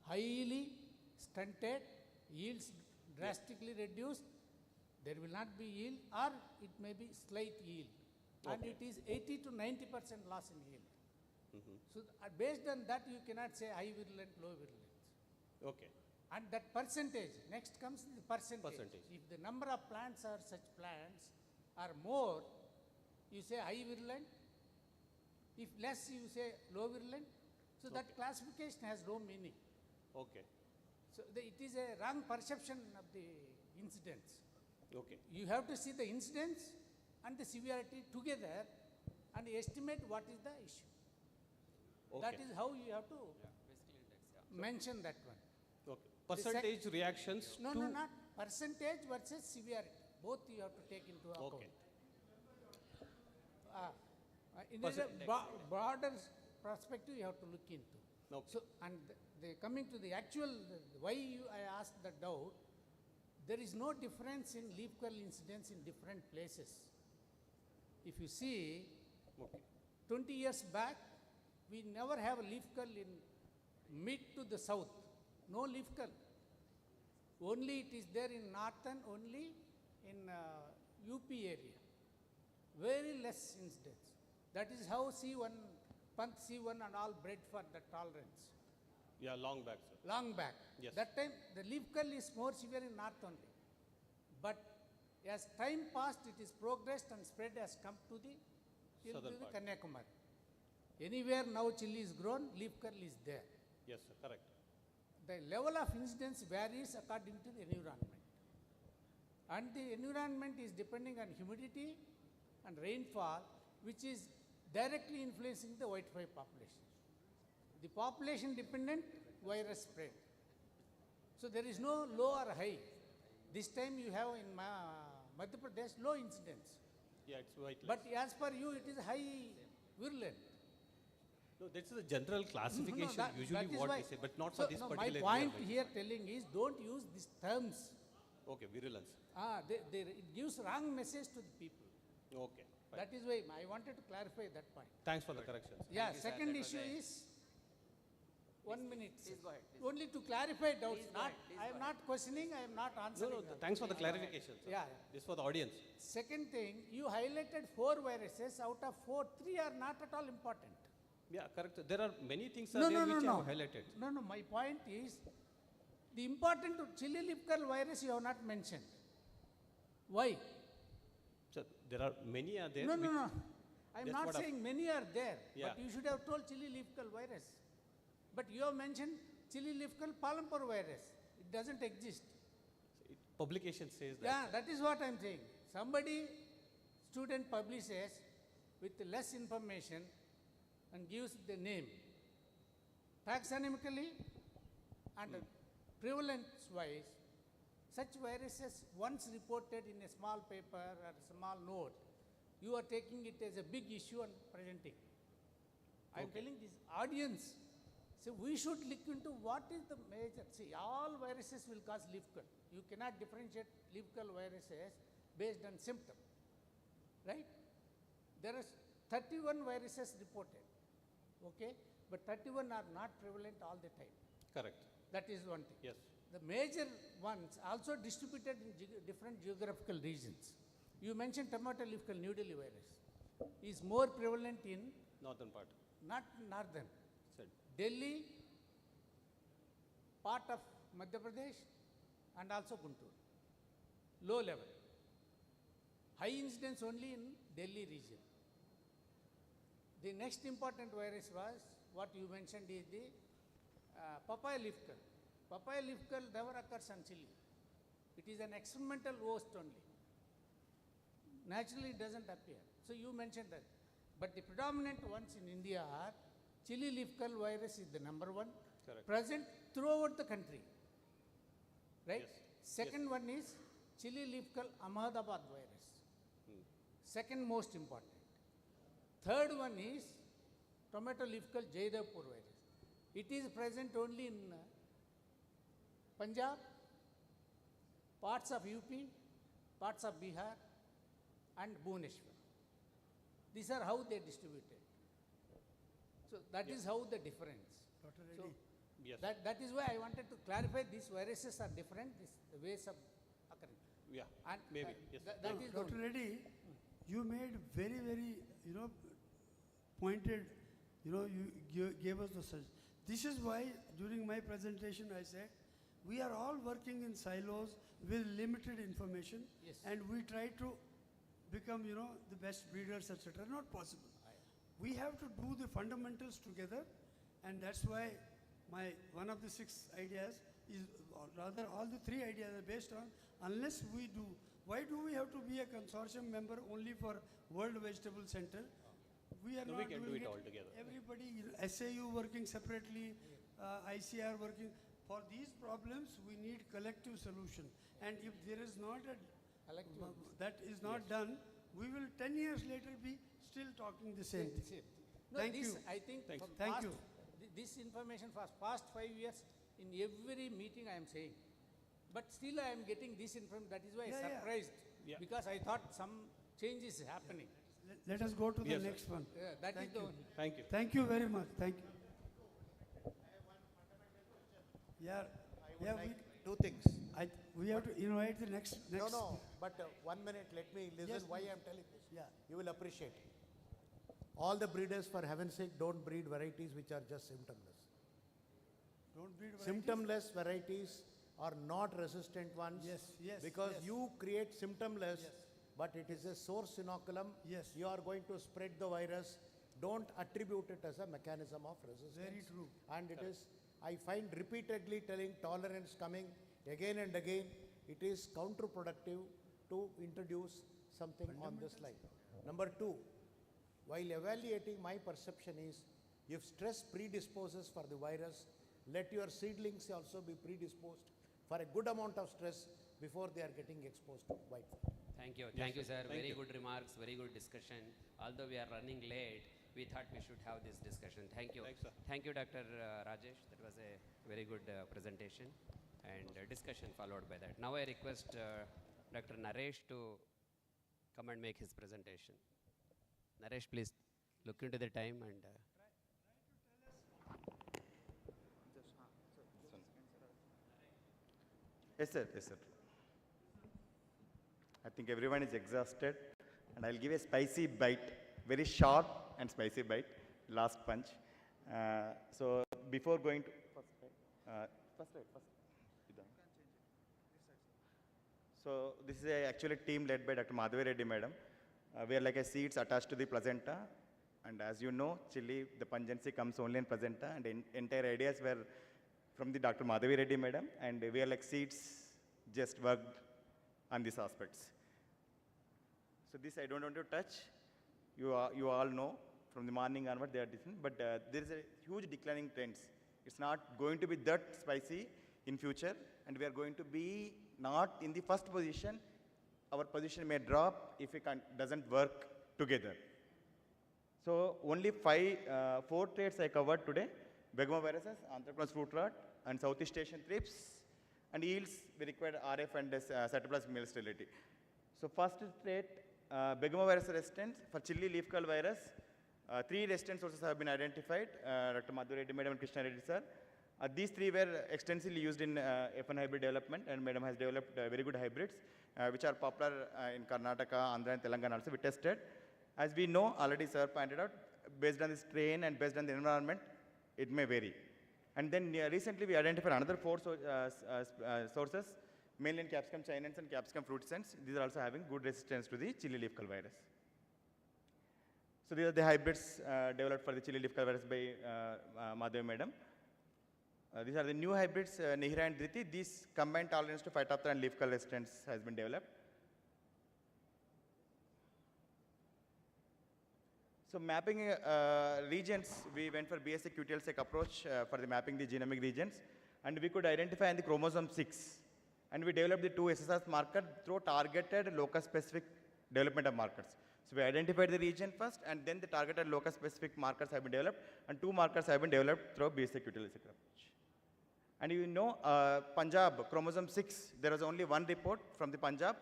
highly stunted, yields drastically reduced. There will not be yield, or it may be slight yield. And Okay. it is 80 to 90% loss in yield. Mhm. So based on that, you cannot say high virulent, low virulence. Okay. And that percentage, next comes the percentage. Percentage. If the number of plants are such plants are more, you say high virulent. If less, you say low virulent. So that classification has no meaning. Okay. So it is a wrong perception of the incidence. Okay. You have to see the incidence and the severity together and estimate what is the issue. That Okay. is how you have to mention that one. Okay. Percentage reactions No, to no, not percentage versus severity. Both you have to take into account. Okay. In a Percentage. broader perspective, you have to look into. Okay. So, and coming to the actual, why I asked the doubt, there is no difference in leaf curl incidence in different places. If you see, 20 years back, we never have a leaf curl in mid to the south. No leaf curl. Only it is there in northern, only in UP area. Very less incidence. That is how C1, Pant C1 and all bred for the tolerance. Yeah, long back, sir. Long back. Yes. That time the leaf curl is more severe in north only. But as time passed, it is progressed and spread has come to the till Southern to the part. Kanyakumari. Anywhere now chili is grown, leaf curl is there. Yes, sir. Correct. The level of incidence varies according to the environment. And the environment is depending on humidity and rainfall, which is directly influencing the whitefly population. The population dependent virus spread. So there is no low or high. This time you have in Madhya Pradesh low incidence. Yeah, it's white. But as per you, it is high virulent. No, this is a general classification, that usually is what why. we say, but not So, for this no, particular my point environment. here telling is don't use these terms. Okay, virulence. It gives wrong message to the people. Okay. Fine. That is why I wanted to clarify that point. Thanks for the correction. sir. Yeah, Thank you, sir. second That was issue a- is 1 minute. Please go ahead, please. Only to clarify doubts. Please go Not, ahead, please I am not questioning, I am not No, answering. no, thanks for the clarification, sir. Yeah. This for the audience. Second thing, you highlighted 4 viruses. Out of 4, 3 are not at all important. Yeah, correct. sir. There are many things No, are there no, which no, I have no. highlighted. No, no, my point is, the important chili leaf curl virus you have not mentioned. Why? So there are many are there. No, no, which- no. I am That's not what I've- saying many are there, Yeah. but you should have told chili leaf curl virus. But you have mentioned chili leaf curl palmpur virus. It doesn't exist. Publication says that. Yeah, that is what I am saying. Somebody, student publishes with less information and gives the name. Taxonomically and prevalence-wise, such viruses once reported in a small paper or a small note, you are taking it as a big issue and presenting. I am telling this audience, so we should look into what is the major. See, all viruses will cause leaf curl. You cannot differentiate leaf curl viruses based on symptom, right? There are 31 viruses reported, okay? But 31 are not prevalent all the time. Correct. That is one thing. Yes. The major ones also distributed in different geographical regions. You mentioned tomato leaf curl New Delhi virus is more prevalent in Northern part. not northern. Said. Delhi, part of Madhya Pradesh, and also Guntur. Low level. High incidence only in Delhi region. The next important virus was what you mentioned is the papaya leaf curl. Papaya leaf curl never occurs on chili. It is an experimental host only. Naturally, it doesn't appear. So you mentioned that. But the predominant ones in India are chili leaf curl virus is the number one, Correct. present throughout the country. Right? Yes. Second one is chili leaf curl Ahmedabad virus. Second most important. Third one is tomato leaf curl Jaidapur virus. It is present only in Punjab, parts of UP, parts of Bihar, and Bhubaneswar. These are how they distributed. So that is how the difference. Dr. So Reddy. Yes. that is why I wanted to clarify these viruses are different, the ways of occurring. Yeah, And maybe. Yes. that is the Dr. only- Reddy, you made very, very, pointed, you gave us the such. This is why during my presentation I said, we are all working in silos with limited information, Yes. and we try to become, the best breeders, etc. Not possible. We have to do the fundamentals together, and that's why one of the 6 ideas is, or rather all the 3 ideas are based on, unless we do, why do we have to be a consortium member only for World Vegetable Center? We are No, not we can do doing it all together. Everybody, SAU working separately, ICR working. For these problems, we need collective solution. And if there is not that is not done, we will 10 years later be still talking the same thing. No, Thank this, you. I think Thank for you. Thank past, you. This information for past 5 years, in every meeting I am saying. But still I am getting this information, that is why I surprised. Yeah. Because I thought some change is happening. Let us go to the Yes, sir. next one. Yeah, that Thank is the you. only. Thank you. Thank you very much. Thank you. Yeah, yeah, Two things. we have to invite the next. No, but 1 minute, let me listen Yes, why please. I am telling this. Yeah. You will appreciate. All the breeders, for heaven's sake, don't breed varieties which are just symptomless. Don't breed varieties. Symptomless varieties are not resistant ones. Yes, yes, Because yes. you create symptomless, Yes. but it is a source inoculum. Yes. You are going to spread the virus. Don't attribute it as a mechanism of resistance. Very true. And it is, I find repeatedly telling tolerance coming again and again, it is counterproductive to introduce something on this line. Number 2, while evaluating, my perception is, if stress predisposes for the virus, let your seedlings also be predisposed for a good amount of stress before they are getting exposed to whitefly. Thank you. Yes, Thank you, sir. sir. Thank Very you. good remarks, very good discussion. Although we are running late, we thought we should have this discussion. Thank you. Thanks, sir. Thank you, Dr. Rajesh. That was a very good presentation and discussion followed by that. Now I request Dr. Naresh to come and make his presentation. Naresh, please look into the time and... Yes, sir. Yes, sir. I think everyone is exhausted, and I'll give a spicy bite, very short and spicy bite, last punch. So before going to first. So this is actually a team led by Dr. Madhavi Reddy, madam. We are like a seeds attached to the placenta, and as you know, chili, the pungency comes only in placenta, and entire ideas were from the Dr. Madhavi Reddy, madam, and we are like seeds just worked on these aspects. So this I don't want to touch. You all know from the morning onward they are different, but there is a huge declining trends. It's not going to be that spicy in future, and we are going to be not in the first position. Our position may drop if it doesn't work together. So only 4 traits I covered today: begomoviruses, anthracnose fruit rot, and Southeast Asian thrips, and yields we required RF and cytoplasmic sterility. So first trait, begomovirus resistance for chili leaf curl virus. 3 resistant sources have been identified. Dr. Madhavi Reddy, madam, and Krishna Reddy, sir. These 3 were extensively used in F1 hybrid development, and madam has developed very good hybrids. which are popular in Karnataka, Andhra and Telangana also we tested. As we know, already sir pointed out, based on the strain and based on the environment, it may vary. And then recently we identified another four sources, mainly in Capsicum chinense and Capsicum fruitescens. These are also having good resistance to the chili leaf curl virus. So these are the hybrids developed for the chili leaf curl virus by Madhavi madam. These are the new hybrids, Nihira and Dhriti. These combined tolerance to phytophthora and leaf curl resistance has been developed. So mapping regions, we went for BSA QTL-seq approach for the mapping the genomic regions, and we could identify in the chromosome 6. And we developed the two SSRs marker through targeted locus-specific development of markers. So we identified the region first, and then the targeted locus-specific markers have been developed, and two markers have been developed through BSA QTL-seq approach. And you know, Punjab, chromosome 6, there was only one report from the Punjab.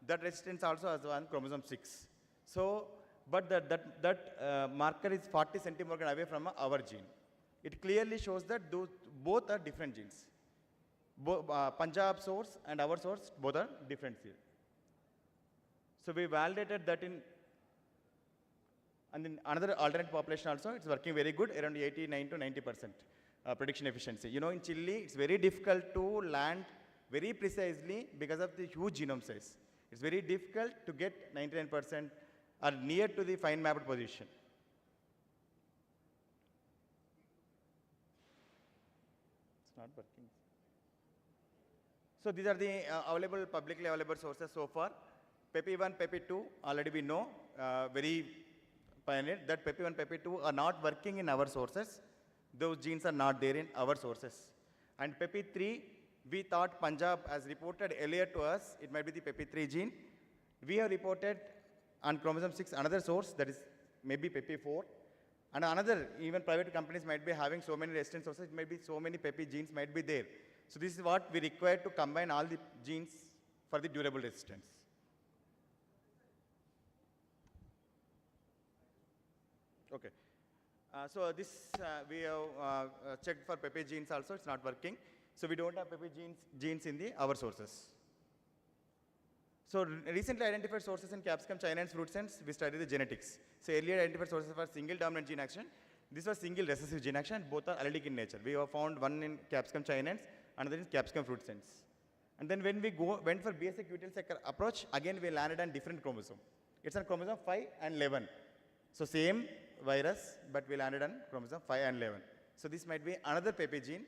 That resistance also has one chromosome 6. So, but that marker is 40 centimorgan away from our gene. It clearly shows that both are different genes. Punjab source and our source, both are different here. So we validated that and in another alternate population also, it's working very good, around 89 to 90% prediction efficiency. You know, in Chilli, it's very difficult to land very precisely because of the huge genome size. It's very difficult to get 99% or near to the fine mapped position. It's not working. So these are the publicly available sources so far. PEPI1, PEPI2, already we know, very pioneer, that PEPI1, PEPI2 are not working in our sources. Those genes are not there in our sources. And PEPI3, we thought Punjab, as reported earlier to us, it might be the PEPI3 gene. We have reported on chromosome 6 another source, that is maybe PEPI4. And another, even private companies might be having so many resistant sources, it might be so many PEPI genes might be there. So this is what we require to combine all the genes for the durable resistance. Okay. So this we have checked for PEPI genes also, it's not working. So we don't have PEPI genes in our sources. So recently identified sources in Capsicum chinense fruitescens, we studied the genetics. So earlier identified sources for single dominant gene action. This was single recessive gene action, both are allelic in nature. We have found one in Capsicum chinense, another in Capsicum fruitescens. And then when we went for BSA QTL-seq approach, again we landed on different chromosome. It's on chromosome 5 and 11. So same virus, but we landed on chromosome 5 and 11. So this might be another PEPI gene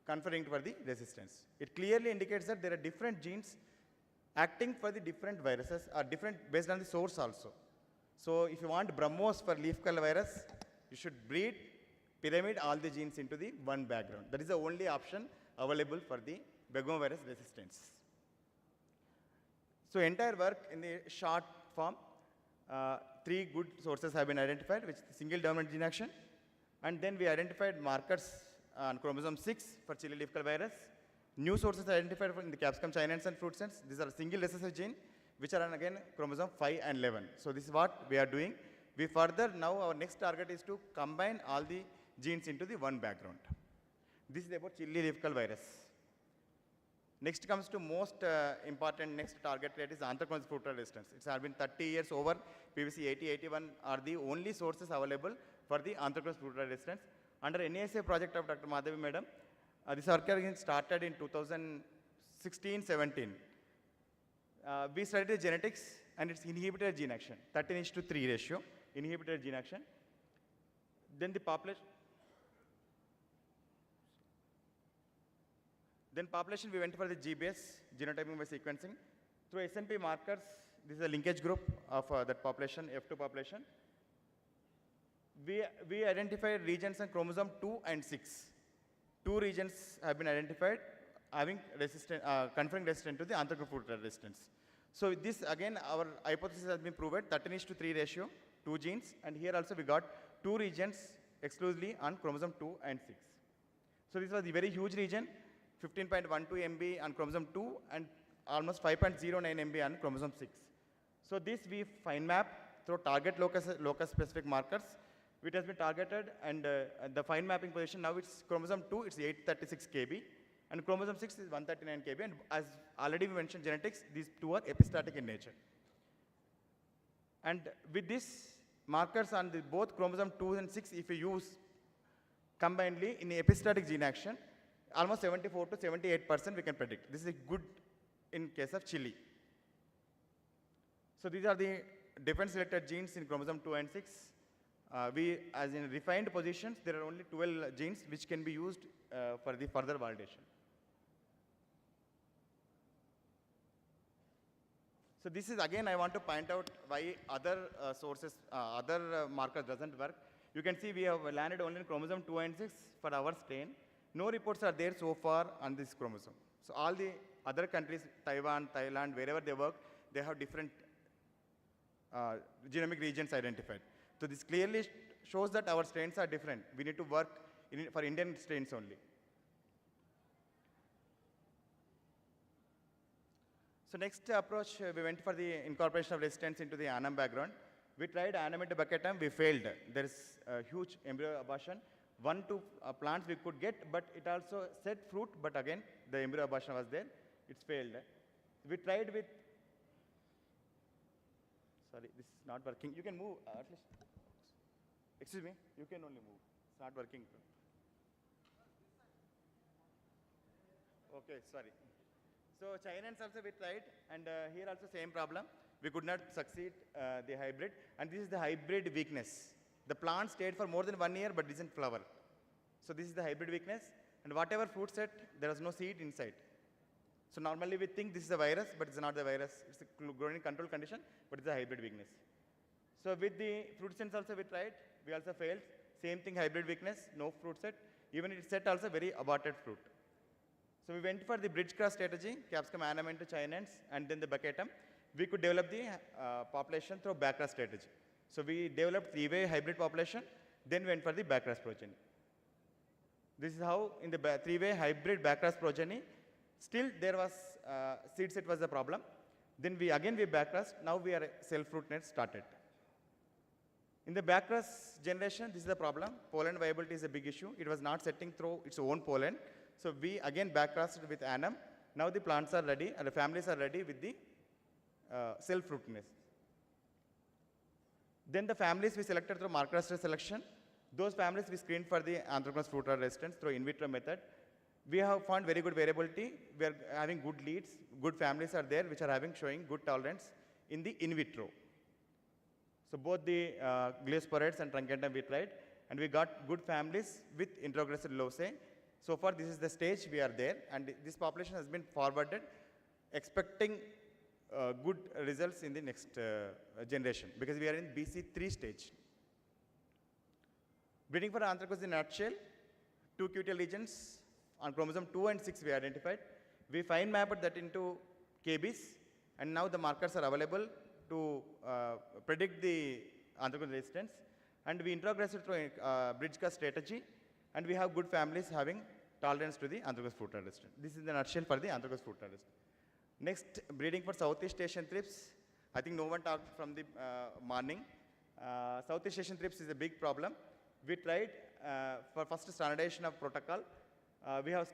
conferring for the resistance. It clearly indicates that there are different genes acting for the different viruses are different based on the source also. So if you want BrahMos for leaf curl virus, you should breed pyramid all the genes into the one background. That is the only option available for the begovirus resistance. So entire work in the short form, 3 good sources have been identified, which is single dominant gene action. And then we identified markers on chromosome 6 for chili leaf curl virus. New sources identified in the Capsicum chinense and fruitescens. These are single recessive gene, which are on again chromosome 5 and 11. So this is what we are doing. We further, now our next target is to combine all the genes into the one background. This is about chili leaf curl virus. Next comes to most important next target that is anthracnose fruit resistance. It has been 30 years over. PVC 80-81 are the only sources available for the anthracnose fruit resistance. Under NASA project of Dr. Madhavi madam, this work again started in 2016-17. We studied the genetics and its inhibitor gene action, 13:3 ratio, inhibitor gene action. Then the population. Then population, we went for the GBS, genotyping by sequencing. Through SNP markers, this is a linkage group of that population, F2 population. We identified regions on chromosome 2 and 6. 2 regions have been identified having conferring resistance to the anthracnose fruit resistance. So this again, our hypothesis has been proven, 13:3 ratio, 2 genes, and here also we got 2 regions exclusively on chromosome 2 and 6. So this was a very huge region, 15.12 MB on chromosome 2 and almost 5.09 MB on chromosome 6. So this we fine map through target locus specific markers, which has been targeted, and the fine mapping position now it's chromosome 2, it's 836 KB, and chromosome 6 is 139 kb, and as already we mentioned genetics, these two are epistatic in nature. And with this markers on the both chromosome 2 and 6, if you use combinedly in epistatic gene action, almost 74 to 78% we can predict. This is good in case of Chilli. So these are the different selected genes in chromosome 2 and 6. As in refined positions, there are only 12 genes which can be used for the further validation. So this is again, I want to point out why other sources, other markers doesn't work. You can see we have landed only in chromosome 2 and 6 for our strain. No reports are there so far on this chromosome. So all the other countries, Taiwan, Thailand, wherever they work, they have different genomic regions identified. So this clearly shows that our strains are different. We need to work for Indian strains only. So next approach, we went for the incorporation of resistance into the ANAM background. We tried ANAM into bucketum, we failed. There is a huge embryo abortion. 1 2 plants we could get, but it also set fruit, but again, the embryo abortion was there. It's failed. We tried with, sorry, this is not working. You can move at least. Excuse me, you can only move. It's not working. Okay, sorry. So Chinans also we tried, and here also same problem. We could not succeed the hybrid, and this is the hybrid weakness. The plant stayed for more than 1 year but didn't flower. So this is the hybrid weakness, and whatever fruit set, there was no seed inside. So normally we think this is a virus, but it's not the virus. It's a growing control condition, but it's a hybrid weakness. So with the fruit sets also we tried, we also failed. Same thing, hybrid weakness, no fruit set. Even it set also very aborted fruit. So we went for the bridge cross strategy, Capsicum ANAM into Chinans, and then the bucketum. We could develop the population through backcross strategy. So we developed 3-way hybrid population, then went for the backcross progeny. This is how in the 3-way hybrid backcross progeny, still there was seed set was a problem. Then we backcrossed, now we are self-fruit net started. In the backcross generation, this is the problem. Pollen viability is a big issue. It was not setting through its own pollen. So we again backcrossed with ANAM. Now the plants are ready and the families are ready with the self-fruitness. Then the families we selected through marker selection. Those families we screened for the anthracnose fruit rot resistance through in vitro method. We have found very good variability. We are having good leads. Good families are there which are showing good tolerance in the in vitro. So both the gliosporids and truncatum we tried, and we got good families with introgressive loci. So far this is the stage we are there, and this population has been forwarded expecting good results in the next generation, because we are in BC3 stage. Breeding for anthracnose in a nutshell, 2 QTL lesions on chromosome 2 and 6 we identified. We fine mapped that into KBs, and now the markers are available to predict the anthracnose resistance. And we introgressed through a bridge cross strategy, and we have good families having tolerance to the anthracnose fruit rot resistance. This is the nutshell for the anthracnose fruit rot resistance. Next, breeding for Southeast Asian thrips. I think no one talked from the morning. Southeast Asian thrips is a big problem. We tried for first standardization of protocol. We have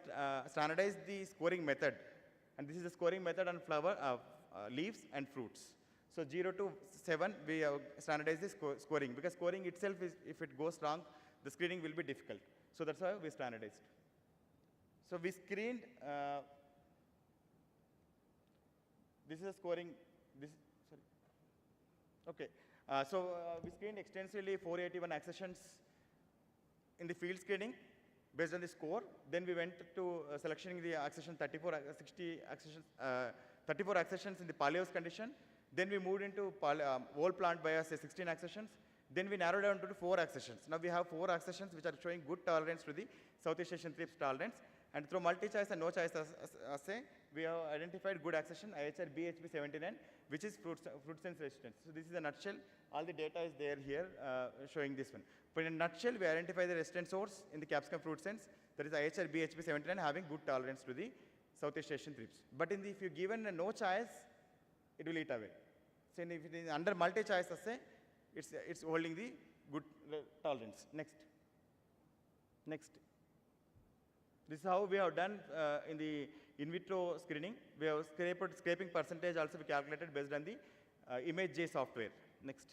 standardized the scoring method, and this is the scoring method on flower, leaves and fruits. So 0 to 7, we have standardized the scoring, because scoring itself is, if it goes wrong, the screening will be difficult. So that's why we standardized. So we screened, this is a scoring, sorry. Okay, we screened extensively 481 accessions in the field screening based on the score. Then we went to selectioning the accession 34 accessions in the polyhouse condition. Then we moved into whole plant bias, 16 accessions. Then we narrowed down to 4 accessions. Now we have 4 accessions which are showing good tolerance to the Southeast Asian thrips tolerance. And through multi-choice and no-choice assay, we have identified good accession, IHR BHB79, which is fruit sense resistance. So this is a nutshell. All the data is there here showing this one. But in a nutshell, we identify the resistant source in the Capsicum fruit sense. That is IHR BHB79 having good tolerance to the Southeast Asian thrips. But in the, if you given a no choice, it will eat away. So if it is under multi-choice assay, it's holding the good tolerance. Next. This is how we have done in the in vitro screening. We have scraping percentage also we calculated based on the image J software. Next.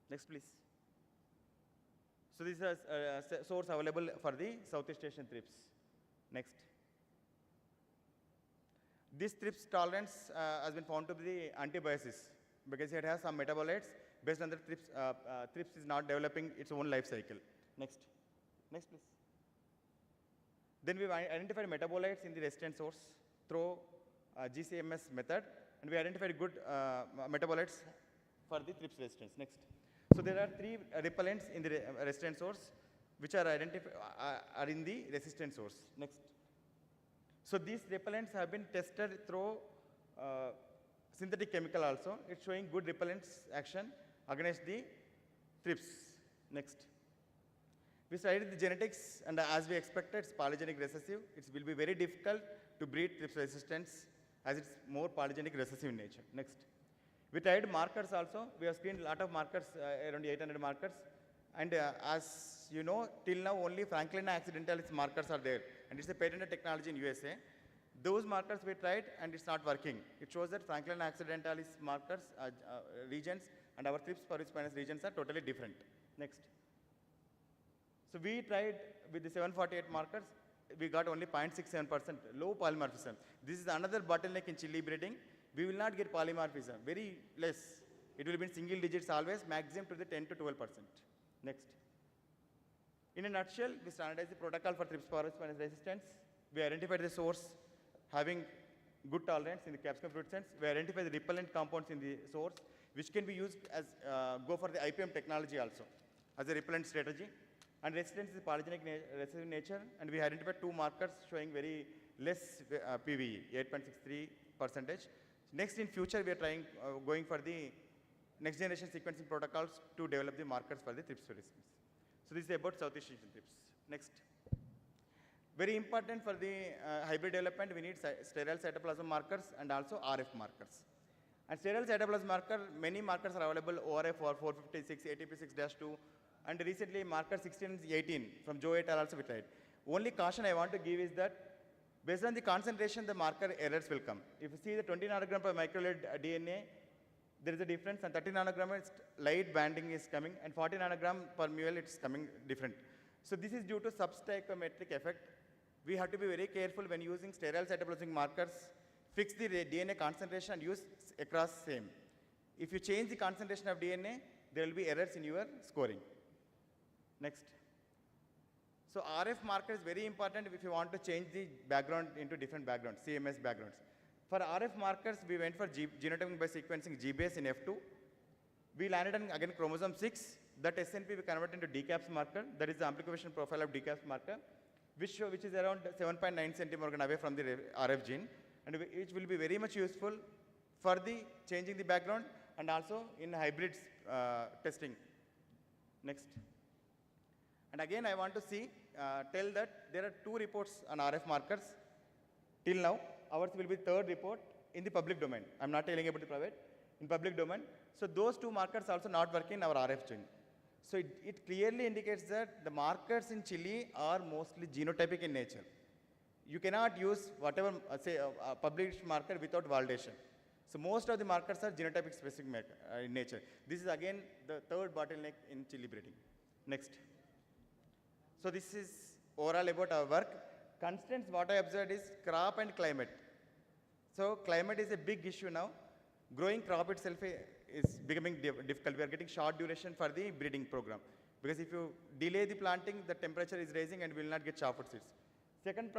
Next, please. So this is a source available for the Southeast Asian thrips. Next. This thrips tolerance has been found to be the antibiosis because it has some metabolites based on the thrips is not developing its own life cycle. Next. Next, please. Then we identified metabolites in the resistant source through GCMS method, and we identified good metabolites for the thrips resistance. Next. So there are 3 repellents in the resistant source which are are in the resistant source. Next. So these repellents have been tested through synthetic chemical also. It's showing good repellents action against the thrips. Next. We studied the genetics, and as we expected, it's polygenic recessive. It will be very difficult to breed thrips resistance as it's more polygenic recessive in nature. Next. We tried markers also. We have screened a lot of markers, around 800 markers. And as you know, till now only Franklin accidentalis markers are there. And it's a patented technology in USA. Those markers we tried and it's not working. It shows that Franklin accidentalis markers, regions, and our thrips parvus regions are totally different. Next. So we tried with the 748 markers. We got only 0.67% low polymorphism. This is another bottleneck in chili breeding. We will not get polymorphism, very less. It will be in single digits always, maximum to the 10 to 12%. Next. In a nutshell, we standardized the protocol for thrips parvus resistance. We identified the source having good tolerance in the capsicum fruit sense. We identified the repellent compounds in the source, which can be used as go for the IPM technology also as a repellent strategy. And resistance is polygenic recessive nature, and we identified 2 markers showing very less PVE, 8.63%. Next, in future, we are trying going for the next generation sequencing protocols to develop the markers for the thrips resistance. So this is about Southeast Asian thrips. Next. Very important for the hybrid development, we need sterile cytoplasm markers and also RF markers. And sterile cytoplasm marker, many markers are available, ORF or 456, ATP6-2, and recently marker 16 and 18 from Joe et al. Also we tried. Only caution I want to give is that based on the concentration, the marker errors will come. If you see the 20 nanogram per microliter DNA, there is a difference, and 30 nanogram light banding is coming, and 40 nanogram per ml it's coming different. So this is due to substoichiometric effect. We have to be very careful when using sterile cytoplasmic markers. Fix the DNA concentration and use across same. If you change the concentration of DNA, there will be errors in your scoring. Next. So RF marker is very important if you want to change the background into different backgrounds, CMS backgrounds. For RF markers, we went for genotyping by sequencing G-base in F2. We landed on again chromosome 6. That SNP we converted into DCAPS marker. That is the amplification profile of DCAPS marker, which is around 7.9 centimorgan away from the RF gene, and which will be very much useful for the changing the background and also in hybrids testing. Next. And again, I want to tell that there are 2 reports on RF markers. Till now, ours will be 3rd report in the public domain. I'm not telling about the private, in public domain. So those 2 markers also not working in our RF gene. So it clearly indicates that the markers in chili are mostly genotypic in nature. You cannot use whatever, a published marker without validation. So most of the markers are genotypic specific in nature. This is again the 3rd bottleneck in chili breeding. Next. So this is overall about our work. Constraints, what I observed is crop and climate. So climate is a big issue now. Growing crop itself is becoming difficult. We are getting short duration for the breeding program. Because if you delay the planting, the temperature is rising and we will not get sharpwood seeds. Second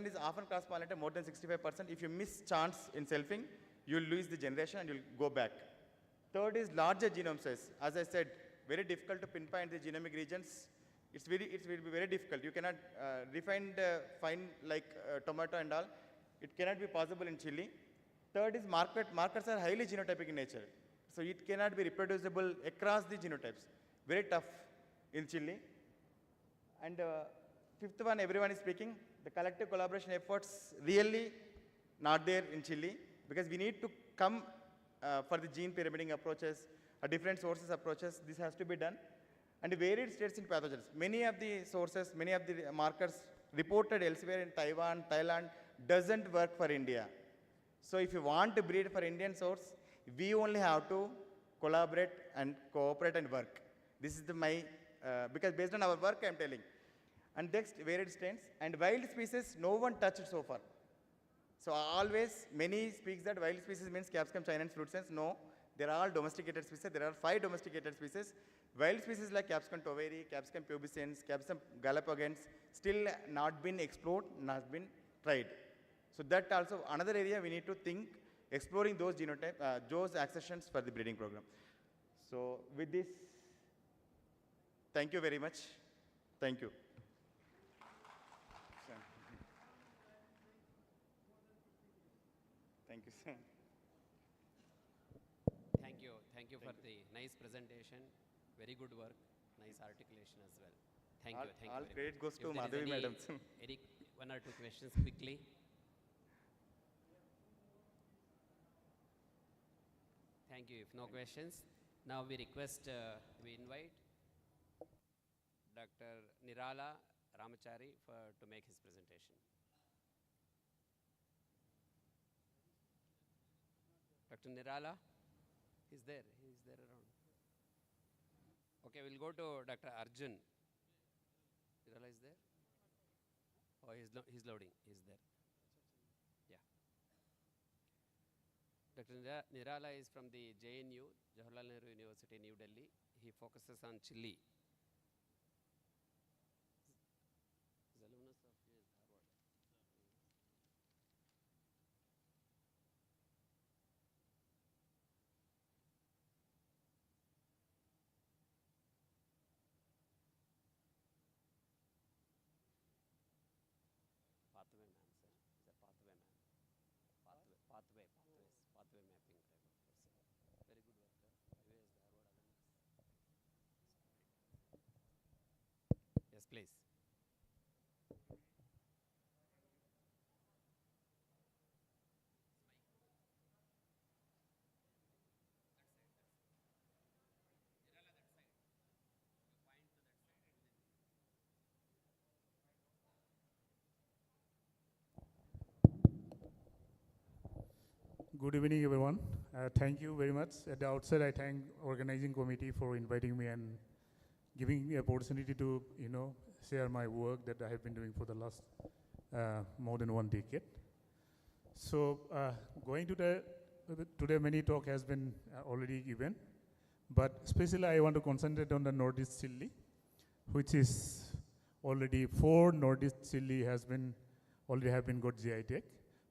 is often cross-pollinated more than 65%. If you miss chance in selfing, you will lose the generation and you will go back. Third is larger genome size. As I said, very difficult to pinpoint the genomic regions. It will be very difficult. You cannot find like tomato and all. It cannot be possible in chili. Third is markers are highly genotypic in nature. So it cannot be reproducible across the genotypes. Very tough in chili. And fifth one, everyone is speaking, the collective collaboration efforts really not there in chili because we need to come for the gene pyramiding approaches, different sources approaches. This has to be done. And varied states in pathogens. Many of the sources, many of the markers reported elsewhere in Taiwan, Thailand, doesn't work for India. So if you want to breed for Indian source, we only have to collaborate and cooperate and work. This is because based on our work, I'm telling. And next, varied strains and wild species, no one touched so far. So always, many speaks that wild species means capsicum, China and fruit sense. No, they're all domesticated species. There are 5 domesticated species. Wild species like Capsicum toveri, Capsicum pubescens, Capsicum galapagos, still not been explored, not been tried. So that also another area we need to think, exploring those genotype, those accessions for the breeding program. So with this, thank you very much. Thank you. Thank you, sir. Thank you for the nice presentation. Very good work. Nice articulation as well. Thank you. Thank all you. credit goes to If there is Madhavi madam. any 1 or 2 questions quickly. Thank you. If no questions, now we request, we invite Dr. Nirala Ramachari to make his presentation. Dr. Nirala, he's there around. Okay, we'll go to Dr. Arjun. Nirala is there? Oh, he's loading, he's there. Yeah. Dr. Nirala is from the JNU, Jawaharlal Nehru University, New Delhi. He focuses on chili. Pathway man, sir. He's a pathway man. Pathway mapping type of person. Very good worker. Highways, Harvard alumnus. Yes, please. Good evening, everyone. Thank you very much. At the outset, I thank organizing committee for inviting me and giving me opportunity to, share my work that I have been doing for the last more than 1 decade. So, going to today, many talk has been already given, but especially I want to concentrate on the Northeast chili, which is already 4 Northeast chili already have been got GI tag.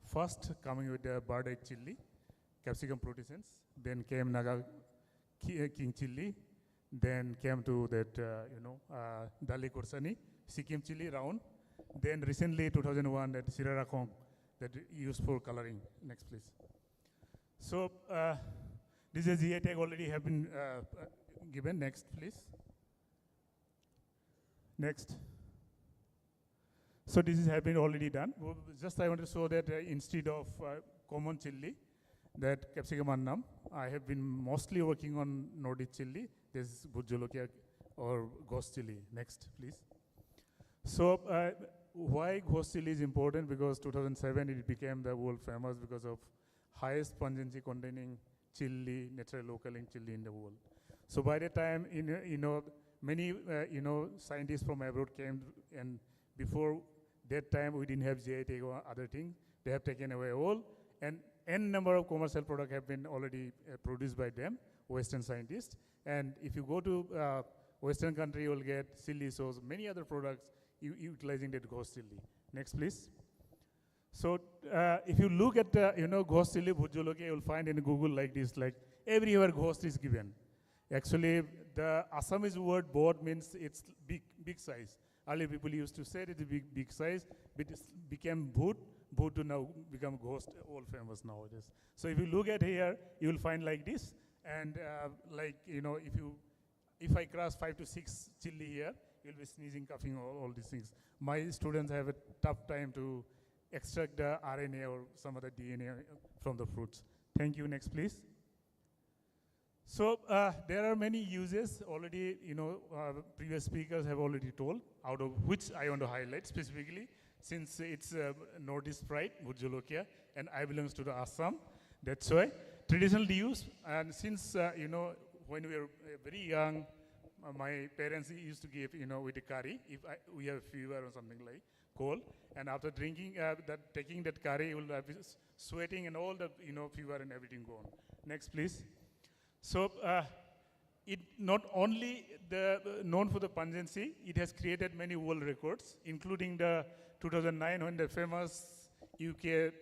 First, coming with the bird-eye chili, Capsicum proticens, then came Naga King chili, then came to that, Dali Korsani, Sikkim chili round, then recently 2001 that Sirara Kong that used for coloring. Next, please. So, this is GI tag already have been given. Next, please. Next. So this has been already done. Just I want to show that instead of common chili, that Capsicum annam, I have been mostly working on Nordic chili. This is Bhujolokia or ghost chili. Next, please. So why ghost chili is important? Because 2007 it became the world famous because of highest pungency containing chili, natural local chili in the world. So by the time, many, scientists from abroad came, and before that time we didn't have GI tag or other things. They have taken away all, and n number of commercial products have been already produced by them, Western scientists. And if you go to Western country, you will get chili sauce, many other products utilizing that ghost chili. Next, please. So if you look at ghost chili Bhujolokia, you will find in Google like this, like everywhere ghost is given. Actually, the Assamese word bod means it's big size. Earlier people used to say it is big size, but it became bhoot to now become ghost, all famous nowadays. So if you look at here, you will find like this, and if I cross 5 to 6 chili here, you'll be sneezing, coughing, all these things. My students have a tough time to extract the RNA or some other DNA from the fruits. Thank you. Next, please. So there are many uses already, previous speakers have already told, out of which I want to highlight specifically, since it's Northeast pride, Bhurjolokia, and I belongs to the Assam. That's why traditional use, and since, when we were very young, my parents used to give, with the curry, if we have fever or something like cold, and after drinking, taking that curry, you will have sweating and all the, fever and everything gone. Next, please. So it not only known for the pungency, it has created many world records, including the 2009 when the famous UK,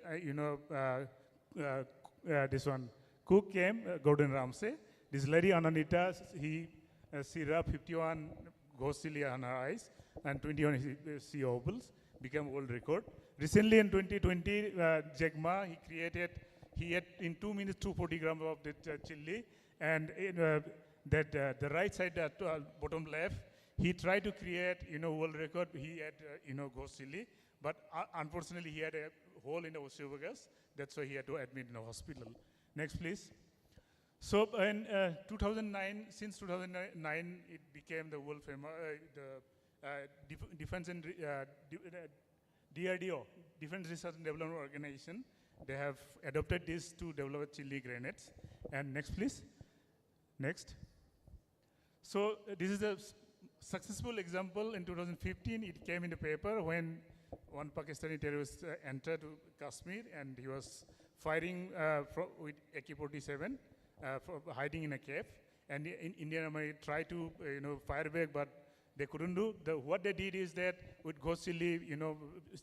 this one, cook came, Gordon Ramsay. This lady Ananita, she rubbed 51 ghost chili on her eyes and 21 sea opals, became world record. Recently in 2020, Jack Ma, he ate in 2 minutes 240 grams of that chili, and the right side, bottom left, he tried to create, world record. He had, ghost chili, but unfortunately he had a hole in the esophagus. That's why he had to admit in a hospital. Next, please. So in 2009, since 2009, it became the world famous, Defense and DRDO, Defense Research and Development Organization. They have adopted this to develop chili grenades. And next, please. Next. So this is a successful example. In 2015, it came in the paper when one Pakistani terrorist entered Kashmir, and he was firing with AK-47, hiding in a cave. And the Indian Army tried to, fire back, but they couldn't do. What they did is that with ghost chili,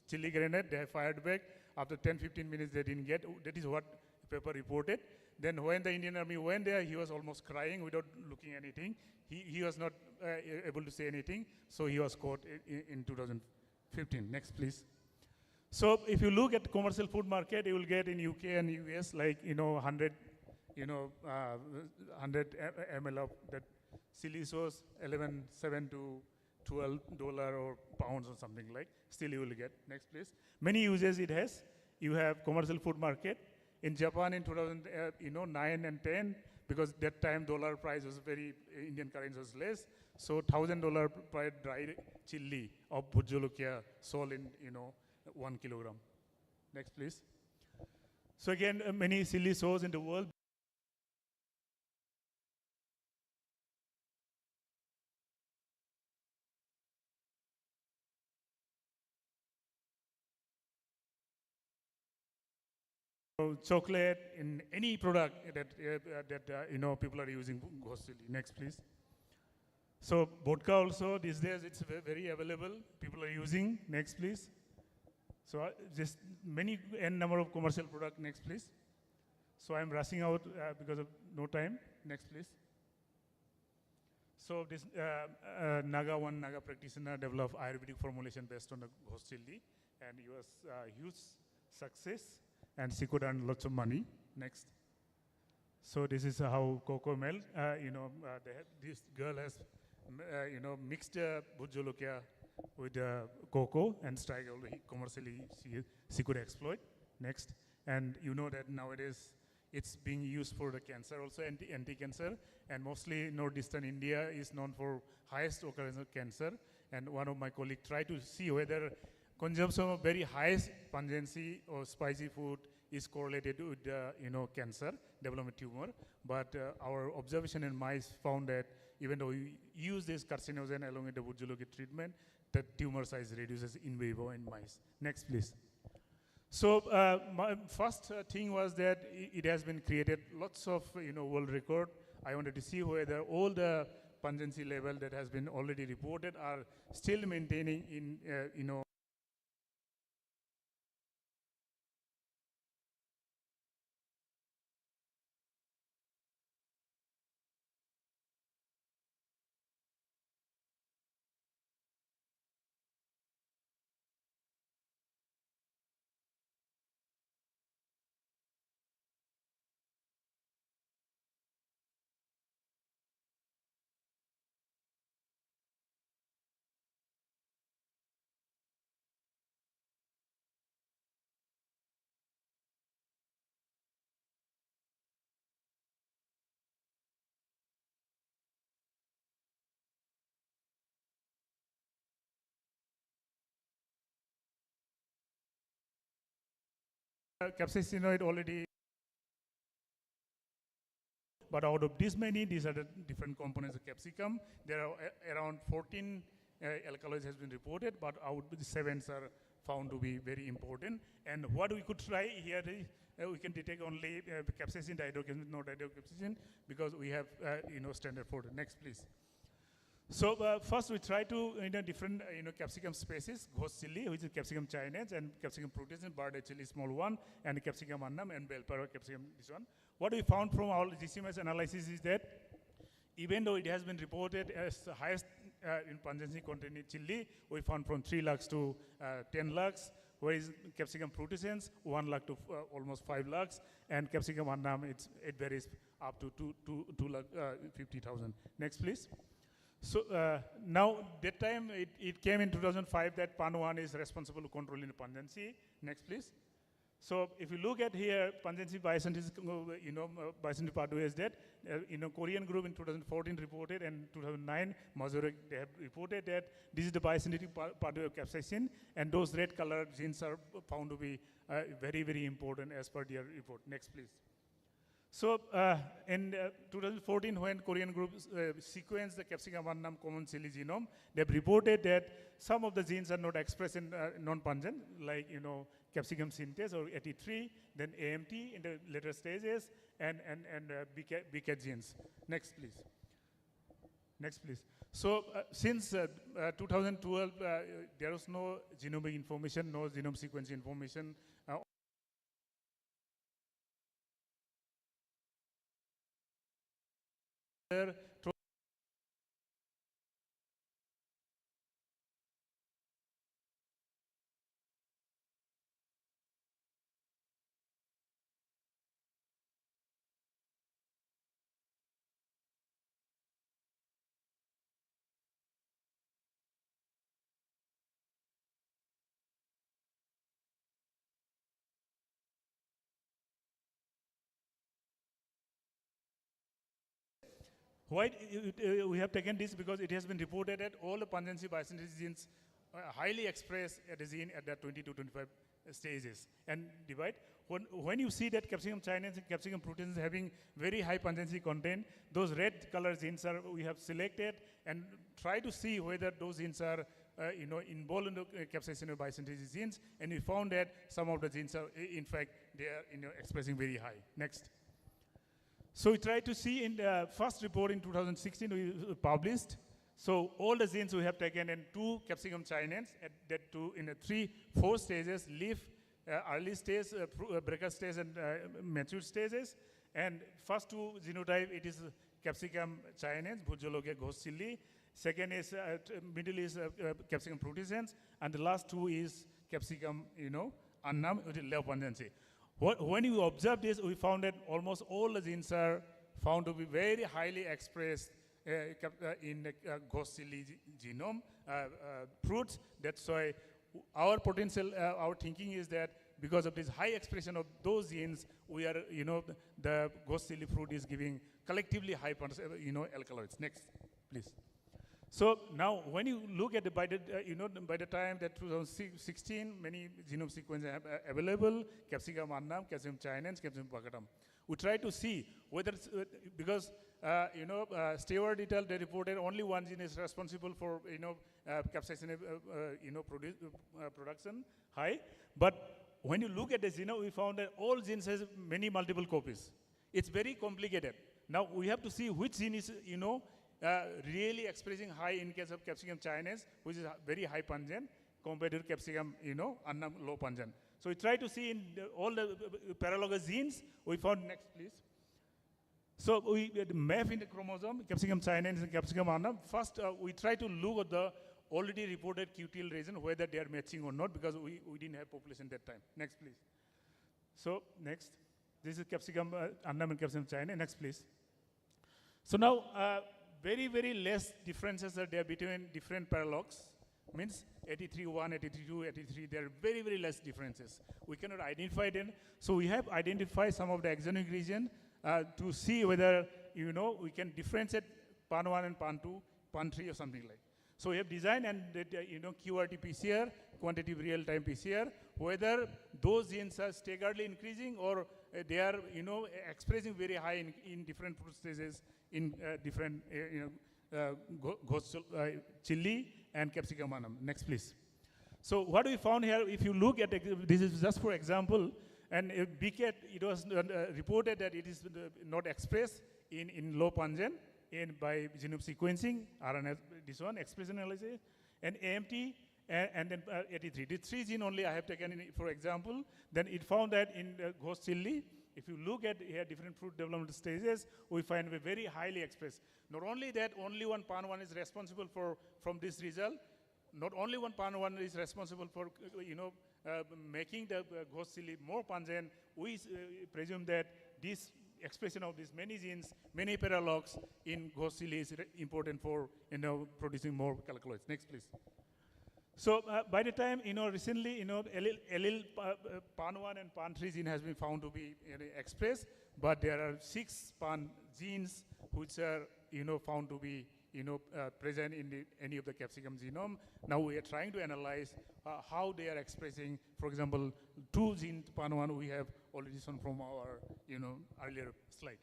chili grenade, they fired back. After 10-15 minutes, they didn't get. That is what the paper reported. Then when the Indian Army went there, he was almost crying without looking anything. He was not able to say anything, so he was caught in 2015. Next, please. So if you look at commercial food market, you will get in UK and US like 100 ml of that chili sauce, 11.7 to $12 or pounds or something like. Still you will get. Next, please. Many uses it has. You have commercial food market. In Japan in 2009 and 10, because that time dollar price was Indian currency was less, so $1,000 per dried chili of Bhurjolokia sold in 1 kilogram. Next, please. So again, many chili sauce in the world. Chocolate in any product that people are using ghost chili. Next, please. So vodka also these days it's very available. People are using. Next, please. So just many n number of commercial product. Next, please. So I'm rushing out because of no time. Next, please. So this one Naga practitioner developed Ayurvedic formulation based on the ghost chili, and it was huge success. And she could earn lots of money. Next. So this is how cocoa melt. This girl has, mixed Bhurjolokia with cocoa and strike commercially she could exploit. Next. And you know that nowadays it's being used for the cancer, also anti-cancer. And mostly northeastern India is known for highest occurrence of cancer. And one of my colleagues tried to see whether consumption of very high pungency or spicy food is correlated with cancer, development tumor. But our observation in mice found that even though we use this carcinogen along with the Bhurjolokia treatment, the tumor size reduces in vivo in mice. Next, please. So my first thing was that it has been created lots of world record. I wanted to see whether all the pungency level that has been already reported are still maintaining in capsaicinoid already. But out of this many, these are the different components of capsicum. There are around 14 alkaloids has been reported, but out of the 7 are found to be very important. And what we could try here is we can detect only capsaicin, dihydrocapsaicin, not dihydrocapsaicin, because we have standard for it. Next, please. So first we try to different capsicum species, ghost chili, which is Capsicum chinense, and Capsicum proteus, bird chili small one, and Capsicum annum, and bell pepper capsicum this one. What we found from our GCMS analysis is that even though it has been reported as the highest in pungency content in chili, we found from 3 lakhs to 10 lakhs, whereas Capsicum proteus 1 lakh to almost 5 lakhs, and Capsicum annum it varies up to 2 lakh 50,000. Next, please. So now that time it came in 2005 that PAN1 is responsible for controlling the pungency. Next, please. So if you look at here, pungency biosynthesis, biosynthetic pathway is that, Korean group in 2014 reported, and 2009, Mazurek, they have reported that this is the biosynthetic pathway of capsaicin, and those red colored genes are found to be very, very important as per their report. Next, please. So in 2014, when Korean group sequenced the Capsicum annum common chili genome, they've reported that some of the genes are not expressed in non-pungent, like capsicum synthase or 83, then AMT in the later stages, and BCAT genes. Next, please. Next, please. So since 2012, there was no genomic information, no genome sequence information. Why we have taken this? Because it has been reported that all the pungency biosynthesis genes highly express a gene at the 20 to 25 stages and divide. When you see that Capsicum chinense and Capsicum proteus having very high pungency content, those red color genes are we have selected and try to see whether those genes are involved in the capsaicin biosynthesis genes, and we found that some of the genes are in fact they are expressing very high. Next. So we tried to see in the first report in 2016 we published. So all the genes we have taken in 2 Capsicum chinense at that 2 in 3-4 stages, leaf, early stage, breaker stage, and mature stages. And first 2 genotype it is Capsicum chinense, Bhujologia ghost chili. Second is middle is Capsicum proteus, and the last 2 is Capsicum annum with low pungency. When you observe this, we found that almost all the genes are found to be very highly expressed in the ghost chili genome fruits. That's why our potential, our thinking is that because of this high expression of those genes, we are, the ghost chili fruit is giving collectively high, alkaloids. Next, please. So now, when you look at by the time that 2016, many genome sequences are available: Capsicum annum, Capsicum chinense, Capsicum baccatum. We try to see whether because Stewart et al. They reported only one gene is responsible for capsaicin production high, but when you look at the genome, we found that all genes has many multiple copies. It's very complicated. Now we have to see which gene is really expressing high in case of Capsicum chinense, which is very high pungent, compared to Capsicum, annum low pungent. So we try to see in all the paralogous genes. We found, next please. So we map in the chromosome, Capsicum chinense and Capsicum annum. First, we try to look at the already reported QTL region, whether they are matching or not, because we didn't have population that time. Next, please. So next, this is Capsicum annum and Capsicum chinense. Next, please. So now, very, very less differences are there between different paralogs. Means 83.1, 83.2, 83, there are very, very less differences. We cannot identify them. So we have identified some of the exonic region to see whether, we can differentiate PAN1 and PAN2, PAN3 or something like. So we have designed and QRT PCR, quantitative real-time PCR, whether those genes are staggeredly increasing or they are expressing very high in different fruit stages in different chili and capsicum annum. Next, please. So what we found here, if you look at this is just for example, and BCAT, it was reported that it is not expressed in low pungent by genome sequencing, RNA, this one, expression analysis, and AMT, and then 83. These 3 genes only I have taken for example. Then it found that in ghost chili, if you look at here different fruit development stages, we find a very highly expressed. Not only that, only one PAN1 is responsible from this result. Not only one PAN1 is responsible for making the ghost chili more pungent. We presume that this expression of these many genes, many paralogs in ghost chili is important for producing more alkaloids. Next, please. So by the time recently allele PAN1 and PAN3 gene has been found to be expressed, but there are 6 PAN genes which are found to be present in any of the capsicum genome. Now we are trying to analyze how they are expressing. For example, 2 genes PAN1 we have already shown from our earlier slide.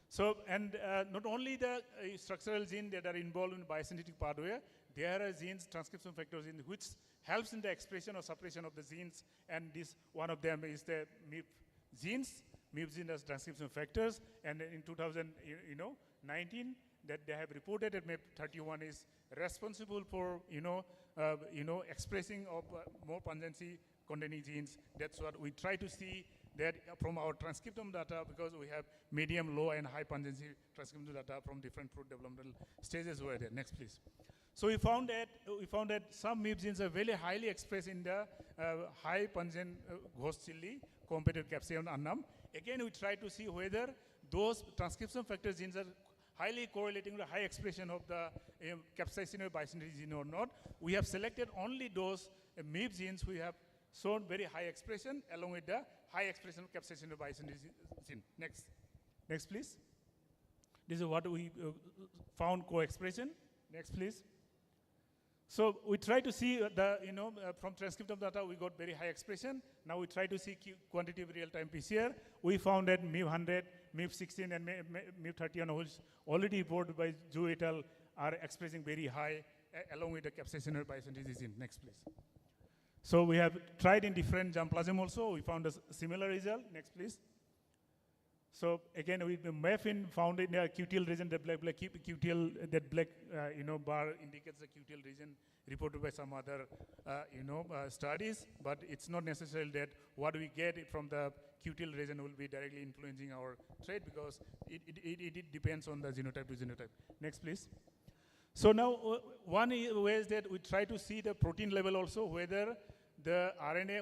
So and not only the structural genes that are involved in biosynthetic pathway, there are genes, transcription factors in which helps in the expression or suppression of the genes, and this one of them is the MIP genes. MIP gene as transcription factors, and in 2019 that they have reported that MIP31 is responsible for expressing of more pungency containing genes. That's what we try to see that from our transcriptome data, because we have medium, low, and high pungency transcriptome data from different fruit developmental stages over there. Next, please. So we found that some MIP genes are very highly expressed in the high pungent ghost chili compared to capsicum annum. Again, we try to see whether those transcription factor genes are highly correlating with the high expression of the capsaicin or biosynthetic gene or not. We have selected only those MIP genes who have shown very high expression along with the high expression of capsaicin or biosynthetic gene. Next. Next, please. This is what we found co-expression. Next, please. So we try to see from transcriptome data we got very high expression. Now we try to see quantitative real-time PCR. We found that MIP100, MIP16, and MIP31, which already reported by Zhu et al., are expressing very high along with the capsaicin or biosynthetic gene. Next, please. So we have tried in different germplasm also. We found a similar result. Next, please. So again, we found in the QTL region, the black QTL, that black bar indicates the QTL region reported by some other studies, but it's not necessarily that what we get from the QTL region will be directly influencing our trait, because it depends on the genotype to genotype. Next, please. So now one way is that we try to see the protein level also, whether the RNA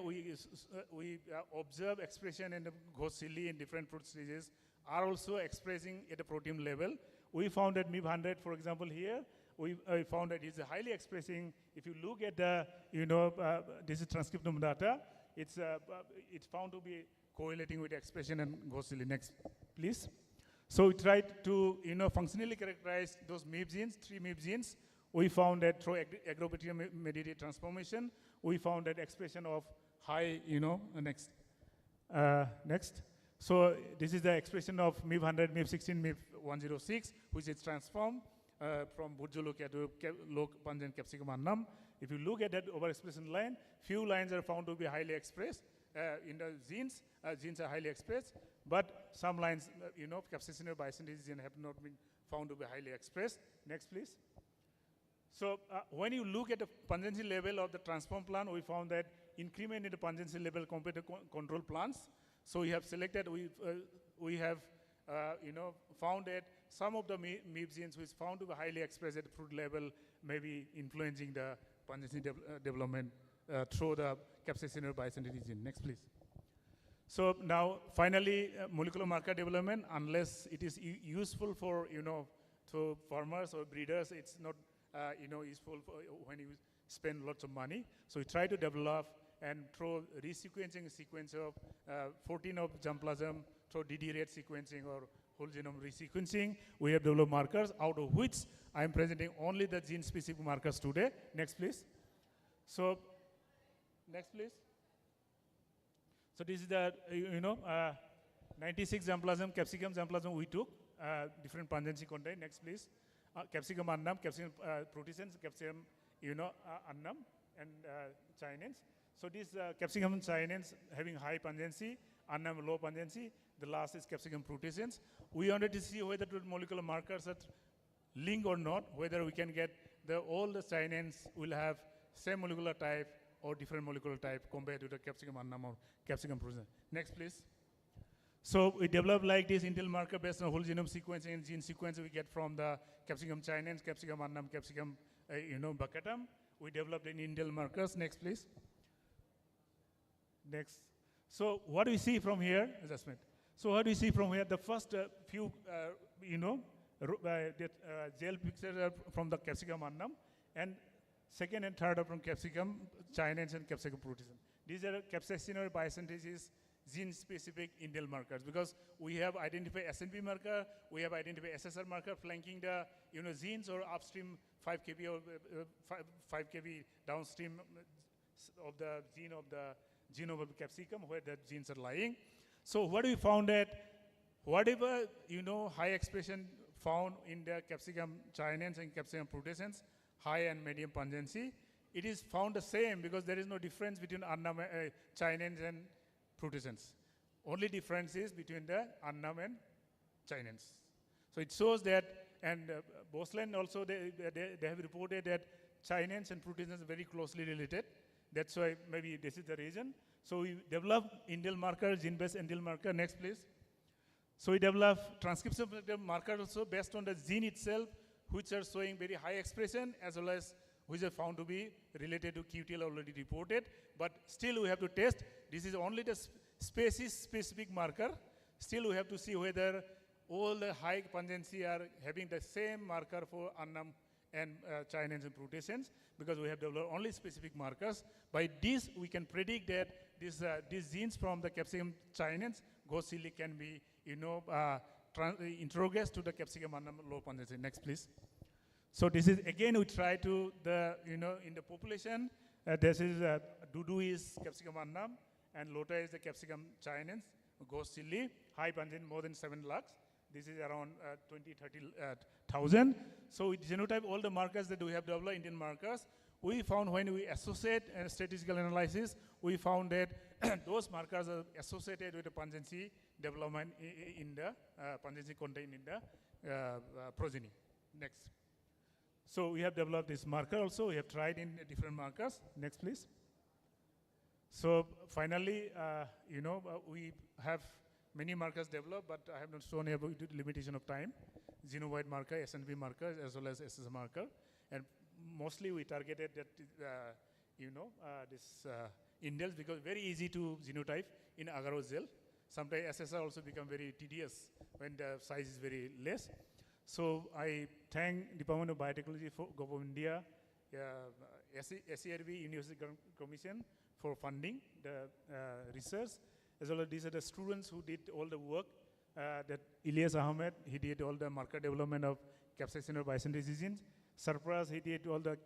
we observe expression in the ghost chili in different fruit stages are also expressing at a protein level. We found that MIP100, for example, here, we found that it's highly expressing. If you look at the, this is transcriptome data, it's found to be correlating with expression and ghost chili. Next, please. So we tried to, functionally characterize those MIP genes, 3 MIP genes. We found that through agrobacterium mediated transformation, we found that expression of high, next. Next. So this is the expression of MIP100, MIP16, MIP106, which is transformed from Burzoluca to low pungent capsicum annum. If you look at that overexpression line, few lines are found to be highly expressed in the genes. Genes are highly expressed, but some lines, capsaicin or biosynthetic gene have not been found to be highly expressed. Next, please. So when you look at the pungency level of the transform plant, we found that increment in the pungency level compared to control plants. So we have selected, we have found that some of the MIP genes which found to be highly expressed at the fruit level may be influencing the pungency development through the capsaicin or biosynthetic gene. Next, please. So now, finally, molecular marker development, unless it is useful for, to farmers or breeders, it's not useful for when you spend lots of money. So we try to develop and through resequencing a sequence of 14 of germplasm, through DD rate sequencing or whole genome resequencing. We have developed markers, out of which I am presenting only the gene-specific markers today. Next, please. So, next, please. So this is the, 96 germplasm, capsicum germplasm we took, different pungency content. Next, please. Capsicum annum, capsicum proteins, capsicum, annum, and chinins. So this capsicum chinins having high pungency, annum low pungency. The last is capsicum proteins. We wanted to see whether the molecular markers are linked or not, whether we can get all the chinins will have same molecular type or different molecular type compared to the capsicum annum or capsicum protein. Next, please. So we developed like this intel marker based on whole genome sequencing and gene sequence we get from the capsicum chinins, capsicum annum, capsicum, baccatum. We developed in intel markers. Next, please. Next. So what do we see from here? Adjustment. So what do we see from here? The first few, gel pictures are from the capsicum annum, and second and third are from capsicum chinins and capsicum protein. These are capsaicinoid biosynthesis gene-specific indel markers, because we have identified SNP marker, we have identified SSR marker flanking the genes or upstream 5 kb or 5 kb downstream of the gene of the genome of the capsicum where the genes are lying. So what we found that whatever high expression found in the capsicum chinins and capsicum proteins, high and medium pungency, it is found the same because there is no difference between annum, chinins and proteins. Only difference is between the annum and chinins. So it shows that, and Bosland also, they have reported that chinins and proteins are very closely related. That's why maybe this is the reason. So we developed indel marker, gene-based indel marker. Next, please. So we developed transcription marker also based on the gene itself, which are showing very high expression as well as which are found to be related to QTL already reported. But still we have to test. This is only the species-specific marker. Still we have to see whether all the high pungency are having the same marker for annum and chinins and proteins, because we have developed only specific markers. By this, we can predict that these genes from the capsicum chinins, ghost chili, can be, interrogated to the capsicum annum low pungency. Next, please. So this is, again, we try to, in the population, this is, Dudu is capsicum annum, and Lota is the capsicum chinins, ghost chili, high pungent, more than 7 lakhs. This is around 30,000. So we genotype all the markers that we have developed, Indian markers. We found when we associate statistical analysis, we found that those markers are associated with the pungency development in the pungency contained in the progeny. Next. So we have developed this marker also. We have tried in different markers. Next, please. So finally, we have many markers developed, but I have not shown here due to limitation of time. Genome-wide marker, SNP marker, as well as SSR marker. And mostly we targeted that, this indels, because very easy to genotype in agar gel. Sometimes SSR also become very tedious when the size is very less. So I thank Department of Biotechnology for Government of India, SERV University Commission for funding the research, as well as these are the students who did all the work. That Ilyas Ahmed, he did all the marker development of capsaicinoid biosynthesis genes. Sarpraz, he did all the,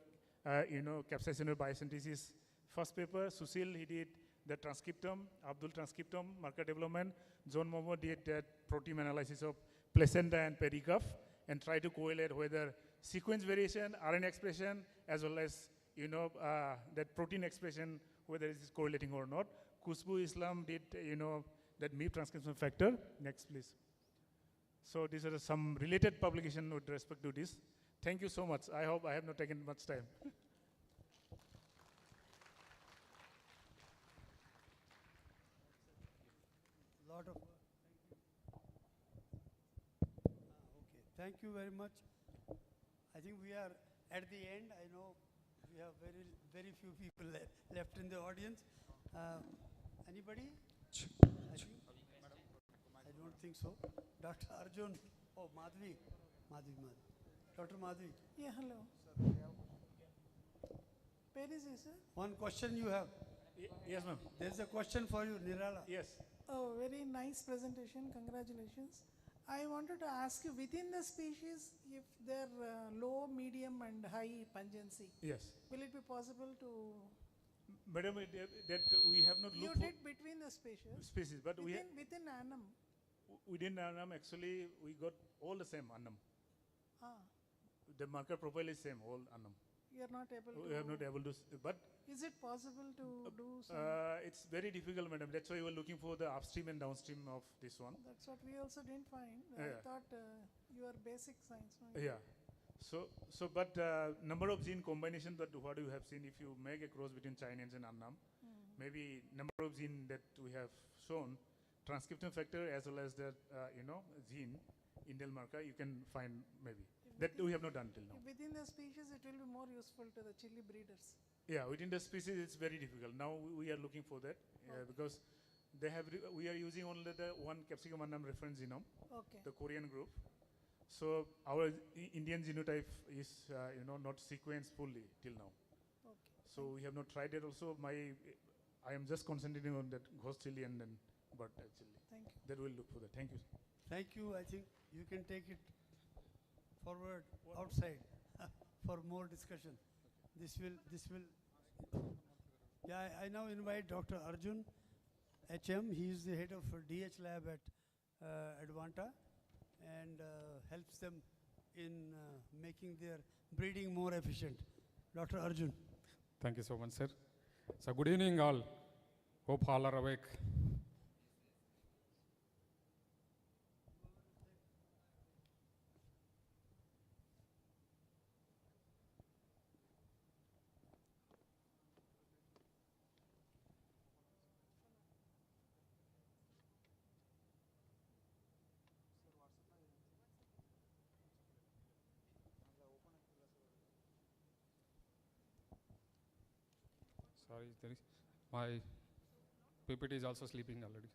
capsaicinoid biosynthesis first paper. Susil, he did the transcriptome, Abdul transcriptome, marker development. John Momo did that protein analysis of placenta and pericarp and try to correlate whether sequence variation, RNA expression, as well as, that protein expression, whether it is correlating or not. Kusbu Islam did, that MIP transcription factor. Next, please. So these are some related publication with respect to this. Thank you so much. I hope I have not taken much time. Lot of work. Okay, thank you very much. I think we are at the end. I know we have very few people left in the audience. Anybody? I don't think so. Dr. Arjun. Oh, Madhvi. Dr. Madhvi. Yeah, hello. Where is he, sir? One question you have. Yes, ma'am. There's a question for you, Nirala. Yes. Oh, very nice presentation. Congratulations. I wanted to ask you, within the species, if they're low, medium, and high pungency, Yes. will it be possible to? Madam, that we have not You looked did between the species. but within annum. within annum actually we got all the same annum. Ah, The marker profile is same all annum. you're not able to. We have not able to, but Is it possible to do some? it's very difficult, madam. That's why we were looking for the upstream and downstream of this one. That's what we also didn't find. Yeah. I thought you are basic science. No? Yeah. But number of gene combination that what you have seen, if you make a cross between Chinese and Annam, maybe number of gene that we have shown, transcription factor as well as the gene indel marker, you can find maybe. That we have not done till now. Within the species, it will be more useful to the chili breeders. Yeah, within the species, it's very difficult. Now we are looking for that because they have. We are using only the one Capsicum Annam reference genome, the Korean group. So our Indian genotype is not sequenced fully till now. So we have not tried it. Also, I am just concentrating on that ghost chili and then bird type chili. Thank you. That will look for that. Thank you. Thank you. I think you can take it forward outside for more discussion. This will. Yeah, I now invite Dr. Arjun HM. He is the head of DH lab at Advanta and helps them in making their breeding more efficient. Dr. Arjun. Thank you so much, sir. So good evening all. Hope all are awake. Sorry, my PPT is also sleeping already.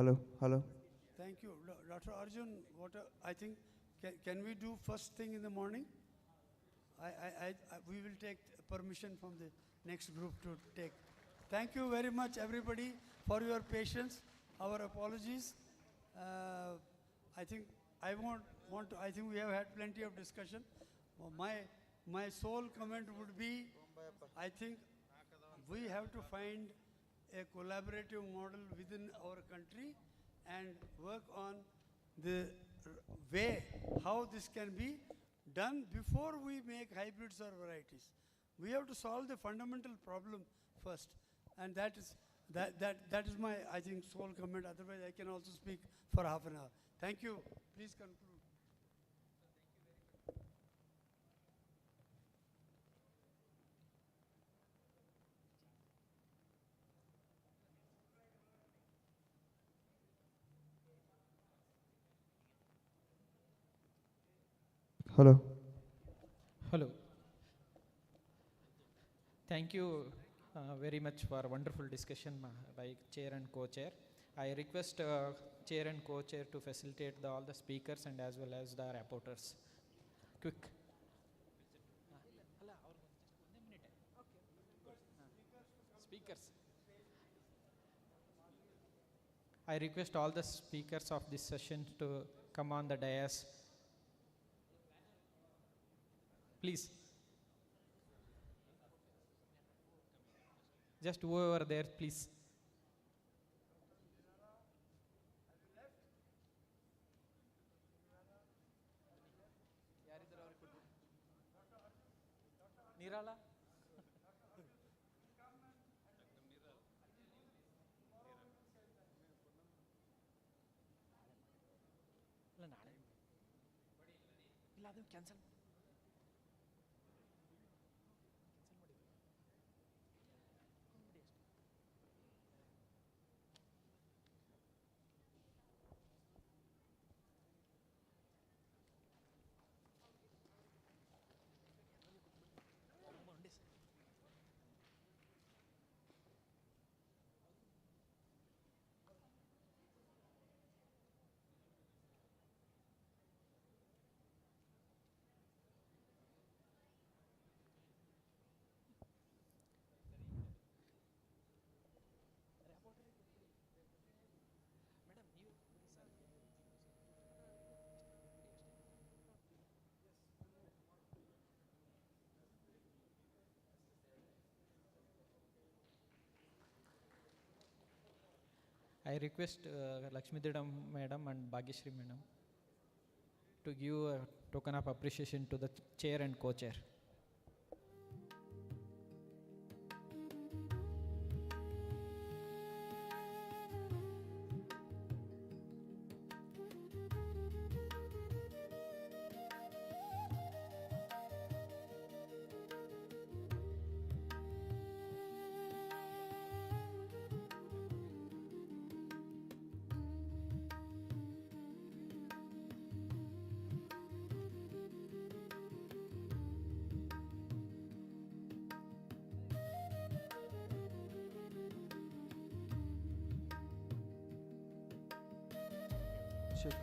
hello, hello. Thank you. Dr. Arjun, I think, can we do first thing in the morning? We will take permission from the next group to take. Thank you very much, everybody, for your patience. Our apologies. I think I think we have had plenty of discussion. My sole comment would be, I think we have to find a collaborative model within our country and work on the way how this can be done before we make hybrids or varieties. We have to solve the fundamental problem first, and that is my, I think, sole comment. Otherwise, I can also speak for half an hour. Thank you. Please conclude. Hello. Hello. Thank you very much for a wonderful discussion by chair and co-chair. I request chair and co-chair to facilitate all the speakers and as well as the rapporteurs. Quick. Speakers. I request all the speakers of this session to come on the dais. Please. Just whoever there, please. Nirala? Cancel. I request Lakshmididam Madam and Bhagyashree Madam to give a token of appreciation to the chair and co-chair.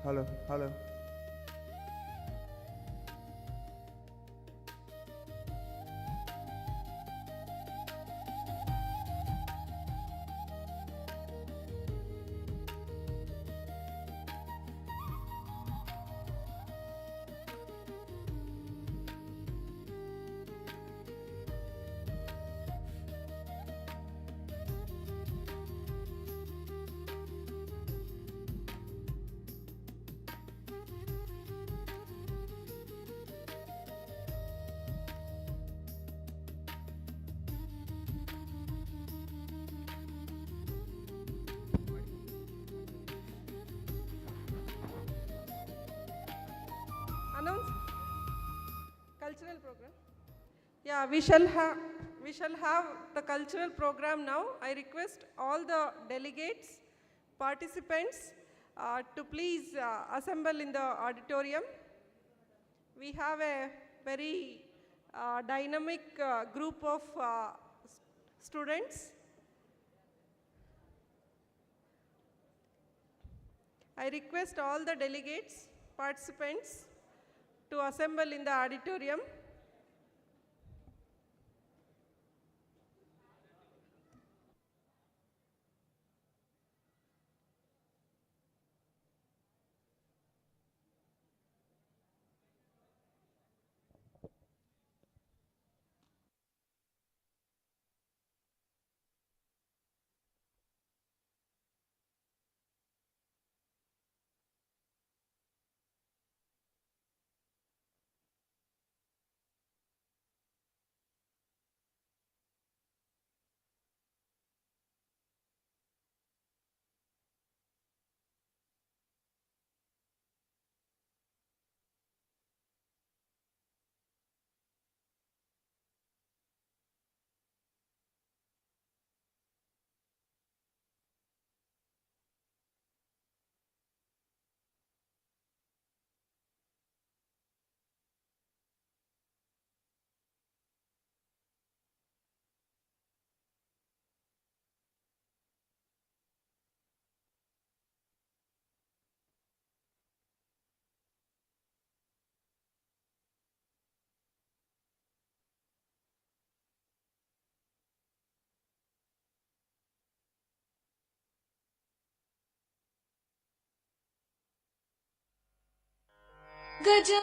Hello, hello. Announce cultural program. Yeah, we shall have the cultural program now. I request all the delegates, participants to please assemble in the auditorium. We have a very dynamic group of students. I request all the delegates, participants to assemble in the auditorium. Gaja.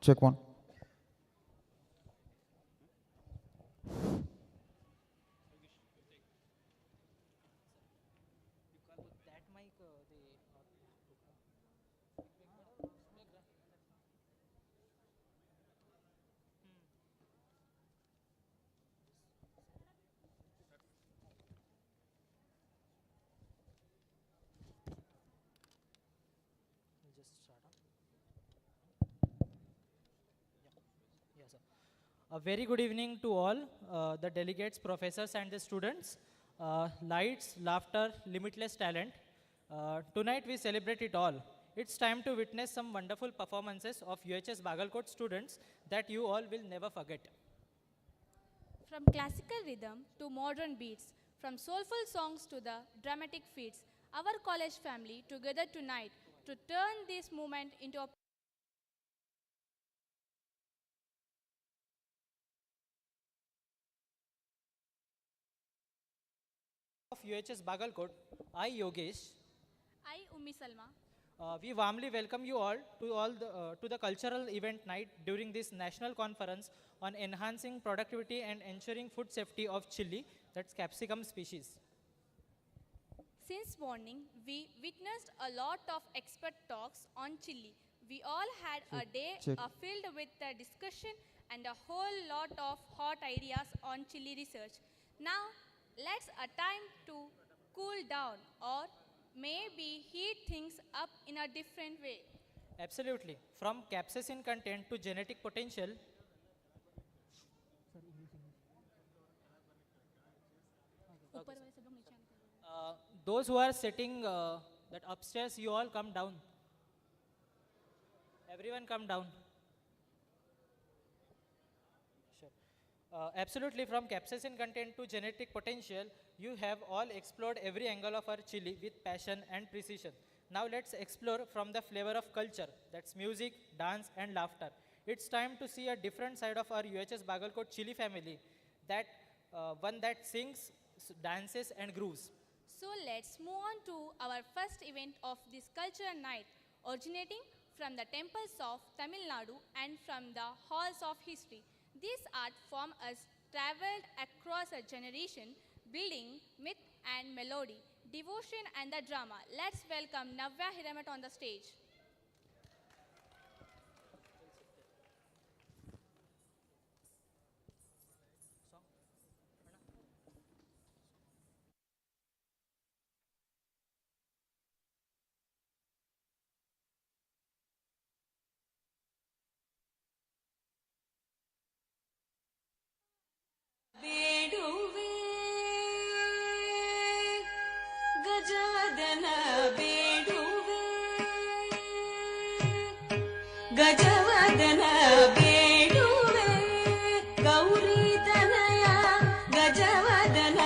Check one. Yes, sir. A very good evening to all the delegates, professors, and the students. Lights, laughter, limitless talent. Tonight we celebrate it all. It's time to witness some wonderful performances of UHS Bagalkot students that you all will never forget. From classical rhythm to modern beats, from soulful songs to the dramatic feats, our college family together tonight to turn this moment into a Of UHS Bagalkot, I Yogesh. I, Ummi Salma. We warmly welcome you all to the cultural event night during this national conference on enhancing productivity and ensuring food safety of chili, that's capsicum species. Since morning, we witnessed a lot of expert talks on chili. We all had a day filled with discussion and a whole lot of hot ideas on chili research. Now, let's a time to cool down or maybe heat things up in a different way. Absolutely. From capsaicin content to genetic potential, those who are sitting that upstairs, you all come down. Everyone come down. Sure. Absolutely, from capsaicin content to genetic potential, you have all explored every angle of our chili with passion and precision. Now let's explore from the flavor of culture, that's music, dance, and laughter. It's time to see a different side of our UHS Bagalkot chili family, that one that sings, dances, and grooves. So let's move on to our first event of this cultural night, originating from the temples of Tamil Nadu and from the halls of history. This art form has traveled across a generation, building myth and melody, devotion and the drama. Let's welcome Navya Hiramat on the stage. ಗಜವದನ ಬೇಡುವೆ ಗಜವದನ ಬೇಡುವೆ ಗೌರಿ ತನಯ ಗಜವದನ